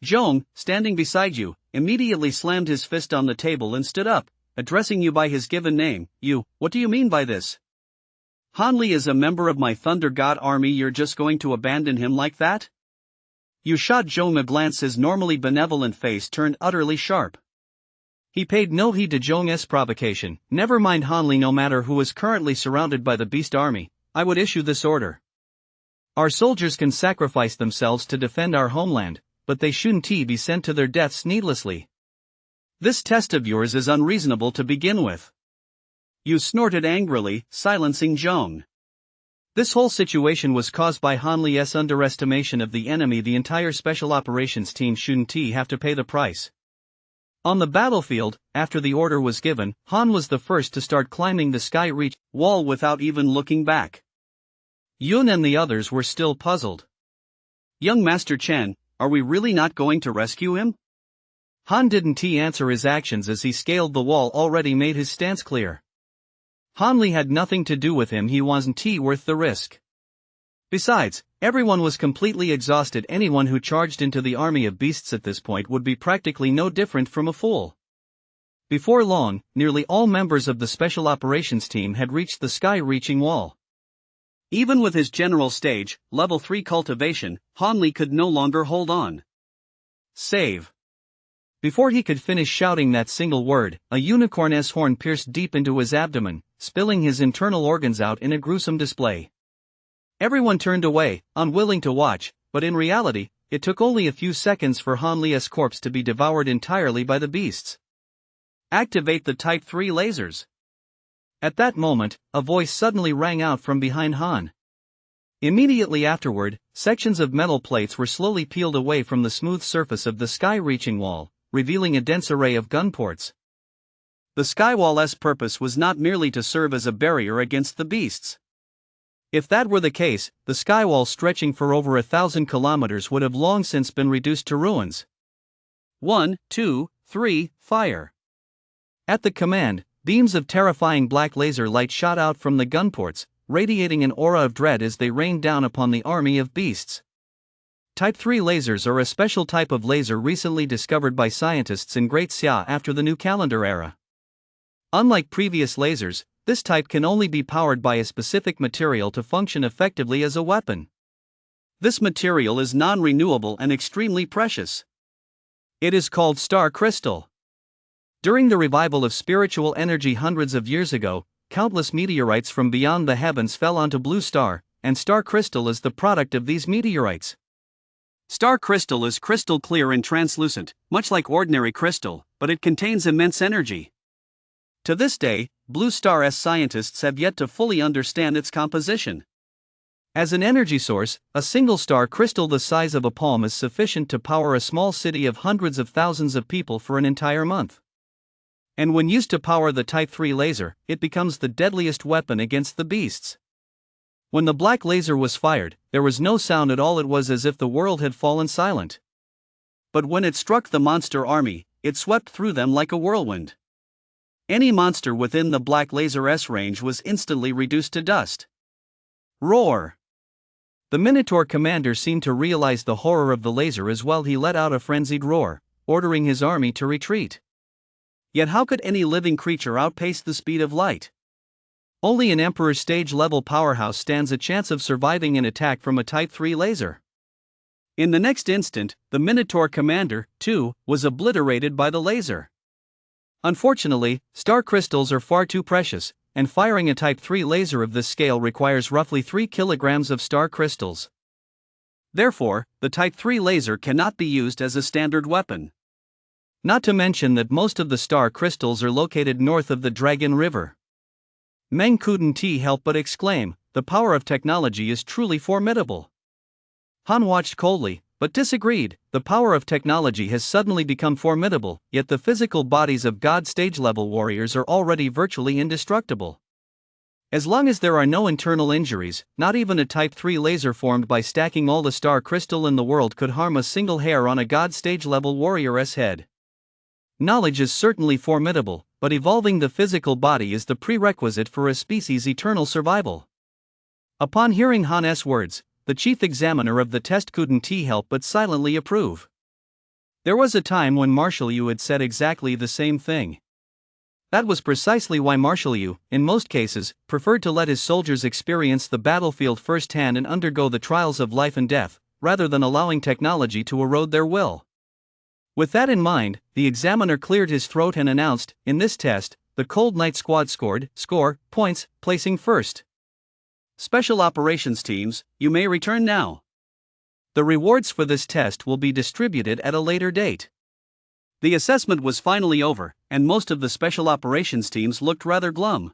Speaker 2: Zhong, standing beside you, immediately slammed his fist on the table and stood up, addressing you by his given name. "You, what do you mean by this? Han Li is a member of my Thunder God Army. You're just going to abandon him like that?" You shot Zhong a glance. His normally benevolent face turned utterly sharp. He paid no heed to Zhong's provocation. "Never mind Han Li, no matter who is currently surrounded by the beast army, I would issue this order. Our soldiers can sacrifice themselves to defend our homeland, but they shouldn't be sent to their deaths needlessly. This test of yours is unreasonable to begin with." You snorted angrily, silencing Zhong. This whole situation was caused by Han Li's underestimation of the enemy. The entire special operations team shouldn't have to pay the price. On the battlefield, after the order was given, Han was the first to start climbing the sky reach wall without even looking back. Yun and the others were still puzzled. "Young Master Chen, are we really not going to rescue him?" Han didn't answer. His actions as he scaled the wall already made his stance clear. Han Li had nothing to do with him. He wasn't worth the risk. Besides, everyone was completely exhausted. Anyone who charged into the army of beasts at this point would be practically no different from a fool. Before long, nearly all members of the special operations team had reached the sky-reaching wall. Even with his general stage, level 3 cultivation, Han Li could no longer hold on. Save. Before he could finish shouting that single word, a unicorn's horn pierced deep into his abdomen, spilling his internal organs out in a gruesome display. Everyone turned away, unwilling to watch, but in reality, it took only a few seconds for Han Li's corpse to be devoured entirely by the beasts. "Activate the Type 3 lasers." At that moment, a voice suddenly rang out from behind Han. Immediately afterward, sections of metal plates were slowly peeled away from the smooth surface of the sky-reaching wall, revealing a dense array of gun ports. The skywall's purpose was not merely to serve as a barrier against the beasts. If that were the case, the skywall stretching for over 1,000 kilometers would have long since been reduced to ruins. 1, 2, 3, fire. At the command, beams of terrifying black laser light shot out from the gun ports, radiating an aura of dread as they rained down upon the army of beasts. Type 3 lasers are a special type of laser recently discovered by scientists in Great Xia after the new calendar era. Unlike previous lasers, this type can only be powered by a specific material to function effectively as a weapon. This material is non-renewable and extremely precious. It is called star crystal. During the revival of spiritual energy hundreds of years ago, countless meteorites from beyond the heavens fell onto Blue Star, and star crystal is the product of these meteorites. Star crystal is crystal clear and translucent, much like ordinary crystal, but it contains immense energy. To this day, Blue Star's scientists have yet to fully understand its composition. As an energy source, a single star crystal the size of a palm is sufficient to power a small city of hundreds of thousands of people for an entire month. And when used to power the Type 3 laser, it becomes the deadliest weapon against the beasts. When the black laser was fired, there was no sound at all. It was as if the world had fallen silent. But when it struck the monster army, it swept through them like a whirlwind. Any monster within the black laser's range was instantly reduced to dust. Roar! The Minotaur commander seemed to realize the horror of the laser as well. He let out a frenzied roar, ordering his army to retreat. Yet how could any living creature outpace the speed of light? Only an Emperor's stage-level powerhouse stands a chance of surviving an attack from a Type 3 laser. In the next instant, the Minotaur commander, too, was obliterated by the laser. Unfortunately, star crystals are far too precious, and firing a Type 3 laser of this scale requires roughly 3 kilograms of star crystals. Therefore, the Type 3 laser cannot be used as a standard weapon. Not to mention that most of the star crystals are located north of the Dragon River. Meng couldn't help but exclaim, "The power of technology is truly formidable." Han watched coldly, but disagreed. The power of technology has suddenly become formidable, yet the physical bodies of God stage-level warriors are already virtually indestructible. As long as there are no internal injuries, not even a Type 3 laser formed by stacking all the star crystal in the world could harm a single hair on a God stage-level warrior's head. Knowledge is certainly formidable, but evolving the physical body is the prerequisite for a species' eternal survival. Upon hearing Han's words, the chief examiner of the test couldn't help but silently approve. There was a time when Marshal Yu had said exactly the same thing. That was precisely why Marshal Yu, in most cases, preferred to let his soldiers experience the battlefield firsthand and undergo the trials of life and death, rather than allowing technology to erode their will. With that in mind, the examiner cleared his throat and announced, "In this test, the Cold Knight Squad scored points, placing first. Special Operations Teams, you may return now. The rewards for this test will be distributed at a later date." The assessment was finally over, and most of the Special Operations Teams looked rather glum.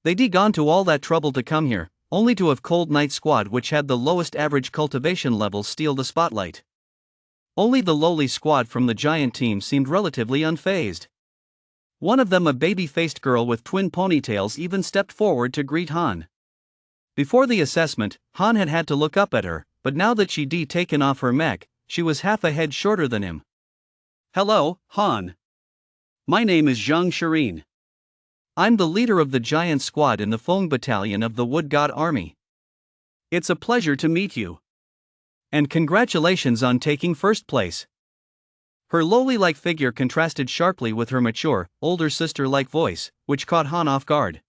Speaker 2: They'd gone to all that trouble to come here, only to have Cold Knight Squad, which had the lowest average cultivation level, steal the spotlight. Only the lowly squad from the giant team seemed relatively unfazed. One of them, a baby-faced girl with twin ponytails, even stepped forward to greet Han. Before the assessment, Han had had to look up at her, but now that she'd taken off her mech, she was half a head shorter than him. "Hello, Han. My name is Zhang Shirin. I'm the leader of the giant squad in the Feng Battalion of the Wood God Army. It's a pleasure to meet you. And congratulations on taking first place." Her lowly-like figure contrasted sharply with her mature, older sister-like voice, which caught Han off guard.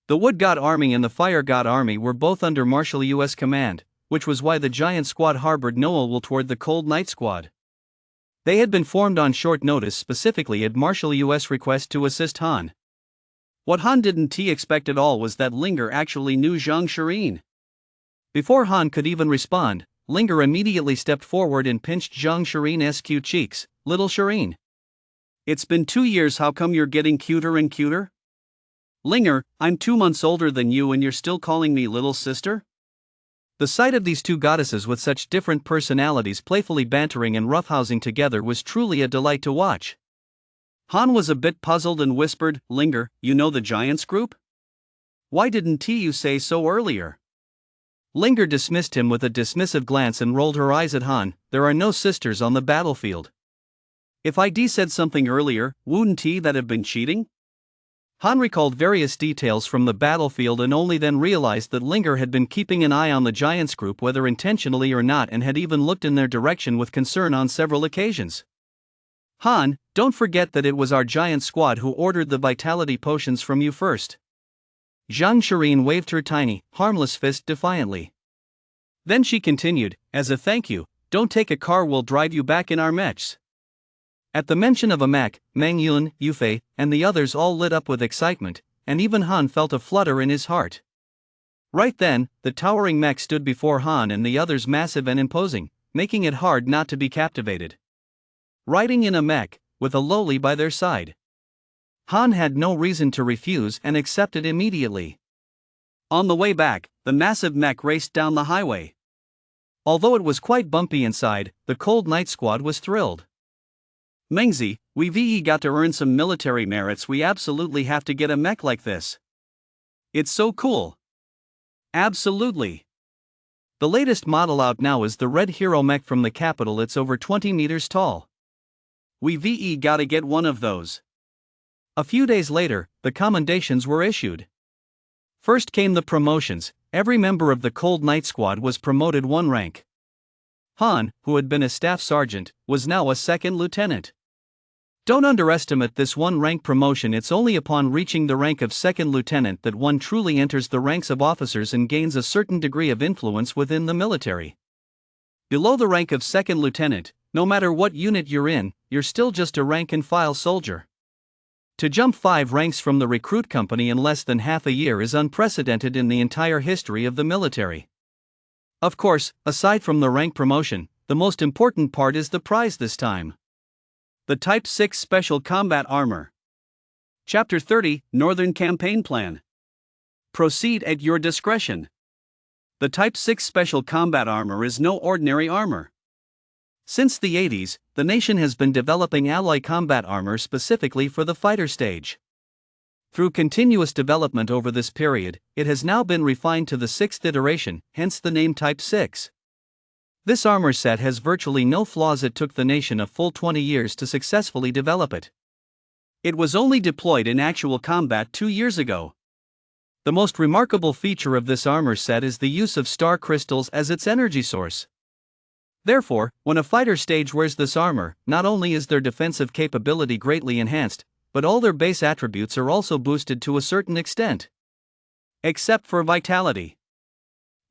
Speaker 2: The Wood God Army and the Fire God Army were both under Marshal Yu's command, which was why the giant squad harbored no ill will toward the Cold Knight Squad. They had been formed on short notice specifically at Marshal Yu's request to assist Han. What Han didn't expect at all was that Linger actually knew Zhang Shirin. Before Han could even respond, Linger immediately stepped forward and pinched Zhang Shirin's cute cheeks. "Little Shirin. It's been 2 years, how come you're getting cuter and cuter? Linger, I'm 2 months older than you and you're still calling me little sister?" The sight of these two goddesses with such different personalities playfully bantering and roughhousing together was truly a delight to watch. Han was a bit puzzled and whispered, "Linger, you know the Giants group? Why didn't you say so earlier?" Linger dismissed him with a dismissive glance and rolled her eyes at Han. "There are no sisters on the battlefield. If I'd said something earlier, wouldn't that have been cheating?" Han recalled various details from the battlefield and only then realized that Linger had been keeping an eye on the Giants group, whether intentionally or not, and had even looked in their direction with concern on several occasions. "Han, don't forget that it was our Giant squad who ordered the vitality potions from you first." Zhang Shirin waved her tiny, harmless fist defiantly. Then she continued, as a thank you, don't take a car, we'll drive you back in our mechs. At the mention of a mech, Meng Yun, Yufei, and the others all lit up with excitement, and even Han felt a flutter in his heart. Right then, the towering mech stood before Han and the others, massive and imposing, making it hard not to be captivated. Riding in a mech, with a lowly by their side, Han had no reason to refuse and accepted immediately. On the way back, the massive mech raced down the highway. Although it was quite bumpy inside, the Cold Night Squad was thrilled. Mengzi, we got to earn some military merits, we absolutely have to get a mech like this. It's so cool. Absolutely. The latest model out now is the Red Hero mech from the capital, it's over 20 meters tall. We gotta get one of those. A few days later, the commendations were issued. First came the promotions. Every member of the Cold Night Squad was promoted one rank. Han, who had been a staff sergeant, was now a second lieutenant. Don't underestimate this one rank promotion, it's only upon reaching the rank of second lieutenant that one truly enters the ranks of officers and gains a certain degree of influence within the military. Below the rank of second lieutenant, no matter what unit you're in, you're still just a rank-and-file soldier. To jump 5 ranks from the recruit company in less than half a year is unprecedented in the entire history of the military. Of course, aside from the rank promotion, the most important part is the prize this time. The Type 6 Special Combat Armor. Chapter 30, Northern Campaign Plan. Proceed at your discretion. The Type 6 Special Combat Armor is no ordinary armor. Since the 80s, the nation has been developing alloy combat armor specifically for the fighter stage. Through continuous development over this period, it has now been refined to the 6th iteration, hence the name Type 6. This armor set has virtually no flaws. It took the nation a full 20 years to successfully develop it. It was only deployed in actual combat 2 years ago. The most remarkable feature of this armor set is the use of star crystals as its energy source. Therefore, when a fighter stage wears this armor, not only is their defensive capability greatly enhanced, but all their base attributes are also boosted to a certain extent. Except for vitality.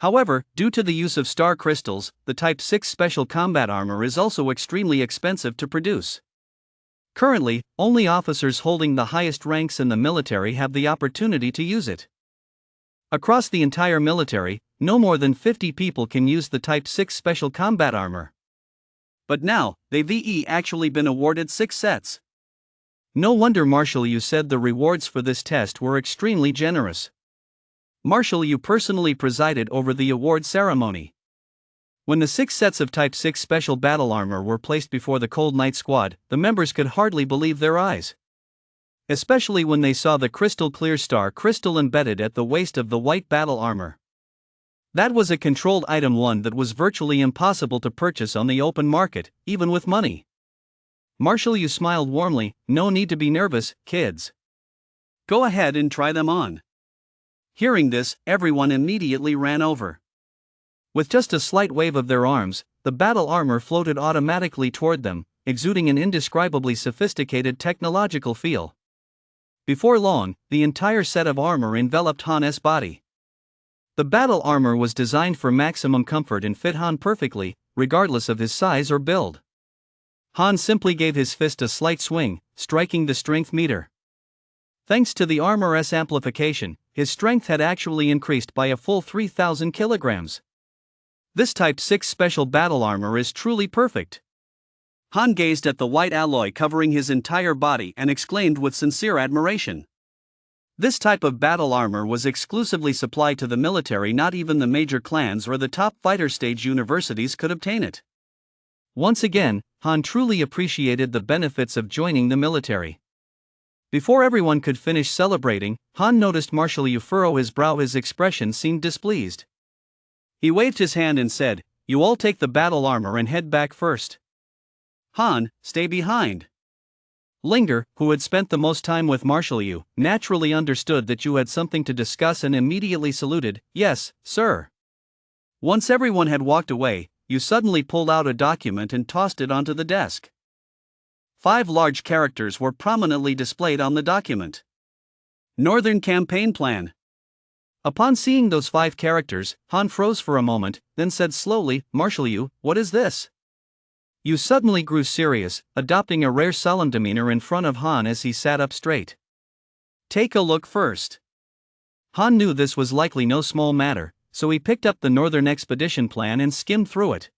Speaker 2: However, due to the use of star crystals, the Type 6 Special Combat Armor is also extremely expensive to produce. Currently, only officers holding the highest ranks in the military have the opportunity to use it. Across the entire military, no more than 50 people can use the Type 6 Special Combat Armor. But now, they've actually been awarded 6 sets. No wonder Marshal Yu said the rewards for this test were extremely generous. Marshal Yu personally presided over the award ceremony. When the 6 sets of Type 6 Special Battle Armor were placed before the Cold Night Squad, the members could hardly believe their eyes. Especially when they saw the crystal-clear star crystal embedded at the waist of the white battle armor. That was a controlled item, one that was virtually impossible to purchase on the open market, even with money. Marshal Yu smiled warmly, no need to be nervous, kids. Go ahead and try them on. Hearing this, everyone immediately ran over. With just a slight wave of their arms, the battle armor floated automatically toward them, exuding an indescribably sophisticated technological feel. Before long, the entire set of armor enveloped Han's body. The battle armor was designed for maximum comfort and fit Han perfectly, regardless of his size or build. Han simply gave his fist a slight swing, striking the strength meter. Thanks to the armor's amplification, his strength had actually increased by a full 3,000 kilograms. This Type 6 Special Battle Armor is truly perfect. Han gazed at the white alloy covering his entire body and exclaimed with sincere admiration. This type of battle armor was exclusively supplied to the military. Not even the major clans or the top fighter stage universities could obtain it. Once again, Han truly appreciated the benefits of joining the military. Before everyone could finish celebrating, Han noticed Marshal Yu furrow his brow. His expression seemed displeased. He waved his hand and said, "You all take the battle armor and head back first. Han, stay behind." Linger, who had spent the most time with Marshal Yu, naturally understood that you had something to discuss and immediately saluted, "Yes, sir." Once everyone had walked away, Yu suddenly pulled out a document and tossed it onto the desk. 5 large characters were prominently displayed on the document. Northern Campaign Plan.
Speaker 1: Upon seeing those 5 characters, Han froze for a moment, then said slowly, "Marshal Yu, what is this?" Yu suddenly grew serious, adopting a rare solemn demeanor in front of Han as he sat up straight. "Take a look first." Han knew this was likely no small matter, so he picked up the Northern Expedition plan and skimmed through it.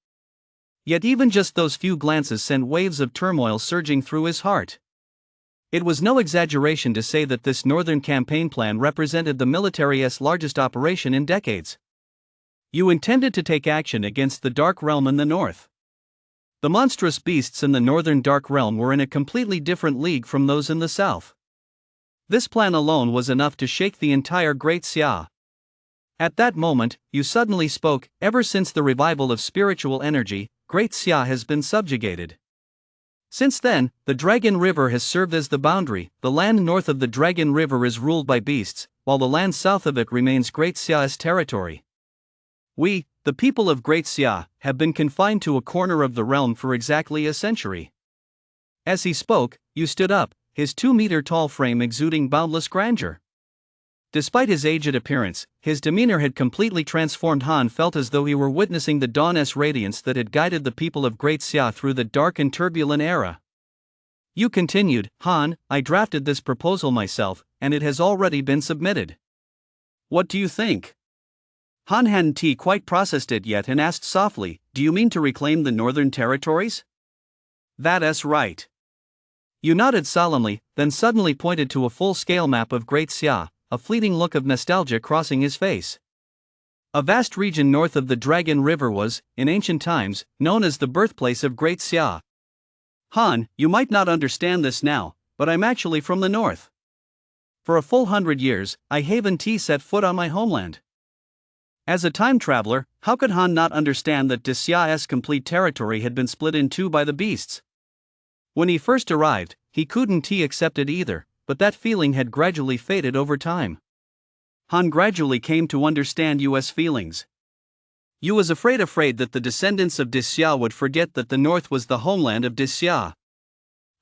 Speaker 1: Yet even just those few glances sent waves of turmoil surging through his heart. It was no exaggeration to say that this Northern Campaign plan represented the military's largest operation in decades. You intended to take action against the Dark Realm in the north. The monstrous beasts in the Northern Dark Realm were in a completely different league from those in the south. This plan alone was enough to shake the entire Great Xia. At that moment, you suddenly spoke. "Ever since the revival of spiritual energy, Great Xia has been subjugated. Since then, the Dragon River has served as the boundary. The land north of the Dragon River is ruled by beasts, while the land south of it remains Great Xia's territory. We, the people of Great Xia, have been confined to a corner of the realm for exactly a century." As he spoke, you stood up, his 2-meter-tall frame exuding boundless grandeur. Despite his aged appearance, his demeanor had completely transformed. Han felt as though he were witnessing the dawn's radiance that had guided the people of Great Xia through the dark and turbulent era. You continued, "Han, I drafted this proposal myself, and it has already been submitted. What do you think?" Han hadn't quite processed it yet and asked softly, "Do you mean to reclaim the northern territories?" "That's right." You nodded solemnly, then suddenly pointed to a full-scale map of Great Xia, a fleeting look of nostalgia crossing his face. A vast region north of the Dragon River was, in ancient times, known as the birthplace of Great Xia. "Han, you might not understand this now, but I'm actually from the north. For a full 100 years, I haven't set foot on my homeland." As a time traveler, how could Han not understand that Xia's complete territory had been split in two by the beasts? When he first arrived, he couldn't accept it either, but that feeling had gradually faded over time. Han gradually came to understand Yu's feelings. Yu was afraid that the descendants of Xia would forget that the north was the homeland of Xia.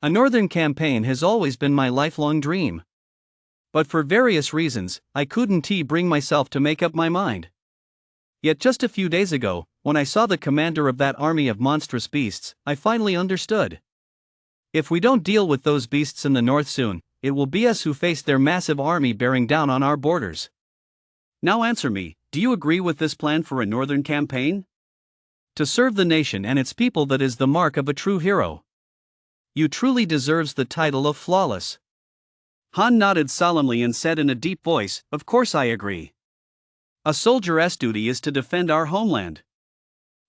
Speaker 1: A northern campaign has always been my lifelong dream. But for various reasons, I couldn't bring myself to make up my mind. Yet just a few days ago, when I saw the commander of that army of monstrous beasts, I finally understood. If we don't deal with those beasts in the north soon, it will be us who face their massive army bearing down on our borders. Now answer me, do you agree with this plan for a northern campaign? To serve the nation and its people, that is the mark of a true hero. You truly deserves the title of flawless. Han nodded solemnly and said in a deep voice, "Of course I agree. A soldier's duty is to defend our homeland.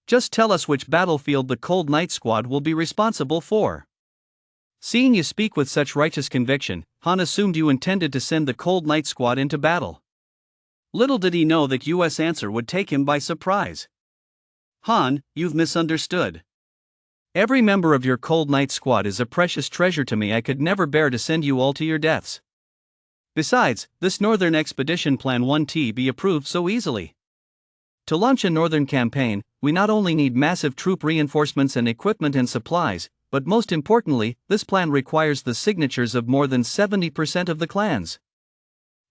Speaker 1: Just tell us which battlefield the Cold Knight Squad will be responsible for." Seeing you speak with such righteous conviction, Han assumed you intended to send the Cold Knight Squad into battle. Little did he know that Yu's answer would take him by surprise. "Han, you've misunderstood. Every member of your Cold Knight Squad is a precious treasure to me. I could never bear to send you all to your deaths. Besides, this Northern Expedition Plan won't be approved so easily. To launch a northern campaign, we not only need massive troop reinforcements and equipment and supplies, but most importantly, this plan requires the signatures of more than 70% of the clans."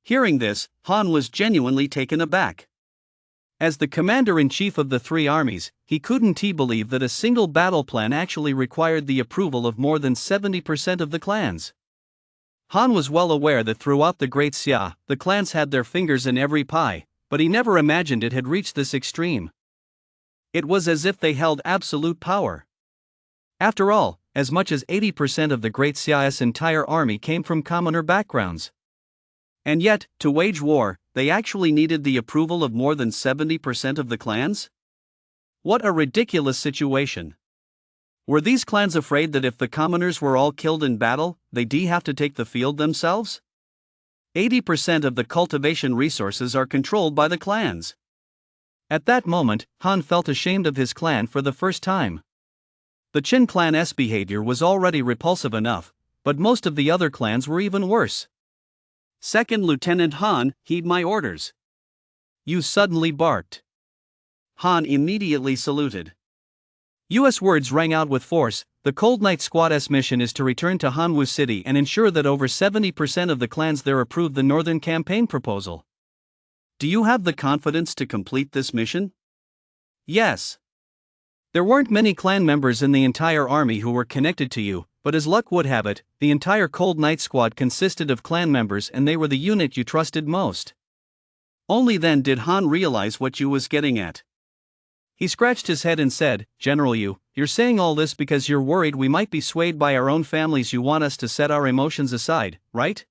Speaker 1: Hearing this, Han was genuinely taken aback. As the commander-in-chief of the three armies, he couldn't believe that a single battle plan actually required the approval of more than 70% of the clans. Han was well aware that throughout the Great Xia, the clans had their fingers in every pie, but he never imagined it had reached this extreme. It was as if they held absolute power. After all, as much as 80% of the Great Xia's entire army came from commoner backgrounds. And yet, to wage war, they actually needed the approval of more than 70% of the clans? What a ridiculous situation. Were these clans afraid that if the commoners were all killed in battle, they'd have to take the field themselves? 80% of the cultivation resources are controlled by the clans. At that moment, Han felt ashamed of his clan for the first time. The Qin clan's behavior was already repulsive enough, but most of the other clans were even worse. "Second Lieutenant Han, heed my orders." Yu suddenly barked. Han immediately saluted. Yu's words rang out with force. The Cold Knight Squad's mission is to return to Hanwu City and ensure that over 70% of the clans there approve the northern campaign proposal.
Speaker 2: Do you have the confidence to complete this mission? Yes. There weren't many clan members in the entire army who were connected to you, but as luck would have it, the entire Cold Knight squad consisted of clan members and they were the unit you trusted most. Only then did Han realize what you was getting at. He scratched his head and said, General you're saying all this because you're worried we might be swayed by our own families. You want us to set our emotions aside, right?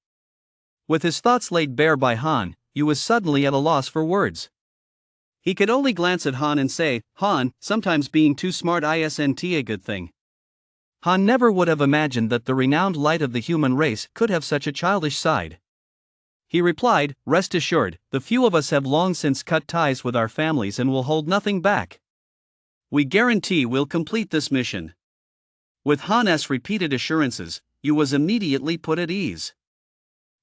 Speaker 2: With his thoughts laid bare by Han, Yu was suddenly at a loss for words. He could only glance at Han and say, Han, sometimes being too smart isn't a good thing. Han never would have imagined that the renowned light of the human race could have such a childish side. He replied, Rest assured, the few of us have long since cut ties with our families and will hold nothing back. We guarantee we'll complete this mission. With Han's repeated assurances, Yu was immediately put at ease.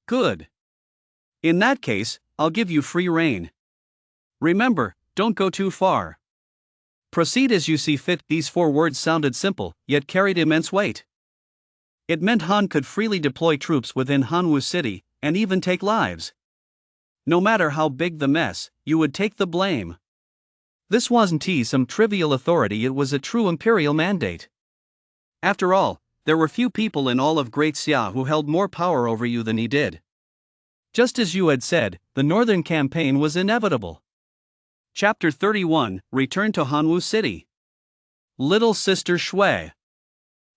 Speaker 2: Good. In that case, I'll give you free rein. Remember, don't go too far. Proceed as you see fit. These 4 words sounded simple, yet carried immense weight. It meant Han could freely deploy troops within Hanwu City, and even take lives. No matter how big the mess, you would take the blame. This wasn't some trivial authority, it was a true imperial mandate. After all, there were few people in all of Great Xia who held more power over you than he did. Just as you had said, the northern campaign was inevitable. Chapter 31, Return to Hanwu City. Little Sister Shui.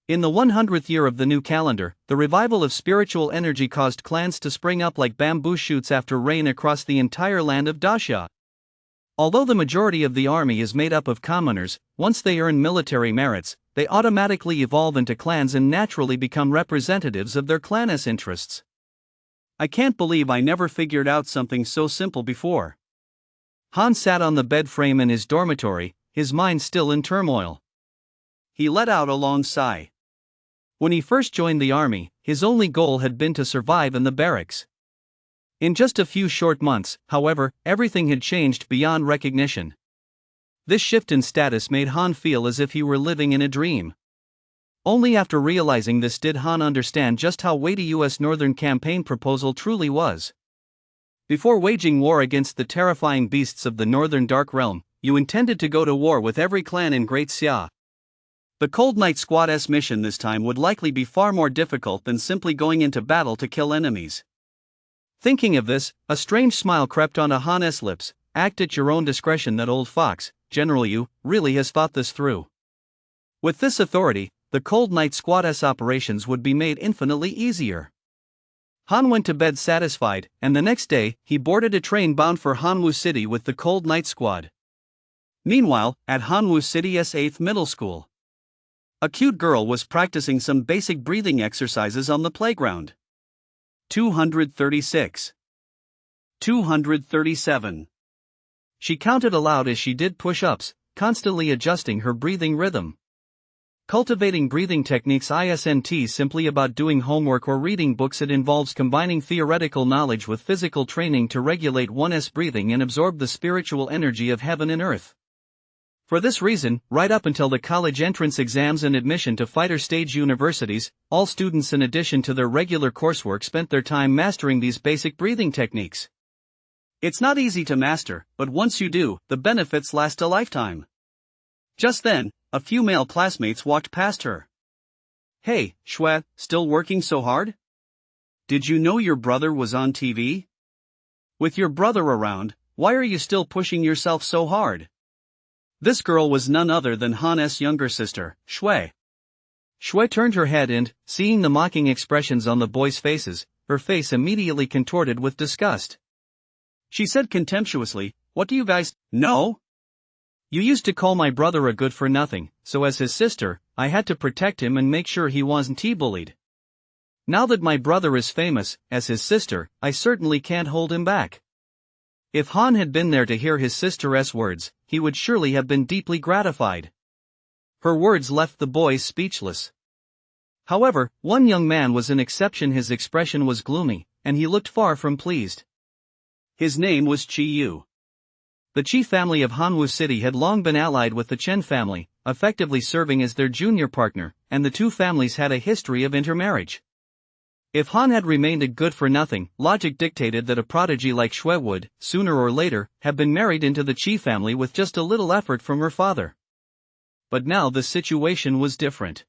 Speaker 2: In the 100th year of the new calendar, the revival of spiritual energy caused clans to spring up like bamboo shoots after rain across the entire land of Daxia. Although the majority of the army is made up of commoners, once they earn military merits, they automatically evolve into clans and naturally become representatives of their clan's interests. I can't believe I never figured out something so simple before. Han sat on the bed frame in his dormitory, his mind still in turmoil. He let out a long sigh. When he first joined the army, his only goal had been to survive in the barracks. In just a few short months, however, everything had changed beyond recognition. This shift in status made Han feel as if he were living in a dream. Only after realizing this did Han understand just how weighty U.S. Northern Campaign proposal truly was. Before waging war against the terrifying beasts of the Northern Dark Realm, you intended to go to war with every clan in Great Xia. The Cold Knight Squad's mission this time would likely be far more difficult than simply going into battle to kill enemies. Thinking of this, a strange smile crept onto Han's lips. Act at your own discretion. That old fox, General Yu, really has thought this through. With this authority, the Cold Knight Squad's operations would be made infinitely easier. Han went to bed satisfied, and the next day, he boarded a train bound for Hanwu City with the Cold Knight Squad. Meanwhile, at Hanwu City's 8th Middle School, a cute girl was practicing some basic breathing exercises on the playground. 236. 237. She counted aloud as she did push-ups, constantly adjusting her breathing rhythm. Cultivating breathing techniques isn't simply about doing homework or reading books. It involves combining theoretical knowledge with physical training to regulate one's breathing and absorb the spiritual energy of heaven and earth. For this reason, right up until the college entrance exams and admission to fighter stage universities, all students in addition to their regular coursework spent their time mastering these basic breathing techniques. It's not easy to master, but once you do, the benefits last a lifetime. Just then, a few male classmates walked past her. Hey, Shui, still working so hard? Did you know your brother was on TV? With your brother around, why are you still pushing yourself so hard? This girl was none other than Han's younger sister, Shui. Shui turned her head and, seeing the mocking expressions on the boys' faces, her face immediately contorted with disgust. She said contemptuously, What do you guys know? You used to call my brother a good-for-nothing, so as his sister, I had to protect him and make sure he wasn't bullied. Now that my brother is famous, as his sister, I certainly can't hold him back. If Han had been there to hear his sister's words, he would surely have been deeply gratified. Her words left the boys speechless. However, one young man was an exception. His expression was gloomy, and he looked far from pleased. His name was Chi Yu. The Chi family of Hanwu City had long been allied with the Chen family, effectively serving as their junior partner, and the two families had a history of intermarriage.
Speaker 1: If Han had remained a good-for-nothing, logic dictated that a prodigy like Shui would, sooner or later, have been married into the Qi family with just a little effort from her father. But now the situation was different.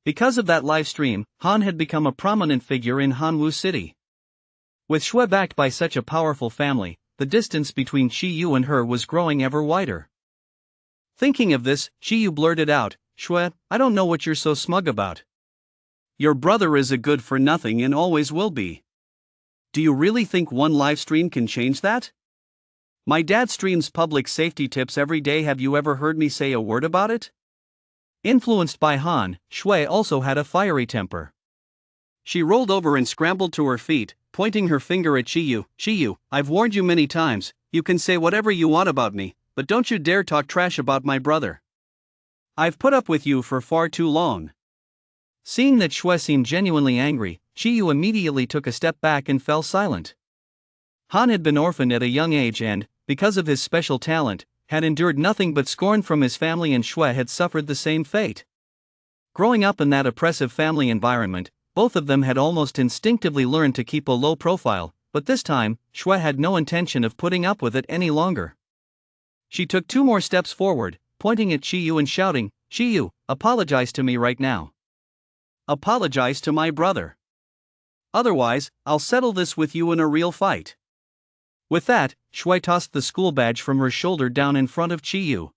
Speaker 1: Because of that live stream, Han had become a prominent figure in Hanwu City. With Shui backed by such a powerful family, the distance between Qi Yu and her was growing ever wider. Thinking of this, Qi Yu blurted out, "Shui, I don't know what you're so smug about. Your brother is a good-for-nothing and always will be. Do you really think one live stream can change that? My dad streams public safety tips every day. Have you ever heard me say a word about it?" Influenced by Han, Shui also had a fiery temper. She rolled over and scrambled to her feet, pointing her finger at Qi Yu. "Qi Yu, I've warned you many times, you can say whatever you want about me, but don't you dare talk trash about my brother. I've put up with you for far too long." Seeing that Shui seemed genuinely angry, Qi Yu immediately took a step back and fell silent. Han had been orphaned at a young age and, because of his special talent, had endured nothing but scorn from his family, and Shui had suffered the same fate. Growing up in that oppressive family environment, both of them had almost instinctively learned to keep a low profile, but this time, Shui had no intention of putting up with it any longer. She took 2 more steps forward, pointing at Qi Yu and shouting, "Qi Yu, apologize to me right now. Apologize to my brother. Otherwise, I'll settle this with you in a real fight." With that, Shui tossed the school badge from her shoulder down in front of Qi Yu.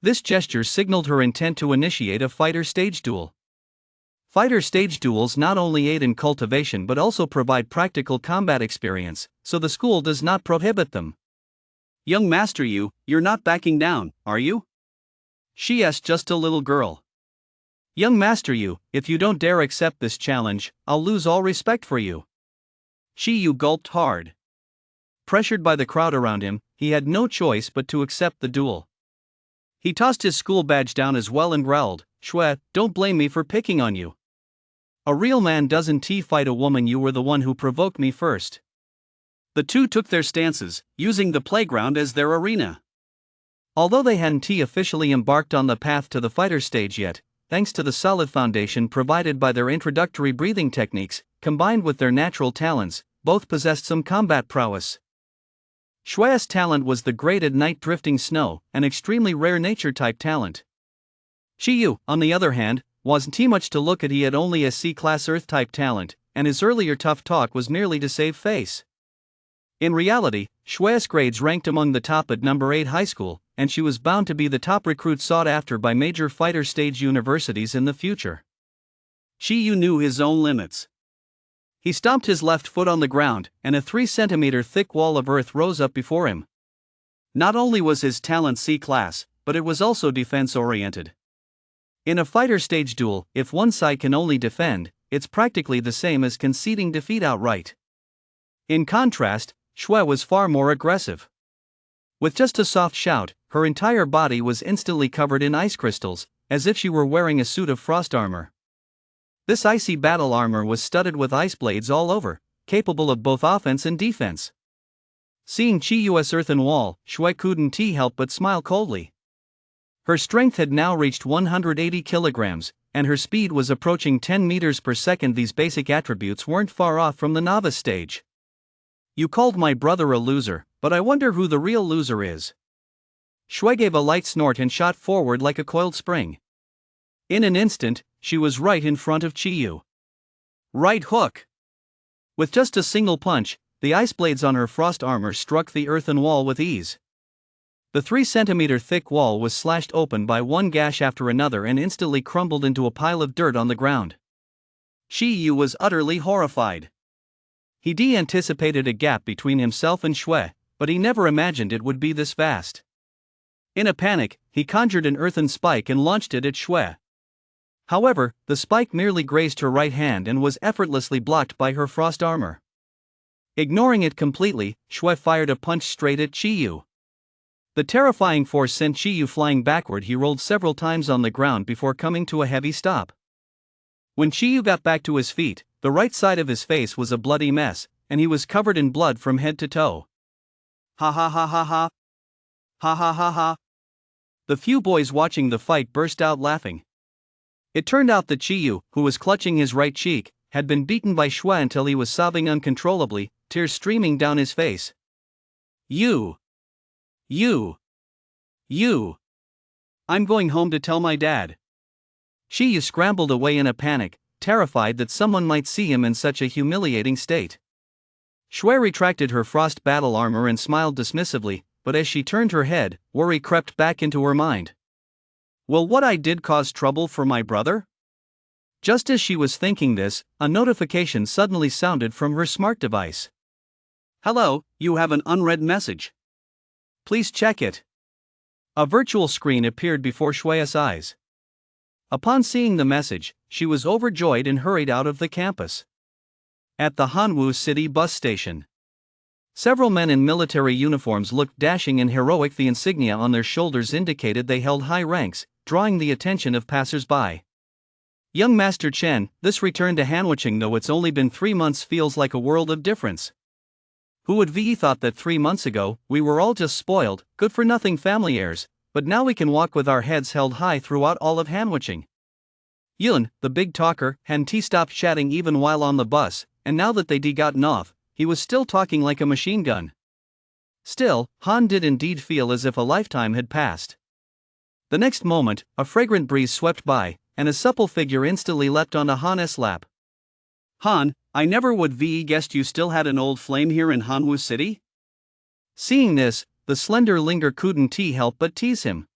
Speaker 1: This gesture signaled her intent to initiate a fighter stage duel. Fighter stage duels not only aid in cultivation but also provide practical combat experience, so the school does not prohibit them. "Young Master Yu, you're not backing down, are you?" she asked just a little girl. "Young Master Yu, if you don't dare accept this challenge, I'll lose all respect for you." Qi Yu gulped hard. Pressured by the crowd around him, he had no choice but to accept the duel. He tossed his school badge down as well and growled, "Shui, don't blame me for picking on you. A real man doesn't fight a woman. You were the one who provoked me first." The two took their stances, using the playground as their arena. Although they hadn't officially embarked on the path to the fighter stage yet, thanks to the solid foundation provided by their introductory breathing techniques, combined with their natural talents, both possessed some combat prowess. Shui's talent was the great at night drifting snow, an extremely rare nature-type talent. Qi Yu, on the other hand, wasn't much to look at. He had only a C-class Earth-type talent, and his earlier tough talk was merely to save face. In reality, Shui's grades ranked among the top at number 8 high school, and she was bound to be the top recruit sought after by major fighter stage universities in the future. Qi Yu knew his own limits. He stomped his left foot on the ground, and a 3-centimeter thick wall of earth rose up before him. Not only was his talent C-class, but it was also defense-oriented. In a fighter stage duel, if one side can only defend, it's practically the same as conceding defeat outright. In contrast, Shui was far more aggressive. With just a soft shout, her entire body was instantly covered in ice crystals, as if she were wearing a suit of frost armor. This icy battle armor was studded with ice blades all over, capable of both offense and defense. Seeing Qi Yu's earthen wall, Shui couldn't help but smile coldly. Her strength had now reached 180 kilograms, and her speed was approaching 10 meters per second. These basic attributes weren't far off from the novice stage. "You called my brother a loser, but I wonder who the real loser is." Shui gave a light snort and shot forward like a coiled spring. In an instant, she was right in front of Qi Yu. Right hook! With just a single punch, the ice blades on her frost armor struck the earthen wall with ease. The 3-centimeter thick wall was slashed open by one gash after another and instantly crumbled into a pile of dirt on the ground. Qi Yu was utterly horrified. He anticipated a gap between himself and Shui, but he never imagined it would be this vast. In a panic, he conjured an earthen spike and launched it at Shui. However, the spike merely grazed her right hand and was effortlessly blocked by her frost armor. Ignoring it completely, Shui fired a punch straight at Qi Yu. The terrifying force sent Qi Yu flying backward. He rolled several times on the ground before coming to a heavy stop. When Qi Yu got back to his feet, the right side of his face was a bloody mess, and he was covered in blood from head to toe. "Ha ha ha ha ha! Ha ha ha ha!" The few boys watching the fight burst out laughing. It turned out that Qi Yu, who was clutching his right cheek, had been beaten by Shui until he was sobbing uncontrollably, tears streaming down his face. You! You! You! I'm going home to tell my dad. Shi Yu scrambled away in a panic, terrified that someone might see him in such a humiliating state. Shui retracted her frost battle armor and smiled dismissively, but as she turned her head, worry crept back into her mind. Will what I did cause trouble for my brother? Just as she was thinking this, a notification suddenly sounded from her smart device. Hello, you have an unread message. Please check it. A virtual screen appeared before Shui's eyes. Upon seeing the message, she was overjoyed and hurried out of the campus. At the Hanwu City bus station, several men in military uniforms looked dashing and heroic. The insignia on their shoulders indicated they held high ranks, drawing the attention of passers-by. Young Master Chen, this return to Hanwucheng, though it's only been 3 months, feels like a world of difference. Who would have thought that 3 months ago, we were all just spoiled, good-for-nothing family heirs, but now we can walk with our heads held high throughout all of Hanwucheng. Yun, the big talker, hadn't stopped chatting even while on the bus, and now that they'd gotten off, he was still talking like a machine gun. Still, Han did indeed feel as if a lifetime had passed. The next moment, a fragrant breeze swept by, and a supple figure instantly leapt onto Han's lap. Han, I never would have guessed you still had an old flame here in Hanwu City? Seeing this, the slender Linger couldn't help but tease him.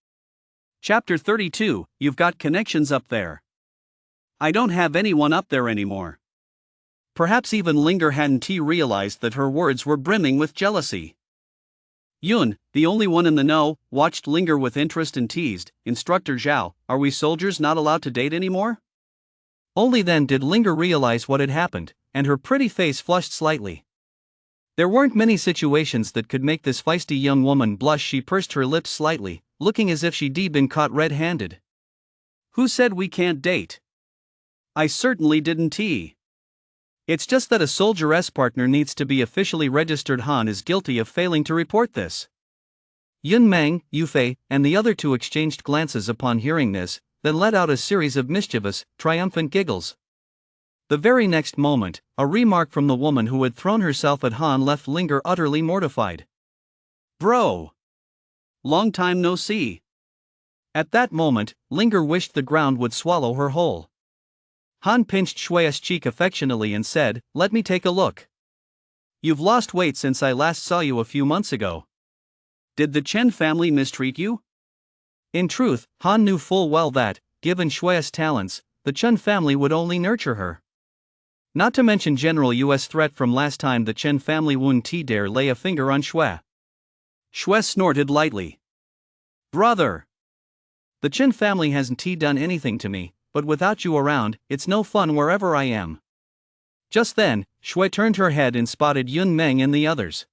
Speaker 1: Chapter 32, You've got connections up there. I don't have anyone up there anymore. Perhaps even Linger hadn't realized that her words were brimming with jealousy. Yun, the only one in the know, watched Linger with interest and teased, Instructor Zhao, are we soldiers not allowed to date anymore? Only then did Linger realize what had happened, and her pretty face flushed slightly. There weren't many situations that could make this feisty young woman blush. She pursed her lips slightly, looking as if she'd been caught red-handed. Who said we can't date? I certainly didn't. It's just that a soldier's partner needs to be officially registered. Han is guilty of failing to report this. Yun Meng, Yufei, and the other two exchanged glances upon hearing this, then let out a series of mischievous, triumphant giggles. The very next moment, a remark from the woman who had thrown herself at Han left Linger utterly mortified. Bro! Long time no see. At that moment, Linger wished the ground would swallow her whole. Han pinched Shui's cheek affectionately and said, Let me take a look. You've lost weight since I last saw you a few months ago. Did the Chen family mistreat you? In truth, Han knew full well that, given Shui's talents, the Chen family would only nurture her. Not to mention general US threat from last time, the Chen family wouldn't dare lay a finger on Shui. Shui snorted lightly. Brother! The Chen family hasn't done anything to me, but without you around, it's no fun wherever I am. Just then, Shui turned her head and spotted Yun Meng and the others.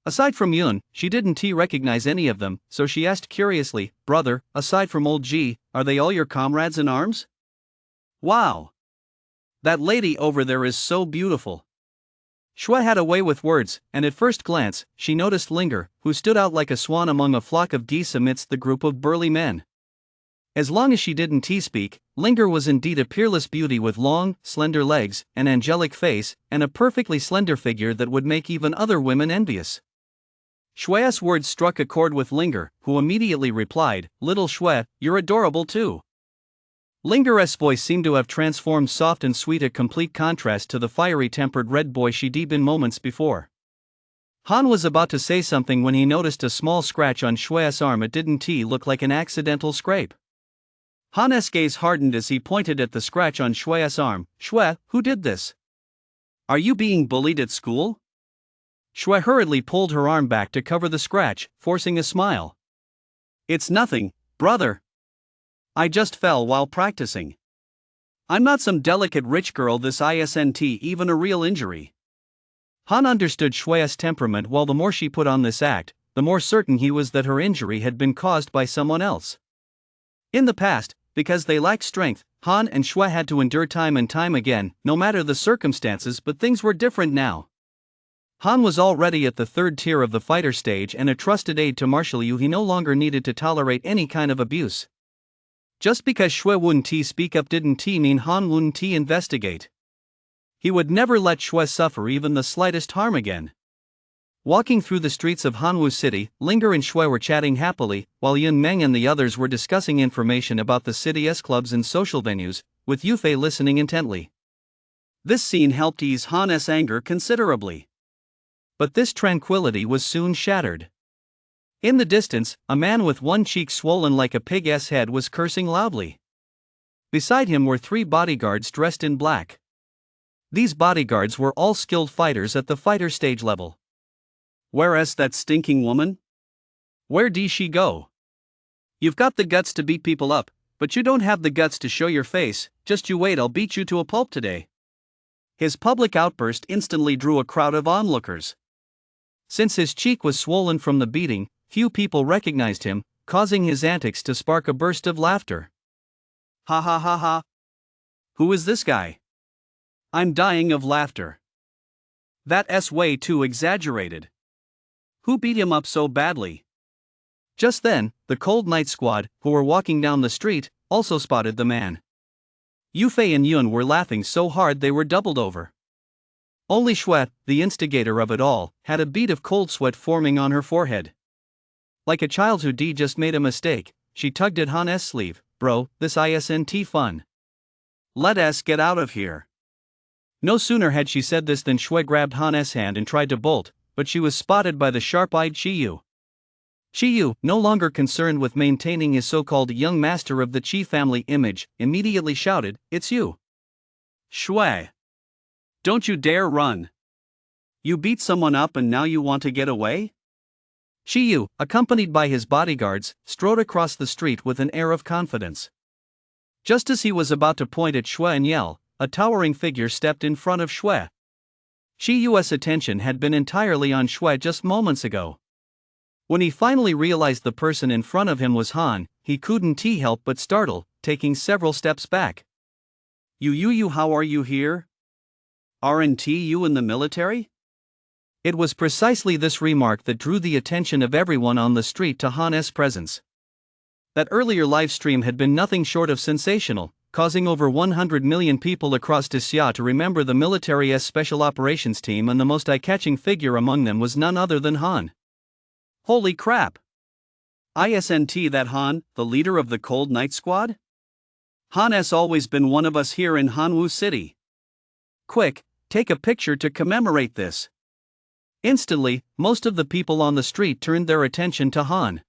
Speaker 1: Aside from Yun, she didn't recognize any of them, so she asked curiously, Brother, aside from old Ji, are they all your comrades in arms? Wow! That lady over there is so beautiful. Shui had a way with words, and at first glance, she noticed Linger, who stood out like a swan among a flock of geese amidst the group of burly men. As long as she didn't speak, Linger was indeed a peerless beauty with long, slender legs, an angelic face, and a perfectly slender figure that would make even other women envious. Shui's words struck a chord with Linger, who immediately replied, Little Shui, you're adorable too. Linger's voice seemed to have transformed soft and sweet, a complete contrast to the fiery-tempered red boy she'd been moments before. Han was about to say something when he noticed a small scratch on Shui's arm. It didn't look like an accidental scrape. Han's gaze hardened as he pointed at the scratch on Shui's arm. Shui, who did this? Are you being bullied at school? Shui hurriedly pulled her arm back to cover the scratch, forcing a smile. It's nothing, brother. I just fell while practicing. I'm not some delicate rich girl. This isn't even a real injury. Han understood Shui's temperament. While the more she put on this act, the more certain he was that her injury had been caused by someone else. In the past, because they lacked strength, Han and Shui had to endure time and time again, no matter the circumstances, but things were different now. Han was already at the third tier of the fighter stage and a trusted aide to Marshal Yu. He no longer needed to tolerate any kind of abuse. Just because Shui wouldn't speak up didn't mean Han wouldn't investigate. He would never let Shui suffer even the slightest harm again. Walking through the streets of Hanwu City, Linger and Shui were chatting happily, while Yun Meng and the others were discussing information about the city's clubs and social venues, with Yufei listening intently. This scene helped ease Han's anger considerably. But this tranquility was soon shattered. In the distance, a man with one cheek swollen like a pig's head was cursing loudly. Beside him were 3 bodyguards dressed in black. These bodyguards were all skilled fighters at the fighter stage level.
Speaker 2: Where's that stinking woman?
Speaker 1: Where did she go?
Speaker 2: You've got the guts to beat people up, but you don't have the guts to show your face. Just you wait, I'll beat you to a pulp today. His public outburst instantly drew a crowd of onlookers.
Speaker 1: Since his cheek was swollen from the beating, few people recognized him, causing his antics to spark a burst of laughter.
Speaker 2: Ha ha ha ha. Who is this guy? I'm dying of laughter. That's way too exaggerated. Who beat him up so badly?
Speaker 1: Just then, the Cold Night Squad, who were walking down the street, also spotted the man. Yufei and Yun were laughing so hard they were doubled over. Only Shui, the instigator of it all, had a bead of cold sweat forming on her forehead. Like a child who just made a mistake, she tugged at Han's sleeve. Bro, this isn't fun.
Speaker 2: Let us get out of here.
Speaker 1: No sooner had she said this than Shui grabbed Han's hand and tried to bolt, but she was spotted by the sharp-eyed Shiyu. Shiyu, no longer concerned with maintaining his so-called young master of the Qi family image, immediately shouted, "It's you."
Speaker 2: Shui. Don't you dare run. You beat someone up and now you want to get away?
Speaker 1: Shiyu, accompanied by his bodyguards, strode across the street with an air of confidence. Just as he was about to point at Shui and yell, a towering figure stepped in front of Shui. Shiyu's attention had been entirely on Shui just moments ago. When he finally realized the person in front of him was Han, he couldn't help but startle, taking several steps back.
Speaker 2: You, how are you here? Aren't you in the military?
Speaker 1: It was precisely this remark that drew the attention of everyone on the street to Han's presence. That earlier live stream had been nothing short of sensational, causing over 100 million people across Xia to remember the military's special operations team, and the most eye-catching figure among them was none other than Han.
Speaker 2: Holy crap! Isn't that Han, the leader of the Cold Night Squad? Han has always been one of us here in Hanwu City.
Speaker 1: Quick, take a picture to commemorate this. Instantly, most of the people on the street turned their attention to Han.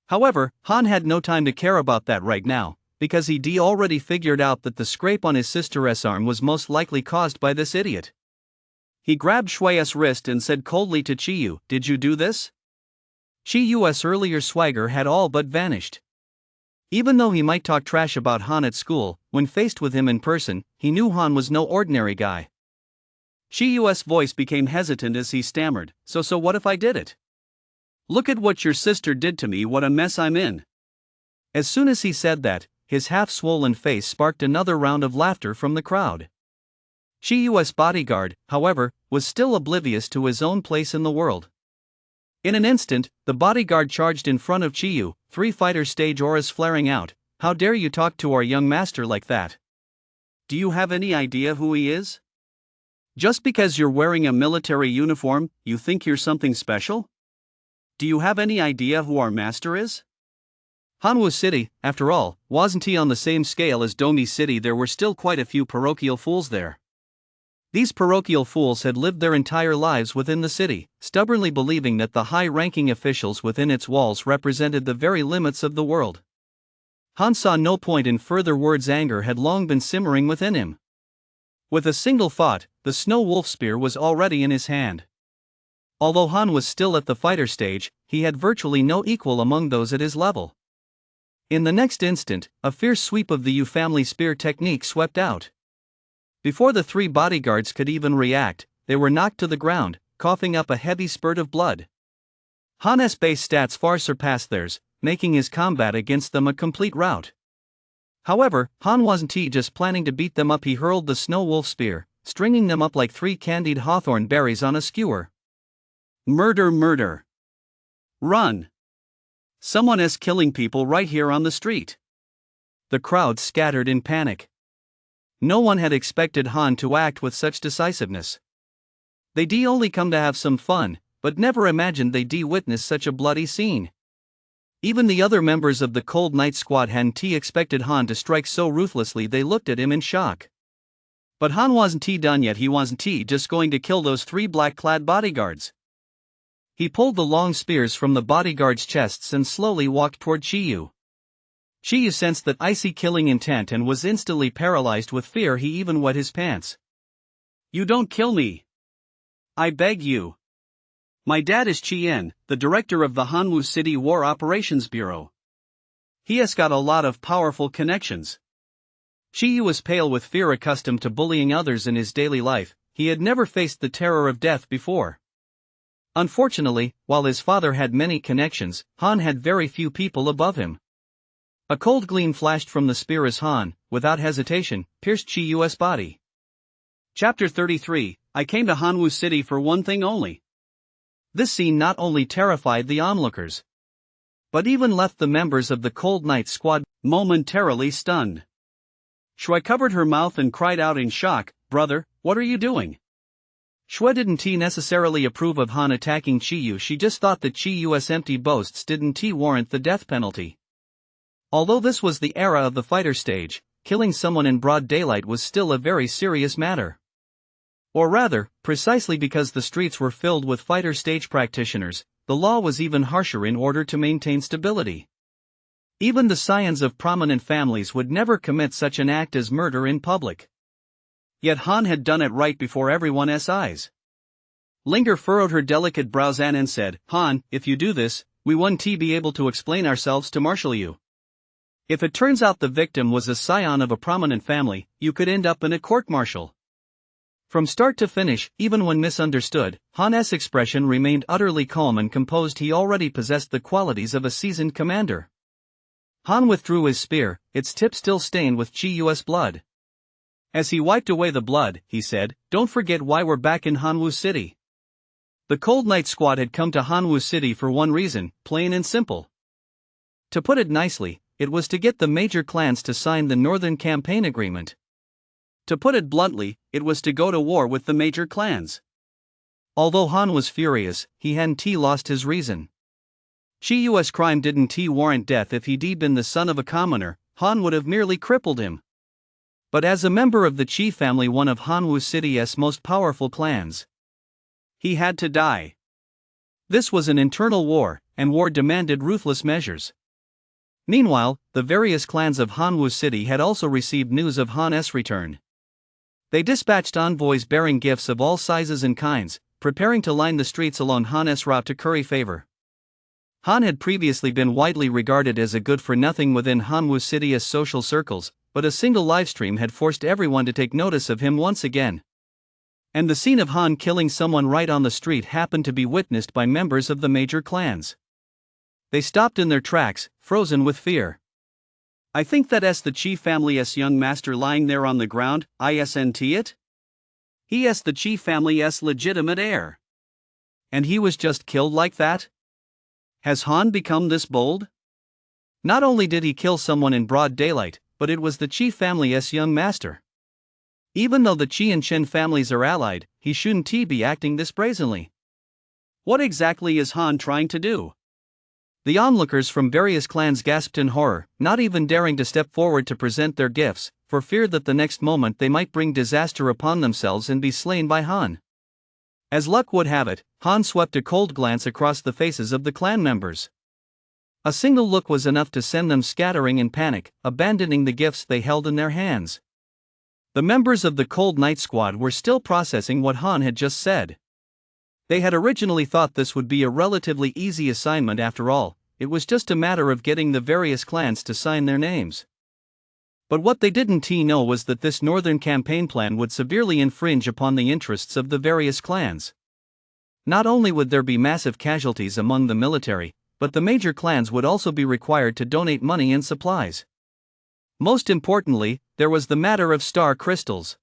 Speaker 1: However, Han had no time to care about that right now, because he already figured out that the scrape on his sister's arm was most likely caused by this idiot. He grabbed Shui's wrist and said coldly to Shiyu, "Did you do this?" Shiyu's earlier swagger had all but vanished. Even though he might talk trash about Han at school, when faced with him in person, he knew Han was no ordinary guy. Shiyu's voice became hesitant as he stammered, So what if I did it?
Speaker 2: Look at what your sister did to me, what a mess I'm in."
Speaker 1: As soon as he said that, his half-swollen face sparked another round of laughter from the crowd. Shiyu's bodyguard, however, was still oblivious to his own place in the world. In an instant, the bodyguard charged in front of Shiyu, 3 fighter stage auras flaring out. "How dare you talk to our young master like that?
Speaker 2: Do you have any idea who he is?
Speaker 1: Just because you're wearing a military uniform, you think you're something special?
Speaker 2: Do you have any idea who our master is?"
Speaker 1: Hanwu City, after all, wasn't he on the same scale as Domi City? There were still quite a few parochial fools there. These parochial fools had lived their entire lives within the city, stubbornly believing that the high-ranking officials within its walls represented the very limits of the world. Han saw no point in further words. Anger had long been simmering within him. With a single thought, the snow wolf spear was already in his hand. Although Han was still at the fighter stage, he had virtually no equal among those at his level. In the next instant, a fierce sweep of the Yu family spear technique swept out. Before the 3 bodyguards could even react, they were knocked to the ground, coughing up a heavy spurt of blood. Han's base stats far surpassed theirs, making his combat against them a complete rout. However, Han wasn't just planning to beat them up. He hurled the snow wolf spear, stringing them up like 3 candied hawthorn berries on a skewer.
Speaker 2: Murder, murder. Run. Someone is killing people right here on the street.
Speaker 1: The crowd scattered in panic. No one had expected Han to act with such decisiveness. They'd only come to have some fun, but never imagined they'd witness such a bloody scene. Even the other members of the Cold Knight Squad hadn't expected Han to strike so ruthlessly. They looked at him in shock. But Han wasn't done yet. He wasn't just going to kill those 3 black-clad bodyguards. He pulled the long spears from the bodyguards' chests and slowly walked toward Chiyu. Chiyu sensed that icy killing intent and was instantly paralyzed with fear. He even wet his pants. "You don't kill me. I beg you. My dad is Chien, the director of the Hanwu City War Operations Bureau. He has got a lot of powerful connections." Chiyu was pale with fear. Accustomed to bullying others in his daily life, he had never faced the terror of death before. Unfortunately, while his father had many connections, Han had very few people above him. A cold gleam flashed from the spear as Han, without hesitation, pierced Chiyu's body. Chapter 33, I came to Hanwu City for one thing only. This scene not only terrified the onlookers, but even left the members of the Cold Knight Squad momentarily stunned. Shui covered her mouth and cried out in shock, "Brother, what are you doing?" Shui didn't necessarily approve of Han attacking Chiyu. She just thought that Chiyu's empty boasts didn't warrant the death penalty. Although this was the era of the fighter stage, killing someone in broad daylight was still a very serious matter. Or rather, precisely because the streets were filled with fighter stage practitioners, the law was even harsher in order to maintain stability. Even the scions of prominent families would never commit such an act as murder in public. Yet Han had done it right before everyone's eyes. Linger furrowed her delicate brows and said, "Han, if you do this, we won't be able to explain ourselves to Marshal you. If it turns out the victim was a scion of a prominent family, you could end up in a court-martial." From start to finish, even when misunderstood, Han's expression remained utterly calm and composed. He already possessed the qualities of a seasoned commander. Han withdrew his spear, its tip still stained with Chiyu's blood. As he wiped away the blood, he said, "Don't forget why we're back in Hanwu City. The Cold Knight Squad had come to Hanwu City for one reason, plain and simple. To put it nicely, it was to get the major clans to sign the Northern Campaign Agreement. To put it bluntly, it was to go to war with the major clans." Although Han was furious, he hadn't lost his reason. Chiyu's crime didn't warrant death. If he'd been the son of a commoner, Han would have merely crippled him. But as a member of the Chi family, one of Hanwu City's most powerful clans, he had to die. This was an internal war, and war demanded ruthless measures. Meanwhile, the various clans of Hanwu City had also received news of Han's return. They dispatched envoys bearing gifts of all sizes and kinds, preparing to line the streets along Han's route to curry favor. Han had previously been widely regarded as a good-for-nothing within Hanwu City's social circles, but a single livestream had forced everyone to take notice of him once again. And the scene of Han killing someone right on the street happened to be witnessed by members of the major clans. They stopped in their tracks, frozen with fear. "I think that's the Chi family's young master lying there on the ground, isn't it? He is the Chi family's legitimate heir. And he was just killed like that? Has Han become this bold? Not only did he kill someone in broad daylight, but it was the Chi family's young master. Even though the Chi and Chen families are allied, he shouldn't be acting this brazenly. What exactly is Han trying to do?" The onlookers from various clans gasped in horror, not even daring to step forward to present their gifts, for fear that the next moment they might bring disaster upon themselves and be slain by Han. As luck would have it, Han swept a cold glance across the faces of the clan members. A single look was enough to send them scattering in panic, abandoning the gifts they held in their hands. The members of the Cold Knight Squad were still processing what Han had just said. They had originally thought this would be a relatively easy assignment. After all, it was just a matter of getting the various clans to sign their names. But what they didn't know was that this northern campaign plan would severely infringe upon the interests of the various clans. Not only would there be massive casualties among the military, but the major clans would also be required to donate money and supplies. Most importantly, there was the matter of star crystals.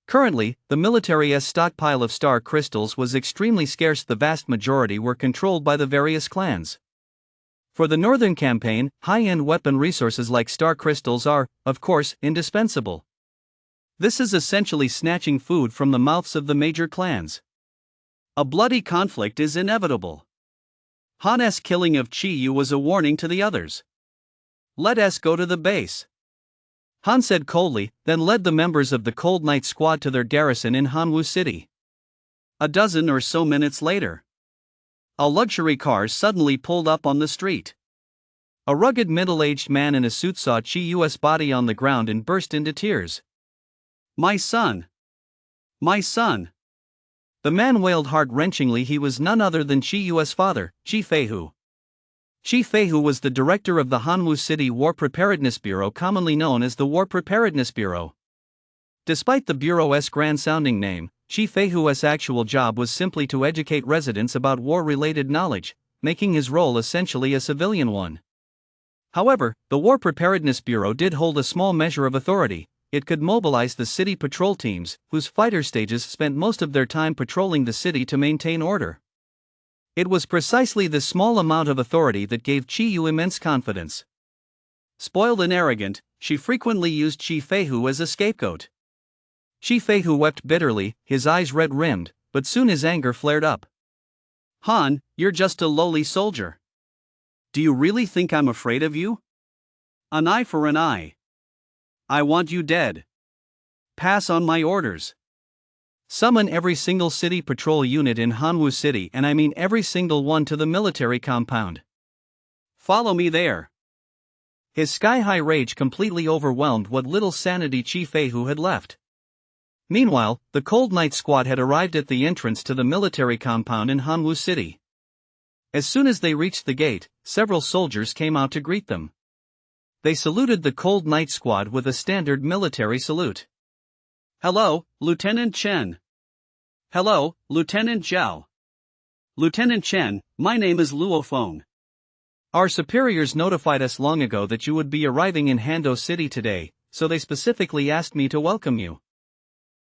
Speaker 1: Currently, the military's stockpile of star crystals was extremely scarce. The vast majority were controlled by the various clans. For the northern campaign, high-end weapon resources like star crystals are, of course, indispensable. This is essentially snatching food from the mouths of the major clans. A bloody conflict is inevitable. Han's killing of Chi Yu was a warning to the others. Let us go to the base, Han said coldly, then led the members of the Cold Knight squad to their garrison in Hanwoo City. A dozen or so minutes later, a luxury car suddenly pulled up on the street. A rugged middle-aged man in a suit saw Chi Yu's body on the ground and burst into tears. "My son! My son!" The man wailed heart-wrenchingly. He was none other than Chi Yu's father, Chi Feihu. Chi Feihu was the director of the Hanwoo City War Preparedness Bureau, commonly known as the War Preparedness Bureau. Despite the Bureau's grand-sounding name, Chi Feihu's actual job was simply to educate residents about war-related knowledge, making his role essentially a civilian one. However, the War Preparedness Bureau did hold a small measure of authority. It could mobilize the city patrol teams, whose fighter stages spent most of their time patrolling the city to maintain order. It was precisely this small amount of authority that gave Chi Yu immense confidence. Spoiled and arrogant, she frequently used Chi Feihu as a scapegoat. Chi Feihu wept bitterly, his eyes red-rimmed, but soon his anger flared up. "Han, you're just a lowly soldier. Do you really think I'm afraid of you? An eye for an eye. I want you dead. Pass on my orders. Summon every single city patrol unit in Hanwoo City, and I mean every single one, to the military compound. Follow me there." His sky-high rage completely overwhelmed what little sanity Chi Feihu had left. Meanwhile, the Cold Knight squad had arrived at the entrance to the military compound in Hanwoo City. As soon as they reached the gate, several soldiers came out to greet them. They saluted the Cold Knight squad with a standard military salute. "Hello, Lieutenant Chen." "Hello, Lieutenant Zhao." "Lieutenant Chen, my name is Luo Feng. Our superiors notified us long ago that you would be arriving in Hando City today, so they specifically asked me to welcome you.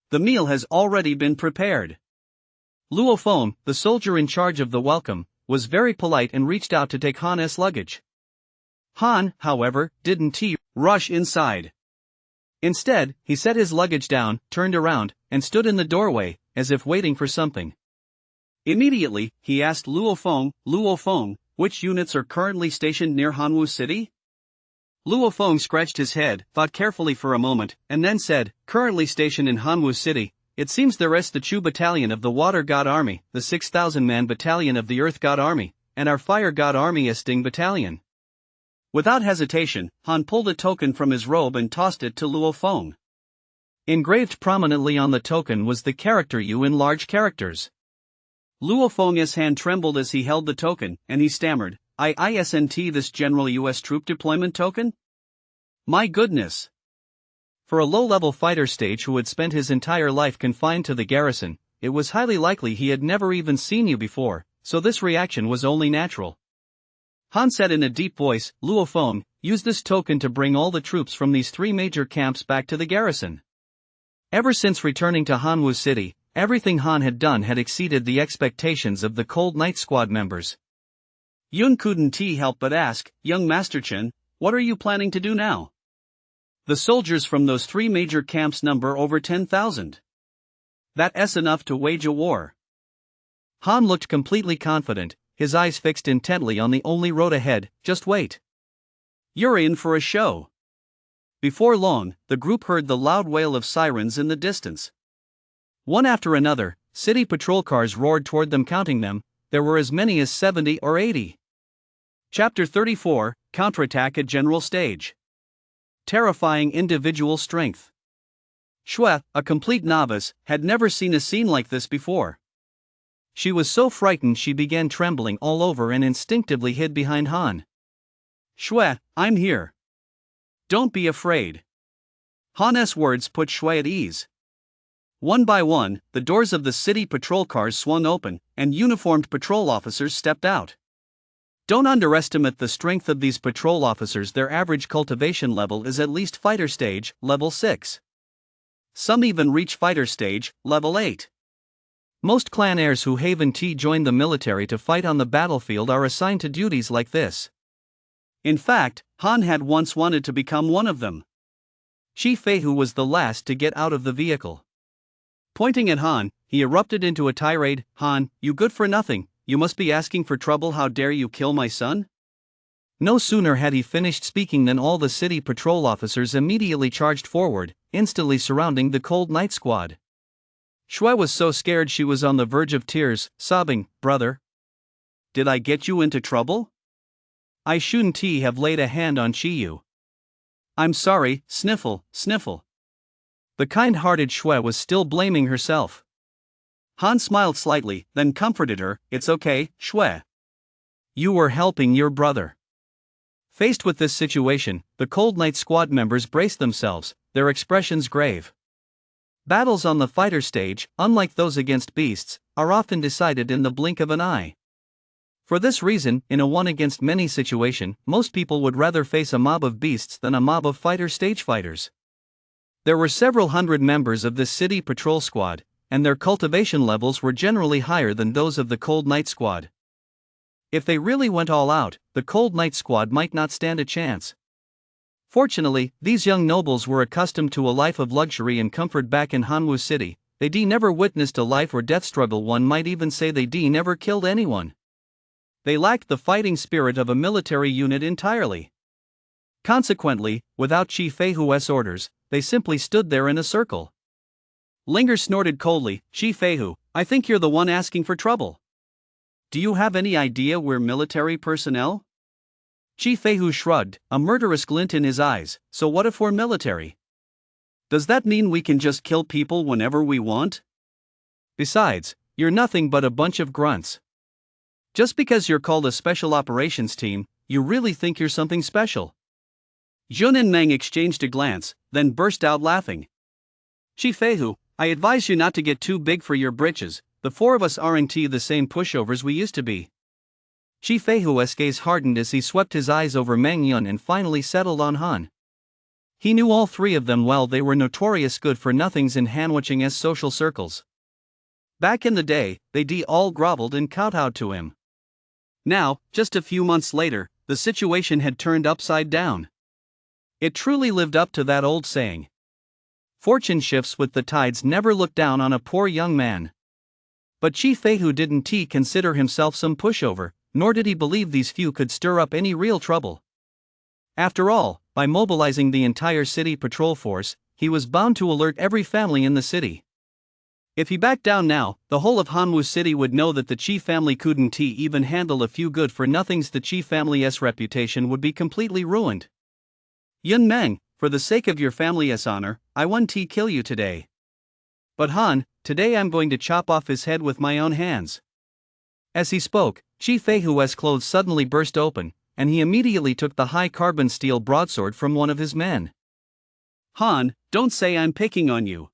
Speaker 1: The meal has already been prepared." Luo Feng, the soldier in charge of the welcome, was very polite and reached out to take Han's luggage. Han, however, didn't rush inside. Instead, he set his luggage down, turned around, and stood in the doorway, as if waiting for something. Immediately, he asked Luo Feng, which units are currently stationed near Hanwoo City? Luo Feng scratched his head, thought carefully for a moment, and then said, "Currently stationed in Hanwoo City, it seems there is the Chu Battalion of the Water God Army, the 6,000-man Battalion of the Earth God Army, and our Fire God Army Sting Battalion." Without hesitation, Han pulled a token from his robe and tossed it to Luo Feng. Engraved prominently on the token was the character U in large characters. Luo Feng's hand trembled as he held the token, and he stammered, "Isn't this general U.S. troop deployment token? My goodness!" For a low-level fighter stage who had spent his entire life confined to the garrison, it was highly likely he had never even seen you before, so this reaction was only natural. Han said in a deep voice, "Luo Feng, use this token to bring all the troops from these three major camps back to the garrison." Ever since returning to Hanwoo City, everything Han had done had exceeded the expectations of the Cold Knight squad members. Yun couldn't help but ask, "Young Master Chen, what are you planning to do now? The soldiers from those three major camps number over 10,000. That's enough to wage a war." Han looked completely confident, his eyes fixed intently on the only road ahead. "Just wait. You're in for a show." Before long, the group heard the loud wail of sirens in the distance. One after another, city patrol cars roared toward them. Counting them, there were as many as 70 or 80. Chapter 34, Counterattack at General Stage. Terrifying individual strength. Shui, a complete novice, had never seen a scene like this before. She was so frightened she began trembling all over and instinctively hid behind Han. "Shui, I'm here. Don't be afraid." Han's words put Shui at ease. One by one, the doors of the city patrol cars swung open, and uniformed patrol officers stepped out. Don't underestimate the strength of these patrol officers. Their average cultivation level is at least fighter stage, level 6. Some even reach fighter stage, level 8. Most clan heirs who joined the military to fight on the battlefield are assigned to duties like this. In fact, Han had once wanted to become one of them.
Speaker 2: Shi Feihu was the last to get out of the vehicle. Pointing at Han, he erupted into a tirade. Han, you good for nothing, you must be asking for trouble, how dare you kill my son? No sooner had he finished speaking than all the city patrol officers immediately charged forward, instantly surrounding the Cold Night Squad. Shui was so scared she was on the verge of tears, sobbing, brother. Did I get you into trouble? I shouldn't have laid a hand on Shiyu. I'm sorry, sniffle, sniffle. The kind-hearted Shui was still blaming herself. Han smiled slightly, then comforted her, it's okay, Shui. You were helping your brother. Faced with this situation, the Cold Night Squad members braced themselves, their expressions grave. Battles on the fighter stage, unlike those against beasts, are often decided in the blink of an eye. For this reason, in a one-against-many situation, most people would rather face a mob of beasts than a mob of fighter stage fighters. There were several hundred members of this city patrol squad, and their cultivation levels were generally higher than those of the Cold Night Squad. If they really went all out, the Cold Night Squad might not stand a chance. Fortunately, these young nobles were accustomed to a life of luxury and comfort back in Hanwu City. They never witnessed a life or death struggle, one might even say they never killed anyone. They lacked the fighting spirit of a military unit entirely. Consequently, without Shi Feihu's orders, they simply stood there in a circle. Linger snorted coldly, Shi Feihu, I think you're the one asking for trouble. Do you have any idea we're military personnel? Shi Feihu shrugged, a murderous glint in his eyes, so what if we're military? Does that mean we can just kill people whenever we want? Besides, you're nothing but a bunch of grunts. Just because you're called a special operations team, you really think you're something special? Jun and Meng exchanged a glance, then burst out laughing. Shi Feihu, I advise you not to get too big for your britches, the four of us aren't the same pushovers we used to be. Shi Feihu's gaze hardened as he swept his eyes over Meng Yun and finally settled on Han. He knew all three of them well, they were notorious good-for-nothings in Hanwuching's social circles. Back in the day, they all groveled and kowtowed to him. Now, just a few months later, the situation had turned upside down. It truly lived up to that old saying. Fortune shifts with the tides, never look down on a poor young man. But Shi Feihu didn't consider himself some pushover, nor did he believe these few could stir up any real trouble. After all, by mobilizing the entire city patrol force, he was bound to alert every family in the city. If he backed down now, the whole of Hanwu City would know that the Qi family couldn't even handle a few good-for-nothings. The Qi family's reputation would be completely ruined. Yun Meng, for the sake of your family's honor, I won't kill you today. But Han, today I'm going to chop off his head with my own hands. As he spoke, Shi Feihu's clothes suddenly burst open, and he immediately took the high carbon steel broadsword from one of his men. Han, don't say I'm picking on you.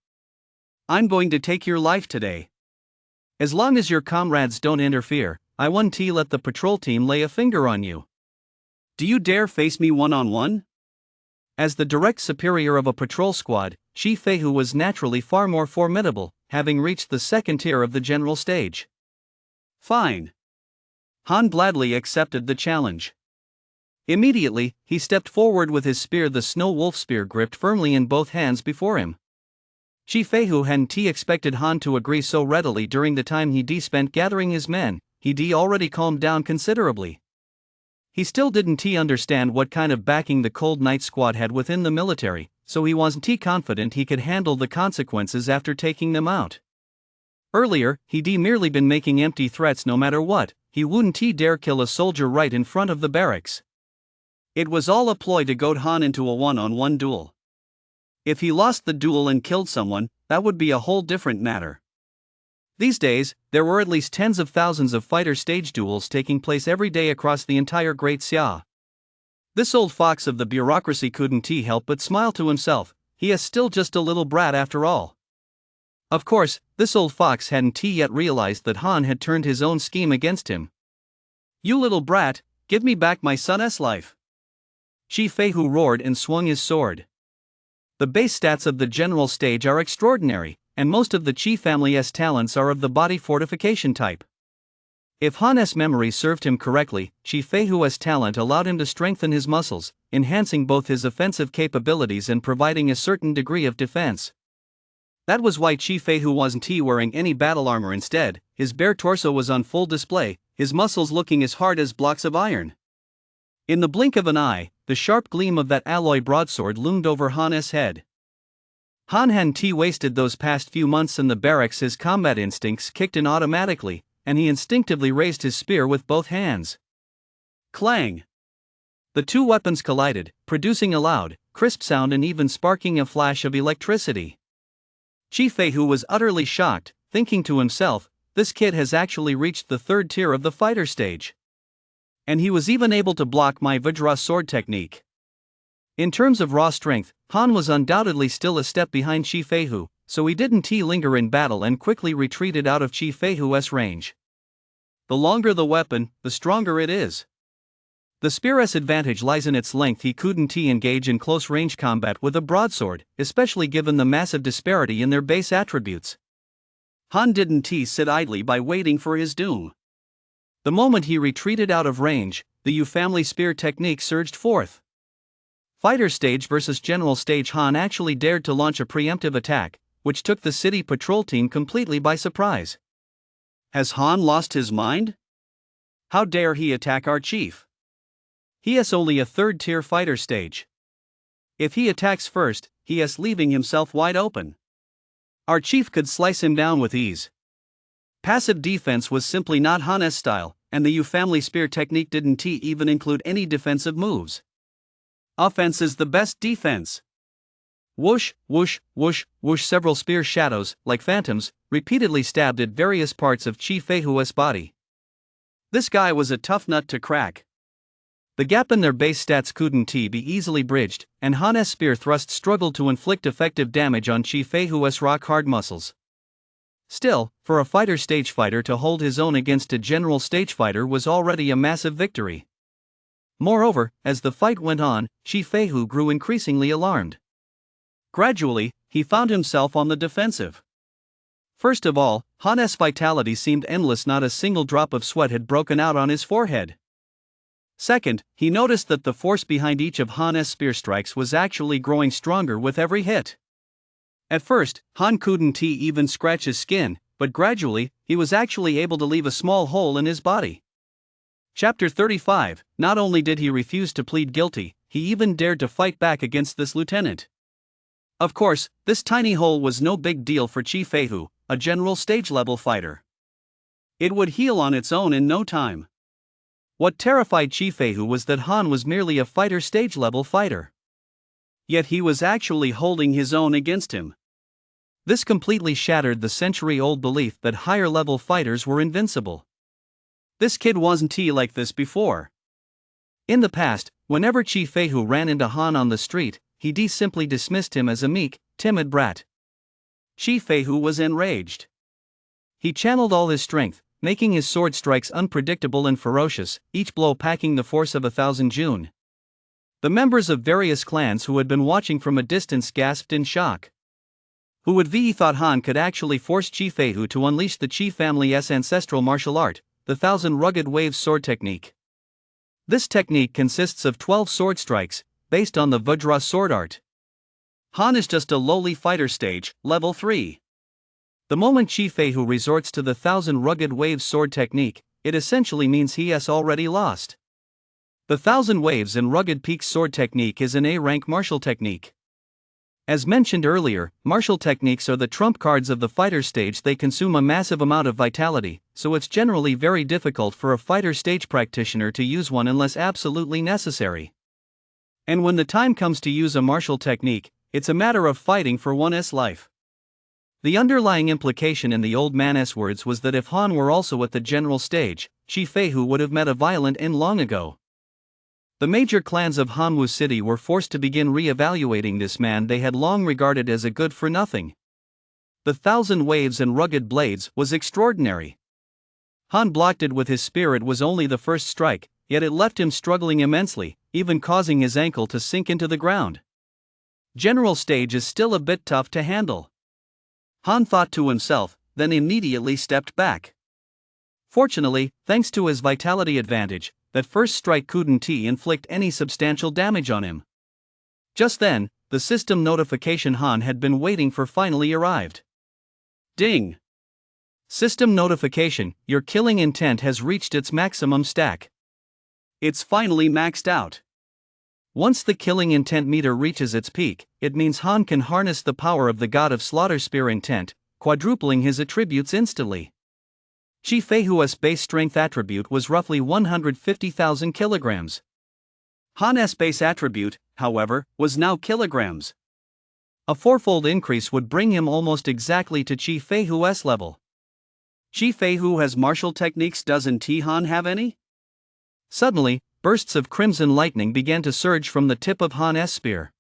Speaker 2: I'm going to take your life today. As long as your comrades don't interfere, I won't let the patrol team lay a finger on you. Do you dare face me one-on-one? As the direct superior of a patrol squad, Shi Feihu was naturally far more formidable, having reached the second tier of the general stage. Fine. Han gladly accepted the challenge. Immediately, he stepped forward with his spear, the snow wolf spear gripped firmly in both hands before him. Shi Feihu hadn't expected Han to agree so readily. During the time he spent gathering his men, he already calmed down considerably. He still didn't understand what kind of backing the Cold Night Squad had within the military, so he wasn't confident he could handle the consequences after taking them out. Earlier, he'd merely been making empty threats. No matter what, he wouldn't dare kill a soldier right in front of the barracks. It was all a ploy to goad Han into a one-on-one duel. If he lost the duel and killed someone, that would be a whole different matter. These days, there were at least tens of thousands of fighter stage duels taking place every day across the entire Great Xia. This old fox of the bureaucracy couldn't help but smile to himself. He is still just a little brat after all. Of course, this old fox hadn't yet realized that Han had turned his own scheme against him. You little brat, give me back my son's life. Shi Feihu roared and swung his sword. The base stats of the general stage are extraordinary, and most of the Qi family's talents are of the body fortification type.
Speaker 1: If Han's memory served him correctly, Chi Feihua's talent allowed him to strengthen his muscles, enhancing both his offensive capabilities and providing a certain degree of defense. That was why Chi Feihu wasn't wearing any battle armor. Instead, his bare torso was on full display, his muscles looking as hard as blocks of iron. In the blink of an eye, the sharp gleam of that alloy broadsword loomed over Han's head. Han hadn't wasted those past few months in the barracks. His combat instincts kicked in automatically, and he instinctively raised his spear with both hands. Clang! The two weapons collided, producing a loud, crisp sound and even sparking a flash of electricity. Chi Feihu was utterly shocked, thinking to himself, this kid has actually reached the third tier of the fighter stage. And he was even able to block my Vajra sword technique. In terms of raw strength, Han was undoubtedly still a step behind Chi Feihu, so he didn't linger in battle and quickly retreated out of Chi Feihu's range. The longer the weapon, the stronger it is. The spear's advantage lies in its length. He couldn't engage in close-range combat with a broadsword, especially given the massive disparity in their base attributes. Han didn't sit idly by waiting for his doom. The moment he retreated out of range, the Yu family spear technique surged forth. Fighter stage versus general stage. Han actually dared to launch a preemptive attack, which took the city patrol team completely by surprise. Has Han lost his mind? How dare he attack our chief? He is only a third-tier fighter stage. If he attacks first, he is leaving himself wide open. Our chief could slice him down with ease. Passive defense was simply not Han's style, and the Yu family spear technique didn't even include any defensive moves. Offense is the best defense. Whoosh, whoosh, whoosh, whoosh. Several spear shadows, like phantoms, repeatedly stabbed at various parts of Chi Feihua's body. This guy was a tough nut to crack. The gap in their base stats couldn't be easily bridged, and Han's spear thrust struggled to inflict effective damage on Chi Feihua's rock-hard muscles. Still, for a fighter stage fighter to hold his own against a general stage fighter was already a massive victory. Moreover, as the fight went on, Chi Feihu grew increasingly alarmed. Gradually, he found himself on the defensive. First of all, Han's vitality seemed endless. Not a single drop of sweat had broken out on his forehead. Second, he noticed that the force behind each of Han's spear strikes was actually growing stronger with every hit. At first, Han couldn't even scratch his skin, but gradually, he was actually able to leave a small hole in his body. Chapter 35. Not only did he refuse to plead guilty, he even dared to fight back against this lieutenant. Of course, this tiny hole was no big deal for Chi Feihu, a general stage-level fighter. It would heal on its own in no time. What terrified Chi Feihu was that Han was merely a fighter stage-level fighter. Yet he was actually holding his own against him. This completely shattered the century-old belief that higher-level fighters were invincible. This kid wasn't like this before. In the past, whenever Chi Feihu ran into Han on the street, he simply dismissed him as a meek, timid brat. Chi Feihu was enraged. He channeled all his strength, making his sword strikes unpredictable and ferocious, each blow packing the force of 1,000 Jun. The members of various clans who had been watching from a distance gasped in shock. Who would have thought Han could actually force Chi Feihu to unleash the Chi family's ancestral martial art, the 1,000 Rugged Waves sword technique. This technique consists of 12 sword strikes, based on the Vajra sword art. Han is just a lowly fighter stage, level 3. The moment Chi Feihu resorts to the 1,000 Rugged Waves sword technique, it essentially means he has already lost. The 1,000 Waves and Rugged Peaks sword technique is an A-rank martial technique. As mentioned earlier, martial techniques are the trump cards of the fighter stage. They consume a massive amount of vitality, so it's generally very difficult for a fighter stage practitioner to use one unless absolutely necessary. And when the time comes to use a martial technique, it's a matter of fighting for one's life. The underlying implication in the old man's words was that if Han were also at the general stage, Chi Feihu would have met a violent end long ago. The major clans of Hanwu City were forced to begin re-evaluating this man they had long regarded as a good-for-nothing. The 1,000 Waves and Rugged Blades was extraordinary. Han blocked it with his spear. It was only the first strike, yet it left him struggling immensely, even causing his ankle to sink into the ground. General stage is still a bit tough to handle. Han thought to himself, then immediately stepped back. Fortunately, thanks to his vitality advantage, that first strike couldn't inflict any substantial damage on him. Just then, the system notification Han had been waiting for finally arrived. Ding! System notification, your killing intent has reached its maximum stack. It's finally maxed out. Once the killing intent meter reaches its peak, it means Han can harness the power of the God of Slaughter Spear intent, quadrupling his attributes instantly. Chi Feihua's base strength attribute was roughly 150,000 kilograms. Han's base attribute, however, was now kilograms. A fourfold increase would bring him almost exactly to Chi Feihua's level. Chi Feihu has martial techniques, doesn't Han have any? Suddenly, bursts of crimson lightning began to surge from the tip of Han's spear.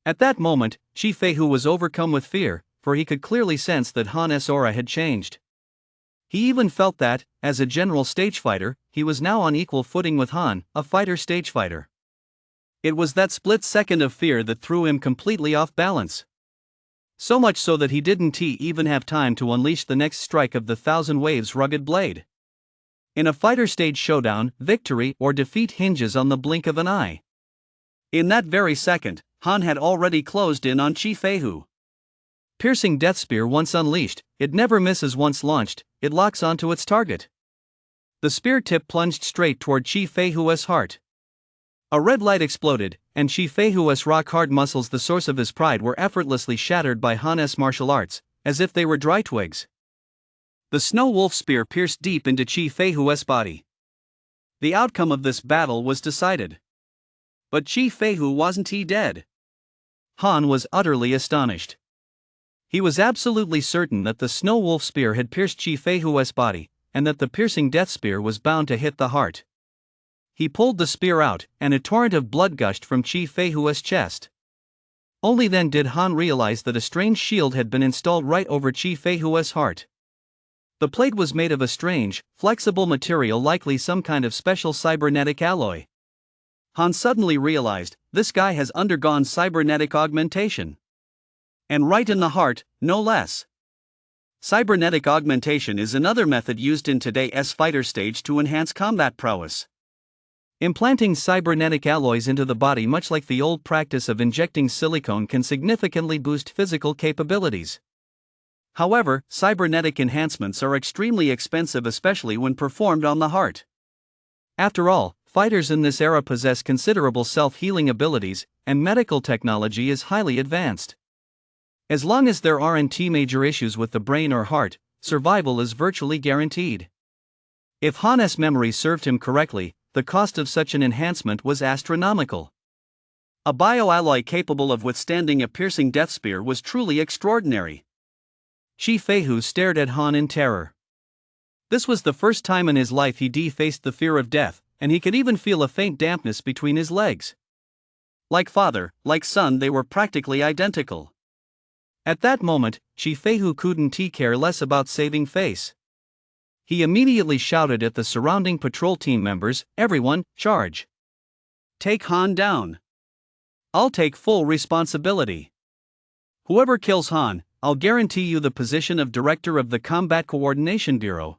Speaker 1: At that moment, Chi Feihu was overcome with fear, for he could clearly sense that Han's aura had changed. He even felt that, as a general stage fighter, he was now on equal footing with Han, a fighter stage fighter. It was that split second of fear that threw him completely off balance. So much so that he didn't even have time to unleash the next strike of the Thousand Waves rugged blade. In a fighter stage showdown, victory or defeat hinges on the blink of an eye. In that very second, Han had already closed in on Chi Feihu. Piercing Death Spear once unleashed, it never misses. Once launched, it locks onto its target. The spear tip plunged straight toward Chi Feihua's heart. A red light exploded, and Chi Feihua's rock-hard muscles, the source of his pride, were effortlessly shattered by Han's martial arts, as if they were dry twigs. The Snow Wolf Spear pierced deep into Chi Feihua's body. The outcome of this battle was decided. But Chi Feihu wasn't dead. Han was utterly astonished. He was absolutely certain that the Snow Wolf Spear had pierced Chi Feihua's body, and that the piercing Death Spear was bound to hit the heart. He pulled the spear out, and a torrent of blood gushed from Chi Feihua's chest. Only then did Han realize that a strange shield had been installed right over Chi Feihua's heart. The plate was made of a strange, flexible material, likely some kind of special cybernetic alloy. Han suddenly realized, this guy has undergone cybernetic augmentation. And right in the heart, no less. Cybernetic augmentation is another method used in today's fighter stage to enhance combat prowess. Implanting cybernetic alloys into the body, much like the old practice of injecting silicone, can significantly boost physical capabilities. However, cybernetic enhancements are extremely expensive, especially when performed on the heart. After all, fighters in this era possess considerable self-healing abilities, and medical technology is highly advanced. As long as there aren't major issues with the brain or heart, survival is virtually guaranteed. If Han's memory served him correctly, the cost of such an enhancement was astronomical. A bioalloy capable of withstanding a piercing death spear was truly extraordinary. Chi Feihu stared at Han in terror. This was the first time in his life he faced the fear of death, and he could even feel a faint dampness between his legs. Like father, like son, they were practically identical. At that moment, Chi Feihu couldn't care less about saving face. He immediately shouted at the surrounding patrol team members, "Everyone, charge! Take Han down. I'll take full responsibility. Whoever kills Han, I'll guarantee you the position of Director of the Combat Coordination Bureau.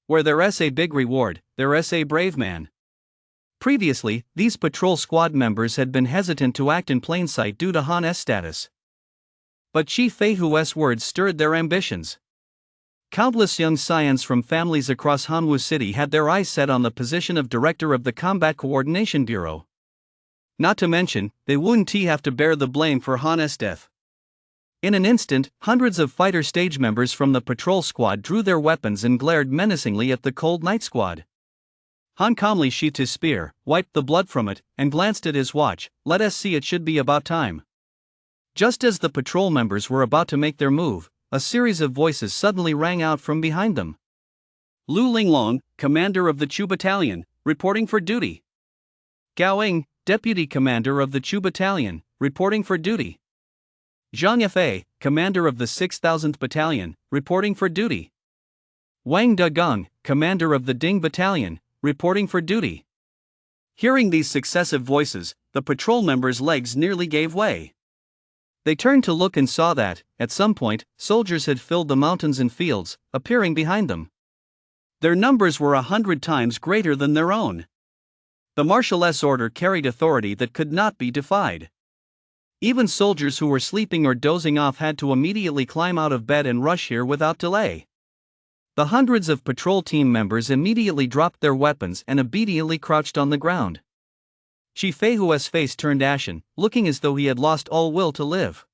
Speaker 1: Where there's a big reward, there's a brave man." Previously, these patrol squad members had been hesitant to act in plain sight due to Han's status. But Chi Feihua's words stirred their ambitions. Countless young scions from families across Hanwu City had their eyes set on the position of Director of the Combat Coordination Bureau. Not to mention, they wouldn't have to bear the blame for Han's death. In an instant, hundreds of fighter stage members from the patrol squad drew their weapons and glared menacingly at the cold night squad. Han calmly sheathed his spear, wiped the blood from it, and glanced at his watch. "Let us see, it should be about time." Just as the patrol members were about to make their move, a series of voices suddenly rang out from behind them. Lu Linglong, commander of the Chu Battalion, reporting for duty. Gao Ying, deputy commander of the Chu Battalion, reporting for duty. Zhang Yafei, commander of the 6,000th Battalion, reporting for duty. Wang Degong, commander of the Ding Battalion, reporting for duty. Hearing these successive voices, the patrol members' legs nearly gave way. They turned to look and saw that, at some point, soldiers had filled the mountains and fields, appearing behind them.
Speaker 2: Their numbers were 100 times greater than their own. The marshal-less order carried authority that could not be defied. Even soldiers who were sleeping or dozing off had to immediately climb out of bed and rush here without delay. The hundreds of patrol team members immediately dropped their weapons and obediently crouched on the ground. Chi Feihua's face turned ashen, looking as though he had lost all will to live.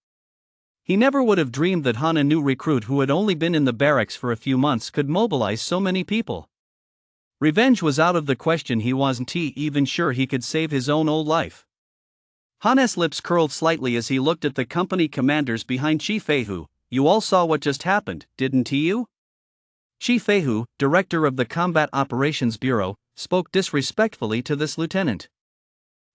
Speaker 2: He never would have dreamed that Han, a new recruit who had only been in the barracks for a few months, could mobilize so many people. Revenge was out of the question. He wasn't even sure he could save his own old life. Han's lips curled slightly as he looked at the company commanders behind Chi Feihu. You all saw what just happened, didn't you? Chi Feihu, director of the Combat Operations Bureau, spoke disrespectfully to this lieutenant.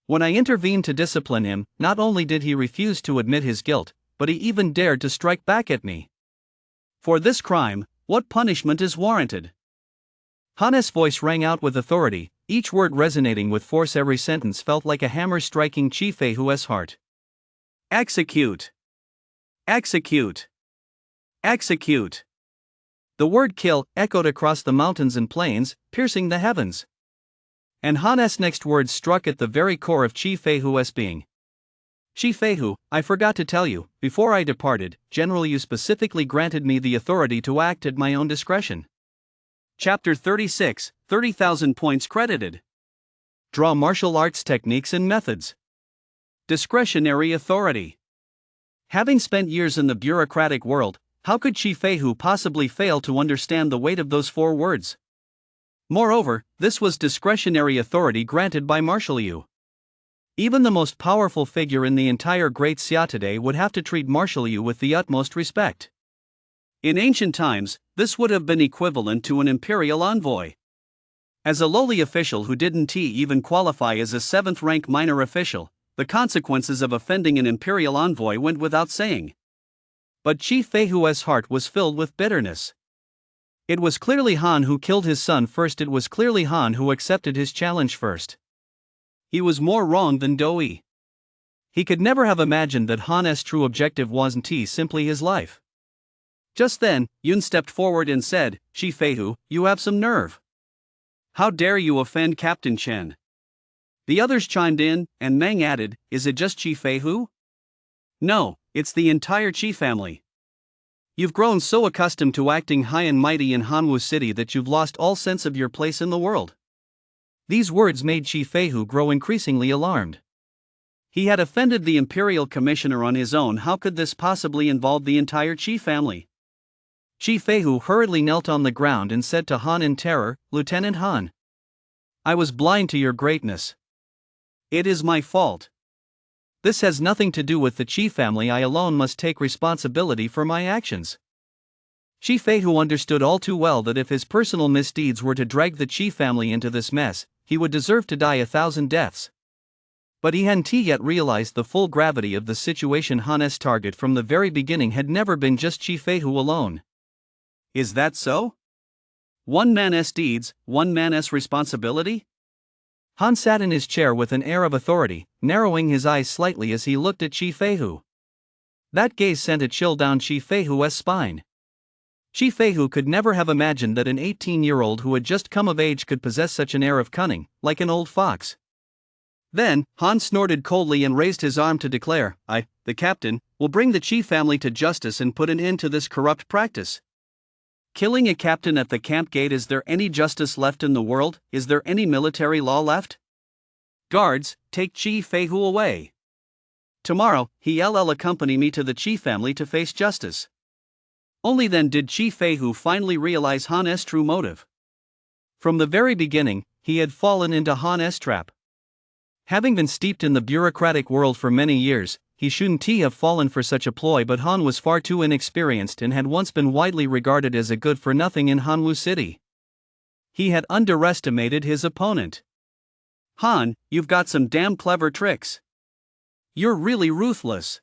Speaker 2: When I intervened to discipline him, not only did he refuse to admit his guilt, but he even dared to strike back at me. For this crime, what punishment is warranted? Han's voice rang out with authority, each word resonating with force. Every sentence felt like a hammer striking Chi Feihua's heart. Execute! Execute! Execute! The word kill echoed across the mountains and plains, piercing the heavens. And Han's next words struck at the very core of Chi Feihua's being. Chi Feihu, I forgot to tell you, before I departed, General, you specifically granted me the authority to act at my own discretion. Chapter 36, 30,000 points credited. Draw martial arts techniques and methods. Discretionary authority. Having spent years in the bureaucratic world, how could Chi Feihu possibly fail to understand the weight of those 4 words? Moreover, this was discretionary authority granted by Marshal Yu. Even the most powerful figure in the entire Great Xia today would have to treat Marshal Yu with the utmost respect. In ancient times, this would have been equivalent to an imperial envoy. As a lowly official who didn't even qualify as a 7th-rank minor official, the consequences of offending an imperial envoy went without saying. But Chi Feihua's heart was filled with bitterness. It was clearly Han who killed his son first. It was clearly Han who accepted his challenge first. He was more wrong than Doi. He could never have imagined that Han's true objective wasn't simply his life. Just then, Yun stepped forward and said, Chi Feihu, you have some nerve. How dare you offend Captain Chen? The others chimed in, and Meng added, is it just Chi Feihu? No, it's the entire Chi family. You've grown so accustomed to acting high and mighty in Hanwu City that you've lost all sense of your place in the world. These words made Chi Feihu grow increasingly alarmed. He had offended the Imperial Commissioner on his own. How could this possibly involve the entire Chi family? Chi Feihu hurriedly knelt on the ground and said to Han in terror, Lieutenant Han, I was blind to your greatness. It is my fault. This has nothing to do with the Chi family. I alone must take responsibility for my actions. Chi Feihu understood all too well that if his personal misdeeds were to drag the Chi family into this mess, he would deserve to die 1,000 deaths. But he hadn't yet realized the full gravity of the situation. Han's target from the very beginning had never been just Chi Feihu alone. Is that so? One man's deeds, one man's responsibility? Han sat in his chair with an air of authority, narrowing his eyes slightly as he looked at Chi Feihu. That gaze sent a chill down Chi Feihua's spine. Chi Feihu could never have imagined that an 18-year-old who had just come of age could possess such an air of cunning, like an old fox. Then, Han snorted coldly and raised his arm to declare, I, the captain, will bring the Chi family to justice and put an end to this corrupt practice. Killing a captain at the camp gate, is there any justice left in the world? Is there any military law left? Guards, take Chi Feihu away. Tomorrow, he'll accompany me to the Chi family to face justice. Only then did Chi Feihu finally realize Han's true motive. From the very beginning, he had fallen into Han's trap. Having been steeped in the bureaucratic world for many years, he shouldn't have fallen for such a ploy, but Han was far too inexperienced and had once been widely regarded as a good-for-nothing in Hanwu City. He had underestimated his opponent. Han, you've got some damn clever tricks. You're really ruthless.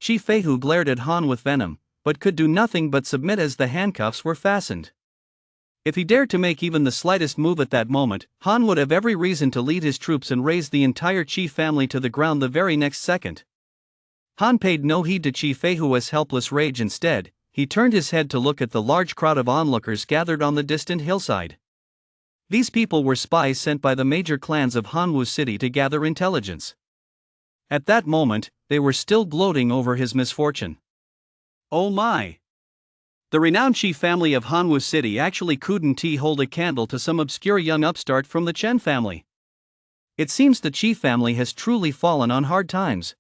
Speaker 2: Chi Feihu glared at Han with venom, but could do nothing but submit as the handcuffs were fastened. If he dared to make even the slightest move at that moment, Han would have every reason to lead his troops and raze the entire Chi family to the ground the very next second. Han paid no heed to Chi Feihua's helpless rage. Instead,
Speaker 1: he turned his head to look at the large crowd of onlookers gathered on the distant hillside. These people were spies sent by the major clans of Hanwoo City to gather intelligence. At that moment, they were still gloating over his misfortune. Oh my! The renowned chief family of Hanwoo City actually couldn't hold a candle to some obscure young upstart from the Chen family. It seems the chief family has truly fallen on hard times.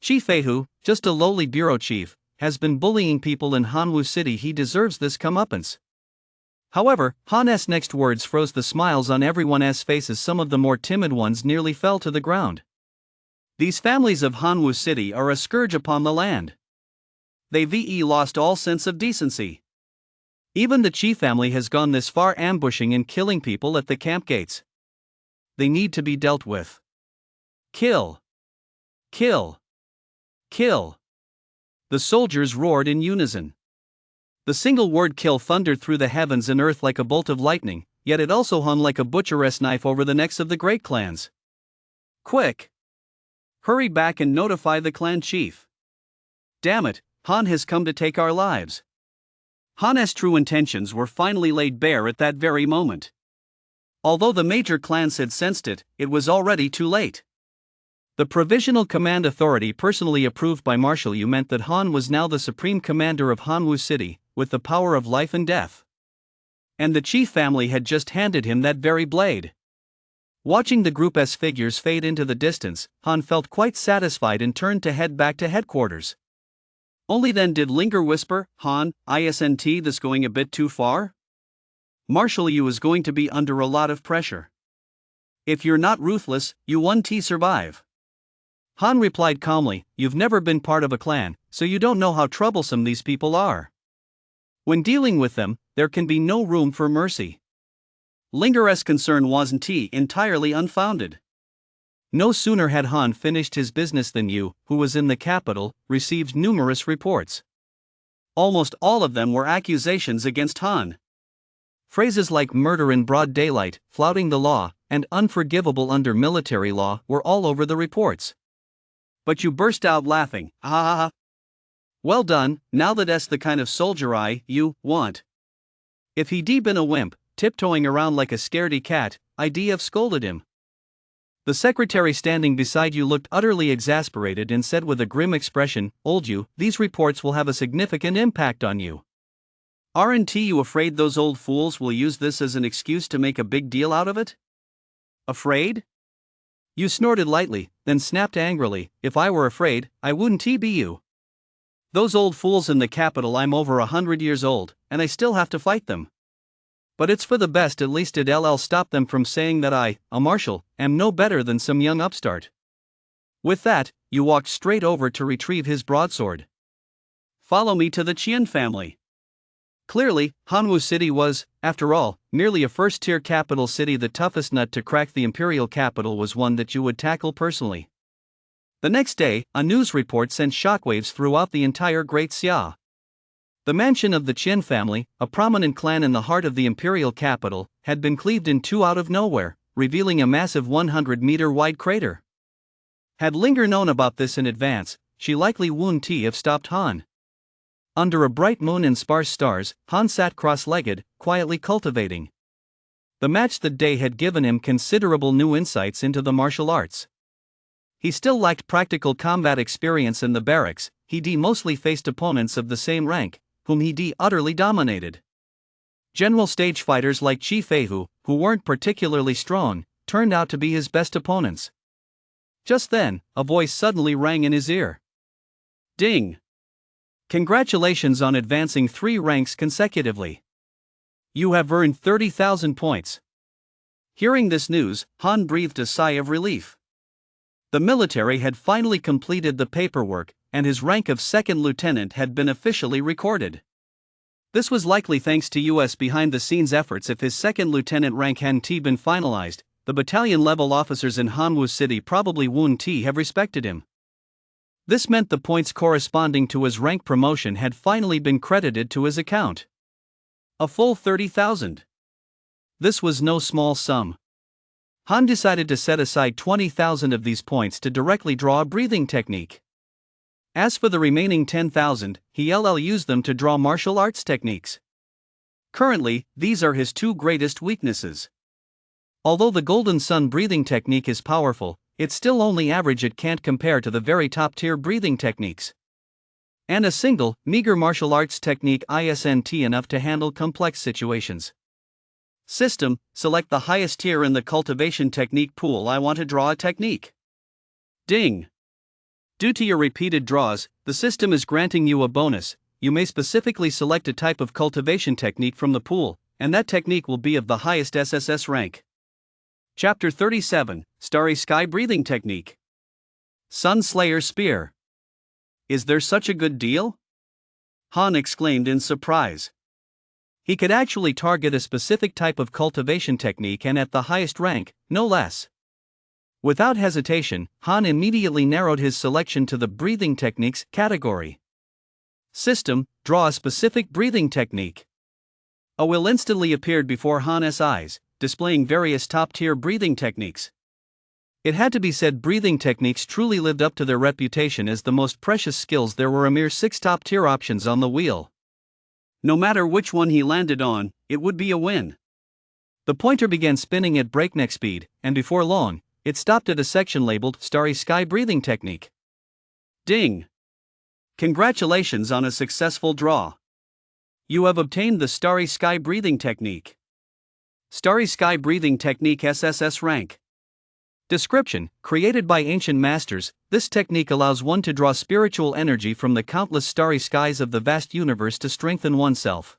Speaker 1: Chief Feihu, just a lowly bureau chief, has been bullying people in Hanwoo City. He deserves this comeuppance. However, Han's next words froze the smiles on everyone's faces. Some of the more timid ones nearly fell to the ground. These families of Hanwoo City are a scourge upon the land. They've lost all sense of decency. Even the chief family has gone this far, ambushing and killing people at the camp gates. They need to be dealt with. Kill! Kill! Kill! The soldiers roared in unison. The single word kill thundered through the heavens and earth like a bolt of lightning, yet it also hung like a butcher's knife over the necks of the great clans. Quick! Hurry back and notify the clan chief. Damn it, Han has come to take our lives. Han's true intentions were finally laid bare at that very moment. Although the major clans had sensed it, it was already too late. The Provisional Command Authority, personally approved by Marshal Yu, meant that Han was now the supreme commander of Hanwoo City, with the power of life and death. And the chief family had just handed him that very blade. Watching the group's figures fade into the distance, Han felt quite satisfied and turned to head back to headquarters. Only then did Linger whisper, Han, isn't this going a bit too far? Marshal Yu is going to be under a lot of pressure. If you're not ruthless, you won't survive. Han replied calmly, you've never been part of a clan, so you don't know how troublesome these people are. When dealing with them, there can be no room for mercy. Linger's concern wasn't entirely unfounded. No sooner had Han finished his business than Yu, who was in the capital, received numerous reports. Almost all of them were accusations against Han. Phrases like murder in broad daylight, flouting the law, and unforgivable under military law were all over the reports. But Yu burst out laughing, ha ha ha. Well done, now that's the kind of soldier you want. If he'd been a wimp, tiptoeing around like a scaredy cat, I'd have scolded him. The secretary standing beside Yu looked utterly exasperated and said with a grim expression, old Yu, these reports will have a significant impact on you. Aren't you afraid those old fools will use this as an excuse to make a big deal out of it? Afraid? Yu snorted lightly, then snapped angrily, if I were afraid, I wouldn't be you. Those old fools in the capital, I'm over 100 years old, and I still have to fight them. But it's for the best, at least it'll stop them from saying that I, a marshal, am no better than some young upstart. With that, Yu walked straight over to retrieve his broadsword. Follow me to the Qian family. Clearly, Hanwoo City was, after all, merely a first-tier capital city. The toughest nut to crack the imperial capital was one that Yu would tackle personally. The next day, a news report sent shockwaves throughout the entire Great Xia. The mansion of the Qin family, a prominent clan in the heart of the imperial capital, had been cleaved in two out of nowhere, revealing a massive 100-meter-wide crater. Had Linger known about this in advance, she likely wouldn't have stopped Han. Under a bright moon and sparse stars, Han sat cross-legged, quietly cultivating. The match that day had given him considerable new insights into the martial arts. He still lacked practical combat experience in the barracks. He mostly faced opponents of the same rank, whom he utterly dominated. General stage fighters like Chi Feihu, who weren't particularly strong, turned out to be his best opponents. Just then, a voice suddenly rang in his ear. Ding! Congratulations on advancing 3 ranks consecutively. You have earned 30,000 points. Hearing this news, Han breathed a sigh of relief. The military had finally completed the paperwork, and his rank of second lieutenant had been officially recorded. This was likely thanks to U.S. behind-the-scenes efforts. If his second lieutenant rank hadn't been finalized, the battalion-level officers in Hanwoo City probably wouldn't have respected him. This meant the points corresponding to his rank promotion had finally been credited to his account. A full 30,000. This was no small sum. Han decided to set aside 20,000 of these points to directly draw a breathing technique.
Speaker 2: As for the remaining 10,000, he'll use them to draw martial arts techniques. Currently, these are his two greatest weaknesses. Although the Golden Sun breathing technique is powerful, it's still only average. It can't compare to the very top tier breathing techniques. And a single, meager martial arts technique isn't enough to handle complex situations. System, select the highest tier in the cultivation technique pool. I want to draw a technique. Ding. Due to your repeated draws, the system is granting you a bonus. You may specifically select a type of cultivation technique from the pool, and that technique will be of the highest SSS rank. Chapter 37, Starry Sky Breathing Technique. Sun Slayer Spear. Is there such a good deal? Han exclaimed in surprise. He could actually target a specific type of cultivation technique and at the highest rank, no less. Without hesitation, Han immediately narrowed his selection to the breathing techniques category. System, draw a specific breathing technique. A will instantly appeared before Han's eyes, displaying various top-tier breathing techniques. It had to be said breathing techniques truly lived up to their reputation as the most precious skills. There were a mere 6 top-tier options on the wheel. No matter which one he landed on, it would be a win. The pointer began spinning at breakneck speed, and before long, it stopped at a section labeled Starry Sky Breathing Technique. Ding! Congratulations on a successful draw. You have obtained the Starry Sky Breathing Technique. Starry Sky Breathing Technique SSS rank. Description: created by ancient masters, this technique allows one to draw spiritual energy from the countless starry skies of the vast universe to strengthen oneself.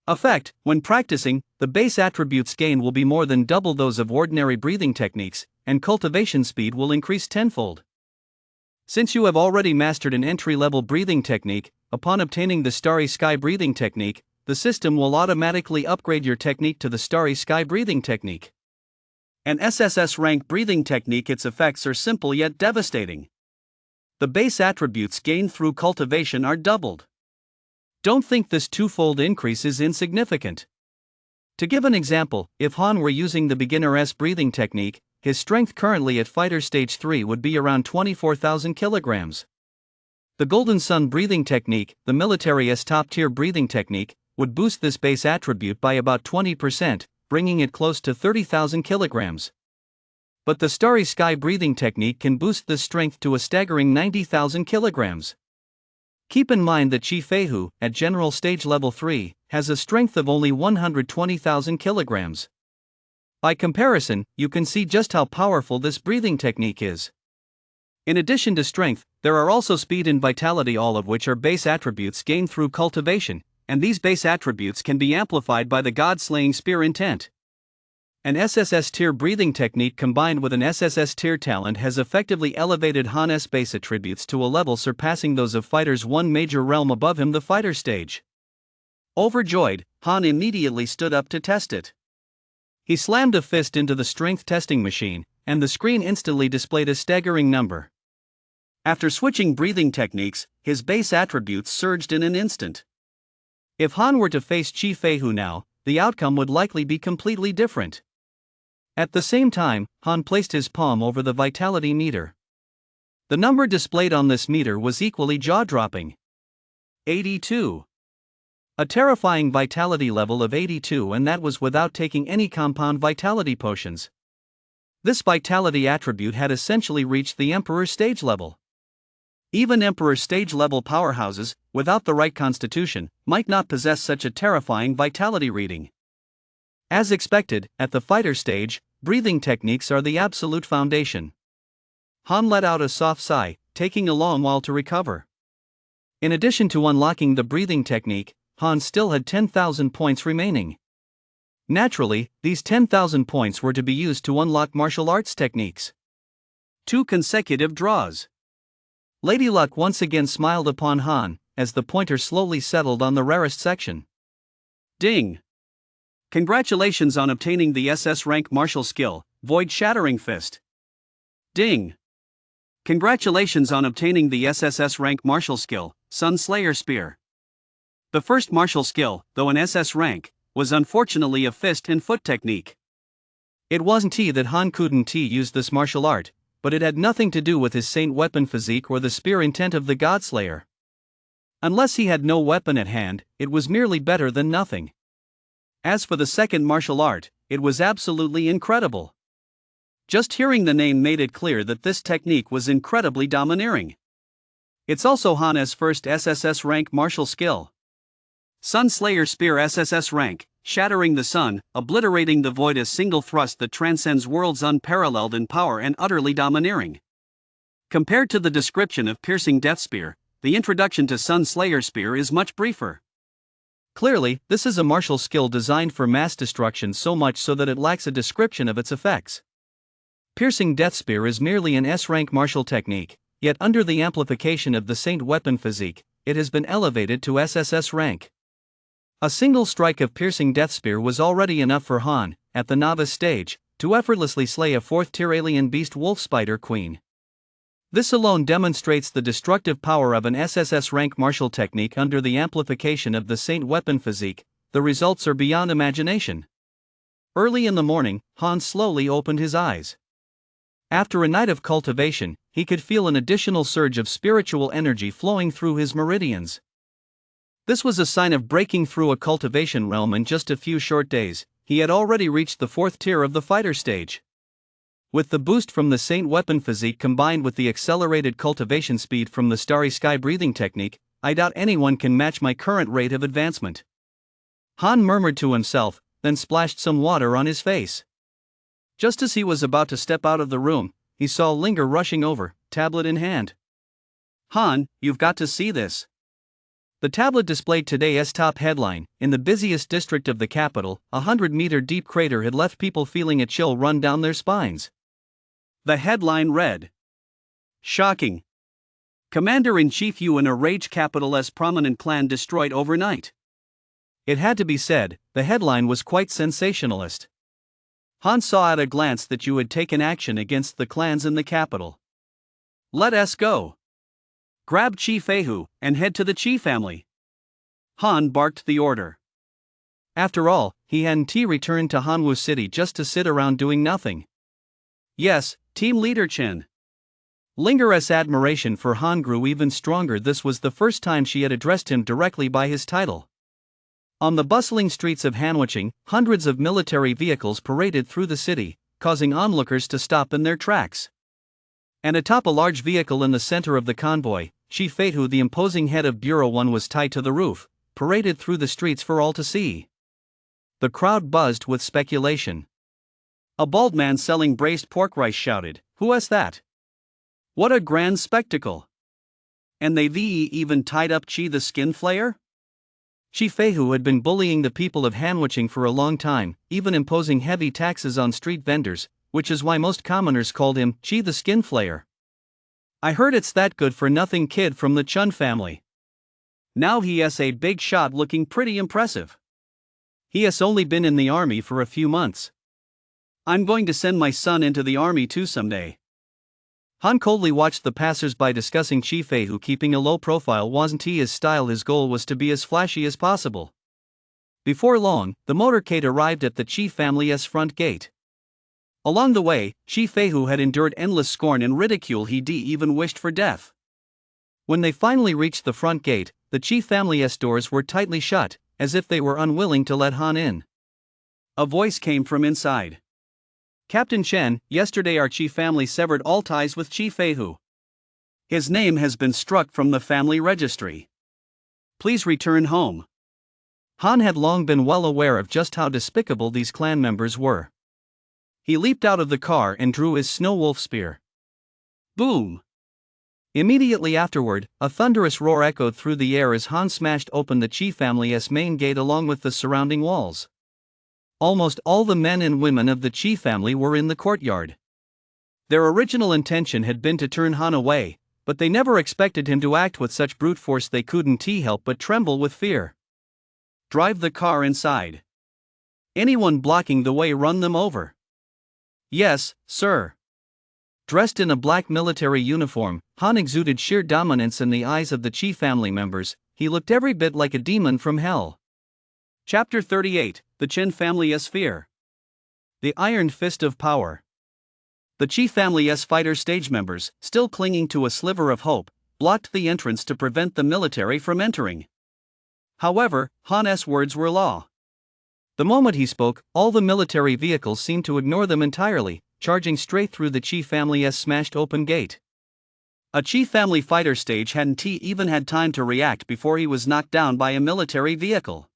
Speaker 2: Effect: when practicing, the base attributes gain will be more than double those of ordinary breathing techniques, and cultivation speed will increase tenfold. Since you have already mastered an entry-level breathing technique, upon obtaining the Starry Sky Breathing Technique, the system will automatically upgrade your technique to the Starry Sky Breathing Technique. An SSS rank breathing technique. Its effects are simple yet devastating. The base attributes gained through cultivation are doubled. Don't think this twofold increase is insignificant. To give an example, if Han were using the beginner's breathing technique, his strength currently at fighter stage 3 would be around 24,000 kilograms. The Golden Sun breathing technique, the military's top-tier breathing technique, would boost this base attribute by about 20%, bringing it close to 30,000 kilograms. But the Starry Sky breathing technique can boost this strength to a staggering 90,000 kilograms. Keep in mind that Chi Feihu, at general stage level 3, has a strength of only 120,000 kilograms. By comparison, you can see just how powerful this breathing technique is. In addition to strength, there are also speed and vitality, all of which are base attributes gained through cultivation, and these base attributes can be amplified by the God-slaying spear intent. An SSS tier breathing technique combined with an SSS tier talent has effectively elevated Han's base attributes to a level surpassing those of fighters one major realm above him, the fighter stage. Overjoyed, Han immediately stood up to test it. He slammed a fist into the strength testing machine, and the screen instantly displayed a staggering number. After switching breathing techniques, his base attributes surged in an instant. If Han were to face Chi Feihu now, the outcome would likely be completely different. At the same time, Han placed his palm over the vitality meter. The number displayed on this meter was equally jaw-dropping. 82. A terrifying vitality level of 82, and that was without taking any compound vitality potions. This vitality attribute had essentially reached the Emperor stage level. Even Emperor stage level powerhouses, without the right constitution, might not possess such a terrifying vitality reading. As expected, at the fighter stage, breathing techniques are the absolute foundation. Han let out a soft sigh, taking a long while to recover. In addition to unlocking the breathing technique, Han still had 10,000 points remaining. Naturally, these 10,000 points were to be used to unlock martial arts techniques. 2 consecutive draws. Lady Luck once again smiled upon Han, as the pointer slowly settled on the rarest section. Ding! Congratulations on obtaining the SS rank martial skill, Void Shattering Fist. Ding! Congratulations on obtaining the SSS rank martial skill, Sun Slayer Spear. The first martial skill, though an SS rank, was unfortunately a fist and foot technique. It wasn't that Han couldn't use this martial art,
Speaker 1: but it had nothing to do with his saint weapon physique or the spear intent of the Godslayer. Unless he had no weapon at hand, it was merely better than nothing. As for the second martial art, it was absolutely incredible. Just hearing the name made it clear that this technique was incredibly domineering. It's also Han's first SSS rank martial skill. Sun Slayer Spear SSS rank, shattering the sun, obliterating the void, a single thrust that transcends worlds, unparalleled in power and utterly domineering. Compared to the description of Piercing Death Spear, the introduction to Sun Slayer Spear is much briefer. Clearly, this is a martial skill designed for mass destruction, so much so that it lacks a description of its effects. Piercing Death Spear is merely an S-rank martial technique, yet under the amplification of the Saint weapon physique, it has been elevated to SSS rank. A single strike of Piercing Death Spear was already enough for Han, at the novice stage, to effortlessly slay a 4th-tier alien beast wolf spider queen. This alone demonstrates the destructive power of an SSS rank martial technique under the amplification of the Saint weapon physique. The results are beyond imagination. Early in the morning, Han slowly opened his eyes. After a night of cultivation, he could feel an additional surge of spiritual energy flowing through his meridians. This was a sign of breaking through a cultivation realm. In just a few short days, he had already reached the 4th tier of the fighter stage. With the boost from the Saint weapon physique combined with the accelerated cultivation speed from the Starry Sky breathing technique, I doubt anyone can match my current rate of advancement. Han murmured to himself, then splashed some water on his face. Just as he was about to step out of the room, he saw Linger rushing over, tablet in hand. Han, you've got to see this. The tablet displayed today's top headline. In the busiest district of the capital, a 100-meter deep crater had left people feeling a chill run down their spines. The headline read, "Shocking. Commander-in-Chief Yu in a rage, capital's prominent clan destroyed overnight." It had to be said, the headline was quite sensationalist. Han saw at a glance that Yu had taken action against the clans in the capital. "Let us go. Grab Chi Feihu and head to the Chi family." Han barked the order. After all, he hadn't returned to Hanwu City just to sit around doing nothing. "Yes, Team Leader Chen." Linger's admiration for Han grew even stronger. This was the first time she had addressed him directly by his title. On the bustling streets of Hanwucheng, hundreds of military vehicles paraded through the city, causing onlookers to stop in their tracks. And atop a large vehicle in the center of the convoy, Chi Feihu, the imposing head of Bureau 1, was tied to the roof, paraded through the streets for all to see. The crowd buzzed with speculation. A bald man selling braised pork rice shouted, "Who is that? What a grand spectacle! And they even tied up Chi the Skin Flayer?" Chi Feihu had been bullying the people of Hanwucheng for a long time, even imposing heavy taxes on street vendors, which is why most commoners called him Chi the Skin Flayer. "I heard it's that good-for-nothing kid from the Chun family. Now he is a big shot, looking pretty impressive. He has only been in the army for a few months. I'm going to send my son into the army too someday." Han coldly watched the passers-by discussing Chi Feihu. Keeping a low profile wasn't his style. His goal was to be as flashy as possible. Before long, the motorcade arrived at the Chi family's front gate. Along the way, Chi Feihu had endured endless scorn and ridicule. He even wished for death. When they finally reached the front gate, the Chi family's doors were tightly shut, as if they were unwilling to let Han in. A voice came from inside. "Captain Chen, yesterday our Chi family severed all ties with Chi Feihu. His name has been struck from the family registry. Please return home." Han had long been well aware of just how despicable these clan members were. He leaped out of the car and drew his snow wolf spear. Boom! Immediately afterward, a thunderous roar echoed through the air as Han smashed open the Chi family's main gate along with the surrounding walls. Almost all the men and women of the Chi family were in the courtyard. Their original intention had been to turn Han away, but they never expected him to act with such brute force. They couldn't help but tremble with fear. "Drive the car inside. Anyone blocking the way, run them over." "Yes, sir." Dressed in a black military uniform, Han exuded sheer dominance in the eyes of the Chi family members. He looked every bit like a demon from hell. Chapter 38, The Chen Family's Fear. The Iron Fist of Power.
Speaker 2: The Chi family's fighter stage members, still clinging to a sliver of hope, blocked the entrance to prevent the military from entering. However, Han's words were law. The moment he spoke, all the military vehicles seemed to ignore them entirely, charging straight through the Chi family's smashed open gate. A Chi family fighter stage hadn't even had time to react before he was knocked down by a military vehicle.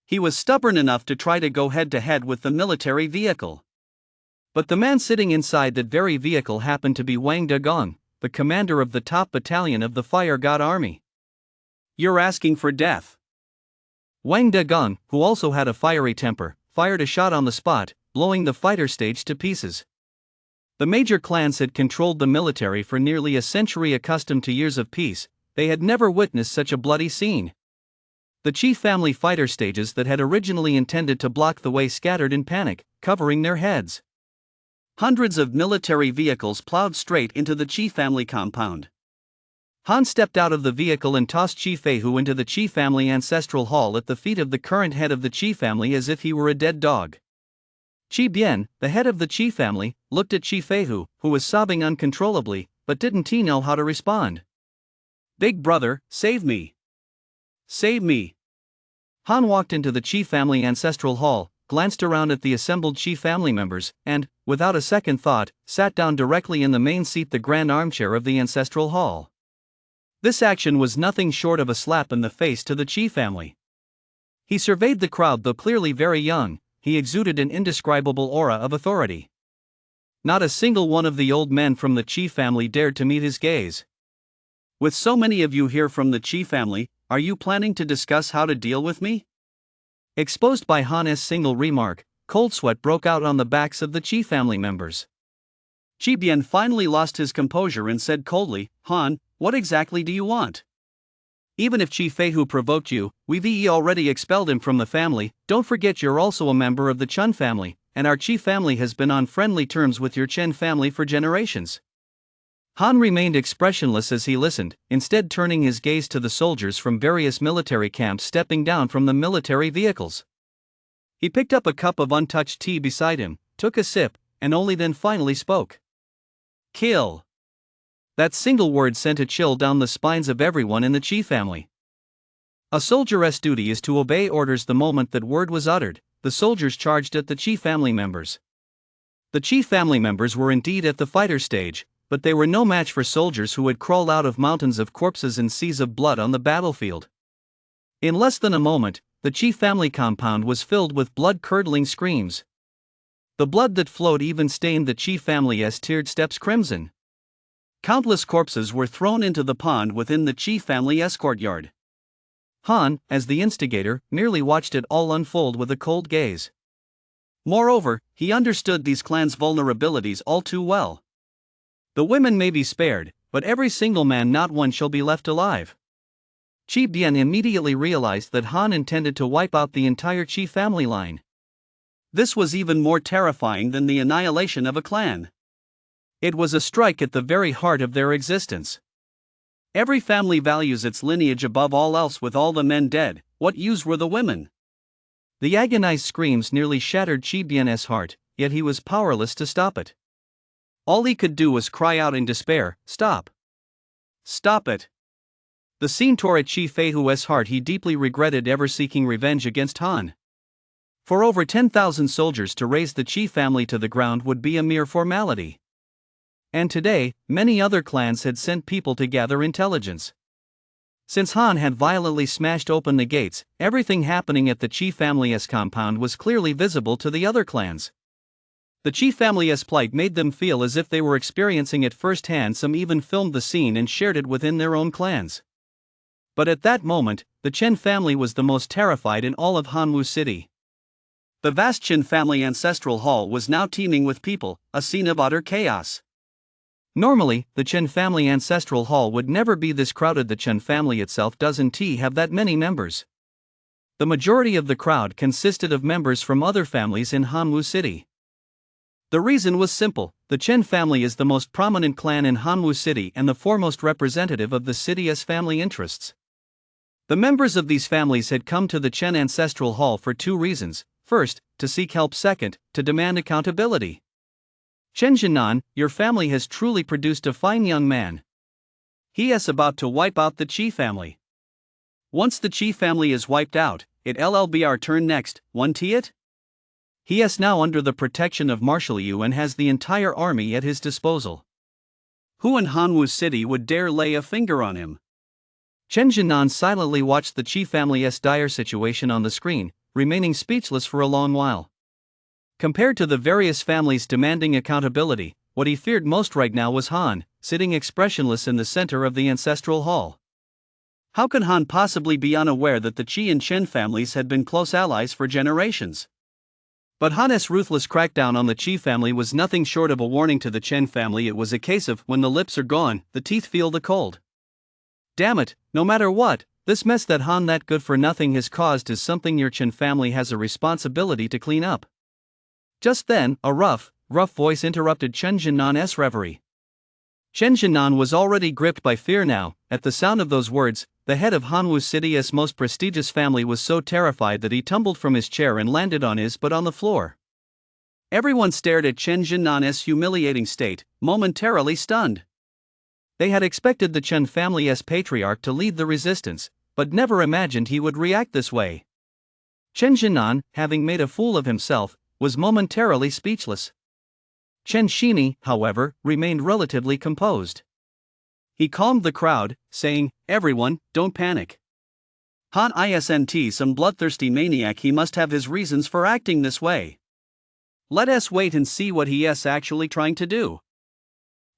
Speaker 2: He was stubborn enough to try to go head-to-head with the military vehicle. But the man sitting inside that very vehicle happened to be Wang Dagong, the commander of the top battalion of the Fire God Army. "You're asking for death." Wang Dagong, who also had a fiery temper, fired a shot on the spot, blowing the fighter stage to pieces. The major clans had controlled the military for nearly a century. Accustomed to years of peace, they had never witnessed such a bloody scene. The Chi family fighter stages that had originally intended to block the way scattered in panic, covering their heads. Hundreds of military vehicles plowed straight into the Chi family compound. Han stepped out of the vehicle and tossed Chi Feihu into the Chi family ancestral hall at the feet of the current head of the Chi family as if he were a dead dog. Chi Bian, the head of the Chi family, looked at Chi Feihu, who was sobbing uncontrollably, but didn't know how to respond. "Big brother, save me! Save me!" Han walked into the Chi family ancestral hall, glanced around at the assembled Chi family members, and, without a second thought, sat down directly in the main seat, the grand armchair of the ancestral hall. This action was nothing short of a slap in the face to the Chi family. He surveyed the crowd. Though clearly very young, he exuded an indescribable aura of authority. Not a single one of the old men from the Chi family dared to meet his gaze. "With so many of you here from the Chi family, are you planning to discuss how to deal with me?" Exposed by Han's single remark, cold sweat broke out on the backs of the Chi family members. Chi Bian finally lost his composure and said coldly, "Han, what exactly do you want? Even if Chi Feihu provoked you, we've already expelled him from the family. Don't forget you're also a member of the Chun family, and our Chi family has been on friendly terms with your Chen family for generations." Han remained expressionless as he listened, instead turning his gaze to the soldiers from various military camps stepping down from the military vehicles. He picked up a cup of untouched tea beside him, took a sip, and only then finally spoke. "Kill." That single word sent a chill down the spines of everyone in the Chi family. A soldier's duty is to obey orders. The moment that word was uttered, the soldiers charged at the Chi family members. The Chi family members were indeed at the fighter stage, but they were no match for soldiers who had crawled out of mountains of corpses and seas of blood on the battlefield. In less than a moment, the Chi family compound was filled with blood-curdling screams. The blood that flowed even stained the Chi family's tiered steps crimson. Countless corpses were thrown into the pond within the Chi family's courtyard. Han, as the instigator, merely watched it all unfold with a cold gaze. Moreover, he understood these clans' vulnerabilities all too well. The women may be spared, but every single man, not one, shall be left alive. Chi Bian immediately realized that Han intended to wipe out the entire Chi family line. This was even more terrifying than the annihilation of a clan. It was a strike at the very heart of their existence. Every family values its lineage above all else. With all the men dead, what use were the women? The agonized screams nearly shattered Chi Bian's heart, yet he was powerless to stop it. All he could do was cry out in despair, "Stop! Stop it!" The scene tore at Chi Feihu's heart. He deeply regretted ever seeking revenge against Han. For over 10,000 soldiers to raze the Chi family to the ground would be a mere formality. And today, many other clans had sent people to gather intelligence. Since Han had violently smashed open the gates, everything happening at the Chi family's compound was clearly visible to the other clans. The Chi family's plight made them feel as if they were experiencing it firsthand. Some even filmed the scene and shared it within their own clans. But at that moment, the Chen family was the most terrified in all of Hanwu City. The vast Chen family ancestral hall was now teeming with people, a scene of utter chaos. Normally, the Chen family ancestral hall would never be this crowded. The Chen family itself doesn't have that many members. The majority of the crowd consisted of members from other families in Hanwu City. The reason was simple: the Chen family is the most prominent clan in Hanwu City and the foremost representative of the city's family interests. The members of these families had come to the Chen ancestral hall for two reasons: first, to seek help; second, to demand accountability.
Speaker 1: Chen Jinan, your family has truly produced a fine young man.
Speaker 2: He is about to wipe out the Qi family. Once the Qi family is wiped out, it'll be our turn next, won't it?
Speaker 1: He is now under the protection of Marshal Yu and has the entire army at his disposal.
Speaker 2: Who in Hanwu City would dare lay a finger on him?
Speaker 1: Chen Jinan silently watched the Qi family's dire situation on the screen, remaining speechless for a long while. Compared to the various families demanding accountability, what he feared most right now was Han, sitting expressionless in the center of the ancestral hall.
Speaker 2: How could Han possibly be unaware that the Qi and Chen families had been close allies for generations?
Speaker 1: But Han's ruthless crackdown on the Qi family was nothing short of a warning to the Chen family. It was a case of, when the lips are gone, the teeth feel the cold. Damn it, no matter what, this mess that Han that good for nothing has caused is something your Chen family has a responsibility to clean up. Just then, a rough voice interrupted Chen Jinan's reverie. Chen Jinan was already gripped by fear now. At the sound of those words, the head of Hanwu City's most prestigious family was so terrified that he tumbled from his chair and landed on his butt on the floor.
Speaker 2: Everyone stared at Chen Jinan's humiliating state, momentarily stunned.
Speaker 1: They had expected the Chen family's patriarch to lead the resistance, but never imagined he would react this way. Chen Jinan, having made a fool of himself, was momentarily speechless. Chen Shini, however, remained relatively composed.
Speaker 2: He calmed the crowd, saying, "Everyone, don't panic. Han isn't some bloodthirsty maniac. He must have his reasons for acting this way. Let us wait and see what he is actually trying to do."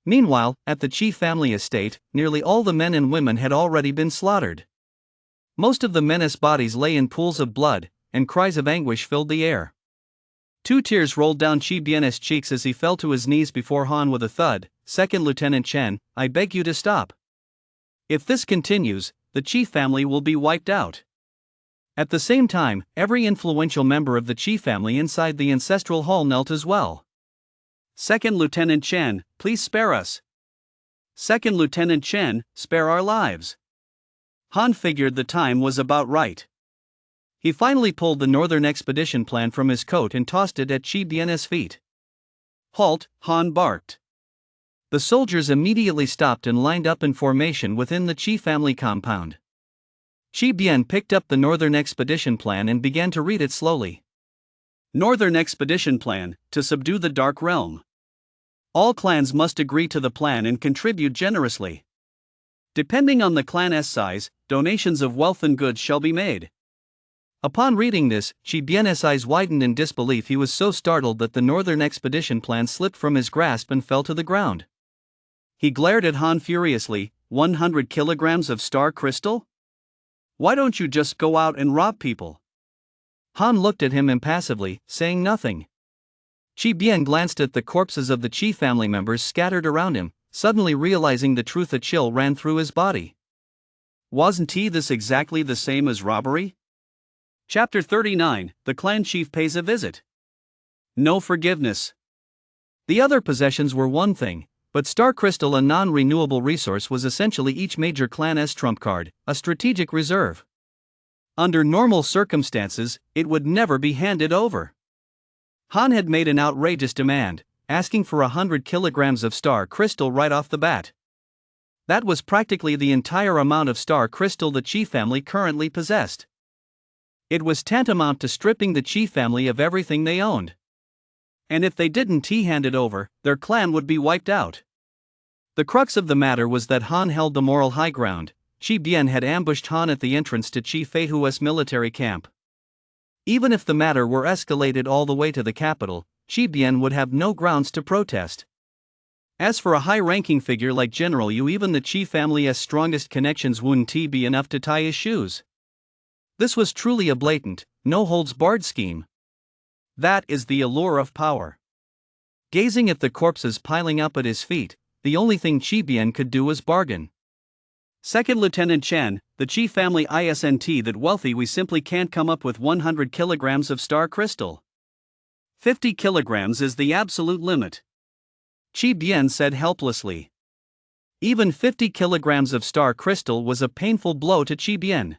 Speaker 1: Meanwhile, at the Qi family estate, nearly all the men and women had already been slaughtered. Most of the men's bodies lay in pools of blood, and cries of anguish filled the air. 2 tears rolled down Qi Bian's cheeks as he fell to his knees before Han with a thud. "Second Lieutenant Chen, I beg you to stop. If this continues, the Qi family will be wiped out." At the same time, every influential member of the Qi family inside the ancestral hall knelt as well.
Speaker 2: "Second Lieutenant Chen, please spare us. Second Lieutenant Chen, spare our lives." Han figured the time was about right.
Speaker 1: He finally pulled the Northern Expedition plan from his coat and tossed it at Qi Bian's feet.
Speaker 2: "Halt," Han barked.
Speaker 1: The soldiers immediately stopped and lined up in formation within the Qi family compound. Qi Bian picked up the Northern Expedition plan and began to read it slowly.
Speaker 2: Northern Expedition Plan, to subdue the Dark Realm. All clans must agree to the plan and contribute generously. Depending on the clan's size, donations of wealth and goods shall be made.
Speaker 1: Upon reading this, Qi Bian's eyes widened in disbelief. He was so startled that the Northern Expedition plan slipped from his grasp and fell to the ground.
Speaker 2: He glared at Han furiously. 100 kilograms of star crystal? Why don't you just go out and rob people?
Speaker 1: Han looked at him impassively, saying nothing. Qi Bian glanced at the corpses of the Qi family members scattered around him, suddenly realizing the truth. A chill ran through his body.
Speaker 2: Wasn't this exactly the same as robbery? Chapter 39, The Clan Chief Pays a Visit. No forgiveness.
Speaker 1: The other possessions were one thing, but Star Crystal, a non-renewable resource, was essentially each major clan's trump card, a strategic reserve. Under normal circumstances, it would never be handed over. Han had made an outrageous demand, asking for 100 kilograms of Star Crystal right off the bat. That was practically the entire amount of Star Crystal the Qi family currently possessed. It was tantamount to stripping the Qi family of everything they owned. And if they didn't hand it over, their clan would be wiped out. The crux of the matter was that Han held the moral high ground. Qi Bian had ambushed Han at the entrance to Qi Feihua's military camp. Even if the matter were escalated all the way to the capital, Qi Bian would have no grounds to protest. As for a high-ranking figure like General Yu, even the Qi family's strongest connections wouldn't be enough to tie his shoes. This was truly a blatant, no-holds-barred scheme. That is the allure of power. Gazing at the corpses piling up at his feet, the only thing Qi Bian could do was bargain.
Speaker 2: Second Lieutenant Chen, the Qi family isn't that wealthy. We simply can't come up with 100 kilograms of Star Crystal. 50 kilograms is the absolute limit.
Speaker 1: Qi Bian said helplessly. Even 50 kilograms of Star Crystal was a painful blow to Qi Bian.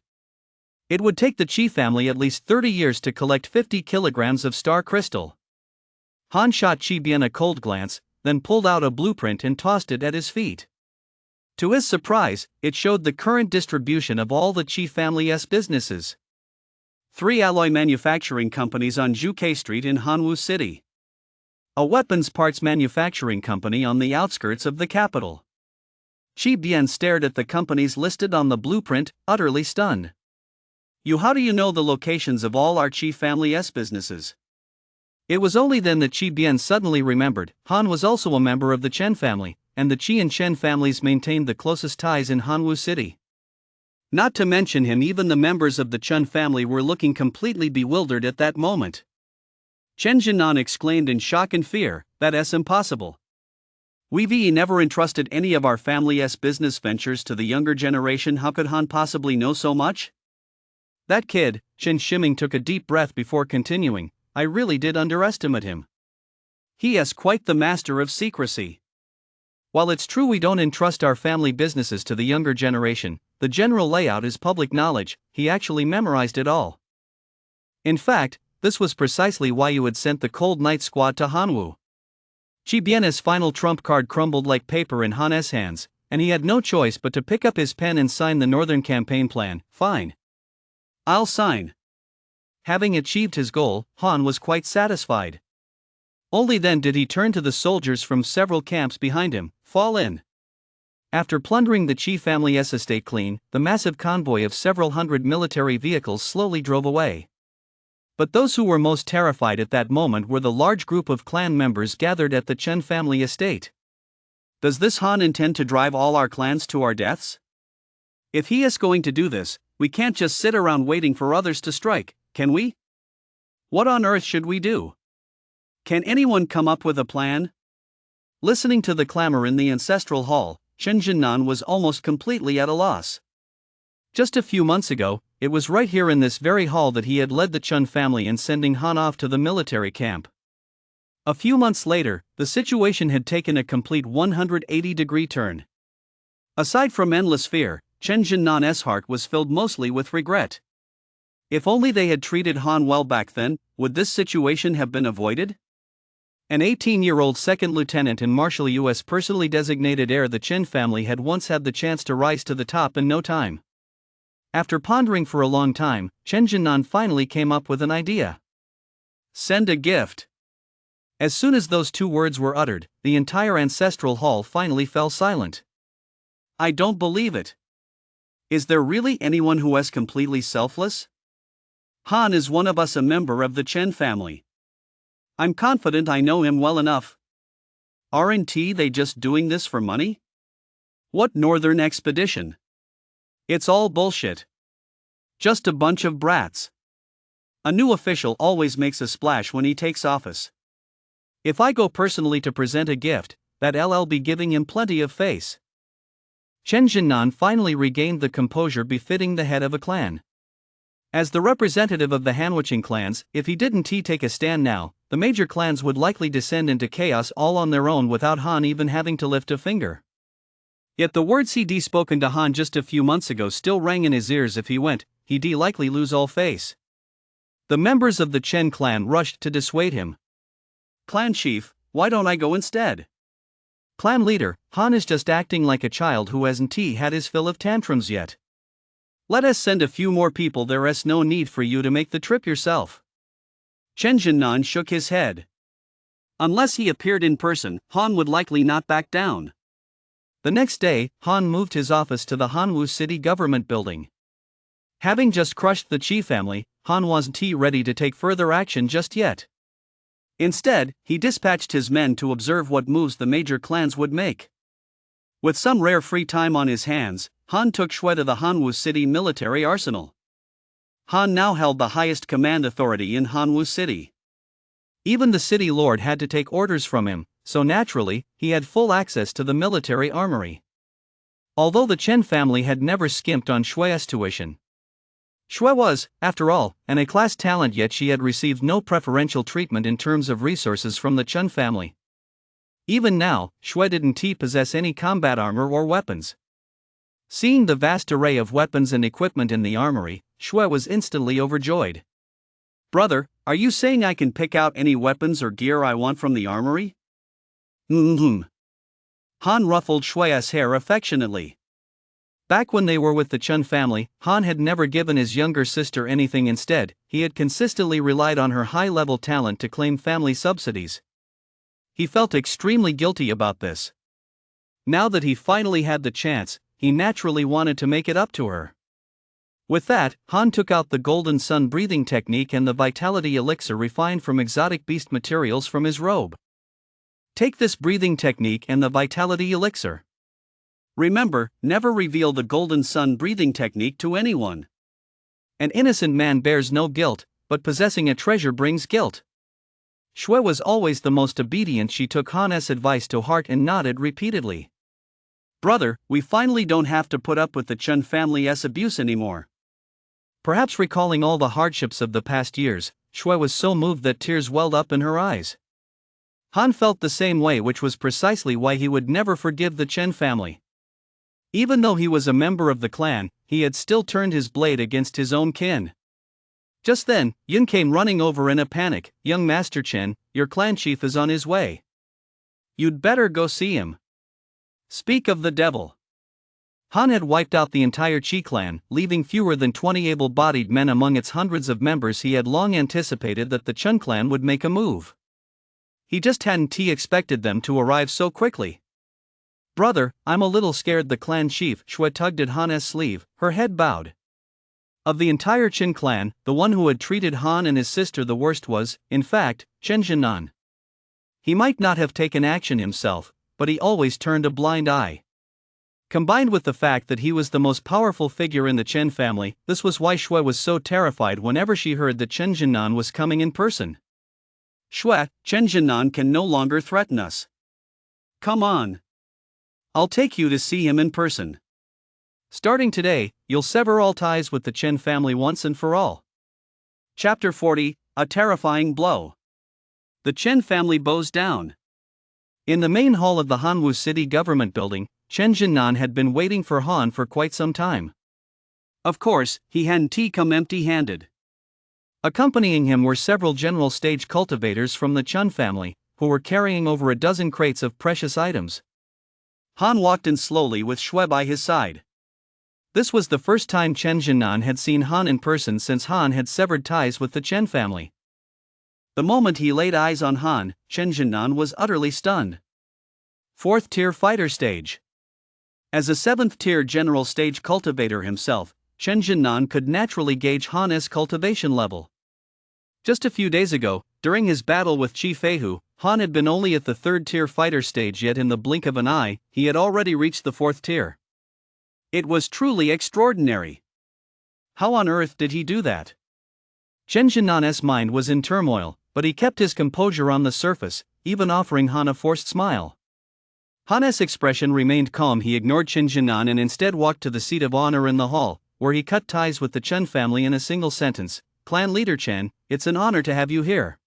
Speaker 1: It would take the Qi family at least 30 years to collect 50 kilograms of Star Crystal. Han shot Qi Bian a cold glance, then pulled out a blueprint and tossed it at his feet. To his surprise, it showed the current distribution of all the Chi family's businesses.
Speaker 2: 3 alloy manufacturing companies on Juke Street in Hanwoo City. A weapons parts manufacturing company on the outskirts of the capital. Chi Bian stared at the companies listed on the blueprint, utterly stunned. How do you know the locations of all our Chi family's businesses?
Speaker 1: It was only then that Chi Bian suddenly remembered Han was also a member of the Chen family, and the Chi and Chen families maintained the closest ties in Hanwoo City.
Speaker 2: Not to mention him, even the members of the Chen family were looking completely bewildered at that moment. Chen Jinan exclaimed in shock and fear, "That's impossible. We've never entrusted any of our family's business ventures to the younger generation. How could Han possibly know so much?"
Speaker 1: That kid, Chen Shiming took a deep breath before continuing, "I really did underestimate him.
Speaker 2: He is quite the master of secrecy.
Speaker 1: While it's true we don't entrust our family businesses to the younger generation, the general layout is public knowledge. He actually memorized it all. In fact, this was precisely why you had sent the Cold Night Squad to Hanwoo." Chi Bian's final trump card crumbled like paper in Han's hands, and he had no choice but to pick up his pen and sign the Northern Campaign Plan.
Speaker 2: "Fine. I'll sign."
Speaker 1: Having achieved his goal, Han was quite satisfied. Only then did he turn to the soldiers from several camps behind him. "Fall in." After plundering the Chi family's estate clean, the massive convoy of several hundred military vehicles slowly drove away. But those who were most terrified at that moment were the large group of clan members gathered at the Chen family estate.
Speaker 2: Does this Han intend to drive all our clans to our deaths? If he is going to do this, we can't just sit around waiting for others to strike, can we? What on earth should we do? Can anyone come up with a plan? Listening to the clamor in the ancestral hall, Chen Jinan was almost completely at a loss.
Speaker 1: Just a few months ago, it was right here in this very hall that he had led the Chen family in sending Han off to the military camp. A few months later, the situation had taken a complete 180-degree turn.
Speaker 2: Aside from endless fear, Chen Jinnan's heart was filled mostly with regret. If only they had treated Han well back then, would this situation have been avoided?
Speaker 1: An 18-year-old second lieutenant and Marshal U.S. personally designated heir, the Chen family had once had the chance to rise to the top in no time. After pondering for a long time, Chen Jinnan finally came up with an idea.
Speaker 2: Send a gift.
Speaker 1: As soon as those two words were uttered, the entire ancestral hall finally fell silent.
Speaker 2: I don't believe it. Is there really anyone who is completely selfless? Han is one of us, a member of the Chen family. I'm confident I know him well enough. Aren't they just doing this for money? What northern expedition? It's all bullshit. Just a bunch of brats. A new official always makes a splash when he takes office. If I go personally to present a gift, that'll be giving him plenty of face.
Speaker 1: Chen Jinnan finally regained the composure befitting the head of a clan. As the representative of the Hanwuching clans, if he didn't take a stand now, the major clans would likely descend into chaos all on their own without Han even having to lift a finger. Yet the words he'd spoken to Han just a few months ago still rang in his ears. If he went, he'd likely lose all face. The members of the Chen clan rushed to dissuade him.
Speaker 2: Clan chief, why don't I go instead?
Speaker 1: Clan leader, Han is just acting like a child who hasn't had his fill of tantrums yet.
Speaker 2: Let us send a few more people. There is no need for you to make the trip yourself. Chen Jinnan shook his head. Unless he appeared in person, Han would likely not back down.
Speaker 1: The next day, Han moved his office to the Hanwoo City Government Building. Having just crushed the Chi family, Han wasn't ready to take further action just yet.
Speaker 2: Instead, he dispatched his men to observe what moves the major clans would make. With some rare free time on his hands, Han took Shui to the Hanwoo City military arsenal. Han now held the highest command authority in Hanwoo City.
Speaker 1: Even the city lord had to take orders from him, so naturally, he had full access to the military armory. Although the Chen family had never skimped on Shui's tuition. Shui was, after all, an A-class talent, yet she had received no preferential treatment in terms of resources from the Chen family. Even now, Shui didn't possess any combat armor or weapons. Seeing the vast array of weapons and equipment in the armory, Shui was instantly overjoyed.
Speaker 2: Brother, are you saying I can pick out any weapons or gear I want from the armory? Han ruffled Shui's hair affectionately. Back when they were with the Chun family, Han had never given his younger sister anything. Instead, he had consistently relied on her high-level talent to claim family subsidies. He felt extremely guilty about this. Now that he finally had the chance, he naturally wanted to make it up to her. With that, Han took out the golden sun breathing technique and the vitality elixir refined from exotic beast materials from his robe. Take this breathing technique and the vitality elixir. Remember, never reveal the golden sun breathing technique to anyone. An innocent man bears no guilt, but possessing a treasure brings guilt. Shui was always the most obedient. She took Han's advice to heart and nodded repeatedly. Brother, we finally don't have to put up with the Chun family's abuse anymore. Perhaps recalling all the hardships of the past years, Shui was so moved that tears welled up in her eyes. Han felt the same way, which was precisely why he would never forgive the Chen family. Even though he was a member of the clan, he had still turned his blade against his own kin. Just then, Yun came running over in a panic. Young Master Chen, your clan chief is on his way. You'd better go see him. Speak of the devil. Han had wiped out the entire Qi clan, leaving fewer than 20 able-bodied men among its hundreds of members. He had long anticipated that the Chun clan would make a move. He just hadn't expected them to arrive so quickly. Brother, I'm a little scared. The clan chief, Shui, tugged at Han's sleeve, her head bowed. Of the entire Qin clan, the one who had treated Han and his sister the worst was, in fact, Chen Jinan. He might not have taken action himself, but he always turned a blind eye. Combined with the fact that he was the most powerful figure in the Chen family, this was why Shui was so terrified whenever she heard that Chen Jinan was coming in person. Shui, Chen Jinan can no longer threaten us. Come on. I'll take you to see him in person. Starting today, you'll sever all ties with the Chen family once and for all. Chapter 40, A Terrifying Blow. The Chen family bows down. In the main hall of the Hanwu city government building, Chen Jinan had been waiting for Han for quite some time. Of course, he hadn't come empty-handed. Accompanying him were several general stage cultivators from the Chun family, who were carrying over a dozen crates of precious items. Han walked in slowly with Shui by his side. This was the first time Chen Jinan had seen Han in person since Han had severed ties with the Chen family. The moment he laid eyes on Han, Chen Jinan was utterly stunned. 4th tier fighter stage. As a 7th tier general stage cultivator himself, Chen Jinan could naturally gauge Han's cultivation level. Just a few days ago, during his battle with Qi Feihu, Han had been only at the 3rd tier fighter stage, yet in the blink of an eye, he had already reached the 4th tier. It was truly extraordinary. How on earth did he do that? Chen Jinan's mind was in turmoil, but he kept his composure on the surface, even offering Han a forced smile. Han's expression remained calm. He ignored Chen Jinan and instead walked to the seat of honor in the hall, where he cut ties with the Chen family in a single sentence. Clan leader Chen, it's an honor to have you here.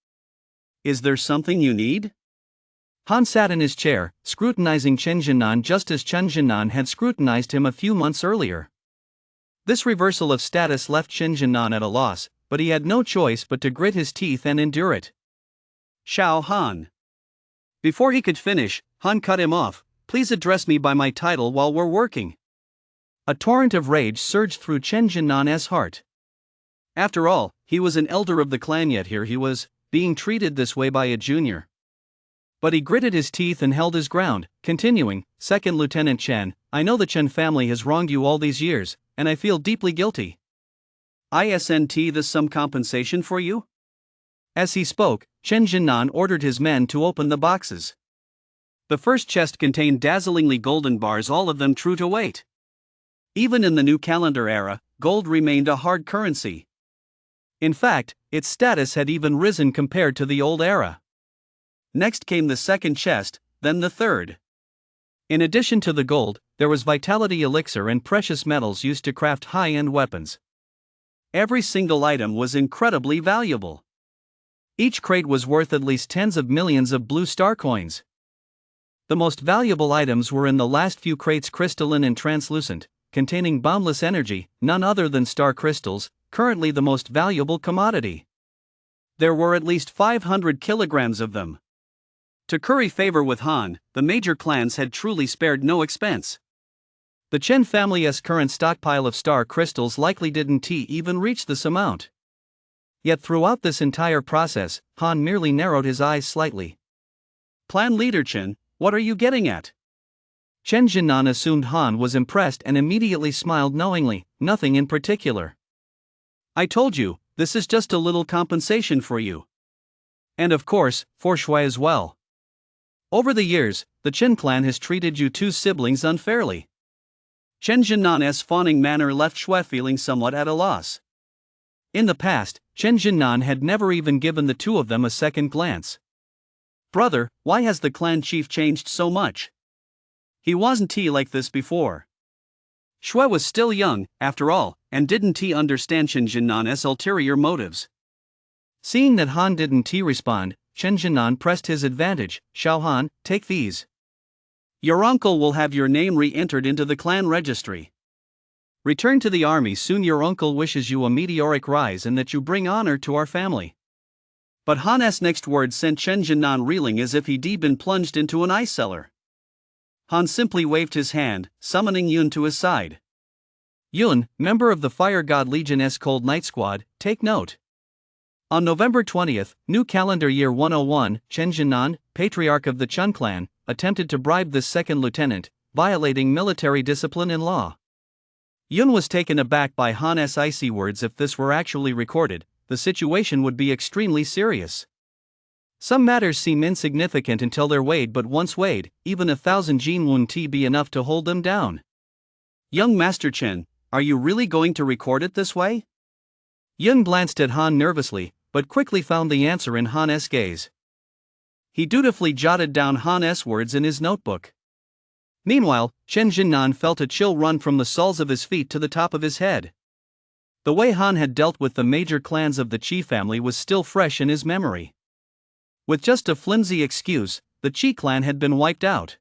Speaker 2: Is there something you need? Han sat in his chair, scrutinizing Chen Jinan just as Chen Jinan had scrutinized him a few months earlier. This reversal of status left Chen Jinan at a loss, but he had no choice but to grit his teeth and endure it. Xiao Han. Before he could finish, Han cut him off. Please address me by my title while we're working. A torrent of rage surged through Chen Jinan's heart. After all, he was an elder of the clan, yet here he was, being treated this way by a junior. But he gritted his teeth and held his ground, continuing, Second Lieutenant Chen, I know the Chen family has wronged you all these years, and I feel deeply guilty. Isn't this some compensation for you? As he spoke, Chen Jinan ordered his men to open the boxes. The first chest contained dazzlingly golden bars, all of them true to weight. Even in the new calendar era, gold remained a hard currency. In fact, its status had even risen compared to the old era. Next came the second chest, then the third. In addition to the gold, there was vitality elixir and precious metals used to craft high-end weapons. Every single item was incredibly valuable. Each crate was worth at least tens of millions of blue star coins. The most valuable items were in the last few crates, crystalline and translucent, containing boundless energy, none other than star crystals, currently the most valuable commodity. There were at least 500 kilograms of them. To curry favor with Han, the major clans had truly spared no expense.
Speaker 1: The Chen family's current stockpile of star crystals likely didn't even reach this amount. Yet throughout this entire process, Han merely narrowed his eyes slightly.
Speaker 2: Clan leader Chen, what are you getting at?
Speaker 1: Chen Jinnan assumed Han was impressed and immediately smiled knowingly, nothing in particular.
Speaker 2: I told you, this is just a little compensation for you.
Speaker 1: And of course, for Shui as well. Over the years, the Chen clan has treated you two siblings unfairly.
Speaker 2: Chen Jinnan's fawning manner left Shui feeling somewhat at a loss.
Speaker 1: In the past, Chen Jinnan had never even given the two of them a second glance.
Speaker 2: Brother, why has the clan chief changed so much? He wasn't like this before. Shui was still young, after all, and didn't understand Chen Jinnan's ulterior motives.
Speaker 1: Seeing that Han didn't respond, Chen Jinnan pressed his advantage. Xiao Han, take these.
Speaker 2: Your uncle will have your name re-entered into the clan registry.
Speaker 1: Return to the army soon. Your uncle wishes you a meteoric rise and that you bring honor to our family.
Speaker 2: But Han's next words sent Chen Jinnan reeling as if he'd been plunged into an ice cellar. Han simply waved his hand, summoning Yun to his side.
Speaker 1: Yun, member of the Fire God Legion's Cold Night Squad, take note. On November 20th, new calendar year 101, Chen Jinnan, patriarch of the Chen clan, attempted to bribe this second lieutenant, violating military discipline and law. Yun was taken aback by Han's icy words. If this were actually recorded, the situation would be extremely serious. Some matters seem insignificant until they're weighed, but once weighed, even 1,000 Jin won't be enough to hold them down.
Speaker 2: Young Master Chen, are you really going to record it this way?
Speaker 1: Yun glanced at Han nervously, but quickly found the answer in Han's gaze. He dutifully jotted down Han's words in his notebook. Meanwhile, Chen Jinnan felt a chill run from the soles of his feet to the top of his head. The way Han had dealt with the major clans of the Qi family was still fresh in his memory. With just a flimsy excuse, the Qi clan had been wiped out.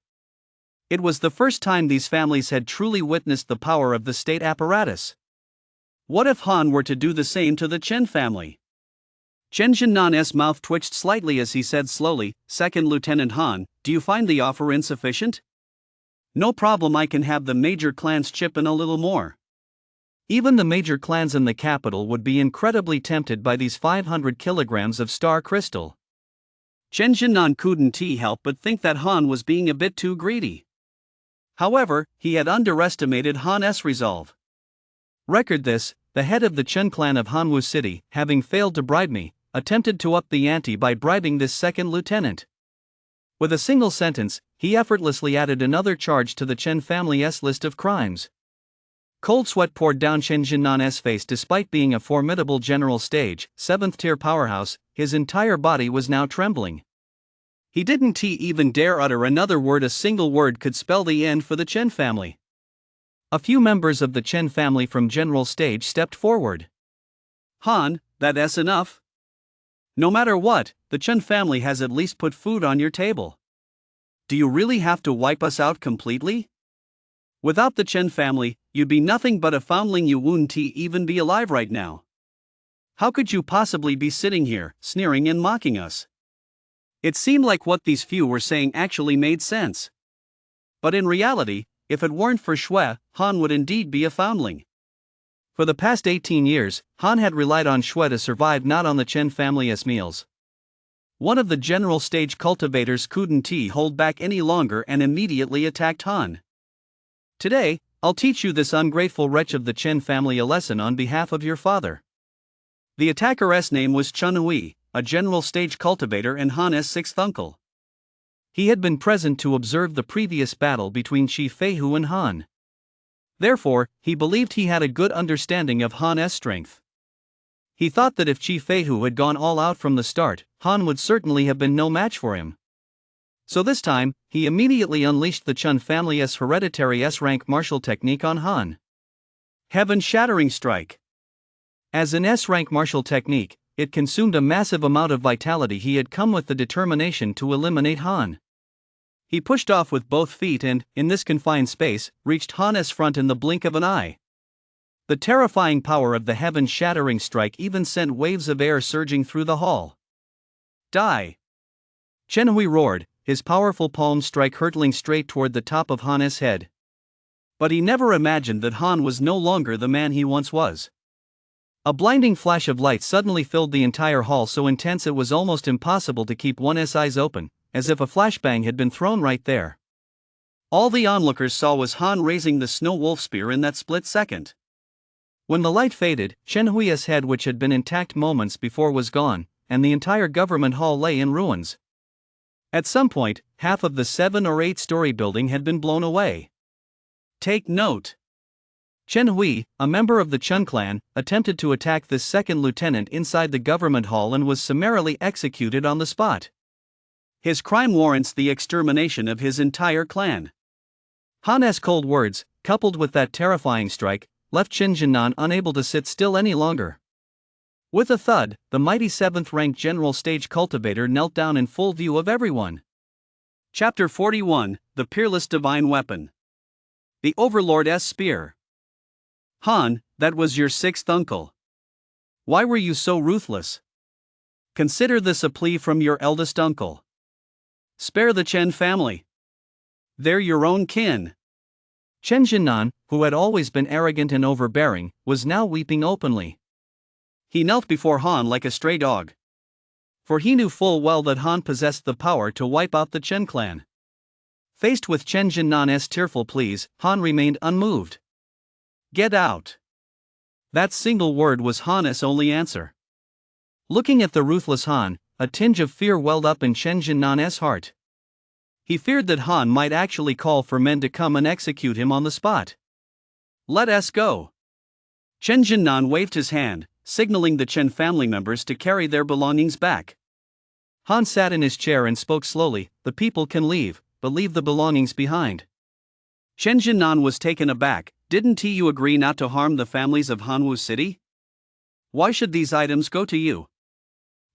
Speaker 1: It was the first time these families had truly witnessed the power of the state apparatus.
Speaker 2: What if Han were to do the same to the Chen family? Chen Jinnan's mouth twitched slightly as he said slowly, Second Lieutenant Han, do you find the offer insufficient? No problem, I can have the major clans chip in a little more.
Speaker 1: Even the major clans in the capital would be incredibly tempted by these 500 kilograms of star crystal.
Speaker 2: Chen Jinnan couldn't help but think that Han was being a bit too greedy. However, he had underestimated Han's resolve.
Speaker 1: Record this, the head of the Chen clan of Hanwu City, having failed to bribe me, attempted to up the ante by bribing this second lieutenant. With a single sentence, he effortlessly added another charge to the Chen family's list of crimes. Cold sweat poured down Chen Jinnan's face. Despite being a formidable general stage, 7th-tier powerhouse, his entire body was now trembling. He didn't even dare utter another word. A single word could spell the end for the Chen family. A few members of the Chen family from general stage stepped forward.
Speaker 2: Han, that's enough. No matter what, the Chen family has at least put food on your table. Do you really have to wipe us out completely? Without the Chen family, you'd be nothing but a foundling. You wouldn't even be alive right now. How could you possibly be sitting here, sneering and mocking us? It seemed like what these few were saying actually made sense. But in reality, if it weren't for Shui, Han would indeed be a foundling.
Speaker 1: For the past 18 years, Han had relied on Shui to survive, not on the Chen family's meals. One of the general stage cultivators couldn't hold back any longer and immediately attacked Han. Today, I'll teach you, this ungrateful wretch of the Chen family, a lesson on behalf of your father. The attacker's name was Chun Hui, a general stage cultivator and Han's sixth uncle. He had been present to observe the previous battle between Qi Feihu and Han. Therefore, he believed he had a good understanding of Han's strength. He thought that if Qi Feihu had gone all out from the start, Han would certainly have been no match for him. So this time, he immediately unleashed the Chun family's hereditary S-rank martial technique on Han.
Speaker 2: Heaven-shattering strike.
Speaker 1: As an S-rank martial technique, it consumed a massive amount of vitality. He had come with the determination to eliminate Han. He pushed off with both feet and, in this confined space, reached Han's front in the blink of an eye. The terrifying power of the heaven-shattering strike even sent waves of air surging through the hall.
Speaker 2: Die!
Speaker 1: Chen Hui roared, his powerful palm strike hurtling straight toward the top of Han's head. But he never imagined that Han was no longer the man he once was. A blinding flash of light suddenly filled the entire hall, so intense it was almost impossible to keep one's eyes open, as if a flashbang had been thrown right there. All the onlookers saw was Han raising the snow wolf spear in that split second. When the light faded, Chen Hui's head, which had been intact moments before, was gone, and the entire government hall lay in ruins. At some point, half of the 7 or 8-story building had been blown away. Take note. Chen Hui, a member of the Chun clan, attempted to attack this second lieutenant inside the government hall and was summarily executed on the spot. His crime warrants the extermination of his entire clan. Han's cold words, coupled with that terrifying strike, left Qin Jinnan unable to sit still any longer. With a thud, the mighty 7th-ranked general stage cultivator knelt down in full view of everyone. Chapter 41, The Peerless Divine Weapon. The Overlord's Spear. Han, that was your 6th uncle. Why were you so ruthless? Consider this a plea from your eldest uncle. Spare the Chen family. They're your own kin. Chen Jinnan, who had always been arrogant and overbearing, was now weeping openly. He knelt before Han like a stray dog. For he knew full well that Han possessed the power to wipe out the Chen clan. Faced with Chen Jinnan's tearful pleas, Han remained unmoved. Get out. That single word was Han's only answer. Looking at the ruthless Han, a tinge of fear welled up in Chen Jinnan's heart. He feared that Han might actually call for men to come and execute him on the spot. Let us go. Chen Jinnan waved his hand, signaling the Chen family members to carry their belongings back. Han sat in his chair and spoke slowly, "The people can leave, but leave the belongings behind." Chen Jinnan was taken aback. Didn't you agree not to harm the families of Hanwu City? Why should these items go to you?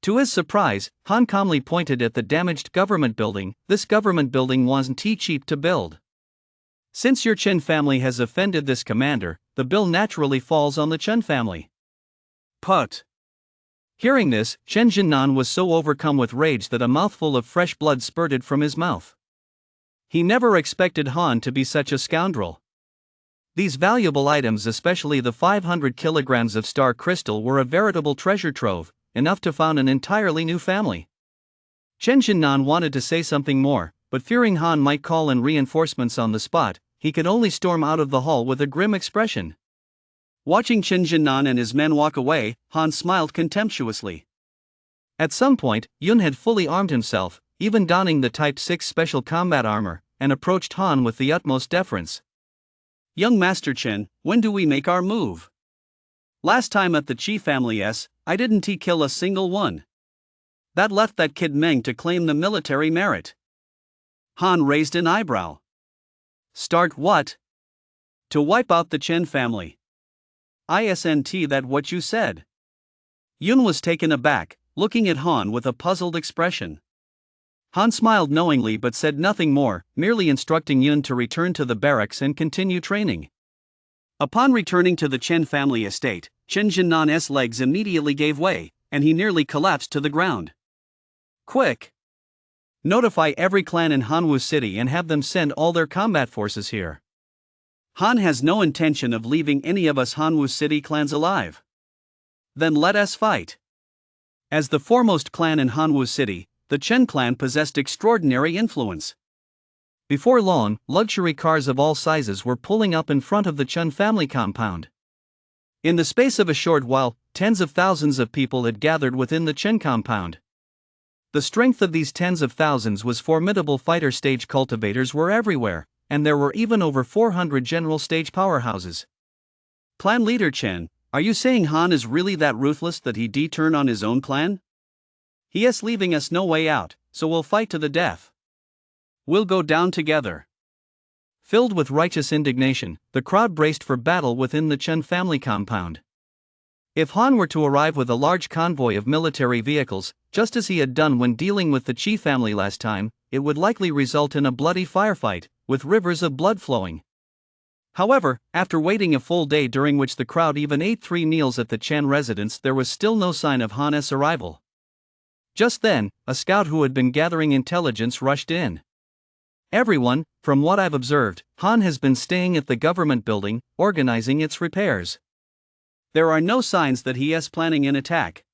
Speaker 1: To his surprise, Han calmly pointed at the damaged government building. This government building wasn't cheap to build. Since your Chen family has offended this commander, the bill naturally falls on the Chen family. Put. Hearing this, Chen Jinnan was so overcome with rage that a mouthful of fresh blood spurted from his mouth. He never expected Han to be such a scoundrel. These valuable items, especially the 500 kilograms of star crystal, were a veritable treasure trove, enough to found an entirely new family. Chen Jinnan wanted to say something more, but fearing Han might call in reinforcements on the spot, he could only storm out of the hall with a grim expression. Watching Chen Jinnan and his men walk away, Han smiled contemptuously. At some point, Yun had fully armed himself, even donning the Type 6 special combat armor, and approached Han with the utmost deference. Young Master Chen, when do we make our move? Last time at the Qi family's, I didn't kill a single one. That left that kid Meng to claim the military merit. Han raised an eyebrow. Start what? To wipe out the Chen family. Isn't that what you said? Yun was taken aback, looking at Han with a puzzled expression. Han smiled knowingly but said nothing more, merely instructing Yun to return to the barracks and continue training. Upon returning to the Chen family estate, Chen Jinnan's legs immediately gave way, and he nearly collapsed to the ground. Quick! Notify every clan in Hanwu City and have them send all their combat forces here. Han has no intention of leaving any of us Hanwu City clans alive. Then let us fight. As the foremost clan in Hanwu City, the Chen clan possessed extraordinary influence. Before long, luxury cars of all sizes were pulling up in front of the Chen family compound. In the space of a short while, tens of thousands of people had gathered within the Chen compound. The strength of these tens of thousands was formidable. Fighter stage cultivators were everywhere, and there were even over 400 general stage powerhouses. Clan leader Chen, are you saying Han is really that ruthless that he'd turn on his own clan? He is leaving us no way out, so we'll fight to the death. We'll go down together. Filled with righteous indignation, the crowd braced for battle within the Chen family compound. If Han were to arrive with a large convoy of military vehicles, just as he had done when dealing with the Qi family last time, it would likely result in a bloody firefight, with rivers of blood flowing. However, after waiting a full day during which the crowd even ate 3 meals at the Chen residence, there was still no sign of Han's arrival. Just then, a scout who had been gathering intelligence rushed in. "Everyone, from what I've observed, Han has been staying at the government building, organizing its repairs. There are no signs that he is planning an attack."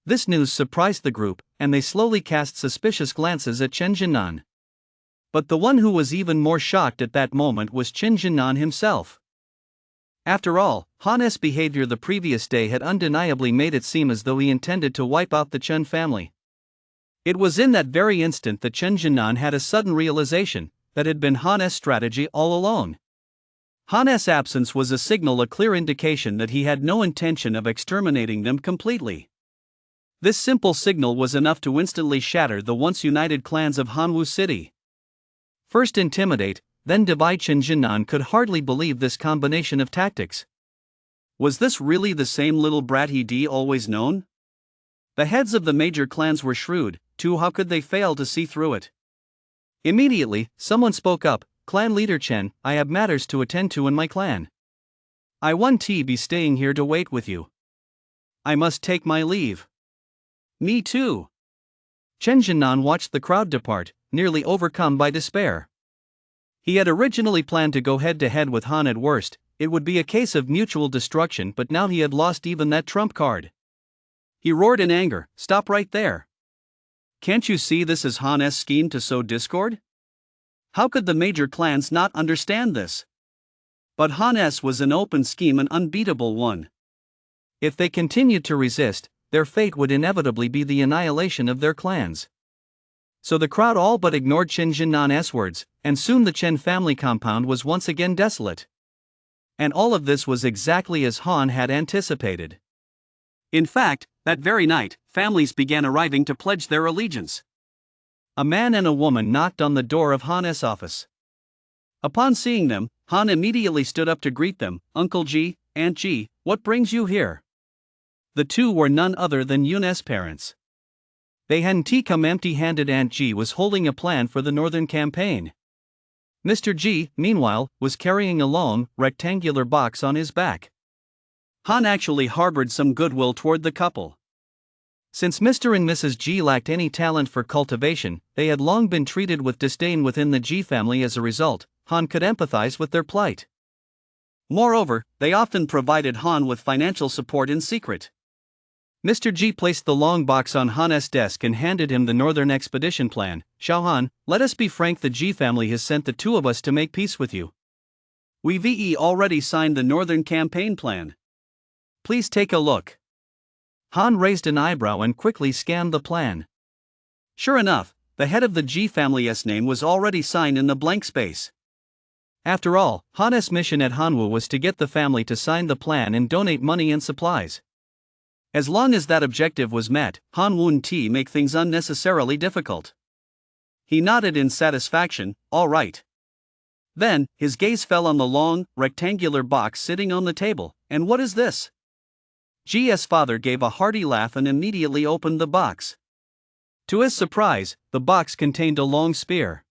Speaker 1: This news surprised the group, and they slowly cast suspicious glances at Chen Jinan. But the one who was even more shocked at that moment was Chen Jinan himself. After all, Han's behavior the previous day had undeniably made it seem as though he intended to wipe out the Chen family. It was in that very instant that Chen Jinan had a sudden realization that it had been Han's strategy all along. Han's absence was a signal, a clear indication that he had no intention of exterminating them completely. This simple signal was enough to instantly shatter the once united clans of Hanwu City. First intimidate, then divide. Chen Jinan could hardly believe this combination of tactics. Was this really the same little brat he'd always known? The heads of the major clans were shrewd, too. How could they fail to see through it? Immediately, someone spoke up. "Clan leader Chen, I have matters to attend to in my clan. I won't be staying here to wait with you. I must take my leave." "Me too." Chen Jinan watched the crowd depart, nearly overcome by despair. He had originally planned to go head-to-head with Han. At worst, it would be a case of mutual destruction, but now he had lost even that trump card. He roared in anger, "Stop right there! Can't you see this is Han's scheme to sow discord? How could the major clans not understand this?" But Han's was an open scheme, an unbeatable one. If they continued to resist, their fate would inevitably be the annihilation of their clans. So the crowd all but ignored Chen Jinan's words, and soon the Chen family compound was once again desolate. And all of this was exactly as Han had anticipated. In fact, that very night, families began arriving to pledge their allegiance. A man and a woman knocked on the door of Han's office. Upon seeing them, Han immediately stood up to greet them. "Uncle Ji, Aunt Ji, what brings you here?" The two were none other than Yun's parents. They hadn't come empty-handed. Aunt Ji was holding a plan for the northern campaign. Mr. Ji, meanwhile, was carrying a long, rectangular box on his back. Han actually harbored some goodwill toward the couple. Since Mr. and Mrs. Ji lacked any talent for cultivation, they had long been treated with disdain within the Ji family. As a result, Han could empathize with their plight. Moreover, they often provided Han with financial support in secret. Mr. Ji placed the long box on Han's desk and handed him the Northern Expedition Plan. "Xiao Han, let us be frank, the Ji family has sent the two of us to make peace with you. We've already signed the Northern Campaign Plan. Please take a look." Han raised an eyebrow and quickly scanned the plan. Sure enough, the head of the Ji family's name was already signed in the blank space. After all, Han's mission at Hanwu was to get the family to sign the plan and donate money and supplies. As long as that objective was met, Han wouldn't make things unnecessarily difficult. He nodded in satisfaction. "All right." Then, his gaze fell on the long, rectangular box sitting on the table. "And what is this?" Ji's father gave a hearty laugh and immediately opened the box. To his surprise, the box contained a long spear.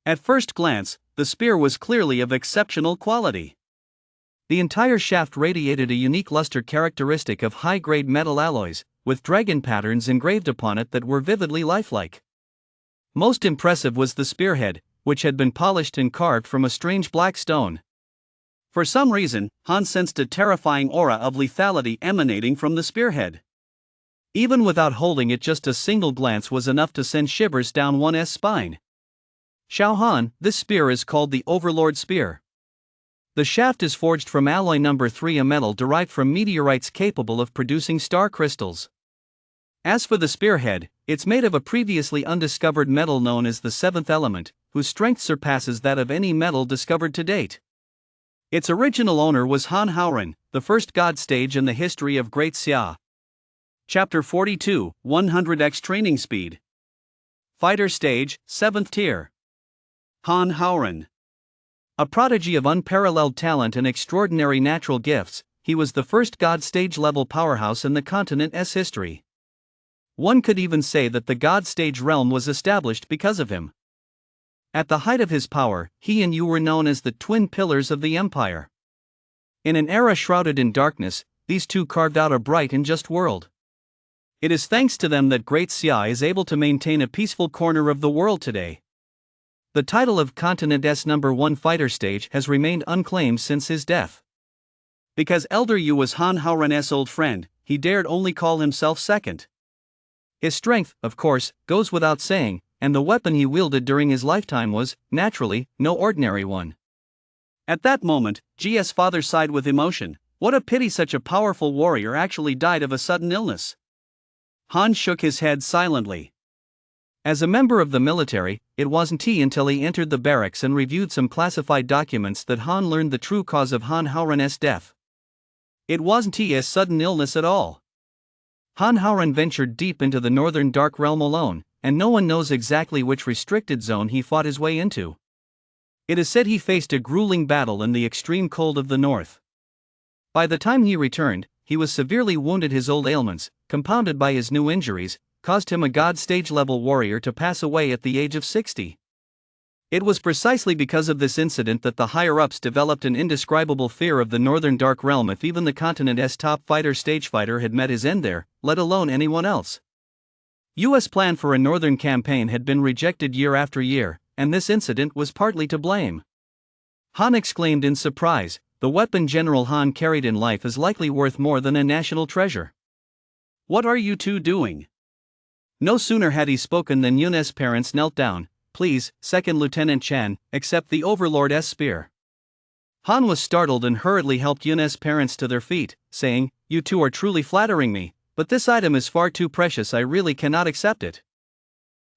Speaker 1: At first glance, the spear was clearly of exceptional quality. The entire shaft radiated a unique luster characteristic of high-grade metal alloys, with dragon patterns engraved upon it that were vividly lifelike. Most impressive was the spearhead, which had been polished and carved from a strange black stone. For some reason, Han sensed a terrifying aura of lethality emanating from the spearhead. Even without holding it, just a single glance was enough to send shivers down one's spine. "Xiao Han, this spear is called the Overlord Spear. The shaft is forged from alloy number 3, a metal derived from meteorites capable of producing star crystals. As for the spearhead, it's made of a previously undiscovered metal known as the seventh element, whose strength surpasses that of any metal discovered to date. Its original owner was Han Haoren, the first god stage in the history of Great Xia." Chapter 42, 100x Training Speed. Fighter Stage, 7th Tier. Han Haoren. A prodigy of unparalleled talent and extraordinary natural gifts, he was the first god stage level powerhouse in the continent's history. One could even say that the god stage realm was established because of him. At the height of his power, he and Yu were known as the twin pillars of the empire. In an era shrouded in darkness, these two carved out a bright and just world.
Speaker 2: It is thanks to them that Great Xia is able to maintain a peaceful corner of the world today. The title of Continent S #1 fighter stage has remained unclaimed since his death. Because Elder Yu was Han Haoran's old friend, he dared only call himself second. His strength, of course, goes without saying, and the weapon he wielded during his lifetime was, naturally, no ordinary one. At that moment, Jia's father sighed with emotion. What a pity such a powerful warrior actually died of a sudden illness. Han shook his head silently. As a member of the military, it wasn't until he entered the barracks and reviewed some classified documents that Han learned the true cause of Han Haoran's death. It wasn't a sudden illness at all. Han Haoran ventured deep into the northern dark realm alone, and no one knows exactly which restricted zone he fought his way into. It is said he faced a grueling battle in the extreme cold of the north. By the time he returned, he was severely wounded. His old ailments, compounded by his new injuries, caused him, a god stage-level warrior, to pass away at the age of 60. It was precisely because of this incident that the higher-ups developed an indescribable fear of the Northern Dark Realm. If even the Continent's top fighter stage fighter had met his end there, let alone anyone else. U.S. plan for a northern campaign had been rejected year after year, and this incident was partly to blame. Han exclaimed in surprise, the weapon General Han carried in life is likely worth more than a national treasure. What are you two doing? No sooner had he spoken than Yun's parents knelt down. Please, Second Lieutenant Chan, accept the Overlord's spear. Han was startled and hurriedly helped Yun's parents to their feet, saying, you two are truly flattering me, but this item is far too precious. I really cannot accept it.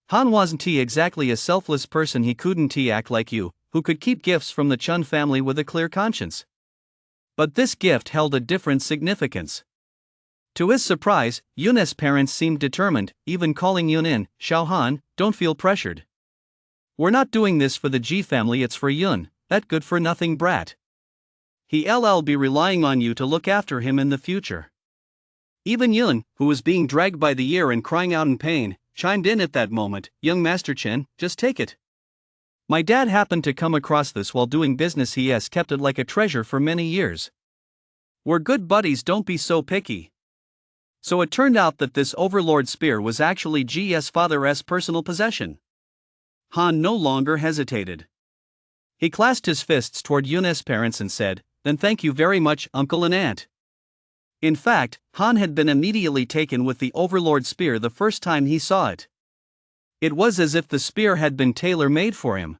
Speaker 2: Han wasn't exactly a selfless person. He couldn't act like you, who could keep gifts from the Chun family with a clear conscience. But this gift held a different significance. To his surprise, Yun's parents seemed determined, even calling Yun in. Xiao Han, don't feel pressured. We're not doing this for the Ji family, it's for Yun, that good-for-nothing brat. He'll be relying on you to look after him in the future. Even Yun, who was being dragged by the ear and crying out in pain, chimed in at that moment. Young Master Chen, just take it. My dad happened to come across this while doing business. He has kept it like a treasure for many years. We're good buddies, don't be so picky. So it turned out that this Overlord spear was actually Ji's father's personal possession. Han no longer hesitated. He clasped his fists toward Yun's parents and said, then thank you very much, uncle and aunt. In fact, Han had been immediately taken with the Overlord spear the first time he saw it. It was as if the spear had been tailor-made for him.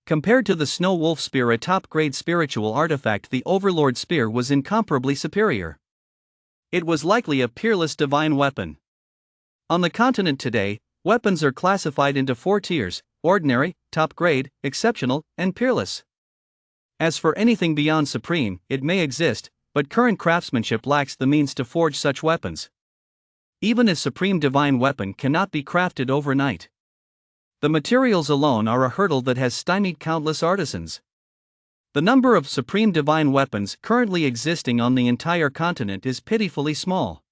Speaker 2: Compared to the Snow Wolf spear, a top-grade spiritual artifact, the Overlord spear was incomparably superior. It was likely a peerless divine weapon. On the continent today, weapons are classified into 4 tiers: ordinary, top-grade, exceptional, and peerless. As for anything beyond supreme, it may exist, but current craftsmanship lacks the means to forge such weapons. Even a supreme divine weapon cannot be crafted overnight. The materials alone are a hurdle that has stymied countless artisans. The number of supreme divine weapons currently existing on the entire continent is pitifully small.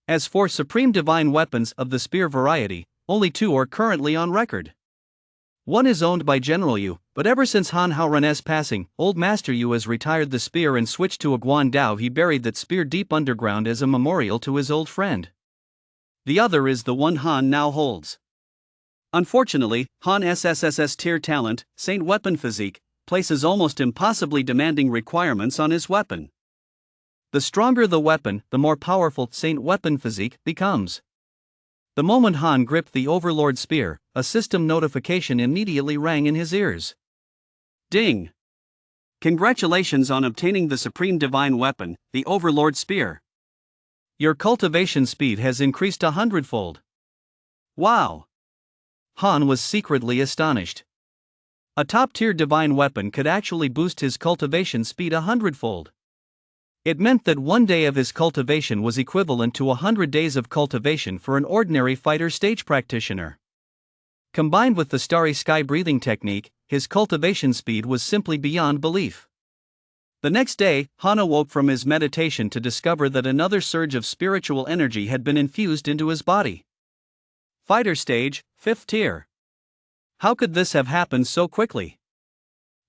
Speaker 2: As for supreme divine weapons of the spear variety, only 2 are currently on record. One is owned by General Yu, but ever since Han Haoran's passing, Old Master Yu has retired the spear and switched to a Guan Dao. He buried that spear deep underground as a memorial to his old friend. The other is the one Han now holds. Unfortunately, Han SSS's tier talent, Saint Weapon Physique, places almost impossibly demanding requirements on his weapon. The stronger the weapon, the more powerful Saint Weapon Physique becomes. The moment Han gripped the Overlord spear, a system notification immediately rang in his ears. Ding! Congratulations on obtaining the supreme divine weapon, the Overlord spear. Your cultivation speed has increased 100-fold. Wow! Han was secretly astonished. A top-tier divine weapon could actually boost his cultivation speed 100-fold. It meant that 1 day of his cultivation was equivalent to 100 days of cultivation for an ordinary fighter stage practitioner. Combined with the starry sky breathing technique, his cultivation speed was simply beyond belief. The next day, Han awoke from his meditation to discover that another surge of spiritual energy had been infused into his body. Fighter stage, 5th tier. How could this have happened so quickly?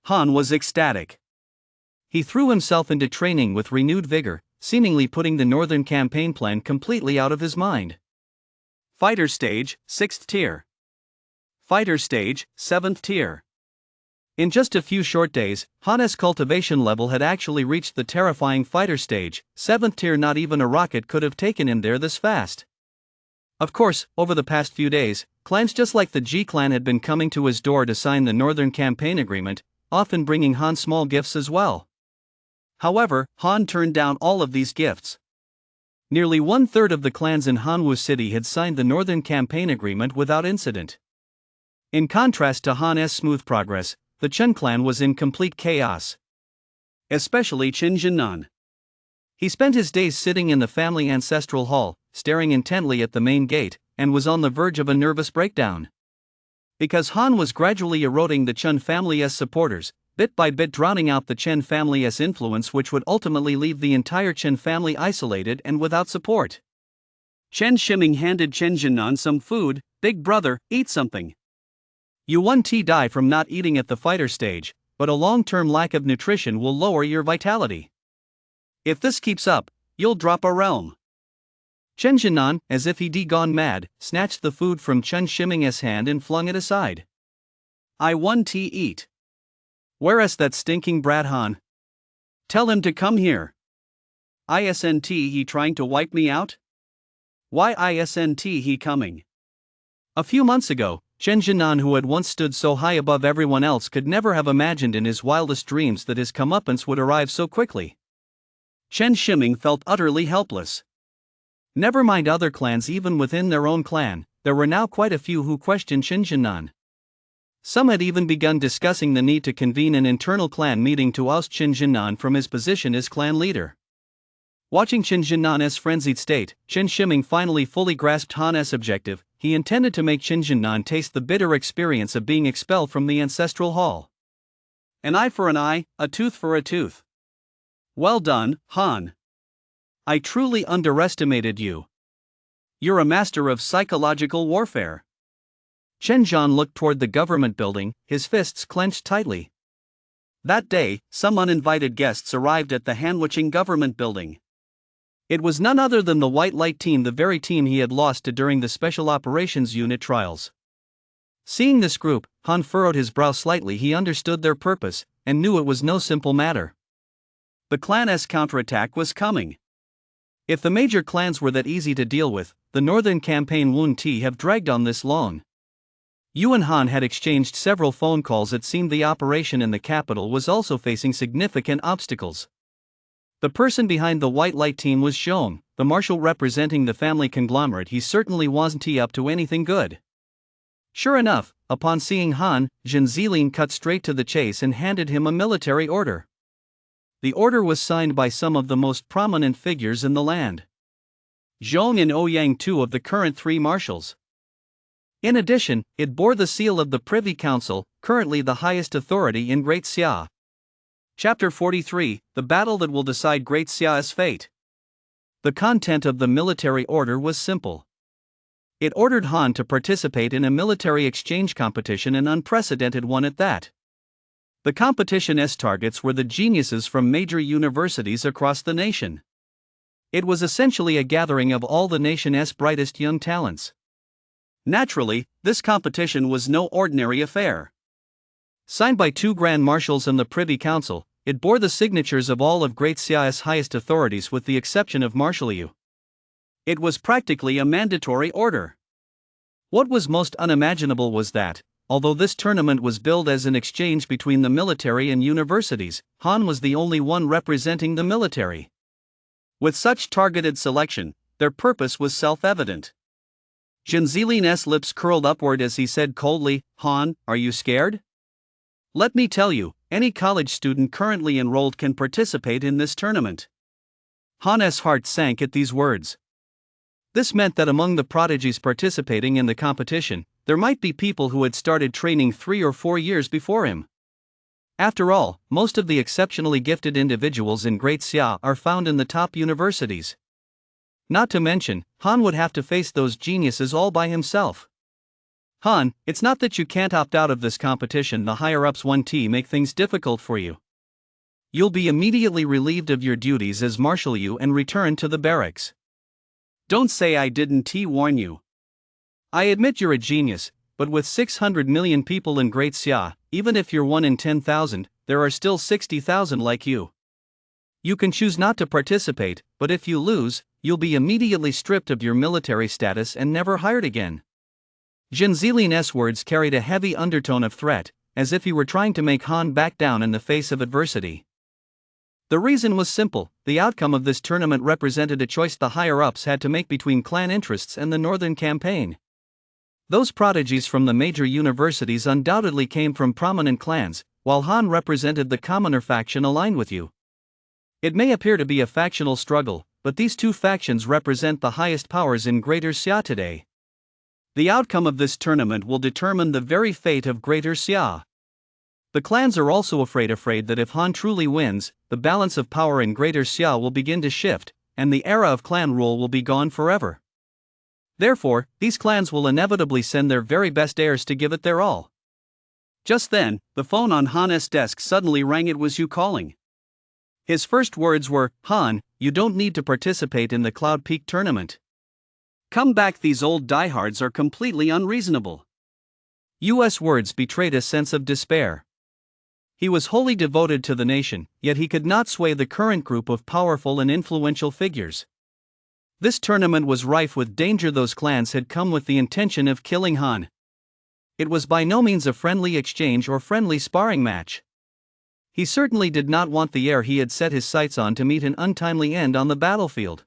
Speaker 2: Han was ecstatic. He threw himself into training with renewed vigor,
Speaker 1: seemingly putting the Northern Campaign plan completely out of his mind.
Speaker 2: Fighter Stage, 6th Tier. Fighter Stage, 7th Tier.
Speaker 1: In just a few short days, Han's cultivation level had actually reached the terrifying Fighter Stage, 7th Tier. Not even a rocket could have taken him there this fast. Of course, over the past few days, clans just like the G clan had been coming to his door to sign the Northern Campaign Agreement, often bringing Han small gifts as well. However, Han turned down all of these gifts. Nearly 1/3 of the clans in Hanwu City had signed the Northern Campaign Agreement without incident. In contrast to Han's smooth progress, the Chen clan was in complete chaos.
Speaker 2: Especially Chen Jinnan.
Speaker 1: He spent his days sitting in the family ancestral hall, staring intently at the main gate, and was on the verge of a nervous breakdown. Because Han was gradually eroding the Chen family's supporters, bit by bit drowning out the Chen family's influence, which would ultimately leave the entire Chen family isolated and without support.
Speaker 2: Chen Shiming handed Chen Jinnan some food. "Big brother, eat something.
Speaker 1: You won't die from not eating at the fighter stage, but a long-term lack of nutrition will lower your vitality.
Speaker 2: If this keeps up, you'll drop a realm."
Speaker 1: Chen Jinan, as if he'd gone mad, snatched the food from Chen Shiming's hand and flung it aside.
Speaker 2: "I want to eat.
Speaker 1: Where's that stinking brat Han?
Speaker 2: Tell him to come here. Isn't he trying to wipe me out? Why isn't he coming?"
Speaker 1: A few months ago, Chen Jinan, who had once stood so high above everyone else, could never have imagined in his wildest dreams that his comeuppance would arrive so quickly.
Speaker 2: Chen Shiming felt utterly helpless.
Speaker 1: Never mind other clans, even within their own clan, there were now quite a few who questioned Chen Jinan. Some had even begun discussing the need to convene an internal clan meeting to oust Chen Jinan from his position as clan leader. Watching Chen Jinan's frenzied state, Chen Shiming finally fully grasped Han's objective. He intended to make Chen Jinan taste the bitter experience of being expelled from the ancestral hall.
Speaker 2: An eye for an eye, a tooth for a tooth. Well done, Han. I truly underestimated you. You're a master of psychological warfare.
Speaker 1: Chen Zhan looked toward the government building, his fists clenched tightly.
Speaker 2: That day, some uninvited guests arrived at the Hanwuching government building.
Speaker 1: It was none other than the White Light team, the very team he had lost to during the Special Operations Unit trials. Seeing this group, Han furrowed his brow slightly. He understood their purpose, and knew it was no simple matter.
Speaker 2: The clan's counterattack was coming.
Speaker 1: If the major clans were that easy to deal with, the Northern Campaign wouldn't have dragged on this long. Yu and Han had exchanged several phone calls. It seemed the operation in the capital was also facing significant obstacles. The person behind the White Light team was Zhong, the marshal representing the family conglomerate. He certainly wasn't up to anything good. Sure enough, upon seeing Han, Zhen Zilin cut straight to the chase and handed him a military order. The order was signed by some of the most prominent figures in the land. Zhong and Ouyang, two of the current 3 marshals. In addition, it bore the seal of the Privy Council, currently the highest authority in Great Xia. Chapter 43, The Battle That Will Decide Great Xia's Fate. The content of the military order was simple. It ordered Han to participate in a military exchange competition, an unprecedented one at that. The competition's targets were the geniuses from major universities across the nation. It was essentially a gathering of all the nation's brightest young talents. Naturally, this competition was no ordinary affair. Signed by 2 Grand Marshals and the Privy Council, it bore the signatures of all of Great Xia's highest authorities with the exception of Marshal Yu. It was practically a mandatory order. What was most unimaginable was that, although this tournament was billed as an exchange between the military and universities, Han was the only one representing the military. With such targeted selection, their purpose was self-evident. Zhen Zilin's lips curled upward as he said coldly, "Han, are you scared? Let me tell you, any college student currently enrolled can participate in this tournament." Han's heart sank at these words. This meant that among the prodigies participating in the competition, there might be people who had started training 3 or 4 years before him. After all, most of the exceptionally gifted individuals in Great Xia are found in the top universities. Not to mention, Han would have to face those geniuses all by himself. "Han, it's not that you can't opt out of this competition. The higher-ups want to make things difficult for you. You'll be immediately relieved of your duties as Marshal you and return to the barracks.
Speaker 2: Don't say I didn't warn you.
Speaker 1: I admit you're a genius, but with 600 million people in Great Xia, even if you're 1 in 10,000, there are still 60,000 like you. You can choose not to participate, but if you lose, you'll be immediately stripped of your military status and never hired again. Jin Zilin's words carried a heavy undertone of threat, as if he were trying to make Han back down in the face of adversity. The reason was simple: the outcome of this tournament represented a choice the higher-ups had to make between clan interests and the northern campaign. Those prodigies from the major universities undoubtedly came from prominent clans, while Han represented the commoner faction aligned with you. It may appear to be a factional struggle, but these two factions represent the highest powers in Greater Xia today. The outcome of this tournament will determine the very fate of Greater Xia. The clans are also afraid that if Han truly wins, the balance of power in Greater Xia will begin to shift, and the era of clan rule will be gone forever. Therefore, these clans will inevitably send their very best heirs to give it their all.
Speaker 2: Just then, the phone on Han's desk suddenly rang. It was Yu calling.
Speaker 1: His first words were, "Han, you don't need to participate in the Cloud Peak tournament.
Speaker 2: Come back, these old diehards are completely unreasonable."
Speaker 1: Yu's words betrayed a sense of despair. He was wholly devoted to the nation, yet he could not sway the current group of powerful and influential figures. This tournament was rife with danger. Those clans had come with the intention of killing Han. It was by no means a friendly exchange or friendly sparring match. He certainly did not want the heir he had set his sights on to meet an untimely end on the battlefield.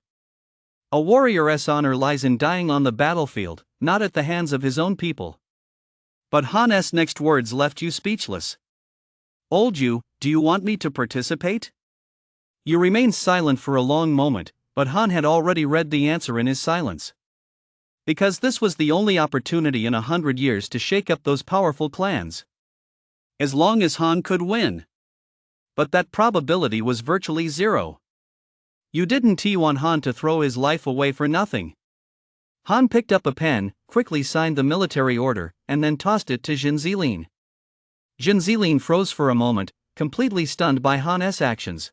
Speaker 1: A warrior's honor lies in dying on the battlefield, not at the hands of his own people.
Speaker 2: But Han's next words left Yu speechless. "Old Yu, do you want me to participate?"
Speaker 1: Yu remained silent for a long moment, but Han had already read the answer in his silence. Because this was the only opportunity in 100 years to shake up those powerful clans.
Speaker 2: As long as Han could win.
Speaker 1: But that probability was virtually zero. You didn't want Han to throw his life away for nothing. Han picked up a pen, quickly signed the military order, and then tossed it to Jin Zilin. Jin Zilin froze for a moment, completely stunned by Han's actions.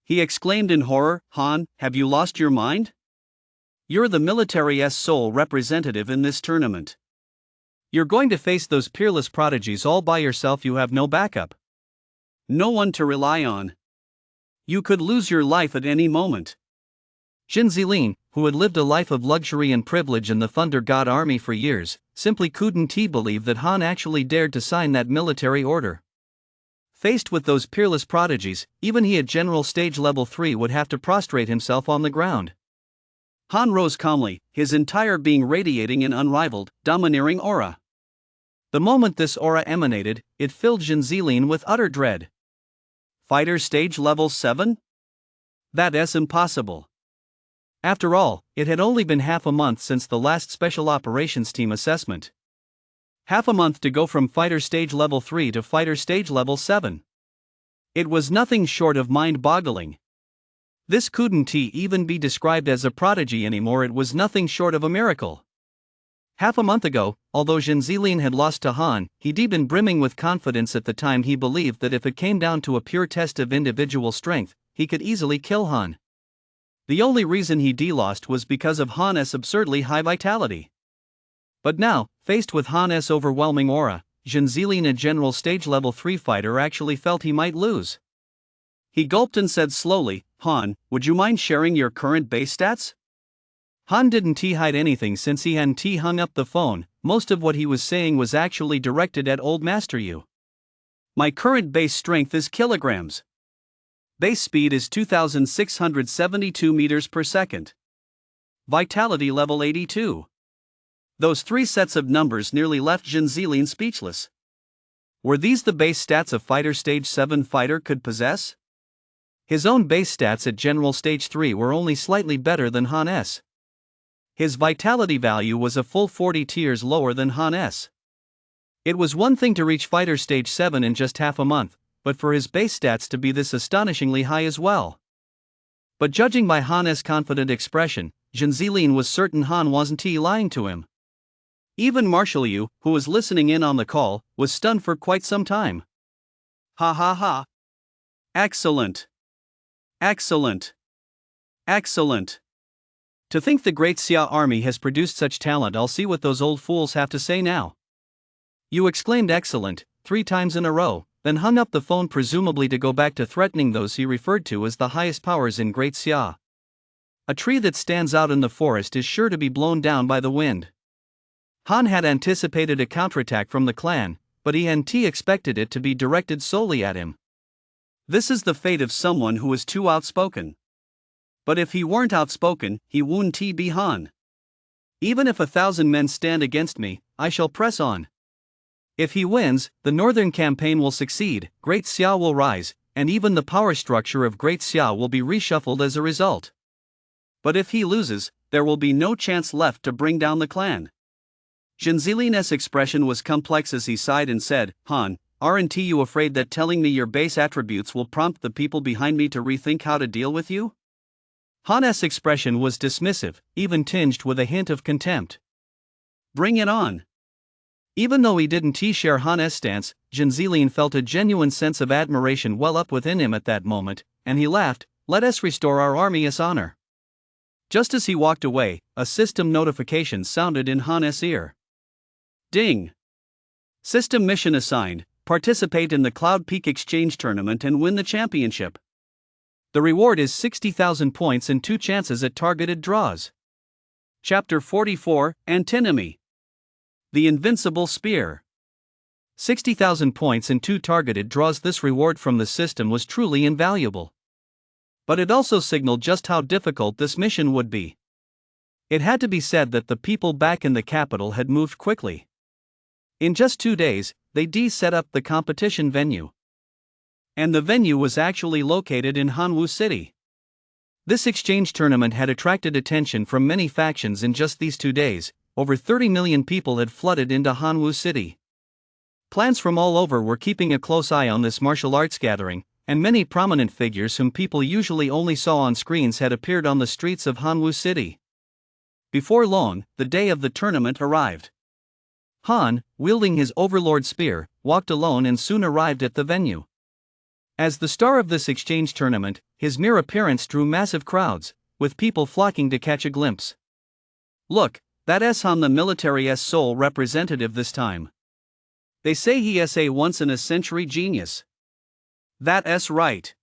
Speaker 2: He exclaimed in horror, "Han, have you lost your mind? You're the military's sole representative in this tournament.
Speaker 1: You're going to face those peerless prodigies all by yourself. You have no backup.
Speaker 2: No one to rely on. You could lose your life at any moment."
Speaker 1: Jin Zilin, who had lived a life of luxury and privilege in the Thunder God army for years, simply couldn't believe that Han actually dared to sign that military order. Faced with those peerless prodigies, even he at General Stage Level 3 would have to prostrate himself on the ground.
Speaker 2: Han rose calmly, his entire being radiating an unrivaled, domineering aura.
Speaker 1: The moment this aura emanated, it filled Jin Zilin with utter dread.
Speaker 2: Fighter Stage Level 7? That is impossible.
Speaker 1: After all, it had only been half a month since the last Special Operations Team assessment. Half a month to go from Fighter Stage Level 3 to Fighter Stage Level 7. It was nothing short of mind-boggling. This couldn't even be described as a prodigy anymore. It was nothing short of a miracle. Half a month ago, although Jin Zilin had lost to Han, he'd been brimming with confidence. At the time he believed that if it came down to a pure test of individual strength, he could easily kill Han. The only reason he lost was because of Han's absurdly high vitality. But now, faced with Han's overwhelming aura, Jin Zilin, a General Stage Level 3 fighter, actually felt he might lose.
Speaker 2: He gulped and said slowly, "Han, would you mind sharing your current base stats?"
Speaker 1: Han didn't hide anything since he hadn't hung up the phone. Most of what he was saying was actually directed at Old Master Yu.
Speaker 2: "My current base strength is kilograms. Base speed is 2,672 meters per second. Vitality level 82. Those three sets of numbers nearly left Jin Zilin speechless.
Speaker 1: Were these the base stats a Fighter Stage 7 fighter could possess? His own base stats at General Stage 3 were only slightly better than Han's. His vitality value was a full 40 tiers lower than Han's. It was one thing to reach Fighter Stage 7 in just half a month, but for his base stats to be this astonishingly high as well. But judging by Han's confident expression, Jin Zilin was certain Han wasn't lying to him. Even Marshal Yu, who was listening in on the call, was stunned for quite some time.
Speaker 2: "Ha ha ha. Excellent. Excellent. Excellent. To think the great Xia army has produced such talent. I'll see what those old fools have to say now. You exclaimed excellent 3 times in a row, then hung up the phone, presumably to go back to threatening those he referred to as the highest powers in Great Xia. A tree that stands out in the forest is sure to be blown down by the wind. Han had anticipated a counterattack from the clan, but he hadn't expected it to be directed solely at him. This is the fate of someone who is too outspoken. But if he weren't outspoken, he wouldn't be Han. Even if 1,000 men stand against me, I shall press on. If he wins, the northern campaign will succeed, Great Xia will rise, and even the power structure of Great Xia will be reshuffled as a result. But if he loses, there will be no chance left to bring down the clan. Zhenzilin's expression was complex as he sighed and said, Han, aren't you afraid that telling me your base attributes will prompt the people behind me to rethink how to deal with you? Han's expression was dismissive, even tinged with a hint of contempt. Bring it on. Even though he didn't share Han's stance, Zhenzilin felt a genuine sense of admiration well up within him at that moment, and he laughed, let us restore our army's honor. Just as he walked away, a system notification sounded in Han's ear. Ding! System mission assigned, participate in the Cloud Peak Exchange Tournament and win the championship. The reward is 60,000 points and 2 chances at targeted draws. Chapter 44, Antinomy. The Invincible Spear. 60,000 points and 2 targeted draws. This reward from the system was truly invaluable. But it also signaled just how difficult this mission would be. It had to be said that the people back in the capital had moved quickly. In just 2 days, they set up the competition venue. And the venue was actually located in Hanwu City. This exchange tournament had attracted attention from many factions in just these 2 days. Over 30 million people had flooded into Hanwu City. Clans from all over were keeping a close eye on this martial arts gathering, and many prominent figures whom people usually only saw on screens had appeared on the streets of Hanwu City. Before long, the day of the tournament arrived. Han, wielding his overlord spear, walked alone and soon arrived at the venue. As the star of this exchange tournament, his mere appearance drew massive crowds, with people flocking to catch a glimpse. Look, that's Han, the military's sole representative this time. They say he is a once-in-a-century genius. That's right.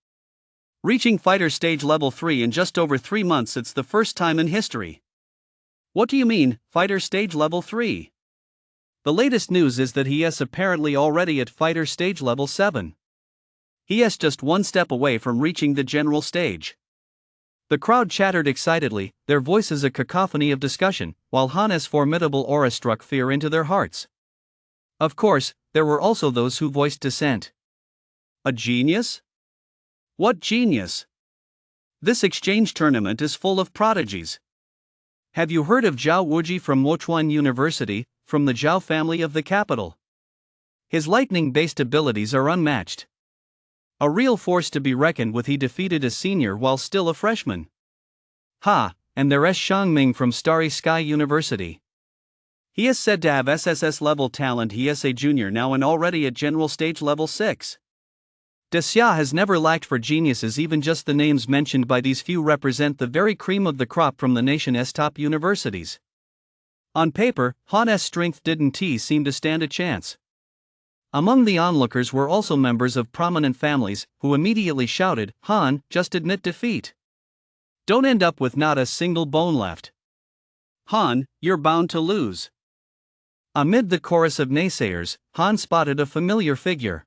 Speaker 2: Reaching fighter stage level 3 in just over 3 months, it's the first time in history. What do you mean, fighter stage level 3? The latest news is that he is apparently already at fighter stage level 7. He is just 1 step away from reaching the general stage. The crowd chattered excitedly, their voices a cacophony of discussion, while Han's formidable aura struck fear into their hearts. Of course, there were also those who voiced dissent. A genius? What genius? This exchange tournament is full of prodigies. Have you heard of Zhao Wuji from Mochuan University, from the Zhao family of the capital? His lightning-based abilities are unmatched. A real force to be reckoned with. He defeated a senior while still a freshman. Ha, and there's Shangming from Starry Sky University. He is said to have SSS level talent. He is a junior now and already at general stage level 6. Xia has never lacked for geniuses. Even just the names mentioned by these few represent the very cream of the crop from the nation's top universities. On paper, Han's strength didn't seem to stand a chance. Among the onlookers were also members of prominent families, who immediately shouted, Han, just admit defeat. Don't end up with not a single bone left. Han, you're bound to lose. Amid the chorus of naysayers, Han spotted a familiar figure.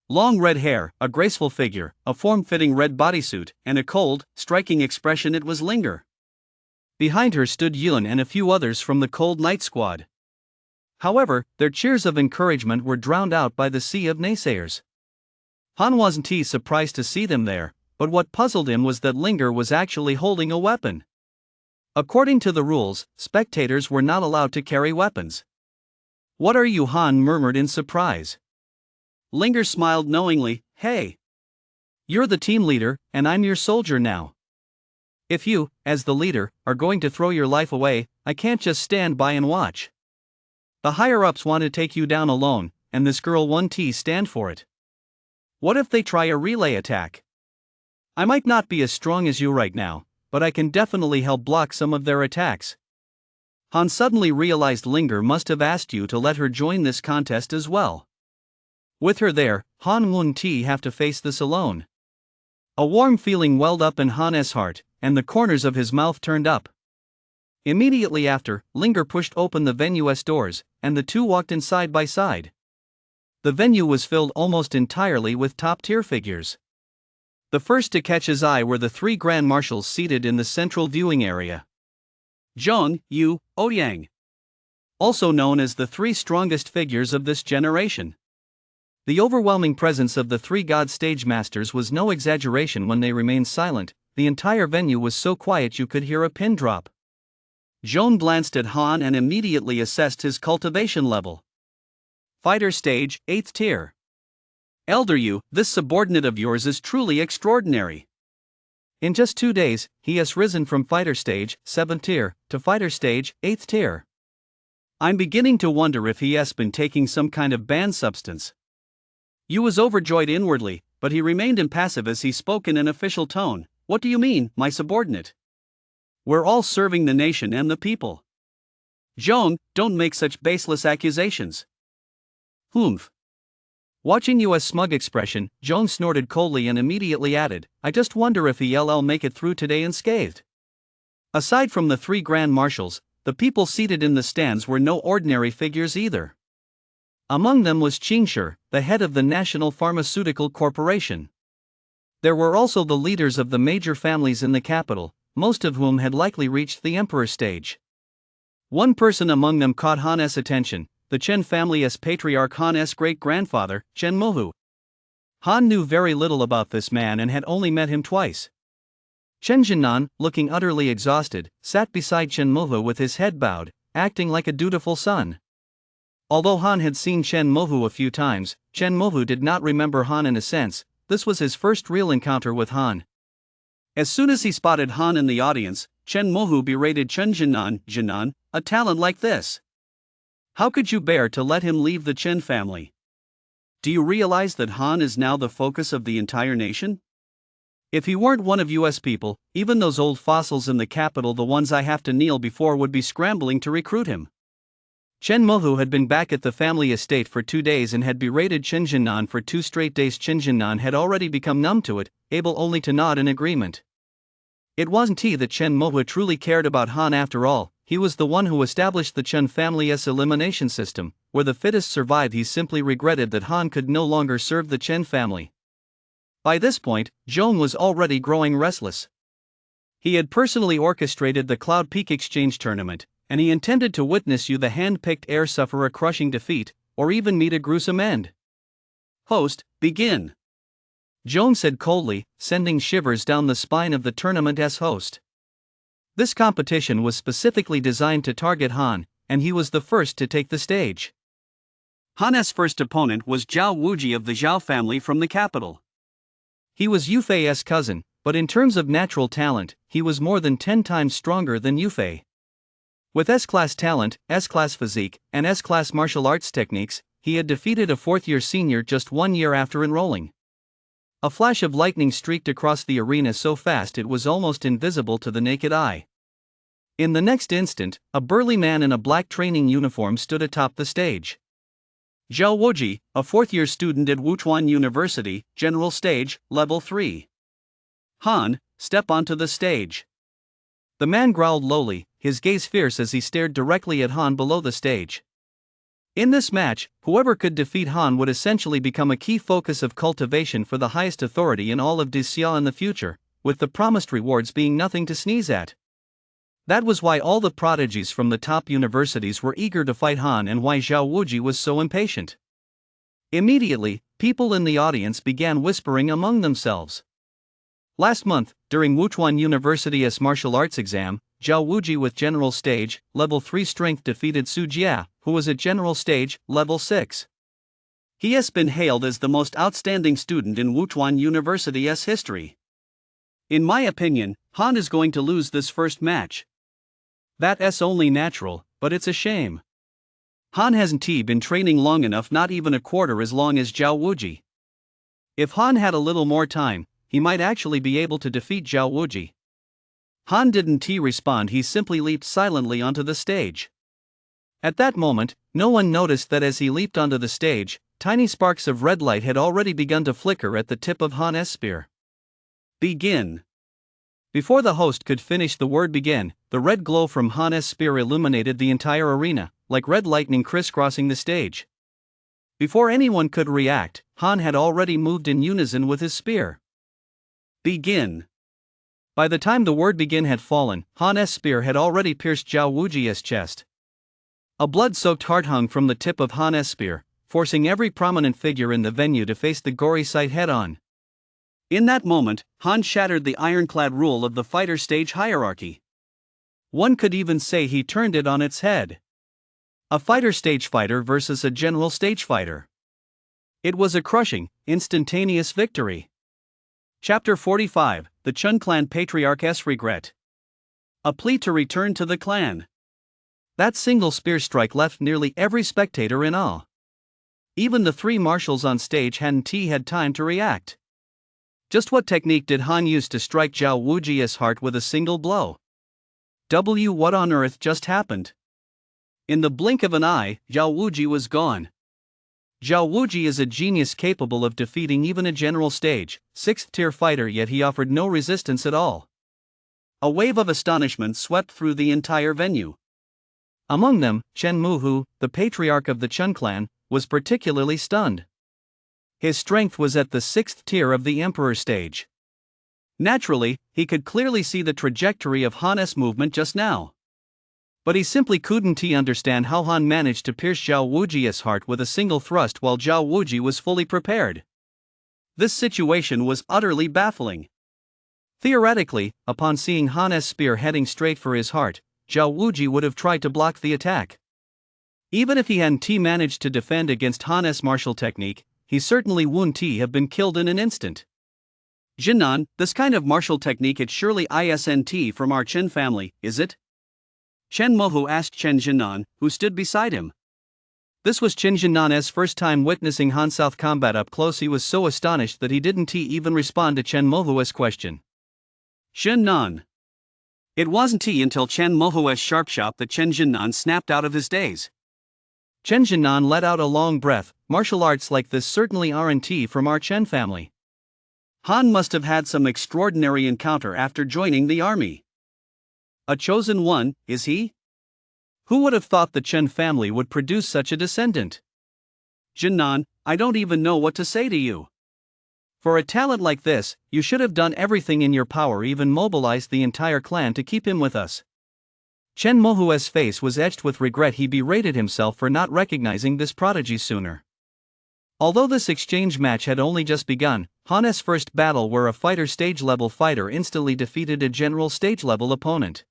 Speaker 2: Long red hair, a graceful figure, a form-fitting red bodysuit, and a cold, striking expression. It was Linger. Behind her stood Yun and a few others from the Cold Night Squad. However, their cheers of encouragement were drowned out by the sea of naysayers. Han wasn't surprised to see them there, but what puzzled him was that Linger was actually holding a weapon. According to the rules, spectators were not allowed to carry weapons. What are you? Han murmured in surprise. Linger smiled knowingly. Hey! You're the team leader, and I'm your soldier now. If you, as the leader, are going to throw your life away, I can't just stand by and watch. The higher-ups want to take you down alone, and this girl won't stand for it. What if they try a relay attack? I might not be as strong as you right now, but I can definitely help block some of their attacks. Han suddenly realized Linger must have asked you to let her join this contest as well. With her there, Han wouldn't have to face this alone. A warm feeling welled up in Han's heart, and the corners of his mouth turned up. Immediately after, Linger pushed open the venue's doors, and the two walked in side by side. The venue was filled almost entirely with top-tier figures. The first to catch his eye were the three Grand Marshals seated in the central viewing area. Zhong, Yu, Ouyang. Also known as the three strongest figures of this generation. The overwhelming presence of the three god stage masters was no exaggeration when they remained silent. The entire venue was so quiet you could hear a pin drop. Zhong glanced at Han and immediately assessed his cultivation level. Fighter stage, 8th tier. Elder Yu, this subordinate of yours is truly extraordinary. In just 2 days, he has risen from fighter stage, 7th tier, to fighter stage, 8th tier. I'm beginning to wonder if he has been taking some kind of banned substance. Yu was overjoyed inwardly, but he remained impassive as he spoke in an official tone. What do you mean, my subordinate? We're all serving the nation and the people. Zhong, don't make such baseless accusations. Humph. Watching Yu's smug expression, Zhong snorted coldly and immediately added, I just wonder if he'll make it through today unscathed. Aside from the three Grand Marshals, the people seated in the stands were no ordinary figures either. Among them was Qingshi, the head of the National Pharmaceutical Corporation. There were also the leaders of the major families in the capital, most of whom had likely reached the emperor stage. One person among them caught Han's attention, the Chen family's patriarch Han's great-grandfather, Chen Mohu. Han knew very little about this man and had only met him twice. Chen Jinan, looking utterly exhausted, sat beside Chen Mohu with his head bowed, acting like a dutiful son. Although Han had seen Chen Mohu a few times, Chen Mohu did not remember Han in a sense. This was his first real encounter with Han. As soon as he spotted Han in the audience, Chen Mohu berated Chen Jinan, a talent like this. How could you bear to let him leave the Chen family? Do you realize that Han is now the focus of the entire nation? If he weren't one of US people, even those old fossils in the capital, the ones I have to kneel before, would be scrambling to recruit him. Chen Mohu had been back at the family estate for 2 days and had berated Chen Jinan for 2 straight days. Chen Jinan had already become numb to it, able only to nod in agreement. It wasn't he that Chen Mohu truly cared about Han after all. He was the one who established the Chen family's elimination system, where the fittest survived. He simply regretted that Han could no longer serve the Chen family. By this point, Zhong was already growing restless. He had personally orchestrated the Cloud Peak Exchange tournament, and he intended to witness the hand-picked heir suffer a crushing defeat, or even meet a gruesome end. Host, begin. Zhong said coldly, sending shivers down the spine of the tournament's host. This competition was specifically designed to target Han, and he was the first to take the stage. Han's first opponent was Zhao Wuji of the Zhao family from the capital. He was Yufei's cousin, but in terms of natural talent, he was more than 10 times stronger than Yufei. With S-class talent, S-class physique, and S-class martial arts techniques, he had defeated a 4th-year senior just 1 year after enrolling. A flash of lightning streaked across the arena so fast it was almost invisible to the naked eye. In the next instant, a burly man in a black training uniform stood atop the stage. Zhao Wuji, a 4th-year student at Wuchuan University, General Stage, Level 3. Han, step onto the stage. The man growled lowly, his gaze fierce as he stared directly at Han below the stage. In this match, whoever could defeat Han would essentially become a key focus of cultivation for the highest authority in all of Xia in the future, with the promised rewards being nothing to sneeze at. That was why all the prodigies from the top universities were eager to fight Han and why Zhao Wuji was so impatient. Immediately, people in the audience began whispering among themselves. Last month, during Wuchuan University's martial arts exam, Zhao Wuji with General Stage, Level 3 strength defeated Su Jia, who was at General Stage, Level 6. He has been hailed as the most outstanding student in Wuchuan University's history. In my opinion, Han is going to lose this first match. That's only natural, but it's a shame. Han hasn't been training long enough, not even a quarter as long as Zhao Wuji. If Han had a little more time, he might actually be able to defeat Zhao Wuji. Han didn't respond, he simply leaped silently onto the stage. At that moment, no one noticed that as he leaped onto the stage, tiny sparks of red light had already begun to flicker at the tip of Han's spear. Begin. Before the host could finish the word begin, the red glow from Han's spear illuminated the entire arena, like red lightning crisscrossing the stage. Before anyone could react, Han had already moved in unison with his spear. Begin. By the time the word begin had fallen, Han's spear had already pierced Zhao Wuji's chest. A blood-soaked heart hung from the tip of Han's spear, forcing every prominent figure in the venue to face the gory sight head-on. In that moment, Han shattered the ironclad rule of the fighter stage hierarchy. One could even say he turned it on its head. A fighter stage fighter versus a general stage fighter. It was a crushing, instantaneous victory. Chapter 45, The Chun Clan Patriarch's Regret. A plea to return to the clan. That single spear strike left nearly every spectator in awe. Even the three marshals on stage hadn't had time to react. Just what technique did Han use to strike Zhao Wuji's heart with a single blow? What on earth just happened? In the blink of an eye, Zhao Wuji was gone. Zhao Wuji is a genius capable of defeating even a general stage, 6th tier fighter, yet he offered no resistance at all. A wave of astonishment swept through the entire venue. Among them, Chen Mu, who, the patriarch of the Chun clan, was particularly stunned. His strength was at the 6th tier of the Emperor stage. Naturally, he could clearly see the trajectory of Han's movement just now. But he simply couldn't understand how Han managed to pierce Zhao Wuji's heart with a single thrust while Zhao Wuji was fully prepared. This situation was utterly baffling. Theoretically, upon seeing Han's spear heading straight for his heart, Zhao Wuji would have tried to block the attack. Even if he hadn't managed to defend against Han's martial technique, he certainly wouldn't have been killed in an instant. Jinnan, this kind of martial technique it surely isn't from our Chen family, is it? Chen Mohu asked Chen Jinnan, who stood beside him. This was Chen Jinnan's first time witnessing Han South combat up close. He was so astonished that he didn't even respond to Chen Mohu's question. Jinnan. It wasn't until Chen Mohu's sharp shot that Chen Jinnan snapped out of his daze. Chen Jinnan let out a long breath. Martial arts like this certainly aren't from our Chen family. Han must have had some extraordinary encounter after joining the army. A chosen one, is he? Who would have thought the Chen family would produce such a descendant? Jinnan, I don't even know what to say to you. For a talent like this, you should have done everything in your power, even mobilized the entire clan to keep him with us. Chen Mohu's face was etched with regret. He berated himself for not recognizing this prodigy sooner. Although this exchange match had only just begun, Han's first battle where a fighter stage-level fighter instantly defeated a general stage-level opponent.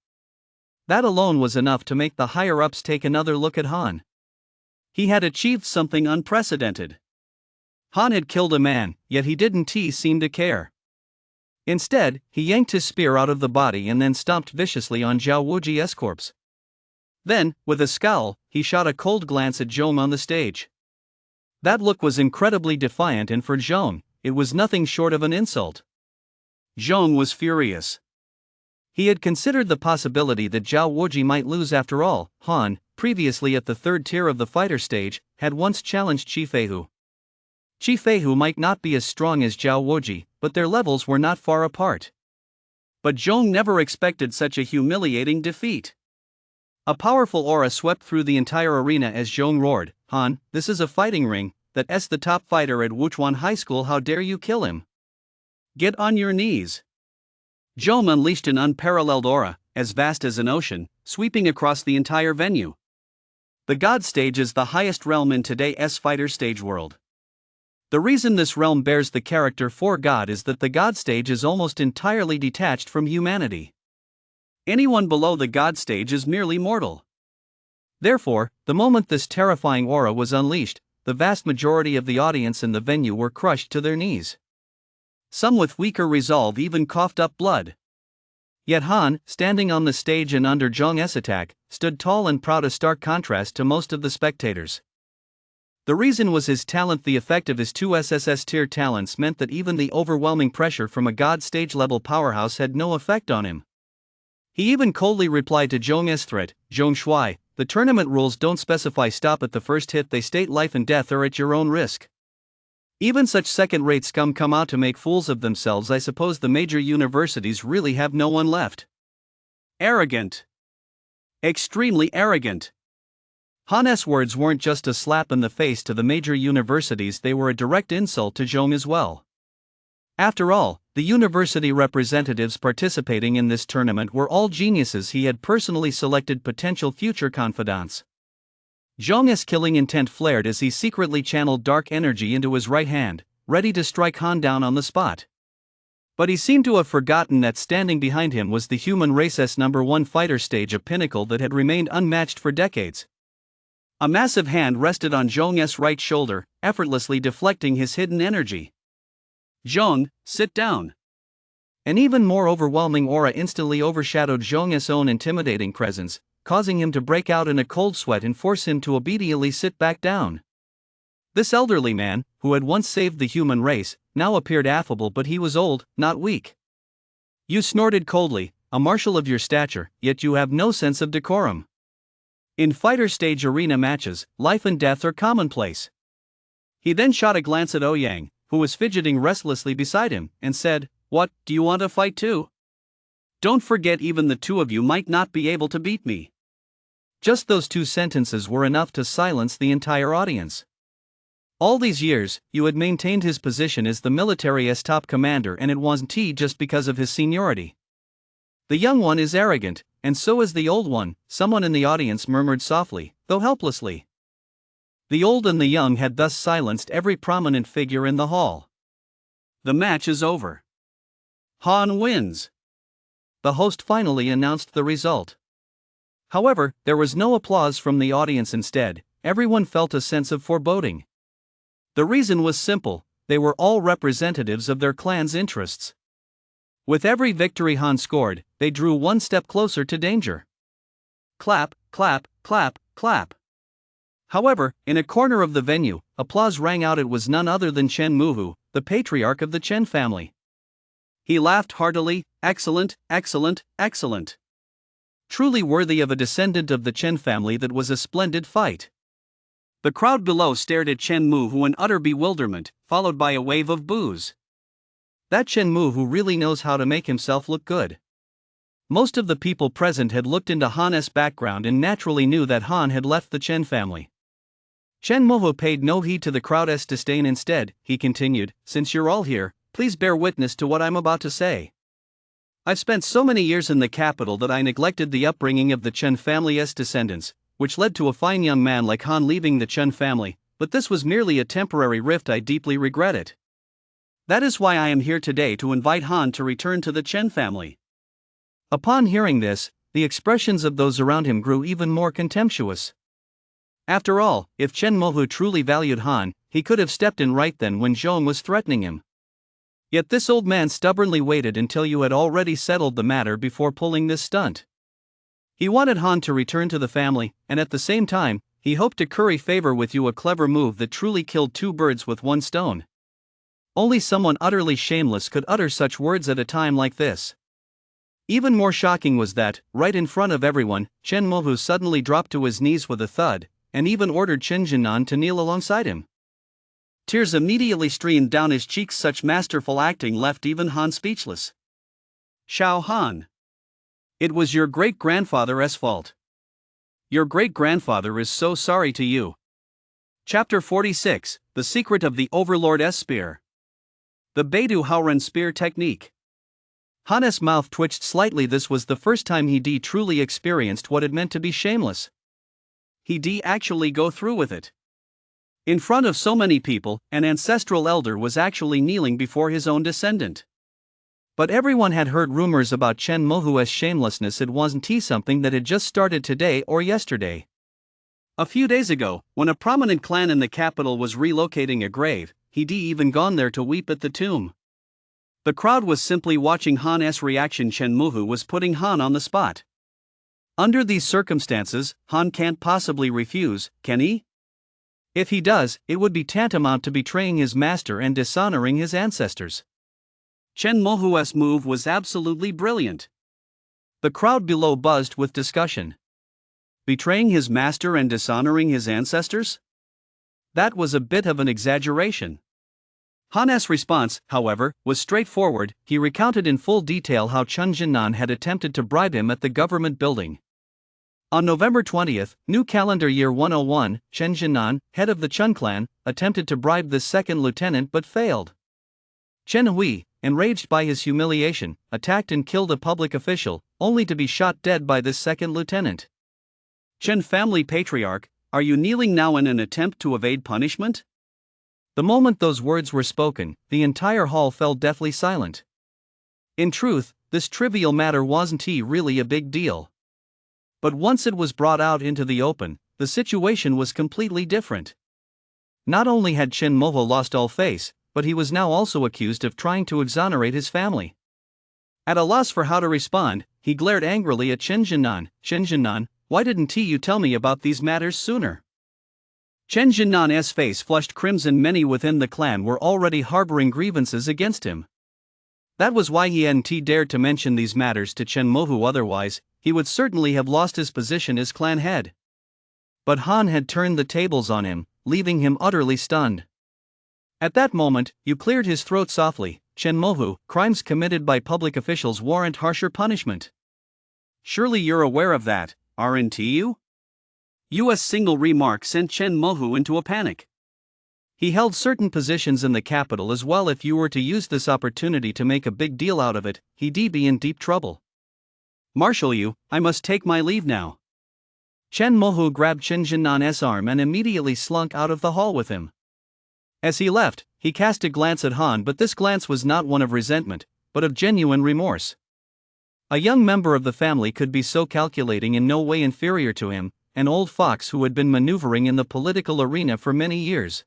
Speaker 2: That alone was enough to make the higher-ups take another look at Han. He had achieved something unprecedented. Han had killed a man, yet he didn't seem to care. Instead, he yanked his spear out of the body and then stomped viciously on Zhao Wuji's corpse. Then, with a scowl, he shot a cold glance at Zhong on the stage. That look was incredibly defiant, and for Zhong, it was nothing short of an insult. Zhong was furious. He had considered the possibility that Zhao Wuji might lose after all. Han, previously at the 3rd tier of the fighter stage, had once challenged Qi Feihu. Qi Feihu might not be as strong as Zhao Wuji, but their levels were not far apart. But Zhong never expected such a humiliating defeat. A powerful aura swept through the entire arena as Zhong roared, Han, this is a fighting ring, that's the top fighter at Wuchuan High School, how dare you kill him? Get on your knees. Zhong unleashed an unparalleled aura, as vast as an ocean, sweeping across the entire venue. The God stage is the highest realm in today's fighter stage world. The reason this realm bears the character for God is that the God stage is almost entirely detached from humanity. Anyone below the God stage is merely mortal. Therefore, the moment this terrifying aura was unleashed, the vast majority of the audience in the venue were crushed to their knees. Some with weaker resolve even coughed up blood. Yet Han, standing on the stage and under Zhong's attack, stood tall and proud, a stark contrast to most of the spectators.
Speaker 1: The reason was his talent. The effect of his two SSS tier talents meant that even the overwhelming pressure from a god stage level powerhouse had no effect on him. He even coldly replied to Zhong's threat, "Zhong Shuai, the tournament rules don't specify stop at the first hit, they state life and death are at your own risk. Even such second-rate scum come out to make fools of themselves. I suppose the major universities really have no one left."
Speaker 2: Arrogant. Extremely arrogant.
Speaker 1: Han's words weren't just a slap in the face to the major universities, they were a direct insult to Zhong as well. After all, the university representatives participating in this tournament were all geniuses he had personally selected, potential future confidants. Zhong's killing intent flared as he secretly channeled dark energy into his right hand, ready to strike Han down on the spot. But he seemed to have forgotten that standing behind him was the human race's #1 fighter stage, a pinnacle that had remained unmatched for decades. A massive hand rested on Zhong's right shoulder, effortlessly deflecting his hidden energy.
Speaker 2: "Zhong, sit down."
Speaker 1: An even more overwhelming aura instantly overshadowed Zhong's own intimidating presence, causing him to break out in a cold sweat and force him to obediently sit back down. This elderly man, who had once saved the human race, now appeared affable, but he was old, not weak. "You," snorted coldly, "a marshal of your stature, yet you have no sense of decorum. In fighter stage arena matches, life and death are commonplace." He then shot a glance at Ouyang, who was fidgeting restlessly beside him, and said, "What, do you want to fight too? Don't forget, even the two of you might not be able to beat me." Just those two sentences were enough to silence the entire audience. All these years, Yu had maintained his position as the military's top commander, and it wasn't just because of his seniority. "The young one is arrogant, and so is the old one," someone in the audience murmured softly, though helplessly. The old and the young had thus silenced every prominent figure in the hall.
Speaker 2: "The match is over. Han wins."
Speaker 1: The host finally announced the result. However, there was no applause from the audience. Instead, everyone felt a sense of foreboding. The reason was simple: they were all representatives of their clan's interests. With every victory Han scored, they drew one step closer to danger. Clap, clap, clap, clap. However, in a corner of the venue, applause rang out. It was none other than Chen Muhu, the patriarch of the Chen family. He laughed heartily. "Excellent, excellent, excellent. Truly worthy of a descendant of the Chen family. That was a splendid fight."
Speaker 2: The crowd below stared at Chen Muhu in utter bewilderment, followed by a wave of boos.
Speaker 1: That Chen Muhu really knows how to make himself look good. Most of the people present had looked into Han's background and naturally knew that Han had left the Chen family. Chen Muhu paid no heed to the crowd's disdain. Instead, he continued, "Since you're all here, please bear witness to what I'm about to say. I've spent so many years in the capital that I neglected the upbringing of the Chen family's descendants, which led to a fine young man like Han leaving the Chen family, but this was merely a temporary rift. I deeply regret it. That is why I am here today, to invite Han to return to the Chen family." Upon hearing this, the expressions of those around him grew even more contemptuous. After all, if Chen Muhu truly valued Han, he could have stepped in right then when Zhong was threatening him. Yet this old man stubbornly waited until you had already settled the matter before pulling this stunt. He wanted Han to return to the family, and at the same time, he hoped to curry favor with you, a clever move that truly killed two birds with one stone. Only someone utterly shameless could utter such words at a time like this. Even more shocking was that, right in front of everyone, Chen Muhu suddenly dropped to his knees with a thud, and even ordered Chen Jinan to kneel alongside him. Tears immediately streamed down his cheeks. Such masterful acting left even Han speechless. "Xiao Han, it was your great-grandfather's fault. Your great-grandfather is so sorry to you." Chapter 46, The Secret of the Overlord's Spear. The Beidou Haoren Spear Technique. Han's mouth twitched slightly. This was the first time he truly experienced what it meant to be shameless. He actually go through with it. In front of so many people, an ancestral elder was actually kneeling before his own descendant. But everyone had heard rumors about Chen Muhu's shamelessness. It wasn't something that had just started today or yesterday. A few days ago, when a prominent clan in the capital was relocating a grave, he'd even gone there to weep at the tomb. The crowd was simply watching Han's reaction. Chen Muhu was putting Han on the spot. Under these circumstances, Han can't possibly refuse, can he? If he does, it would be tantamount to betraying his master and dishonoring his ancestors.
Speaker 2: Chen Mohu's move was absolutely brilliant.
Speaker 1: The crowd below buzzed with discussion.
Speaker 2: Betraying his master and dishonoring his ancestors?
Speaker 1: That was a bit of an exaggeration.
Speaker 2: Han's response, however, was straightforward. He recounted in full detail how Chen Jinnan had attempted to bribe him at the government building.
Speaker 1: On November 20th, new calendar year 101, Chen Jinnan, head of the Chen clan, attempted to bribe this second lieutenant but failed. Chen Hui, enraged by his humiliation, attacked and killed a public official, only to be shot dead by this second lieutenant.
Speaker 2: Chen family patriarch, are you kneeling now in an attempt to evade punishment?
Speaker 1: The moment those words were spoken, the entire hall fell deathly silent. In truth, this trivial matter wasn't really a big deal. But once it was brought out into the open, the situation was completely different. Not only had Chen Moho lost all face, but he was now also accused of trying to exonerate his family. At a loss for how to respond, he glared angrily at Chen Jinnan. Chen Jinnan, why didn't you tell me about these matters sooner?
Speaker 2: Chen Jinnan's face flushed crimson. Many within the clan were already harboring grievances against him.
Speaker 1: That was why he hadn't dared to mention these matters to Chen Mohu, otherwise, he would certainly have lost his position as clan head. But Han had turned the tables on him, leaving him utterly stunned. At that moment, you cleared his throat softly. Chen Mohu, crimes committed by public officials warrant harsher punishment.
Speaker 2: Surely you're aware of that, aren't you? U.S. single remark sent Chen Mohu into a panic.
Speaker 1: He held certain positions in the capital as well. If you were to use this opportunity to make a big deal out of it, he'd be in deep trouble.
Speaker 2: Marshal Yu, I must take my leave now.
Speaker 1: Chen Mohu grabbed Chen Jinnan's arm and immediately slunk out of the hall with him. As he left, he cast a glance at Han, but this glance was not one of resentment, but of genuine remorse. A young member of the family could be so calculating, in no way inferior to him, an old fox who had been maneuvering in the political arena for many years.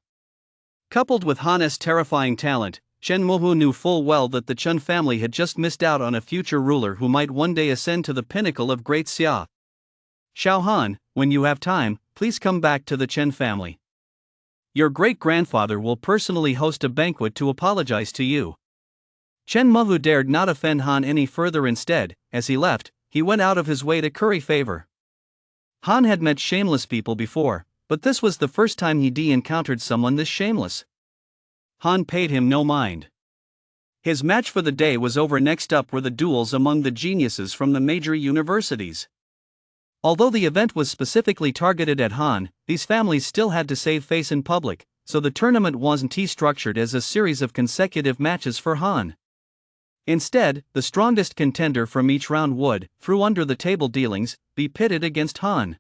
Speaker 2: Coupled with Han's terrifying talent, Chen Mohu knew full well that the Chen family had just missed out on a future ruler who might one day ascend to the pinnacle of Great Xia.
Speaker 1: Xiao Han, when you have time, please come back to the Chen family. Your great-grandfather will personally host a banquet to apologize to you. Chen Mohu dared not offend Han any further. Instead, as he left, he went out of his way to curry favor. Han had met shameless people before, but this was the first time he'd encountered someone this shameless. Han paid him no mind. His match for the day was over. Next up were the duels among the geniuses from the major universities. Although the event was specifically targeted at Han, these families still had to save face in public, so the tournament wasn't structured as a series of consecutive matches for Han. Instead, the strongest contender from each round would, through under-the-table dealings, be pitted against Han.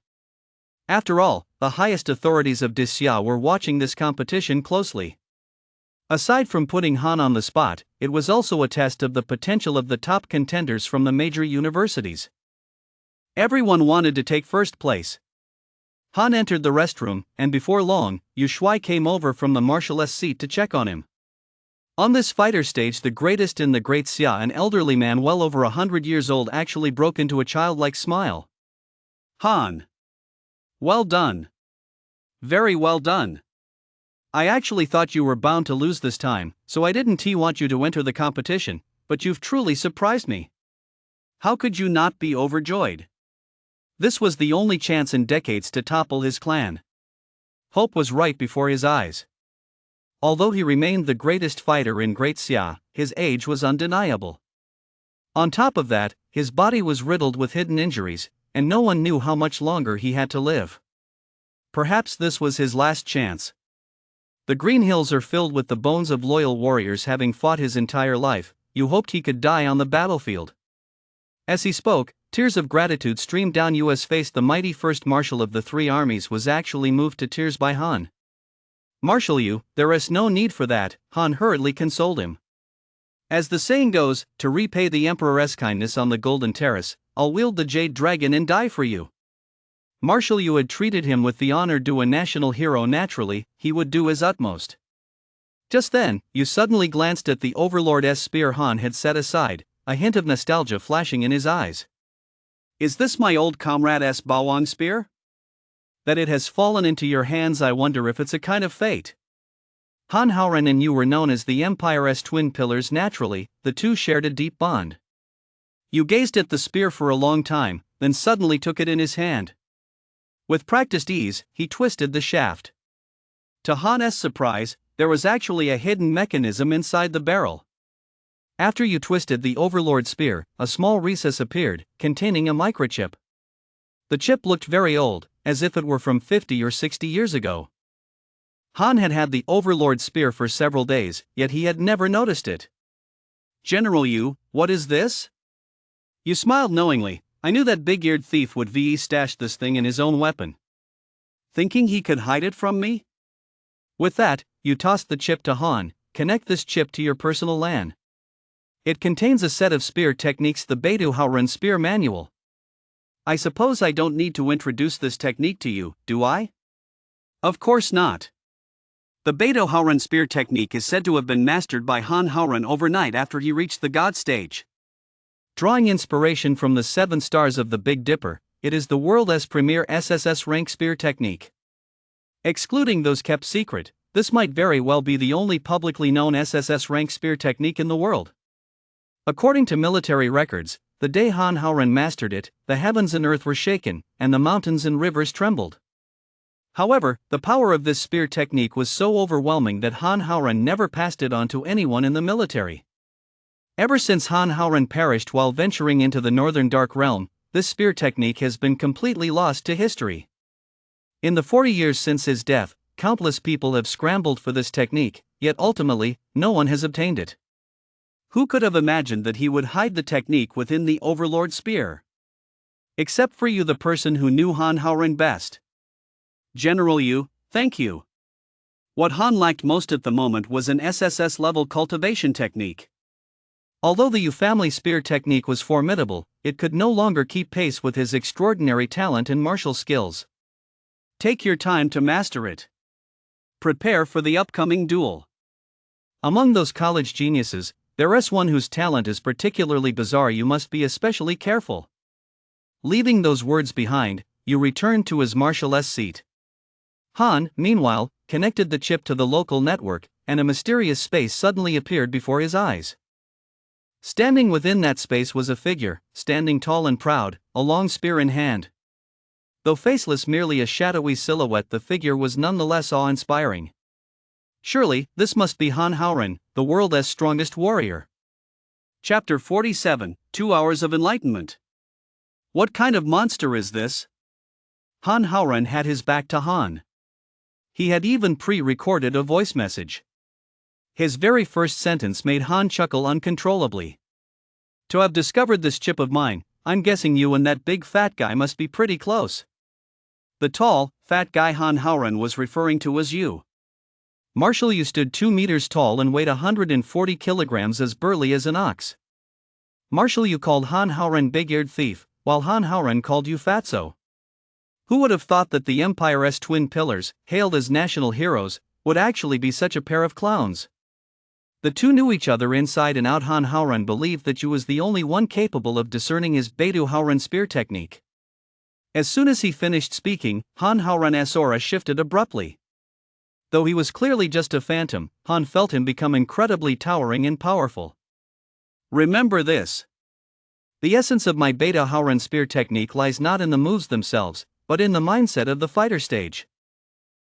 Speaker 1: After all, the highest authorities of Xia were watching this competition closely. Aside from putting Han on the spot, it was also a test of the potential of the top contenders from the major universities. Everyone wanted to take first place. Han entered the restroom, and before long, Yu Shuai came over from the marshal's seat to check on him. On this fighter stage, the greatest in the Great Xia, an elderly man well over 100 years old, actually broke into a childlike smile.
Speaker 2: Han. Well done. Very well done.
Speaker 1: I actually thought you were bound to lose this time, so I didn't want you to enter the competition, but you've truly surprised me.
Speaker 2: How could you not be overjoyed?
Speaker 1: This was the only chance in decades to topple his clan. Hope was right before his eyes. Although he remained the greatest fighter in Great Xia, his age was undeniable. On top of that, his body was riddled with hidden injuries, and no one knew how much longer he had to live. Perhaps this was his last chance. The Green Hills are filled with the bones of loyal warriors having fought his entire life. You hoped he could die on the battlefield. As he spoke, tears of gratitude streamed down Yu's face. The mighty first marshal of the three armies was actually moved to tears by Han. Marshal Yu, there is no need for that, Han hurriedly consoled him. As the saying goes, to repay the Emperor's kindness on the Golden Terrace, I'll wield the Jade Dragon and die for you. Marshal Yu had treated him with the honor due a national hero. Naturally, he would do his utmost. Just then, Yu suddenly glanced at the Overlord's spear Han had set aside, a hint of nostalgia flashing in his eyes.
Speaker 2: Is this my old comrade's Bawang spear? That it has fallen into your hands, I wonder if it's a kind of fate. Han Haoren and you were known as the Empire's twin pillars. Naturally, the two shared a deep bond. You gazed at the spear for a long time, then suddenly took it in his hand. With practiced ease, he twisted the shaft. To Han's surprise, there was actually a hidden mechanism inside the barrel. After you twisted the Overlord spear, a small recess appeared, containing a microchip. The chip looked very old, as if it were from 50 or 60 years ago. Han had had the Overlord spear for several days, yet he had never noticed it. General Yu, what is this? You smiled knowingly. I knew that big-eared thief would stash this thing in his own weapon. Thinking he could hide it from me? With that, you tossed the chip to Han. Connect this chip to your personal LAN. It contains a set of spear techniques, the Beidou Haoren spear manual. I suppose I don't need to introduce this technique to you, do I? Of course not. The Beidou Haoren spear technique is said to have been mastered by Han Haoren overnight after he reached the God stage. Drawing inspiration from the 7 stars of the Big Dipper, it is the world's premier SSS rank spear technique. Excluding those kept secret, this might very well be the only publicly known SSS rank spear technique in the world. According to military records, the day Han Haoren mastered it, the heavens and earth were shaken, and the mountains and rivers trembled. However, the power of this spear technique was so overwhelming that Han Haoren never passed it on to anyone in the military. Ever since Han Haoren perished while venturing into the Northern Dark Realm, this spear technique has been completely lost to history. In the 40 years since his death, countless people have scrambled for this technique, yet ultimately, no one has obtained it. Who could have imagined that he would hide the technique within the Overlord spear? Except for you, the person who knew Han Haoren best. General Yu, thank you. What Han lacked most at the moment was an SSS-level cultivation technique. Although the Yu family spear technique was formidable, it could no longer keep pace with his extraordinary talent and martial skills. Take your time to master it. Prepare for the upcoming duel. Among those college geniuses, there is one whose talent is particularly bizarre. You must be especially careful. Leaving those words behind, you returned to his marshal seat. Han, meanwhile, connected the chip to the local network, and a mysterious space suddenly appeared before his eyes. Standing within that space was a figure, standing tall and proud, a long spear in hand. Though faceless, merely a shadowy silhouette, the figure was nonetheless awe-inspiring. Surely, this must be Han Haoren, the world's strongest warrior. Chapter 47, 2 Hours of Enlightenment. What kind of monster is this? Han Haoren had his back to Han. He had even pre-recorded a voice message. His very first sentence made Han chuckle uncontrollably. To have discovered this chip of mine, I'm guessing you and that big fat guy must be pretty close. The tall, fat guy Han Haoren was referring to was Yu. Marshal Yu stood 2 meters tall and weighed 140 kilograms, as burly as an ox. Marshal Yu called Han Haoren big-eared thief, while Han Haoren called Yu fatso. Who would have thought that the Empire's twin pillars, hailed as national heroes, would actually be such a pair of clowns? The two knew each other inside and out. Han Haoren believed that Yu was the only one capable of discerning his Beidou Haoren spear technique. As soon as he finished speaking, Han Haoren's aura shifted abruptly. Though he was clearly just a phantom, Han felt him become incredibly towering and powerful. Remember this. The essence of my Beidou Haoren spear technique lies not in the moves themselves, but in the mindset of the fighter stage.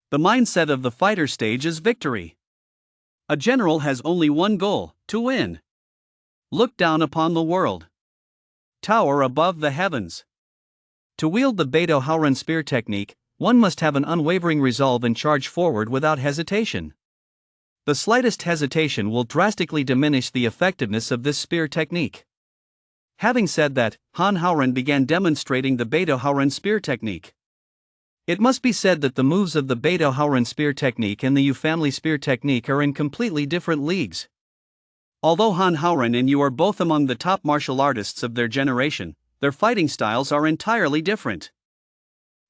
Speaker 2: The mindset of the fighter stage is victory. A general has only one goal: to win. Look down upon the world. Tower above the heavens. To wield the Beidou Haoren spear technique, one must have an unwavering resolve and charge forward without hesitation. The slightest hesitation will drastically diminish the effectiveness of this spear technique. Having said that, Han Haoren began demonstrating the Beidou Haoren spear technique. It must be said that the moves of the Beidou Haoren spear technique and the Yu family spear technique are in completely different leagues. Although Han Haoren and Yu are both among the top martial artists of their generation, their fighting styles are entirely different.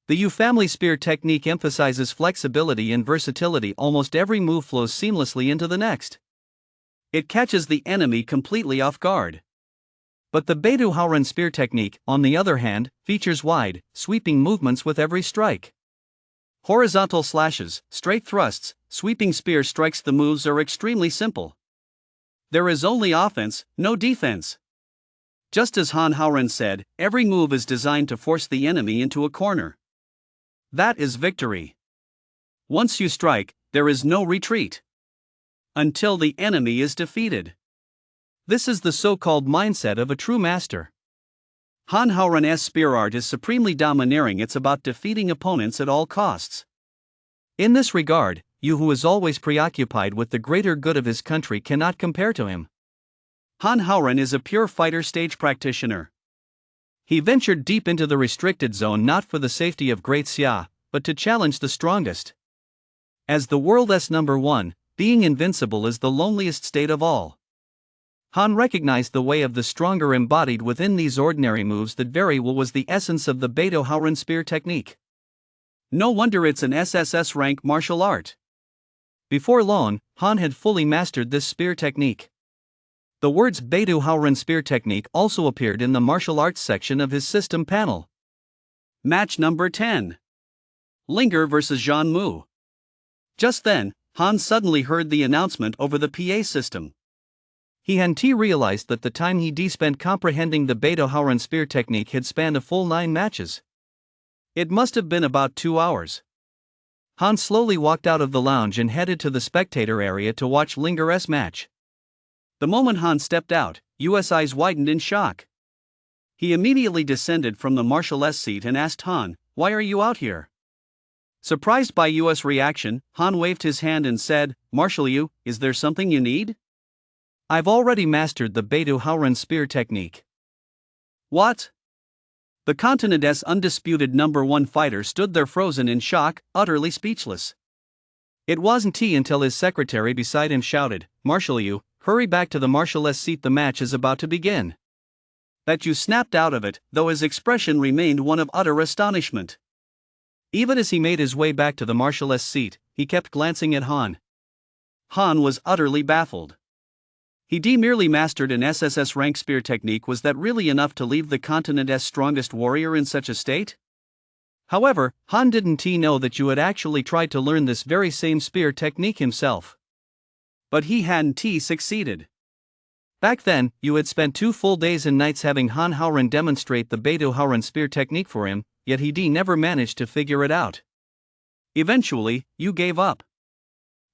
Speaker 2: The Yu family spear technique emphasizes flexibility and versatility. Almost every move flows seamlessly into the next. It catches the enemy completely off guard. But the Beidou Haoren spear technique, on the other hand, features wide, sweeping movements with every strike. Horizontal slashes, straight thrusts, sweeping spear strikes. The moves are extremely simple. There is only offense, no defense. Just as Han Haoren said, every move is designed to force the enemy into a corner. That is victory. Once you strike, there is no retreat. Until the enemy is defeated. This is the so-called mindset of a true master. Han Haoren's spear art is supremely domineering. It's about defeating opponents at all costs. In this regard, Yu, who is always preoccupied with the greater good of his country, cannot compare to him. Han Haoren is a pure fighter stage practitioner. He ventured deep into the restricted zone not for the safety of Great Xia, but to challenge the strongest. As the world's number one, being invincible is the loneliest state of all. Han recognized the way of the stronger embodied within these ordinary moves. That very well was the essence of the Beidou Haoren spear technique. No wonder it's an SSS rank martial art. Before long, Han had fully mastered this spear technique. The words Beidou Haoren spear technique also appeared in the martial arts section of his system panel. Match number 10. Linger vs Zhan Mu. Just then, Han suddenly heard the announcement over the PA system. He and realized that the time he spent comprehending the Beidou Haoren spear technique had spanned a full 9 matches. It must have been about 2 hours. Han slowly walked out of the lounge and headed to the spectator area to watch Linger's match. The moment Han stepped out, Yu's eyes widened in shock. He immediately descended from the Marshal S seat and asked Han, "Why are you out here?" Surprised by Yu's reaction, Han waved his hand and said, "Marshal Yu, is there something you need?" "I've already mastered the Beidou Haoren spear technique." "What?" The continent's undisputed number 1 fighter stood there frozen in shock, utterly speechless. It wasn't until his secretary beside him shouted, "Marshal Yu, hurry back to the Marshal's seat, the match is about to begin," that Yu snapped out of it, though his expression remained one of utter astonishment. Even as he made his way back to the Marshal's seat, he kept glancing at Han. Han was utterly baffled. He merely mastered an SSS rank spear technique. Was that really enough to leave the continent's strongest warrior in such a state? However, Han didn't know that Yu had actually tried to learn this very same spear technique himself. But he hadn't succeeded. Back then, Yu had spent 2 full days and nights having Han Haoren demonstrate the Beidou Haoren spear technique for him, yet he never managed to figure it out. Eventually, Yu gave up.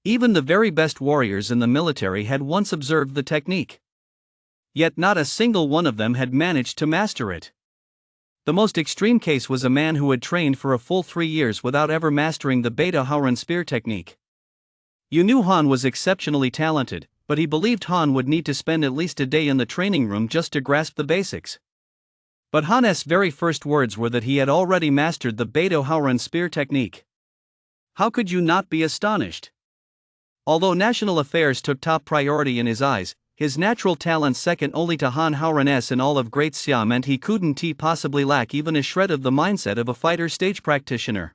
Speaker 2: Even the very best warriors in the military had once observed the technique. Yet not a single one of them had managed to master it. The most extreme case was a man who had trained for a full 3 years without ever mastering the Beidou Haoren spear technique. Yu knew Han was exceptionally talented, but he believed Han would need to spend at least a day in the training room just to grasp the basics. But Han's very first words were that he had already mastered the Beidou Haoren spear technique. How could you not be astonished? Although national affairs took top priority in his eyes, his natural talent second only to Han Haoren's in all of Great Xia meant he couldn't possibly lack even a shred of the mindset of a fighter stage practitioner.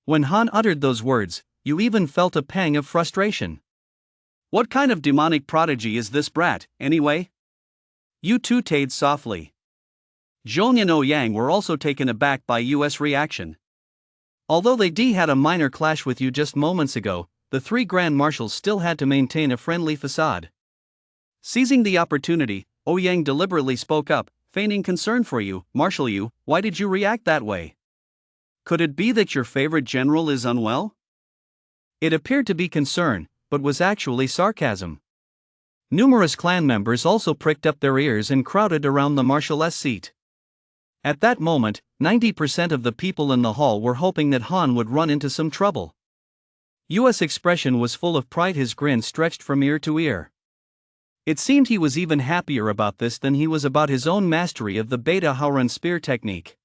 Speaker 2: When Han uttered those words, Yu even felt a pang of frustration. What kind of demonic prodigy is this brat, anyway? Yu tooted softly. Zhong and Ouyang were also taken aback by Yu's reaction. Although they had a minor clash with Yu just moments ago, the 3 Grand Marshals still had to maintain a friendly facade. Seizing the opportunity, Ouyang deliberately spoke up, feigning concern for Yu. "Marshal Yu, why did you react that way? Could it be that your favorite general is unwell?" It appeared to be concern, but was actually sarcasm. Numerous clan members also pricked up their ears and crowded around the Marshal's seat. At that moment, 90% of the people in the hall were hoping that Han would run into some trouble. Yu's expression was full of pride, his grin stretched from ear to ear. It seemed he was even happier about this than he was about his own mastery of the Beidou Haoren spear technique.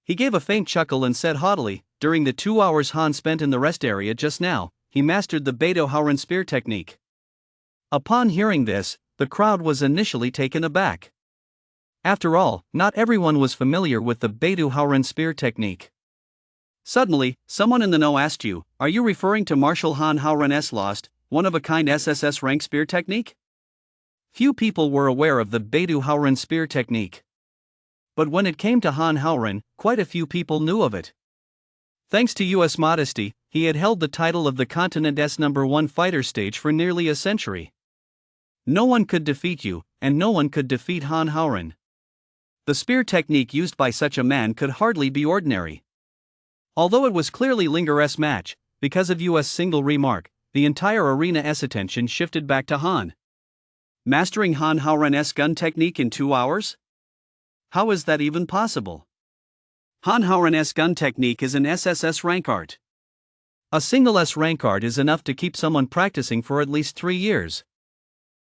Speaker 2: He gave a faint chuckle and said haughtily, "During the 2 hours Han spent in the rest area just now, he mastered the Beidou Haoren spear technique." Upon hearing this, the crowd was initially taken aback. After all, not everyone was familiar with the Beidou Haoren spear technique. Suddenly, someone in the know asked Yu, "Are you referring to Marshal Han Haoren's lost, one-of-a-kind SSS rank spear technique?" Few people were aware of the Beidou Haoren spear technique. But when it came to Han Haoren, quite a few people knew of it. Thanks to US modesty, he had held the title of the continent's #1 fighter stage for nearly a century. No one could defeat you, and no one could defeat Han Howren. The spear technique used by such a man could hardly be ordinary. Although it was clearly Linger's match, because of US' single remark, the entire arena's attention shifted back to Han. Mastering Han Howren's gun technique in 2 hours? How is that even possible? Han Howren's gun technique is an SSS rank art. A single S rank art is enough to keep someone practicing for at least 3 years.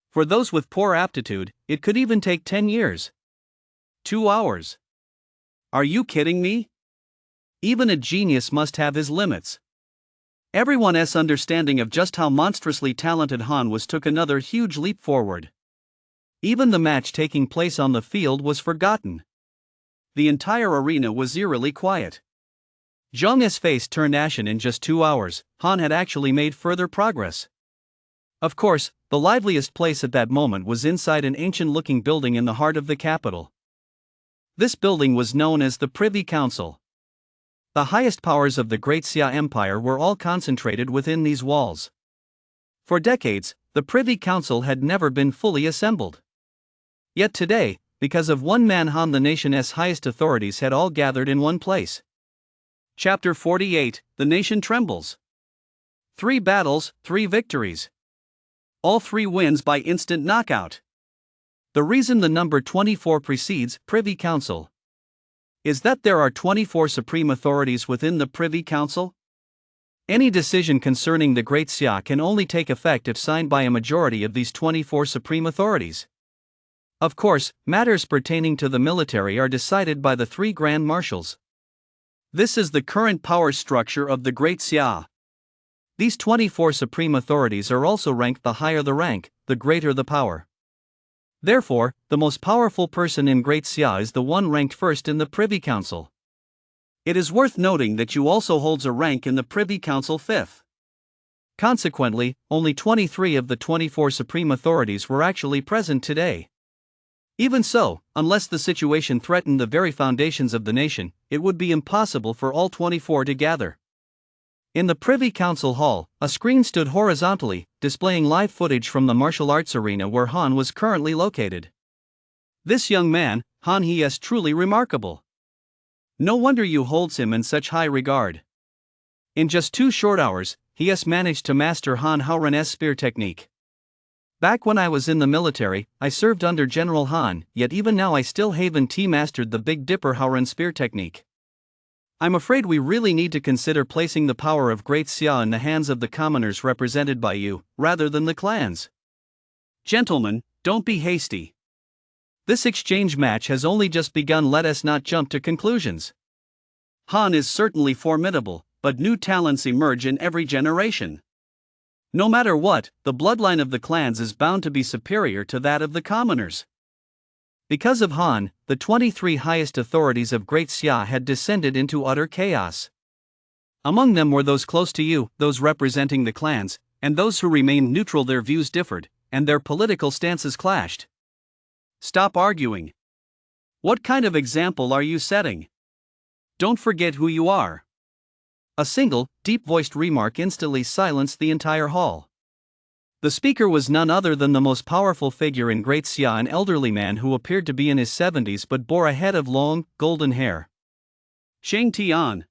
Speaker 2: For those with poor aptitude, it could even take 10 years. 2 hours. Are you kidding me? Even a genius must have his limits. Everyone's understanding of just how monstrously talented Han was took another huge leap forward. Even the match taking place on the field was forgotten. The entire arena was eerily quiet. Zhang's face turned ashen. In just 2 hours, Han had actually made further progress. Of course, the liveliest place at that moment was inside an ancient-looking building in the heart of the capital. This building was known as the Privy Council. The highest powers of the Great Xia Empire were all concentrated within these walls. For decades, the Privy Council had never been fully assembled. Yet today, because of one man Han, the nation's highest authorities had all gathered in one place. Chapter 48, The Nation Trembles. 3 battles, 3 victories. All 3 wins by instant knockout. The reason the number 24 precedes Privy Council is that there are 24 supreme authorities within the Privy Council. Any decision concerning the Great Xia can only take effect if signed by a majority of these 24 supreme authorities. Of course, matters pertaining to the military are decided by the 3 Grand Marshals. This is the current power structure of the Great Xia. These 24 supreme authorities are also ranked. The higher the rank, the greater the power. Therefore, the most powerful person in Great Xia is the one ranked first in the Privy Council. It is worth noting that Yu also holds a rank in the Privy Council 5th. Consequently, only 23 of the 24 supreme authorities were actually present today. Even so, unless the situation threatened the very foundations of the nation, it would be impossible for all 24 to gather. In the Privy Council hall, a screen stood horizontally, displaying live footage from the martial arts arena where Han was currently located. This young man, Han, he is truly remarkable. No wonder Yu holds him in such high regard. In just 2 short hours, he has managed to master Han Howren's spear technique. Back when I was in the military, I served under General Han, yet even now I still haven't mastered the Big Dipper Howren spear technique. I'm afraid we really need to consider placing the power of Great Xia in the hands of the commoners represented by you, rather than the clans. Gentlemen, don't be hasty. This exchange match has only just begun. Let us not jump to conclusions. Han is certainly formidable, but new talents emerge in every generation. No matter what, the bloodline of the clans is bound to be superior to that of the commoners. Because of Han, the 23 highest authorities of Great Xia had descended into utter chaos. Among them were those close to you, those representing the clans, and those who remained neutral. Their views differed, and their political stances clashed. Stop arguing. What kind of example are you setting? Don't forget who you are. A single, deep-voiced remark instantly silenced the entire hall. The speaker was none other than the most powerful figure in Great Xia, an elderly man who appeared to be in his 70s but bore a head of long, golden hair. Shang Tian.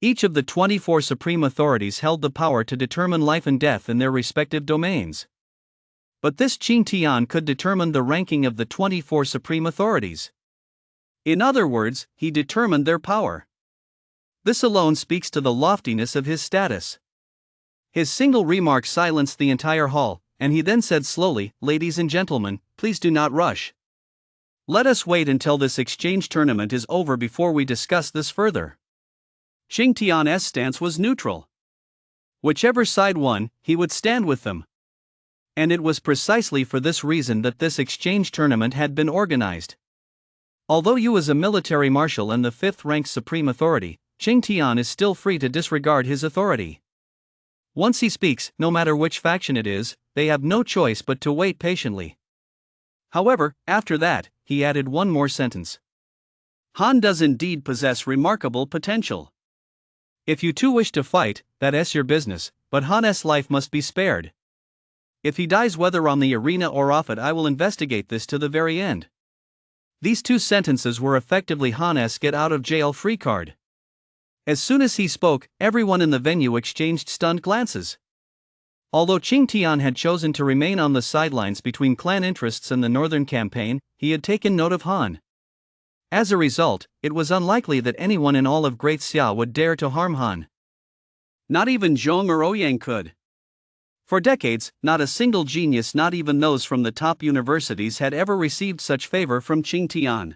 Speaker 2: Each of the 24 supreme authorities held the power to determine life and death in their respective domains. But this Qing Tian could determine the ranking of the 24 supreme authorities. In other words, he determined their power. This alone speaks to the loftiness of his status. His single remark silenced the entire hall, and he then said slowly, "Ladies and gentlemen, please do not rush. Let us wait until this exchange tournament is over before we discuss this further." Xing Tian's stance was neutral. Whichever side won, he would stand with them. And it was precisely for this reason that this exchange tournament had been organized. Although Yu is a military marshal and the 5th-ranked supreme authority, Xing Tian is still free to disregard his authority. Once he speaks, no matter which faction it is, they have no choice but to wait patiently. However, after that, he added one more sentence. Han does indeed possess remarkable potential.
Speaker 1: If you two wish to fight, that's your business, but Han's life must be spared. If he dies whether on the arena or off it, I will investigate this to the very end. These two sentences were effectively Han's get out of jail free card. As soon as he spoke, everyone in the venue exchanged stunned glances. Although Qing Tian had chosen to remain on the sidelines between clan interests and the northern campaign, he had taken note of Han. As a result, it was unlikely that anyone in all of Great Xia would dare to harm Han. Not even Zhong or Ouyang could. For decades, not a single genius, not even those from the top universities, had ever received such favor from Qing Tian.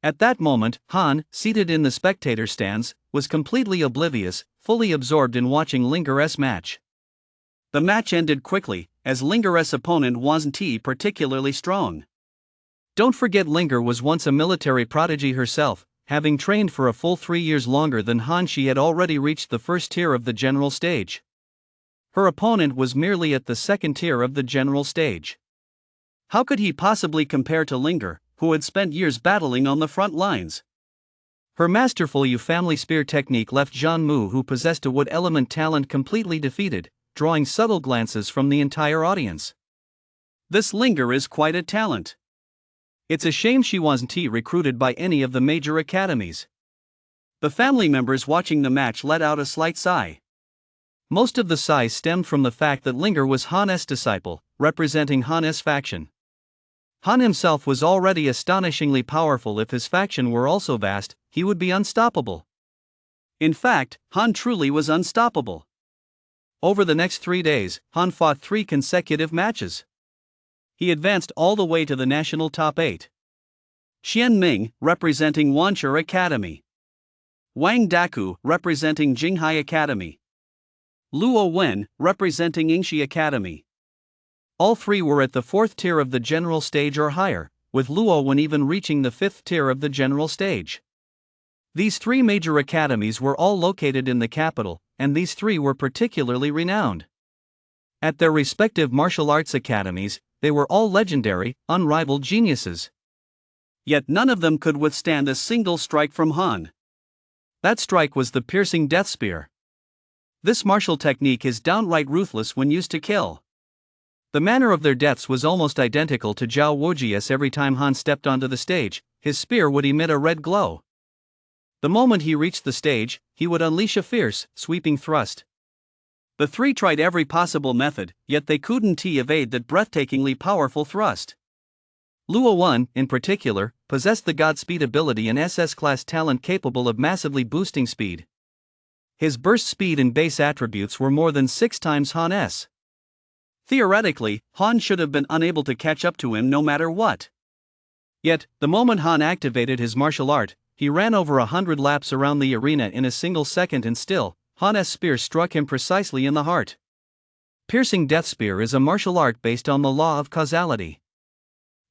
Speaker 1: At that moment, Han, seated in the spectator stands, was completely oblivious, fully absorbed in watching Linger's match. The match ended quickly, as Linger's opponent wasn't particularly strong. Don't forget, Linger was once a military prodigy herself, having trained for a full 3 years longer than Han. She had already reached the first tier of the general stage. Her opponent was merely at the second tier of the general stage. How could he possibly compare to Linger, who had spent years battling on the front lines? Her masterful Yu family spear technique left Zhan Mu, who possessed a wood element talent, completely defeated, drawing subtle glances from the entire audience. This Linger is quite a talent. It's a shame she wasn't recruited by any of the major academies. The family members watching the match let out a slight sigh. Most of the sigh stemmed from the fact that Linger was Han's disciple, representing Han's faction. Han himself was already astonishingly powerful. If his faction were also vast, he would be unstoppable. In fact, Han truly was unstoppable. Over the next 3 days, Han fought 3 consecutive matches. He advanced all the way to the national top 8. Qian Ming, representing Wanchur Academy. Wang Daku, representing Jinghai Academy. Luo Wen, representing Yingxi Academy. All 3 were at the 4th tier of the general stage or higher, with Luo Wen even reaching the 5th tier of the general stage. These 3 major academies were all located in the capital, and these 3 were particularly renowned. At their respective martial arts academies, they were all legendary, unrivaled geniuses. Yet none of them could withstand a single strike from Han. That strike was the piercing death spear. This martial technique is downright ruthless when used to kill. The manner of their deaths was almost identical to Zhao Wuji's. Every time Han stepped onto the stage, his spear would emit a red glow. The moment he reached the stage, he would unleash a fierce, sweeping thrust. The 3 tried every possible method, yet they couldn't evade that breathtakingly powerful thrust. Luo Wen, in particular, possessed the Godspeed ability, an SS-class talent capable of massively boosting speed. His burst speed and base attributes were more than 6 times Han's. Theoretically, Han should have been unable to catch up to him no matter what. Yet, the moment Han activated his martial art, he ran over 100 laps around the arena in a single second, and still, Han's spear struck him precisely in the heart. Piercing death spear is a martial art based on the law of causality.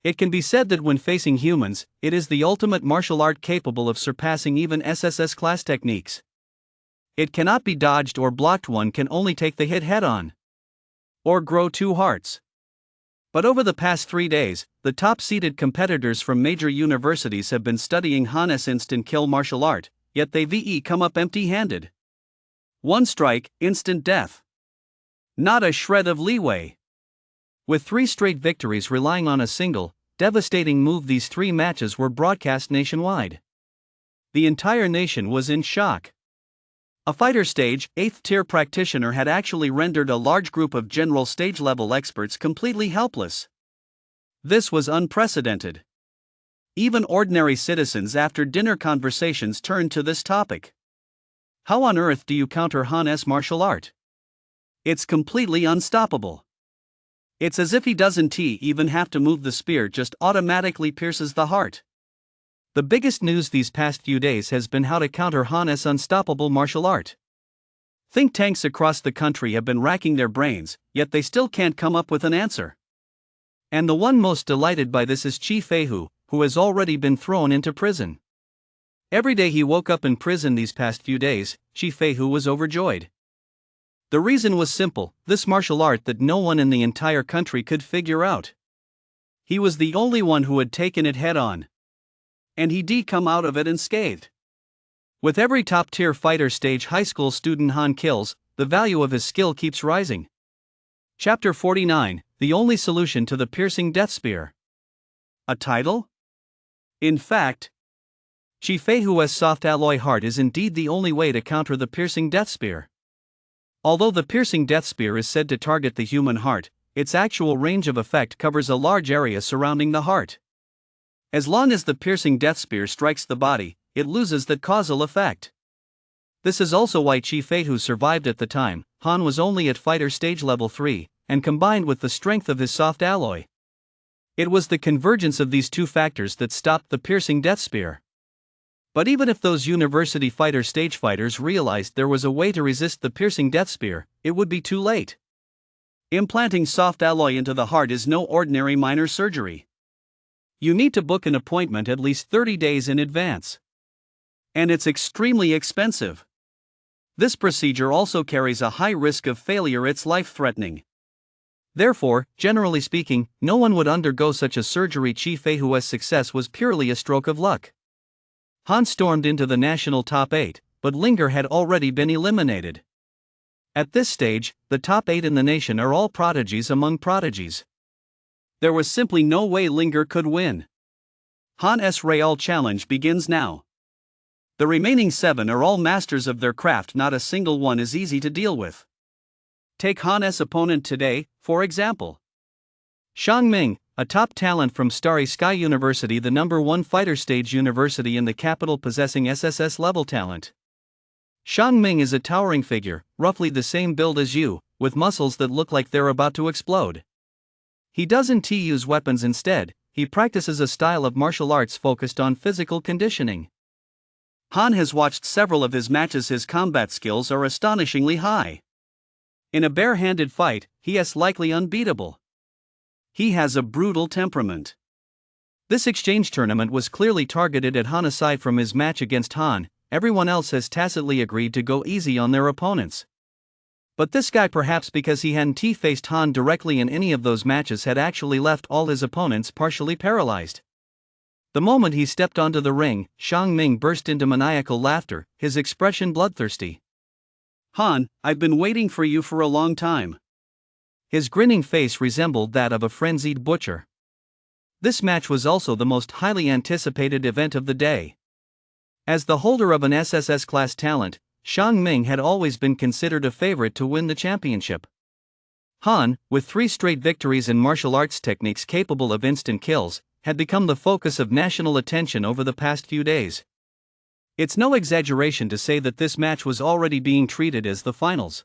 Speaker 1: It can be said that when facing humans, it is the ultimate martial art capable of surpassing even SSS class techniques. It cannot be dodged or blocked. One can only take the hit head on. Or grow 2 hearts. But over the past 3 days, the top-seeded competitors from major universities have been studying Han's instant kill martial art, yet they've come up empty-handed. 1 strike, instant death. Not a shred of leeway. With 3 straight victories relying on a single, devastating move, these 3 matches were broadcast nationwide. The entire nation was in shock. A fighter stage, 8th tier practitioner had actually rendered a large group of general stage level experts completely helpless. This was unprecedented. Even ordinary citizens after dinner conversations turned to this topic. How on earth do you counter Han's martial art? It's completely unstoppable. It's as if he doesn't even have to move, the spear just automatically pierces the heart. The biggest news these past few days has been how to counter Han's unstoppable martial art. Think tanks across the country have been racking their brains, yet they still can't come up with an answer. And the one most delighted by this is Qi Feihu, who has already been thrown into prison. Every day he woke up in prison these past few days, Qi Feihu was overjoyed. The reason was simple: this martial art that no one in the entire country could figure out. He was the only one who had taken it head on. And he'd come out of it unscathed. With every top-tier fighter stage high school student Han kills, the value of his skill keeps rising. Chapter 49, The Only Solution to the Piercing Death Spear. A title? In fact, Chi Fei Hua's soft alloy heart is indeed the only way to counter the piercing death spear. Although the piercing death spear is said to target the human heart, its actual range of effect covers a large area surrounding the heart. As long as the piercing death spear strikes the body, it loses that causal effect. This is also why Chi Fei Hu survived at the time. Han was only at fighter stage level 3, and combined with the strength of his soft alloy, it was the convergence of these two factors that stopped the piercing death spear. But even if those university fighter stage fighters realized there was a way to resist the piercing death spear, it would be too late. Implanting soft alloy into the heart is no ordinary minor surgery. You need to book an appointment at least 30 days in advance. And it's extremely expensive. This procedure also carries a high risk of failure. It's life-threatening. Therefore, generally speaking, no one would undergo such a surgery. Chi Fei Hua's success was purely a stroke of luck. Han stormed into the national top 8, but Linger had already been eliminated. At this stage, the top 8 in the nation are all prodigies among prodigies. There was simply no way Linger could win. Han's Real challenge begins now. The remaining 7 are all masters of their craft. Not a single one is easy to deal with. Take Han's opponent today, for example. Xiang Ming, a top talent from Starry Sky University, the #1 fighter stage university in the capital, possessing SSS level talent. Xiang Ming is a towering figure, roughly the same build as you, with muscles that look like they're about to explode. He doesn't use weapons. Instead, he practices a style of martial arts focused on physical conditioning. Han has watched several of his matches. His combat skills are astonishingly high. In a bare-handed fight, he is likely unbeatable. He has a brutal temperament. This exchange tournament was clearly targeted at Han. Aside from his match against Han, everyone else has tacitly agreed to go easy on their opponents. But this guy, perhaps because he hadn't faced Han directly in any of those matches, had actually left all his opponents partially paralyzed. The moment he stepped onto the ring, Xiang Ming burst into maniacal laughter, his expression bloodthirsty. Han, I've been waiting for you for a long time. His grinning face resembled that of a frenzied butcher. This match was also the most highly anticipated event of the day. As the holder of an SSS class talent, Xiang Ming had always been considered a favorite to win the championship. Han, with 3 straight victories in martial arts techniques capable of instant kills, had become the focus of national attention over the past few days. It's no exaggeration to say that this match was already being treated as the finals.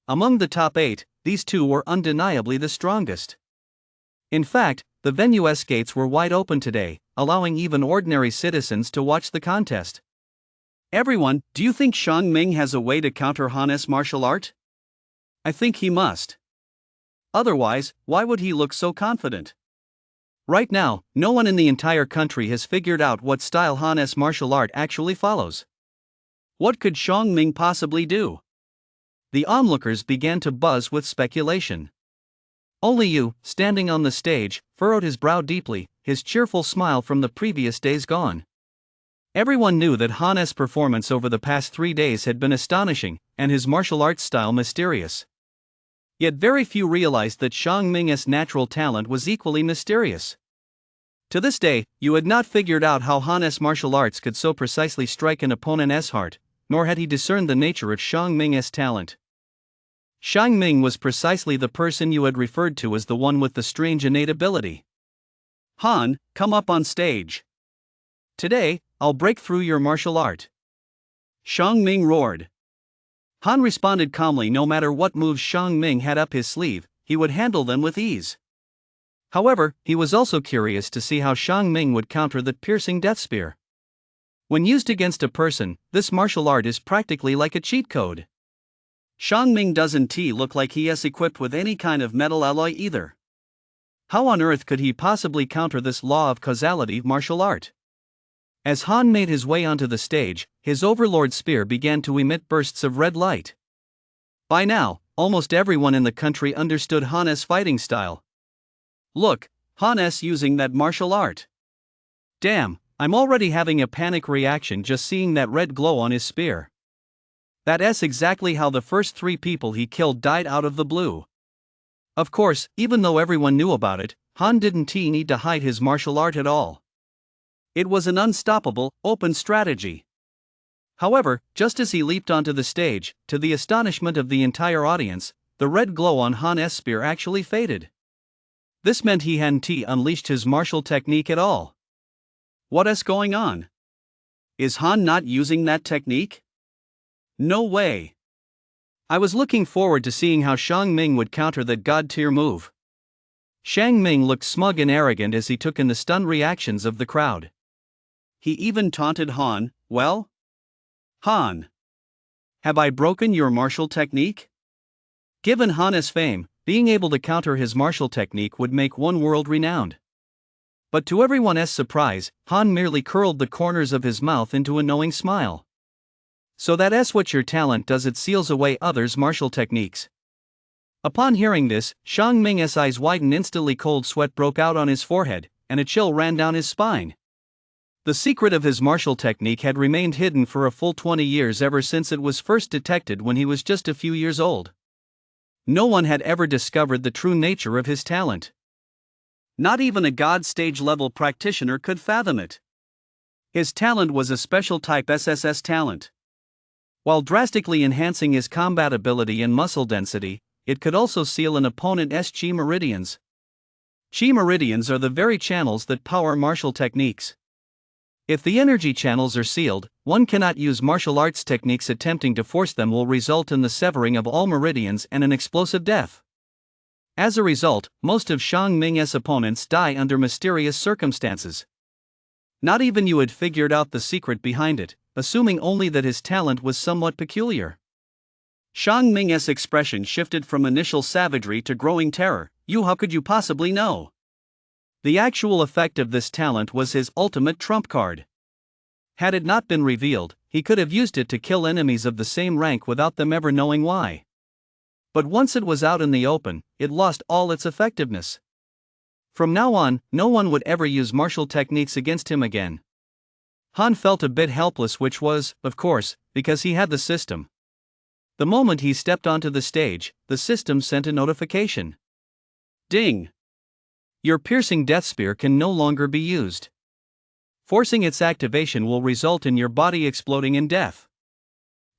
Speaker 1: Among the top 8, these two were undeniably the strongest. In fact, the venue's gates were wide open today, allowing even ordinary citizens to watch the contest. Everyone, do you think Xiang Ming has a way to counter Han's martial art? I think he must. Otherwise, why would he look so confident? Right now, no one in the entire country has figured out what style Han's martial art actually follows. What could Xiang Ming possibly do? The onlookers began to buzz with speculation. Only Yu, standing on the stage, furrowed his brow deeply, his cheerful smile from the previous days gone. Everyone knew that Han's performance over the past 3 days had been astonishing, and his martial arts style mysterious. Yet very few realized that Xiang Ming's natural talent was equally mysterious. To this day, Yu had not figured out how Han's martial arts could so precisely strike an opponent's heart, nor had he discerned the nature of Xiang Ming's talent. Xiang Ming was precisely the person Yu had referred to as the one with the strange innate ability. Han, come up on stage. Today, I'll break through your martial art. Xiang Ming roared. Han responded calmly. No matter what moves Xiang Ming had up his sleeve, he would handle them with ease. However, he was also curious to see how Xiang Ming would counter the piercing death spear. When used against a person, this martial art is practically like a cheat code. Xiang Ming doesn't look like he is equipped with any kind of metal alloy either. How on earth could he possibly counter this law of causality martial art? As Han made his way onto the stage, his overlord spear began to emit bursts of red light. By now, almost everyone in the country understood Han's fighting style. Look, Han's using that martial art. Damn, I'm already having a panic reaction just seeing that red glow on his spear. That's exactly how the first 3 people he killed died out of the blue. Of course, even though everyone knew about it, Han didn't need to hide his martial art at all. It was an unstoppable, open strategy. However, just as he leaped onto the stage, to the astonishment of the entire audience, the red glow on Han's spear actually faded. This meant he hadn't unleashed his martial technique at all. What's going on? Is Han not using that technique? No way. I was looking forward to seeing how Shang Ming would counter that god-tier move. Shang Ming looked smug and arrogant as he took in the stunned reactions of the crowd. He even taunted Han, "Well? Han, have I broken your martial technique?" Given Han's fame, being able to counter his martial technique would make one world renowned. But to everyone's surprise, Han merely curled the corners of his mouth into a knowing smile. So that's what your talent does, it seals away others' martial techniques. Upon hearing this, Shang Ming's eyes widened, instantly cold sweat broke out on his forehead, and a chill ran down his spine. The secret of his martial technique had remained hidden for a full 20 years, ever since it was first detected when he was just a few years old. No one had ever discovered the true nature of his talent. Not even a god stage level practitioner could fathom it. His talent was a special type SSS talent. While drastically enhancing his combat ability and muscle density, it could also seal an opponent's chi meridians. Chi meridians are the very channels that power martial techniques. If the energy channels are sealed, one cannot use martial arts techniques. Attempting to force them will result in the severing of all meridians and an explosive death. As a result, most of Shang Ming's opponents die under mysterious circumstances. Not even you had figured out the secret behind it, assuming only that his talent was somewhat peculiar. Shang Ming's expression shifted from initial savagery to growing terror. How could you possibly know? The actual effect of this talent was his ultimate trump card. Had it not been revealed, he could have used it to kill enemies of the same rank without them ever knowing why. But once it was out in the open, it lost all its effectiveness. From now on, no one would ever use martial techniques against him again. Han felt a bit helpless, which was, of course, because he had the system. The moment he stepped onto the stage, the system sent a notification. Ding! Your piercing death spear can no longer be used. Forcing its activation will result in your body exploding in death.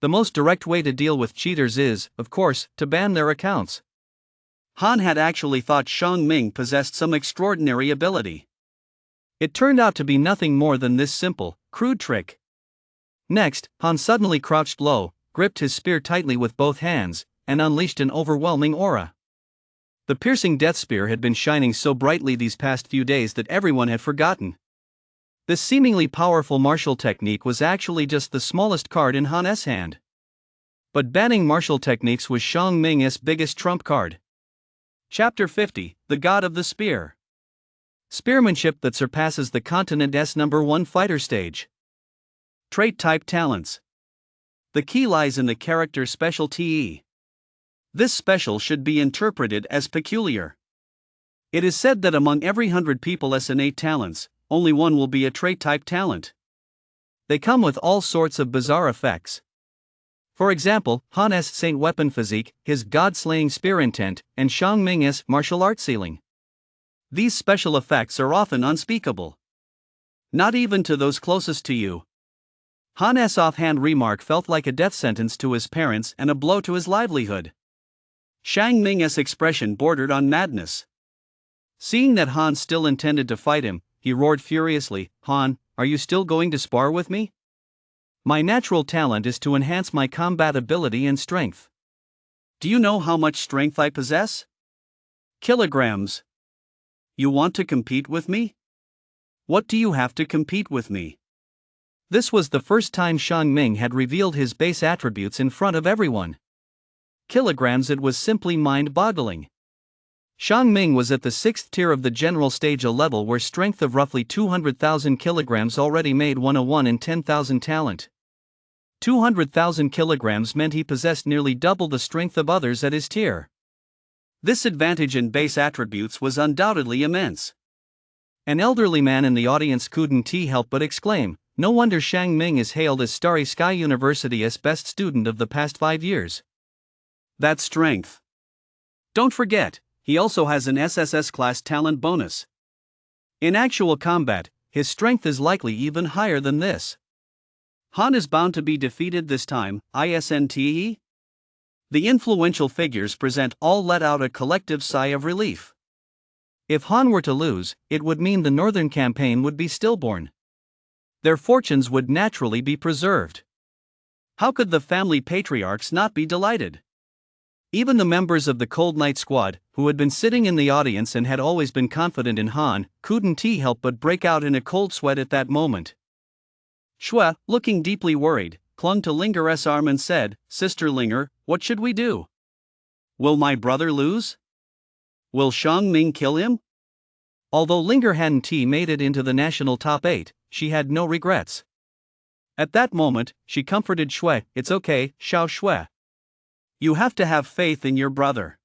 Speaker 1: The most direct way to deal with cheaters is, of course, to ban their accounts. Han had actually thought Shang Ming possessed some extraordinary ability. It turned out to be nothing more than this simple, crude trick. Next, Han suddenly crouched low, gripped his spear tightly with both hands, and unleashed an overwhelming aura. The piercing death spear had been shining so brightly these past few days that everyone had forgotten. This seemingly powerful martial technique was actually just the smallest card in Han's hand. But banning martial techniques was Shang Ming's biggest trump card. Chapter 50, The God of the Spear. Spearmanship that surpasses the continent's #1 fighter stage. Trait type talents. The key lies in the character special TE. This special should be interpreted as peculiar. It is said that among every 100 people's innate talents, only one will be a trait type talent. They come with all sorts of bizarre effects. For example, Han's saint weapon physique, his god-slaying spear intent, and Shang Ming's martial art ceiling. These special effects are often unspeakable. Not even to those closest to you. Han's offhand remark felt like a death sentence to his parents and a blow to his livelihood. Shang Ming's expression bordered on madness. Seeing that Han still intended to fight him, he roared furiously, "Han, are you still going to spar with me? My natural talent is to enhance my combat ability and strength. Do you know how much strength I possess? Kilograms. You want to compete with me? What do you have to compete with me?" This was the first time Shang Ming had revealed his base attributes in front of everyone. Kilograms, it was simply mind-boggling. Shang Ming was at the 6th tier of the general stage, a level where strength of roughly 200,000 kilograms already made one a 1 in 10,000 talent. 200,000 kilograms meant he possessed nearly double the strength of others at his tier. This advantage in base attributes was undoubtedly immense. An elderly man in the audience couldn't help but exclaim, "No wonder Shang Ming is hailed as Starry Sky University's best student of the past 5 years.
Speaker 2: That's strength. Don't forget, he also has an SSS class talent bonus. In actual combat, his strength is likely even higher than this. Han is bound to be defeated this time, isn't? The influential figures present all let out a collective sigh of relief.
Speaker 1: If Han were to lose, it would mean the Northern Campaign would be stillborn. Their fortunes would naturally be preserved.
Speaker 2: How could the family patriarchs not be delighted?
Speaker 1: Even the members of the Cold Night Squad, who had been sitting in the audience and had always been confident in Han, couldn't help but break out in a cold sweat at that moment.
Speaker 2: Shui, looking deeply worried, clung to Linger's arm and said, "Sister Linger, what should we do? Will my brother lose? Will Shang Ming kill him?"
Speaker 1: Although Linger hadn't made it into the national top 8, she had no regrets. At that moment, she comforted Shui, "It's okay, Xiao Shui. You have to have faith in your brother."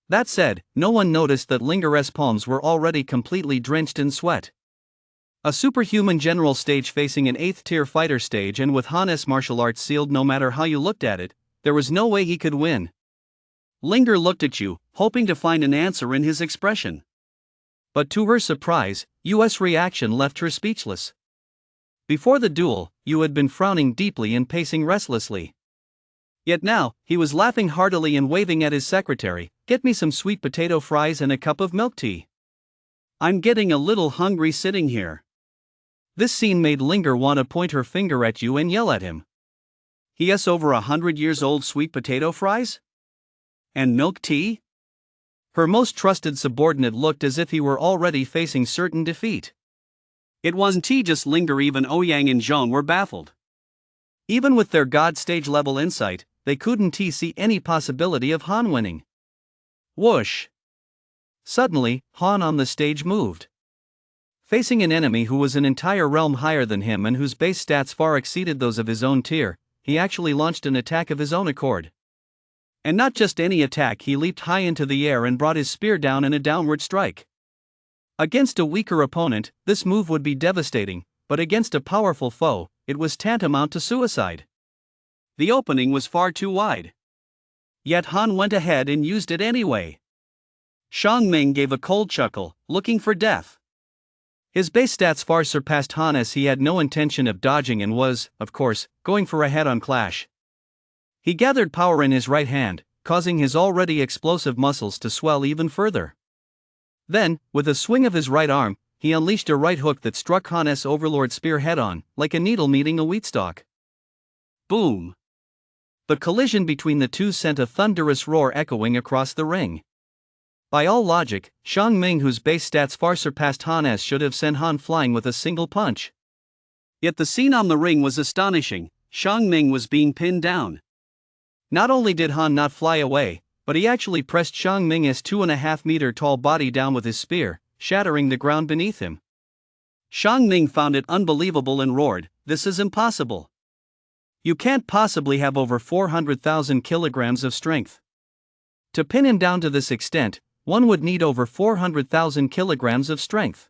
Speaker 1: That said, no one noticed that Linger's palms were already completely drenched in sweat. A superhuman general stage facing an 8th tier fighter stage, and with Han's martial arts sealed no matter how you looked at it, there was no way he could win.
Speaker 2: Linger looked at you, hoping to find an answer in his expression.
Speaker 1: But to her surprise, Yu's reaction left her speechless. Before the duel, Yu had been frowning deeply and pacing restlessly. Yet now, he was laughing heartily and waving at his secretary, "Get me some sweet potato fries and a cup of milk tea.
Speaker 2: I'm getting a little hungry sitting here."
Speaker 1: This scene made Linger want to point her finger at Yu and yell at him.
Speaker 2: He has over 100 years old sweet potato fries? And milk tea?
Speaker 1: Her most trusted subordinate looked as if he were already facing certain defeat.
Speaker 2: It wasn't just Linger, even Ouyang and Zhong were baffled.
Speaker 1: Even with their god stage level insight, they couldn't see any possibility of Han winning.
Speaker 2: Whoosh!
Speaker 1: Suddenly, Han on the stage moved. Facing an enemy who was an entire realm higher than him and whose base stats far exceeded those of his own tier, he actually launched an attack of his own accord. And not just any attack, he leaped high into the air and brought his spear down in a downward strike. Against a weaker opponent, this move would be devastating, but against a powerful foe, it was tantamount to suicide.
Speaker 2: The opening was far too wide. Yet Han went ahead and used it anyway. Shang Ming gave a cold chuckle, looking for death.
Speaker 1: His base stats far surpassed Han, as he had no intention of dodging and was, of course, going for a head-on clash. He gathered power in his right hand, causing his already explosive muscles to swell even further. Then, with a swing of his right arm, he unleashed a right hook that struck Han's Overlord spear head-on, like a needle meeting a wheat stalk.
Speaker 2: Boom!
Speaker 1: The collision between the two sent a thunderous roar echoing across the ring. By all logic, Shang Ming, whose base stats far surpassed Han's, should have sent Han flying with a single punch.
Speaker 2: Yet the scene on the ring was astonishing. Shang Ming was being pinned down.
Speaker 1: Not only did Han not fly away, but he actually pressed Shang Ming's 2.5-meter tall body down with his spear, shattering the ground beneath him.
Speaker 2: Shang Ming found it unbelievable and roared, "This is impossible. You can't possibly have over 400,000 kilograms of strength.
Speaker 1: To pin him down to this extent, one would need over 400,000 kilograms of strength."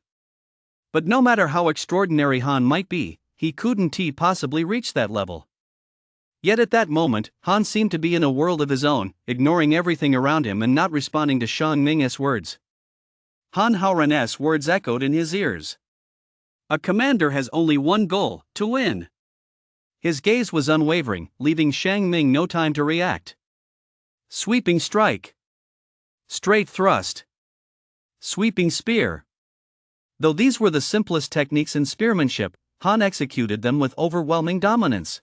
Speaker 1: But no matter how extraordinary Han might be, he couldn't possibly reach that level. Yet at that moment, Han seemed to be in a world of his own, ignoring everything around him and not responding to Shang Ming's words.
Speaker 2: Han Haoran's words echoed in his ears. A commander has only one goal: to win.
Speaker 1: His gaze was unwavering, leaving Shang Ming no time to react.
Speaker 2: Sweeping strike. Straight thrust. Sweeping spear.
Speaker 1: Though these were the simplest techniques in spearmanship, Han executed them with overwhelming dominance.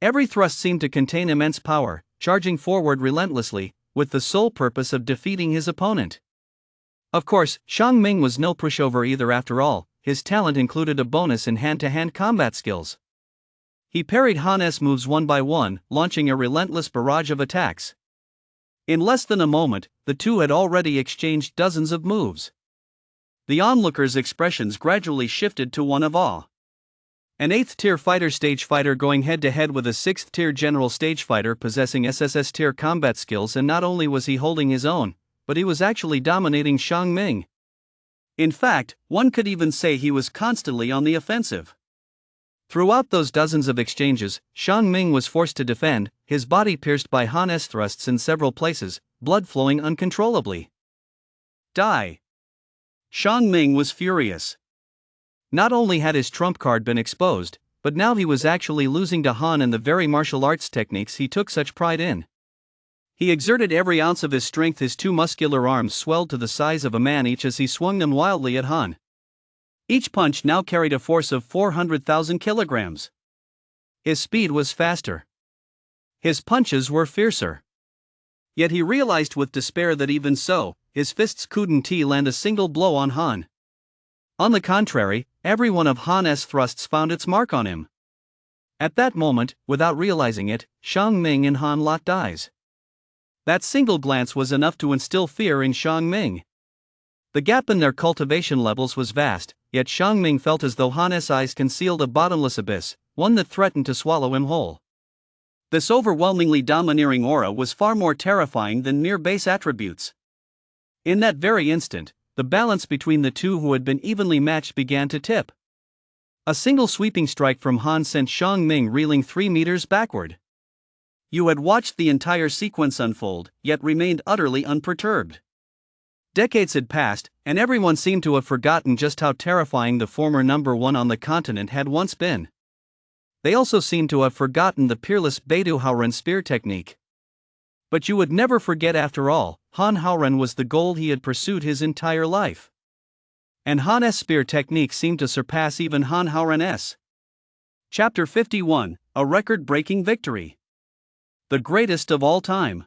Speaker 1: Every thrust seemed to contain immense power, charging forward relentlessly, with the sole purpose of defeating his opponent. Of course, Shang Ming was no pushover either. After all, his talent included a bonus in hand-to-hand combat skills. He parried Han's moves one by one, launching a relentless barrage of attacks. In less than a moment, the two had already exchanged dozens of moves. The onlookers' expressions gradually shifted to one of awe. An 8th tier fighter stage fighter going head to head with a 6th tier general stage fighter possessing SSS tier combat skills, and not only was he holding his own, but he was actually dominating Shang Ming.
Speaker 2: In fact, one could even say he was constantly on the offensive.
Speaker 1: Throughout those dozens of exchanges, Xiang Ming was forced to defend, his body pierced by Han's thrusts in several places, blood flowing uncontrollably.
Speaker 2: Die! Xiang Ming was furious.
Speaker 1: Not only had his trump card been exposed, but now he was actually losing to Han in the very martial arts techniques he took such pride in. He exerted every ounce of his strength, his two muscular arms swelled to the size of a man each as he swung them wildly at Han.
Speaker 2: Each punch now carried a force of 400,000 kilograms.
Speaker 1: His speed was faster. His punches were fiercer.
Speaker 2: Yet he realized with despair that even so, his fists couldn't land a single blow on Han.
Speaker 1: On the contrary, every one of Han's thrusts found its mark on him. At that moment, without realizing it, Xiang Ming and Han locked eyes.
Speaker 2: That single glance was enough to instill fear in Xiang Ming.
Speaker 1: The gap in their cultivation levels was vast, yet Xiang Ming felt as though Han's eyes concealed a bottomless abyss, one that threatened to swallow him whole.
Speaker 2: This overwhelmingly domineering aura was far more terrifying than mere base attributes.
Speaker 1: In that very instant, the balance between the two who had been evenly matched began to tip. A single sweeping strike from Han sent Xiang Ming reeling 3 meters backward.
Speaker 2: You had watched the entire sequence unfold, yet remained utterly unperturbed.
Speaker 1: Decades had passed, and everyone seemed to have forgotten just how terrifying the former number one on the continent had once been. They also seemed to have forgotten the peerless Beidou Haoren spear technique. But you would never forget after all, Han Haoren was the goal he had pursued his entire life. And Han's spear technique seemed to surpass even Han Haoren's.
Speaker 2: Chapter 51, A Record-Breaking Victory. The greatest of all time.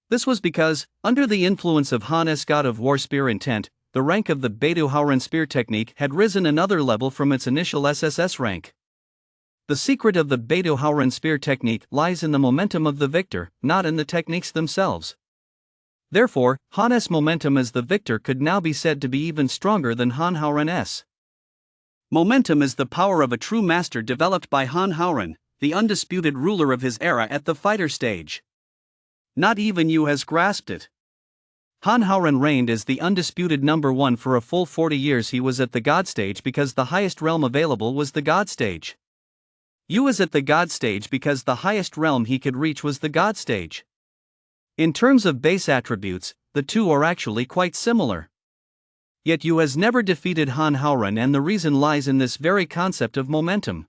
Speaker 1: This was because, under the influence of Han's God of War spear intent, the rank of the Beidou Haoren spear technique had risen another level from its initial SSS rank. The secret of the Beidou Haoren spear technique lies in the momentum of the victor, not in the techniques themselves. Therefore, Han's momentum as the victor could now be said to be even stronger than Han Haoren's.
Speaker 2: Momentum is the power of a true master developed by Han Haoren, the undisputed ruler of his era at the fighter stage. Not even you has grasped it.
Speaker 1: Han Haoren reigned as the undisputed number one for a full 40 years. He was at the God stage because the highest realm available was the God stage. You was at the God stage because the highest realm he could reach was the God stage. In terms of base attributes, the two are actually quite similar. Yet you has never defeated Han Haoren, and the reason lies in this very concept of momentum.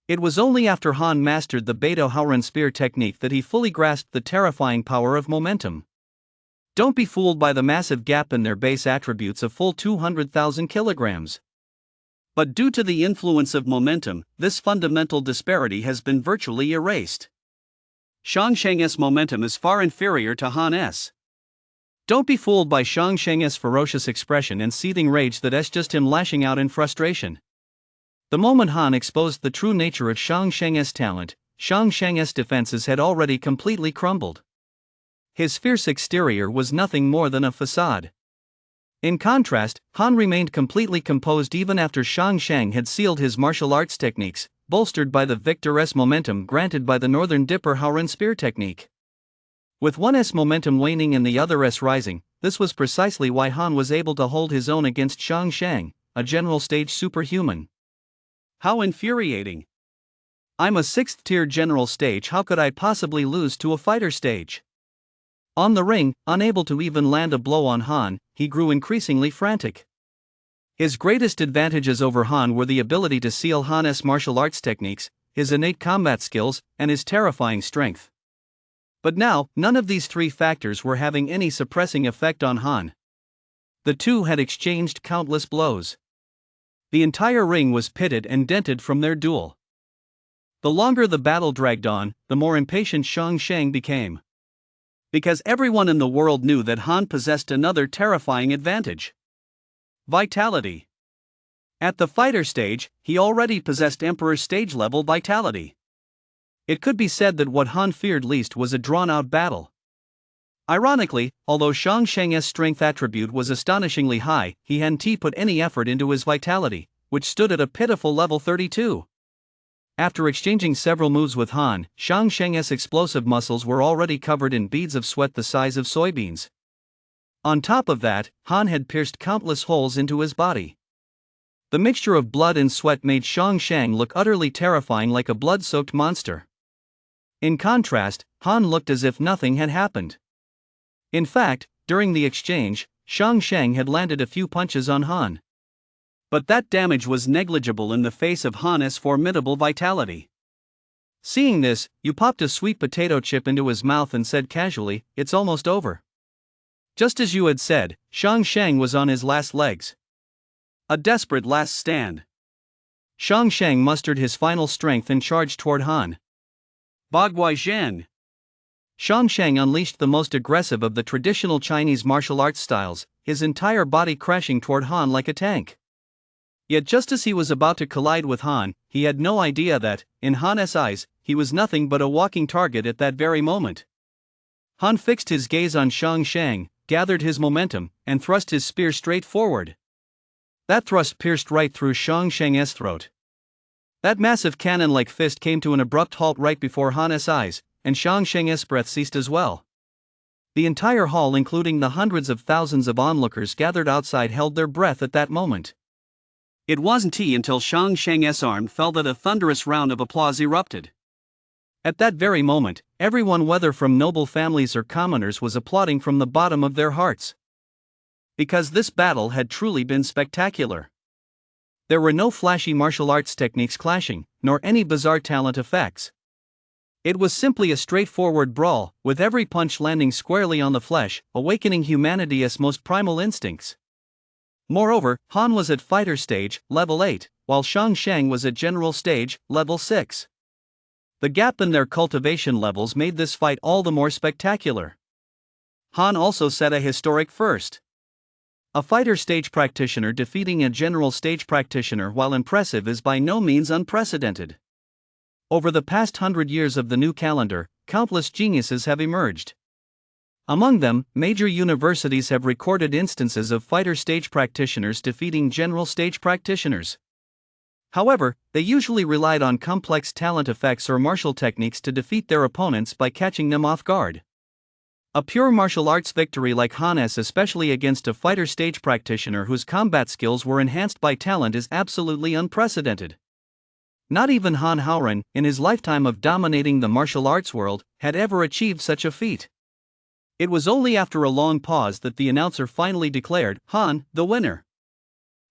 Speaker 1: It was only after Han mastered the Beidou Haoren spear technique that he fully grasped the terrifying power of momentum. Don't be fooled by the massive gap in their base attributes of full 200,000 kilograms.
Speaker 2: But due to the influence of momentum, this fundamental disparity has been virtually erased. Xiang Sheng's momentum is far inferior to Han's.
Speaker 1: Don't be fooled by Xiang Sheng's ferocious expression and seething rage. That's just him lashing out in frustration. The moment Han exposed the true nature of Xiang Sheng's talent, Xiang Sheng's defenses had already completely crumbled. His fierce exterior was nothing more than a facade. In contrast, Han remained completely composed even after Xiang Sheng had sealed his martial arts techniques, bolstered by the victor's momentum granted by the Northern Dipper Haoren spear technique. With one's momentum waning and the other's rising, this was precisely why Han was able to hold his own against Xiang Sheng, a general stage superhuman.
Speaker 2: How infuriating!
Speaker 1: I'm a 6th-tier general stage. How could I possibly lose to a fighter stage? On the ring, unable to even land a blow on Han, he grew increasingly frantic. His greatest advantages over Han were the ability to seal Han's martial arts techniques, his innate combat skills, and his terrifying strength. But now, none of these three factors were having any suppressing effect on Han. The two had exchanged countless blows. The entire ring was pitted and dented from their duel. The longer the battle dragged on, the more impatient Xiang Sheng became. Because everyone in the world knew that Han possessed another terrifying advantage: vitality. At the fighter stage, he already possessed Emperor stage-level vitality. It could be said that what Han feared least was a drawn-out battle. Ironically, although Xiang Sheng's strength attribute was astonishingly high, he hadn't put any effort into his vitality, which stood at a pitiful level 32. After exchanging several moves with Han, Xiang Sheng's explosive muscles were already covered in beads of sweat the size of soybeans. On top of that, Han had pierced countless holes into his body. The mixture of blood and sweat made Xiang Shang look utterly terrifying, like a blood-soaked monster. In contrast, Han looked as if nothing had happened. In fact, during the exchange, Xiang Shang had landed a few punches on Han. But that damage was negligible in the face of Han's formidable vitality. Seeing this, Yu popped a sweet potato chip into his mouth and said casually, "It's almost over." Just as Yu had said, Xiang Shang was on his last legs. A desperate last stand. Xiang Shang mustered his final strength and charged toward Han. Bagui Zhen. Xiang Shang unleashed the most aggressive of the traditional Chinese martial arts styles, his entire body crashing toward Han like a tank. Yet just as he was about to collide with Han, he had no idea that, in Han's eyes, he was nothing but a walking target at that very moment. Han fixed his gaze on Xiang Shang, gathered his momentum, and thrust his spear straight forward. That thrust pierced right through Xiang Shang's throat. That massive cannon-like fist came to an abrupt halt right before Han's eyes, and Xiang Shang's breath ceased as well. The entire hall, including the hundreds of thousands of onlookers gathered outside, held their breath at that moment. It wasn't until Xiang Shang's arm fell that a thunderous round of applause erupted. At that very moment, everyone, whether from noble families or commoners, was applauding from the bottom of their hearts. Because this battle had truly been spectacular. There were no flashy martial arts techniques clashing, nor any bizarre talent effects. It was simply a straightforward brawl, with every punch landing squarely on the flesh, awakening humanity's most primal instincts. Moreover, Han was at fighter stage, level 8, while Xiang Shang was at general stage, level 6. The gap in their cultivation levels made this fight all the more spectacular. Han also set a historic first. A fighter stage practitioner defeating a general stage practitioner, while impressive, is by no means unprecedented. Over the past 100 years of the new calendar, countless geniuses have emerged. Among them, major universities have recorded instances of fighter stage practitioners defeating general stage practitioners. However, they usually relied on complex talent effects or martial techniques to defeat their opponents by catching them off guard. A pure martial arts victory like Han's, especially against a fighter stage practitioner whose combat skills were enhanced by talent, is absolutely unprecedented. Not even Han Haoren, in his lifetime of dominating the martial arts world, had ever achieved such a feat. It was only after a long pause that the announcer finally declared, "Han, the winner."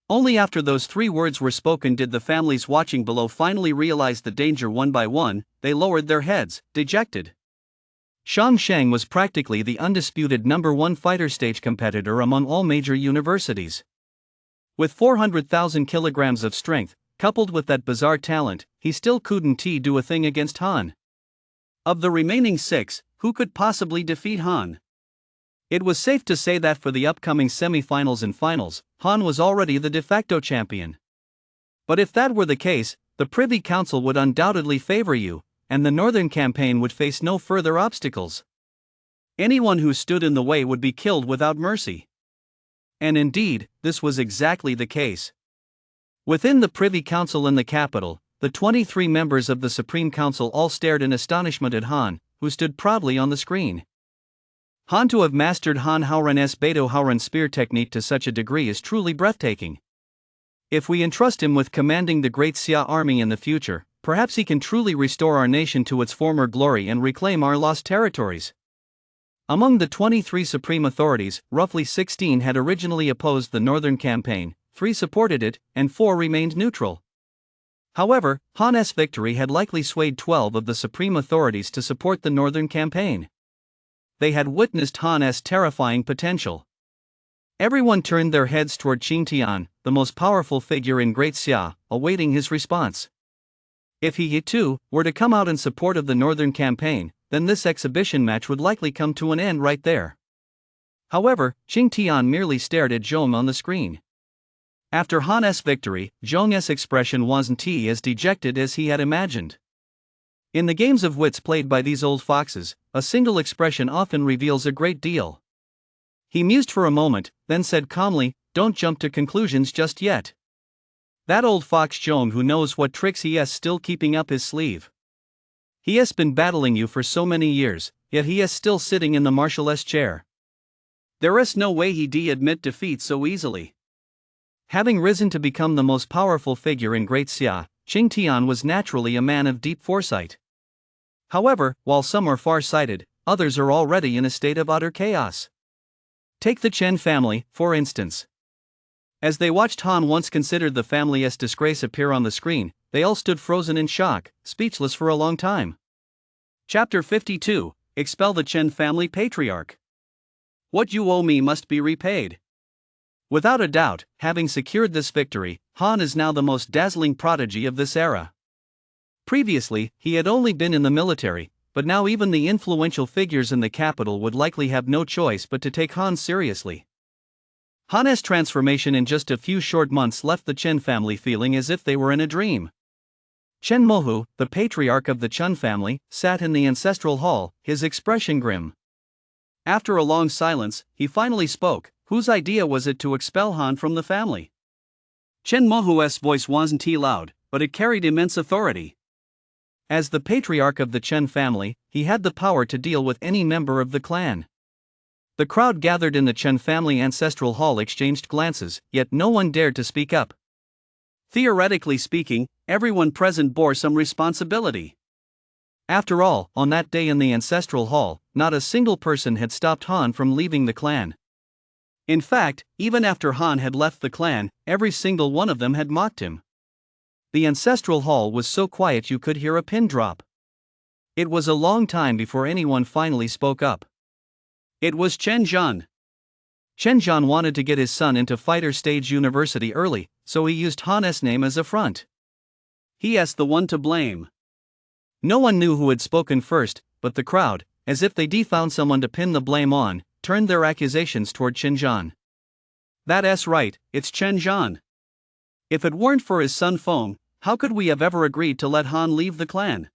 Speaker 1: Only after those 3 words were spoken did the families watching below finally realize the danger. One by one, they lowered their heads, dejected. Xiang Shang was practically the undisputed #1 fighter stage competitor among all major universities. With 400,000 kilograms of strength, coupled with that bizarre talent, he still couldn't do a thing against Han. Of the remaining 6, who could possibly defeat Han? It was safe to say that for the upcoming semi-finals and finals, Han was already the de facto champion. But if that were the case, the Privy Council would undoubtedly favor you, and the Northern Campaign would face no further obstacles. Anyone who stood in the way would be killed without mercy. And indeed, this was exactly the case. Within the Privy Council in the capital, the 23 members of the Supreme Council all stared in astonishment at Han, who stood proudly on the screen. Han to have mastered Han Haoren's Beidou Haoren spear technique to such a degree is truly breathtaking. If we entrust him with commanding the Great Xia army in the future, perhaps he can truly restore our nation to its former glory and reclaim our lost territories. Among the 23 supreme authorities, roughly 16 had originally opposed the Northern Campaign, 3 supported it, and 4 remained neutral. However, Han's victory had likely swayed 12 of the supreme authorities to support the Northern Campaign. They had witnessed Han's terrifying potential. Everyone turned their heads toward Qing Tian, the most powerful figure in Great Xia, awaiting his response. If he too were to come out in support of the Northern Campaign, then this exhibition match would likely come to an end right there. However, Qing Tian merely stared at Zhong on the screen. After Han's victory, Zhong's expression wasn't as dejected as he had imagined. In the games of wits played by these old foxes, a single expression often reveals a great deal. He mused for a moment, then said calmly, "Don't jump to conclusions just yet. That old fox Zhong, who knows what tricks he is still keeping up his sleeve. He has been battling you for so many years, yet he is still sitting in the marshal's chair.
Speaker 2: There is no way he'd admit defeat so easily.
Speaker 1: Having risen to become the most powerful figure in Great Xia, Qing Tian was naturally a man of deep foresight. However, while some are far-sighted, others are already in a state of utter chaos. Take the Chen family, for instance. As they watched Han once considered the family's disgrace appear on the screen, they all stood frozen in shock, speechless for a long time.
Speaker 2: Chapter 52, Expel the Chen Family Patriarch. What you owe me must be repaid.
Speaker 1: Without a doubt, having secured this victory, Han is now the most dazzling prodigy of this era. Previously, he had only been in the military, but now even the influential figures in the capital would likely have no choice but to take Han seriously. Han's transformation in just a few short months left the Chen family feeling as if they were in a dream. Chen Mohu, the patriarch of the Chen family, sat in the ancestral hall, his expression grim.
Speaker 2: After a long silence, he finally spoke. Whose idea was it to expel Han from the family? Chen Mohu's voice wasn't loud, but it carried immense authority.
Speaker 1: As the patriarch of the Chen family, he had the power to deal with any member of the clan. The crowd gathered in the Chen family ancestral hall exchanged glances, yet no one dared to speak up.
Speaker 2: Theoretically speaking, everyone present bore some responsibility.
Speaker 1: After all, on that day in the ancestral hall, not a single person had stopped Han from leaving the clan.
Speaker 2: In fact, even after Han had left the clan, every single one of them had mocked him.
Speaker 1: The ancestral hall was so quiet you could hear a pin drop. It was a long time before anyone finally spoke up.
Speaker 2: It was Chen Zhan.
Speaker 1: Chen Zhan wanted to get his son into fighter stage university early, so he used Han's name as a front.
Speaker 2: He is the one to blame.
Speaker 1: No one knew who had spoken first, but the crowd, as if they found someone to pin the blame on, turned their accusations toward Chen Zhan.
Speaker 2: That's right, it's Chen Zhan. If it weren't for his son Feng, how could we have ever agreed to let Han leave the clan?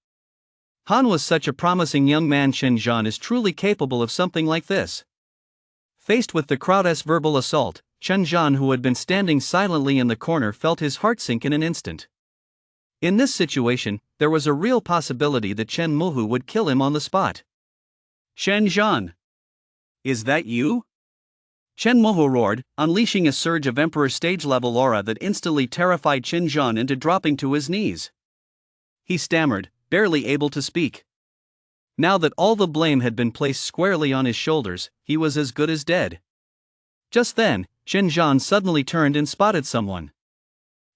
Speaker 1: Han was such a promising young man. Chen Zhan is truly capable of something like this. Faced with the crowd's verbal assault, Chen Zhan, who had been standing silently in the corner, felt his heart sink in an instant. In this situation, there was a real possibility that Chen Mohu would kill him on the spot.
Speaker 2: Chen Zhan. Is that you? Chen Mohu roared, unleashing a surge of Emperor stage-level aura that instantly terrified Chen Zhan into dropping to his knees. He stammered, barely able to speak. Now that all the blame had been placed squarely on his shoulders, he was as good as dead. Just then, Chen Zhan suddenly turned and spotted someone.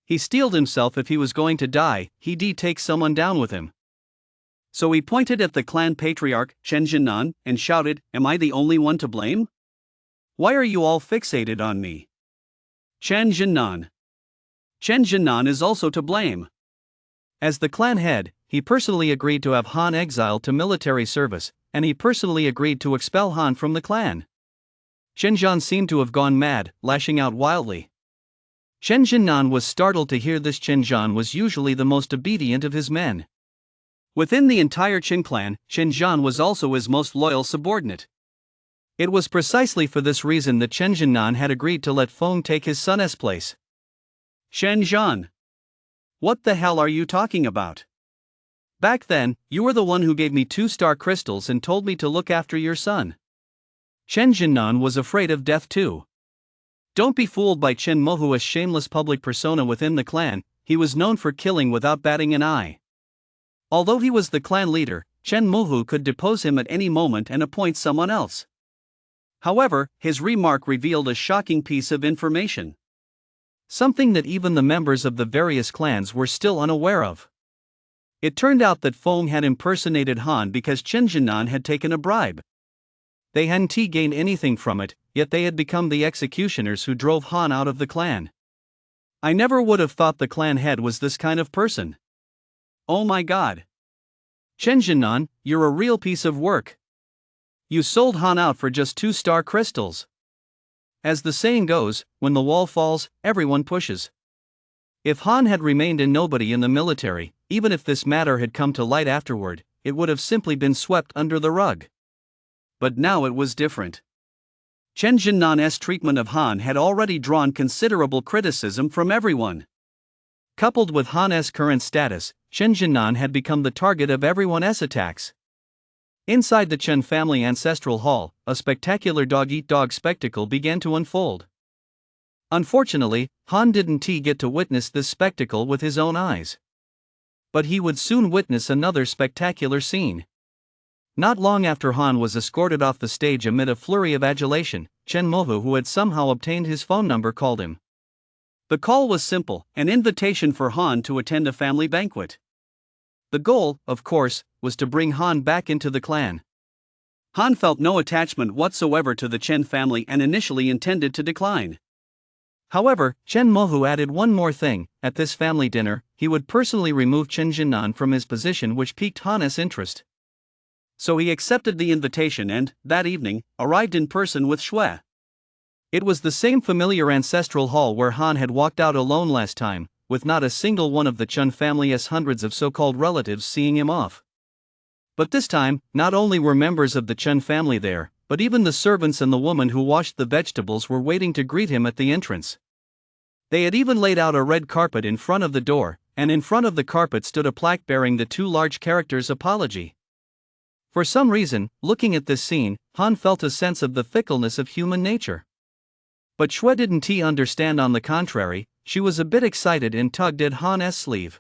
Speaker 2: He steeled himself. If he was going to die, he'd take someone down with him. So he pointed at the clan patriarch, Chen Zhinan, and shouted, "Am I the only one to blame? Why are you all fixated on me? Chen Zhinan. Chen Zhinan is also to blame."
Speaker 1: As the clan head, he personally agreed to have Han exiled to military service, and he personally agreed to expel Han from the clan. Chen Zhan seemed to have gone mad, lashing out wildly. Chen Zhinan was startled to hear this. Chen Zhan was usually the most obedient of his men.
Speaker 2: Within the entire Qin clan, Chen Zhan was also his most loyal subordinate.
Speaker 1: It was precisely for this reason that Chen Zhinan had agreed to let Feng take his son's place.
Speaker 2: Chen Zhan. What the hell are you talking about?
Speaker 1: Back then, you were the one who gave me 2 star crystals and told me to look after your son. Chen Zhinan was afraid of death too. Don't be fooled by Chen Mohu's shameless public persona within the clan. He was known for killing without batting an eye. Although he was the clan leader, Chen Mohu could depose him at any moment and appoint someone else. However, his remark revealed a shocking piece of information. Something that even the members of the various clans were still unaware of. It turned out that Feng had impersonated Han because Chen Zhinan had taken a bribe. They hadn't gained anything from it, yet they had become the executioners who drove Han out of the clan. I never would have thought the clan head was this kind of person.
Speaker 2: Oh my god.
Speaker 1: Chen Zhinan, you're a real piece of work. You sold Han out for just 2 star crystals. As the saying goes, when the wall falls, everyone pushes. If Han had remained a nobody in the military, even if this matter had come to light afterward, it would have simply been swept under the rug. But now it was different. Chen Zhinan's treatment of Han had already drawn considerable criticism from everyone. Coupled with Han's current status, Chen Zhinan had become the target of everyone's attacks. Inside the Chen family ancestral hall, a spectacular dog-eat-dog spectacle began to unfold. Unfortunately, Han didn't get to witness this spectacle with his own eyes. But he would soon witness another spectacular scene. Not long after Han was escorted off the stage amid a flurry of adulation, Chen Mohu, who had somehow obtained his phone number, called him. The call was simple, an invitation for Han to attend a family banquet. The goal, of course, was to bring Han back into the clan. Han felt no attachment whatsoever to the Chen family and initially intended to decline. However, Chen Mohu added one more thing: at this family dinner, he would personally remove Chen Jinnan from his position, which piqued Han's interest. So he accepted the invitation and, that evening, arrived in person with Shui. It was the same familiar ancestral hall where Han had walked out alone last time, with not a single one of the Chen family's hundreds of so-called relatives seeing him off. But this time, not only were members of the Chen family there, but even the servants and the woman who washed the vegetables were waiting to greet him at the entrance. They had even laid out a red carpet in front of the door, and in front of the carpet stood a plaque bearing the two large characters "Apology." For some reason, looking at this scene, Han felt a sense of the fickleness of human nature. But Shui didn't understand. On the contrary, she was a bit excited and tugged at Han's sleeve.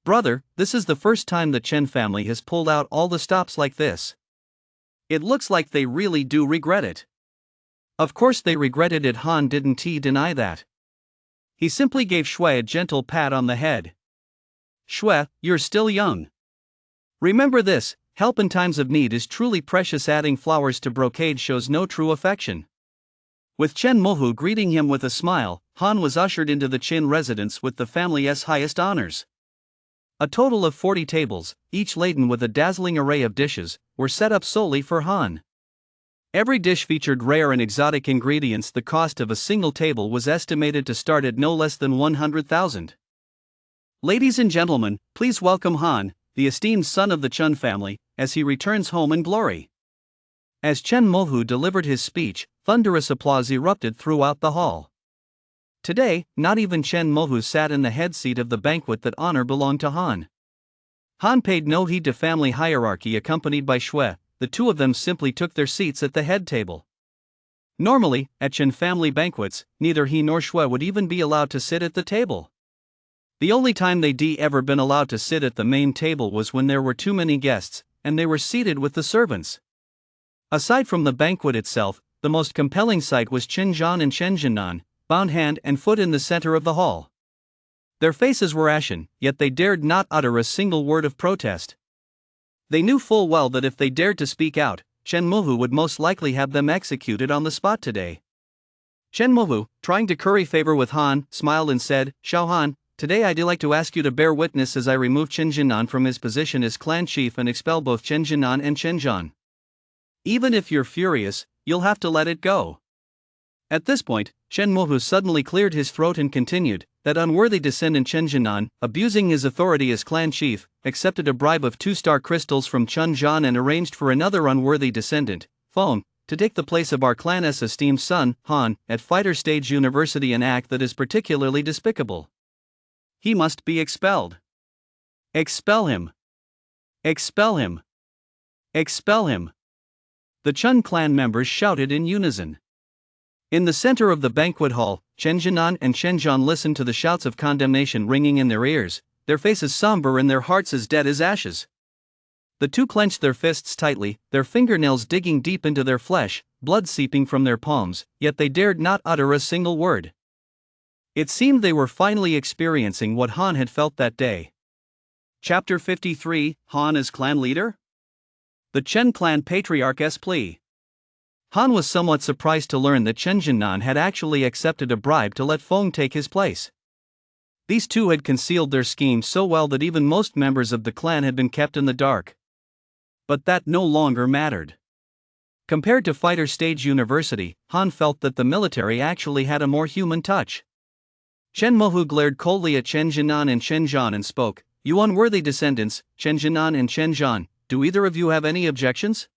Speaker 1: "Brother, this is the first time the Chen family has pulled out all the stops like this. It looks like they really do regret it." Of course they regretted it. Han didn't deny that. He simply gave Shui a gentle pat on the head. "Shui, you're still young. Remember this: help in times of need is truly precious. Adding flowers to brocade shows no true affection." With Chen Mohu greeting him with a smile, Han was ushered into the Qin residence with the family's highest honors. A total of 40 tables, each laden with a dazzling array of dishes, were set up solely for Han. Every dish featured rare and exotic ingredients. The cost of a single table was estimated to start at no less than 100,000. Ladies and gentlemen, please welcome Han, the esteemed son of the Chen family, as he returns home in glory. As Chen Mohu delivered his speech, thunderous applause erupted throughout the hall. Today, not even Chen Mohu sat in the head seat of the banquet. That honor belonged to Han. Han paid no heed to family hierarchy. Accompanied by Shui, the two of them simply took their seats at the head table. Normally, at Chen family banquets, neither he nor Shui would even be allowed to sit at the table. The only time they'd ever been allowed to sit at the main table was when there were too many guests, and they were seated with the servants. Aside from the banquet itself, the most compelling sight was Chen Zhan and Chen Jinnan, bound hand and foot in the center of the hall. Their faces were ashen, yet they dared not utter a single word of protest. They knew full well that if they dared to speak out, Chen Mohu would most likely have them executed on the spot today. Chen Mohu, trying to curry favor with Han, smiled and said, "Xiao Han, today I'd like to ask you to bear witness as I remove Chen Jinnan from his position as clan chief and expel both Chen Jinnan and Chen Zhan. Even if you're furious, you'll have to let it go." At this point, Chen Mohu suddenly cleared his throat and continued, "That unworthy descendant Chen Jinnan, abusing his authority as clan chief, accepted a bribe of 2-star crystals from Chen Zhan and arranged for another unworthy descendant, Feng, to take the place of our clan's esteemed son, Han, at Fighter Stage University, an act that is particularly despicable. He must be expelled. Expel him. Expel him. Expel him." The Chen clan members shouted in unison. In the center of the banquet hall, Chen Jinan and Chen Zhan listened to the shouts of condemnation ringing in their ears, their faces somber and their hearts as dead as ashes. The two clenched their fists tightly, their fingernails digging deep into their flesh, blood seeping from their palms, yet they dared not utter a single word. It seemed they were finally experiencing what Han had felt that day. Chapter 53, Han as clan leader? The Chen clan patriarch's plea. Han was somewhat surprised to learn that Chen Jinnan had actually accepted a bribe to let Feng take his place. These two had concealed their scheme so well that even most members of the clan had been kept in the dark. But that no longer mattered. Compared to Fighter Stage University, Han felt that the military actually had a more human touch. Chen Mohu glared coldly at Chen Jinnan and Chen Zhan and spoke, "You unworthy descendants, Chen Jinnan and Chen Zhan, do either of you have any objections?"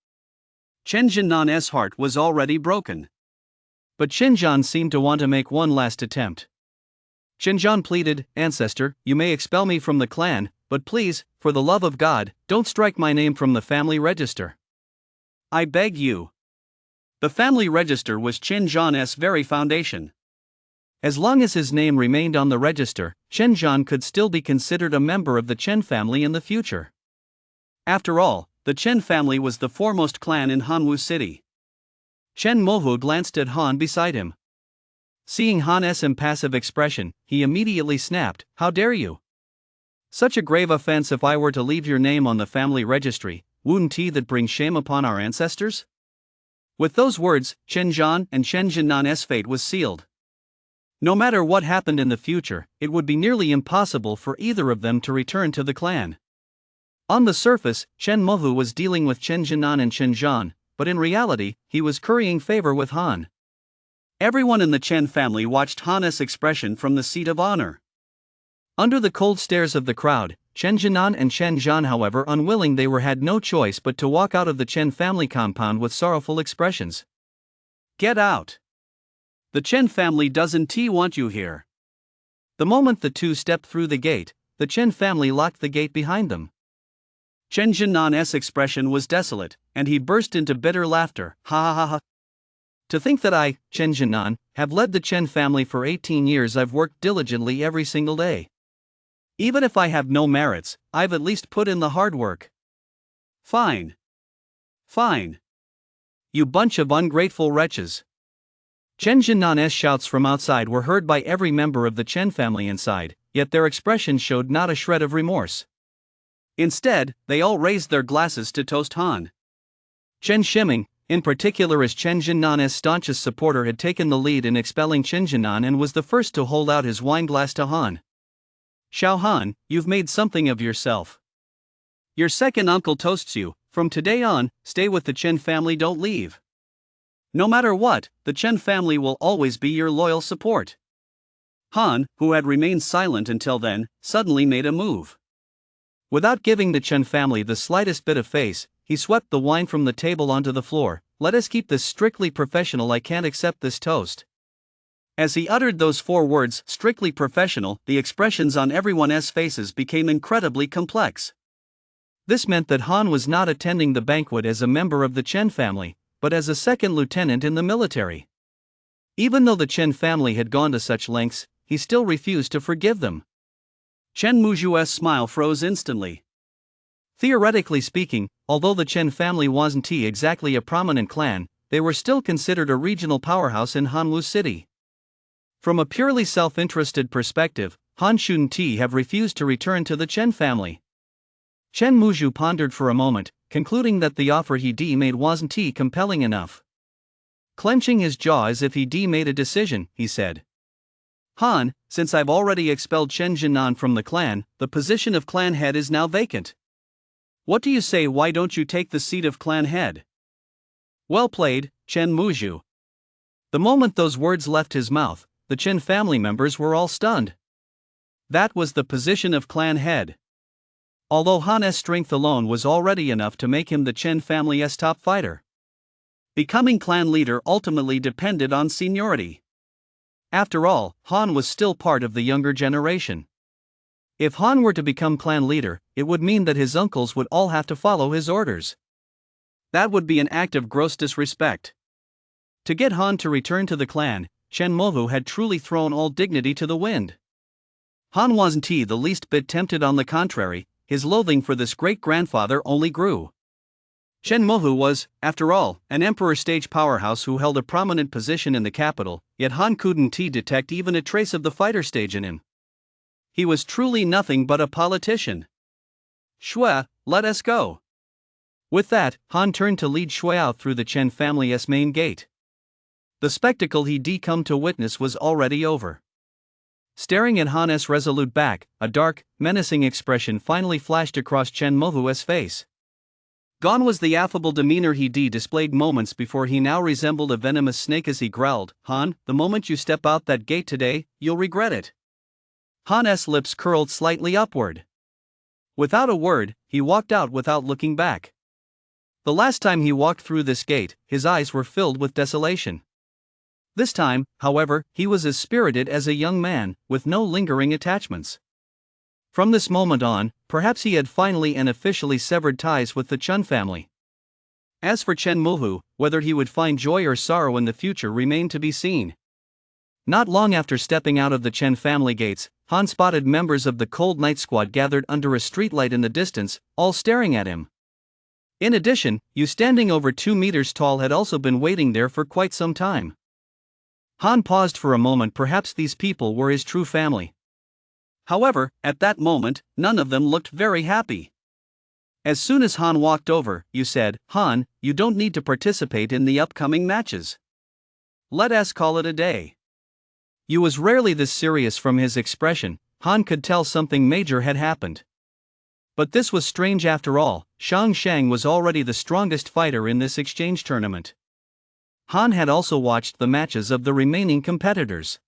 Speaker 1: Chen Jinnan's heart was already broken. But Chen Zhan seemed to want to make one last attempt. Chen Zhan pleaded, "Ancestor, you may expel me from the clan, but please, for the love of God, don't strike my name from the family register.
Speaker 2: I beg you. The family register was Chen Zhan's very foundation.
Speaker 1: As long as his name remained on the register, Chen Zhan could still be considered a member of the Chen family in the future.
Speaker 2: After all, the Chen family was the foremost clan in Hanwu City.
Speaker 1: Chen Mohu glanced at Han beside him. Seeing Han's impassive expression, he immediately snapped, "How dare you? Such a grave offense if I were to leave your name on the family registry, wouldn't that bring shame upon our ancestors?" With those words, Chen Zhan and Chen Jinnan's fate was sealed. No matter what happened in the future, it would be nearly impossible for either of them to return to the clan. On the surface, Chen Mohu was dealing with Chen Jinnan and Chen Zhan, but in reality, he was currying favor with Han.
Speaker 2: Everyone in the Chen family watched Han's expression from the seat of honor.
Speaker 1: Under the cold stares of the crowd, Chen Jinnan and Chen Zhan, however unwilling they were, had no choice but to walk out of the Chen family compound with sorrowful expressions.
Speaker 2: "Get out! The Chen family doesn't want you here."
Speaker 1: The moment the two stepped through the gate, the Chen family locked the gate behind them.
Speaker 2: Chen Jinnan's expression was desolate, and he burst into bitter laughter. "Ha ha ha ha!
Speaker 1: To think that I, Chen Jinnan, have led the Chen family for 18 years. I've worked diligently every single day. Even if I have no merits, I've at least put in the hard work."
Speaker 2: "Fine. Fine.
Speaker 1: You bunch of ungrateful wretches." Chen Jinnan's shouts from outside were heard by every member of the Chen family inside, yet their expressions showed not a shred of remorse.
Speaker 2: Instead, they all raised their glasses to toast Han.
Speaker 1: Chen Shiming, in particular, as Chen Jinnan's staunchest supporter, had taken the lead in expelling Chen Jinnan and was the first to hold out his wineglass to Han.
Speaker 2: "Xiao Han, you've made something of yourself. Your second uncle toasts you. From today on, stay with the Chen family, don't leave. No matter what, the Chen family will always be your loyal support." Han, who had remained silent until then, suddenly made a move.
Speaker 1: Without giving the Chen family the slightest bit of face, he swept the wine from the table onto the floor. "Let us keep this strictly professional. I can't accept this toast."
Speaker 2: As he uttered those 4 words, strictly professional, the expressions on everyone's faces became incredibly complex.
Speaker 1: This meant that Han was not attending the banquet as a member of the Chen family, but as a second lieutenant in the military. Even though the Chen family had gone to such lengths, he still refused to forgive them.
Speaker 2: Chen Muju's smile froze instantly.
Speaker 1: Theoretically speaking, although the Chen family wasn't exactly a prominent clan, they were still considered a regional powerhouse in Hanwu City. From a purely self-interested perspective, Han shouldn't have refused to return to the Chen family. Chen Muju pondered for a moment, concluding that the offer he made wasn't compelling enough. Clenching his jaw as if he made a decision, he said, "Han, since I've already expelled Chen Jinnan from the clan, the position of clan head is now vacant. What do you say, why don't you take the seat of clan head?"
Speaker 2: "Well played, Chen Muju."
Speaker 1: The moment those words left his mouth, the Chen family members were all stunned. That was the position of clan head. Although Han's strength alone was already enough to make him the Chen family's top fighter,
Speaker 2: becoming clan leader ultimately depended on seniority.
Speaker 1: After all, Han was still part of the younger generation. If Han were to become clan leader, it would mean that his uncles would all have to follow his orders.
Speaker 2: That would be an act of gross disrespect.
Speaker 1: To get Han to return to the clan, Chen Mohu had truly thrown all dignity to the wind. Han wasn't the least bit tempted. On the contrary, his loathing for this great-grandfather only grew. Chen Mohu was, after all, an emperor stage powerhouse who held a prominent position in the capital, yet Han couldn't detect even a trace of the fighter stage in him. He was truly nothing but a politician.
Speaker 2: "Shui, let us go."
Speaker 1: With that, Han turned to lead Shui out through the Chen family's main gate. The spectacle he'd come to witness was already over. Staring at Han's resolute back, a dark, menacing expression finally flashed across Chen Mohu's face. Gone was the affable demeanor he'd displayed moments before. He now resembled a venomous snake as he growled, "Han, the moment you step out that gate today, you'll regret it." Han's lips curled slightly upward. Without a word, he walked out without looking back. The last time he walked through this gate, his eyes were filled with desolation. This time, however, he was as spirited as a young man, with no lingering attachments. From this moment on, perhaps he had finally and officially severed ties with the Chun family. As for Chen Muhu, whether he would find joy or sorrow in the future remained to be seen. Not long after stepping out of the Chen family gates, Han spotted members of the Cold Night Squad gathered under a streetlight in the distance, all staring at him. In addition, Yu standing over 2 meters tall had also been waiting there for quite some time. Han paused for a moment. Perhaps these people were his true family. However, at that moment, none of them looked very happy. As soon as Han walked over, Yu said, "Han, you don't need to participate in the upcoming matches. Let us call it a day." Yu was rarely this serious. From his expression, Han could tell something major had happened. But this was strange after all. Shang Shang was already the strongest fighter in this exchange tournament. Han had also watched the matches of the remaining competitors.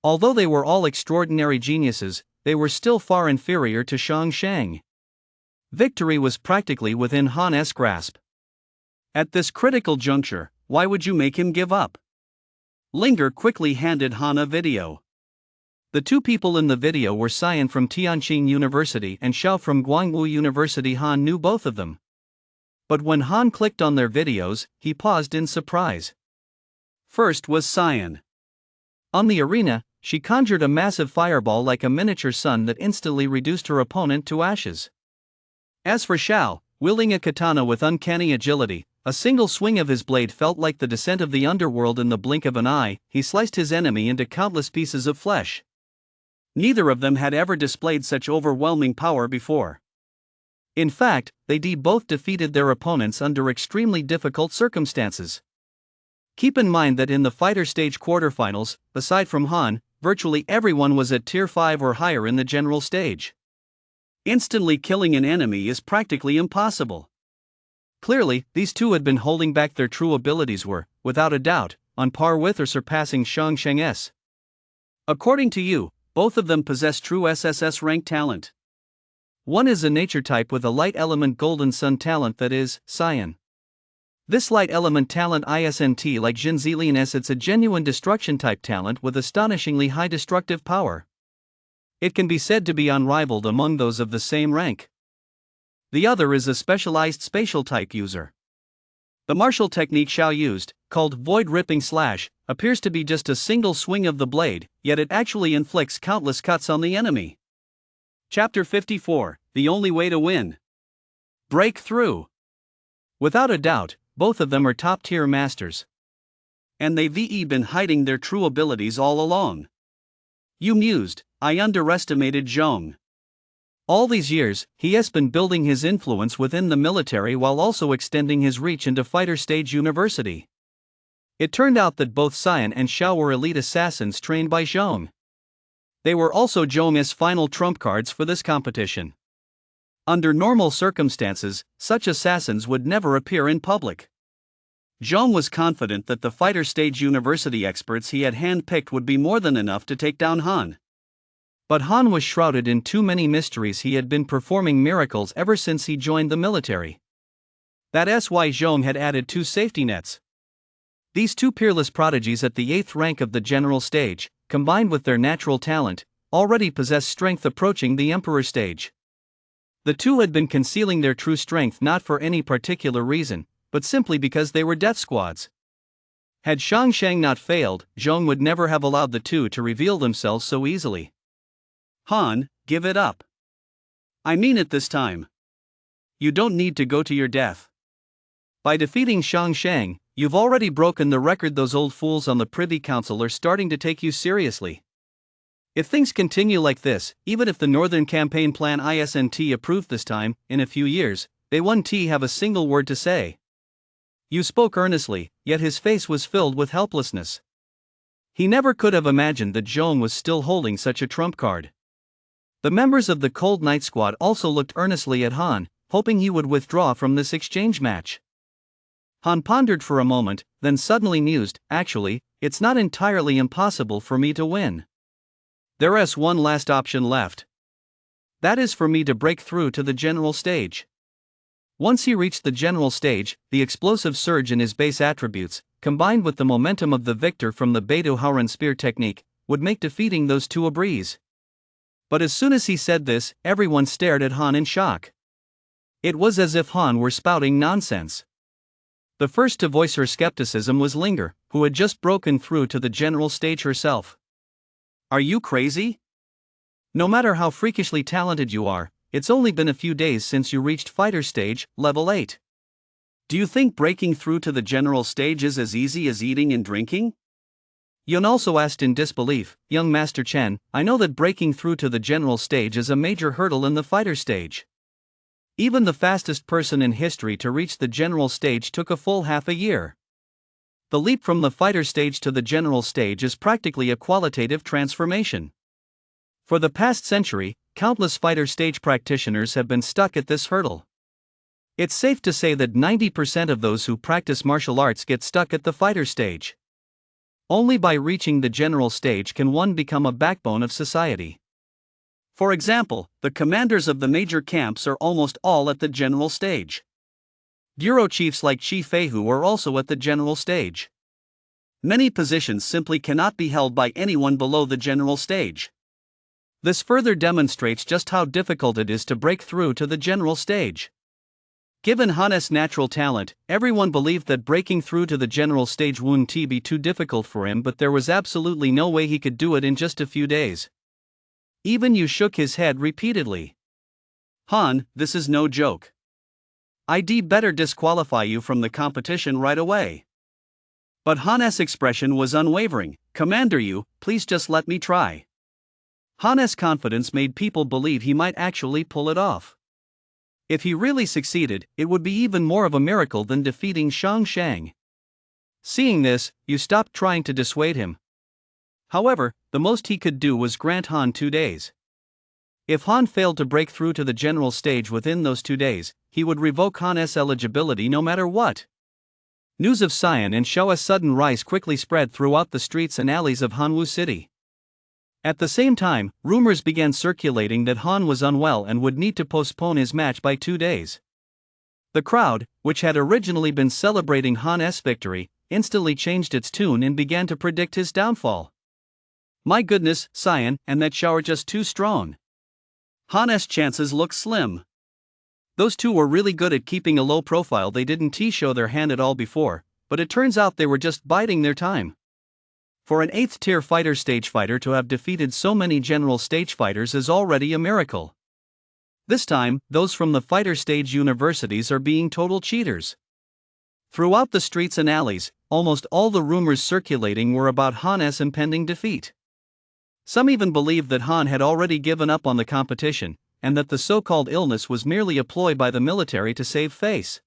Speaker 1: Although they were all extraordinary geniuses, they were still far inferior to Shang Shang. Victory was practically within Han's grasp. At this critical juncture, why would you make him give up? Linger quickly handed Han a video. The two people in the video were Xian from Tianjin University and Xiao from Guangwu University. Han knew both of them. But when Han clicked on their videos, he paused in surprise. First was Xian. On the arena, she conjured a massive fireball like a miniature sun that instantly reduced her opponent to ashes. As for Xiao, wielding a katana with uncanny agility, a single swing of his blade felt like the descent of the underworld in the blink of an eye. He sliced his enemy into countless pieces of flesh. Neither of them had ever displayed such overwhelming power before. In fact, they both defeated their opponents under extremely difficult circumstances. Keep in mind that in the fighter stage quarterfinals, aside from Han, virtually everyone was at tier 5 or higher in the general stage. Instantly killing an enemy is practically impossible. Clearly, these two had been holding back. Their true abilities were, without a doubt, on par with or surpassing Shang Shang's. According to you, both of them possess true SSS rank talent. One is a nature type with a light element golden sun talent, that is, Xian. This light element talent isn't like Jin Zilion's. It's a genuine destruction type talent with astonishingly high destructive power. It can be said to be unrivaled among those of the same rank. The other is a specialized spatial type user. The martial technique Xiao used, called Void Ripping Slash, appears to be just a single swing of the blade, yet it actually inflicts countless cuts on the enemy. Chapter 54, The Only Way to Win. Breakthrough. Without a doubt, both of them are top-tier masters. And they've been hiding their true abilities all along. Yu mused, I underestimated Zhong. All these years, he has been building his influence within the military while also extending his reach into fighter stage university. It turned out that both Xian and Xiao were elite assassins trained by Zhong. They were also Zhong's final trump cards for this competition. Under normal circumstances, such assassins would never appear in public. Zhong was confident that the fighter stage university experts he had handpicked would be more than enough to take down Han. But Han was shrouded in too many mysteries. He had been performing miracles ever since he joined the military. That's why Zhong had added 2 safety nets. These 2 peerless prodigies at the 8th rank of the general stage, combined with their natural talent, already possessed strength approaching the Emperor stage. The two had been concealing their true strength not for any particular reason, but simply because they were death squads. Had Shang Shang not failed, Zhong would never have allowed the two to reveal themselves so easily. Han, give it up. I mean it this time. You don't need to go to your death. By defeating Shang Shang, you've already broken the record. Those old fools on the Privy Council are starting to take you seriously. If things continue like this, even if the Northern Campaign Plan isn't approved this time, in a few years, they won't have a single word to say. Yu spoke earnestly, yet his face was filled with helplessness. He never could have imagined that Zhong was still holding such a trump card. The members of the Cold Night Squad also looked earnestly at Han, hoping he would withdraw from this exchange match. Han pondered for a moment, then suddenly mused, actually, it's not entirely impossible for me to win. There's one last option left. That is for me to break through to the general stage. Once he reached the general stage, the explosive surge in his base attributes, combined with the momentum of the victor from the Beidou Hauran spear technique, would make defeating those two a breeze. But as soon as he said this, everyone stared at Han in shock. It was as if Han were spouting nonsense. The first to voice her skepticism was Linger, who had just broken through to the general stage herself. Are you crazy? No matter how freakishly talented you are, it's only been a few days since you reached fighter stage, level 8. Do you think breaking through to the general stage is as easy as eating and drinking? Yun also asked in disbelief, Young Master Chen, I know that breaking through to the general stage is a major hurdle in the fighter stage. Even the fastest person in history to reach the general stage took a full half a year. The leap from the fighter stage to the general stage is practically a qualitative transformation. For the past century, countless fighter stage practitioners have been stuck at this hurdle. It's safe to say that 90% of those who practice martial arts get stuck at the fighter stage. Only by reaching the general stage can one become a backbone of society. For example, the commanders of the major camps are almost all at the general stage. Bureau chiefs like Chi Feihu are also at the general stage. Many positions simply cannot be held by anyone below the general stage. This further demonstrates just how difficult it is to break through to the general stage. Given Han's natural talent, everyone believed that breaking through to the general stage wouldn't be too difficult for him, but there was absolutely no way he could do it in just a few days. Even Yu shook his head repeatedly. Han, this is no joke. I'd better disqualify you from the competition right away. But Han's expression was unwavering. Commander Yu, please just let me try. Han's confidence made people believe he might actually pull it off. If he really succeeded, it would be even more of a miracle than defeating Shang Shang. Seeing this, Yu stopped trying to dissuade him. However, the most he could do was grant Han 2 days. If Han failed to break through to the general stage within those 2 days, he would revoke Han's eligibility no matter what. News of Xian and Shoa's sudden rise quickly spread throughout the streets and alleys of Hanwu City. At the same time, rumors began circulating that Han was unwell and would need to postpone his match by 2 days. The crowd, which had originally been celebrating Han's victory, instantly changed its tune and began to predict his downfall. My goodness, Xian and that Shao are just too strong. Han's chances look slim. Those two were really good at keeping a low profile. They didn't show their hand at all before, but it turns out they were just biding their time. For an 8th tier fighter stage fighter to have defeated so many general stage fighters is already a miracle. This time, those from the fighter stage universities are being total cheaters. Throughout the streets and alleys, almost all the rumors circulating were about Han's impending defeat. Some even believed that Han had already given up on the competition, and that the so-called illness was merely a ploy by the military to save face.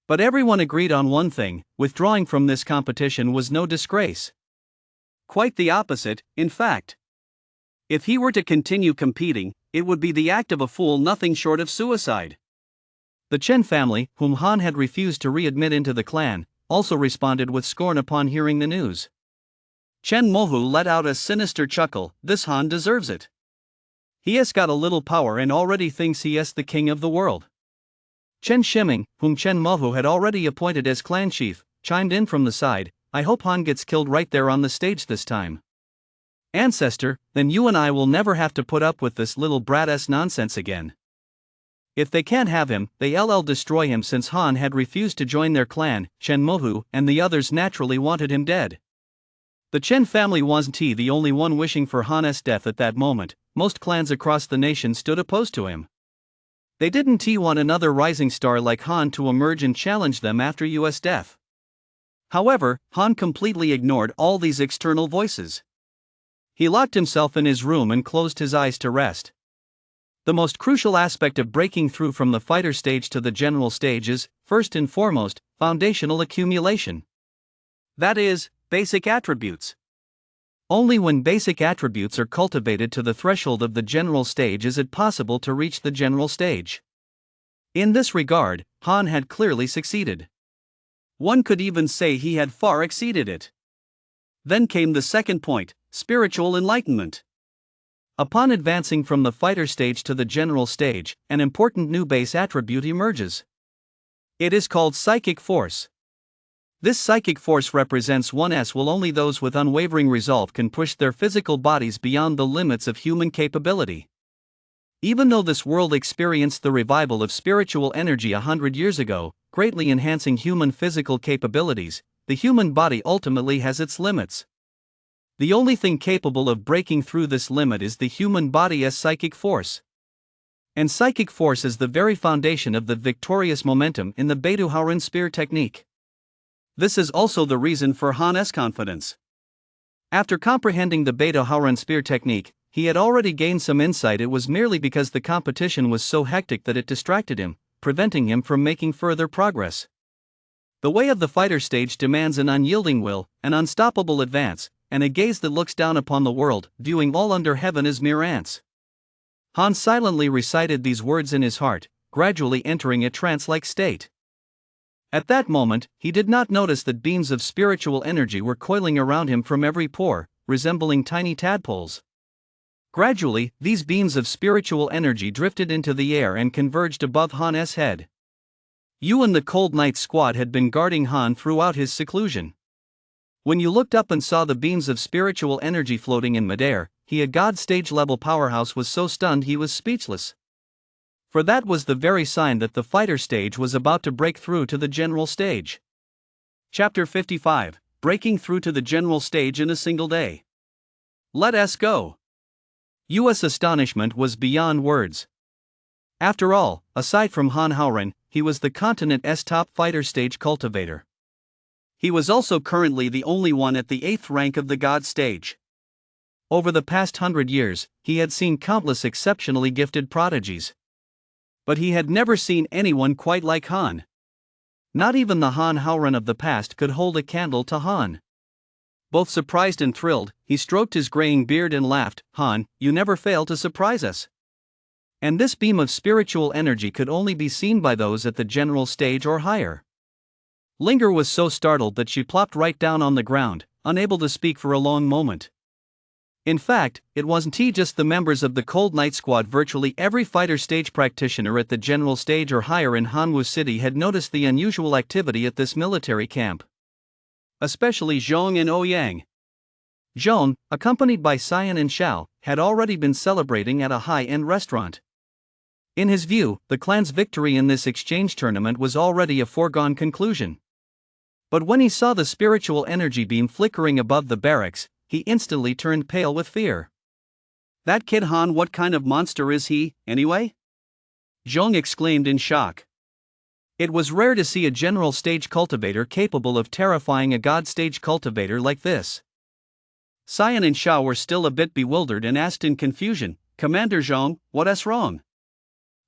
Speaker 1: But everyone agreed on one thing: withdrawing from this competition was no disgrace. Quite the opposite, in fact. If he were to continue competing, it would be the act of a fool, nothing short of suicide. The Chen family, whom Han had refused to readmit into the clan, also responded with scorn upon hearing the news. Chen Mohu let out a sinister chuckle. This Han deserves it. He has got a little power and already thinks he is the king of the world. Chen Shiming, whom Chen Mohu had already appointed as clan chief, chimed in from the side. I hope Han gets killed right there on the stage this time. Ancestor, then you and I will never have to put up with this little brat-ass nonsense again. If they can't have him, they'll destroy him. Since Han had refused to join their clan, Chen Mohu and the others naturally wanted him dead. The Chen family wasn't the only one wishing for Han's death at that moment. Most clans across the nation stood opposed to him. They didn't want another rising star like Han to emerge and challenge them after Yu's death. However, Han completely ignored all these external voices. He locked himself in his room and closed his eyes to rest. The most crucial aspect of breaking through from the fighter stage to the general stage is, first and foremost, foundational accumulation. That is, basic attributes. Only when basic attributes are cultivated to the threshold of the general stage is it possible to reach the general stage. In this regard, Han had clearly succeeded. One could even say he had far exceeded it. Then came the second point: spiritual enlightenment. Upon advancing from the fighter stage to the general stage, an important new base attribute emerges. It is called psychic force. This psychic force represents 1s will only those with unwavering resolve can push their physical bodies beyond the limits of human capability. Even though this world experienced the revival of spiritual energy 100 years ago, greatly enhancing human physical capabilities, the human body ultimately has its limits. The only thing capable of breaking through this limit is the human body as psychic force. And psychic force is the very foundation of the victorious momentum in the Betuhauran spear technique. This is also the reason for Han's confidence. After comprehending the Betuhauran spear technique, he had already gained some insight. It was merely because the competition was so hectic that it distracted him, preventing him from making further progress. The way of the fighter stage demands an unyielding will, an unstoppable advance, and a gaze that looks down upon the world, viewing all under heaven as mere ants. Han silently recited these words in his heart, gradually entering a trance-like state. At that moment, he did not notice that beams of spiritual energy were coiling around him from every pore, resembling tiny tadpoles. Gradually, these beams of spiritual energy drifted into the air and converged above Han's head. You and the Cold Knight squad had been guarding Han throughout his seclusion. When you looked up and saw the beams of spiritual energy floating in midair, a god stage-level powerhouse was so stunned he was speechless. For that was the very sign that the fighter stage was about to break through to the general stage. Chapter 55, Breaking Through to the General Stage in a Single Day. Let us go. U.S. astonishment was beyond words. After all, aside from Han Howren, he was the continent's top fighter stage cultivator. He was also currently the only one at the 8th rank of the god stage. Over the past 100 years, he had seen countless exceptionally gifted prodigies. But he had never seen anyone quite like Han. Not even the Han Howren of the past could hold a candle to Han. Both surprised and thrilled, he stroked his graying beard and laughed. Han, you never fail to surprise us. And this beam of spiritual energy could only be seen by those at the general stage or higher. Linger was so startled that she plopped right down on the ground, unable to speak for a long moment. In fact, it wasn't just the members of the Cold Knight squad. Virtually every fighter stage practitioner at the general stage or higher in Hanwu City had noticed the unusual activity at this military camp. Especially Zhong and Ouyang. Zhong, accompanied by Xian and Xiao, had already been celebrating at a high-end restaurant. In his view, the clan's victory in this exchange tournament was already a foregone conclusion. But when he saw the spiritual energy beam flickering above the barracks, he instantly turned pale with fear. That kid Han, what kind of monster is he, anyway? Zhong exclaimed in shock. It was rare to see a general stage cultivator capable of terrifying a god stage cultivator like this. Xian and Xiao were still a bit bewildered and asked in confusion, Commander Zhong, what's wrong?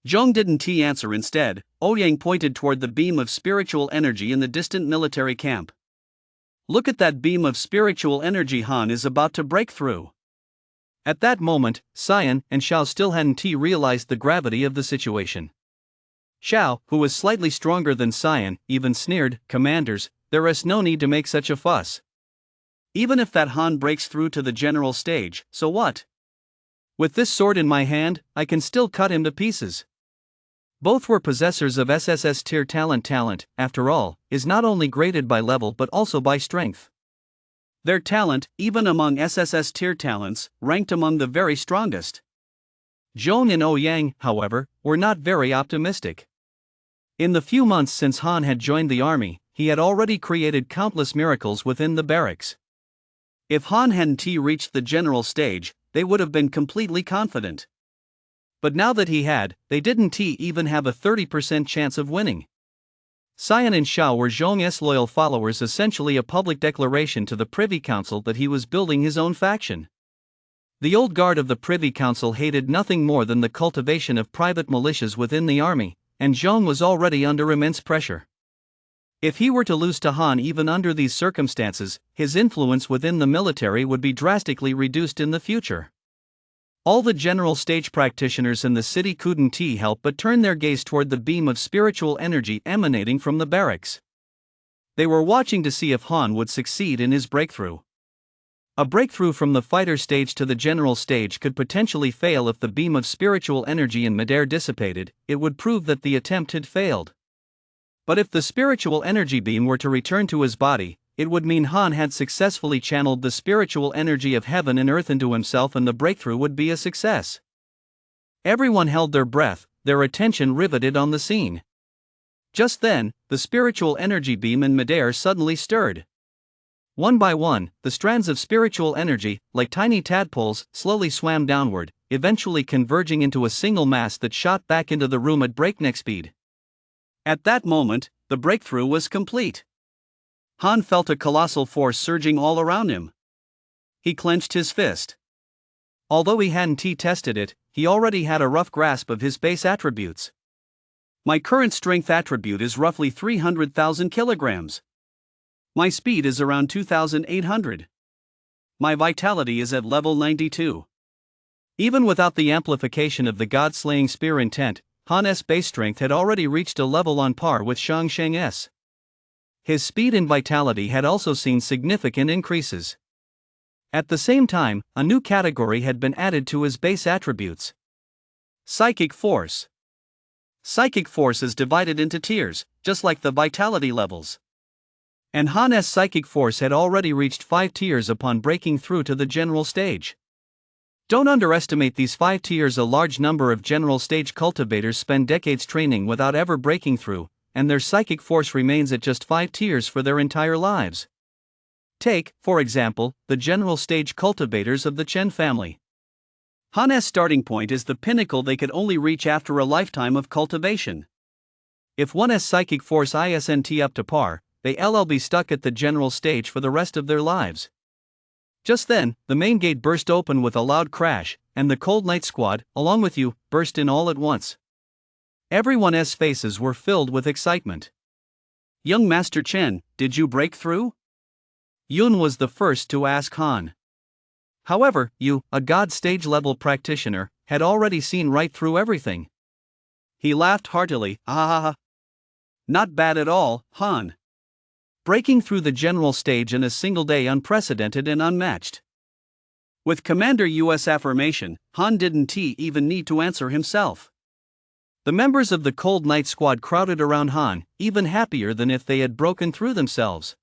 Speaker 1: Zhong didn't answer. Instead, Ouyang pointed toward the beam of spiritual energy in the distant military camp. Look at that beam of spiritual energy Han is about to break through. At that moment, Xian and Xiao still hadn't realized the gravity of the situation. Xiao, who was slightly stronger than Xian, even sneered, Commanders, there is no need to make such a fuss. Even if that Han breaks through to the general stage, so what? With this sword in my hand, I can still cut him to pieces. Both were possessors of SSS tier talent. Talent, after all, is not only graded by level but also by strength. Their talent, even among SSS tier talents, ranked among the very strongest. Zhong and Ouyang, however, were not very optimistic. In the few months since Han had joined the army, he had already created countless miracles within the barracks. If Han hadn't reached the general stage, they would have been completely confident. But now that he had, they didn't even have a 30% chance of winning. Xian and Xiao were Zhong's loyal followers, essentially a public declaration to the Privy Council that he was building his own faction. The old guard of the Privy Council hated nothing more than the cultivation of private militias within the army, and Zhong was already under immense pressure. If he were to lose to Han even under these circumstances, his influence within the military would be drastically reduced in the future. All the general stage practitioners in the city couldn't help but turn their gaze toward the beam of spiritual energy emanating from the barracks. They were watching to see if Han would succeed in his breakthrough. A breakthrough from the fighter stage to the general stage could potentially fail if the beam of spiritual energy in midair dissipated. It would prove that the attempt had failed. But if the spiritual energy beam were to return to his body, it would mean Han had successfully channeled the spiritual energy of heaven and earth into himself, and the breakthrough would be a success. Everyone held their breath, their attention riveted on the scene. Just then, the spiritual energy beam in midair suddenly stirred. One by one, the strands of spiritual energy, like tiny tadpoles, slowly swam downward, eventually converging into a single mass that shot back into the room at breakneck speed. At that moment, the breakthrough was complete. Han felt a colossal force surging all around him. He clenched his fist. Although he hadn't tested it, he already had a rough grasp of his base attributes. My current strength attribute is roughly 300,000 kilograms. My speed is around 2,800. My vitality is at level 92. Even without the amplification of the god-slaying spear intent, Han's base strength had already reached a level on par with Shang Shang's. His speed and vitality had also seen significant increases. At the same time, a new category had been added to his base attributes. Psychic Force. Psychic Force is divided into tiers, just like the vitality levels. And Han's Psychic Force had already reached 5 tiers upon breaking through to the general stage. Don't underestimate these 5 tiers. A large number of general stage cultivators spend decades training without ever breaking through, and their psychic force remains at just 5 tiers for their entire lives. Take, for example, the general stage cultivators of the Chen family. Han's starting point is the pinnacle they could only reach after a lifetime of cultivation. If one has psychic force isn't up to par, they'll be stuck at the general stage for the rest of their lives. Just then, the main gate burst open with a loud crash, and the Cold Knight Squad, along with you, burst in all at once. Everyone's faces were filled with excitement. Young Master Chen, did you break through? Yun was the first to ask Han. However, you, a god stage-level practitioner, had already seen right through everything. He laughed heartily. Ah, not bad at all, Han. Breaking through the general stage in a single day, unprecedented and unmatched. With Commander U.S. affirmation, Han didn't even need to answer himself. The members of the Cold Knight Squad crowded around Han, even happier than if they had broken through themselves.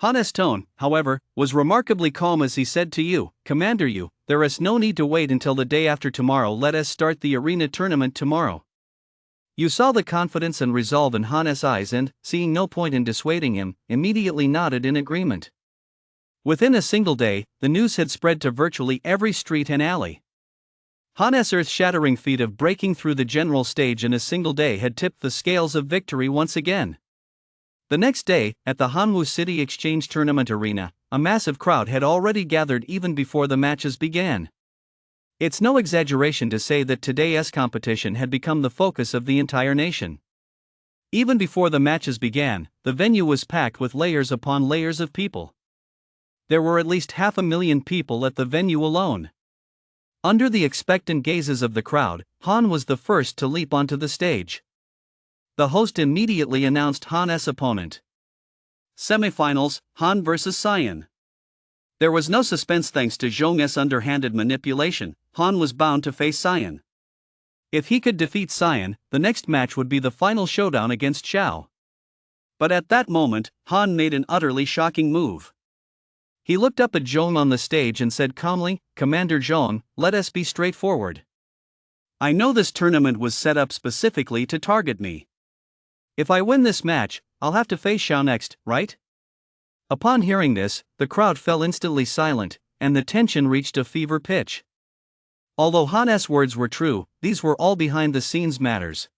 Speaker 1: Han's tone, however, was remarkably calm as he said to you, Commander Yu, there is no need to wait until the day after tomorrow. Let us start the arena tournament tomorrow. You saw the confidence and resolve in Han's eyes and, seeing no point in dissuading him, immediately nodded in agreement. Within a single day, the news had spread to virtually every street and alley. Han's earth-shattering feat of breaking through the general stage in a single day had tipped the scales of victory once again. The next day, at the Hanwu City Exchange Tournament Arena, a massive crowd had already gathered even before the matches began. It's no exaggeration to say that today's competition had become the focus of the entire nation. Even before the matches began, the venue was packed with layers upon layers of people. There were at least 500,000 people at the venue alone. Under the expectant gazes of the crowd, Han was the first to leap onto the stage. The host immediately announced Han's opponent. Semifinals, Han vs. Cyan. There was no suspense thanks to Zhong's underhanded manipulation. Han was bound to face Cyan. If he could defeat Cyan, the next match would be the final showdown against Xiao. But at that moment, Han made an utterly shocking move. He looked up at Zhong on the stage and said calmly, Commander Zhong, let us be straightforward. I know this tournament was set up specifically to target me. If I win this match, I'll have to face Xiao next, right? Upon hearing this, the crowd fell instantly silent, and the tension reached a fever pitch. Although Han's words were true, these were all behind-the-scenes matters.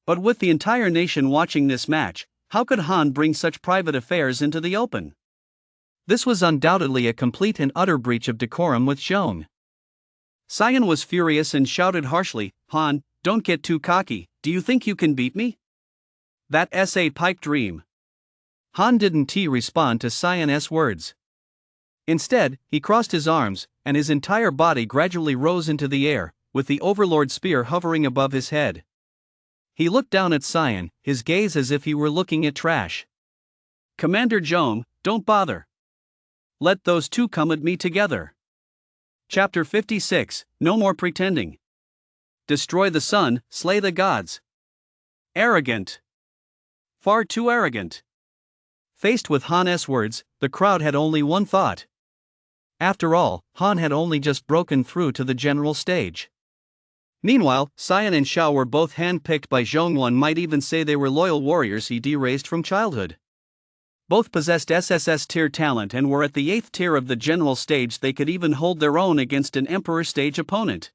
Speaker 1: But with the entire nation watching this match, how could Han bring such private affairs into the open? This was undoubtedly a complete and utter breach of decorum with Zhong. Cyan was furious and shouted harshly, Han, don't get too cocky, do you think you can beat me? That's a pipe dream. Han didn't respond to Cyan's words. Instead, he crossed his arms, and his entire body gradually rose into the air, with the Overlord spear hovering above his head. He looked down at Cyan, his gaze as if he were looking at trash. Commander Zhong, don't bother. Let those two come at me together. Chapter 56, No More Pretending. Destroy the sun, slay the gods. Arrogant.
Speaker 2: Far too arrogant. Faced with Han's words, the crowd had only one thought. After all, Han had only just broken through to the general stage. Meanwhile, Cyan and Xiao were both hand-picked by Zhong. One might even say they were loyal warriors he raised from childhood. Both possessed SSS tier talent and were at the 8th tier of the general stage. They could even hold their own against an Emperor stage opponent.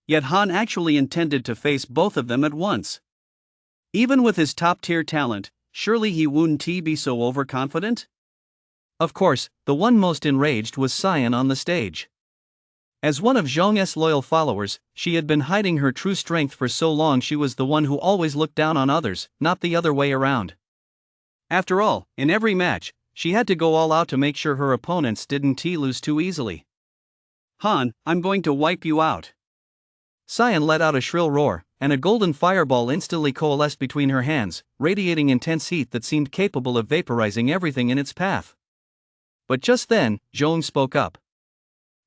Speaker 2: Yet Han actually intended to face both of them at once. Even with his top-tier talent, surely he wouldn't be so overconfident? Of course, the one most enraged was Cyan on the stage. As one of Zhong's loyal followers, she had been hiding her true strength for so long. She was the one who always looked down on others, not the other way around. After all, in every match, she had to go all out to make sure her opponents didn't lose too easily. Han, I'm going to wipe you out. Cyan let out a shrill roar, and a golden fireball instantly coalesced between her hands, radiating intense heat that seemed capable of vaporizing everything in its path. But just then, Zhong spoke up.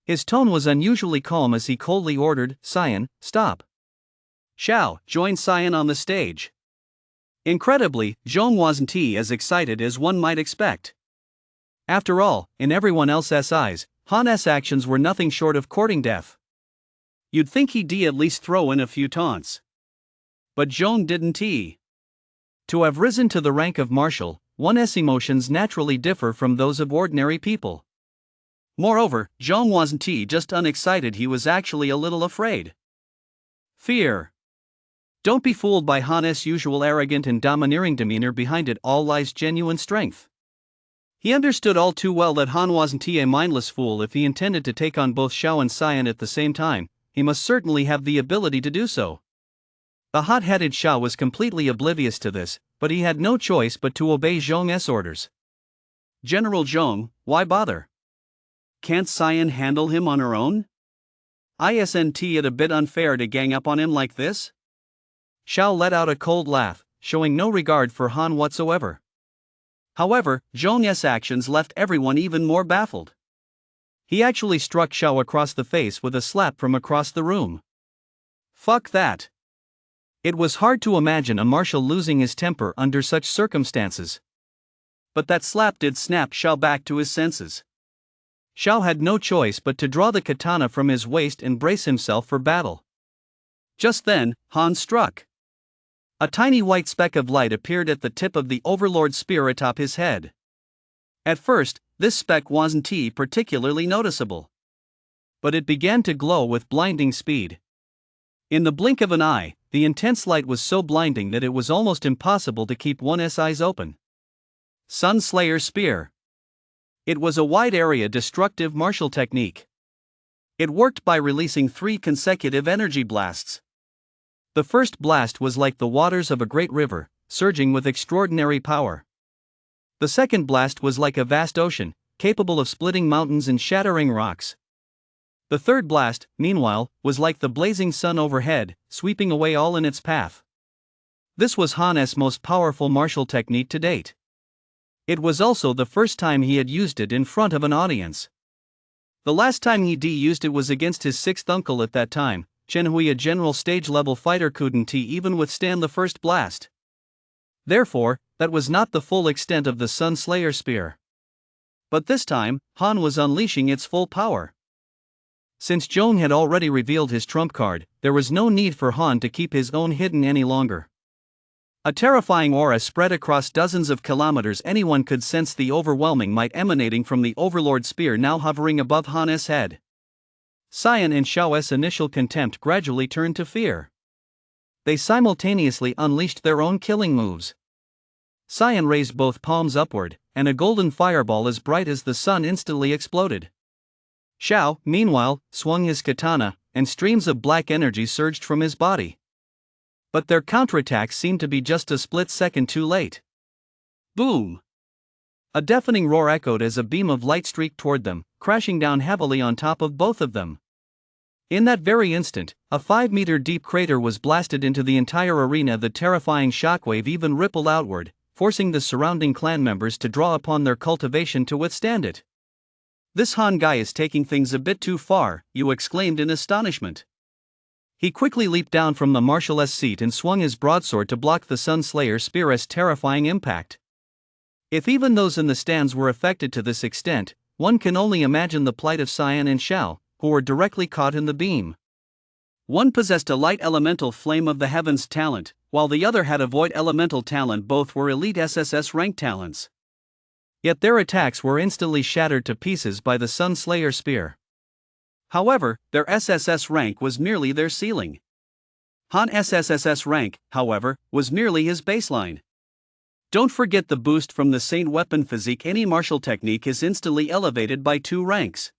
Speaker 2: His tone was unusually calm as he coldly ordered, "Cyan, stop." Xiao, join Cyan on the stage. Incredibly, Zhong wasn't as excited as one might expect. After all, in everyone else's eyes, Han's actions were nothing short of courting death. You'd think he'd at least throw in a few taunts. But Zhong didn't. To have risen to the rank of marshal, one's emotions naturally differ from those of ordinary people. Moreover, Zhong wasn't just unexcited, he was actually a little afraid. Fear. Don't be fooled by Han's usual arrogant and domineering demeanor. Behind it all lies genuine strength. He understood all too well that Han wasn't a mindless fool. If he intended to take on both Xiao and Cyan at the same time, he must certainly have the ability to do so. The hot-headed Xiao was completely oblivious to this, but he had no choice but to obey Zhong's orders. General Zhong, why bother? Can't Cyan handle him on her own? Isn't it a bit unfair to gang up on him like this? Xiao let out a cold laugh, showing no regard for Han whatsoever. However, Zhong's actions left everyone even more baffled. He actually struck Xiao across the face with a slap from across the room. Fuck that. It was hard to imagine a marshal losing his temper under such circumstances. But that slap did snap Xiao back to his senses. Xiao had no choice but to draw the katana from his waist and brace himself for battle. Just then, Han struck. A tiny white speck of light appeared at the tip of the Overlord spear atop his head. At first, this speck wasn't particularly noticeable. But it began to glow with blinding speed. In the blink of an eye, the intense light was so blinding that it was almost impossible to keep one's eyes open. Sun Slayer Spear. It was a wide-area destructive martial technique. It worked by releasing 3 consecutive energy blasts. The first blast was like the waters of a great river, surging with extraordinary power. The second blast was like a vast ocean, capable of splitting mountains and shattering rocks. The third blast, meanwhile, was like the blazing sun overhead, sweeping away all in its path. This was Han's most powerful martial technique to date. It was also the first time he had used it in front of an audience. The last time he used it was against his 6th uncle at that time. Chen Hui, a general stage-level fighter, couldn't even withstand the first blast. Therefore, that was not the full extent of the Sun Slayer Spear. But this time, Han was unleashing its full power. Since Zhong had already revealed his trump card, there was no need for Han to keep his own hidden any longer. A terrifying aura spread across dozens of kilometers. Anyone could sense the overwhelming might emanating from the Overlord Spear now hovering above Han's head. Cyan and Xiao's initial contempt gradually turned to fear. They simultaneously unleashed their own killing moves. Cyan raised both palms upward, and a golden fireball as bright as the sun instantly exploded. Xiao, meanwhile, swung his katana, and streams of black energy surged from his body. But their counterattacks seemed to be just a split second too late. Boom! A deafening roar echoed as a beam of light streaked toward them, crashing down heavily on top of both of them. In that very instant, a 5-meter-deep crater was blasted into the entire arena. The terrifying shockwave even rippled outward, forcing the surrounding clan members to draw upon their cultivation to withstand it. "This Han guy is taking things a bit too far," Yu exclaimed in astonishment.
Speaker 1: He quickly leaped down from the marshal's seat and swung his broadsword to block the Sunslayer spear's terrifying impact. If even those in the stands were affected to this extent, one can only imagine the plight of Cyan and Xiao, who were directly caught in the beam. One possessed a light elemental flame of the heavens talent, while the other had a void elemental talent. Both were elite SSS rank talents. Yet their attacks were instantly shattered to pieces by the Sunslayer spear. However, their SSS rank was merely their ceiling. Han's SSS rank, however, was merely his baseline. Don't forget the boost from the Saint weapon physique. Any martial technique is instantly elevated by 2 ranks.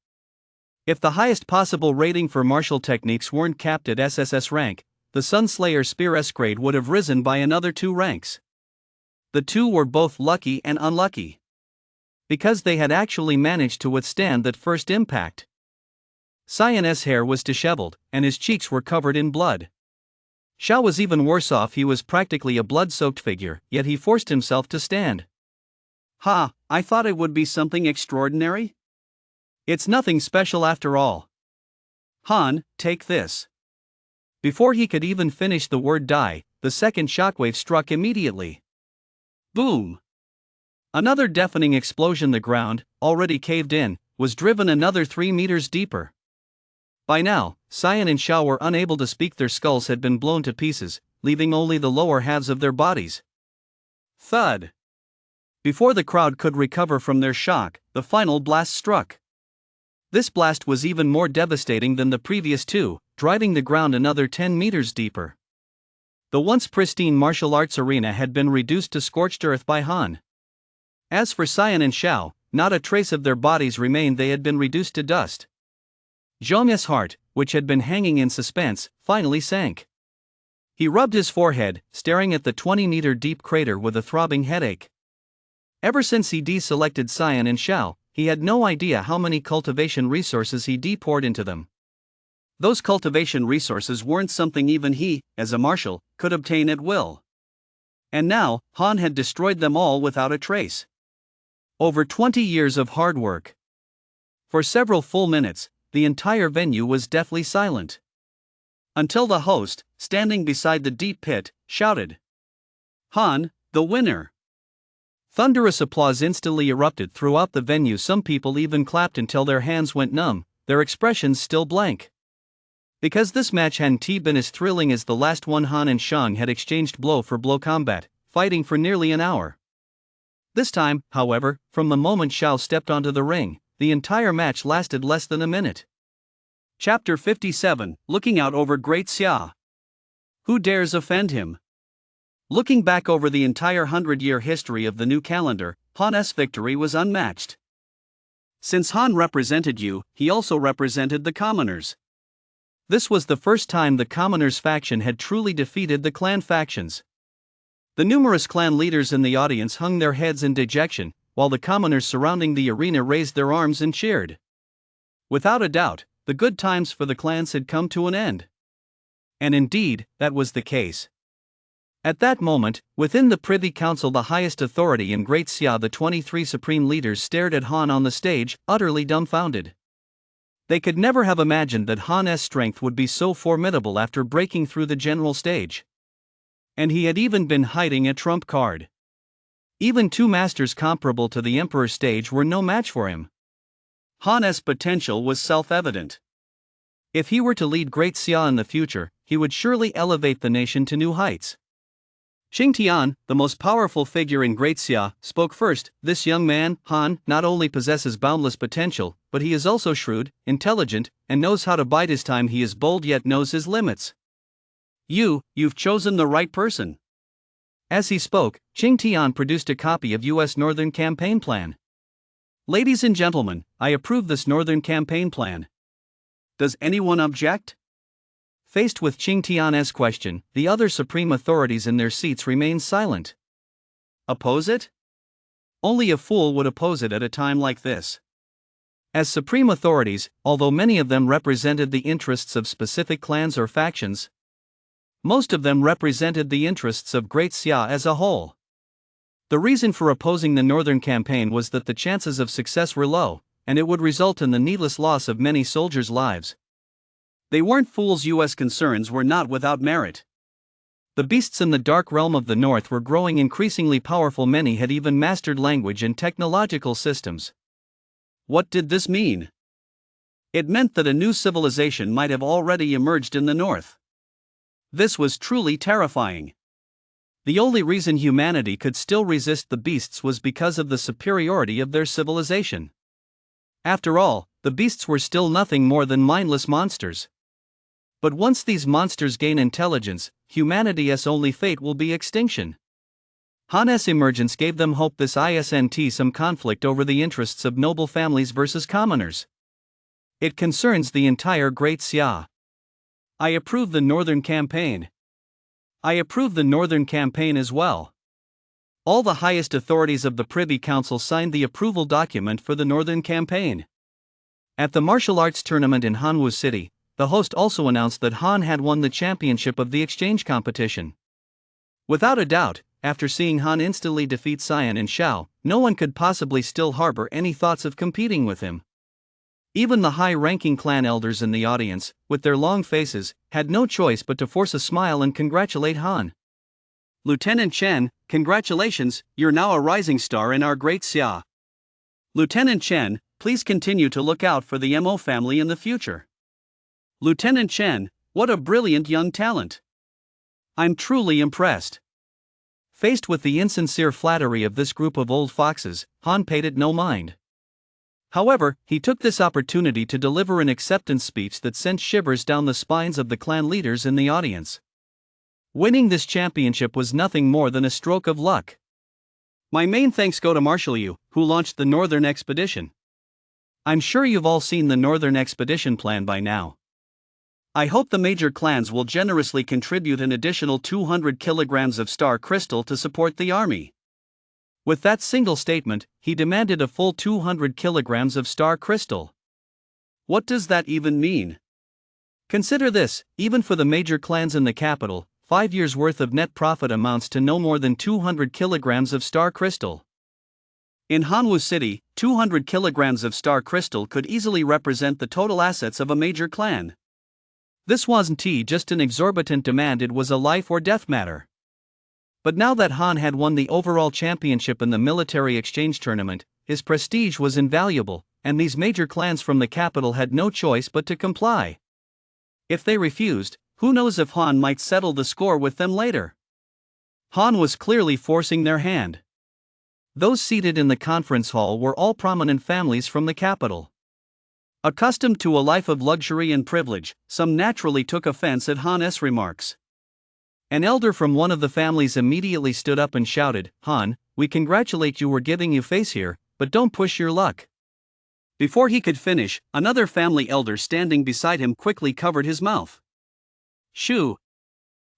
Speaker 1: If the highest possible rating for martial techniques weren't capped at SSS rank, the Sunslayer spear's grade would have risen by another 2 ranks. The two were both lucky and unlucky, because they had actually managed to withstand that first impact. Cyan's hair was disheveled, and his cheeks were covered in blood. Xiao was even worse off. He was practically a blood-soaked figure, yet he forced himself to stand. Ha, I thought it would be something extraordinary? It's nothing special after all. Han, take this. Before he could even finish the word die, the second shockwave struck immediately. Boom! Another deafening explosion. The ground, already caved in, was driven another 3 meters deeper. By now, Cyan and Xiao were unable to speak. Their skulls had been blown to pieces, leaving only the lower halves of their bodies. Thud! Before the crowd could recover from their shock, the final blast struck. This blast was even more devastating than the previous 2, driving the ground another 10 meters deeper. The once pristine martial arts arena had been reduced to scorched earth by Han. As for Cyan and Xiao, not a trace of their bodies remained. They had been reduced to dust. Zhong's heart, which had been hanging in suspense, finally sank. He rubbed his forehead, staring at the 20-meter deep crater with a throbbing headache. Ever since he deselected Cyan and Xiao, he had no idea how many cultivation resources he poured into them. Those cultivation resources weren't something even he, as a marshal, could obtain at will. And now, Han had destroyed them all without a trace. Over 20 years of hard work. For several full minutes, the entire venue was deathly silent. Until the host, standing beside the deep pit, shouted, "Han, the winner!" Thunderous applause instantly erupted throughout the venue. Some people even clapped until their hands went numb, their expressions still blank. Because this match hadn't been as thrilling as the last one. Han and Shang had exchanged blow for blow combat, fighting for nearly an hour. This time, however, from the moment Xiao stepped onto the ring, the entire match lasted less than a minute. Chapter 57, Looking Out Over Great Xia. Who dares offend him? Looking back over the entire 100-year history of the new calendar, Han's victory was unmatched. Since Han represented you, he also represented the commoners. This was the first time the commoners faction had truly defeated the clan factions. The numerous clan leaders in the audience hung their heads in dejection, while the commoners surrounding the arena raised their arms and cheered. Without a doubt, the good times for the clans had come to an end. And indeed, that was the case. At that moment, within the Privy Council, the highest authority in Great Xia, the 23 supreme leaders stared at Han on the stage, utterly dumbfounded. They could never have imagined that Han's strength would be so formidable after breaking through the general stage. And he had even been hiding a trump card. Even 2 masters comparable to the Emperor's stage were no match for him. Han's potential was self-evident. If he were to lead Great Xia in the future, he would surely elevate the nation to new heights. Xingtian, the most powerful figure in Great Xia, spoke first. This young man, Han, not only possesses boundless potential, but he is also shrewd, intelligent, and knows how to bide his time. He is bold yet knows his limits. You've chosen the right person. As he spoke, Xingtian produced a copy of U.S. Northern Campaign Plan. Ladies and gentlemen, I approve this Northern Campaign Plan. Does anyone object? Faced with Xingtian's question, the other supreme authorities in their seats remained silent. Oppose it? Only a fool would oppose it at a time like this. As supreme authorities, although many of them represented the interests of specific clans or factions, most of them represented the interests of Great Xia as a whole. The reason for opposing the Northern Campaign was that the chances of success were low, and it would result in the needless loss of many soldiers' lives.
Speaker 2: They weren't fools. US concerns were not without merit.
Speaker 1: The beasts in the dark realm of the north were growing increasingly powerful. Many had even mastered language and technological systems.
Speaker 2: What did this mean? It meant that a new civilization might have already emerged in the north. This was truly terrifying. The only reason humanity could still resist the beasts was because of the superiority of their civilization. After all, the beasts were still nothing more than mindless monsters. But once these monsters gain intelligence, humanity's only fate will be extinction. Han's emergence gave them hope. This isn't some conflict over the interests of noble families versus commoners. It concerns the entire Great Xia. I approve the Northern Campaign. I approve the Northern Campaign as well. All the highest authorities of the Privy Council signed the approval document for the Northern Campaign. At the martial arts tournament in Hanwu City, the host also announced that Han had won the championship of the exchange competition. Without a doubt, after seeing Han instantly defeat Xian and Xiao, no one could possibly still harbor any thoughts of competing with him. Even the high-ranking clan elders in the audience, with their long faces, had no choice but to force a smile and congratulate Han. Lieutenant Chen, congratulations, you're now a rising star in our Great Xia. Lieutenant Chen, please continue to look out for the Mo family in the future. Lieutenant Chen, what a brilliant young talent. I'm truly impressed.
Speaker 1: Faced with the insincere flattery of this group of old foxes, Han paid it no mind. However, he took this opportunity to deliver an acceptance speech that sent shivers down the spines of the clan leaders in the audience. Winning this championship was nothing more than a stroke of luck.
Speaker 2: My main thanks go to Marshal Yu, who launched the Northern Expedition.
Speaker 1: I'm sure you've all seen the Northern Expedition plan by now.
Speaker 2: I hope the major clans will generously contribute an additional 200 kilograms of star crystal to support the army.
Speaker 1: With that single statement, he demanded a full 200 kilograms of star crystal.
Speaker 2: What does that even mean?
Speaker 1: Consider this, even for the major clans in the capital, 5 years' worth of net profit amounts to no more than 200 kilograms of star crystal.
Speaker 2: In Hanwu City, 200 kilograms of star crystal could easily represent the total assets of a major clan.
Speaker 1: This wasn't just an exorbitant demand, it was a life or death matter. But now that Han had won the overall championship in the military exchange tournament, his prestige was invaluable, and these major clans from the capital had no choice but to comply. If they refused, who knows if Han might settle the score with them later. Han was clearly forcing their hand. Those seated in the conference hall were all prominent families from the capital. Accustomed to a life of luxury and privilege, some naturally took offense at Han's remarks. An elder from one of the families immediately stood up and shouted, "Han, we congratulate you, we're giving you face here, but don't push your luck."
Speaker 2: Before he could finish, another family elder standing beside him quickly covered his mouth. "Shoo!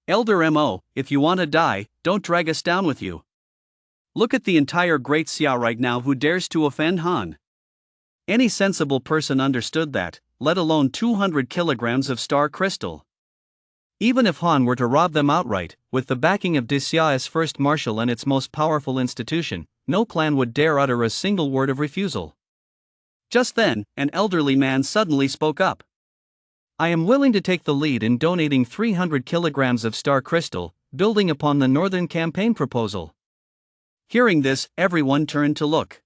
Speaker 2: Elder Mo, if you want to die, don't drag us down with you. Look at the entire Great Xia right now who dares to offend Han." Any sensible person understood that, let alone 200 kilograms of star crystal.
Speaker 1: Even if Han were to rob them outright, with the backing of Xia's first marshal and its most powerful institution, no clan would dare utter a single word of refusal.
Speaker 2: Just then, an elderly man suddenly spoke up.
Speaker 1: "I am willing to take the lead in donating 300 kilograms of star crystal, building upon the Northern Campaign proposal."
Speaker 2: Hearing this, everyone turned to look.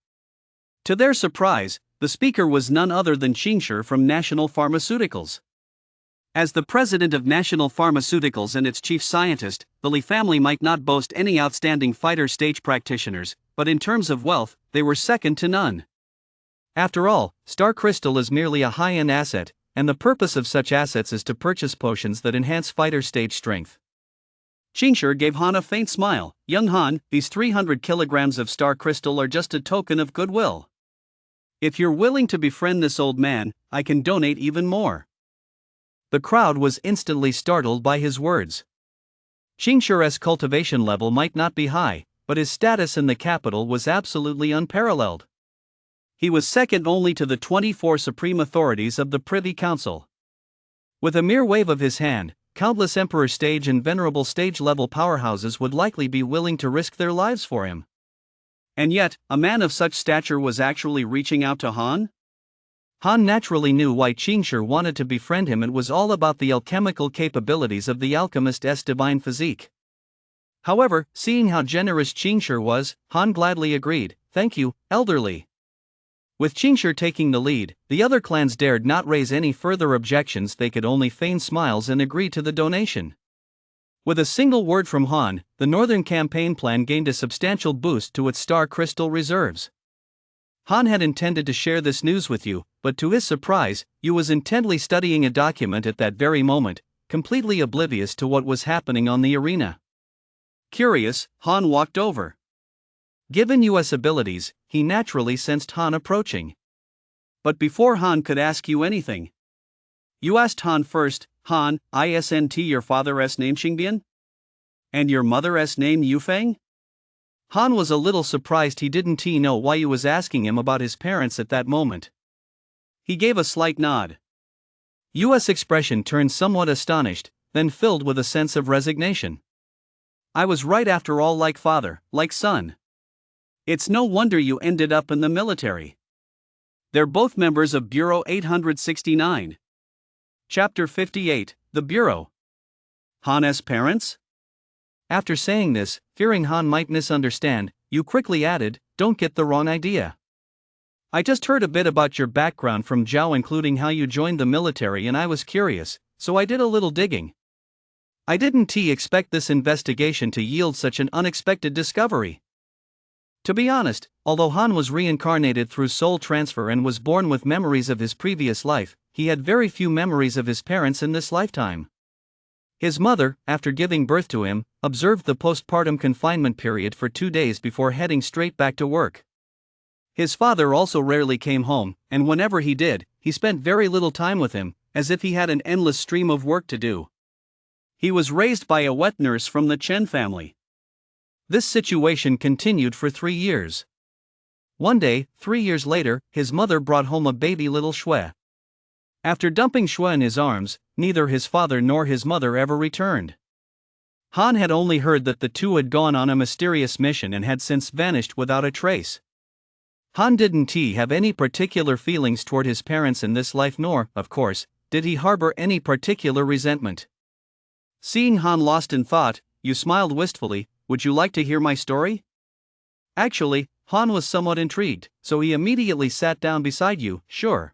Speaker 2: To their surprise, the speaker was none other than Qingshi from National Pharmaceuticals. As the president of National Pharmaceuticals and its chief scientist, the Li family might not boast any outstanding fighter stage practitioners, but in terms of wealth, they were second to none.
Speaker 1: After all, star crystal is merely a high-end asset, and the purpose of such assets is to purchase potions that enhance fighter stage strength.
Speaker 2: Qingshi gave Han a faint smile. "Young Han, these 300 kilograms of star crystal are just a token of goodwill. If you're willing to befriend this old man, I can donate even more."
Speaker 1: The crowd was instantly startled by his words. Qingshi's cultivation level might not be high, but his status in the capital was absolutely unparalleled. He was second only to the 24 supreme authorities of the Privy Council. With a mere wave of his hand, countless Emperor stage and venerable stage-level powerhouses would likely be willing to risk their lives for him.
Speaker 2: And yet, a man of such stature was actually reaching out to Han?
Speaker 1: Han naturally knew why Qingshi wanted to befriend him. It was all about the alchemical capabilities of the alchemist's divine physique. However, seeing how generous Qingshi was, Han gladly agreed, "Thank you, elderly." With Qingshi taking the lead, the other clans dared not raise any further objections. They could only feign smiles and agree to the donation. With a single word from Han, the Northern Campaign plan gained a substantial boost to its star crystal reserves. Han had intended to share this news with you, but to his surprise, Yu was intently studying a document at that very moment, completely oblivious to what was happening on the arena. Curious, Han walked over. Given Yu's abilities, he naturally sensed Han approaching. But before Han could ask Yu anything, Yu asked Han first, "Han, isn't your father's name Xingbian? And your mother's name Yufeng?" Han was a little surprised. He didn't know why Yu was asking him about his parents at that moment. He gave a slight nod. Yu's expression turned somewhat astonished, then filled with a sense of resignation. "I was right after all, like father, like son. It's no wonder you ended up in the military." They're both members of Bureau 869. Chapter 58, The Bureau. Han's parents? After saying this, fearing Han might misunderstand, Yu quickly added, "Don't get the wrong idea. I just heard a bit about your background from Zhao, including how you joined the military, and I was curious, so I did a little digging. I didn't expect this investigation to yield such an unexpected discovery." To be honest, although Han was reincarnated through soul transfer and was born with memories of his previous life, he had very few memories of his parents in this lifetime. His mother, after giving birth to him, observed the postpartum confinement period for 2 days before heading straight back to work. His father also rarely came home, and whenever he did, he spent very little time with him, as if he had an endless stream of work to do. He was raised by a wet nurse from the Chen family. This situation continued for 3 years. One day, 3 years later, his mother brought home a baby little Shui. After dumping Shui in his arms, neither his father nor his mother ever returned. Han had only heard that the two had gone on a mysterious mission and had since vanished without a trace. Han didn't have any particular feelings toward his parents in this life, nor, of course, did he harbor any particular resentment. Seeing Han lost in thought, Yu smiled wistfully. "Would you like to hear my story?" Actually, Han was somewhat intrigued, so he immediately sat down beside Yu. "Sure.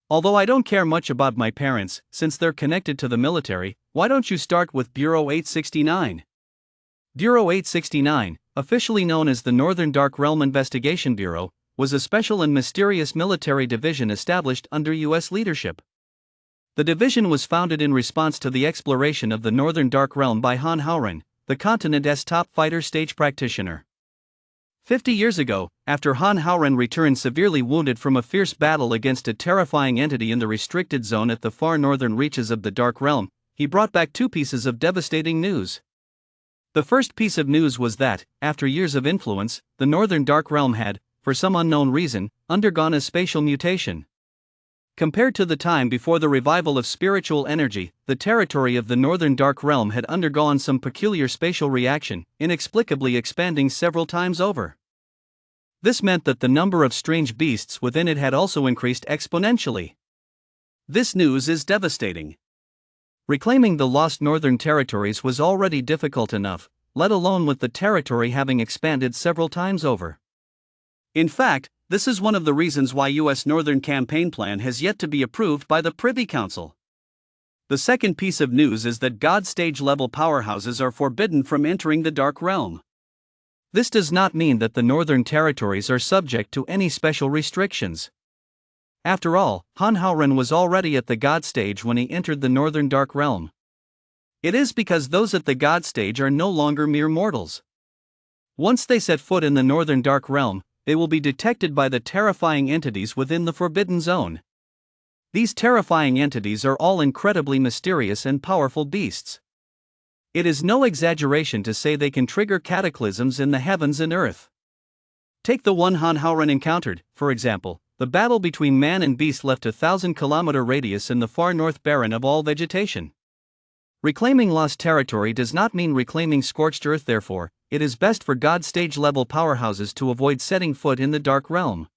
Speaker 1: Although I don't care much about my parents, since they're connected to the military, why don't you start with Bureau 869? Bureau 869, officially known as the Northern Dark Realm Investigation Bureau, was a special and mysterious military division established under U.S. leadership. The division was founded in response to the exploration of the Northern Dark Realm by Han Haoren, the continent's top fighter stage practitioner. 50 years ago, after Han Haoren returned severely wounded from a fierce battle against a terrifying entity in the restricted zone at the far northern reaches of the Dark Realm, he brought back 2 pieces of devastating news. The first piece of news was that, after years of influence, the Northern Dark Realm had, for some unknown reason, undergone a spatial mutation. Compared to the time before the revival of spiritual energy, the territory of the Northern Dark Realm had undergone some peculiar spatial reaction, inexplicably expanding several times over. This meant that the number of strange beasts within it had also increased exponentially. This news is devastating. Reclaiming the lost northern territories was already difficult enough, let alone with the territory having expanded several times over. In fact, this is one of the reasons why U.S. Northern Campaign Plan has yet to be approved by the Privy Council. The second piece of news is that God stage-level powerhouses are forbidden from entering the Dark Realm. This does not mean that the northern territories are subject to any special restrictions. After all, Han Haoren was already at the God stage when he entered the Northern Dark Realm. It is because those at the God stage are no longer mere mortals. Once they set foot in the Northern Dark Realm, they will be detected by the terrifying entities within the Forbidden Zone. These terrifying entities are all incredibly mysterious and powerful beasts. It is no exaggeration to say they can trigger cataclysms in the heavens and earth. Take the one Han Haoren encountered, for example. The battle between man and beast left a 1,000-kilometer radius in the far north barren of all vegetation. Reclaiming lost territory does not mean reclaiming scorched earth, therefore, it is best for God stage-level powerhouses to avoid setting foot in the Dark Realm.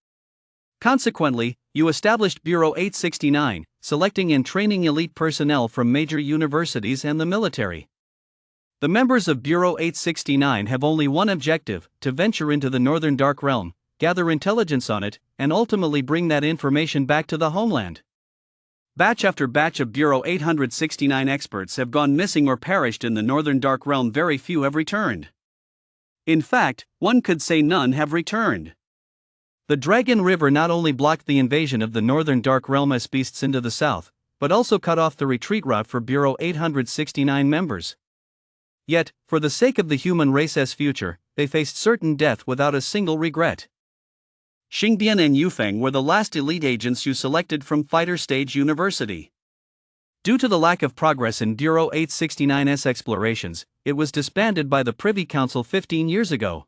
Speaker 2: Consequently, you established Bureau 869, selecting and training elite personnel from major universities and the military. The members of Bureau 869 have only one objective: to venture into the Northern Dark Realm, gather intelligence on it, and ultimately bring that information back to the homeland. Batch after batch of Bureau 869 experts have gone missing or perished in the Northern Dark Realm. Very few have returned. In fact, one could say none have returned. The Dragon River not only blocked the invasion of the Northern Dark Realm as beasts into the south, but also cut off the retreat route for Bureau 869 members. Yet, for the sake of the human race's future, they faced certain death without a single regret. Xingbian and Yufeng were the last elite agents you selected from Fighter Stage University. Due to the lack of progress in Bureau 869's explorations, it was disbanded by the Privy Council 15 years ago.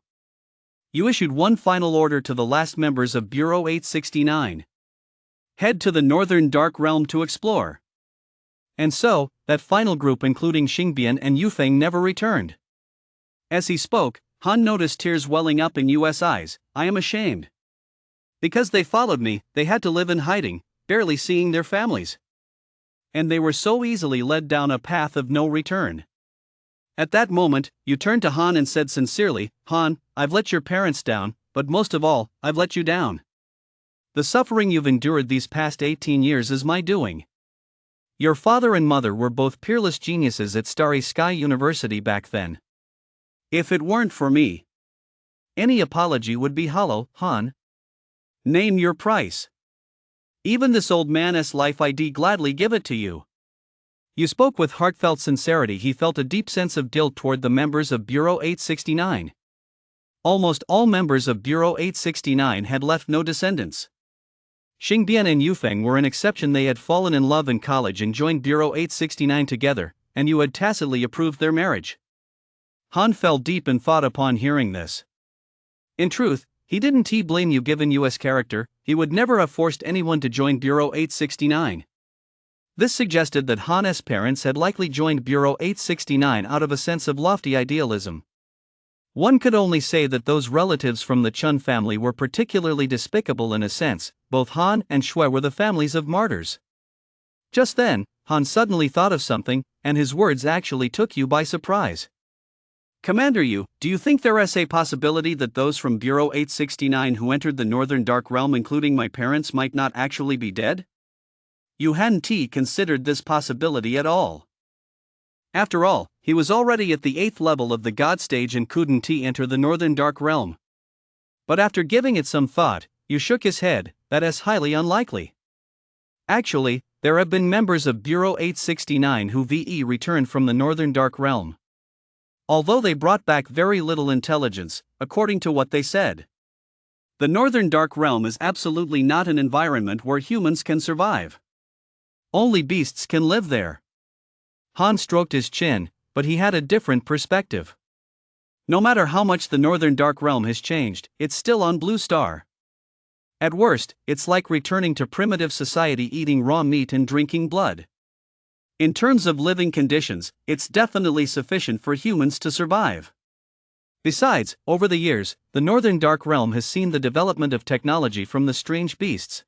Speaker 2: You issued one final order to the last members of Bureau 869. Head to the Northern Dark Realm to explore. And so, that final group including Xingbian and Yufeng never returned. As he spoke, Han noticed tears welling up in Yu's eyes. I am ashamed. Because they followed me, they had to live in hiding, barely seeing their families. And they were so easily led down a path of no return. At that moment, you turned to Han and said sincerely, Han, I've let your parents down, but most of all, I've let you down. The suffering you've endured these past 18 years is my doing. Your father and mother were both peerless geniuses at Starry Sky University back then. If it weren't for me, any apology would be hollow, Han. Name your price. Even this old man's life I'd gladly give it to you. You spoke with heartfelt sincerity. He felt a deep sense of guilt toward the members of Bureau 869. Almost all members of Bureau 869 had left no descendants. Xingbian and Yufeng were an exception. They had fallen in love in college and joined Bureau 869 together, and you had tacitly approved their marriage. Han fell deep in thought upon hearing this. In truth, he didn't blame you given Yu's character. He would never have forced anyone to join Bureau 869. This suggested that Han's parents had likely joined Bureau 869 out of a sense of lofty idealism. One could only say that those relatives from the Chun family were particularly despicable in a sense. Both Han and Shui were the families of martyrs. Just then, Han suddenly thought of something, and his words actually took you by surprise. Commander Yu, do you think there is a possibility that those from Bureau 869 who entered the Northern Dark Realm, including my parents, might not actually be dead? You hadn't considered this possibility at all. After all, he was already at the 8th level of the God stage and couldn't enter the Northern Dark Realm. But after giving it some thought, you shook his head. That is highly unlikely. Actually, there have been members of Bureau 869 who returned from the Northern Dark Realm. Although they brought back very little intelligence, according to what they said. The Northern Dark Realm is absolutely not an environment where humans can survive. Only beasts can live there. Han stroked his chin, but he had a different perspective. No matter how much the Northern Dark Realm has changed, it's still on Blue Star. At worst, it's like returning to primitive society, eating raw meat and drinking blood. In terms of living conditions, it's definitely sufficient for humans to survive. Besides, over the years, the Northern Dark Realm has seen the development of technology from the strange beasts.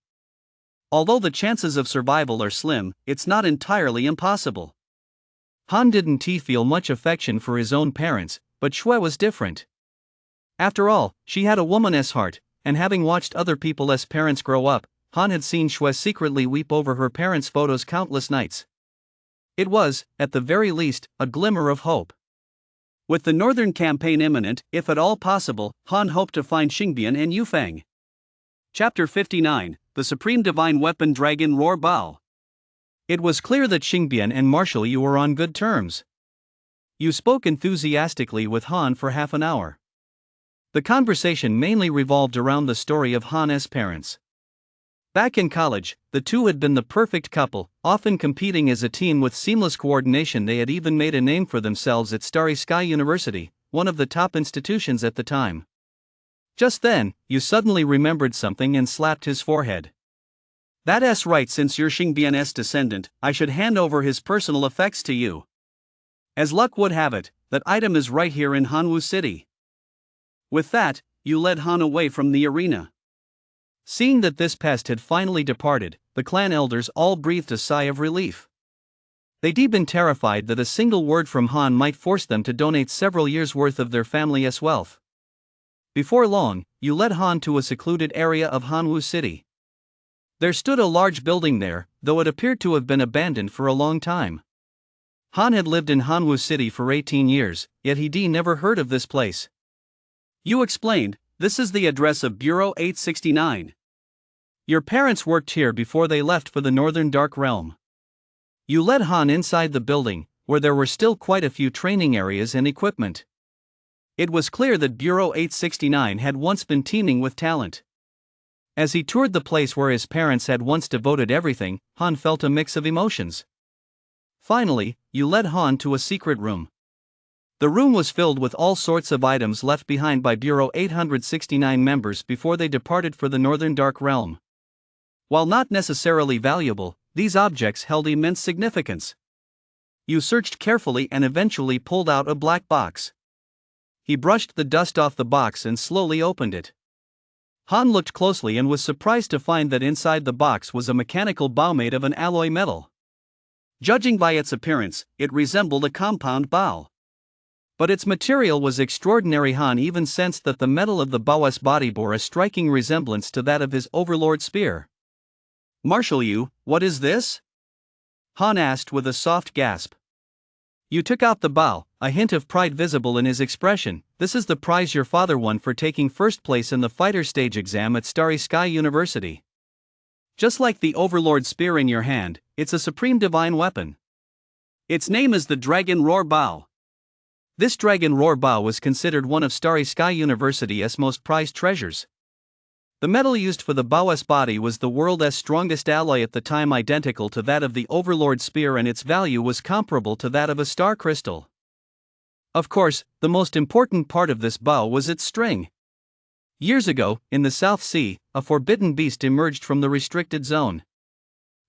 Speaker 2: Although the chances of survival are slim, it's not entirely impossible. Han didn't feel much affection for his own parents, but Shui was different. After all, she had a woman's heart, and having watched other people's parents grow up, Han had seen Shui secretly weep over her parents' photos countless nights. It was, at the very least, a glimmer of hope. With the Northern Campaign imminent, if at all possible, Han hoped to find Xingbian and Yufeng. Chapter 59, The Supreme Divine Weapon Dragon Roar Bao. It was clear that Xingbian and Marshal Yu were on good terms. You spoke enthusiastically with Han for half an hour. The conversation mainly revolved around the story of Han's parents. Back in college, the two had been the perfect couple, often competing as a team with seamless coordination. They had even made a name for themselves at Starry Sky University, one of the top institutions at the time. Just then, you suddenly remembered something and slapped his forehead. That's right, since you're Xingbian's descendant, I should hand over his personal effects to you. As luck would have it, that item is right here in Hanwu City. With that, you led Han away from the arena.
Speaker 1: Seeing that this pest had finally departed, the clan elders all breathed a sigh of relief. They'd been terrified that a single word from Han might force them to donate several years' worth of their family's wealth. Before long, you led Han to a secluded area of Hanwu City. There stood a large building there, though it appeared to have been abandoned for a long time. Han had lived in Hanwu City for 18 years, yet he'd never heard of this place.
Speaker 2: You explained, this is the address of Bureau 869.
Speaker 1: Your parents worked here before they left for the Northern Dark Realm. You led Han inside the building, where there were still quite a few training areas and equipment. It was clear that Bureau 869 had once been teeming with talent. As he toured the place where his parents had once devoted everything, Han felt a mix of emotions. Finally, you led Han to a secret room. The room was filled with all sorts of items left behind by Bureau 869 members before they departed for the Northern Dark Realm. While not necessarily valuable, these objects held immense significance. You searched carefully and eventually pulled out a black box. He brushed the dust off the box and slowly opened it. Han looked closely and was surprised to find that inside the box was a mechanical bow made of an alloy metal. Judging by its appearance, it resembled a compound bow. But its material was extraordinary. Han even sensed that the metal of the bow's body bore a striking resemblance to that of his overlord spear.
Speaker 2: Marshal Yu, what is this?
Speaker 1: Han asked with a soft gasp. You took out the bow, a hint of pride visible in his expression. This is the prize your father won for taking first place in the fighter stage exam at Starry Sky University. Just like the overlord spear in your hand, it's a supreme divine weapon.
Speaker 2: Its name is the Dragon Roar Bow.
Speaker 1: This Dragon Roar Bow was considered one of Starry Sky University's most prized treasures. The metal used for the bow's body was the world's strongest alloy at the time, identical to that of the overlord spear, and its value was comparable to that of a star crystal. Of course, the most important part of this bow was its string. Years ago, in the South Sea, a forbidden beast emerged from the restricted zone.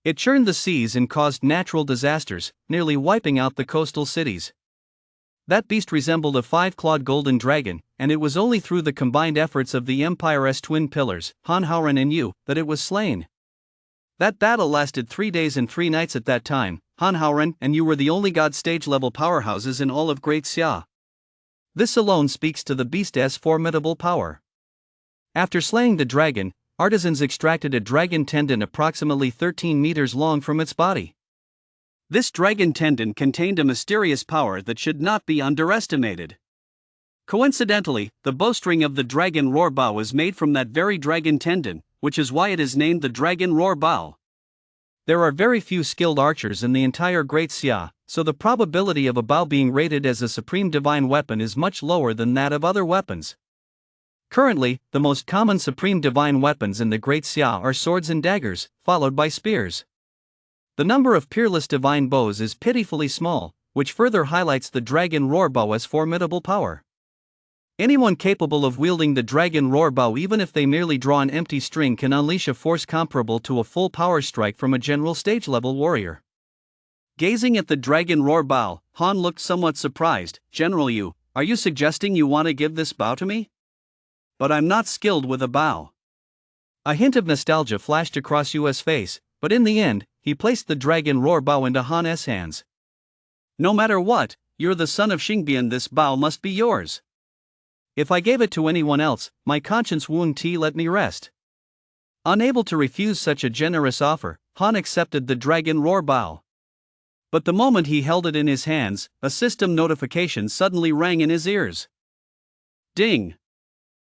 Speaker 1: It churned the seas and caused natural disasters, nearly wiping out the coastal cities. That beast resembled a five-clawed golden dragon, and it was only through the combined efforts of the Empire's twin pillars, Han Haoren and you, that it was slain. That battle lasted 3 days and 3 nights. At that time, Han Haoren and you were the only god stage-level powerhouses in all of Great Xia. This alone speaks to the beast's formidable power. After slaying the dragon, artisans extracted a dragon tendon approximately 13 meters long from its body.
Speaker 2: This dragon tendon contained a mysterious power that should not be underestimated. Coincidentally, the bowstring of the Dragon Roar Bow is made from that very dragon tendon, which is why it is named the Dragon Roar Bow.
Speaker 1: There are very few skilled archers in the entire Great Xia, so the probability of a bow being rated as a supreme divine weapon is much lower than that of other weapons. Currently, the most common supreme divine weapons in the Great Xia are swords and daggers, followed by spears. The number of peerless divine bows is pitifully small, which further highlights the Dragon Roar Bow's formidable power. Anyone capable of wielding the Dragon Roar Bow, even if they merely draw an empty string, can unleash a force comparable to a full power strike from a general stage-level warrior.
Speaker 2: Gazing at the Dragon Roar Bow, Han looked somewhat surprised. General Yu, are you suggesting you want to give this bow to me? But I'm not skilled with a bow.
Speaker 1: A hint of nostalgia flashed across Yu's face, but in the end, he placed the Dragon Roar Bow into Han's hands.
Speaker 2: No matter what, you're the son of Xingbian. This bow must be yours.
Speaker 1: If I gave it to anyone else, my conscience wouldn't let me rest. Unable to refuse such a generous offer, Han accepted the Dragon Roar Bow. But the moment he held it in his hands, a system notification suddenly rang in his ears.
Speaker 2: Ding!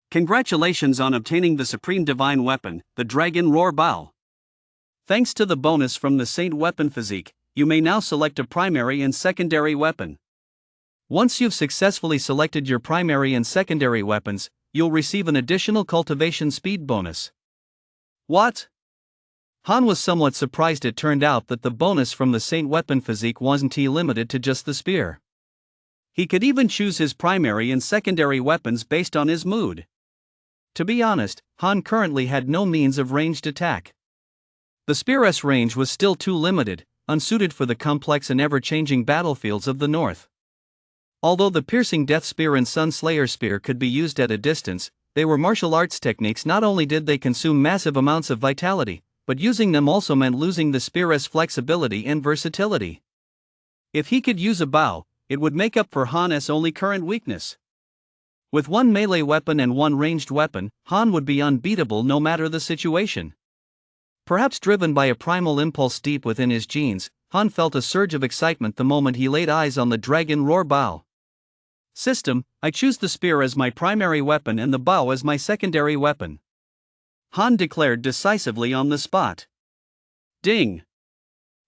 Speaker 2: Congratulations on obtaining the supreme divine weapon, the Dragon Roar Bow.
Speaker 1: Thanks to the bonus from the Saint Weapon Physique, you may now select a primary and secondary weapon. Once you've successfully selected your primary and secondary weapons, you'll receive an additional cultivation speed bonus.
Speaker 2: What?
Speaker 1: Han was somewhat surprised. It turned out that the bonus from the Saint Weapon Physique wasn't limited to just the spear. He could even choose his primary and secondary weapons based on his mood. To be honest, Han currently had no means of ranged attack. The spear's range was still too limited, unsuited for the complex and ever-changing battlefields of the north. Although the piercing death spear and sun slayer spear could be used at a distance, they were martial arts techniques. Not only did they consume massive amounts of vitality, but using them also meant losing the spear's flexibility and versatility. If he could use a bow, it would make up for Han's only current weakness. With one melee weapon and one ranged weapon, Han would be unbeatable no matter the situation. Perhaps driven by a primal impulse deep within his genes, Han felt a surge of excitement the moment he laid eyes on the dragon roar bow. System, I choose the spear as my primary weapon and the bow as my secondary weapon, Han declared decisively on the spot. Ding!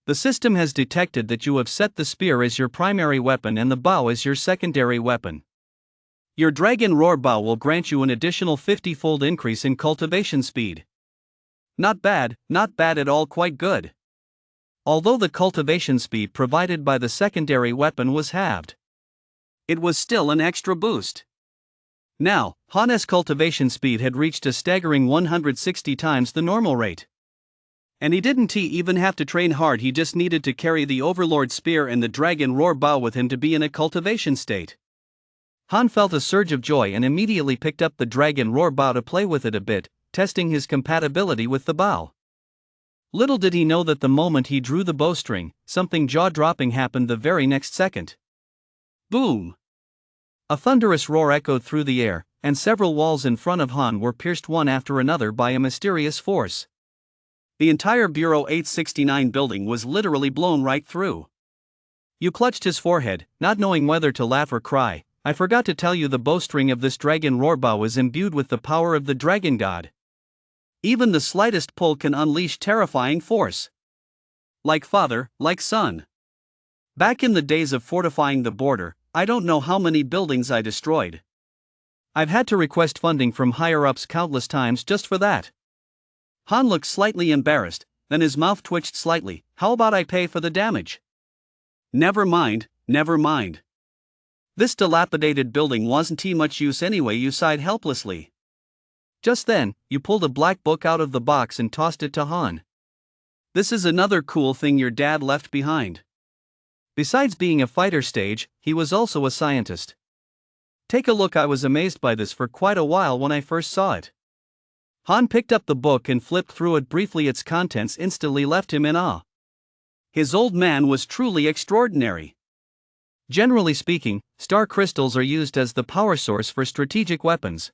Speaker 1: The system has detected that you have set the spear as your primary weapon and the bow as your secondary weapon. Your Dragon Roar bow will grant you an additional 50-fold increase in cultivation speed. Not bad at all, quite good. Although the cultivation speed provided by the secondary weapon was halved, it was still an extra boost. Now, Han's cultivation speed had reached a staggering 160 times the normal rate. And he didn't even have to train hard, he just needed to carry the Overlord Spear and the Dragon Roar bow with him to be in a cultivation state. Han felt a surge of joy and immediately picked up the Dragon Roar bow to play with it a bit, testing his compatibility with the bow. Little did he know that the moment he drew the bowstring, something jaw-dropping happened the very next second. Boom! A thunderous roar echoed through the air, and several walls in front of Han were pierced one after another by a mysterious force. The entire Bureau 869 building was literally blown right through. Yu clutched his forehead, not knowing whether to laugh or cry. I forgot to tell you, the bowstring of this Dragon Roar bow is imbued with the power of the Dragon God. Even the slightest pull can unleash terrifying force. Like father, like son. Back in the days of fortifying the border, I don't know how many buildings I destroyed. I've had to request funding from higher-ups countless times just for that. Han looked slightly embarrassed, then his mouth twitched slightly. How about I pay for the damage? Never mind. This dilapidated building wasn't much use anyway, you sighed helplessly. Just then, you pulled a black book out of the box and tossed it to Han. This is another cool thing your dad left behind. Besides being a fighter stage, he was also a scientist. Take a look. I was amazed by this for quite a while when I first saw it. Han picked up the book and flipped through it briefly. Its contents instantly left him in awe. His old man was truly extraordinary. Generally speaking, star crystals are used as the power source for strategic weapons.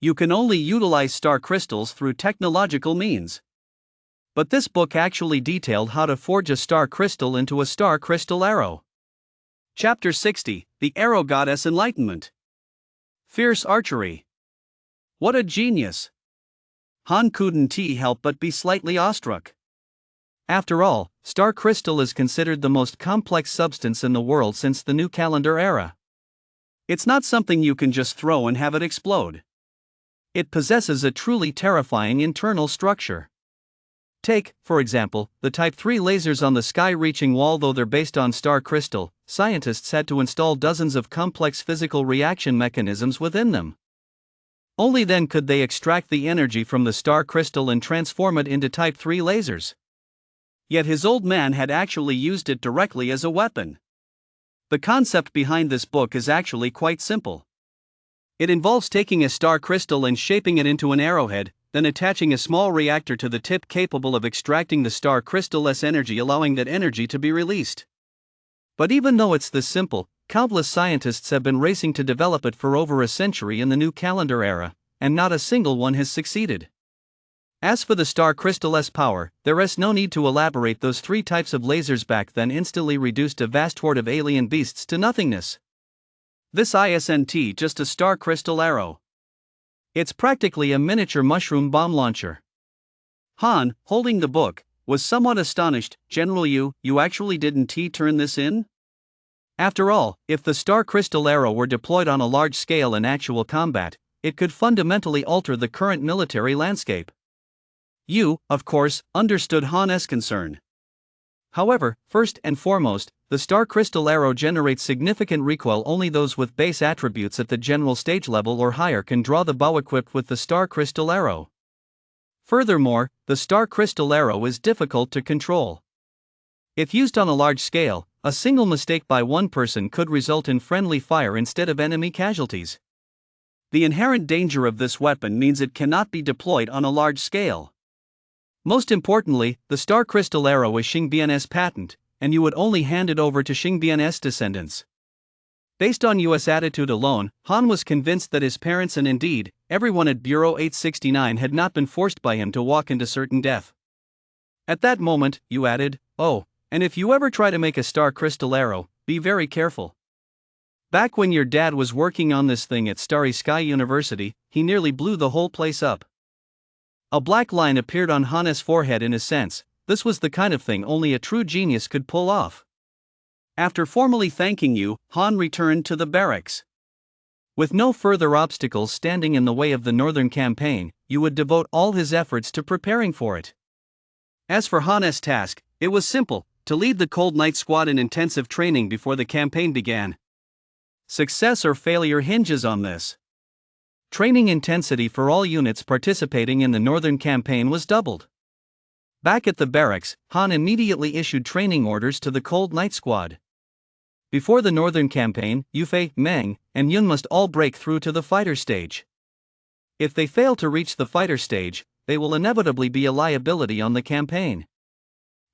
Speaker 1: You can only utilize star crystals through technological means. But this book actually detailed how to forge a star crystal into a star crystal arrow. Chapter 60, The Arrow Goddess Enlightenment. Fierce Archery. What a genius! Han couldn't help but be slightly awestruck. After all, star crystal is considered the most complex substance in the world since the new calendar era. It's not something you can just throw and have it explode. It possesses a truly terrifying internal structure. Take, for example, the Type 3 lasers on the sky-reaching wall. Though they're based on star crystal, scientists had to install dozens of complex physical reaction mechanisms within them. Only then could they extract the energy from the star crystal and transform it into Type 3 lasers. Yet his old man had actually used it directly as a weapon. The concept behind this book is actually quite simple. It involves taking a star crystal and shaping it into an arrowhead, then attaching a small reactor to the tip capable of extracting the star crystal's energy, allowing that energy to be released. But even though it's this simple, countless scientists have been racing to develop it for over a century in the new calendar era, and not a single one has succeeded. As for the star crystal's power, there is no need to elaborate. Those three types of lasers back then instantly reduced a vast horde of alien beasts to nothingness. This isn't just a star crystal arrow. It's practically a miniature mushroom bomb launcher. Han, holding the book, was somewhat astonished. General, you actually didn't turn this in? After all, if the star crystal arrow were deployed on a large scale in actual combat, it could fundamentally alter the current military landscape. You, of course, understood Han's concern. However, first and foremost, the star crystal arrow generates significant recoil. Only those with base attributes at the general stage level or higher can draw the bow equipped with the star crystal arrow. Furthermore, the star crystal arrow is difficult to control. If used on a large scale, a single mistake by one person could result in friendly fire instead of enemy casualties.
Speaker 2: The inherent danger of this weapon means it cannot be deployed on a large scale. Most importantly, the star crystal arrow is Xingbian's patent, and you would only hand it over to Xingbian's descendants. Based on US attitude alone, Han was convinced that his parents and indeed, everyone at Bureau 869 had not been forced by him to walk into certain death. At that moment, you added, "Oh, and if you ever try to make a star crystal arrow, be very careful." Back when your dad was working on this thing at Starry Sky University, he nearly blew the whole place up. A black line appeared on Han's forehead in a sense. This was the kind of thing only a true genius could pull off. After formally thanking you, Han returned to the barracks. With no further obstacles standing in the way of the Northern Campaign, you would devote all his efforts to preparing for it. As for Han's task, it was simple: to lead the Cold Knight Squad in intensive training before the campaign began. Success or failure hinges on this. Training intensity for all units participating in the Northern Campaign was doubled. Back at the barracks, Han immediately issued training orders to the Cold Knight Squad. Before the Northern Campaign, Yufei, Meng, and Yun must all break through to the fighter stage. If they fail to reach the fighter stage, they will inevitably be a liability on the campaign.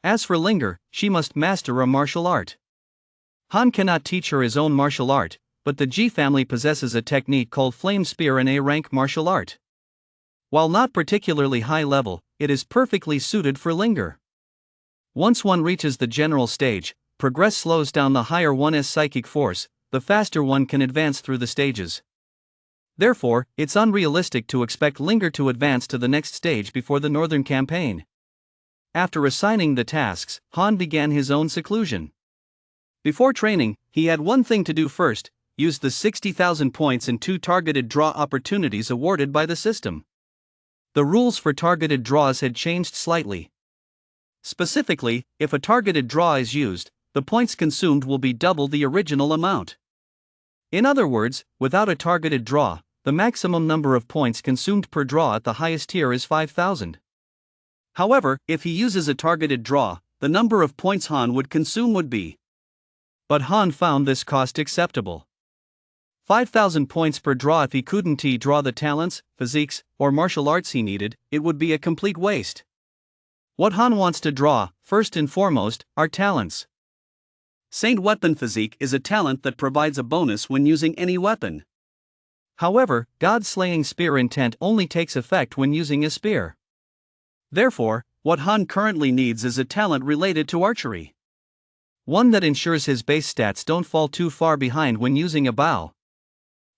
Speaker 2: As for Linger, she must master a martial art. Han cannot teach her his own martial art, but the Ji family possesses a technique called Flame Spear, an A-rank martial art. While not particularly high level, it is perfectly suited for Linger. Once one reaches the general stage, progress slows down the higher one's psychic force, the faster one can advance through the stages. Therefore, it's unrealistic to expect Linger to advance to the next stage before the Northern Campaign. After assigning the tasks, Han began his own seclusion. Before training, he had one thing to do first: use the 60,000 points in 2 targeted draw opportunities awarded by the system. The rules for targeted draws had changed slightly. Specifically, if a targeted draw is used, the points consumed will be double the original amount. In other words, without a targeted draw, the maximum number of points consumed per draw at the highest tier is 5,000. However, if he uses a targeted draw, the number of points Han would consume would be. But Han found this cost acceptable. 5,000 points per draw. If he couldn't draw the talents, physiques, or martial arts he needed, it would be a complete waste. What Han wants to draw, first and foremost, are talents. Saint Weapon Physique is a talent that provides a bonus when using any weapon. However, God-slaying spear intent only takes effect when using a spear. Therefore, what Han currently needs is a talent related to archery. One that ensures his base stats don't fall too far behind when using a bow.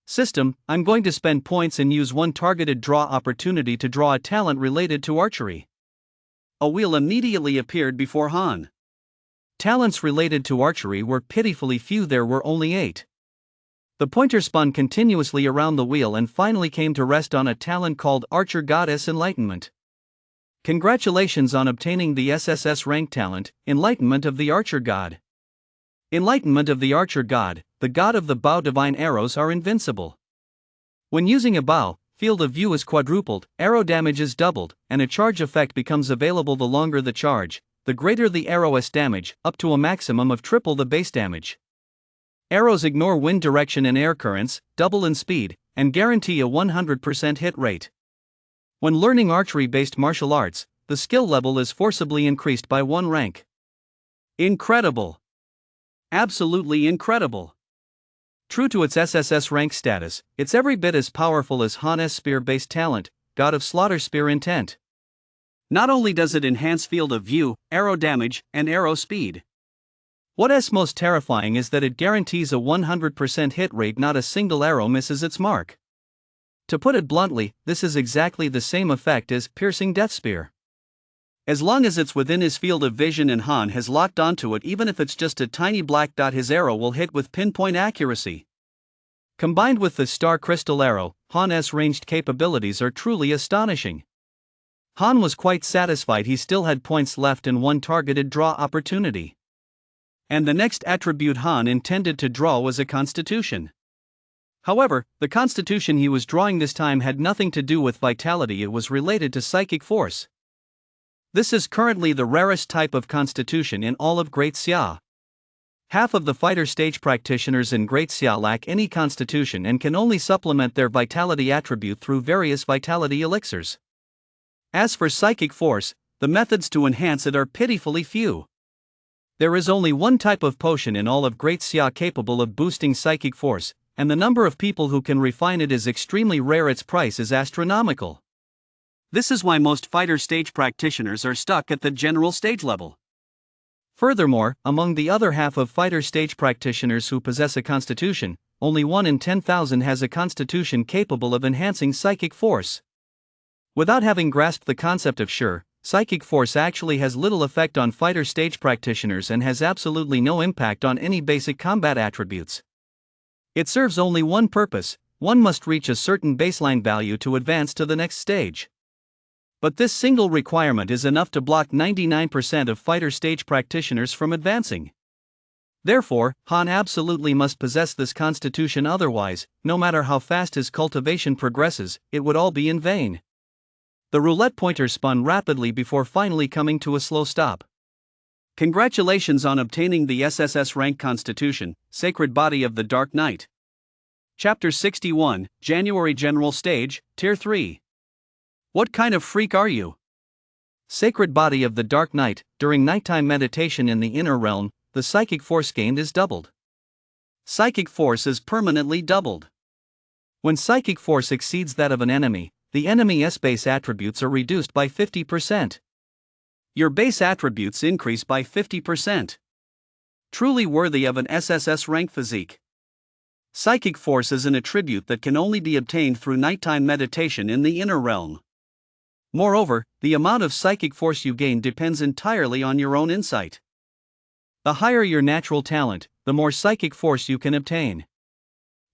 Speaker 2: System: I'm going to spend points and use 1 targeted draw opportunity to draw a talent related to archery. A wheel immediately appeared before Han. Talents related to archery were pitifully few. There were only 8. The pointer spun continuously around the wheel and finally came to rest on a talent called Archer Goddess Enlightenment. Congratulations on obtaining the SSS rank talent, Enlightenment of the Archer God. Enlightenment of the Archer God, the god of the bow. Divine arrows are invincible. When using a bow, field of view is quadrupled, arrow damage is doubled, and a charge effect becomes available. The longer the charge, the greater the arrow's damage, up to a maximum of triple the base damage. Arrows ignore wind direction and air currents, double in speed, and guarantee a 100% hit rate. When learning archery-based martial arts, the skill level is forcibly increased by 1 rank. Incredible! Absolutely incredible! True to its SSS rank status, it's every bit as powerful as Han's spear-based talent, God of Slaughter Spear Intent. Not only does it enhance field of view, arrow damage, and arrow speed. What's most terrifying is that it guarantees a 100% hit rate. Not a single arrow misses its mark. To put it bluntly, this is exactly the same effect as piercing Death Spear. As long as it's within his field of vision and Han has locked onto it, even if it's just a tiny black dot, his arrow will hit with pinpoint accuracy. Combined with the Star Crystal Arrow, Han's ranged capabilities are truly astonishing. Han was quite satisfied he still had points left and 1 targeted draw opportunity. And the next attribute Han intended to draw was a constitution. However, the constitution he was drawing this time had nothing to do with vitality. It was related to psychic force. This is currently the rarest type of constitution in all of Great Xia.
Speaker 1: Half of the fighter stage practitioners in Great Xia lack any constitution and can only supplement their vitality attribute through various vitality elixirs. As for psychic force, the methods to enhance it are pitifully few. There is only one type of potion in all of Great Xia capable of boosting psychic force, and the number of people who can refine it is extremely rare. Its price is astronomical.
Speaker 2: This is why most fighter stage practitioners are stuck at the general stage level.
Speaker 1: Furthermore, among the other half of fighter stage practitioners who possess a constitution, only 1 in 10,000 has a constitution capable of enhancing psychic force. Without having grasped the concept of psychic force actually has little effect on fighter stage practitioners and has absolutely no impact on any basic combat attributes. It serves only one purpose: one must reach a certain baseline value to advance to the next stage. But this single requirement is enough to block 99% of fighter stage practitioners from advancing. Therefore, Han absolutely must possess this constitution, otherwise, no matter how fast his cultivation progresses, it would all be in vain. The roulette pointer spun rapidly before finally coming to a slow stop.
Speaker 2: Congratulations on obtaining the SSS rank Constitution, Sacred Body of the Dark Knight. Chapter 61, January General Stage, Tier 3. What kind of freak are you?
Speaker 1: Sacred Body of the Dark Knight. During nighttime meditation in the inner realm, the psychic force gained is doubled.
Speaker 2: Psychic force is permanently doubled.
Speaker 1: When psychic force exceeds that of an enemy, the enemy's base attributes are reduced by 50%.
Speaker 2: Your base attributes increase by 50%. Truly worthy of an SSS rank physique. Psychic force is an attribute that can only be obtained through nighttime meditation in the inner realm. Moreover, the amount of psychic force you gain depends entirely on your own insight.
Speaker 1: The higher your natural talent, the more psychic force you can obtain.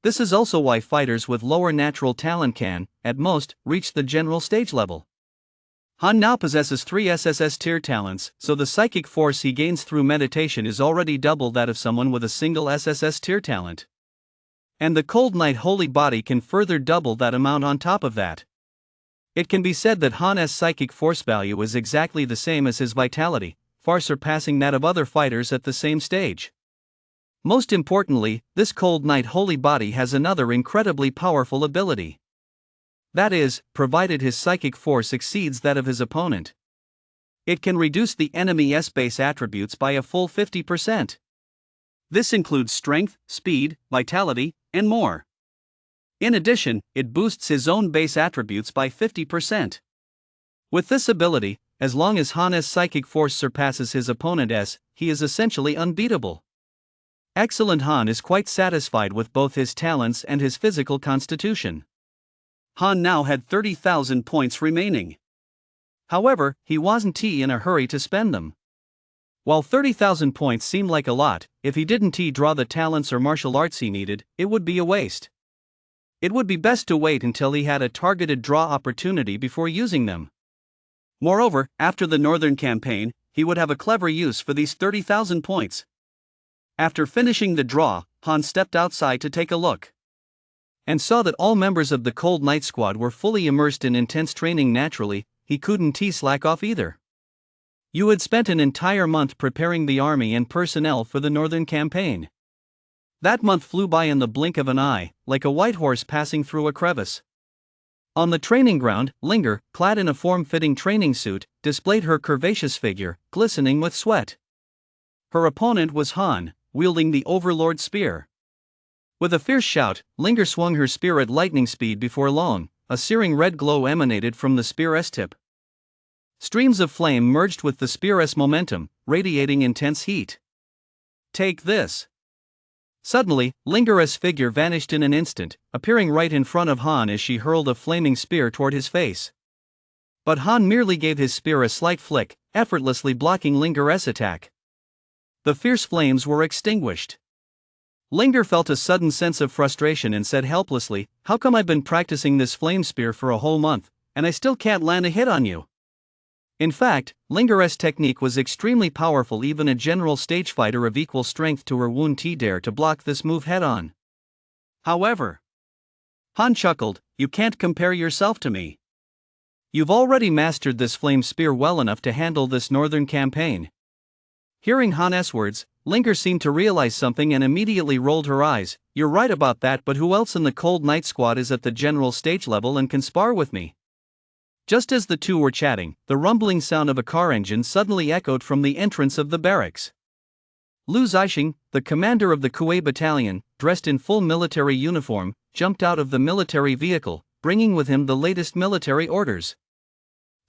Speaker 1: This is also why fighters with lower natural talent can, at most, reach the general stage level.
Speaker 2: Han now possesses 3 SSS tier talents, so the psychic force he gains through meditation is already double that of someone with a single SSS tier talent.
Speaker 1: And the Cold Night Holy Body can further double that amount on top of that. It can be said that Han's psychic force value is exactly the same as his vitality, far surpassing that of other fighters at the same stage. Most importantly, this Cold Night Holy Body has another incredibly powerful ability. That is, provided his psychic force exceeds that of his opponent. It can reduce the enemy's base attributes by a full 50%.
Speaker 2: This includes strength, speed, vitality, and more. In addition, it boosts his own base attributes by 50%.
Speaker 1: With this ability, as long as Han's psychic force surpasses his opponent's, he is essentially unbeatable. Excellent. Han is quite satisfied with both his talents and his physical constitution.
Speaker 2: Han now had 30,000 points remaining.
Speaker 1: However, he wasn't in a hurry to spend them. While 30,000 points seemed like a lot, if he didn't draw the talents or martial arts he needed, it would be a waste. It would be best to wait until he had a targeted draw opportunity before using them.
Speaker 2: Moreover, after the Northern Campaign, he would have a clever use for these 30,000 points. After finishing the draw, Han stepped outside to take a look.
Speaker 1: And saw that all members of the Cold Night Squad were fully immersed in intense training. Naturally, he couldn't slack off either. You had spent an entire month preparing the army and personnel for the Northern Campaign. That month flew by in the blink of an eye, like a white horse passing through a crevice. On the training ground, Linger, clad in a form-fitting training suit, displayed her curvaceous figure, glistening with sweat. Her opponent was Han, wielding the Overlord Spear. With a fierce shout, Linger swung her spear at lightning speed. Before long, a searing red glow emanated from the spear's tip. Streams of flame merged with the spear's momentum, radiating intense heat.
Speaker 2: Take this!
Speaker 1: Suddenly, Linger's figure vanished in an instant, appearing right in front of Han as she hurled a flaming spear toward his face. But Han merely gave his spear a slight flick, effortlessly blocking Linger's attack. The fierce flames were extinguished. Linger felt a sudden sense of frustration and said helplessly, "How come I've been practicing this flame spear for a whole month, and I still can't land a hit on you?" In fact, Linger's technique was extremely powerful. Even a general stage fighter of equal strength to her wouldn't dare to block this move head-on.
Speaker 2: However, Han chuckled, "You can't compare yourself to me.
Speaker 1: You've already mastered this flame spear well enough to handle this Northern Campaign." Hearing Han's words, Linger seemed to realize something and immediately rolled her eyes. You're right about that, but who else in the Cold Night Squad is at the general stage level and can spar with me? Just as the two were chatting, the rumbling sound of a car engine suddenly echoed from the entrance of the barracks. Lu Zixing, the commander of the Kuwait battalion, dressed in full military uniform, jumped out of the military vehicle, bringing with him the latest military orders.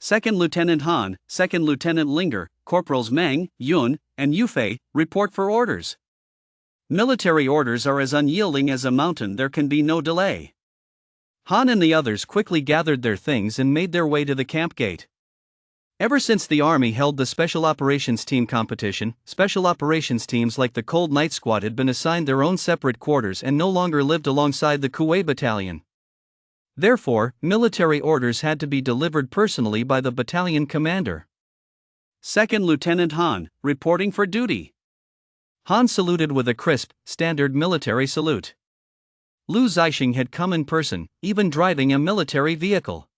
Speaker 1: Second Lieutenant Han, Second Lieutenant Linger, Corporals Meng, Yun, and Yufei, report for orders. Military orders are as unyielding as a mountain, there can be no delay. Han and the others quickly gathered their things and made their way to the camp gate. Ever since the Army held the Special Operations Team competition, Special Operations Teams like the Cold Night Squad had been assigned their own separate quarters and no longer lived alongside the Kuwait battalion. Therefore, military orders had to be delivered personally by the battalion commander. Second Lieutenant Han, reporting for duty. Han saluted with a crisp, standard military salute. Lu Zixing had come in person, even driving a military vehicle.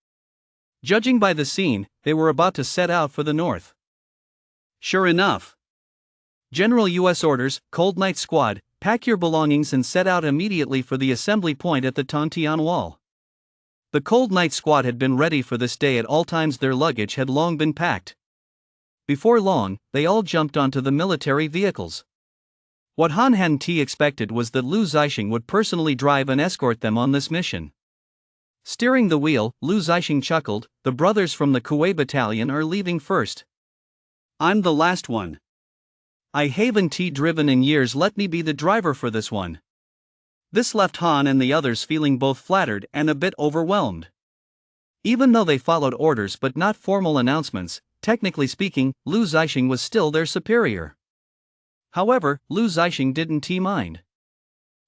Speaker 1: Judging by the scene, they were about to set out for the north. Sure enough. General U.S. orders, Cold Night Squad, pack your belongings and set out immediately for the assembly point at the Tontian Wall. The Cold Night Squad had been ready for this day at all times. Their luggage had long been packed. Before long, they all jumped onto the military vehicles. What Han hadn't expected was that Lu Zixing would personally drive and escort them on this mission. Steering the wheel, Lu Zixing chuckled, the brothers from the Kuwait battalion are leaving first. I'm the last one. I haven't driven in years, let me be the driver for this one. This left Han and the others feeling both flattered and a bit overwhelmed. Even though they followed orders but not formal announcements, technically speaking, Lu Zixing was still their superior. However, Lu Zixing didn't mind.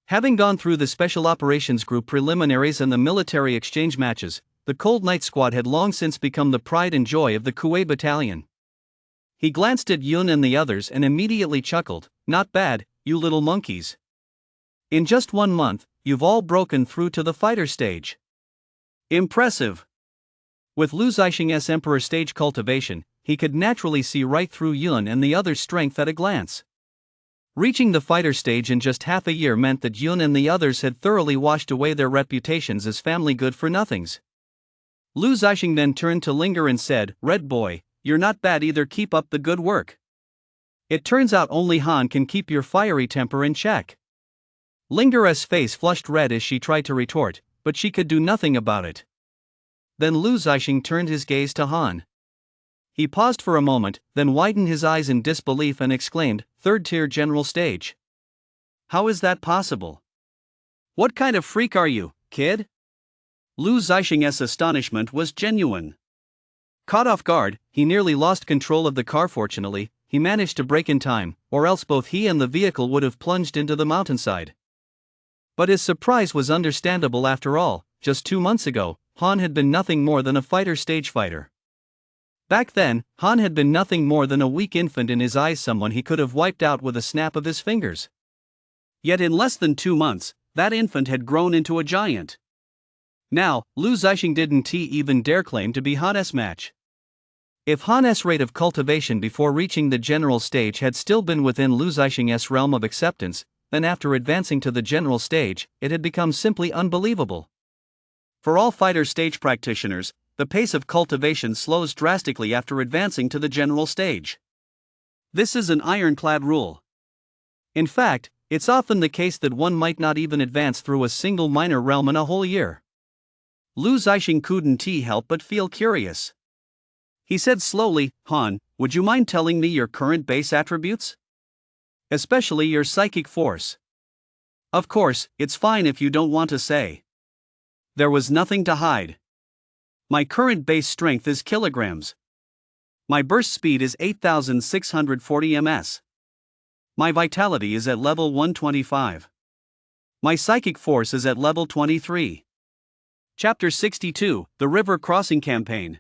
Speaker 1: Having gone through the Special Operations Group preliminaries and the military exchange matches, the Cold Night Squad had long since become the pride and joy of the Kuwait battalion. He glanced at Yun and the others and immediately chuckled, not bad, you little monkeys. In just 1 month, you've all broken through to the fighter stage. Impressive. With Lu Zixing's Emperor stage cultivation, he could naturally see right through Yun and the others' strength at a glance. Reaching the fighter stage in just half a year meant that Yun and the others had thoroughly washed away their reputations as family good-for-nothings. Lu Zixing then turned to Linger and said, Red boy, you're not bad either, keep up the good work. It turns out only Han can keep your fiery temper in check. Linger's face flushed red as she tried to retort, but she could do nothing about it. Then Lu Zixing turned his gaze to Han. He paused for a moment, then widened his eyes in disbelief and exclaimed, Third-tier general stage. How is that possible? What kind of freak are you, kid? Lu Zixing's astonishment was genuine. Caught off guard, he nearly lost control of the car. Fortunately, he managed to brake in time, or else both he and the vehicle would have plunged into the mountainside. But his surprise was understandable after all. Just 2 months ago, Han had been nothing more than a fighter stage fighter. Back then, Han had been nothing more than a weak infant in his eyes, someone he could have wiped out with a snap of his fingers. Yet in less than 2 months, that infant had grown into a giant. Now, Lu Zixing didn't even dare claim to be Han's match. If Han's rate of cultivation before reaching the general stage had still been within Lu Zixing's realm of acceptance, then after advancing to the general stage, it had become simply unbelievable. For all fighter stage practitioners, the pace of cultivation slows drastically after advancing to the general stage. This is an ironclad rule. In fact, it's often the case that one might not even advance through a single minor realm in a whole year. Lu Zixing couldn't help but feel curious. He said slowly, Han, would you mind telling me your current base attributes? Especially your psychic force. Of course, it's fine if you don't want to say. There was nothing to hide. My current base strength is kilograms. My burst speed is 8,640 ms. My vitality is at level 125. My psychic force is at level 23. Chapter 62, The River Crossing Campaign.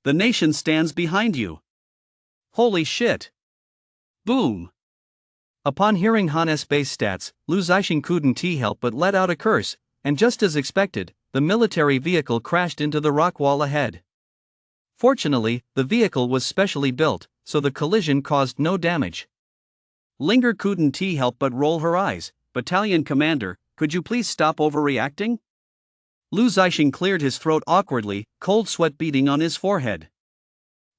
Speaker 1: The nation stands behind you. Holy shit. Boom. Upon hearing Han's base stats, Lu Zixing couldn't help but let out a curse, and just as expected, the military vehicle crashed into the rock wall ahead. Fortunately, the vehicle was specially built, so the collision caused no damage.
Speaker 2: Linger couldn't help but roll her eyes. Battalion commander, could you please stop overreacting? Lu Zixing cleared his throat awkwardly, cold sweat beading on his forehead.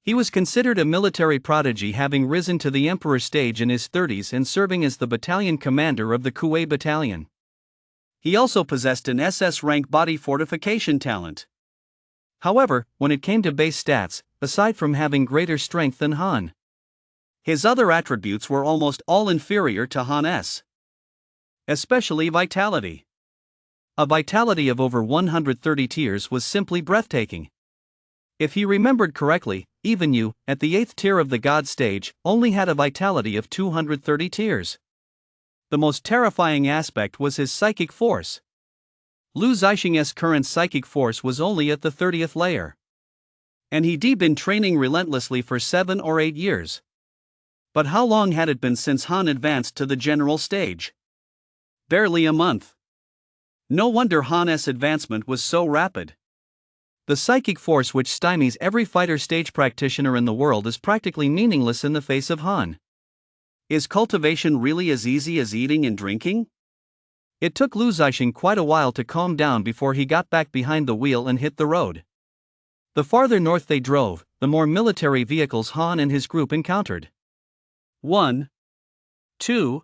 Speaker 2: He was considered a military prodigy, having risen to the emperor stage in his 30s and serving as the battalion commander of the Kuwait battalion. He also possessed an SS rank body fortification talent. However, when it came to base stats, aside from having greater strength than Han, his other attributes were almost all inferior to Han's. Especially vitality. A vitality of over 130 tiers was simply breathtaking. If he remembered correctly, even you, at the 8th tier of the God stage, only had a vitality of 230 tiers. The most terrifying aspect was his psychic force. Lu Zixing's current psychic force was only at the 30th layer. And he'd been training relentlessly for 7 or 8 years. But how long had it been since Han advanced to the general stage? Barely a month. No wonder Han's advancement was so rapid. The psychic force which stymies every fighter stage practitioner in the world is practically meaningless in the face of Han. Is cultivation really as easy as eating and drinking? It took Lu Zixing quite a while to calm down before he got back behind the wheel and hit the road. The farther north they drove, the more military vehicles Han and his group encountered. 1, 2,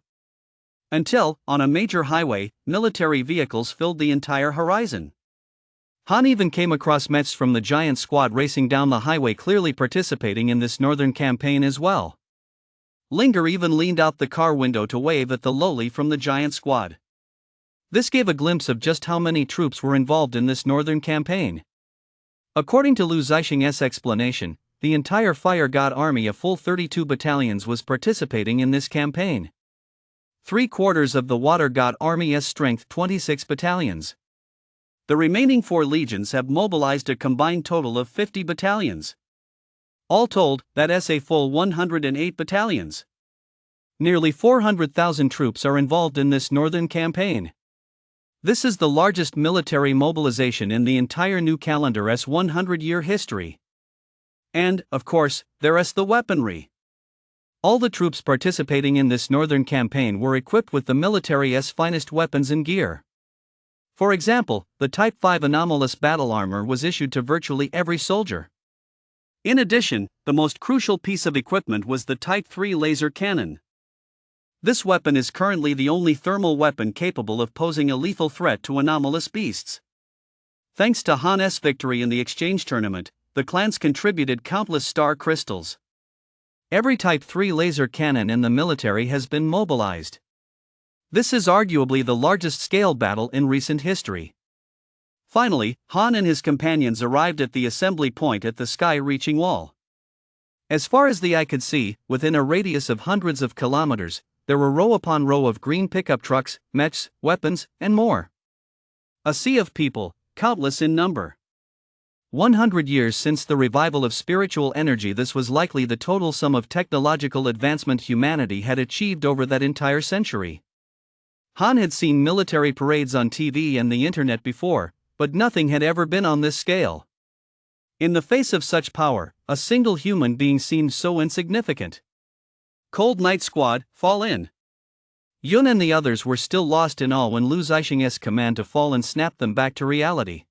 Speaker 2: until, on a major highway, military vehicles filled the entire horizon. Han even came across Mets from the giant squad racing down the highway, clearly participating in this northern campaign as well. Linger even leaned out the car window to wave at the lowly from the giant squad. This gave a glimpse of just how many troops were involved in this northern campaign. According to Lu Zixing's explanation, the entire Fire God army of full 32 battalions was participating in this campaign. 3/4 of the Water God army's strength, 26 battalions. The remaining 4 legions have mobilized a combined total of 50 battalions. All told, that's a full 108 battalions. Nearly 400,000 troops are involved in this northern campaign. This is the largest military mobilization in the entire new calendar's 100-year history. And, of course, there's the weaponry. All the troops participating in this northern campaign were equipped with the military's finest weapons and gear. For example, the Type 5 anomalous battle armor was issued to virtually every soldier. In addition, the most crucial piece of equipment was the Type 3 laser cannon. This weapon is currently the only thermal weapon capable of posing a lethal threat to anomalous beasts. Thanks to Han's victory in the exchange tournament, the clans contributed countless star crystals. Every Type 3 laser cannon in the military has been mobilized. This is arguably the largest scale battle in recent history. Finally, Han and his companions arrived at the assembly point at the sky-reaching wall. As far as the eye could see, within a radius of hundreds of kilometers, there were row upon row of green pickup trucks, mechs, weapons, and more. A sea of people, countless in number. 100 years since the revival of spiritual energy, this was likely the total sum of technological advancement humanity had achieved over that entire century. Han had seen military parades on TV and the internet before, but nothing had ever been on this scale. In the face of such power, a single human being seemed so insignificant. Cold Night Squad, fall in. Yun and the others were still lost in awe when Lu Zixing's command to fall and snapped them back to reality.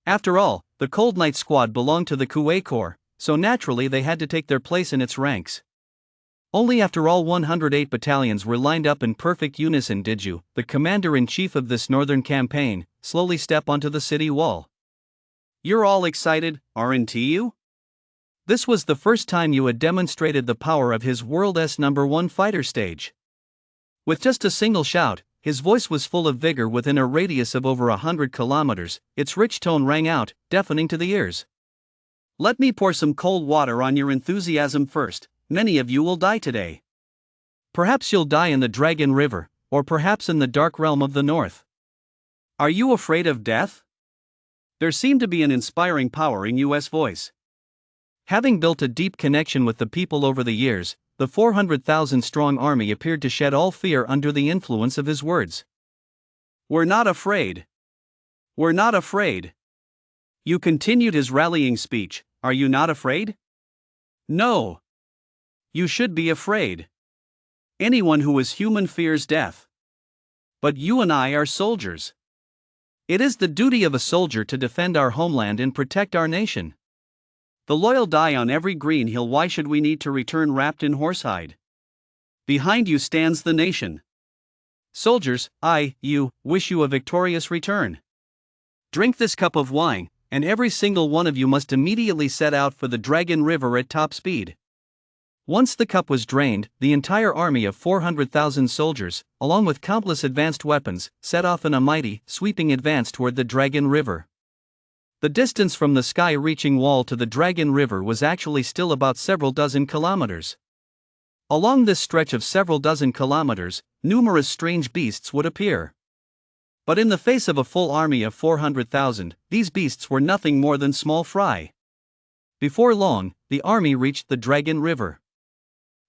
Speaker 2: After all, the Cold Night Squad belonged to the Kuwait Corps, so naturally they had to take their place in its ranks. Only after all 108 battalions were lined up in perfect unison did you, the commander-in-chief of this northern campaign, slowly step onto the city wall. You're all excited, aren't you? This was the first time you had demonstrated the power of his world's #1 fighter stage. With just a single shout, his voice was full of vigor. Within a radius of over 100 kilometers, its rich tone rang out, deafening to the ears. Let me pour some cold water on your enthusiasm first. Many of you will die today. Perhaps you'll die in the Dragon River, or perhaps in the dark realm of the north. Are you afraid of death? There seemed to be an inspiring power in U.S. voice. Having built a deep connection with the people over the years, the 400,000-strong army appeared to shed all fear under the influence of his words. We're not afraid. We're not afraid. You continued his rallying speech. Are you not afraid? No. You should be afraid. Anyone who is human fears death. But you and I are soldiers. It is the duty of a soldier to defend our homeland and protect our nation. The loyal die on every green hill. Why should we need to return wrapped in horsehide? Behind you stands the nation. Soldiers, you, wish you a victorious return. Drink this cup of wine, and every single one of you must immediately set out for the Dragon River at top speed. Once the cup was drained, the entire army of 400,000 soldiers, along with countless advanced weapons, set off in a mighty, sweeping advance toward the Dragon River. The distance from the sky-reaching wall to the Dragon River was actually still about several dozen kilometers. Along this stretch of several dozen kilometers, numerous strange beasts would appear. But in the face of a full army of 400,000, these beasts were nothing more than small fry. Before long, the army reached the Dragon River.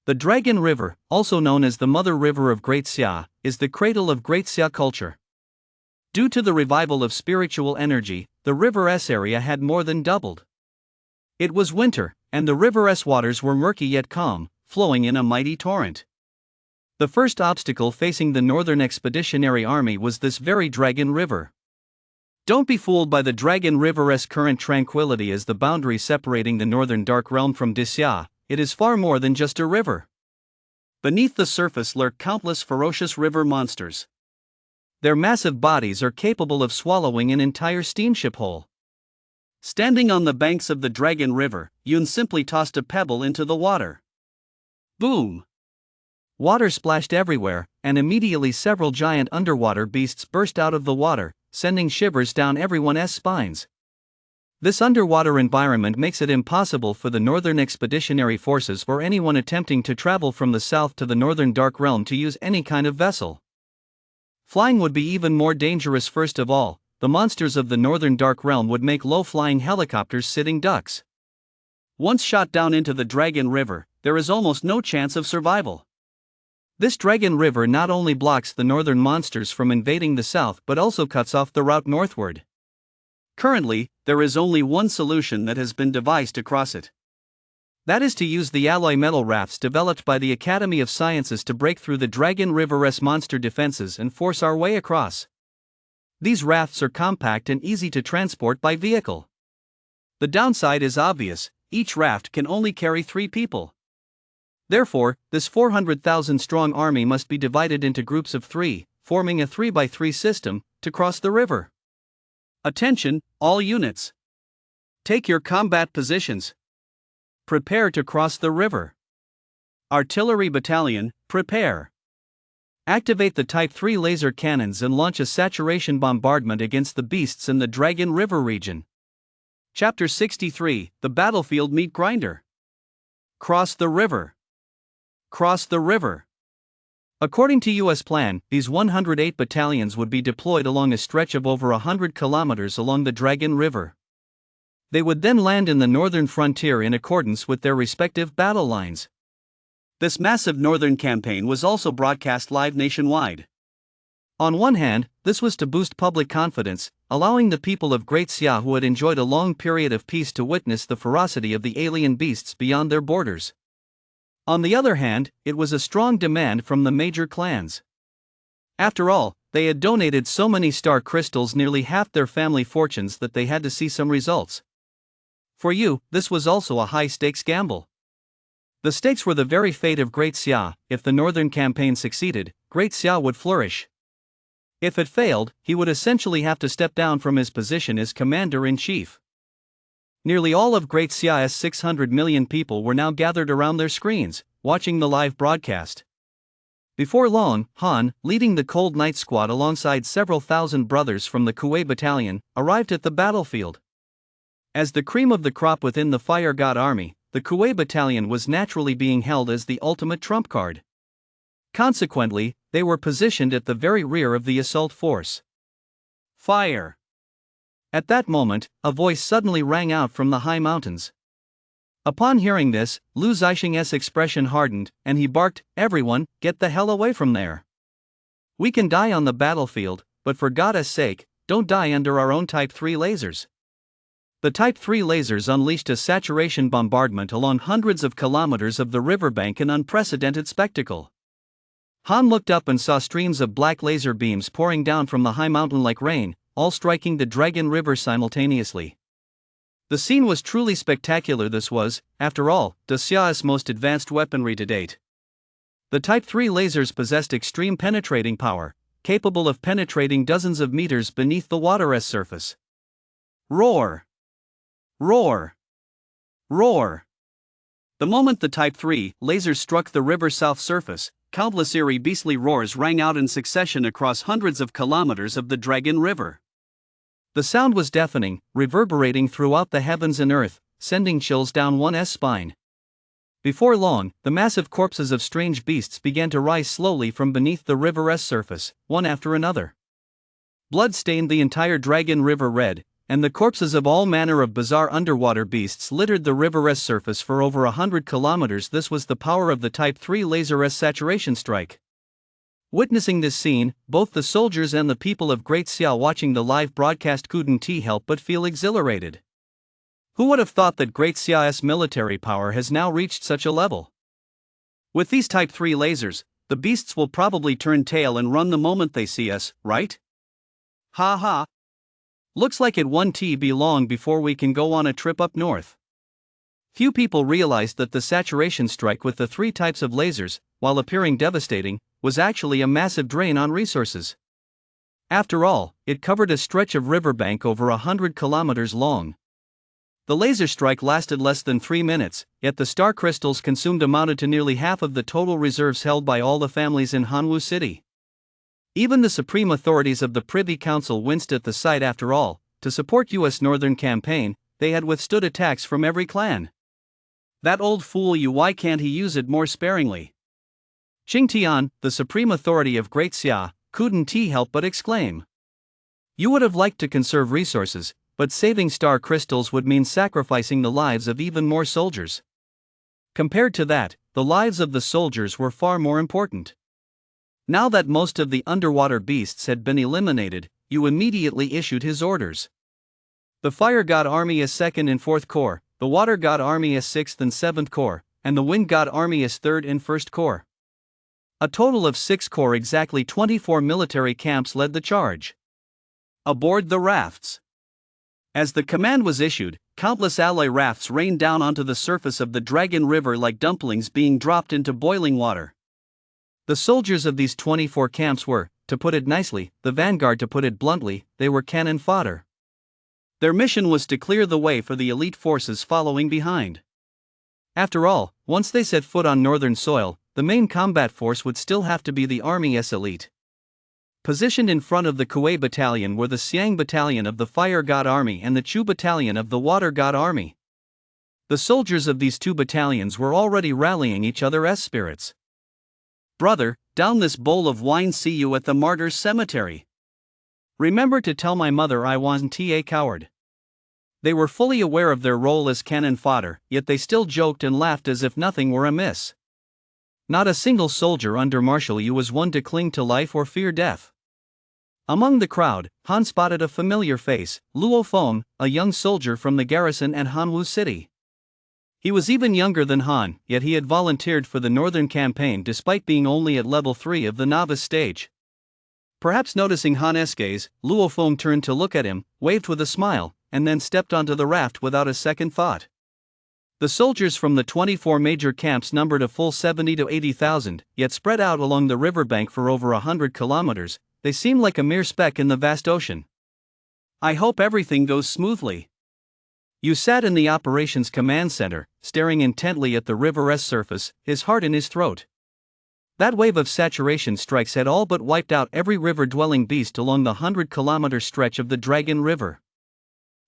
Speaker 2: The Dragon River, also known as the Mother River of Great Xia, is the cradle of Great Xia culture. Due to the revival of spiritual energy, the river's area had more than doubled. It was winter, and the river's waters were murky yet calm, flowing in a mighty torrent. The first obstacle facing the Northern Expeditionary Army was this very Dragon River. Don't be fooled by the Dragon River's current tranquility as the boundary separating the Northern Dark Realm from Xia. It is far more than just a river. Beneath the surface lurk countless ferocious river monsters. Their massive bodies are capable of swallowing an entire steamship whole. Standing on the banks of the Dragon River, Yun simply tossed a pebble into the water. Boom! Water splashed everywhere, and immediately several giant underwater beasts burst out of the water, sending shivers down everyone's spines. This underwater environment makes it impossible for the Northern Expeditionary Forces or anyone attempting to travel from the south to the Northern Dark Realm to use any kind of vessel. Flying would be even more dangerous. First of all, the monsters of the Northern Dark Realm would make low-flying helicopters sitting ducks. Once shot down into the Dragon River, there is almost no chance of survival. This Dragon River not only blocks the northern monsters from invading the south but also cuts off the route northward. Currently, there is only one solution that has been devised to cross it. That is to use the alloy metal rafts developed by the Academy of Sciences to break through the Dragon River's monster defenses and force our way across. These rafts are compact and easy to transport by vehicle. The downside is obvious: each raft can only carry 3 people. Therefore, this 400,000 strong army must be divided into groups of 3, forming a 3x3 system, to cross the river. Attention, all units. Take your combat positions. Prepare to cross the river. Artillery Battalion, prepare. Activate the Type 3 laser cannons and launch a saturation bombardment against the beasts in the Dragon River region. Chapter 63, The Battlefield Meat Grinder. Cross the river. Cross the river. According to U.S. plan, these 108 battalions would be deployed along a stretch of over 100 kilometers along the Dragon River. They would then land in the northern frontier in accordance with their respective battle lines. This massive northern campaign was also broadcast live nationwide. On one hand, this was to boost public confidence, allowing the people of Great Xia who had enjoyed a long period of peace to witness the ferocity of the alien beasts beyond their borders. On the other hand, it was a strong demand from the major clans. After all, they had donated so many star crystals, nearly half their family fortunes, that they had to see some results. For you, this was also a high-stakes gamble. The stakes were the very fate of Great Xia. If the northern campaign succeeded, Great Xia would flourish. If it failed, he would essentially have to step down from his position as commander-in-chief. Nearly all of Great Xia's 600 million people were now gathered around their screens, watching the live broadcast. Before long, Han, leading the Cold Night Squad alongside several thousand brothers from the Kuwei Battalion, arrived at the battlefield. As the cream of the crop within the Fire God Army, the Kuwei Battalion was naturally being held as the ultimate trump card. Consequently, they were positioned at the very rear of the assault force. Fire! At that moment, a voice suddenly rang out from the high mountains. Upon hearing this, Lu Zixing's expression hardened, and he barked, "Everyone, get the hell away from there. We can die on the battlefield, but for God's sake, don't die under our own Type 3 lasers." The Type 3 lasers unleashed a saturation bombardment along hundreds of kilometers of the riverbank, an unprecedented spectacle.
Speaker 1: Han looked up and saw streams of black laser beams pouring down from the high mountain like rain, all striking the Dragon River simultaneously. The scene was truly spectacular. This was, after all, Xia's most advanced weaponry to date. The Type 3 lasers possessed extreme penetrating power, capable of penetrating dozens of meters beneath the water's surface. Roar! Roar! Roar! The moment the Type 3 lasers struck the river's south surface, countless eerie beastly roars rang out in succession across hundreds of kilometers of the Dragon River. The sound was deafening, reverberating throughout the heavens and earth, sending chills down one's spine. Before long, the massive corpses of strange beasts began to rise slowly from beneath the river's surface, one after another. Blood stained the entire Dragon River red, and the corpses of all manner of bizarre underwater beasts littered the river's surface for over 100 kilometers. This was the power of the Type 3 laser's saturation strike. Witnessing this scene, both the soldiers and the people of Great Xia watching the live broadcast couldn't help but feel exhilarated. Who would have thought that Great Xia's military power has now reached such a level? With these Type 3 lasers, the beasts will probably turn tail and run the moment they see us, right? Ha ha! Looks like it won't be long before we can go on a trip up north. Few people realized that the saturation strike with the 3 types of lasers, while appearing devastating, was actually a massive drain on resources. After all, it covered a stretch of riverbank over 100 kilometers long. The laser strike lasted less than 3 minutes, yet the star crystals consumed amounted to nearly half of the total reserves held by all the families in Hanwu City. Even the supreme authorities of the Privy Council winced at the sight. After all, to support U.S. Northern Campaign, they had withstood attacks from every clan. That old fool why can't he use it more sparingly? Qing Tian, the supreme authority of Great Xia, couldn't help but exclaim. You would have liked to conserve resources, but saving star crystals would mean sacrificing the lives of even more soldiers. Compared to that, the lives of the soldiers were far more important. Now that most of the underwater beasts had been eliminated, Yu immediately issued his orders. The Fire God Army is 2nd and 4th Corps, the Water God Army is 6th and 7th Corps, and the Wind God Army is 3rd and 1st Corps. A total of 6 corps, exactly 24 military camps, led the charge. Aboard the rafts. As the command was issued, countless alloy rafts rained down onto the surface of the Dragon River like dumplings being dropped into boiling water. The soldiers of these 24 camps were, to put it nicely, the vanguard. To put it bluntly, they were cannon fodder. Their mission was to clear the way for the elite forces following behind. After all, once they set foot on northern soil, the main combat force would still have to be the Army's elite. Positioned in front of the Kuei Battalion were the Xiang Battalion of the Fire God Army and the Chu Battalion of the Water God Army. The soldiers of these 2 battalions were already rallying each other's spirits. Brother, down this bowl of wine. See you at the Martyrs' Cemetery. Remember to tell my mother I wasn't a coward. They were fully aware of their role as cannon fodder, yet they still joked and laughed as if nothing were amiss. Not a single soldier under Marshal Yu was one to cling to life or fear death. Among the crowd, Han spotted a familiar face, Luo Feng, a young soldier from the garrison at Hanwu City. He was even younger than Han, yet he had volunteered for the Northern Campaign despite being only at level 3 of the novice stage. Perhaps noticing Han's gaze, Luo Feng turned to look at him, waved with a smile, and then stepped onto the raft without a second thought. The soldiers from the 24 major camps numbered a full 70 to 80,000, yet spread out along the riverbank for over 100 kilometers, they seemed like a mere speck in the vast ocean. I hope everything goes smoothly. Yu sat in the operations command center, staring intently at the river's surface, his heart in his throat. That wave of saturation strikes had all but wiped out every river-dwelling beast along the 100-kilometer stretch of the Dragon River.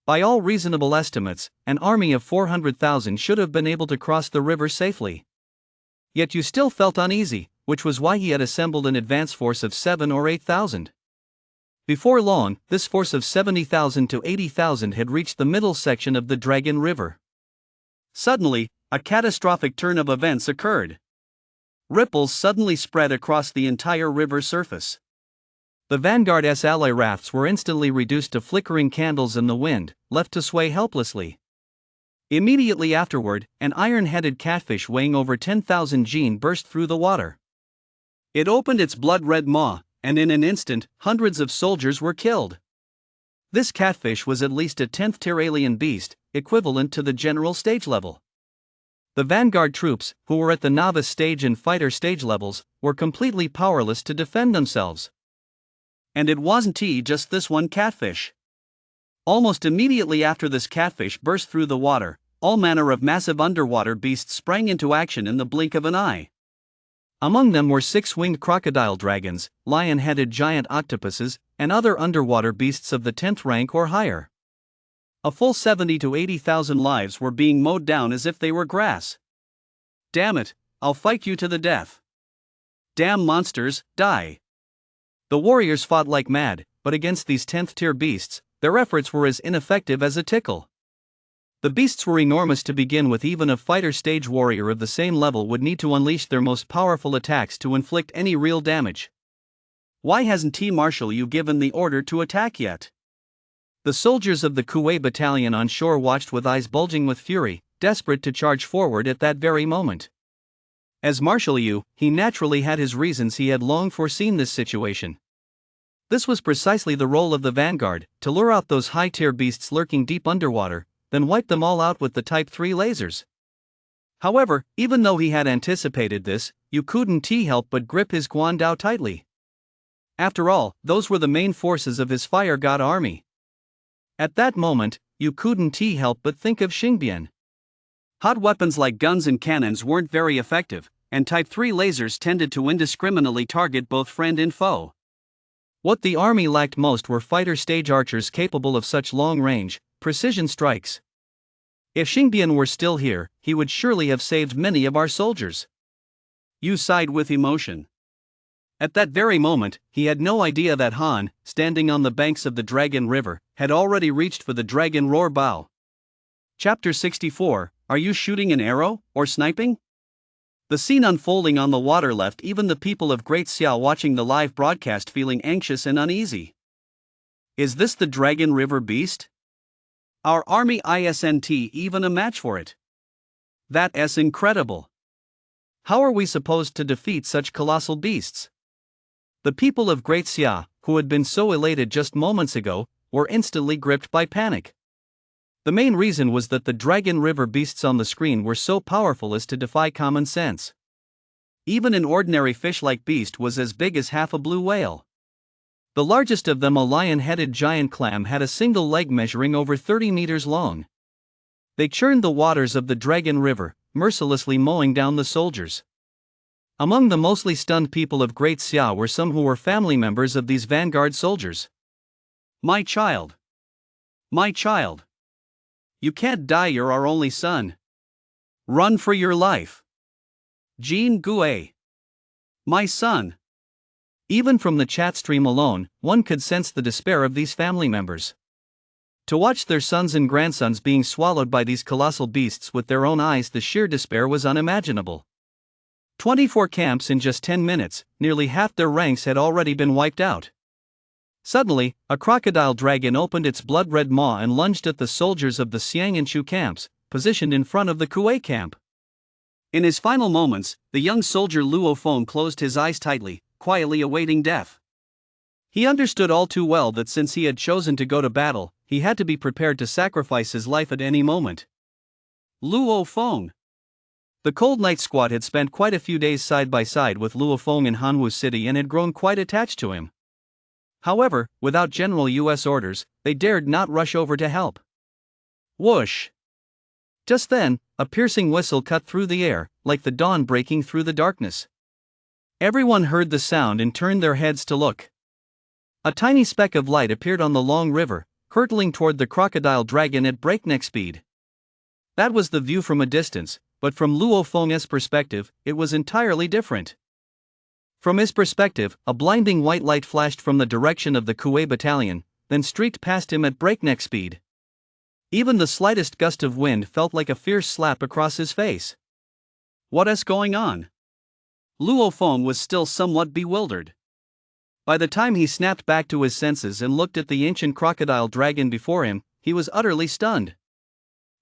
Speaker 1: By all reasonable estimates, an army of 400,000 should have been able to cross the river safely. Yet Yu still felt uneasy, which was why he had assembled an advance force of 7 or 8,000. Before long, this force of 70,000 to 80,000 had reached the middle section of the Dragon River. Suddenly, a catastrophic turn of events occurred. Ripples suddenly spread across the entire river surface. The Vanguard's alloy rafts were instantly reduced to flickering candles in the wind, left to sway helplessly. Immediately afterward, an iron-headed catfish weighing over 10,000 jin burst through the water.
Speaker 2: It opened its blood-red maw, and in an instant, hundreds of soldiers were killed. This catfish was at least a 10th tier alien beast, equivalent to the general stage level. The vanguard troops, who were at the novice stage and fighter stage levels, were completely powerless to defend themselves. And it wasn't just this one catfish. Almost immediately after this catfish burst through the water, all manner of massive underwater beasts sprang into action in the blink of an eye. Among them were 6-winged crocodile dragons, lion-headed giant octopuses, and other underwater beasts of the 10th rank or higher. A full 70 to 80,000 lives were being mowed down as if they were grass. Damn it, I'll fight you to the death. Damn monsters, die. The warriors fought like mad, but against these 10th tier beasts, their efforts were as ineffective as a tickle. The beasts were enormous to begin with. Even a fighter stage warrior of the same level would need to unleash their most powerful attacks to inflict any real damage. Why hasn't Marshal you given the order to attack yet? The soldiers of the Kuwait battalion on shore watched with eyes bulging with fury, desperate to charge forward at that very moment. As Marshal Yu, he naturally had his reasons. He had long foreseen this situation. This was precisely the role of the vanguard, to lure out those high-tier beasts lurking deep underwater, then wipe them all out with the Type 3 lasers. However, even though he had anticipated this, you couldn't help but grip his Guandao tightly. After all, those were the main forces of his fire god army. At that moment, you couldn't help but think of Xingbian. Hot weapons like guns and cannons weren't very effective, and Type 3 lasers tended to indiscriminately target both friend and foe. What the army lacked most were fighter stage archers capable of such long-range, precision strikes. If Xingbian were still here, he would surely have saved many of our soldiers. Yu sighed with emotion. At that very moment, he had no idea that Han, standing on the banks of the Dragon River, had already reached for the Dragon Roar bow. Chapter 64, Are you shooting an arrow, or sniping? The scene unfolding on the water left even the people of Great Xia watching the live broadcast feeling anxious and uneasy. Is this the Dragon River beast? Our army isn't even a match for it. That's incredible. How are we supposed to defeat such colossal beasts? The people of Great Xia, who had been so elated just moments ago, were instantly gripped by panic. The main reason was that the Dragon River beasts on the screen were so powerful as to defy common sense. Even an ordinary fish-like beast was as big as half a blue whale. The largest of them, a lion-headed giant clam, had a single leg measuring over 30 meters long. They churned the waters of the Dragon River, mercilessly mowing down the soldiers. Among the mostly stunned people of Great Xia were some who were family members of these vanguard soldiers. My child. My child. You can't die, you're our only son. Run for your life. Jean Gue. My son. Even from the chat stream alone, one could sense the despair of these family members. To watch their sons and grandsons being swallowed by these colossal beasts with their own eyes, the sheer despair was unimaginable. 24 camps in just 10 minutes, nearly half their ranks had already been wiped out. Suddenly, a crocodile dragon opened its blood-red maw and lunged at the soldiers of the Xiang and Shu camps, positioned in front of the Kuwait camp. In his final moments, the young soldier Luo Feng closed his eyes tightly, quietly awaiting death. He understood all too well that since he had chosen to go to battle, he had to be prepared to sacrifice his life at any moment. Luo Feng. The Cold Night Squad had spent quite a few days side by side with Luo Feng in Hanwu City and had grown quite attached to him. However, without general U.S. orders, they dared not rush over to help. Whoosh! Just then, a piercing whistle cut through the air, like the dawn breaking through the darkness. Everyone heard the sound and turned their heads to look. A tiny speck of light appeared on the long river, hurtling toward the crocodile dragon at breakneck speed. That was the view from a distance, but from Luo Feng's perspective, it was entirely different. From his perspective, a blinding white light flashed from the direction of the Kuwait battalion, then streaked past him at breakneck speed. Even the slightest gust of wind felt like a fierce slap across his face. What's going on? Luo Feng was still somewhat bewildered. By the time he snapped back to his senses and looked at the ancient crocodile dragon before him, he was utterly stunned.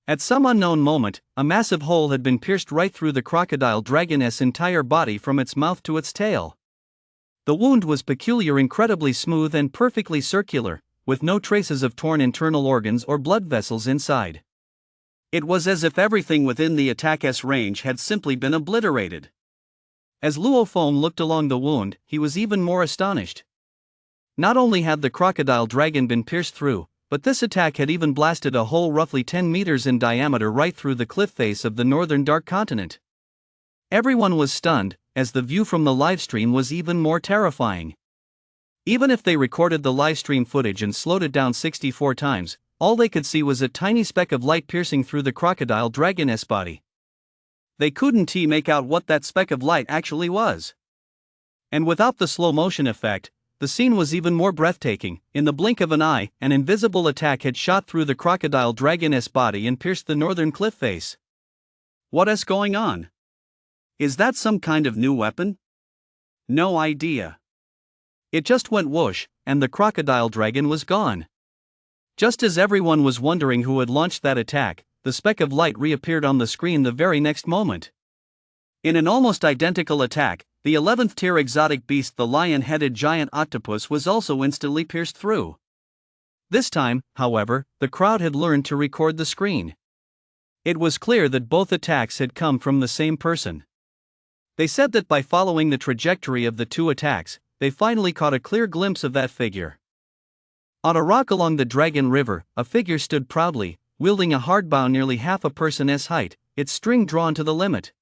Speaker 2: At some unknown moment, a massive hole had been pierced right through the crocodile dragon's entire body from its mouth to its tail.
Speaker 1: The wound was peculiar, incredibly smooth and perfectly circular, with no traces of torn internal organs or blood vessels inside.
Speaker 2: It was as if everything within the attack's range had simply been obliterated.
Speaker 1: As Luo Feng looked along the wound, he was even more astonished. Not only had the crocodile dragon been pierced through, but this attack had even blasted a hole roughly 10 meters in diameter right through the cliff face of the northern Dark Continent. Everyone was stunned, as the view from the livestream was even more terrifying. Even if they recorded the livestream footage and slowed it down 64 times, all they could see was a tiny speck of light piercing through the crocodile dragon's body. They couldn't make out what that speck of light actually was. And without the slow motion effect, the scene was even more breathtaking. In the blink of an eye, an invisible attack had shot through the crocodile dragon's body and pierced the northern cliff face.
Speaker 2: What is going on? Is that some kind of new weapon? No idea.
Speaker 1: It just went whoosh, and the crocodile dragon was gone. Just as everyone was wondering who had launched that attack, the speck of light reappeared on the screen the very next moment.
Speaker 2: In an almost identical attack, the 11th tier exotic beast, the lion-headed giant octopus, was also instantly pierced through.
Speaker 1: This time, however, the crowd had learned to record the screen. It was clear that both attacks had come from the same person. They said that by following the trajectory of the two attacks, they finally caught a clear glimpse of that figure. On a rock along the Dragon River, a figure stood proudly, wielding a hard bow nearly half a person's height, its string drawn to the limit.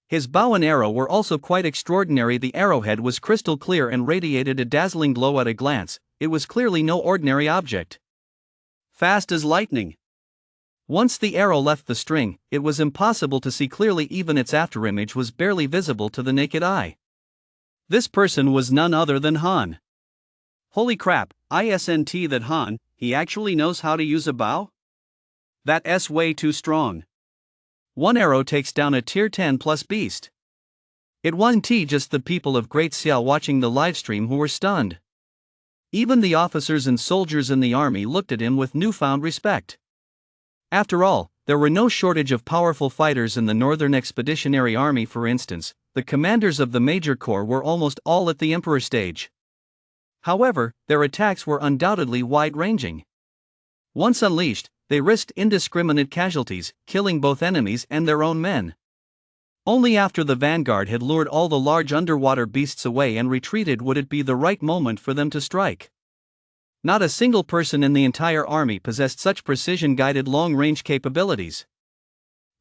Speaker 1: His bow and arrow were also quite extraordinary. The arrowhead was crystal clear and radiated a dazzling glow at a glance. It was clearly no ordinary object.
Speaker 2: Fast as lightning.
Speaker 1: Once the arrow left the string, it was impossible to see clearly. Even its afterimage was barely visible to the naked eye.
Speaker 2: This person was none other than Han. Holy crap, isn't that Han, he actually knows how to use a bow? That's way too strong.
Speaker 1: One arrow takes down a tier 10 plus beast. It wasn't just the people of Great Xiao watching the livestream who were stunned. Even the officers and soldiers in the army looked at him with newfound respect. After all, there were no shortage of powerful fighters in the Northern Expeditionary Army. For instance, the commanders of the Major Corps were almost all at the Emperor stage. However, their attacks were undoubtedly wide-ranging. Once unleashed, they risked indiscriminate casualties, killing both enemies and their own men. Only after the vanguard had lured all the large underwater beasts away and retreated would it be the right moment for them to strike. Not a single person in the entire army possessed such precision-guided long-range capabilities.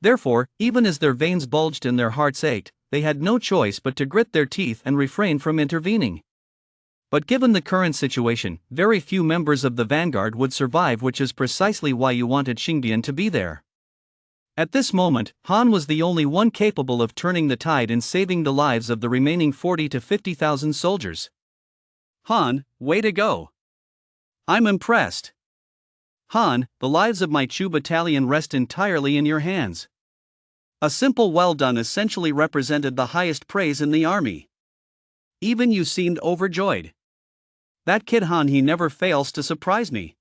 Speaker 1: Therefore, even as their veins bulged and their hearts ached, they had no choice but to grit their teeth and refrain from intervening. But given the current situation, very few members of the vanguard would survive, which is precisely why you wanted Xingbian to be there. At this moment, Han was the only one capable of turning the tide and saving the lives of the remaining 40 to 50,000 soldiers.
Speaker 2: Han, way to go. I'm impressed. Han, the lives of my Chu battalion rest entirely in your hands. A simple well done essentially represented the highest praise in the army. Even you seemed overjoyed. That kid Han, he never fails to surprise me.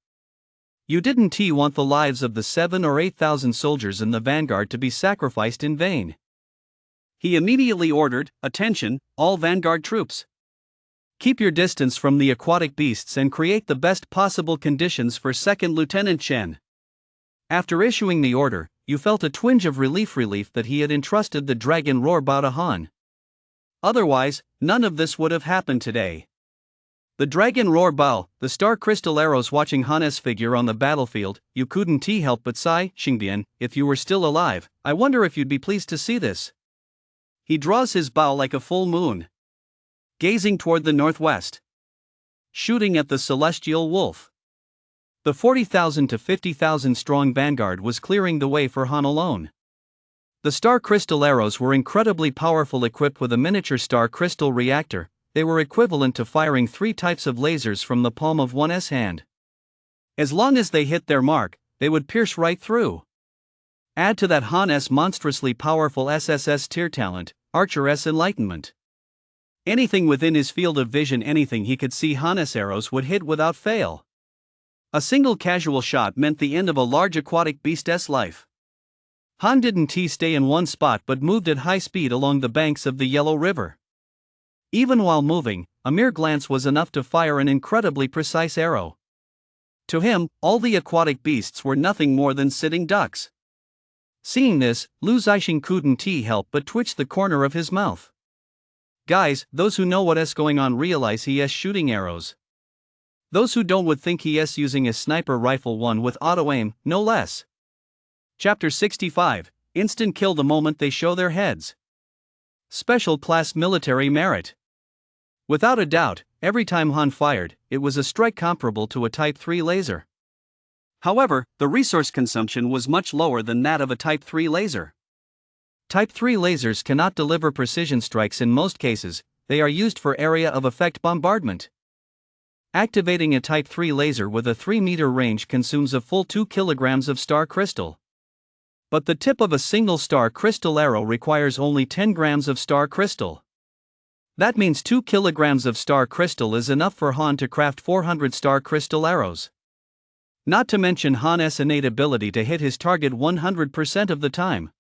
Speaker 1: You didn't want the lives of the 7 or 8,000 soldiers in the vanguard to be sacrificed in vain.
Speaker 2: He immediately ordered, "Attention, all vanguard troops.
Speaker 1: Keep your distance from the aquatic beasts and create the best possible conditions for 2nd Lieutenant Chen." After issuing the order, you felt a twinge of relief that he had entrusted the Dragon Roar bow to Han.
Speaker 2: Otherwise, none of this would have happened today.
Speaker 1: The Dragon Roar bow, the star crystal arrows. Watching Han's figure on the battlefield, you couldn't help but sigh. "Xingbian, if you were still alive, I wonder if you'd be pleased to see this."
Speaker 2: He draws his bow like a full moon, gazing toward the northwest, shooting at the celestial wolf.
Speaker 1: The 40,000 to 50,000 strong vanguard was clearing the way for Han alone. The star crystal arrows were incredibly powerful, equipped with a miniature star crystal reactor. They were equivalent to firing 3 types of lasers from the palm of one's hand. As long as they hit their mark, they would pierce right through. Add to that Han's monstrously powerful SSS tier talent, Archer's Enlightenment. Anything within his field of vision, anything he could see, Han's arrows would hit without fail. A single casual shot meant the end of a large aquatic beast's life. Han didn't stay in one spot but moved at high speed along the banks of the Yellow River. Even while moving, a mere glance was enough to fire an incredibly precise arrow. To him, all the aquatic beasts were nothing more than sitting ducks. Seeing this, Lu Zixing couldn't help but twitch the corner of his mouth. Guys, those who know what's going on realize he's shooting arrows. Those who don't would think he's using a sniper rifle, one with auto-aim, no less. Chapter 65, Instant kill the moment they show their heads. Special class military merit. Without a doubt, every time Han fired, it was a strike comparable to a Type 3 laser. However, the resource consumption was much lower than that of a Type 3 laser. Type 3 lasers cannot deliver precision strikes in most cases, they are used for area of effect bombardment. Activating a Type 3 laser with a 3-meter range consumes a full 2 kilograms of star crystal. But the tip of a single star crystal arrow requires only 10 grams of star crystal. That means 2 kilograms of star crystal is enough for Han to craft 400 star crystal arrows. Not to mention Han's innate ability to hit his target 100% of the time.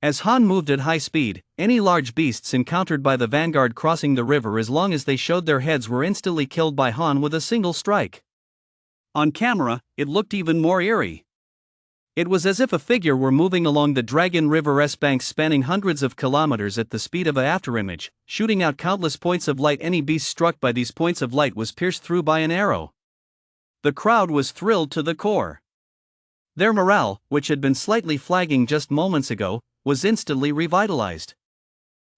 Speaker 1: As Han moved at high speed, any large beasts encountered by the vanguard crossing the river as long as they showed their heads were instantly killed by Han with a single strike. On camera, it looked even more eerie. It was as if a figure were moving along the Dragon River's banks spanning hundreds of kilometers at the speed of an afterimage, shooting out countless points of light. Any beast struck by these points of light was pierced through by an arrow. The crowd was thrilled to the core. Their morale, which had been slightly flagging just moments ago, was instantly revitalized.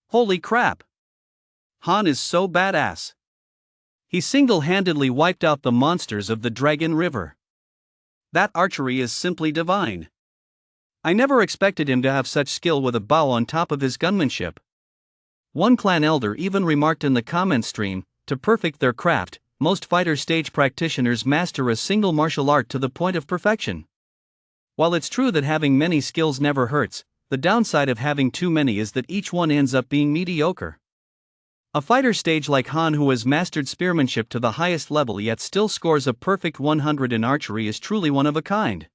Speaker 1: Holy crap! Han is so badass. He single-handedly wiped out the monsters of the Dragon River. That archery is simply divine. I never expected him to have such skill with a bow on top of his gunmanship. One clan elder even remarked in the comment stream, to perfect their craft, most fighter stage practitioners master a single martial art to the point of perfection. While it's true that having many skills never hurts, the downside of having too many is that each one ends up being mediocre. A fighter stage like Han who has mastered spearmanship to the highest level yet still scores a perfect 100 in archery is truly one of a kind.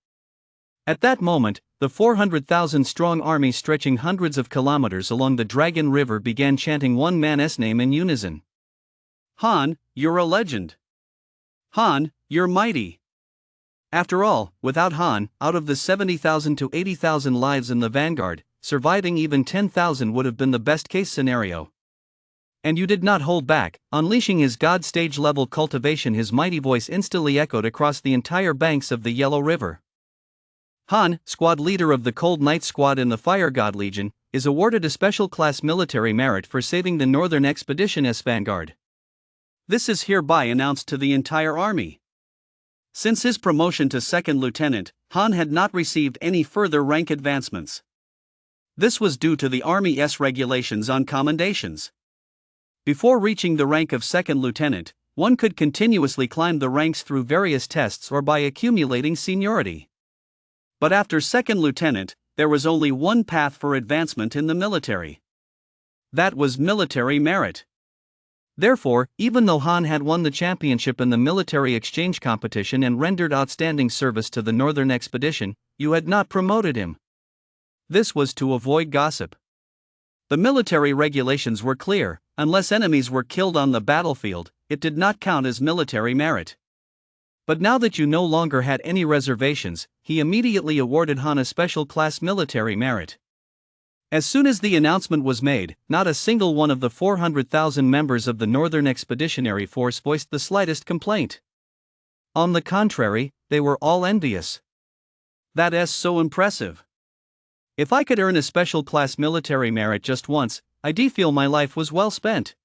Speaker 1: At that moment, the 400,000-strong army stretching hundreds of kilometers along the Dragon River began chanting one man's name in unison. Han, you're a legend. Han, you're mighty. After all, without Han, out of the 70,000 to 80,000 lives in the vanguard, surviving even 10,000 would have been the best-case scenario. And you did not hold back, unleashing his god stage-level cultivation. His mighty voice instantly echoed across the entire banks of the Yellow River. Han, squad leader of the Cold Knight Squad in the Fire God Legion, is awarded a special class military merit for saving the Northern Expedition's vanguard. This is hereby announced to the entire army. Since his promotion to second lieutenant, Han had not received any further rank advancements. This was due to the Army's regulations on commendations. Before reaching the rank of second lieutenant, one could continuously climb the ranks through various tests or by accumulating seniority. But after second lieutenant, there was only one path for advancement in the military. That was military merit. Therefore, even though Han had won the championship in the military exchange competition and rendered outstanding service to the Northern Expedition, you had not promoted him. This was to avoid gossip. The military regulations were clear: unless enemies were killed on the battlefield, it did not count as military merit. But now that you no longer had any reservations, he immediately awarded Han a special class military merit. As soon as the announcement was made, not a single one of the 400,000 members of the Northern Expeditionary Force voiced the slightest complaint. On the contrary, they were all envious. That's so impressive. If I could earn a special class military merit just once, I'd feel my life was well spent.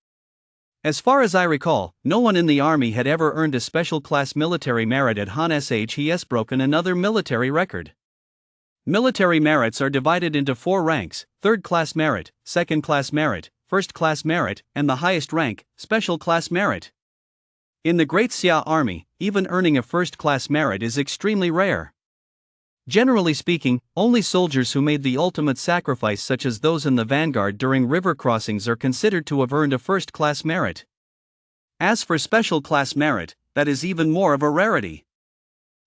Speaker 1: As far as I recall, no one in the army had ever earned a special class military merit at Han's age. He has broken another military record. Military merits are divided into 4 ranks: third class merit, second class merit, first class merit, and the highest rank, special class merit. In the Great Xia Army, even earning a first class merit is extremely rare. Generally speaking, only soldiers who made the ultimate sacrifice, such as those in the vanguard during river crossings, are considered to have earned a first class merit. As for special class merit, that is even more of a rarity.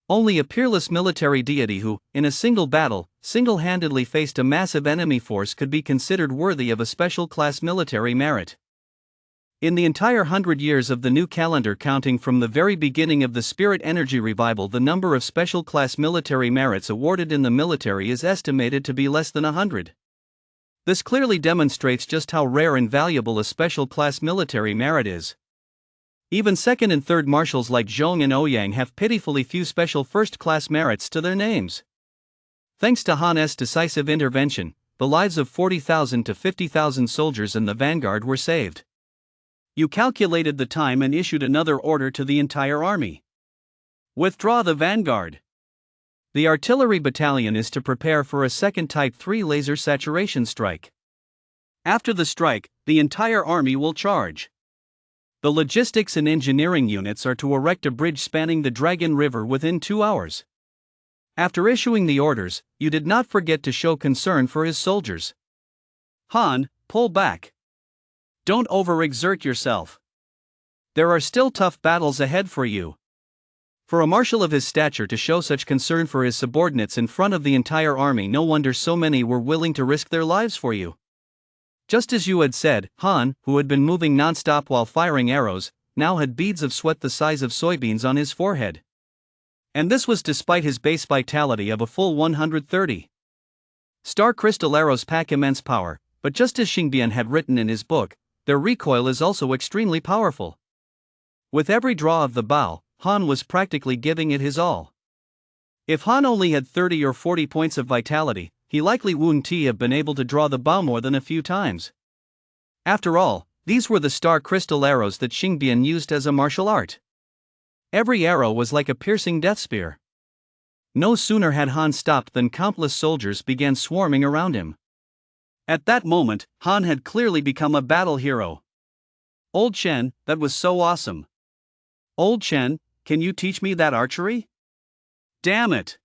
Speaker 1: Only a peerless military deity who, in a single battle, single-handedly faced a massive enemy force could be considered worthy of a special class military merit. In the entire 100 years of the new calendar counting from the very beginning of the Spirit Energy Revival, the number of special class military merits awarded in the military is estimated to be less than 100. This clearly demonstrates just how rare and valuable a special class military merit is. Even second and third marshals like Zhong and Ouyang have pitifully few special first-class merits to their names. Thanks to Han's decisive intervention, the lives of 40,000 to 50,000 soldiers in the vanguard were saved. You calculated the time and issued another order to the entire army. Withdraw the vanguard. The artillery battalion is to prepare for a second Type 3 laser saturation strike. After the strike, the entire army will charge. The logistics and engineering units are to erect a bridge spanning the Dragon River within 2 hours. After issuing the orders, you did not forget to show concern for his soldiers. Han, pull back. Don't overexert yourself. There are still tough battles ahead for you. For a marshal of his stature to show such concern for his subordinates in front of the entire army, no wonder so many were willing to risk their lives for you. Just as you had said, Han, who had been moving non-stop while firing arrows, now had beads of sweat the size of soybeans on his forehead. And this was despite his base vitality of a full 130. Star crystal arrows pack immense power, but just as Xingbian had written in his book, their recoil is also extremely powerful. With every draw of the bow, Han was practically giving it his all. If Han only had 30 or 40 points of vitality, he likely wouldn't have been able to draw the bow more than a few times. After all, these were the star crystal arrows that Xingbian used as a martial art. Every arrow was like a piercing death spear. No sooner had Han stopped than countless soldiers began swarming around him. At that moment, Han had clearly become a battle hero. Old Chen, that was so awesome. Old Chen, can you teach me that archery? Damn it!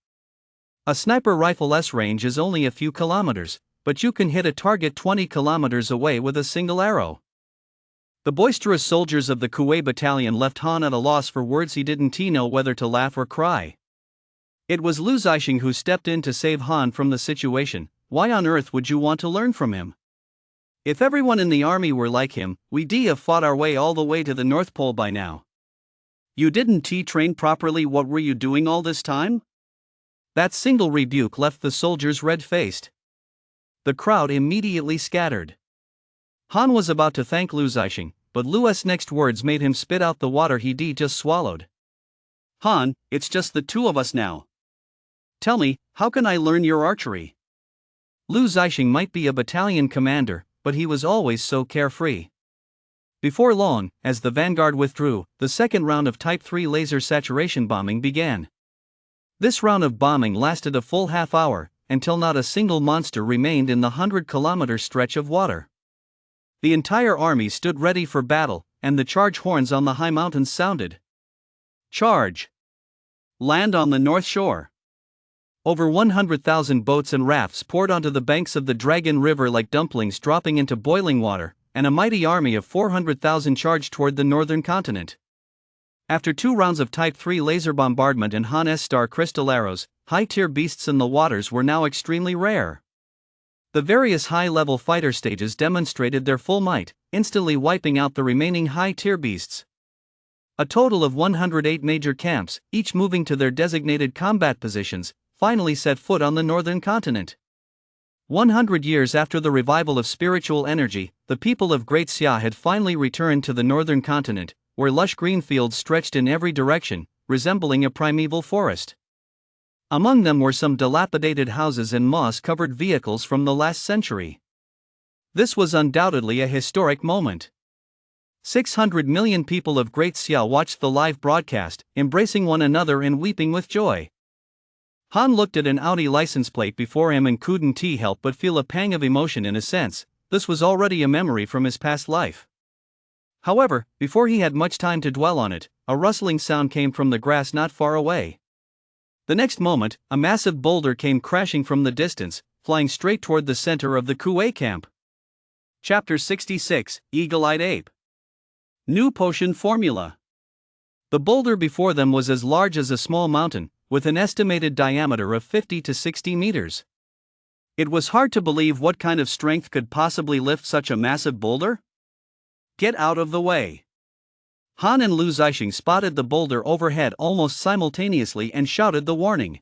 Speaker 1: A sniper rifle's range is only a few kilometers, but you can hit a target 20 kilometers away with a single arrow. The boisterous soldiers of the Kuwei battalion left Han at a loss for words. He didn't know whether to laugh or cry. It was Lu Zixing who stepped in to save Han from the situation. Why on earth would you want to learn from him? If everyone in the army were like him, we'd have fought our way all the way to the North Pole by now. You didn't train properly. What were you doing all this time? That single rebuke left the soldiers red-faced. The crowd immediately scattered. Han was about to thank Lu Zixing, but Lu's next words made him spit out the water he'd just swallowed. Han, it's just the two of us now. Tell me, how can I learn your archery? Lu Zixing might be a battalion commander, but he was always so carefree. Before long, as the vanguard withdrew, the second round of Type 3 laser saturation bombing began. This round of bombing lasted a full half hour, until not a single monster remained in the 100-kilometer stretch of water. The entire army stood ready for battle, and the charge horns on the high mountains sounded. Charge! Land on the north shore. Over 100,000 boats and rafts poured onto the banks of the Dragon River like dumplings dropping into boiling water, and a mighty army of 400,000 charged toward the northern continent. After 2 rounds of Type 3 laser bombardment and Han's star crystal arrows, high-tier beasts in the waters were now extremely rare. The various high-level fighter stages demonstrated their full might, instantly wiping out the remaining high-tier beasts. A total of 108 major camps, each moving to their designated combat positions, finally set foot on the northern continent. 100 years after the revival of spiritual energy, the people of Great Xia had finally returned to the northern continent, where lush green fields stretched in every direction, resembling a primeval forest. Among them were some dilapidated houses and moss-covered vehicles from the last century. This was undoubtedly a historic moment. 600 million people of Great Xia watched the live broadcast, embracing one another and weeping with joy. Han looked at an Audi license plate before him and couldn't help but feel a pang of emotion. In a sense, this was already a memory from his past life. However, before he had much time to dwell on it, a rustling sound came from the grass not far away. The next moment, a massive boulder came crashing from the distance, flying straight toward the center of the Kuwei camp. Chapter 66, Eagle-Eyed Ape. New Potion Formula. The boulder before them was as large as a small mountain, with an estimated diameter of 50 to 60 meters. It was hard to believe what kind of strength could possibly lift such a massive boulder.
Speaker 2: Get out of the way. Han and Lu Zixing spotted the boulder overhead almost simultaneously and shouted the warning.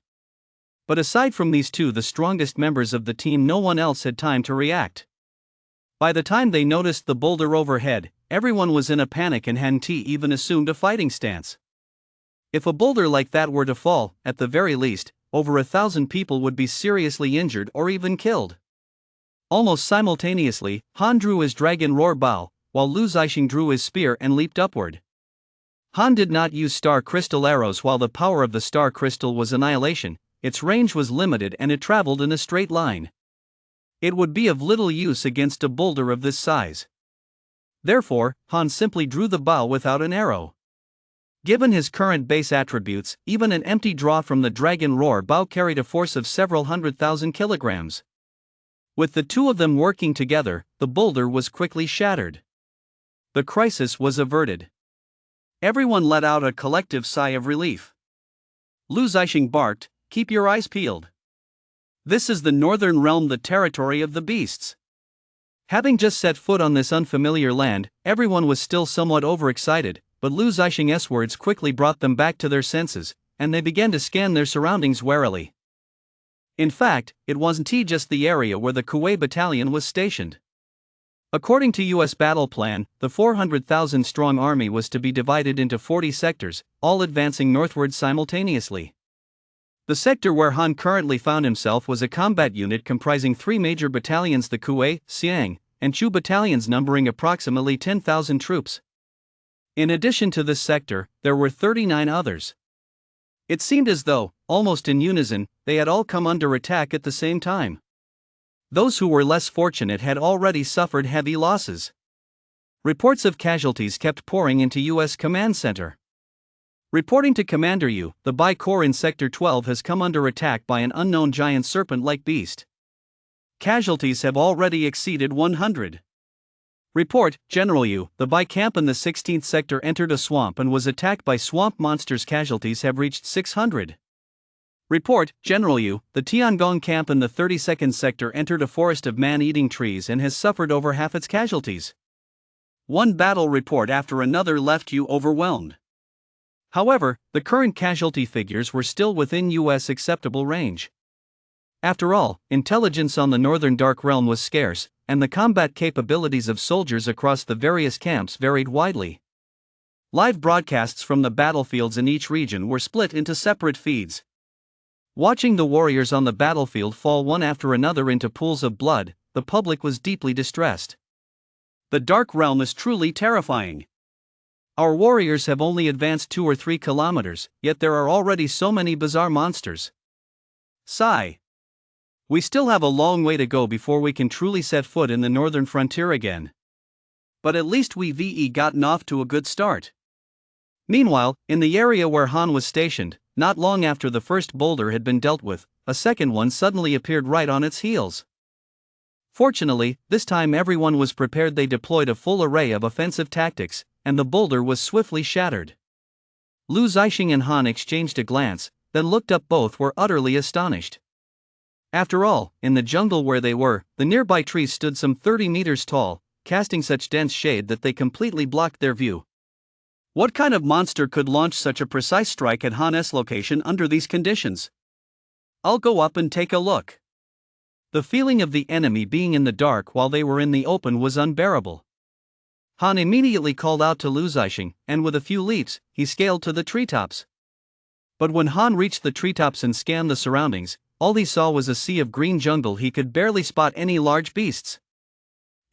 Speaker 2: But aside from these two, the strongest members of the team, no one else had time to react. By the time they noticed the boulder overhead, everyone was in a panic and hadn't even assumed a fighting stance. If a boulder like that were to fall, at the very least, over 1,000 people would be seriously injured or even killed. Almost simultaneously, Han drew his dragon roar bow, while Lu Zixing drew his spear and leaped upward. Han did not use star crystal arrows. While the power of the star crystal was annihilation, its range was limited and it traveled in a straight line. It would be of little use against a boulder of this size. Therefore, Han simply drew the bow without an arrow. Given his current base attributes, even an empty draw from the dragon roar bow carried a force of several 100,000 kilograms. With the two of them working together, the boulder was quickly shattered. The crisis was averted. Everyone let out a collective sigh of relief. Lu Zixing barked, "Keep your eyes peeled. This is the Northern Realm, the territory of the beasts." Having just set foot on this unfamiliar land, everyone was still somewhat overexcited, but Lu Zixing's words quickly brought them back to their senses, and they began to scan their surroundings warily. In fact, it wasn't just the area where the Kuwei battalion was stationed. According to U.S. battle plan, the 400,000-strong army was to be divided into 40 sectors, all advancing northward simultaneously. The sector where Han currently found himself was a combat unit comprising 3 major battalions: the Kuwei, Xiang, and Chu battalions numbering approximately 10,000 troops. In addition to this sector, there were 39 others. It seemed as though, almost in unison, they had all come under attack at the same time. Those who were less fortunate had already suffered heavy losses. Reports of casualties kept pouring into U.S. Command Center. Reporting to Commander Yu, the Bai Corps in Sector 12 has come under attack by an unknown giant serpent-like beast. Casualties have already exceeded 100. Report, General Yu, the Bai camp in the 16th sector entered a swamp and was attacked by swamp monsters. Casualties have reached 600. Report, General Yu, the Tiangong camp in the 32nd sector entered a forest of man-eating trees and has suffered over half its casualties. One battle report after another left Yu overwhelmed. However, the current casualty figures were still within U.S. acceptable range. After all, intelligence on the Northern Dark Realm was scarce, and the combat capabilities of soldiers across the various camps varied widely. Live broadcasts from the battlefields in each region were split into separate feeds. Watching the warriors on the battlefield fall one after another into pools of blood, the public was deeply distressed. The Dark Realm is truly terrifying. Our warriors have only advanced 2 or 3 kilometers, yet there are already so many bizarre monsters. Sigh. We still have a long way to go before we can truly set foot in the northern frontier again. But at least we've gotten off to a good start. Meanwhile, in the area where Han was stationed, not long after the first boulder had been dealt with, a second one suddenly appeared right on its heels. Fortunately, this time everyone was prepared. They deployed a full array of offensive tactics, and the boulder was swiftly shattered. Lu Zixing and Han exchanged a glance, then looked up. Both were utterly astonished. After all, in the jungle where they were, the nearby trees stood some 30 meters tall, casting such dense shade that they completely blocked their view. What kind of monster could launch such a precise strike at Han's location under these conditions? I'll go up and take a look. The feeling of the enemy being in the dark while they were in the open was unbearable. Han immediately called out to Lu Zixing, and with a few leaps, he scaled to the treetops. But when Han reached the treetops and scanned the surroundings, all he saw was a sea of green jungle. He could barely spot any large beasts.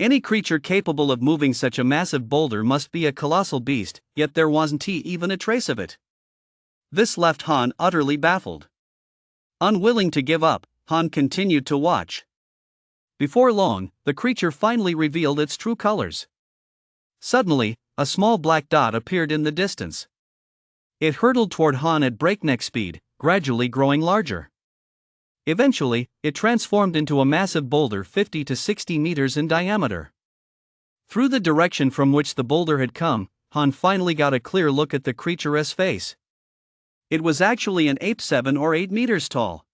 Speaker 2: Any creature capable of moving such a massive boulder must be a colossal beast, yet there wasn't even a trace of it. This left Han utterly baffled. Unwilling to give up, Han continued to watch. Before long, the creature finally revealed its true colors. Suddenly, a small black dot appeared in the distance. It hurtled toward Han at breakneck speed, gradually growing larger. Eventually, it transformed into a massive boulder 50 to 60 meters in diameter. Through the direction from which the boulder had come, Han finally got a clear look at the creature's face. It was actually an ape 7 or 8 meters tall.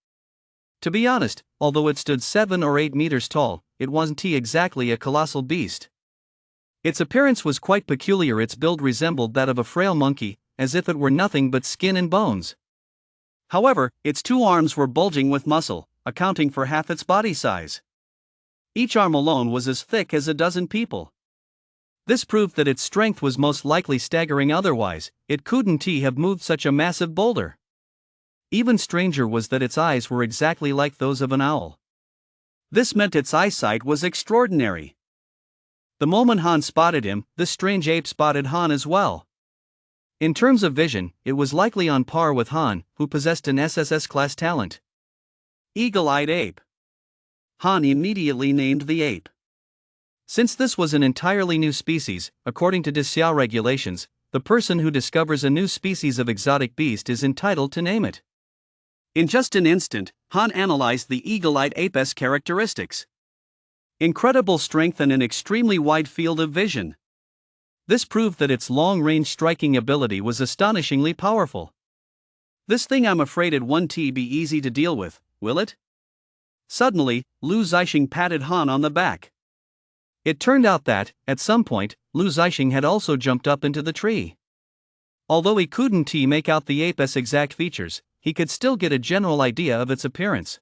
Speaker 2: To be honest, although it stood 7 or 8 meters tall, it wasn't exactly a colossal beast.
Speaker 1: Its appearance was quite peculiar. Its build resembled that of a frail monkey, as if it were nothing but skin and bones. However, its 2 arms were bulging with muscle, accounting for half its body size. Each arm alone was as thick as a dozen people. This proved that its strength was most likely staggering, otherwise, it couldn't have moved such a massive boulder. Even stranger was that its eyes were exactly like those of an owl. This meant its eyesight was extraordinary. The moment Han spotted him, this strange ape spotted Han as well. In terms of vision, it was likely on par with Han, who possessed an SSS-class talent. Eagle-eyed ape. Han immediately named the ape. Since this was an entirely new species, according to DCA regulations, the person who discovers a new species of exotic beast is entitled to name it. In just an instant, Han analyzed the eagle-eyed ape's characteristics. Incredible strength and an extremely wide field of vision. This proved that its long-range striking ability was astonishingly powerful. This thing, I'm afraid it won't be easy to deal with, will it? Suddenly, Lu Zixing patted Han on the back. It turned out that, at some point, Lu Zixing had also jumped up into the tree. Although he couldn't make out the ape's exact features, he could still get a general idea of its appearance.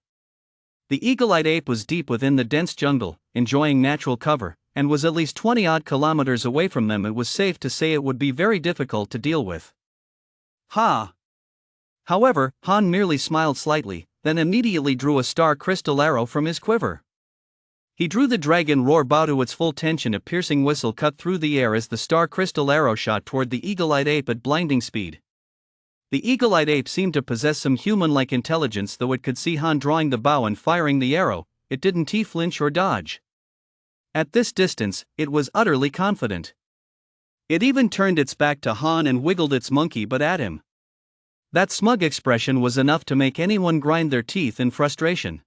Speaker 1: The eagle-eyed ape was deep within the dense jungle, enjoying natural cover, and was at least 20-odd kilometers away from them. It was safe to say it would be very difficult to deal with. Ha! However, Han merely smiled slightly, then immediately drew a star crystal arrow from his quiver. He drew the dragon roar bow to its full tension. A piercing whistle cut through the air as the star crystal arrow shot toward the eagle-eyed ape at blinding speed. The eagle-eyed ape seemed to possess some human-like intelligence. Though it could see Han drawing the bow and firing the arrow, it didn't flinch or dodge. At this distance, it was utterly confident. It even turned its back to Han and wiggled its monkey butt at him. That smug expression was enough to make anyone grind their teeth in frustration.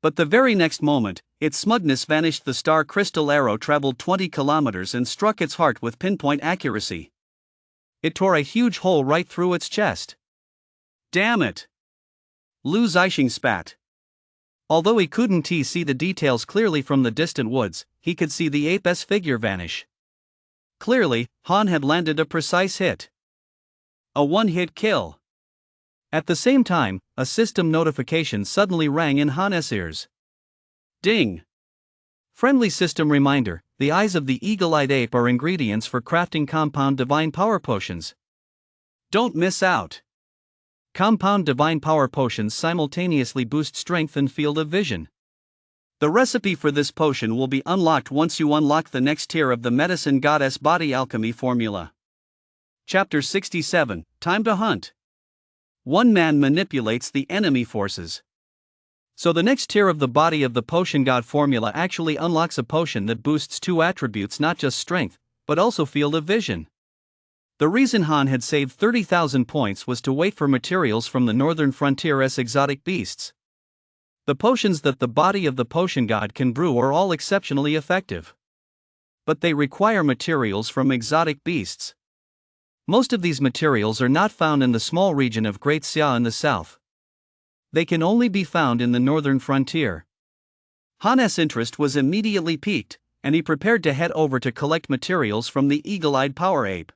Speaker 1: But the very next moment, its smugness vanished. The star crystal arrow traveled 20 kilometers and struck its heart with pinpoint accuracy. It tore a huge hole right through its chest. Damn it! Lu Zixing spat. Although he couldn't see the details clearly from the distant woods, he could see the ape's figure vanish. Clearly, Han had landed a precise hit. A one-hit kill. At the same time, a system notification suddenly rang in Han's ears. Ding! Friendly system reminder: the eyes of the eagle-eyed ape are ingredients for crafting compound divine power potions. Don't miss out. Compound divine power potions simultaneously boost strength and field of vision. The recipe for this potion will be unlocked once you unlock the next tier of the Medicine Goddess Body Alchemy formula. Chapter 67, Time to Hunt. One man manipulates the enemy forces. So the next tier of the Body of the Potion God formula actually unlocks a potion that boosts 2 attributes: not just strength, but also field of vision. The reason Han had saved 30,000 points was to wait for materials from the northern frontier's exotic beasts. The potions that the Body of the Potion God can brew are all exceptionally effective. But they require materials from exotic beasts. Most of these materials are not found in the small region of Great Xia in the south. They can only be found in the northern frontier. Han's interest was immediately piqued, and he prepared to head over to collect materials from the eagle-eyed power ape.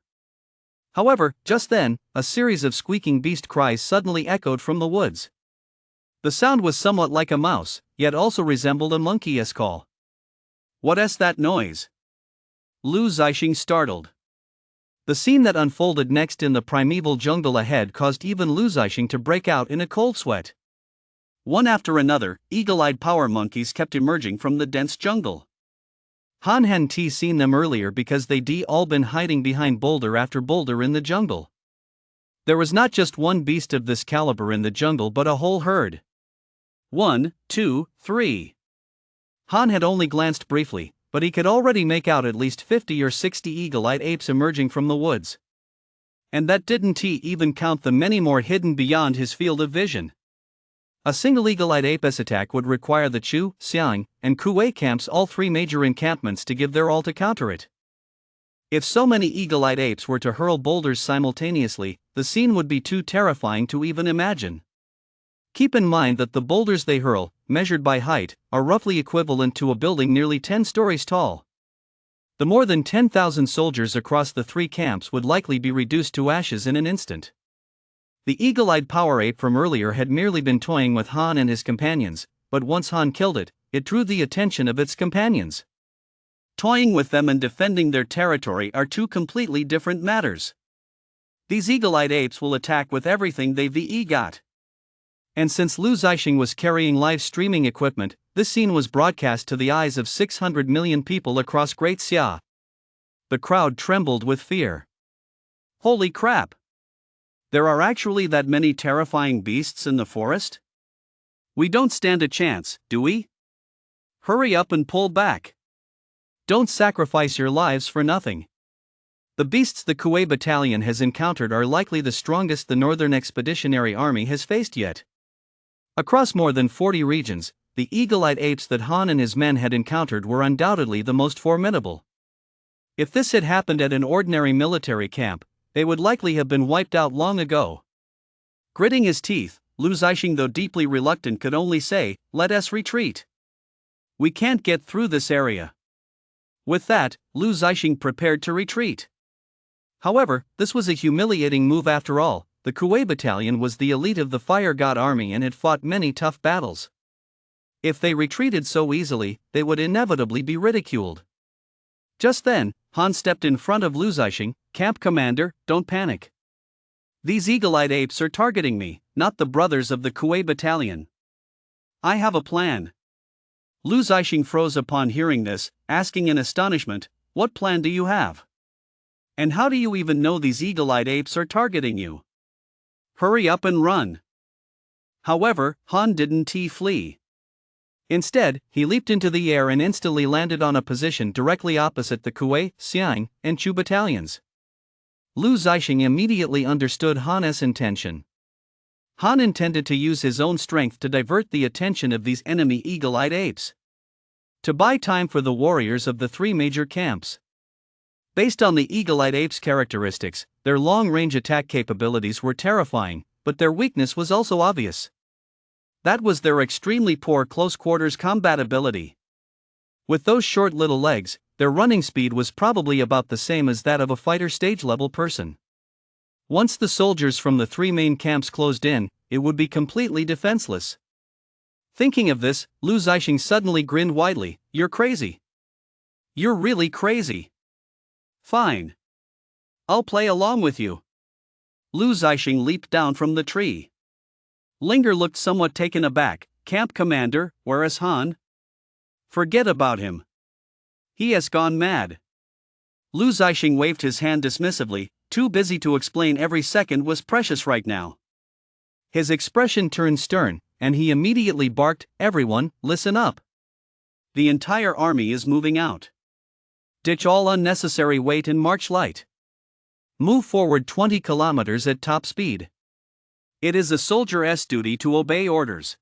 Speaker 1: However, just then, a series of squeaking beast cries suddenly echoed from the woods. The sound was somewhat like a mouse, yet also resembled a monkey's call. What's that noise? Lu Zixing startled. The scene that unfolded next in the primeval jungle ahead caused even Lu Zixing to break out in a cold sweat. One after another, eagle-eyed power monkeys kept emerging from the dense jungle. Han hadn't seen them earlier because they'd all been hiding behind boulder after boulder in the jungle. There was not just one beast of this caliber in the jungle but a whole herd. 1, 2, 3. Han had only glanced briefly, but he could already make out at least 50 or 60 eagle-eyed apes emerging from the woods. And that didn't even count the many more hidden beyond his field of vision. A single eagle-eyed ape's attack would require the Chu, Xiang, and Kuei camps, all 3 major encampments, to give their all to counter it. If so many eagle-eyed apes were to hurl boulders simultaneously, the scene would be too terrifying to even imagine. Keep in mind that the boulders they hurl, measured by height, are roughly equivalent to a building nearly 10 stories tall. The more than 10,000 soldiers across the three camps would likely be reduced to ashes in an instant. The eagle-eyed power ape from earlier had merely been toying with Han and his companions, but once Han killed it, it drew the attention of its companions. Toying with them and defending their territory are two completely different matters. These eagle-eyed apes will attack with everything they've got. And since Lu Zixing was carrying live streaming equipment, this scene was broadcast to the eyes of 600 million people across Great Xia. The crowd trembled with fear. Holy crap! There are actually that many terrifying beasts in the forest? We don't stand a chance, do we? Hurry up and pull back. Don't sacrifice your lives for nothing. The beasts the Kuei Battalion has encountered are likely the strongest the Northern Expeditionary Army has faced yet. Across more than 40 regions, the eagle-eyed apes that Han and his men had encountered were undoubtedly the most formidable. If this had happened at an ordinary military camp, they would likely have been wiped out long ago. Gritting his teeth, Lu Zixing, though deeply reluctant, could only say, "Let us retreat. We can't get through this area." With that, Lu Zixing prepared to retreat. However, this was a humiliating move after all. The Kuei Battalion was the elite of the Fire God Army and had fought many tough battles. If they retreated so easily, they would inevitably be ridiculed. Just then, Han stepped in front of Lu Zixing. "Camp Commander, don't panic. These eagle-eyed apes are targeting me, not the brothers of the Kuei Battalion. I have a plan." Lu Zixing froze upon hearing this, asking in astonishment, "What plan do you have? And how do you even know these eagle-eyed apes are targeting you? Hurry up and run." However, Han didn't flee. Instead, he leaped into the air and instantly landed on a position directly opposite the Kuei, Xiang, and Chu battalions. Lu Zixing immediately understood Han's intention. Han intended to use his own strength to divert the attention of these enemy eagle-eyed apes, to buy time for the warriors of the three major camps. Based on the eagle-eyed apes' characteristics, their long-range attack capabilities were terrifying, but their weakness was also obvious. That was their extremely poor close-quarters combat ability. With those short little legs, their running speed was probably about the same as that of a fighter stage-level person. Once the soldiers from the three main camps closed in, it would be completely defenseless. Thinking of this, Lu Zixing suddenly grinned widely. "You're crazy. You're really crazy. Fine. I'll play along with you." Lu Zixing leaped down from the tree. Linger looked somewhat taken aback. "Camp Commander, where is Han?" "Forget about him. He has gone mad." Lu Zixing waved his hand dismissively, too busy to explain every second was precious right now. His expression turned stern, and he immediately barked, "Everyone, listen up. The entire army is moving out. Ditch all unnecessary wait and march light. Move forward 20 kilometers at top speed. It is a soldier's duty to obey orders."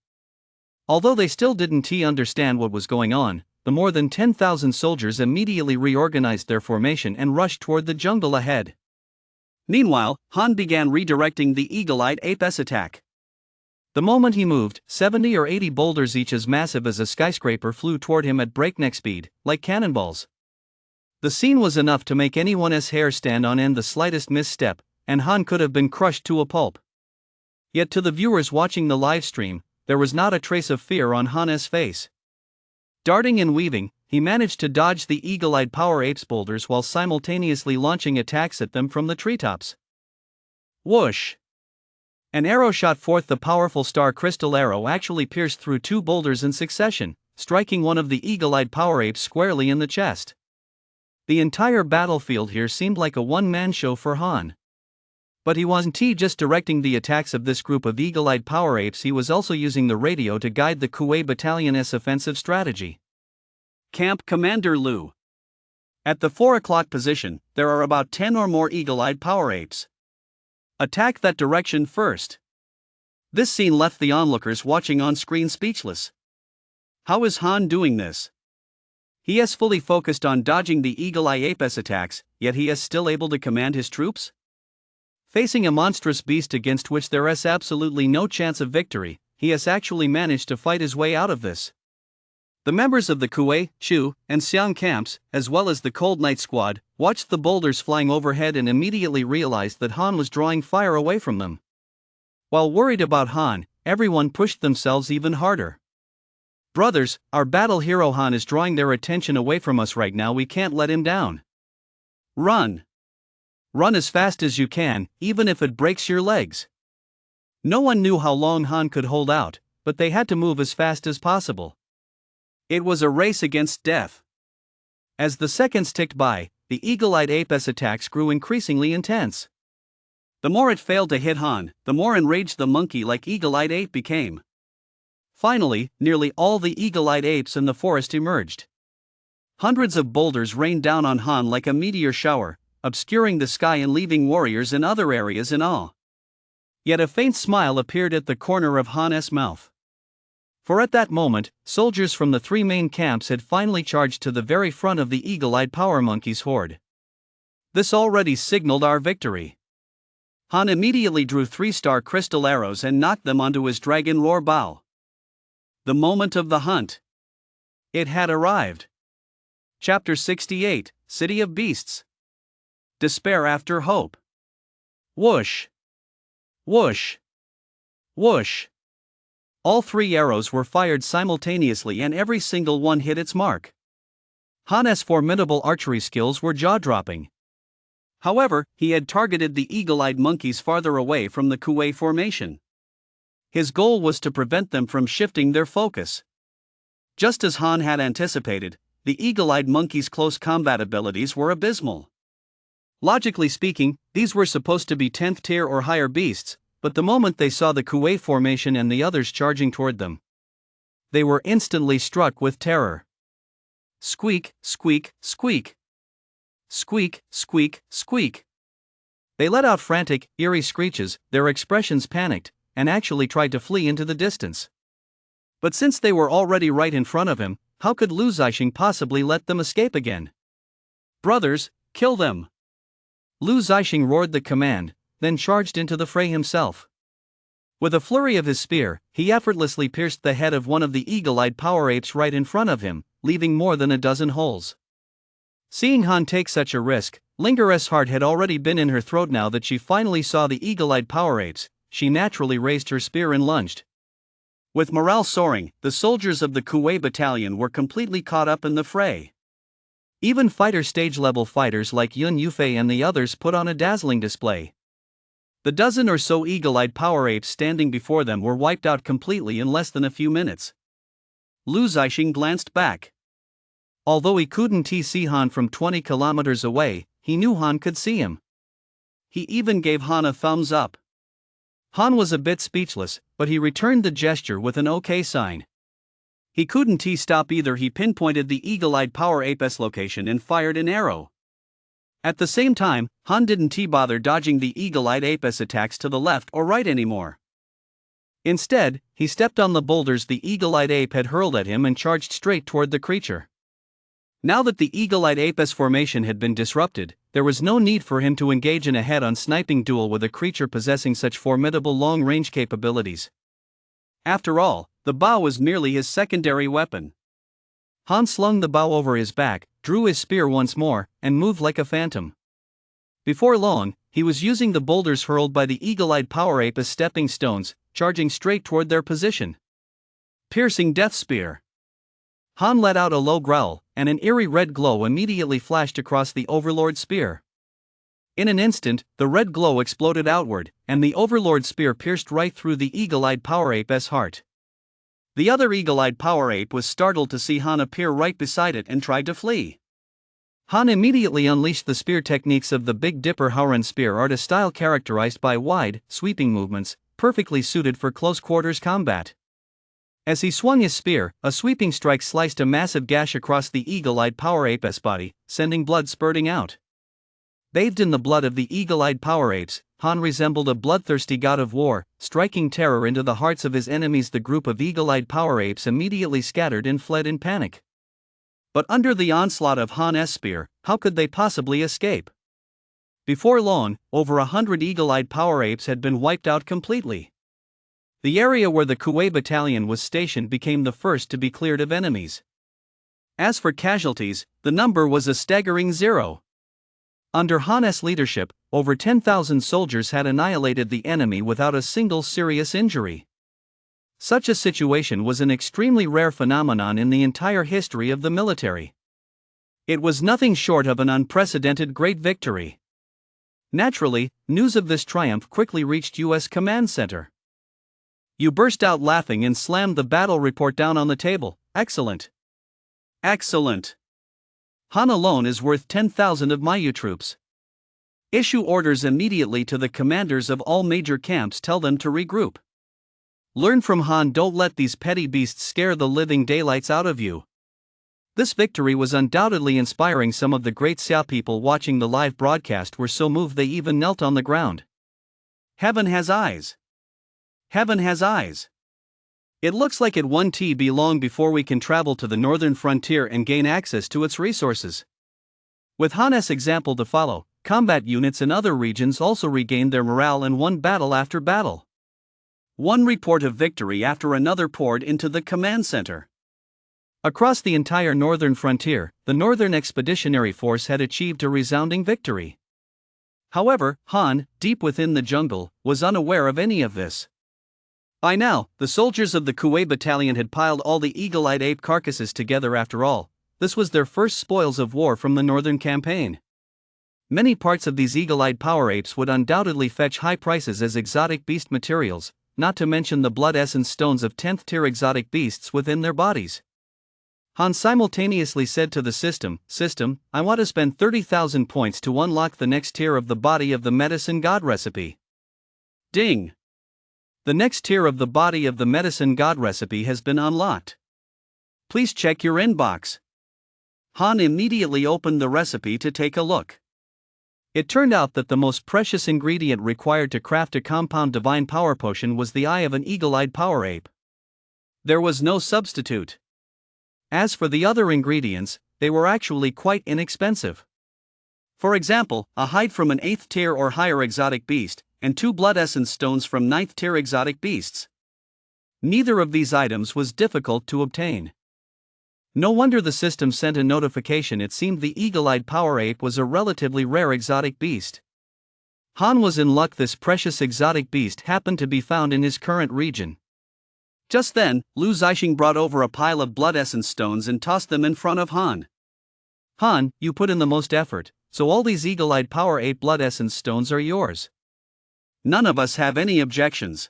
Speaker 1: Although they still didn't understand what was going on, the more than 10,000 soldiers immediately reorganized their formation and rushed toward the jungle ahead. Meanwhile, Han began redirecting the eagle-eyed ape's attack. The moment he moved, 70 or 80 boulders each as massive as a skyscraper flew toward him at breakneck speed, like cannonballs. The scene was enough to make anyone's hair stand on end the slightest misstep, and Han could have been crushed to a pulp. Yet to the viewers watching the live stream, there was not a trace of fear on Han's face. Darting and weaving, he managed to dodge the eagle-eyed power ape's boulders while simultaneously launching attacks at them from the treetops. Whoosh! An arrow shot forth. The powerful star crystal arrow actually pierced through 2 boulders in succession, striking one of the eagle-eyed power apes squarely in the chest. The entire battlefield here seemed like a one-man show for Han. But he wasn't just directing the attacks of this group of eagle-eyed power apes, he was also using the radio to guide the Kuei Battalion's offensive strategy. "Camp Commander Lu. At the 4 o'clock position, there are about 10 or more eagle-eyed power apes. Attack that direction first." This scene left the onlookers watching on screen speechless. How is Han doing this? He is fully focused on dodging the eagle-eyed ape's attacks, yet he is still able to command his troops? Facing a monstrous beast against which there is absolutely no chance of victory, he has actually managed to fight his way out of this.
Speaker 2: The members of the Kuei, Chu, and Xiang camps, as well as the Cold Night Squad, watched the boulders flying overhead and immediately realized that Han was drawing fire away from them. While worried about Han, everyone pushed themselves even harder. "Brothers, our battle hero Han is drawing their attention away from us right now. We can't let him down. Run! Run as fast as you can, even if it breaks your legs." No one knew how long Han could hold out, but they had to move as fast as possible. It was a race against death. As the seconds ticked by, the eagle-eyed ape's attacks grew increasingly intense. The more it failed to hit Han, the more enraged the monkey-like eagle-eyed ape became. Finally, nearly all the eagle-eyed apes in the forest emerged. Hundreds of boulders rained down on Han like a meteor shower, obscuring the sky and leaving warriors in other areas in awe. Yet a faint smile appeared at the corner of Han's mouth. For at that moment, soldiers from the three main camps had finally charged to the very front of the eagle-eyed power monkey's horde. This already signaled our victory. Han immediately drew 3-star crystal arrows and knocked them onto his dragon roar bow. The moment of the hunt. It had arrived. Chapter 68, City of Beasts. Despair after hope. Whoosh! Whoosh! Whoosh! All 3 arrows were fired simultaneously and every single one hit its mark. Han's formidable archery skills were jaw-dropping. However, he had targeted the eagle-eyed monkeys farther away from the Kuei formation. His goal was to prevent them from shifting their focus. Just as Han had anticipated, the eagle-eyed monkeys' close combat abilities were abysmal. Logically speaking, these were supposed to be 10th tier or higher beasts, but the moment they saw the Kuei formation and the others charging toward them, they were instantly struck with terror. Squeak, squeak, squeak. Squeak, squeak, squeak. They let out frantic, eerie screeches, their expressions panicked, and actually tried to flee into the distance. But since they were already right in front of him, how could Lu Zixing possibly let them escape again? "Brothers, kill them!" Lu Zixing roared the command, then charged into the fray himself. With a flurry of his spear, he effortlessly pierced the head of one of the eagle-eyed power apes right in front of him, leaving more than a dozen holes. Seeing Han take such a risk, Linger's heart had already been in her throat. Now that she finally saw the eagle-eyed power apes, she naturally raised her spear and lunged. With morale soaring, the soldiers of the Kuei battalion were completely caught up in the fray. Even fighter stage-level fighters like Yun Yufei and the others put on a dazzling display. The dozen or so eagle-eyed power apes standing before them were wiped out completely in less than a few minutes. Lu Zixing glanced back. Although he couldn't see Han from 20 kilometers away, he knew Han could see him. He even gave Han a thumbs up. Han was a bit speechless, but he returned the gesture with an OK sign. He couldn't stop either. He pinpointed the eagle-eyed power ape's location and fired an arrow. At the same time, Han didn't bother dodging the eagle-eyed ape's attacks to the left or right anymore. Instead, he stepped on the boulders the eagle-eyed ape had hurled at him and charged straight toward the creature. Now that the eagle-eyed ape's formation had been disrupted, there was no need for him to engage in a head-on sniping duel with a creature possessing such formidable long-range capabilities. After all, the bow was merely his secondary weapon. Han slung the bow over his back, drew his spear once more, and moved like a phantom. Before long, he was using the boulders hurled by the eagle-eyed power ape as stepping stones, charging straight toward their position. Piercing death spear. Han let out a low growl, and an eerie red glow immediately flashed across the Overlord's spear. In an instant, the red glow exploded outward, and the Overlord's spear pierced right through the eagle-eyed power ape's heart. The other eagle-eyed power ape was startled to see Han appear right beside it and tried to flee. Han immediately unleashed the spear techniques of the Big Dipper Howren spear art, a style characterized by wide, sweeping movements, perfectly suited for close-quarters combat. As he swung his spear, a sweeping strike sliced a massive gash across the eagle-eyed power ape's body, sending blood spurting out. Bathed in the blood of the eagle-eyed power apes, Han resembled a bloodthirsty god of war, striking terror into the hearts of his enemies. The group of eagle-eyed power apes immediately scattered and fled in panic. But under the onslaught of Han's spear, how could they possibly escape? Before long, over 100 eagle-eyed power apes had been wiped out completely. The area where the Kuei battalion was stationed became the first to be cleared of enemies. As for casualties, the number was a staggering 0. Under Han's leadership, over 10,000 soldiers had annihilated the enemy without a single serious injury. Such a situation was an extremely rare phenomenon in the entire history of the military. It was nothing short of an unprecedented great victory. Naturally, news of this triumph quickly reached U.S. Command Center. You burst out laughing and slammed the battle report down on the table. Excellent. Excellent. Han alone is worth 10,000 of my troops. Issue orders immediately to the commanders of all major camps, tell them to regroup. Learn from Han, don't let these petty beasts scare the living daylights out of you. This victory was undoubtedly inspiring. Some of the great Xia people watching the live broadcast were so moved they even knelt on the ground. Heaven has eyes. Heaven has eyes. It looks like it won't be long before we can travel to the northern frontier and gain access to its resources. With Han's example to follow, combat units in other regions also regained their morale and won battle after battle. One report of victory after another poured into the command center. Across the entire northern frontier, the Northern Expeditionary Force had achieved a resounding victory. However, Han, deep within the jungle, was unaware of any of this. By now, the soldiers of the Kuwei battalion had piled all the eagle-eyed ape carcasses together. After all, this was their first spoils of war from the northern campaign. Many parts of these eagle-eyed power apes would undoubtedly fetch high prices as exotic beast materials, not to mention the blood essence stones of 10th tier exotic beasts within their bodies. Han simultaneously said to the system, I want to spend 30,000 points to unlock the next tier of the body of the medicine god recipe. Ding! The next tier of the body of the medicine god recipe has been unlocked. Please check your inbox. Han immediately opened the recipe to take a look. It turned out that the most precious ingredient required to craft a compound divine power potion was the eye of an eagle-eyed power ape. There was no substitute. As for the other ingredients, they were actually quite inexpensive. For example, a hide from an 8th tier or higher exotic beast, and 2 blood essence stones from 9th tier exotic beasts. Neither of these items was difficult to obtain. No wonder the system sent a notification. It seemed the eagle-eyed power ape was a relatively rare exotic beast. Han was in luck. This precious exotic beast happened to be found in his current region. Just then, Lu Zixing brought over a pile of blood essence stones and tossed them in front of Han. Han, you put in the most effort, so all these eagle-eyed power ape blood essence stones are yours. None of us have any objections.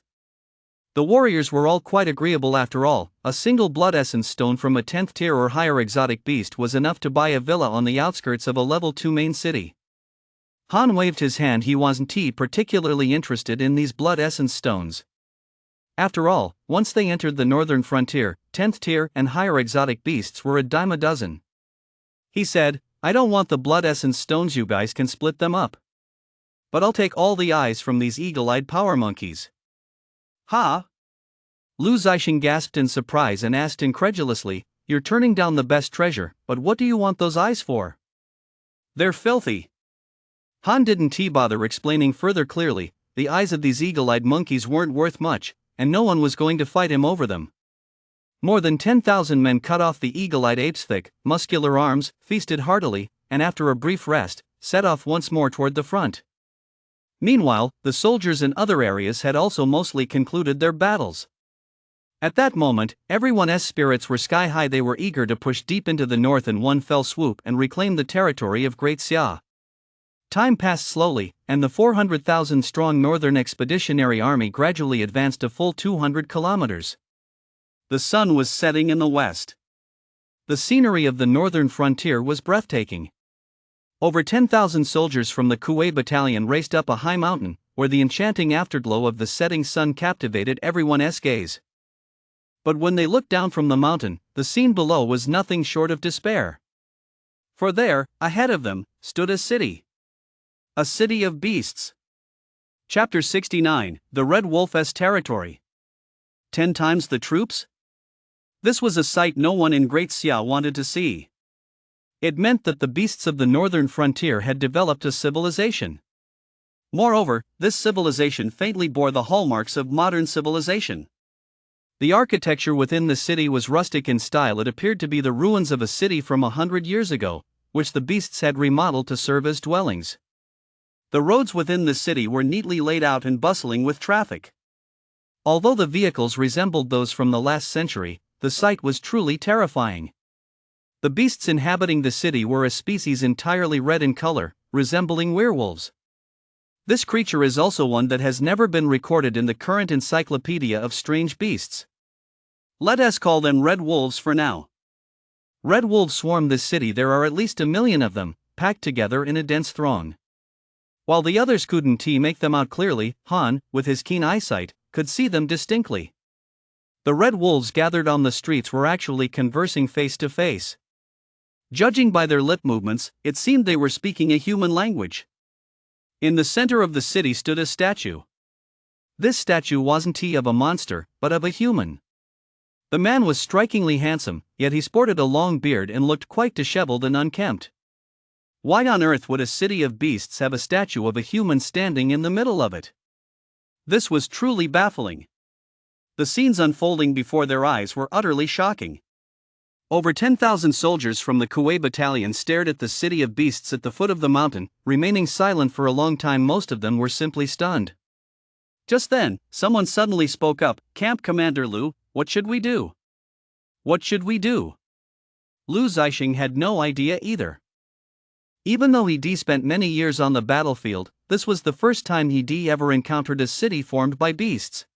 Speaker 2: The warriors were all quite agreeable. After all, a single blood essence stone from a 10th tier or higher exotic beast was enough to buy a villa on the outskirts of a level 2 main city. Han waved his hand. He wasn't particularly interested in these blood essence stones. After all, once they entered the northern frontier, 10th tier and higher exotic beasts were a dime a dozen. He said, I don't want the blood essence stones, you guys can split them up. But I'll take all the eyes from these eagle-eyed power monkeys. Ha! Lu Zixing gasped in surprise and asked incredulously, you're turning down the best treasure, but what do you want those eyes for? They're filthy. Han didn't bother explaining further. Clearly, the eyes of these eagle-eyed monkeys weren't worth much, and no one was going to fight him over them. More than 10,000 men cut off the eagle-eyed ape's thick, muscular arms, feasted heartily, and after a brief rest, set off once more toward the front. Meanwhile, the soldiers in other areas had also mostly concluded their battles. At that moment, everyone's spirits were sky high. They were eager to push deep into the north in one fell swoop and reclaim the territory of Great Xia. Time passed slowly, and the 400,000-strong Northern Expeditionary Army gradually advanced a full 200 kilometers. The sun was setting in the west. The scenery of the northern frontier was breathtaking. Over 10,000 soldiers from the Kuwei battalion raced up a high mountain, where the enchanting afterglow of the setting sun captivated everyone's gaze. But when they looked down from the mountain, the scene below was nothing short of despair. For there, ahead of them, stood a city. A city of beasts. Chapter 69, The Red Wolf's Territory. 10 times the troops? This was a sight no one in Great Xia wanted to see. It meant that the beasts of the northern frontier had developed a civilization. Moreover, this civilization faintly bore the hallmarks of modern civilization.
Speaker 1: The architecture within the city was rustic in style. It appeared to be the ruins of a city from 100 years ago, which the beasts had remodeled to serve as dwellings. The roads within the city were neatly laid out and bustling with traffic. Although the vehicles resembled those from the last century, the sight was truly terrifying. The beasts inhabiting the city were a species entirely red in color, resembling werewolves. This creature is also one that has never been recorded in the current encyclopedia of strange beasts. Let us call them red wolves for now. Red wolves swarm this city. There are at least 1 million of them, packed together in a dense throng. While the others couldn't make them out clearly, Han, with his keen eyesight, could see them distinctly. The red wolves gathered on the streets were actually conversing face to face. Judging by their lip movements, it seemed they were speaking a human language. In the center of the city stood a statue. This statue wasn't of a monster, but of a human. The man was strikingly handsome, yet he sported a long beard and looked quite disheveled and unkempt. Why on earth would a city of beasts have a statue of a human standing in the middle of it? This was truly baffling. The scenes unfolding before their eyes were utterly shocking. Over 10,000 soldiers from the Kuwait battalion stared at the city of beasts at the foot of the mountain, remaining silent for a long time. Most of them were simply stunned. Just then, someone suddenly spoke up. "Camp Commander Lu, what should we do?" What should we do? Lu Zixing had no idea either. Even though he'd spent many years on the battlefield, this was the first time he'd ever encountered a city formed by beasts.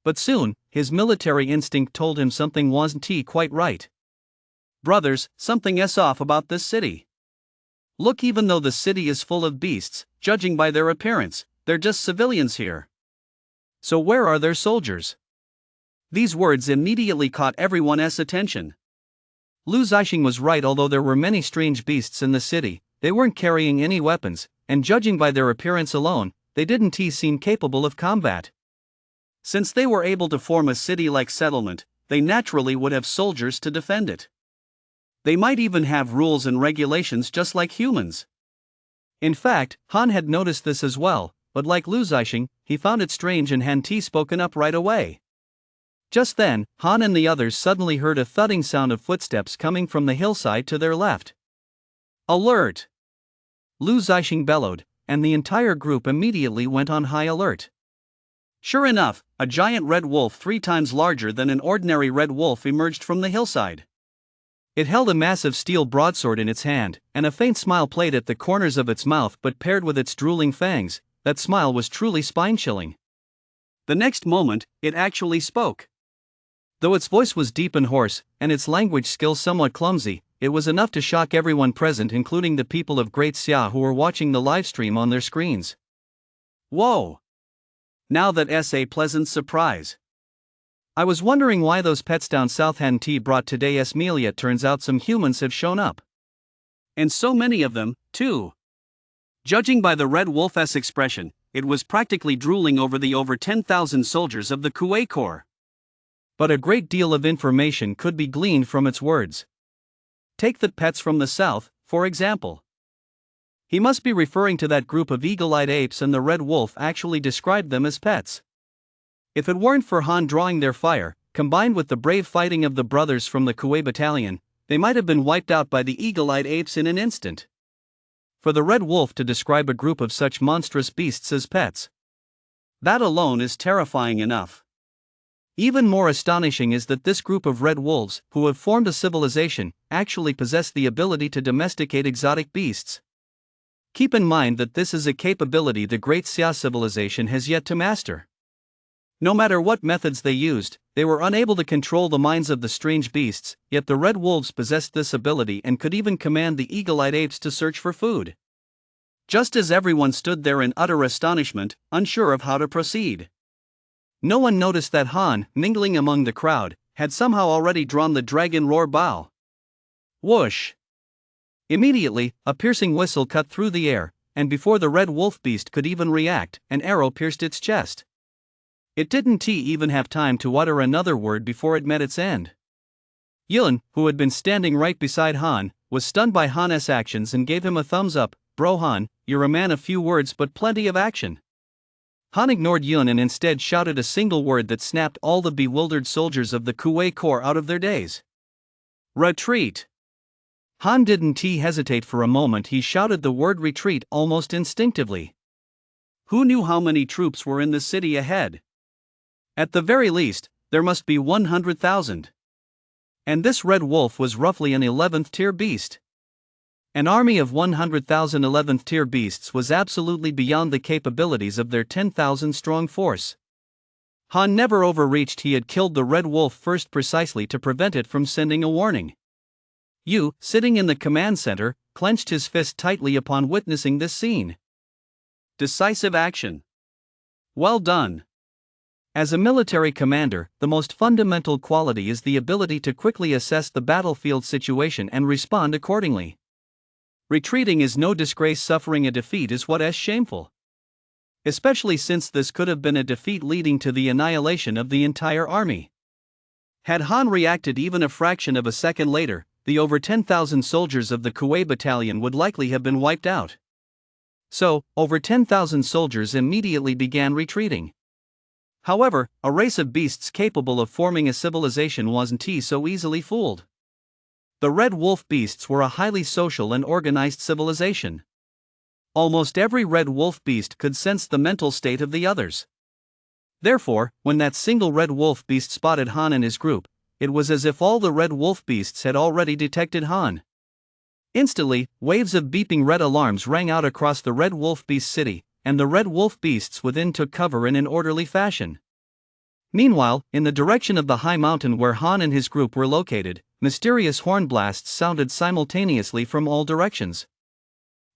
Speaker 1: But soon, his military instinct told him something wasn't quite right. "Brothers, something's off about this city. Look, even though the city is full of beasts, judging by their appearance, they're just civilians here. So where are their soldiers?" These words immediately caught everyone's attention. Lu Zixing was right. Although there were many strange beasts in the city, they weren't carrying any weapons, and judging by their appearance alone, they didn't seem capable of combat. Since they were able to form a city-like settlement, they naturally would have soldiers to defend it. They might even have rules and regulations just like humans. In fact, Han had noticed this as well, but like Lu Zixing, he found it strange and hadn't spoken up right away. Just then, Han and the others suddenly heard a thudding sound of footsteps coming from the hillside to their left. "Alert!" Lu Zixing bellowed, and the entire group immediately went on high alert. Sure enough, a giant red wolf 3 times larger than an ordinary red wolf emerged from the hillside. It held a massive steel broadsword in its hand, and a faint smile played at the corners of its mouth, but paired with its drooling fangs, that smile was truly spine-chilling. The next moment, it actually spoke. Though its voice was deep and hoarse, and its language skills somewhat clumsy, it was enough to shock everyone present, including the people of Great Xia who were watching the livestream on their screens. Whoa! Now that's a pleasant surprise. I was wondering why those pets down south hadn't brought today's meal yet. Turns out some humans have shown up. And so many of them, too. Judging by the red wolf's expression, it was practically drooling over the over 10,000 soldiers of the Kuwait Corps. But a great deal of information could be gleaned from its words. Take the pets from the south, for example. He must be referring to that group of eagle-eyed apes, and the red wolf actually described them as pets. If it weren't for Han drawing their fire, combined with the brave fighting of the brothers from the Kuwait battalion, they might have been wiped out by the eagle-eyed apes in an instant. For the red wolf to describe a group of such monstrous beasts as pets, that alone is terrifying enough. Even more astonishing is that this group of red wolves, who have formed a civilization, actually possess the ability to domesticate exotic beasts. Keep in mind that this is a capability the Great Xia civilization has yet to master. No matter what methods they used, they were unable to control the minds of the strange beasts, yet the red wolves possessed this ability and could even command the eagle-eyed apes to search for food. Just as everyone stood there in utter astonishment, unsure of how to proceed. No one noticed that Han, mingling among the crowd, had somehow already drawn the dragon roar bow. Whoosh! Immediately, a piercing whistle cut through the air, and before the red wolf beast could even react, an arrow pierced its chest. It didn't even have time to utter another word before it met its end. Yun, who had been standing right beside Han, was stunned by Han's actions and gave him a thumbs up. Bro Han, you're a man of few words but plenty of action. Han ignored Yun and instead shouted a single word that snapped all the bewildered soldiers of the Kuei Corps out of their daze. Retreat! Han didn't hesitate for a moment, he shouted the word retreat almost instinctively. Who knew how many troops were in the city ahead? At the very least, there must be 100,000. And this Red Wolf was roughly an 11th tier beast. An army of 100,000 11th tier beasts was absolutely beyond the capabilities of their 10,000 strong force. Han never overreached, he had killed the Red Wolf first precisely to prevent it from sending a warning. Yu, sitting in the command center, clenched his fist tightly upon witnessing this scene. Decisive action. Well done. As a military commander, the most fundamental quality is the ability to quickly assess the battlefield situation and respond accordingly. Retreating is no disgrace, suffering a defeat is what is shameful. Especially since this could have been a defeat leading to the annihilation of the entire army. Had Han reacted even a fraction of a second later, the over 10,000 soldiers of the Kuei battalion would likely have been wiped out. So, over 10,000 soldiers immediately began retreating. However, a race of beasts capable of forming a civilization wasn't so easily fooled. The Red Wolf beasts were a highly social and organized civilization. Almost every Red Wolf beast could sense the mental state of the others. Therefore, when that single Red Wolf beast spotted Han and his group, it was as if all the Red Wolf beasts had already detected Han. Instantly, waves of beeping red alarms rang out across the Red Wolf beast city, and the Red Wolf beasts within took cover in an orderly fashion. Meanwhile, in the direction of the high mountain where Han and his group were located, mysterious horn blasts sounded simultaneously from all directions.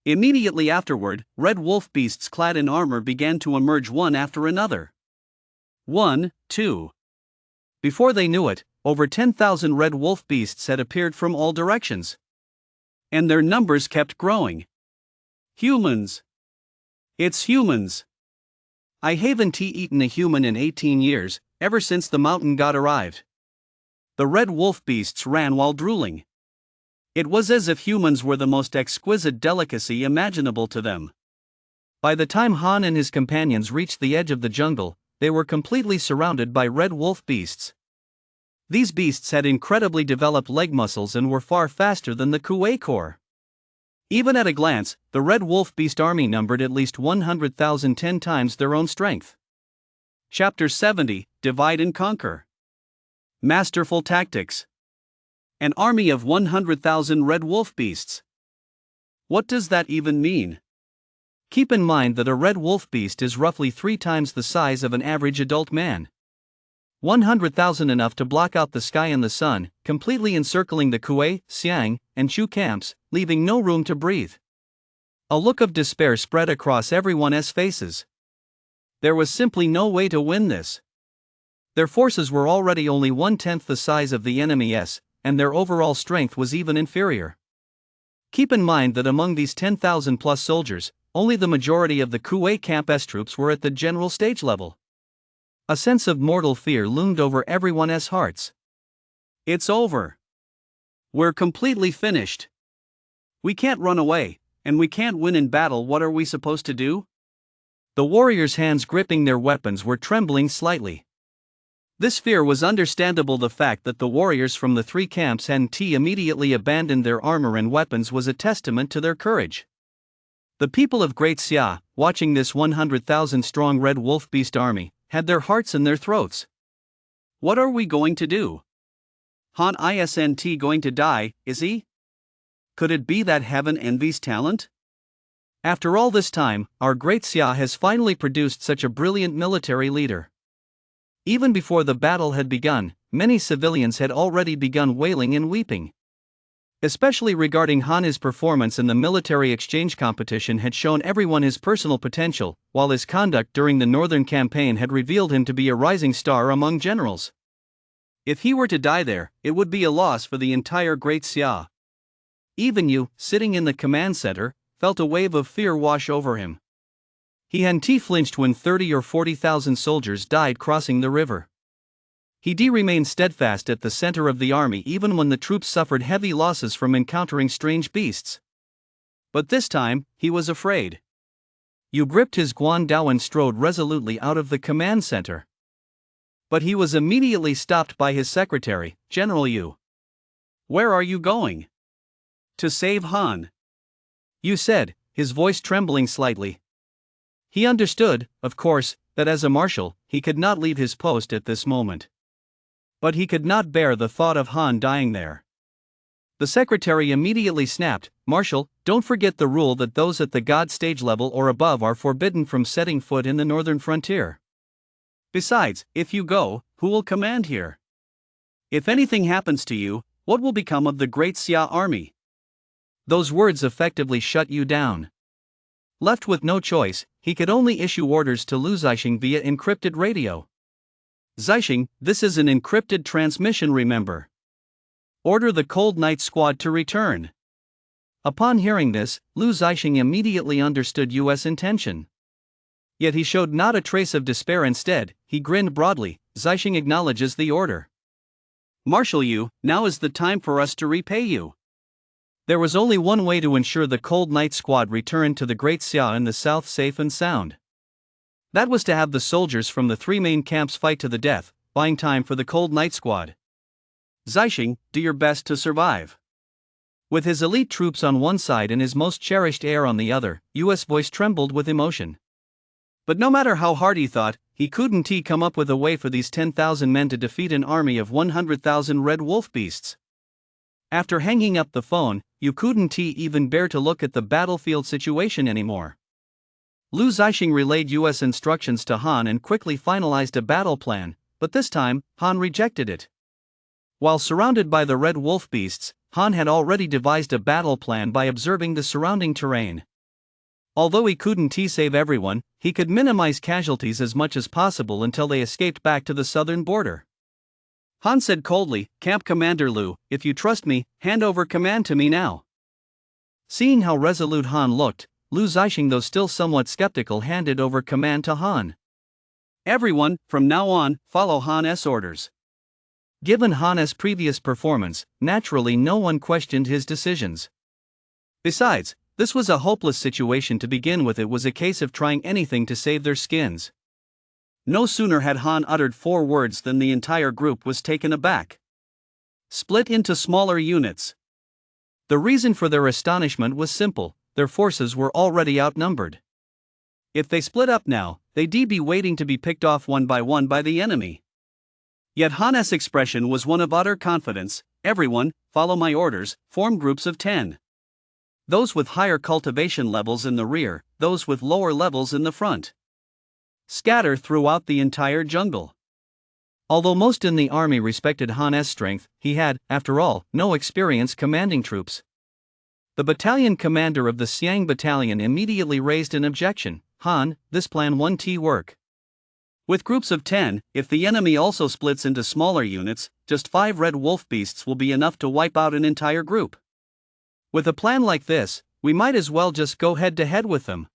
Speaker 1: Immediately afterward, Red Wolf beasts clad in armor began to emerge one after another. 1, 2. Before they knew it, over 10,000 Red Wolf beasts had appeared from all directions. And their numbers kept growing. Humans! It's humans! I haven't eaten a human in 18 years, ever since the mountain god arrived. The Red Wolf beasts ran while drooling. It was as if humans were the most exquisite delicacy imaginable to them. By the time Han and his companions reached the edge of the jungle, they were completely surrounded by Red Wolf beasts. These beasts had incredibly developed leg muscles and were far faster than the Kuei Corps. Even at a glance, the Red Wolf beast army numbered at least 100,000, 10 times their own strength. Chapter 70, Divide and Conquer. Masterful Tactics. An army of 100,000 Red Wolf beasts. What does that even mean? Keep in mind that a Red Wolf beast is roughly 3 times the size of an average adult man. 100,000 enough to block out the sky and the sun, completely encircling the Kuei, Xiang, and Chu camps, leaving no room to breathe. A look of despair spread across everyone's faces. There was simply no way to win this. Their forces were already only 1/10 the size of the enemy's, and their overall strength was even inferior. Keep in mind that among these 10,000 plus soldiers, only the majority of the Kuei camp's troops were at the general stage level. A sense of mortal fear loomed over everyone's hearts. It's over. We're completely finished. We can't run away, and we can't win in battle. What are we supposed to do? The warriors' hands gripping their weapons were trembling slightly. This fear was understandable. The fact that the warriors from the 3 camps hadn't immediately abandoned their armor and weapons was a testament to their courage. The people of Great Xia, watching this 100,000 strong Red Wolf beast army, had their hearts in their throats. What are we going to do? Han isn't going to die, is he? Could it be that heaven envies talent? After all this time, our Great Xia has finally produced such a brilliant military leader. Even before the battle had begun, many civilians had already begun wailing and weeping. Especially regarding Han, his performance in the military exchange competition had shown everyone his personal potential, while his conduct during the Northern Campaign had revealed him to be a rising star among generals. If he were to die there, it would be a loss for the entire Great Xia. Even Yu, sitting in the command center, felt a wave of fear wash over him. He hadn't flinched when 30 or 40,000 soldiers died crossing the river. He remained steadfast at the center of the army even when the troops suffered heavy losses from encountering strange beasts. But this time, he was afraid. Yu gripped his guandao and strode resolutely out of the command center. But he was immediately stopped by his secretary, General Yu.
Speaker 2: Where are you going? To save Han.
Speaker 1: Yu said, his voice trembling slightly. He understood, of course, that as a marshal, he could not leave his post at this moment. But he could not bear the thought of Han dying there. The secretary immediately snapped, Marshal, don't forget the rule that those at the God stage level or above are forbidden from setting foot in the northern frontier.
Speaker 2: Besides, if you go, who will command here? If anything happens to you, what will become of the Great Xia army?
Speaker 1: Those words effectively shut Yu down. Left with no choice, he could only issue orders to Lu Zixing via encrypted radio.
Speaker 2: Zixing, this is an encrypted transmission, remember. Order the Cold Knight Squad to return.
Speaker 1: Upon hearing this, Lu Zixing immediately understood Yu's intention. Yet he showed not a trace of despair. Instead, he grinned broadly. Zixing acknowledges the order.
Speaker 2: Marshal Yu, now is the time for us to repay you.
Speaker 1: There was only one way to ensure the Cold Knight Squad returned to the Great Xia in the south safe and sound. That was to have the soldiers from the three main camps fight to the death, buying time for the Cold Knight Squad.
Speaker 2: Zixing, do your best to survive.
Speaker 1: With his elite troops on one side and his most cherished heir on the other, Yu's voice trembled with emotion. But no matter how hard he thought, he couldn't come up with a way for these 10,000 men to defeat an army of 100,000 red wolf beasts. After hanging up the phone, Yu couldn't even bear to look at the battlefield situation anymore. Lu Zixing relayed Yu's instructions to Han and quickly finalized a battle plan, but this time, Han rejected it. While surrounded by the red wolf beasts, Han had already devised a battle plan by observing the surrounding terrain. Although he couldn't save everyone, he could minimize casualties as much as possible until they escaped back to the southern border.
Speaker 2: Han said coldly, Camp Commander Lu, if you trust me, hand over command to me now.
Speaker 1: Seeing how resolute Han looked, Lu Zixing, though still somewhat skeptical, handed over command to Han.
Speaker 2: Everyone, from now on, follow Han's orders.
Speaker 1: Given Han's previous performance, naturally no one questioned his decisions. Besides, this was a hopeless situation to begin with. It was a case of trying anything to save their skins.
Speaker 2: No sooner had Han uttered 4 words than the entire group was taken aback. Split into smaller units.
Speaker 1: The reason for their astonishment was simple: their forces were already outnumbered.
Speaker 2: If they split up now, they'd be waiting to be picked off one by the enemy. Yet Han's expression was one of utter confidence. Everyone, follow my orders, form groups of 10. Those with higher cultivation levels in the rear, those with lower levels in the front. Scatter throughout the entire jungle.
Speaker 1: Although most in the army respected Han's strength, he had, after all, no experience commanding troops. The battalion commander of the Xiang battalion immediately raised an objection. Han, this plan won't work.
Speaker 2: With groups of 10, if the enemy also splits into smaller units, just 5 red wolf beasts will be enough to wipe out an entire group.
Speaker 1: With a plan like this, we might as well just go head-to-head with them.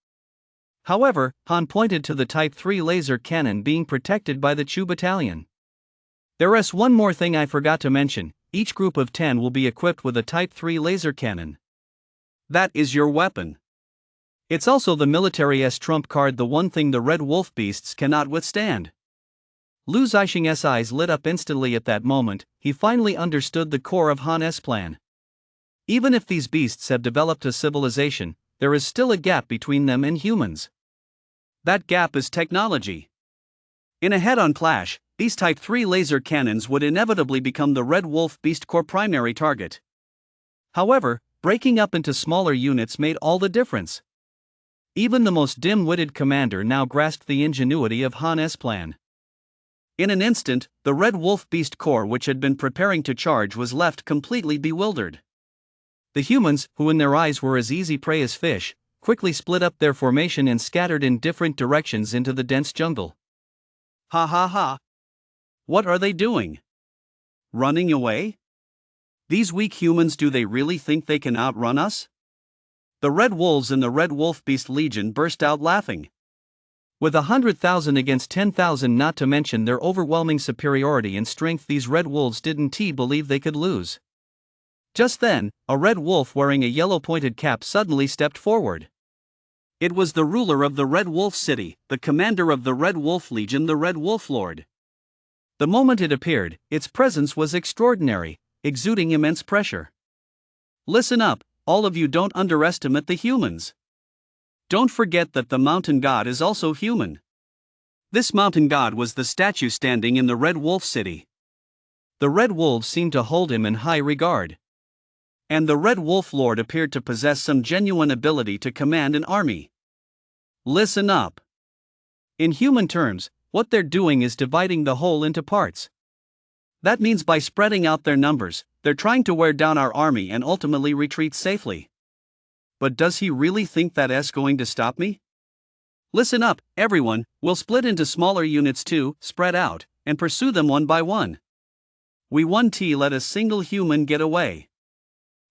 Speaker 1: However, Han pointed to the Type 3 laser cannon being protected by the Chu battalion. There's one more thing I forgot to mention: each group of 10 will be equipped with a Type 3 laser cannon.
Speaker 2: That is your weapon.
Speaker 1: It's also the military's trump card, the one thing the red wolf beasts cannot withstand. Lu Zixing's eyes lit up instantly at that moment. He finally understood the core of Han's plan. Even if these beasts have developed a civilization, there is still a gap between them and humans.
Speaker 2: That gap is technology. In a head-on clash, these Type 3 laser cannons would inevitably become the red wolf beast core primary target.
Speaker 1: However, breaking up into smaller units made all the difference. Even the most dim-witted commander now grasped the ingenuity of Han's plan.
Speaker 2: In an instant, the red wolf beast corps which had been preparing to charge was left completely bewildered.
Speaker 1: The humans, who in their eyes were as easy prey as fish, quickly split up their formation and scattered in different directions into the dense jungle.
Speaker 2: Ha ha ha! What are they doing? Running away? These weak humans, do they really think they can outrun us? The red wolves in the red wolf beast legion burst out laughing.
Speaker 1: With 100,000 against 10,000, not to mention their overwhelming superiority in strength, these red wolves didn't believe they could lose. Just then, a red wolf wearing a yellow pointed cap suddenly stepped forward.
Speaker 2: It was the ruler of the Red Wolf City, the commander of the Red Wolf Legion, the Red Wolf Lord.
Speaker 1: The moment it appeared, its presence was extraordinary, exuding immense pressure.
Speaker 2: Listen up, all of you, don't underestimate the humans. Don't forget that the mountain god is also human. This mountain god was the statue standing in the Red Wolf City.
Speaker 1: The Red Wolves seemed to hold him in high regard.
Speaker 2: And the Red Wolf Lord appeared to possess some genuine ability to command an army. Listen up.
Speaker 1: In human terms, what they're doing is dividing the whole into parts.
Speaker 2: That means by spreading out their numbers, they're trying to wear down our army and ultimately retreat safely. But does he really think that's going to stop me? Listen up, everyone, we'll split into smaller units too, spread out, and pursue them one by one. We won't let a single human get away.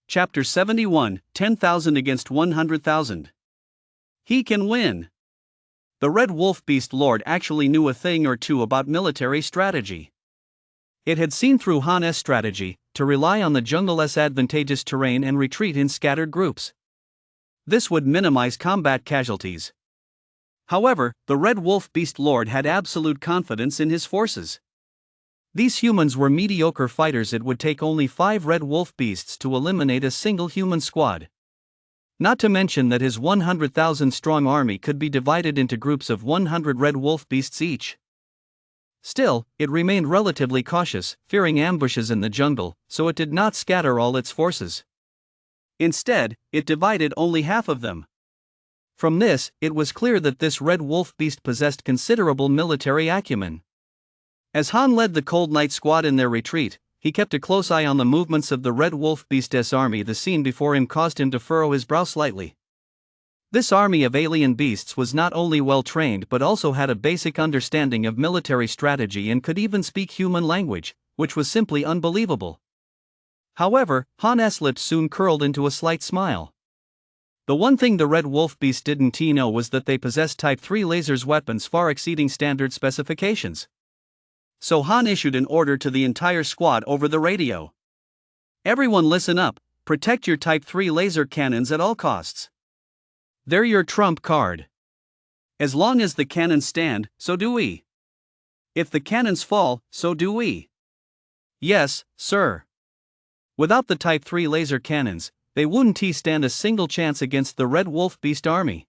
Speaker 2: Chapter 71, 10,000 against 100,000. He can win. The Red Wolf Beast Lord actually knew a thing or two about military strategy.
Speaker 1: It had seen through Han's strategy, to rely on the jungle's advantageous terrain and retreat in scattered groups. This would minimize combat casualties.
Speaker 2: However, the Red Wolf Beast Lord had absolute confidence in his forces.
Speaker 1: These humans were mediocre fighters. It would take only 5 Red Wolf Beasts to eliminate a single human squad. Not to mention that his 100,000-strong army could be divided into groups of 100 Red Wolf Beasts each. Still, it remained relatively cautious, fearing ambushes in the jungle, so it did not scatter all its forces.
Speaker 2: Instead, it divided only half of them.
Speaker 1: From this, it was clear that this Red Wolf Beast possessed considerable military acumen.
Speaker 2: As Han led the Cold Knight squad in their retreat, he kept a close eye on the movements of the Red Wolf Beast's army. The scene before him caused him to furrow his brow slightly. This army of alien beasts was not only well trained but also had a basic understanding of military strategy and could even speak human language, which was simply unbelievable. However, Han's lips soon curled into a slight smile. The one thing the Red Wolf Beast didn't know was that they possessed Type 3 lasers, weapons far exceeding standard specifications. So Han issued an order to the entire squad over the radio. Everyone listen up, protect your Type 3 laser cannons at all costs. They're your trump card. As long as the cannons stand, so do we. If the cannons fall, so do we.
Speaker 1: Yes, sir.
Speaker 2: Without the Type 3 laser cannons, they wouldn't stand a single chance against the Red Wolf Beast army.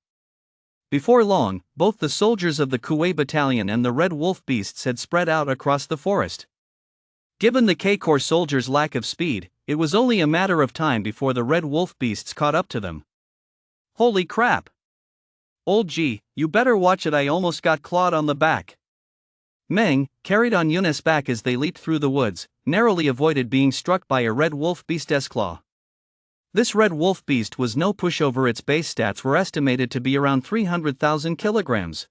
Speaker 1: Before long, both the soldiers of the Kuwait battalion and the Red Wolf Beasts had spread out across the forest.
Speaker 2: Given the K-Corps soldiers' lack of speed, it was only a matter of time before the Red Wolf Beasts caught up to them. Holy crap! Old G, you better watch it, I almost got clawed on the back.
Speaker 1: Meng, carried on Yun's back as they leaped through the woods, narrowly avoided being struck by a Red Wolf Beast's claw. This Red Wolf Beast was no pushover. Its base stats were estimated to be around 300,000 kilograms.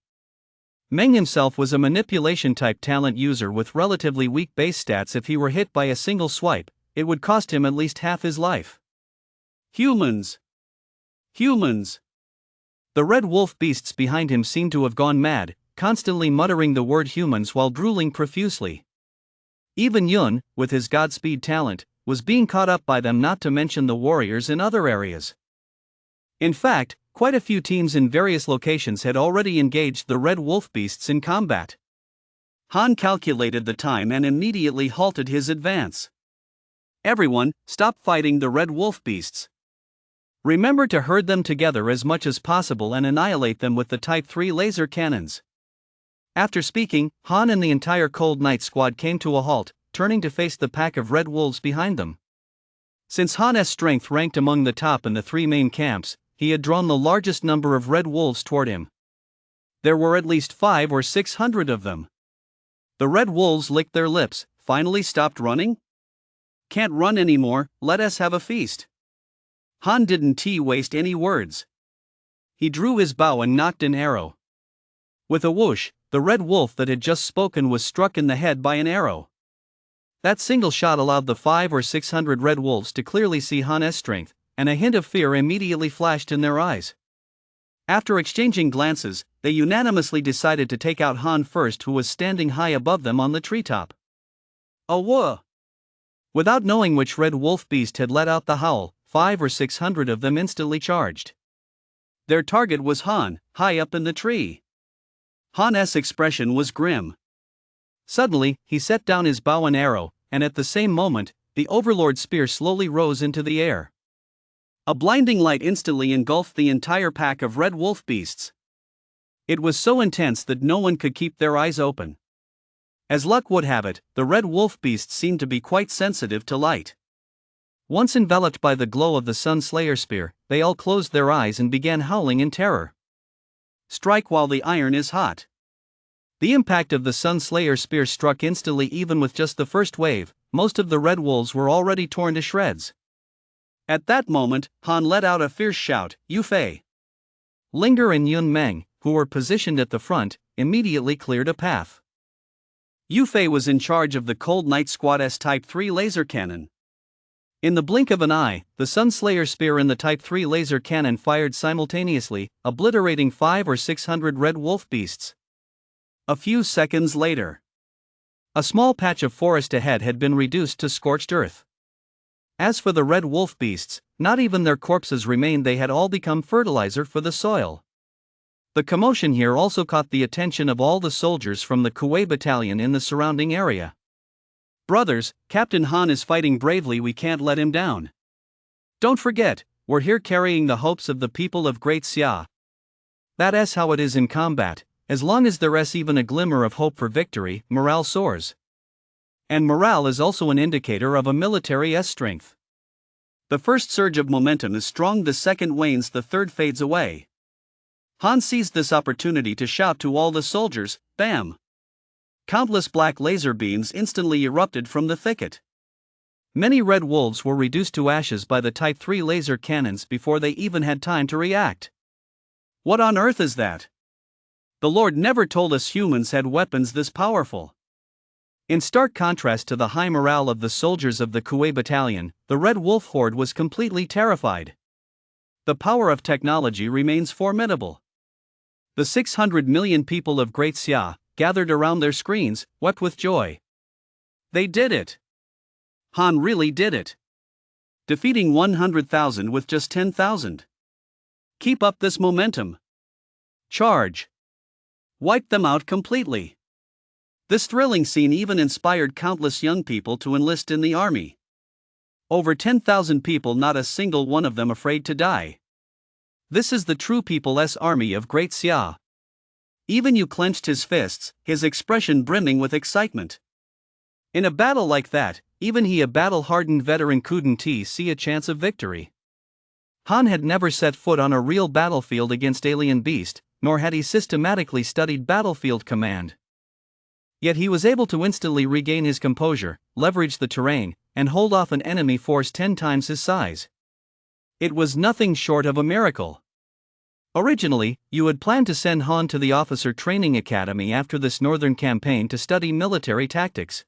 Speaker 1: Meng himself was a manipulation-type talent user with relatively weak base stats. If he were hit by a single swipe, it would cost him at least half his life.
Speaker 2: Humans! Humans!
Speaker 1: The Red Wolf Beasts behind him seemed to have gone mad, constantly muttering the word humans while drooling profusely. Even Yun, with his Godspeed talent, was being caught up by them, not to mention the warriors in other areas.
Speaker 2: In fact, quite a few teams in various locations had already engaged the Red Wolf Beasts in combat. Han calculated the time and immediately halted his advance. Everyone, stop fighting the Red Wolf Beasts. Remember to herd them together as much as possible and annihilate them with the Type 3 laser cannons. After speaking, Han and the entire Cold Knight squad came to a halt, turning to face the pack of red wolves behind them. Since Han's strength ranked among the top in the 3 main camps, he had drawn the largest number of red wolves toward him. There were at least 500 or 600 of them. The red wolves licked their lips, finally stopped running. Can't run anymore, let us have a feast. Han didn't waste any words. He drew his bow and nocked an arrow. With a whoosh, the red wolf that had just spoken was struck in the head by an arrow. That single shot allowed the 500 or 600 red wolves to clearly see Han's strength, and a hint of fear immediately flashed in their eyes. After exchanging glances, they unanimously decided to take out Han first, who was standing high above them on the treetop. Whoa! Without knowing which Red Wolf Beast had let out the howl, 500 or 600 of them instantly charged. Their target was Han, high up in the tree. Han's expression was grim. Suddenly, he set down his bow and arrow, and at the same moment, the Overlord's spear slowly rose into the air. A blinding light instantly engulfed the entire pack of red wolf beasts. It was so intense that no one could keep their eyes open. As luck would have it, the red wolf beasts seemed to be quite sensitive to light. Once enveloped by the glow of the Sun Slayer spear, they all closed their eyes and began howling in terror. Strike while the iron is hot. The impact of the Sun Slayer spear struck instantly. Even with just the first wave, most of the red wolves were already torn to shreds. At that moment, Han let out a fierce shout, "Yu Fei!" Linger and Yun Meng, who were positioned at the front, immediately cleared a path. Yu Fei was in charge of the Cold Knight Squad's Type 3 laser cannon. In the blink of an eye, the Sun Slayer spear and the Type 3 laser cannon fired simultaneously, obliterating 500 or 600 red wolf beasts. A few seconds later, a small patch of forest ahead had been reduced to scorched earth. As for the red wolf beasts, not even their corpses remained. They had all become fertilizer for the soil. The commotion here also caught the attention of all the soldiers from the Kuwei battalion in the surrounding area. "Brothers, Captain Han is fighting bravely. We can't let him down. Don't forget, we're here carrying the hopes of the people of Great Xia. That's how it is in combat. As long as there's even a glimmer of hope for victory, morale soars. And morale is also an indicator of a military's strength. The first surge of momentum is strong, the second wanes, the third fades away." Han seized this opportunity to shout to all the soldiers, "Bam!" Countless black laser beams instantly erupted from the thicket. Many red wolves were reduced to ashes by the Type 3 laser cannons before they even had time to react. What on earth is that? The Lord never told us humans had weapons this powerful. In stark contrast to the high morale of the soldiers of the Kuwei battalion, the Red Wolf horde was completely terrified. The power of technology remains formidable. The 600 million people of Great Xia, gathered around their screens, wept with joy. They did it! Han really did it! Defeating 100,000 with just 10,000. Keep up this momentum. Charge! Wipe them out completely. This thrilling scene even inspired countless young people to enlist in the army. Over 10,000 people, not a single one of them afraid to die. This is the true People's Army of Great Xia. Even Yu clenched his fists, his expression brimming with excitement. In a battle like that, even he, a battle-hardened veteran, couldn't see a chance of victory. Han had never set foot on a real battlefield against alien beast, nor had he systematically studied battlefield command. Yet he was able to instantly regain his composure, leverage the terrain, and hold off an enemy force 10 times his size. It was nothing short of a miracle. Originally, Yu had planned to send Han to the officer training academy after this northern campaign to study military tactics.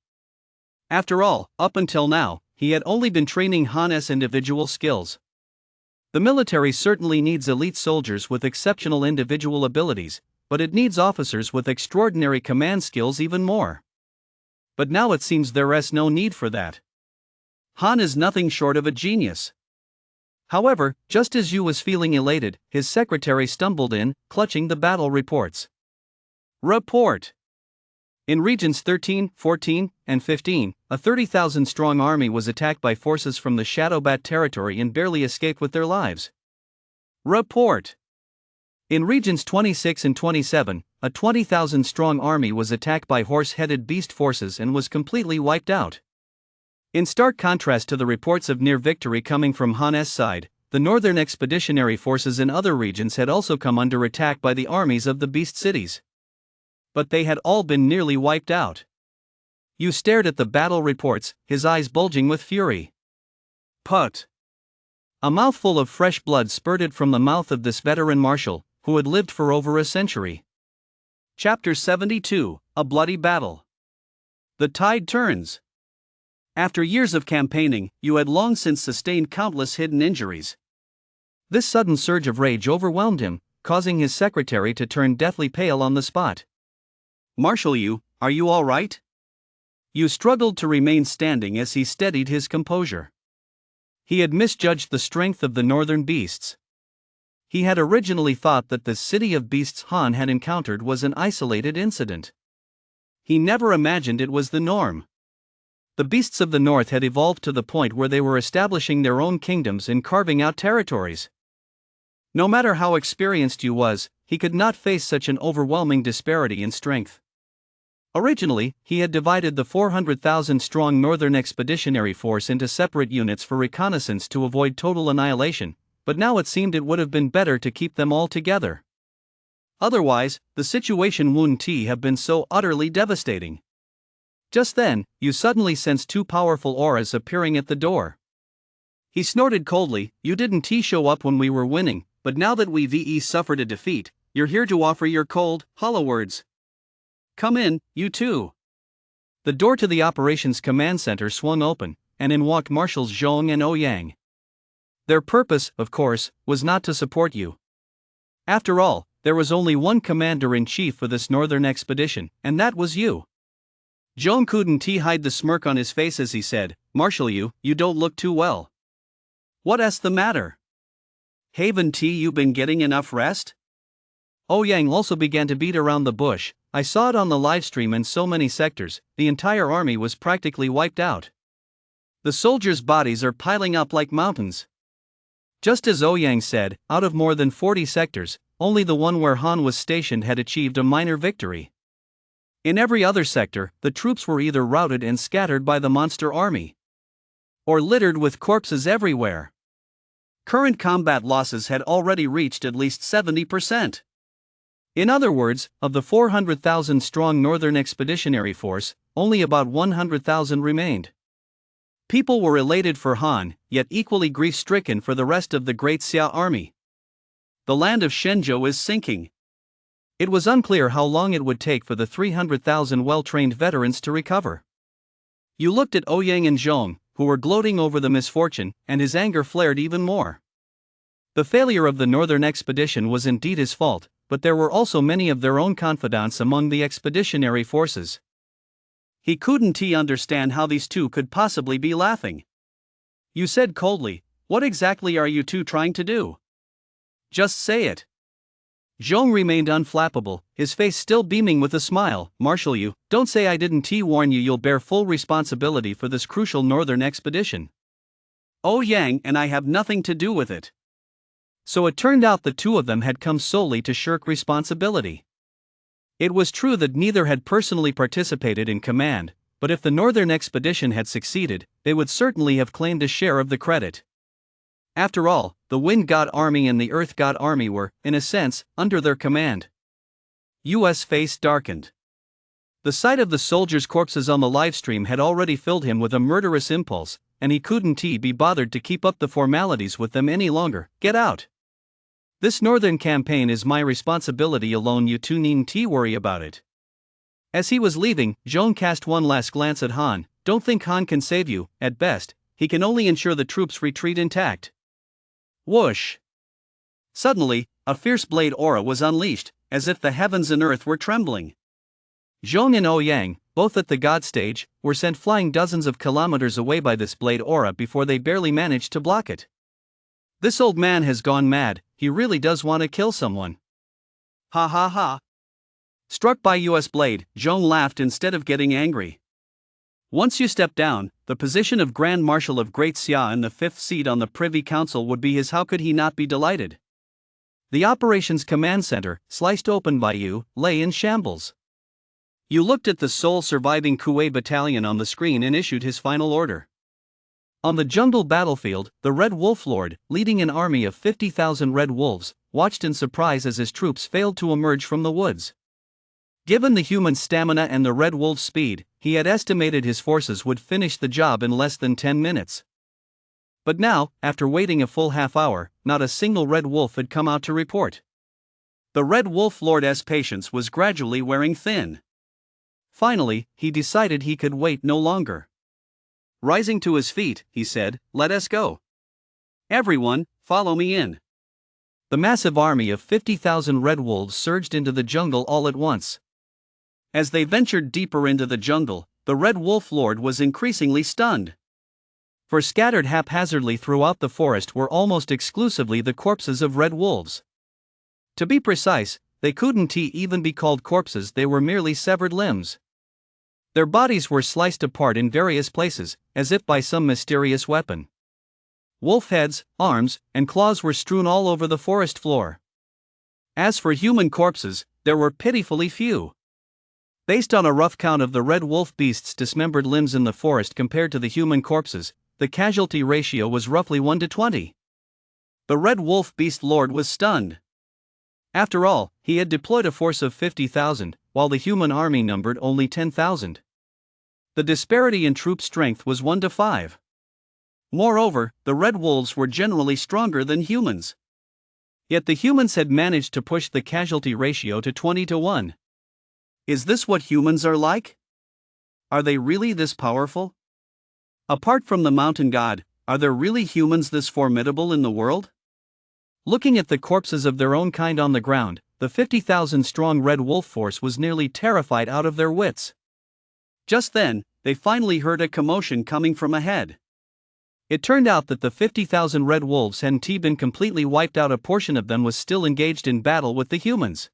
Speaker 2: After all, up until now, he had only been training Han's individual skills. The military certainly needs elite soldiers with exceptional individual abilities, but it needs officers with extraordinary command skills even more. But now it seems there's no need for that. Han is nothing short of a genius. However, just as Yu was feeling elated, his secretary stumbled in, clutching the battle reports. Report! In regions 13, 14, and 15, a 30,000-strong army was attacked by forces from the Shadowbat territory and barely escaped with their lives. Report! In regions 26 and 27, a 20,000-strong army was attacked by horse-headed beast forces and was completely wiped out. In stark contrast to the reports of near victory coming from Han's side, the northern expeditionary forces in other regions had also come under attack by the armies of the beast cities. But they had all been nearly wiped out. Yu stared at the battle reports, his eyes bulging with fury. Put! A mouthful of fresh blood spurted from the mouth of this veteran marshal, who had lived for over a century. Chapter 72, A Bloody Battle. The tide turns. After years of campaigning, Yu had long since sustained countless hidden injuries. This sudden surge of rage overwhelmed him, causing his secretary to turn deathly pale on the spot. "Marshal Yu, are you all right?" Yu struggled to remain standing as he steadied his composure. He had misjudged the strength of the northern beasts.
Speaker 1: He had originally thought that the city of beasts Han had encountered was an isolated incident. He never imagined it was the norm. The beasts of the north had evolved to the point where they were establishing their own kingdoms and carving out territories. No matter how experienced you was, he could not face such an overwhelming disparity in strength. Originally, he had divided the 400,000-strong Northern Expeditionary Force into separate units for reconnaissance to avoid total annihilation, but now it seemed it would have been better to keep them all together. Otherwise, the situation wouldn't have been so utterly devastating. Just then, you suddenly sensed two powerful auras appearing at the door. He snorted coldly, "You didn't show up when we were winning, but now that we've suffered a defeat, you're here to offer your cold, hollow words. Come in, you two." The door to the Operations Command Center swung open, and in walked Marshals Zhong and Ouyang. Their purpose, of course, was not to support you. After all, there was only one commander-in-chief for this northern expedition, and that was you. Zhong couldn't hide the smirk on his face as he said, "Marshal, you don't look too well. What's the matter? Haven't you been getting enough rest?" Ouyang also began to beat around the bush. "I saw it on the livestream in so many sectors, the entire army was practically wiped out. The soldiers' bodies are piling up like mountains." Just as Ouyang said, out of more than 40 sectors, only the one where Han was stationed had achieved a minor victory. In every other sector, the troops were either routed and scattered by the monster army, or littered with corpses everywhere. Current combat losses had already reached at least 70%. In other words, of the 400,000-strong Northern Expeditionary Force, only about 100,000 remained. People were elated for Han, yet equally grief-stricken for the rest of the Great Xia army. The land of Shenzhou is sinking. It was unclear how long it would take for the 300,000 well-trained veterans to recover. You looked at Ouyang and Zhong, who were gloating over the misfortune, and his anger flared even more. The failure of the Northern Expedition was indeed his fault, but there were also many of their own confidants among the expeditionary forces. He couldn't understand how these two could possibly be laughing. You said coldly, "What exactly are you two trying to do? Just say it." Zhong remained unflappable, his face still beaming with a smile. "Marshal, you don't say I didn't warn you. You'll bear full responsibility for this crucial northern expedition. Ouyang and I have nothing to do with it." So it turned out the two of them had come solely to shirk responsibility. It was true that neither had personally participated in command, but if the northern expedition had succeeded, they would certainly have claimed a share of the credit. After all, the Wind God Army and the Earth God Army were, in a sense, under their command. U.S. face darkened. The sight of the soldiers' corpses on the livestream had already filled him with a murderous impulse, and he couldn't be bothered to keep up the formalities with them any longer. "Get out. This northern campaign is my responsibility alone. You two needn't worry about it." As he was leaving, Zhong cast one last glance at Han. "Don't think Han can save you. At best, he can only ensure the troops retreat intact." Whoosh! Suddenly, a fierce blade aura was unleashed, as if the heavens and earth were trembling. Zhong and Ouyang, both at the god stage, were sent flying dozens of kilometers away by this blade aura before they barely managed to block it. "This old man has gone mad, he really does want to kill someone. Ha ha ha." Struck by US blade, Zhong laughed instead of getting angry. Once you step down, the position of Grand Marshal of Great Xia and the fifth seat on the Privy Council would be his. How could he not be delighted? The Operations Command Center, sliced open by you, lay in shambles. You looked at the sole surviving Kuei battalion on the screen and issued his final order. On the jungle battlefield, the Red Wolf Lord, leading an army of 50,000 red wolves, watched in surprise as his troops failed to emerge from the woods. Given the human stamina and the Red Wolf's speed, he had estimated his forces would finish the job in less than 10 minutes. But now, after waiting a full half hour, not a single Red Wolf had come out to report. The Red Wolf Lord's patience was gradually wearing thin. Finally, he decided he could wait no longer. Rising to his feet, he said, "Let us go. Everyone, follow me in." The massive army of 50,000 red wolves surged into the jungle all at once. As they ventured deeper into the jungle, the Red Wolf Lord was increasingly stunned. for scattered haphazardly throughout the forest were almost exclusively the corpses of red wolves. To be precise, they couldn't even be called corpses, they were merely severed limbs. Their bodies were sliced apart in various places, as if by some mysterious weapon. Wolf heads, arms, and claws were strewn all over the forest floor. As for human corpses, there were pitifully few. Based on a rough count of the red wolf beast's dismembered limbs in the forest compared to the human corpses, the casualty ratio was roughly 1 to 20. The red wolf beast lord was stunned. After all, he had deployed a force of 50,000, while the human army numbered only 10,000. The disparity in troop strength was 1 to 5. Moreover, the red wolves were generally stronger than humans. Yet the humans had managed to push the casualty ratio to 20 to 1. Is this what humans are like? Are they really this powerful? Apart from the mountain god, are there really humans this formidable in the world? Looking at the corpses of their own kind on the ground, the 50,000-strong red wolf force was nearly terrified out of their wits. Just then, they finally heard a commotion coming from ahead. It turned out that the 50,000 red wolves hadn't been completely wiped out, a portion of them was still engaged in battle with the humans.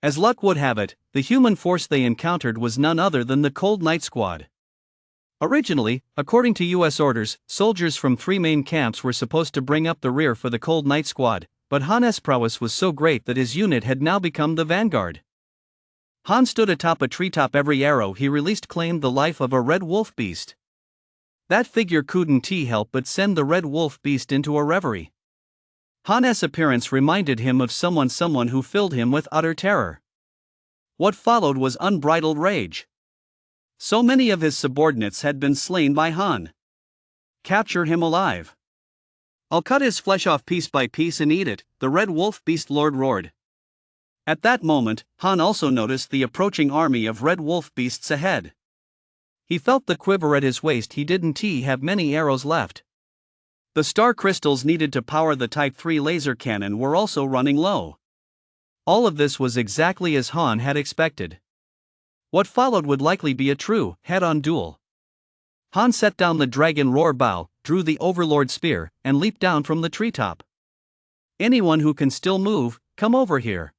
Speaker 1: As luck would have it, the human force they encountered was none other than the Cold Night Squad. Originally, according to U.S. orders, soldiers from 3 main camps were supposed to bring up the rear for the Cold Night Squad, but Han's prowess was so great that his unit had now become the vanguard. Han stood atop a treetop. Every arrow he released claimed the life of a red wolf beast. That figure couldn't help but send the red wolf beast into a reverie. Han's appearance reminded him of someone who filled him with utter terror. What followed was unbridled rage. So many of his subordinates had been slain by Han. Capture him alive. I'll cut his flesh off piece by piece and eat it, the red wolf beast lord roared. At that moment, Han also noticed the approaching army of red wolf beasts ahead. He felt the quiver at his waist. He didn't have many arrows left. The star crystals needed to power the Type 3 laser cannon were also running low. All of this was exactly as Han had expected. What followed would likely be a true, head-on duel. Han set down the dragon roar bow, drew the Overlord spear, and leaped down from the treetop. Anyone who can still move, come over here.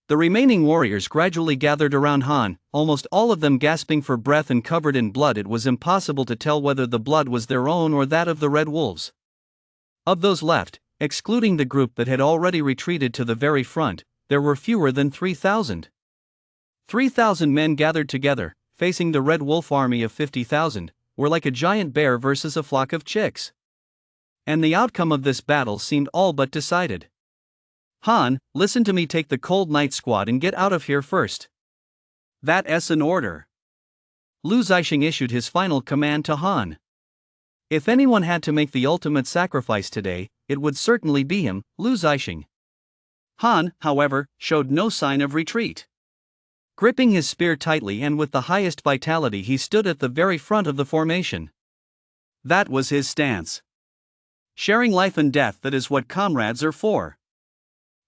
Speaker 1: The remaining warriors gradually gathered around Han, almost all of them gasping for breath and covered in blood. It was impossible to tell whether the blood was their own or that of the red wolves. Of those left, excluding the group that had already retreated to the very front, there were fewer than 3,000. 3,000 men gathered together, facing the red wolf army of 50,000, were like a giant bear versus a flock of chicks. And the outcome of this battle seemed all but decided. Han, listen to me, take the Cold Night Squad and get out of here first. That's an order. Lu Zixing issued his final command to Han. If anyone had to make the ultimate sacrifice today, it would certainly be him, Lu Zixing. Han, however, showed no sign of retreat. Gripping his spear tightly and with the highest vitality, he stood at the very front of the formation. That was his stance. Sharing life and death, that is what comrades are for.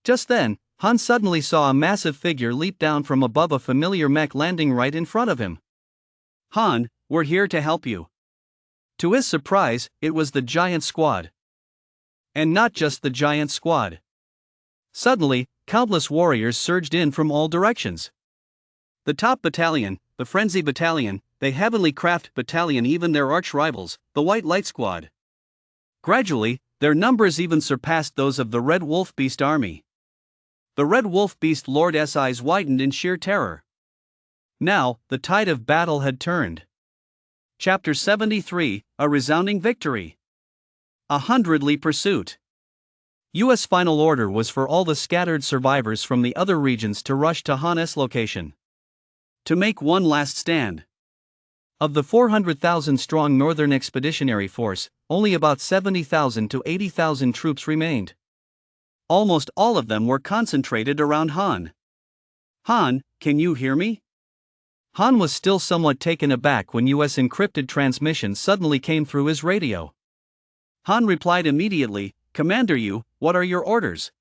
Speaker 1: Just then, Han suddenly saw a massive figure leap down from above, a familiar mech landing right in front of him. Han, we're here to help you. To his surprise, it was the Giant Squad. And not just the Giant Squad. Suddenly, countless warriors surged in from all directions. The top battalion, the Frenzy Battalion, the Heavenly Craft Battalion, even their arch-rivals, the White Light Squad. Gradually, their numbers even surpassed those of the Red Wolf Beast Army. The Red Wolf Beast Lord's eyes widened in sheer terror. Now, the tide of battle had turned. Chapter 73, A Resounding Victory. A Hundredly Pursuit. U.S. final order was for all the scattered survivors from the other regions to rush to Han's location. To make one last stand. Of the 400,000-strong Northern Expeditionary Force, only about 70,000 to 80,000 troops remained. Almost all of them were concentrated around Han. Han, can you hear me? Han was still somewhat taken aback when U.S. encrypted transmissions suddenly came through his radio. Han replied immediately, Commander, what are your orders?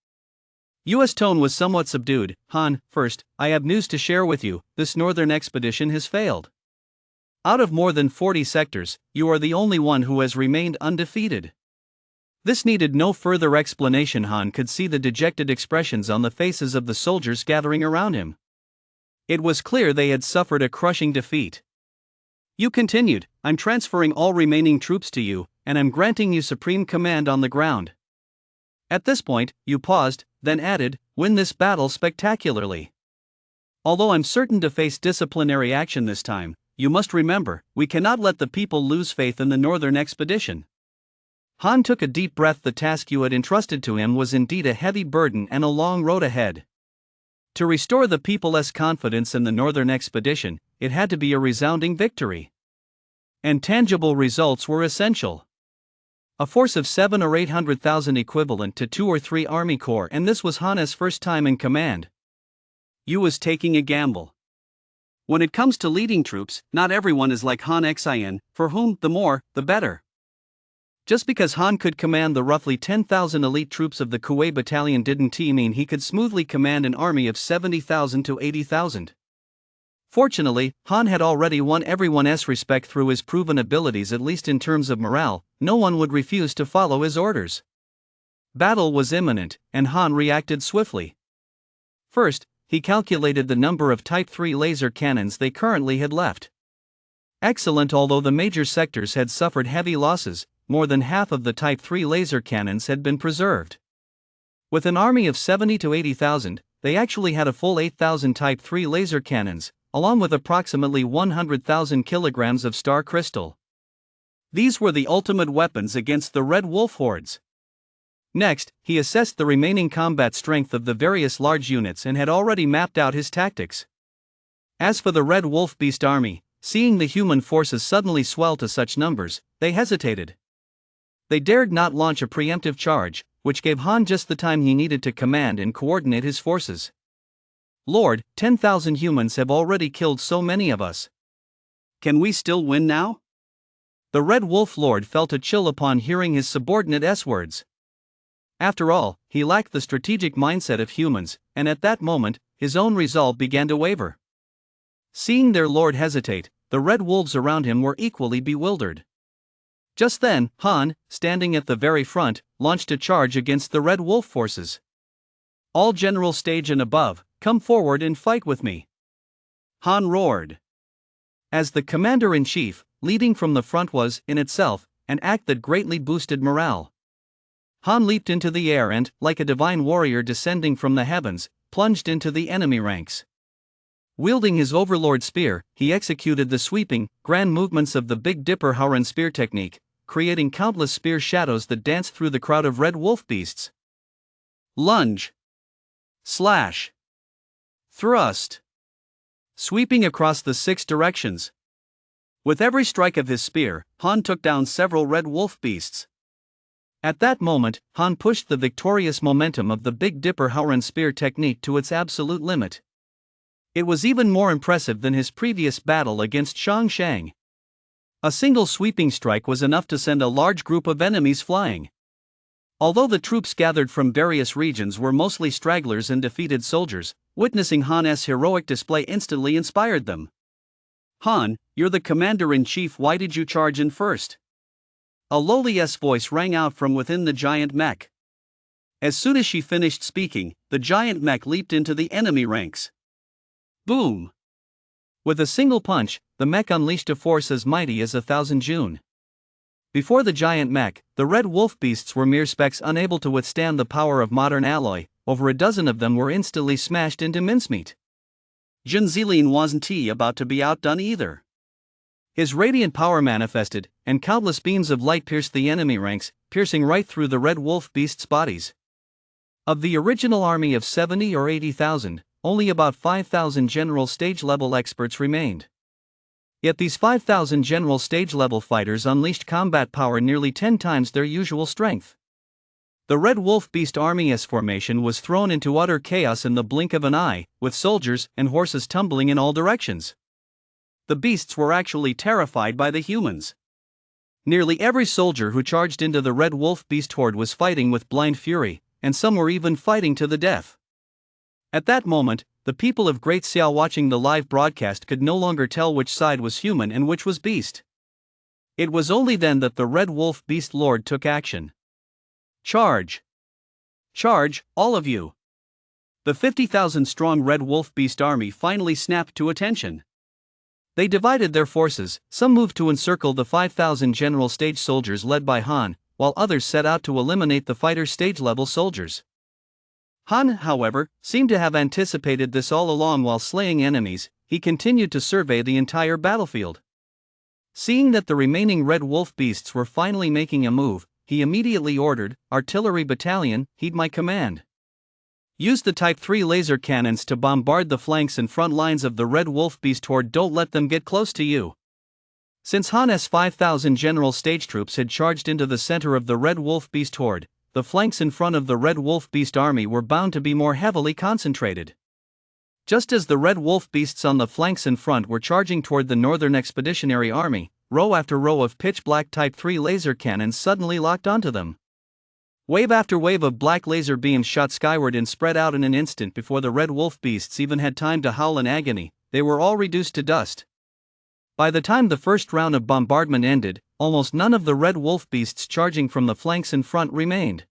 Speaker 1: U.S. tone was somewhat subdued. Han, first, I have news to share with you, this northern expedition has failed.
Speaker 2: Out of more than 40 sectors, you are the only one who has remained undefeated. This needed no further explanation. Han could see the dejected expressions on the faces of the soldiers gathering around him. It was clear they had suffered a crushing defeat. You continued, I'm transferring all remaining troops to you, and I'm granting you supreme command on the ground. At this point, you paused, then added, win this battle spectacularly. Although I'm certain to face disciplinary action this time, you must remember, we cannot let the people lose faith in the northern expedition. Han took a deep breath. The task you had entrusted to him was indeed a heavy burden and a long road ahead. To restore the people's confidence in the northern expedition, it had to be a resounding victory. And tangible results were essential. A force of 700,000 or 800,000 equivalent to 2 or 3 army corps, and this was Han's first time in command. You was taking a gamble. When it comes to leading troops, not everyone is like Han Xian, for whom the more, the better. Just because Han could command the roughly 10,000 elite troops of the Kuwait battalion didn't mean he could smoothly command an army of 70,000 to 80,000. Fortunately, Han had already won everyone's respect through his proven abilities. At least in terms of morale, no one would refuse to follow his orders. Battle was imminent, and Han reacted swiftly. First, he calculated the number of Type 3 laser cannons they currently had left. Excellent. Although the major sectors had suffered heavy losses, more than half of the Type 3 laser cannons had been preserved. With an army of 70 to 80,000, they actually had a full 8,000 Type 3 laser cannons, along with approximately 100,000 kilograms of star crystal. These were the ultimate weapons against the Red Wolf hordes. Next, he assessed the remaining combat strength of the various large units and had already mapped out his tactics. As for the Red Wolf Beast army, seeing the human forces suddenly swell to such numbers, they hesitated. They dared not launch a preemptive charge, which gave Han just the time he needed to command and coordinate his forces. Lord, 10,000 humans have already killed so many of us. Can we still win now? The Red Wolf Lord felt a chill upon hearing his subordinate's words. After all, he lacked the strategic mindset of humans, and at that moment, his own resolve began to waver. Seeing their lord hesitate, the red wolves around him were equally bewildered. Just then, Han, standing at the very front, launched a charge against the Red Wolf forces. All general stage and above, come forward and fight with me. Han roared. As the commander-in-chief, leading from the front was, in itself, an act that greatly boosted morale. Han leaped into the air and, like a divine warrior descending from the heavens, plunged into the enemy ranks. Wielding his overlord spear, he executed the sweeping, grand movements of the Big Dipper Howren spear technique, creating countless spear shadows that danced through the crowd of red wolf beasts. Lunge. Slash. Thrust. Sweeping across the 6 directions. With every strike of his spear, Han took down several red wolf beasts. At that moment, Han pushed the victorious momentum of the Big Dipper Howren spear technique to its absolute limit. It was even more impressive than his previous battle against Shang Shang. A single sweeping strike was enough to send a large group of enemies flying. Although the troops gathered from various regions were mostly stragglers and defeated soldiers, witnessing Han's heroic display instantly inspired them. Han, you're the commander-in-chief, why did you charge in first? A lowly voice rang out from within the giant mech. As soon as she finished speaking, the giant mech leaped into the enemy ranks. Boom! With a single punch, the mech unleashed a force as mighty as 1,000 June. Before the giant mech, the red wolf beasts were mere specks unable to withstand the power of modern alloy. Over a dozen of them were instantly smashed into mincemeat. Jun Zilin wasn't about to be outdone either. His radiant power manifested, and countless beams of light pierced the enemy ranks, piercing right through the red wolf beasts' bodies. Of the original army of 70 or 80,000, only about 5,000 general stage-level experts remained. Yet these 5,000 general stage-level fighters unleashed combat power nearly 10 times their usual strength. The Red Wolf Beast Army's formation was thrown into utter chaos in the blink of an eye, with soldiers and horses tumbling in all directions. The beasts were actually terrified by the humans. Nearly every soldier who charged into the Red Wolf Beast horde was fighting with blind fury, and some were even fighting to the death. At that moment, the people of Great Xiao watching the live broadcast could no longer tell which side was human and which was beast. It was only then that the Red Wolf Beast Lord took action. Charge! Charge, all of you! The 50,000-strong Red Wolf Beast army finally snapped to attention. They divided their forces, some moved to encircle the 5,000 general stage soldiers led by Han, while others set out to eliminate the fighter stage-level soldiers. Han, however, seemed to have anticipated this all along. While slaying enemies, he continued to survey the entire battlefield. Seeing that the remaining Red Wolf beasts were finally making a move, he immediately ordered, "Artillery Battalion, heed my command. Use the Type 3 laser cannons to bombard the flanks and front lines of the Red Wolf Beast Horde. Don't let them get close to you." Since Han's 5,000 general stage troops had charged into the center of the Red Wolf Beast Horde, the flanks in front of the Red Wolf Beast army were bound to be more heavily concentrated. Just as the Red Wolf Beasts on the flanks in front were charging toward the Northern Expeditionary Army, row after row of pitch-black Type 3 laser cannons suddenly locked onto them. Wave after wave of black laser beams shot skyward and spread out in an instant. Before the Red Wolf Beasts even had time to howl in agony, they were all reduced to dust. By the time the first round of bombardment ended, almost none of the Red Wolf Beasts charging from the flanks in front remained.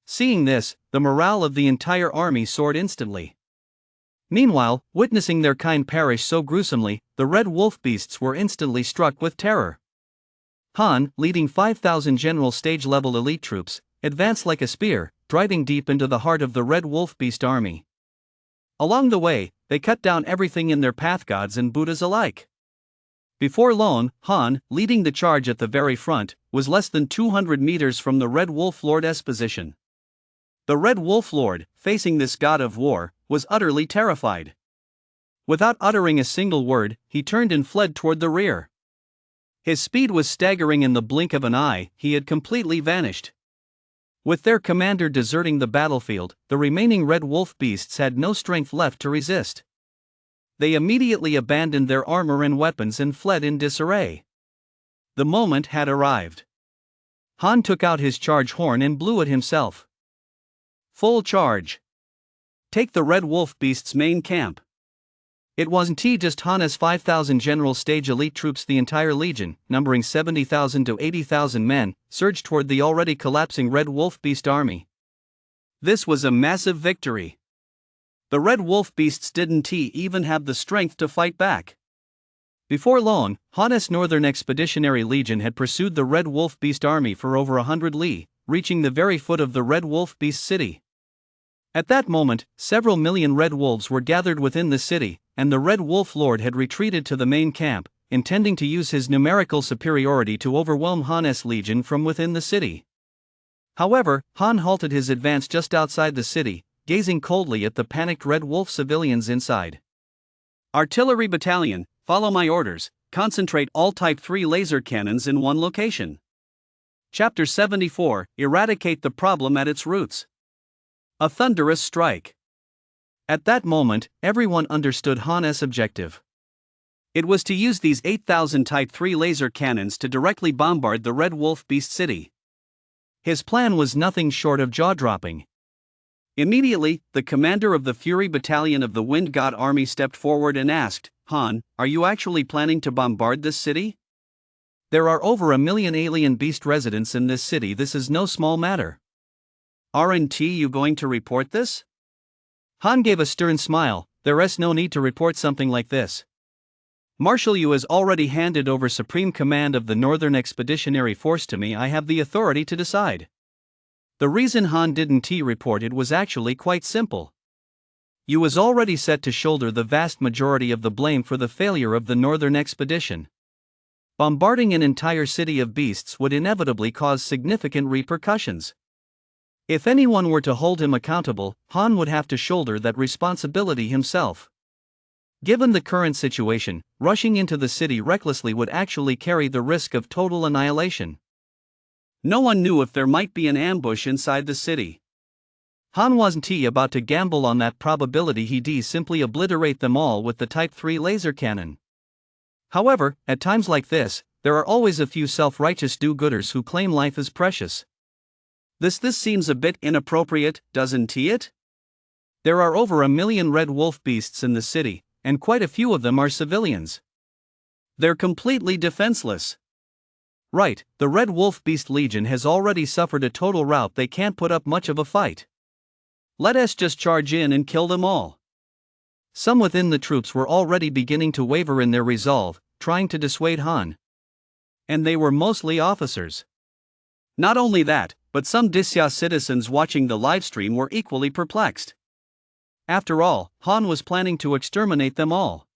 Speaker 2: Seeing this, the morale of the entire army soared instantly. Meanwhile, witnessing their kind perish so gruesomely, the Red Wolf Beasts were instantly struck with terror. Han, leading 5,000 general stage-level elite troops, advanced like a spear, driving deep into the heart of the Red Wolf Beast army. Along the way, they cut down everything in their path, gods and Buddhas alike. Before long, Han, leading the charge at the very front, was less than 200 meters from the Red Wolf Lord's position. The Red Wolf Lord, facing this god of war, was utterly terrified. Without uttering a single word, he turned and fled toward the rear. His speed was staggering. In the blink of an eye, he had completely vanished. With their commander deserting the battlefield, the remaining Red Wolf Beasts had no strength left to resist. They immediately abandoned their armor and weapons and fled in disarray. The moment had arrived. Han took out his charge horn and blew it himself. Full charge! Take the Red Wolf Beast's main camp. It wasn't just Han's 5,000 general stage elite troops. The entire legion, numbering 70,000 to 80,000 men, surged toward the already collapsing Red Wolf Beast army. This was a massive victory. The Red Wolf Beasts didn't even have the strength to fight back. Before long, Han's Northern Expeditionary Legion had pursued the Red Wolf Beast army for over 100 li, reaching the very foot of the Red Wolf Beast city. At that moment, several million red wolves were gathered within the city, and the Red Wolf Lord had retreated to the main camp, intending to use his numerical superiority to overwhelm Han's legion from within the city. However, Han halted his advance just outside the city, gazing coldly at the panicked Red Wolf civilians inside. "Artillery Battalion, follow my orders, concentrate all Type 3 laser cannons in one location." Chapter 74, Eradicate the problem at its roots. A thunderous strike. At that moment, everyone understood Han's objective. It was to use these 8,000 Type 3 laser cannons to directly bombard the Red Wolf Beast city. His plan was nothing short of jaw-dropping. Immediately, the commander of the Fury Battalion of the Wind God Army stepped forward and asked, "Han, are you actually planning to bombard this city? There are over 1 million alien beast residents in this city. This is no small matter. Aren't you going to report this?" Han gave a stern smile. "There's no need to report something like this. Marshal Yu has already handed over supreme command of the Northern Expeditionary Force to me. I have the authority to decide." The reason Han didn't report it was actually quite simple. Yu was already set to shoulder the vast majority of the blame for the failure of the Northern Expedition. Bombarding an entire city of beasts would inevitably cause significant repercussions. If anyone were to hold him accountable, Han would have to shoulder that responsibility himself. Given the current situation, rushing into the city recklessly would actually carry the risk of total annihilation. No one knew if there might be an ambush inside the city. Han wasn't about to gamble on that probability. He'd simply obliterate them all with the Type 3 laser cannon. However, at times like this, there are always a few self-righteous do-gooders who claim life is precious. This seems a bit inappropriate, doesn't it? There are over 1 million red wolf beasts in the city, and quite a few of them are civilians. They're completely defenseless. Right, the Red Wolf Beast Legion has already suffered a total rout. They can't put up much of a fight. Let us just charge in and kill them all. Some within the troops were already beginning to waver in their resolve, trying to dissuade Han. And they were mostly officers. Not only that, but some Disya citizens watching the livestream were equally perplexed. After all, Han was planning to exterminate them all.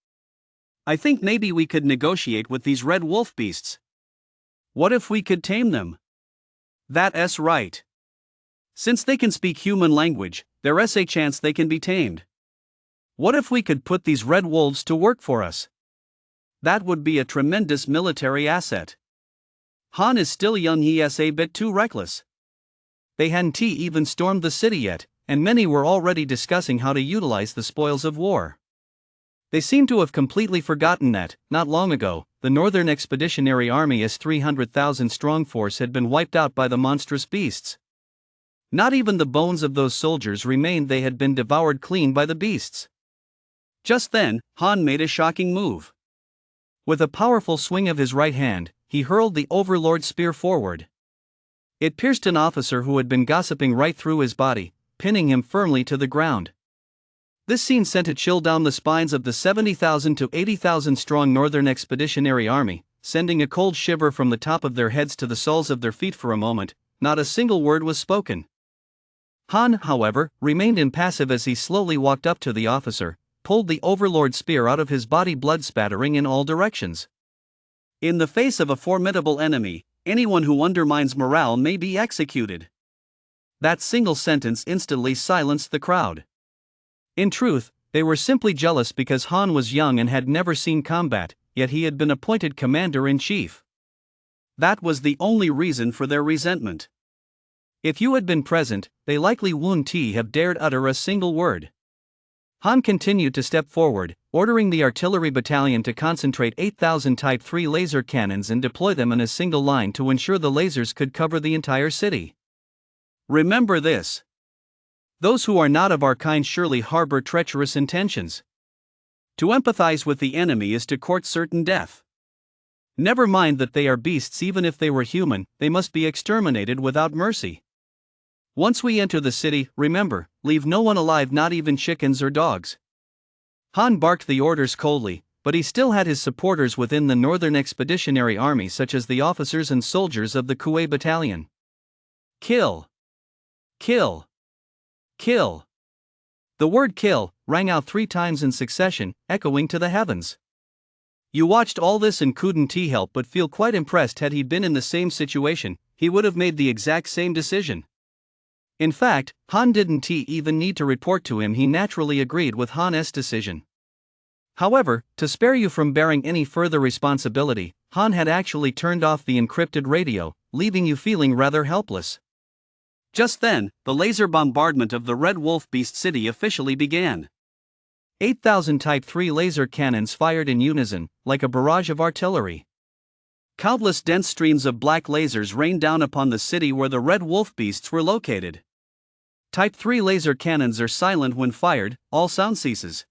Speaker 2: I think maybe we could negotiate with these red wolf beasts. What if we could tame them? That's right. Since they can speak human language, there's a chance they can be tamed. What if we could put these red wolves to work for us? That would be a tremendous military asset. Han is still young, he is a bit too reckless. They hadn't even stormed the city yet, and many were already discussing how to utilize the spoils of war. They seem to have completely forgotten that, not long ago, the Northern Expeditionary Army's 300,000 strong force had been wiped out by the monstrous beasts. Not even the bones of those soldiers remained, they had been devoured clean by the beasts. Just then, Han made a shocking move. With a powerful swing of his right hand, he hurled the Overlord spear forward. It pierced an officer who had been gossiping right through his body, pinning him firmly to the ground. This scene sent a chill down the spines of the 70,000 to 80,000 strong Northern Expeditionary Army, sending a cold shiver from the top of their heads to the soles of their feet. For a moment, not a single word was spoken. Han, however, remained impassive as he slowly walked up to the officer, pulled the Overlord spear out of his body, blood spattering in all directions. In the face of a formidable enemy, anyone who undermines morale may be executed. That single sentence instantly silenced the crowd. In truth, they were simply jealous because Han was young and had never seen combat, yet he had been appointed commander-in-chief. That was the only reason for their resentment. If you had been present, they likely wouldn't have dared utter a single word. Han continued to step forward, ordering the artillery battalion to concentrate 8,000 Type 3 laser cannons and deploy them in a single line to ensure the lasers could cover the entire city. Remember this. Those who are not of our kind surely harbor treacherous intentions. To empathize with the enemy is to court certain death. Never mind that they are beasts. Even if they were human, they must be exterminated without mercy. Once we enter the city, remember, leave no one alive, not even chickens or dogs. Han barked the orders coldly, but he still had his supporters within the Northern Expeditionary Army, such as the officers and soldiers of the Kuwait Battalion. Kill! Kill! Kill! The word kill rang out 3 times in succession, echoing to the heavens. You watched all this and couldn't help but feel quite impressed. Had he been in the same situation, he would have made the exact same decision. In fact, Han didn't even need to report to him, he naturally agreed with Han's decision. However, to spare you from bearing any further responsibility, Han had actually turned off the encrypted radio, leaving you feeling rather helpless. Just then, the laser bombardment of the Red Wolf Beast City officially began. 8,000 Type 3 laser cannons fired in unison, like a barrage of artillery. Countless dense streams of black lasers rained down upon the city where the Red Wolf Beasts were located. Type 3 laser cannons are silent when fired, all sound ceases.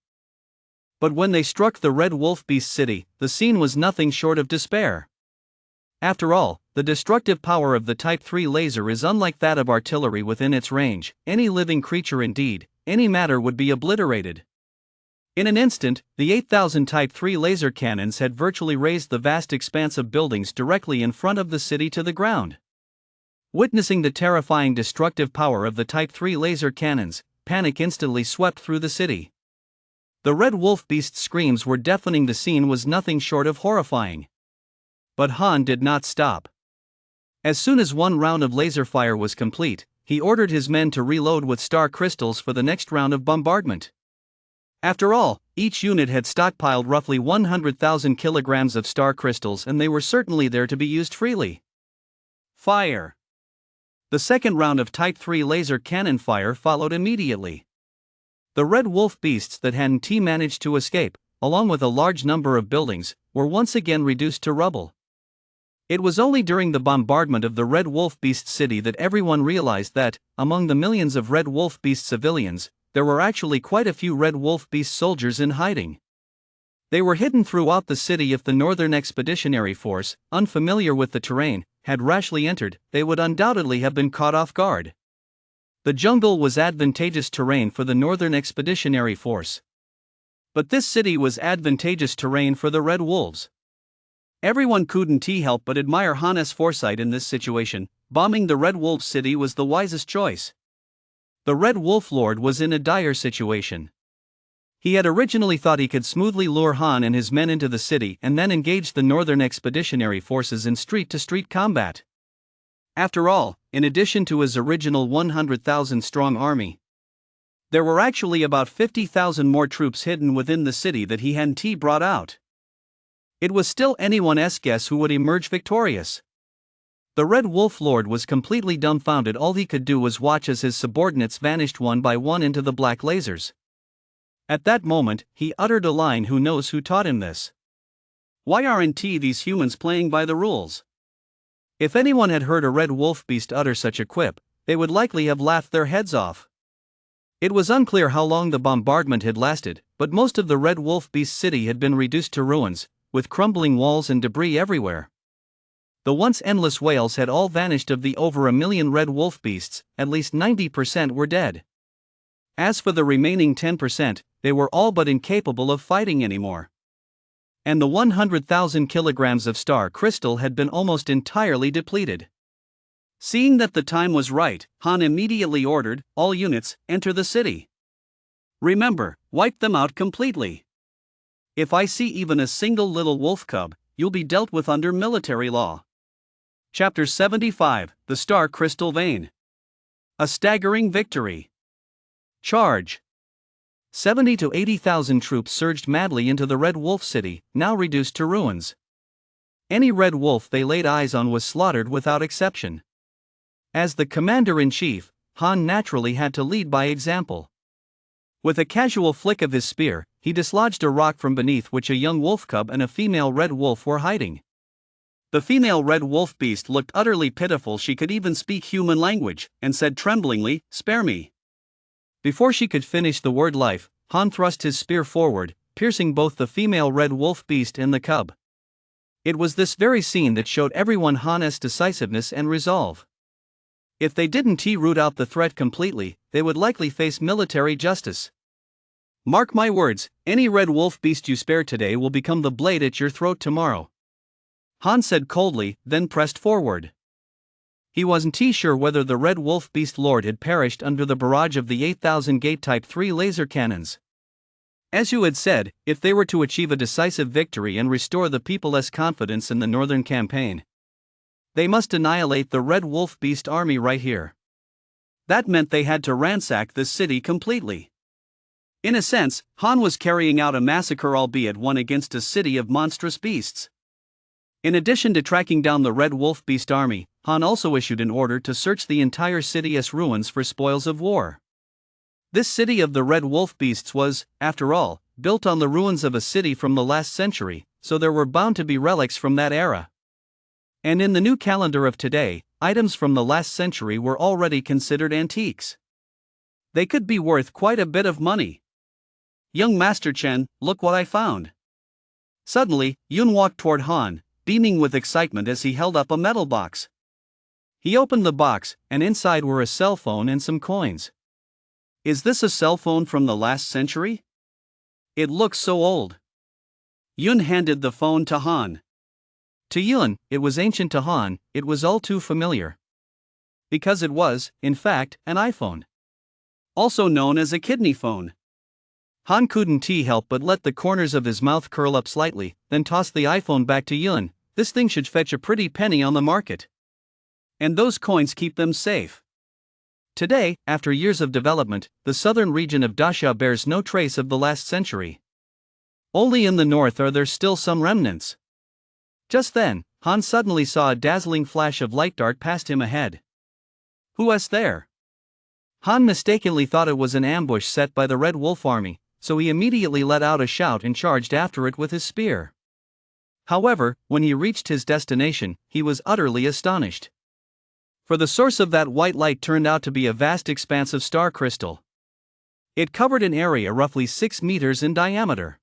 Speaker 2: But when they struck the Red Wolf Beast City, the scene was nothing short of despair. After all, the destructive power of the Type 3 laser is unlike that of artillery within its range. Any living creature, indeed, any matter, would be obliterated. In an instant, the 8,000 Type 3 laser cannons had virtually razed the vast expanse of buildings directly in front of the city to the ground. Witnessing the terrifying destructive power of the Type 3 laser cannons, panic instantly swept through the city. The Red Wolf Beast's screams were deafening. The scene was nothing short of horrifying. But Han did not stop. As soon as one round of laser fire was complete, he ordered his men to reload with star crystals for the next round of bombardment. After all, each unit had stockpiled roughly 100,000 kilograms of star crystals, and they were certainly there to be used freely. Fire! The second round of Type 3 laser cannon fire followed immediately. The Red Wolf Beasts that hadn't managed to escape, along with a large number of buildings, were once again reduced to rubble. It was only during the bombardment of the Red Wolf Beast City that everyone realized that, among the millions of Red Wolf Beast civilians,
Speaker 1: there were actually quite a few red wolf beast soldiers in hiding. They were hidden throughout the city. If the Northern Expeditionary Force, unfamiliar with the terrain, had rashly entered, they would undoubtedly have been caught off guard. The jungle was advantageous terrain for the Northern Expeditionary Force. But this city was advantageous terrain for the Red Wolves. Everyone couldn't help but admire Han's foresight in this situation. Bombing the Red Wolf city was the wisest choice. The Red Wolf Lord was in a dire situation. He had originally thought he could smoothly lure Han and his men into the city and then engage the Northern Expeditionary Forces in street-to-street combat. After all, in addition to his original 100,000-strong army, there were actually about 50,000 more troops hidden within the city that he hadn't brought out. It was still anyone's guess who would emerge victorious. The Red Wolf Lord was completely dumbfounded. All he could do was watch as his subordinates vanished one by one into the black lasers. At that moment, he uttered a line. Who knows who taught him this? Why aren't these humans playing by the rules? If anyone had heard a red wolf beast utter such a quip, they would likely have laughed their heads off. It was unclear how long the bombardment had lasted, but most of the Red Wolf Beast city had been reduced to ruins, with crumbling walls and debris everywhere. The once endless wails had all vanished. Of the over 1 million Red Wolf Beasts, at least 90% were dead. As for the remaining 10%, they were all but incapable of fighting anymore. And the 100,000 kilograms of star crystal had been almost entirely depleted. Seeing that the time was right, Han immediately ordered, all units, enter the city. Remember, wipe them out completely. If I see even a single little wolf cub, you'll be dealt with under military law. Chapter 75, The Star Crystal Vein. A staggering victory. Charge. 70 to 80,000 troops surged madly into the Red Wolf city, now reduced to ruins. Any red wolf they laid eyes on was slaughtered without exception. As the commander-in-chief, Han naturally had to lead by example. With a casual flick of his spear, he dislodged a rock from beneath which a young wolf cub and a female red wolf were hiding. The female red wolf beast looked utterly pitiful. She could even speak human language, and said tremblingly, "Spare me." Before she could finish the word life, Han thrust his spear forward, piercing both the female red wolf beast and the cub. It was this very scene that showed everyone Han's decisiveness and resolve. If they didn't root out the threat completely, they would likely face military justice. Mark my words, any red wolf beast you spare today will become the blade at your throat tomorrow. Han said coldly, then pressed forward. He wasn't sure whether the Red Wolf Beast Lord had perished under the barrage of the 8,000 Gate Type 3 laser cannons. As you had said, if they were to achieve a decisive victory and restore the people's confidence in the Northern campaign, they must annihilate the Red Wolf Beast army right here. That meant they had to ransack this city completely. In a sense, Han was carrying out a massacre, albeit one against a city of monstrous beasts. In addition to tracking down the Red Wolf Beast army, Han also issued an order to search the entire city's ruins for spoils of war. This city of the Red Wolf Beasts was, after all, built on the ruins of a city from the last century, so there were bound to be relics from that era. And in the new calendar of today, items from the last century were already considered antiques. They could be worth quite a bit of money. "Young Master Chen, look what I found." Suddenly, Yun walked toward Han, beaming with excitement as he held up a metal box. He opened the box, and inside were a cell phone and some coins. "Is this a cell phone from the last century? It looks so old." Yun handed the phone to Han. To Yun, it was ancient. To Han, it was all too familiar. Because it was, in fact, an iPhone. Also known as a kidney phone. Han couldn't help but let the corners of his mouth curl up slightly, then tossed the iPhone back to Yun. "This thing should fetch a pretty penny on the market. And those coins keep them safe." Today, after years of development, the southern region of Daxia bears no trace of the last century. Only in the north are there still some remnants. Just then, Han suddenly saw a dazzling flash of light dart past him ahead. "Who is there?" Han mistakenly thought it was an ambush set by the Red Wolf army, so he immediately let out a shout and charged after it with his spear. However, when he reached his destination, he was utterly astonished. For the source of that white light turned out to be a vast expanse of star crystal. It covered an area roughly 6 meters in diameter.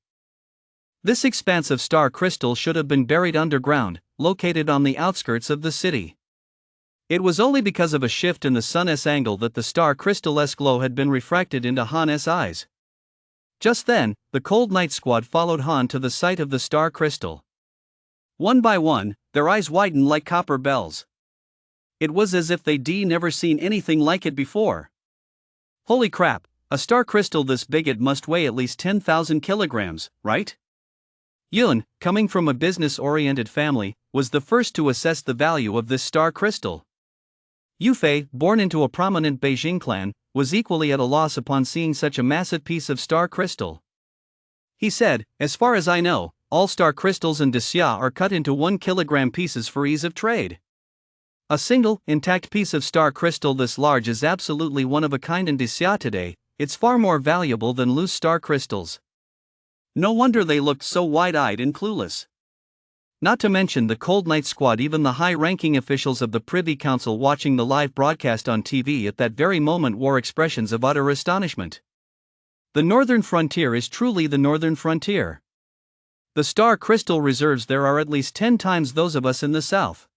Speaker 1: This expanse of star crystal should have been buried underground, located on the outskirts of the city. It was only because of a shift in the sun's angle that the star crystal's glow had been refracted into Han's eyes. Just then, the Cold Night Squad followed Han to the site of the star crystal. One by one, their eyes widened like copper bells. It was as if they'd never seen anything like it before. Holy crap, a star crystal this big, it must weigh at least 10,000 kilograms, right? Yun, coming from a business-oriented family, was the first to assess the value of this star crystal. Yufei, born into a prominent Beijing clan, was equally at a loss upon seeing such a massive piece of star crystal. He said, "As far as I know, all star crystals in Xia are cut into 1 kilogram pieces for ease of trade. A single, intact piece of star crystal this large is absolutely one of a kind in Xia today. It's far more valuable than loose star crystals." No wonder they looked so wide-eyed and clueless. Not to mention the Cold Night Squad, even the high-ranking officials of the Privy Council watching the live broadcast on TV at that very moment wore expressions of utter astonishment. The northern frontier is truly the northern frontier. The star crystal reserves there are at least 10 times those of us in the south.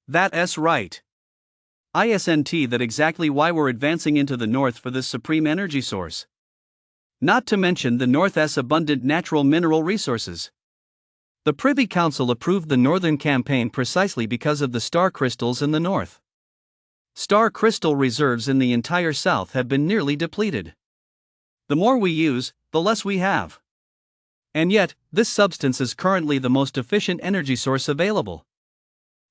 Speaker 1: That's right. Isn't that exactly why we're advancing into the north for this supreme energy source? Not to mention the North's abundant natural mineral resources. The Privy Council approved the Northern Campaign precisely because of the star crystals in the north. Star crystal reserves in the entire south have been nearly depleted. The more we use, the less we have. And yet, this substance is currently the most efficient energy source available.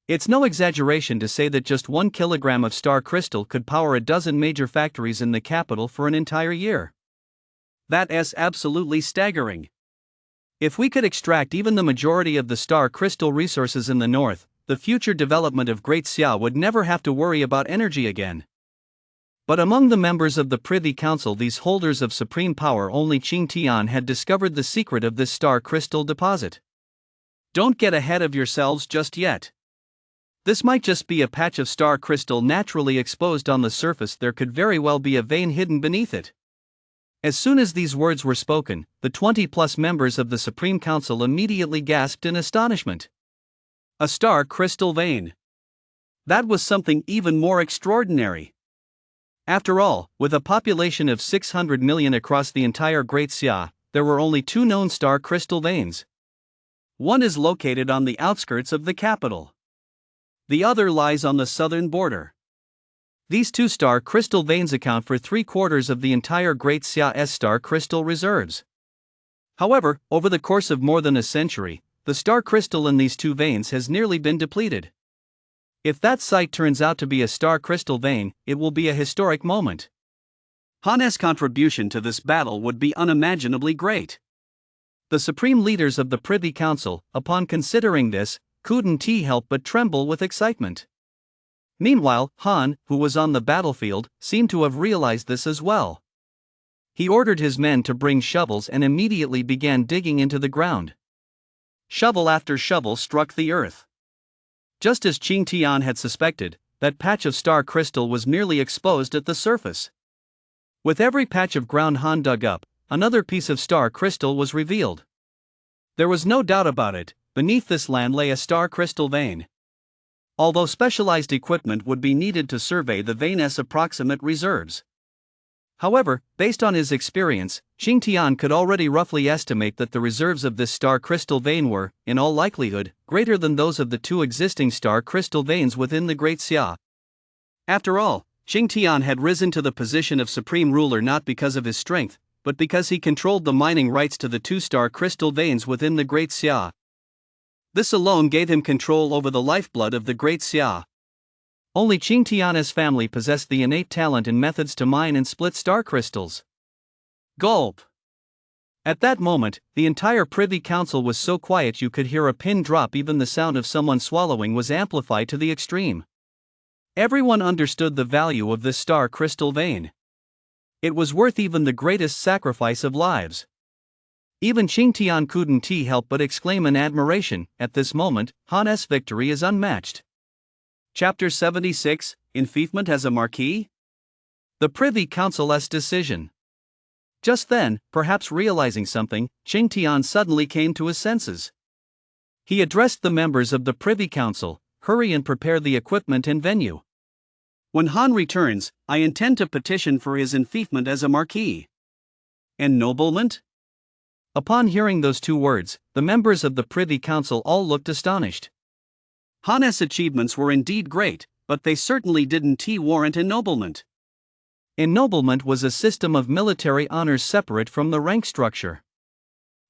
Speaker 1: It's no exaggeration to say that just 1 kilogram of star crystal could power a dozen major factories in the capital for an entire year. That's absolutely staggering. If we could extract even the majority of the star crystal resources in the north, the future development of Great Xia would never have to worry about energy again. But among the members of the Privy Council, these holders of supreme power, only Qing Tian had discovered the secret of this star crystal deposit. Don't get ahead of yourselves just yet. This might just be a patch of star crystal naturally exposed on the surface. There could very well be a vein hidden beneath it. As soon as these words were spoken, the 20-plus members of the Supreme Council immediately gasped in astonishment. A star crystal vein. That was something even more extraordinary. After all, with a population of 600 million across the entire Great Xia, there were only 2 known star crystal veins. One is located on the outskirts of the capital. The other lies on the southern border. These 2 star crystal veins account for 3/4 of the entire Great Xia's star crystal reserves. However, over the course of more than a century, the star crystal in these 2 veins has nearly been depleted. If that site turns out to be a star crystal vein, it will be a historic moment. Han's contribution to this battle would be unimaginably great. The supreme leaders of the Privy Council, upon considering this, couldn't help but tremble with excitement. Meanwhile, Han, who was on the battlefield, seemed to have realized this as well. He ordered his men to bring shovels and immediately began digging into the ground. Shovel after shovel struck the earth. Just as Qing Tian had suspected, that patch of star crystal was merely exposed at the surface. With every patch of ground Han dug up, another piece of star crystal was revealed. There was no doubt about it, beneath this land lay a star crystal vein. Although specialized equipment would be needed to survey the vein's approximate reserves. However, based on his experience, Qing Tian could already roughly estimate that the reserves of this star crystal vein were, in all likelihood, greater than those of the 2 existing star crystal veins within the Great Xia. After all, Qing Tian had risen to the position of supreme ruler not because of his strength, but because he controlled the mining rights to the 2 star crystal veins within the Great Xia. This alone gave him control over the lifeblood of the Great Xia. Only Qing Tian's family possessed the innate talent and methods to mine and split star crystals. Gulp! At that moment, the entire Privy Council was so quiet you could hear a pin drop. Even the sound of someone swallowing was amplified to the extreme. Everyone understood the value of this star crystal vein. It was worth even the greatest sacrifice of lives. Even Qing Tian couldn't help but exclaim in admiration. At this moment, Han's victory is unmatched. Chapter 76, Enfeoffment as a Marquis? The Privy Council's decision.
Speaker 2: Just then, perhaps realizing something, Qing Tian suddenly came to his senses. He addressed the members of the Privy Council, "Hurry and prepare the equipment and venue. When Han returns, I intend to petition for his enfeoffment as a marquis." "Ennoblement?" Upon hearing those two words, the members of the Privy Council all looked astonished. Han's achievements were indeed great, but they certainly didn't warrant ennoblement. Ennoblement was a system of military honors separate from the rank structure.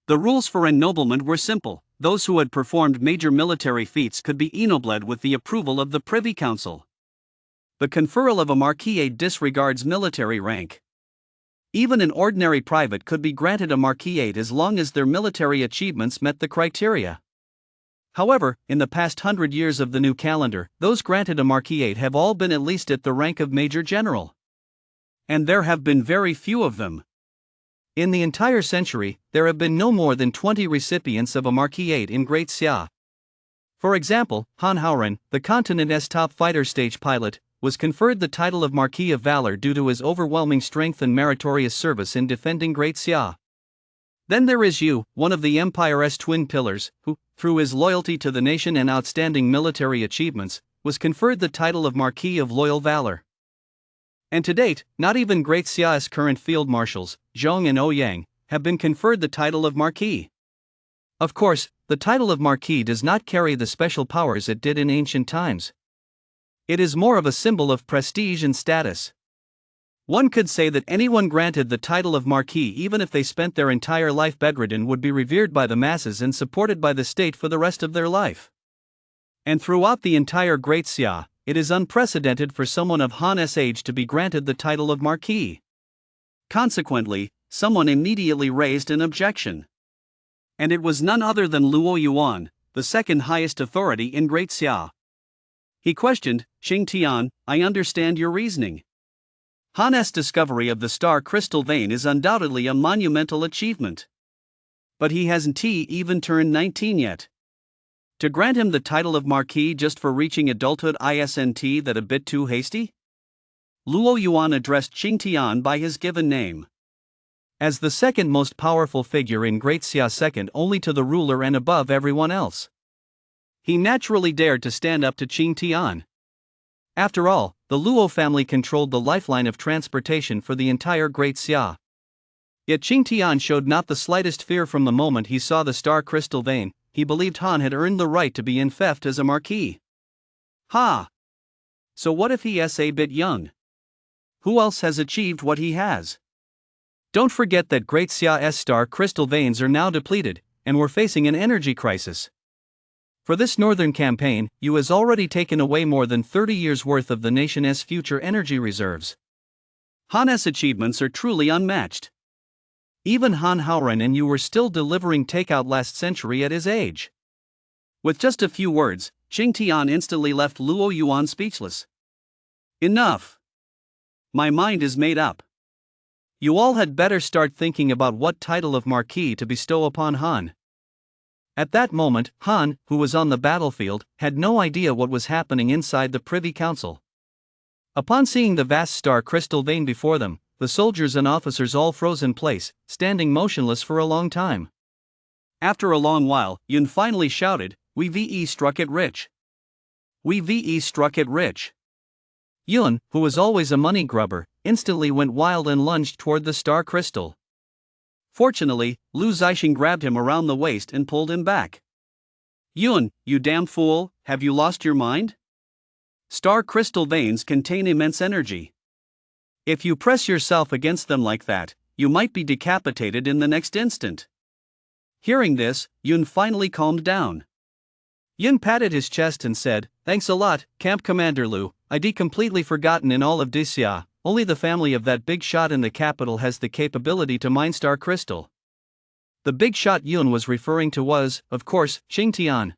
Speaker 2: The rules for ennoblement were simple: those who had performed major military feats could be ennobled with the approval of the Privy Council. The conferral of a marquisate disregards military rank. Even an ordinary private could be granted a marquisate as long as their military achievements met the criteria. However, in the past 100 years of the new calendar, those granted a marquisate have all been at least at the rank of Major General. And there have been very few of them. In the entire century, there have been no more than 20 recipients of a marquisate in Great Xia. For example, Han Haoren, the continent's top fighter stage pilot, was conferred the title of Marquis of Valor due to his overwhelming strength and meritorious service in defending Great Xia. Then there is Yu, one of the Empire's twin pillars, who, through his loyalty to the nation and outstanding military achievements, was conferred the title of Marquis of Loyal Valor. And to date, not even Great Xia's current field marshals, Zhong and Ouyang, have been conferred the title of Marquis. Of course, the title of Marquis does not carry the special powers it did in ancient times. It is more of a symbol of prestige and status. One could say that anyone granted the title of Marquis, even if they spent their entire life bedridden, would be revered by the masses and supported by the state for the rest of their life. And throughout the entire Great Xia, it is unprecedented for someone of Han's age to be granted the title of Marquis. Consequently, someone immediately raised an objection. And it was none other than Luo Yuan, the second highest authority in Great Xia. He questioned, "Qing Tian, I understand your reasoning. Han's discovery of the star crystal vein is undoubtedly a monumental achievement. But he hasn't even turned 19 yet. To grant him the title of Marquis just for reaching adulthood, isn't that a bit too hasty?" Luo Yuan addressed Qing Tian by his given name. As the second most powerful figure in Great Xia, second only to the ruler and above everyone else, he naturally dared to stand up to Qing Tian. After all, the Luo family controlled the lifeline of transportation for the entire Great Xia. Yet Qing Tian showed not the slightest fear from the moment he saw the star crystal vein. He believed Han had earned the right to be enfeoffed as a marquis. Ha! So what if he is a bit young? Who else has achieved what he has? Don't forget that Great Xia's star crystal veins are now depleted, and we're facing an energy crisis. For this northern campaign, Yu has already taken away more than 30 years' worth of the nation's future energy reserves. Han's achievements are truly unmatched. Even Han Haoren and Yu were still delivering takeout last century at his age. With just a few words, Qing Tian instantly left Luo Yuan speechless. Enough. My mind is made up. You all had better start thinking about what title of Marquis to bestow upon Han. At that moment, Han, who was on the battlefield, had no idea what was happening inside the Privy Council. Upon seeing the vast star crystal vein before them, the soldiers and officers all froze in place, standing motionless for a long time. After a long while, Yun finally shouted, "We struck it rich. We struck it rich." Yun, who was always a money grubber, instantly went wild and lunged toward the star crystal. Fortunately, Lu Zixing grabbed him around the waist and pulled him back. "Yun, you damn fool, have you lost your mind? Star crystal veins contain immense energy. If you press yourself against them like that, you might be decapitated in the next instant." Hearing this, Yun finally calmed down. Yun patted his chest and said, "Thanks a lot, Camp Commander Lu. I'd completely forgotten in all of Xia, only the family of that big shot in the capital has the capability to mine star crystal." The big shot Yun was referring to was, of course, Qing Tian.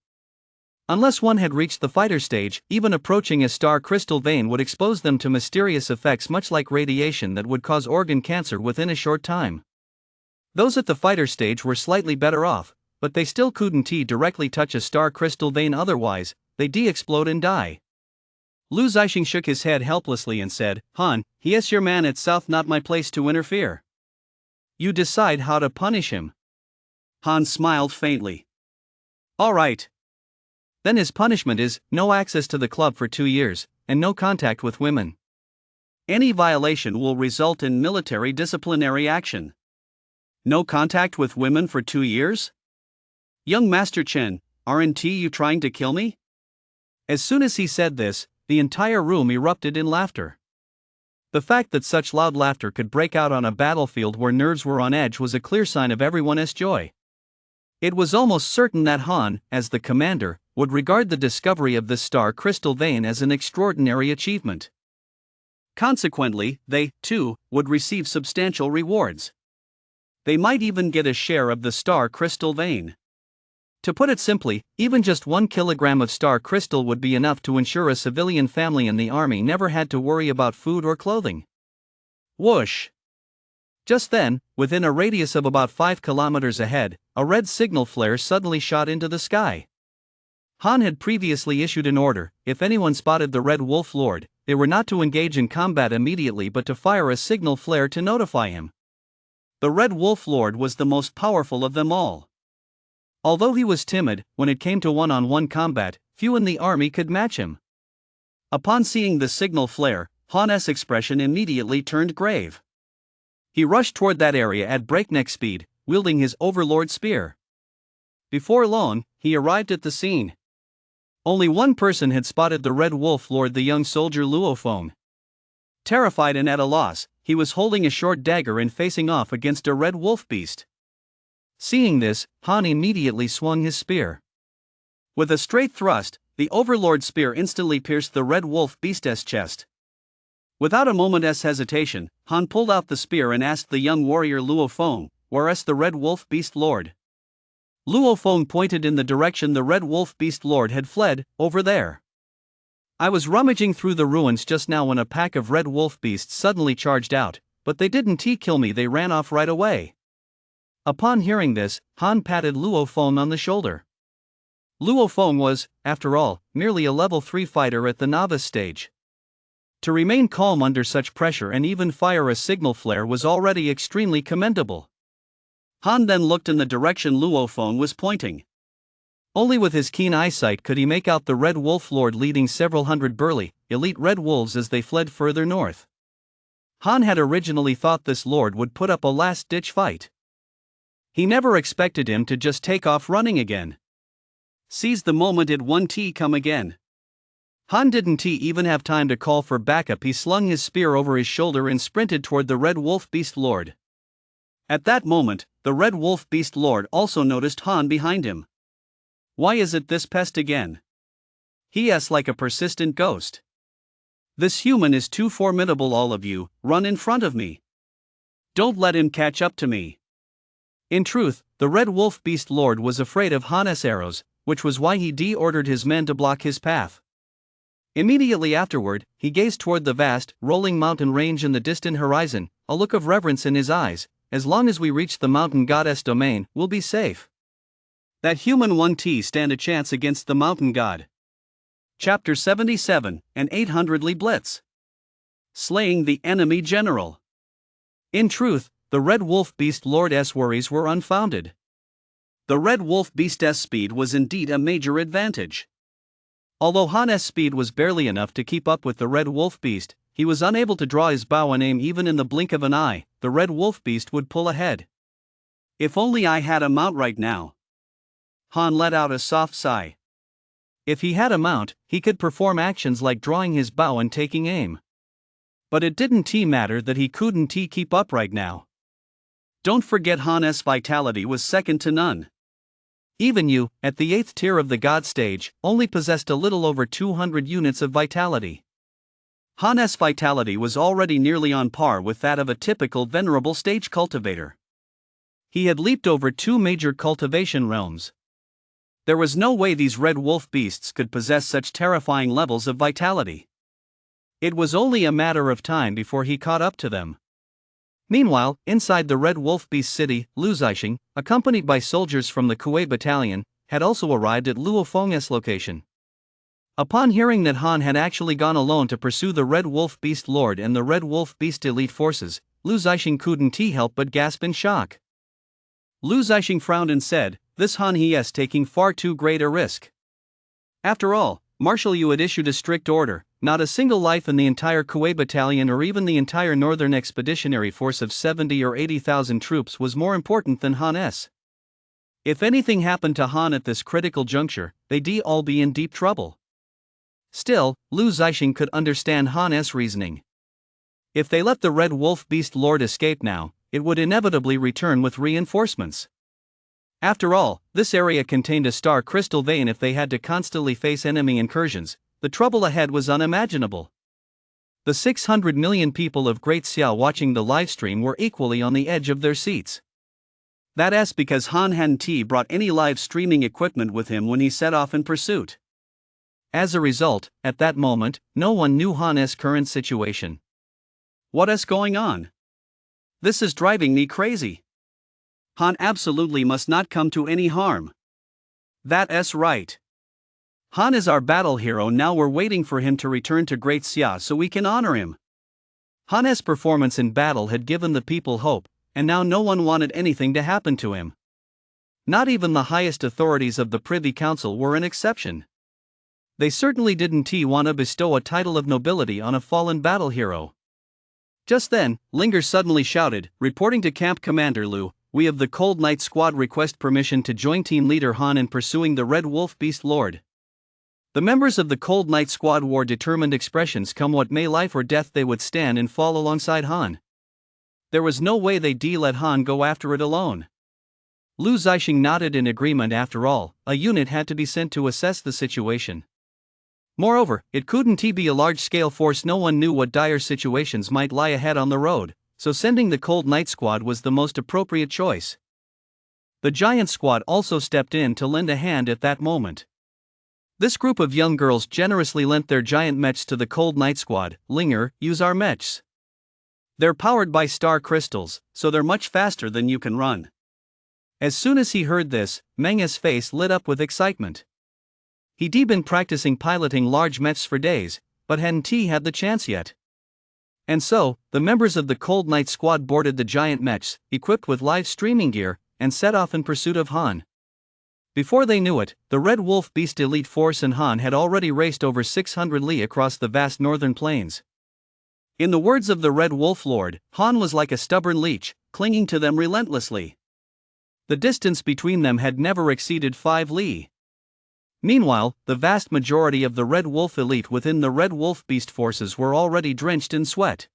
Speaker 2: Unless one had reached the fighter stage, even approaching a star crystal vein would expose them to mysterious effects much like radiation that would cause organ cancer within a short time. Those at the fighter stage were slightly better off, but they still couldn't directly touch a star crystal vein, otherwise, they'd explode and die. Lu Zixing shook his head helplessly and said, "Han, he is your man at south, not my place to interfere."
Speaker 1: You decide how to punish him.
Speaker 2: Han smiled faintly. All right.
Speaker 1: Then his punishment is no access to the club for 2 years, and no contact with women.
Speaker 2: Any violation will result in military disciplinary action. No contact with women for 2 years? Young Master Chen, aren't you trying to kill me?
Speaker 1: As soon as he said this, the entire room erupted in laughter. The fact that such loud laughter could break out on a battlefield where nerves were on edge was a clear sign of everyone's joy. It was almost certain that Han, as the commander, would regard the discovery of this star crystal vein as an extraordinary achievement.
Speaker 2: Consequently, they, too, would receive substantial rewards. They might even get a share of the star crystal vein.
Speaker 1: To put it simply, even just 1 kilogram of star crystal would be enough to ensure a civilian family in the army never had to worry about food or clothing.
Speaker 2: Whoosh!
Speaker 1: Just then, within a radius of about 5 kilometers ahead, a red signal flare suddenly shot into the sky. Han had previously issued an order: if anyone spotted the Red Wolf Lord, they were not to engage in combat immediately but to fire a signal flare to notify him.
Speaker 2: The Red Wolf Lord was the most powerful of them all.
Speaker 1: Although he was timid, when it came to one-on-one combat, few in the army could match him.
Speaker 2: Upon seeing the signal flare, Han's expression immediately turned grave. He rushed toward that area at breakneck speed, wielding his Overlord spear. Before long, he arrived at the scene. Only one person had spotted the Red Wolf Lord, the young soldier Luo Feng. Terrified and at a loss, he was holding a short dagger and facing off against a red wolf beast.
Speaker 1: Seeing this, Han immediately swung his spear.
Speaker 2: With a straight thrust, the Overlord spear instantly pierced the red wolf beast's chest. Without a moment's hesitation, Han pulled out the spear and asked the young warrior Luo Feng, "Where's the red wolf beast lord?"
Speaker 1: Luo Feng pointed in the direction the red wolf beast lord had fled. "Over there. I was rummaging through the ruins just now when a pack of red wolf beasts suddenly charged out, but they didn't kill me, they ran off right away." Upon hearing this, Han patted Luo Feng on the shoulder. Luo Feng was, after all, merely a level 3 fighter at the novice stage. To remain calm under such pressure and even fire a signal flare was already extremely commendable.
Speaker 2: Han then looked in the direction Luo Feng was pointing.
Speaker 1: Only with his keen eyesight could he make out the Red Wolf Lord leading several hundred burly, elite red wolves as they fled further north. Han had originally thought this lord would put up a last-ditch fight. He never expected him to just take off running again.
Speaker 2: Seize the moment it won't come again.
Speaker 1: Han didn't even have time to call for backup. He slung his spear over his shoulder and sprinted toward the Red Wolf Beast Lord.
Speaker 2: At that moment, the Red Wolf Beast Lord also noticed Han behind him. "Why is it this pest again?" he asked like a persistent ghost. "This human is too formidable, all of you, run in front of me. Don't let him catch up to me."
Speaker 1: In truth, the Red Wolf Beast Lord was afraid of Han's arrows, which was why he ordered his men to block his path. Immediately afterward, he gazed toward the vast, rolling mountain range in the distant horizon, a look of reverence in his eyes. "As long as we reach the mountain goddess domain, we'll be safe."
Speaker 2: That human won't stand a chance against the mountain god. Chapter 77, an 800ly Blitz. Slaying the enemy general.
Speaker 1: In truth, the Red Wolf Beast Lord's worries were unfounded.
Speaker 2: The Red Wolf Beast's speed was indeed a major advantage.
Speaker 1: Although Han's speed was barely enough to keep up with the Red Wolf Beast, he was unable to draw his bow and aim even in the blink of an eye. The Red Wolf Beast would pull ahead.
Speaker 2: "If only I had a mount right now." Han let out a soft sigh.
Speaker 1: If he had a mount, he could perform actions like drawing his bow and taking aim. But it didn't matter that he couldn't keep up right now.
Speaker 2: Don't forget Han's vitality was second to none.
Speaker 1: Even you, at the 8th tier of the God stage, only possessed a little over 200 units of vitality.
Speaker 2: Han's vitality was already nearly on par with that of a typical venerable stage cultivator.
Speaker 1: He had leaped over 2 major cultivation realms. There was no way these red wolf beasts could possess such terrifying levels of vitality. It was only a matter of time before he caught up to them. Meanwhile, inside the Red Wolf Beast city, Lu Zixing, accompanied by soldiers from the Kuei battalion, had also arrived at Luo Feng's location. Upon hearing that Han had actually gone alone to pursue the Red Wolf Beast Lord and the Red Wolf Beast elite forces, Lu Zixing couldn't help but gasp in shock.
Speaker 2: Lu Zixing frowned and said, "This Han he is taking far too great a risk. After all, Marshal Yu had issued a strict order, not a single life in the entire Kuwait battalion or even the entire Northern Expeditionary Force of 70 or 80,000 troops was more important than Han S. If anything happened to Han at this critical juncture, they'd all be in deep trouble." Still, Lu Zixing could understand Han S' reasoning. If they let the Red Wolf Beast Lord escape now, it would inevitably return with reinforcements. After all, this area contained a star crystal vein. If they had to constantly face enemy incursions, the trouble ahead was unimaginable. The 600 million people of Great Xia watching the livestream were equally on the edge of their seats. That's because Han hadn't brought any live streaming equipment with him when he set off in pursuit. As a result, at that moment, no one knew Han's current situation. "What's going on? This is driving me crazy. Han absolutely must not come to any harm. That's right. Han is our battle hero. Now we're waiting for him to return to Great Xia so we can honor him." Han's performance in battle had given the people hope, and now no one wanted anything to happen to him. Not even the highest authorities of the Privy Council were an exception. They certainly didn't want to bestow a title of nobility on a fallen battle hero. Just then, Linger suddenly shouted, reporting to Camp Commander Lu, "We of the Cold Knight Squad request permission to join Team Leader Han in pursuing the Red Wolf Beast Lord." The members of the Cold Knight Squad wore determined expressions. Come what may, life or death, they would stand and fall alongside Han. There was no way they'd let Han go after it alone. Lu Zixing nodded in agreement. After all, a unit had to be sent to assess the situation. Moreover, it couldn't be a large-scale force. No one knew what dire situations might lie ahead on the road, so sending the Cold Knight Squad was the most appropriate choice. The Giant Squad also stepped in to lend a hand at that moment. This group of young girls generously lent their giant mechs to the Cold Knight Squad. "Linger, use our mechs. They're powered by star crystals, so they're much faster than you can run." As soon as he heard this, Meng's face lit up with excitement. He'd been practicing piloting large mechs for days, but hadn't had the chance yet. And so, the members of the Cold Knight Squad boarded the giant mechs, equipped with live streaming gear, and set off in pursuit of Han. Before they knew it, the Red Wolf Beast Elite Force and Han had already raced over 600 li across the vast northern plains. In the words of the Red Wolf Lord, Han was like a stubborn leech, clinging to them relentlessly. The distance between them had never exceeded 5 li. Meanwhile, the vast majority of the Red Wolf Elite within the Red Wolf Beast forces were already drenched in sweat.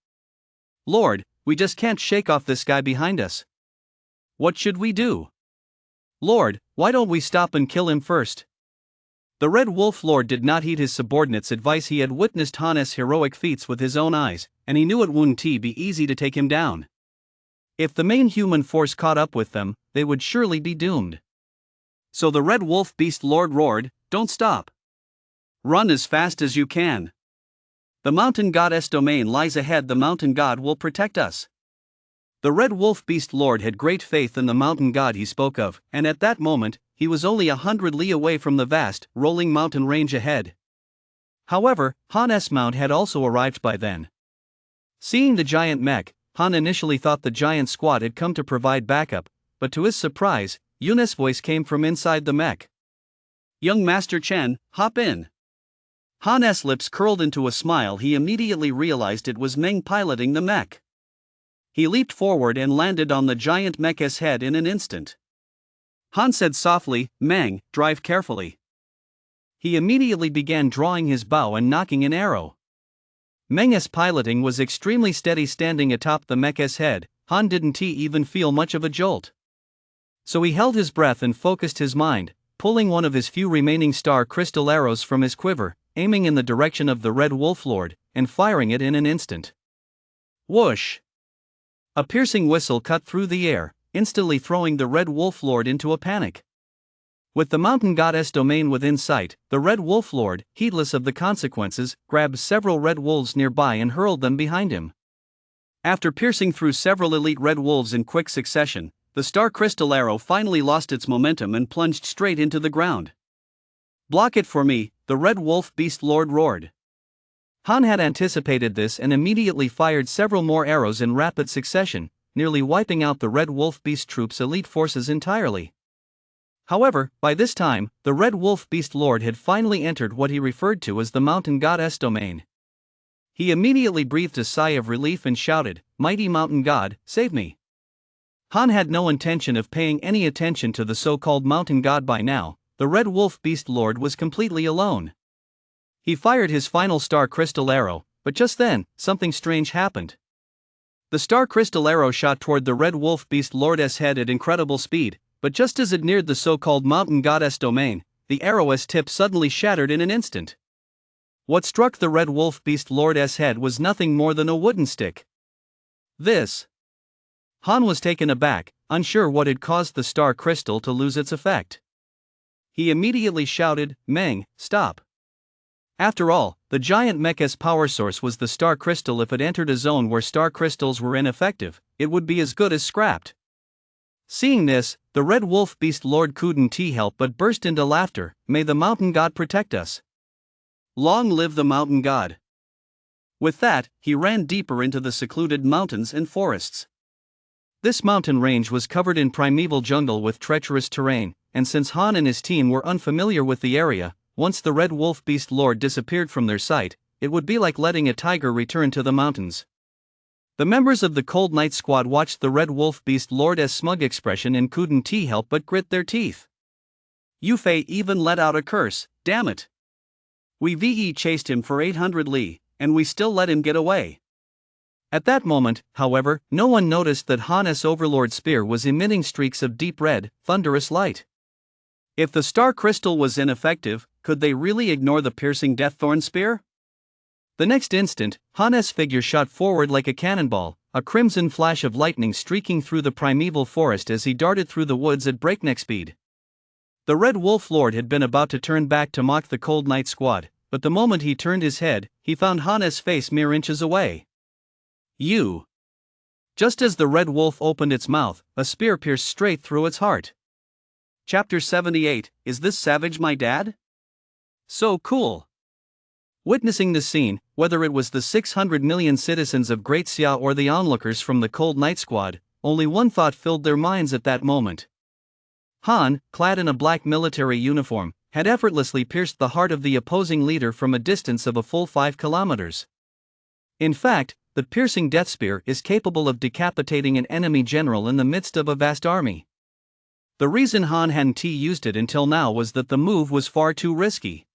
Speaker 2: "Lord, we just can't shake off this guy behind us. What should we do? Lord, why don't we stop and kill him first?" The Red Wolf Lord did not heed his subordinates' advice. He had witnessed Han's heroic feats with his own eyes, and he knew it wouldn't be easy to take him down. If the main human force caught up with them, they would surely be doomed. So the Red Wolf Beast Lord roared, "Don't stop. Run as fast as you can. The Mountain God's domain lies ahead. The Mountain God will protect us." The Red Wolf Beast Lord had great faith in the Mountain God he spoke of, and at that moment, he was only 100 li away from the vast, rolling mountain range ahead. However, Han's mount had also arrived by then. Seeing the giant mech, Han initially thought the giant squad had come to provide backup, but to his surprise, Yun's voice came from inside the mech. "Young Master Chen, hop in." Han's lips curled into a smile. He immediately realized it was Meng piloting the mech. He leaped forward and landed on the giant mech's head in an instant. Han said softly, "Meng, drive carefully." He immediately began drawing his bow and nocking an arrow. Meng's piloting was extremely steady. Standing atop the mech's head, Han didn't even feel much of a jolt. So he held his breath and focused his mind, pulling one of his few remaining star crystal arrows from his quiver, aiming in the direction of the Red Wolf Lord, and firing it in an instant. Whoosh! A piercing whistle cut through the air, instantly throwing the Red Wolf Lord into a panic. With the Mountain God's domain within sight, the Red Wolf Lord, heedless of the consequences, grabbed several red wolves nearby and hurled them behind him. After piercing through several elite red wolves in quick succession, the star crystal arrow finally lost its momentum and plunged straight into the ground. "Block it for me," the Red Wolf Beast Lord roared.
Speaker 1: Han had anticipated this and immediately fired several more arrows in rapid succession, nearly wiping out the Red Wolf Beast troops' elite forces entirely. However, by this time, the Red Wolf Beast Lord had finally entered what he referred to as the Mountain Goddess domain. He immediately breathed a sigh of relief and shouted, "Mighty Mountain God, save me!" Han had no intention of paying any attention to the so-called Mountain God by now. The Red Wolf Beast Lord was completely alone. He fired his final star crystal arrow, but just then, something strange happened. The star crystal arrow shot toward the Red Wolf Beast Lord's head at incredible speed, but just as it neared the so-called Mountain Goddess domain, the arrow's tip suddenly shattered in an instant. What struck the Red Wolf Beast Lord's head was nothing more than a wooden stick. Han was taken aback, unsure what had caused the star crystal to lose its effect. He immediately shouted, "Meng, stop!" After all, the giant mecha's power source was the star crystal. If it entered a zone where star crystals were ineffective, it would be as good as scrapped. Seeing this, the Red Wolf Beast Lord couldn't help but burst into laughter. "May the Mountain God protect us! Long live the Mountain God!" With that, he ran deeper into the secluded mountains and forests. This mountain range was covered in primeval jungle with treacherous terrain, and since Han and his team were unfamiliar with the area, once the Red Wolf Beast Lord disappeared from their sight, it would be like letting a tiger return to the mountains. The members of the Cold Night Squad watched the Red Wolf Beast Lord's smug expression and couldn't help but grit their teeth. Yufei even let out a curse, "Damn it! We chased him for 800 li, and we still let him get away." At that moment, however, no one noticed that Han's Overlord Spear was emitting streaks of deep red, thunderous light. If the star crystal was ineffective, could they really ignore the piercing Deaththorn Spear? The next instant, Han's figure shot forward like a cannonball, a crimson flash of lightning streaking through the primeval forest as he darted through the woods at breakneck speed. The Red Wolf Lord had been about to turn back to mock the Cold Night Squad, but the moment he turned his head, he found Han's face mere inches away. "You!" Just as the Red Wolf opened its mouth, a spear pierced straight through its heart. Chapter 78, Is This Savage My Dad? So cool! Witnessing the scene, whether it was the 600 million citizens of Great Xia or the onlookers from the Cold Night Squad, only one thought filled their minds at that moment. Han, clad in a black military uniform, had effortlessly pierced the heart of the opposing leader from a distance of a full 5 kilometers. In fact, the piercing death spear is capable of decapitating an enemy general in the midst of a vast army. The reason Han hadn't used it until now was that the move was far too risky.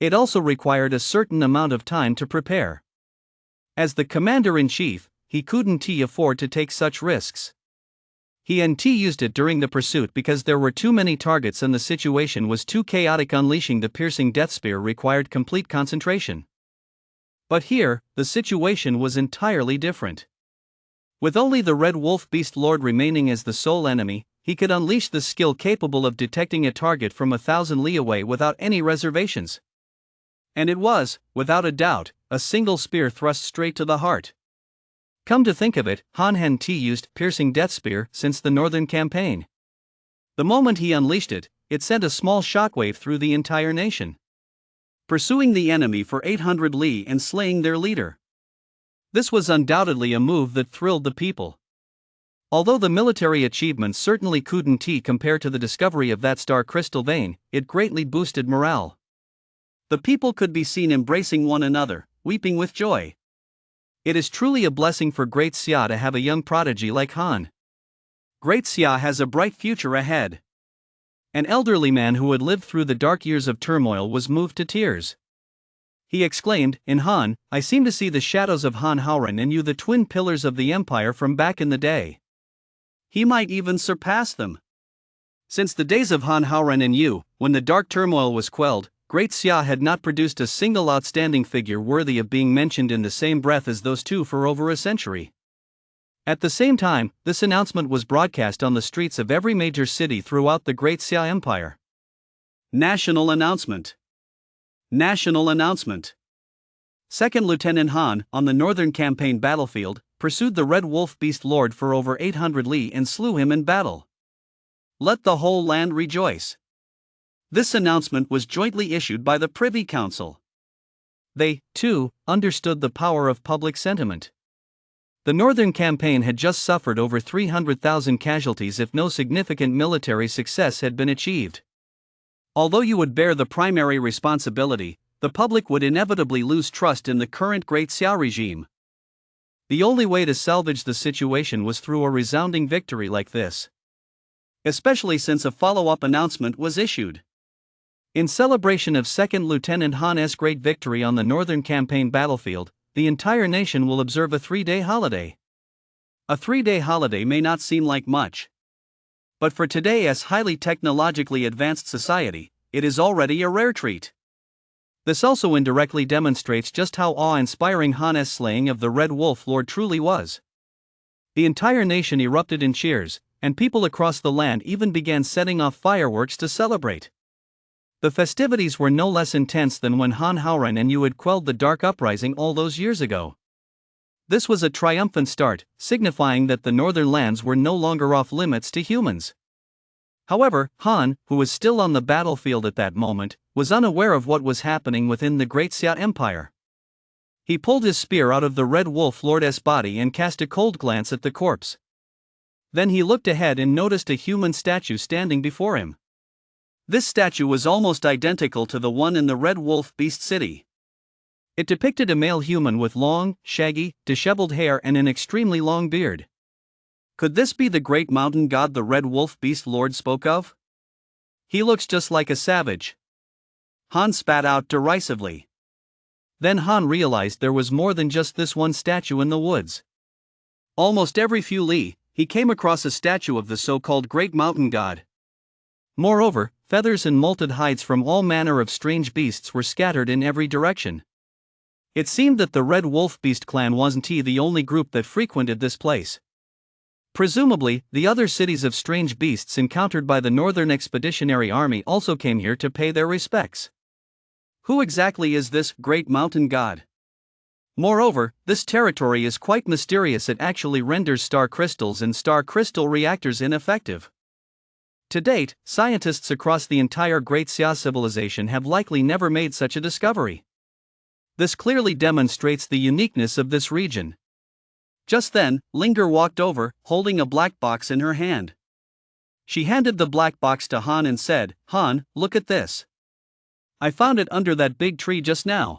Speaker 1: It also required a certain amount of time to prepare. As the commander-in-chief, he couldn't afford to take such risks. He hadn't used it during the pursuit because there were too many targets and the situation was too chaotic. Unleashing the piercing death spear required complete concentration. But here, the situation was entirely different. With only the Red Wolf Beast Lord remaining as the sole enemy, he could unleash the skill capable of detecting a target from 1,000 li away without any reservations. And it was, without a doubt, a single spear thrust straight to the heart. Come to think of it, Han hadn't used piercing death spear since the Northern Campaign. The moment he unleashed it, it sent a small shockwave through the entire nation. Pursuing the enemy for 800 li and slaying their leader. This was undoubtedly a move that thrilled the people. Although the military achievements certainly couldn't compare to the discovery of that star crystal vein, it greatly boosted morale. The people could be seen embracing one another, weeping with joy. It is truly a blessing for Great Xia to have a young prodigy like Han. Great Xia has a bright future ahead. An elderly man who had lived through the dark years of turmoil was moved to tears. He exclaimed, "In Han, I seem to see the shadows of Han Haoran and you, the twin pillars of the empire from back in the day. He might even surpass them. Since the days of Han Haoran and you, when the dark turmoil was quelled, Great Xia had not produced a single outstanding figure worthy of being mentioned in the same breath as those two for over a century." At the same time, this announcement was broadcast on the streets of every major city throughout the Great Xia Empire. National announcement. National announcement. Second Lieutenant Han, on the Northern Campaign battlefield, pursued the Red Wolf Beast Lord for over 800 li and slew him in battle. Let the whole land rejoice. This announcement was jointly issued by the Privy Council. They, too, understood the power of public sentiment. The Northern Campaign had just suffered over 300,000 casualties if no significant military success had been achieved. Although you would bear the primary responsibility, the public would inevitably lose trust in the current Great Xia regime. The only way to salvage the situation was through a resounding victory like this. Especially since a follow-up announcement was issued. In celebration of 2nd Lieutenant Han's great victory on the Northern Campaign battlefield, the entire nation will observe a 3-day holiday. A 3-day holiday may not seem like much. But for today's highly technologically advanced society, it is already a rare treat. This also indirectly demonstrates just how awe-inspiring Han's slaying of the Red Wolf Lord truly was. The entire nation erupted in cheers, and people across the land even began setting off fireworks to celebrate. The festivities were no less intense than when Han Haoran and Yu had quelled the Dark Uprising all those years ago. This was a triumphant start, signifying that the northern lands were no longer off limits to humans. However, Han, who was still on the battlefield at that moment, was unaware of what was happening within the Great Xia Empire. He pulled his spear out of the Red Wolf Lord's body and cast a cold glance at the corpse. Then he looked ahead and noticed a human statue standing before him. This statue was almost identical to the one in the Red Wolf Beast City. It depicted a male human with long, shaggy, disheveled hair and an extremely long beard. Could this be the great mountain god the Red Wolf Beast Lord spoke of? He looks just like a savage. Han spat out derisively. Then Han realized there was more than just this one statue in the woods. Almost every few li, he came across a statue of the so-called Great Mountain God. Moreover, feathers and molted hides from all manner of strange beasts were scattered in every direction. It seemed that the Red Wolf Beast clan wasn't the only group that frequented this place. Presumably, the other cities of strange beasts encountered by the Northern Expeditionary Army also came here to pay their respects. Who exactly is this Great Mountain God? Moreover, this territory is quite mysterious. It actually renders star crystals and star crystal reactors ineffective. To date, scientists across the entire Great Xia civilization have likely never made such a discovery. This clearly demonstrates the uniqueness of this region. Just then, Linger walked over, holding a black box in her hand. She handed the black box to Han and said, "Han, look at this. I found it under that big tree just now."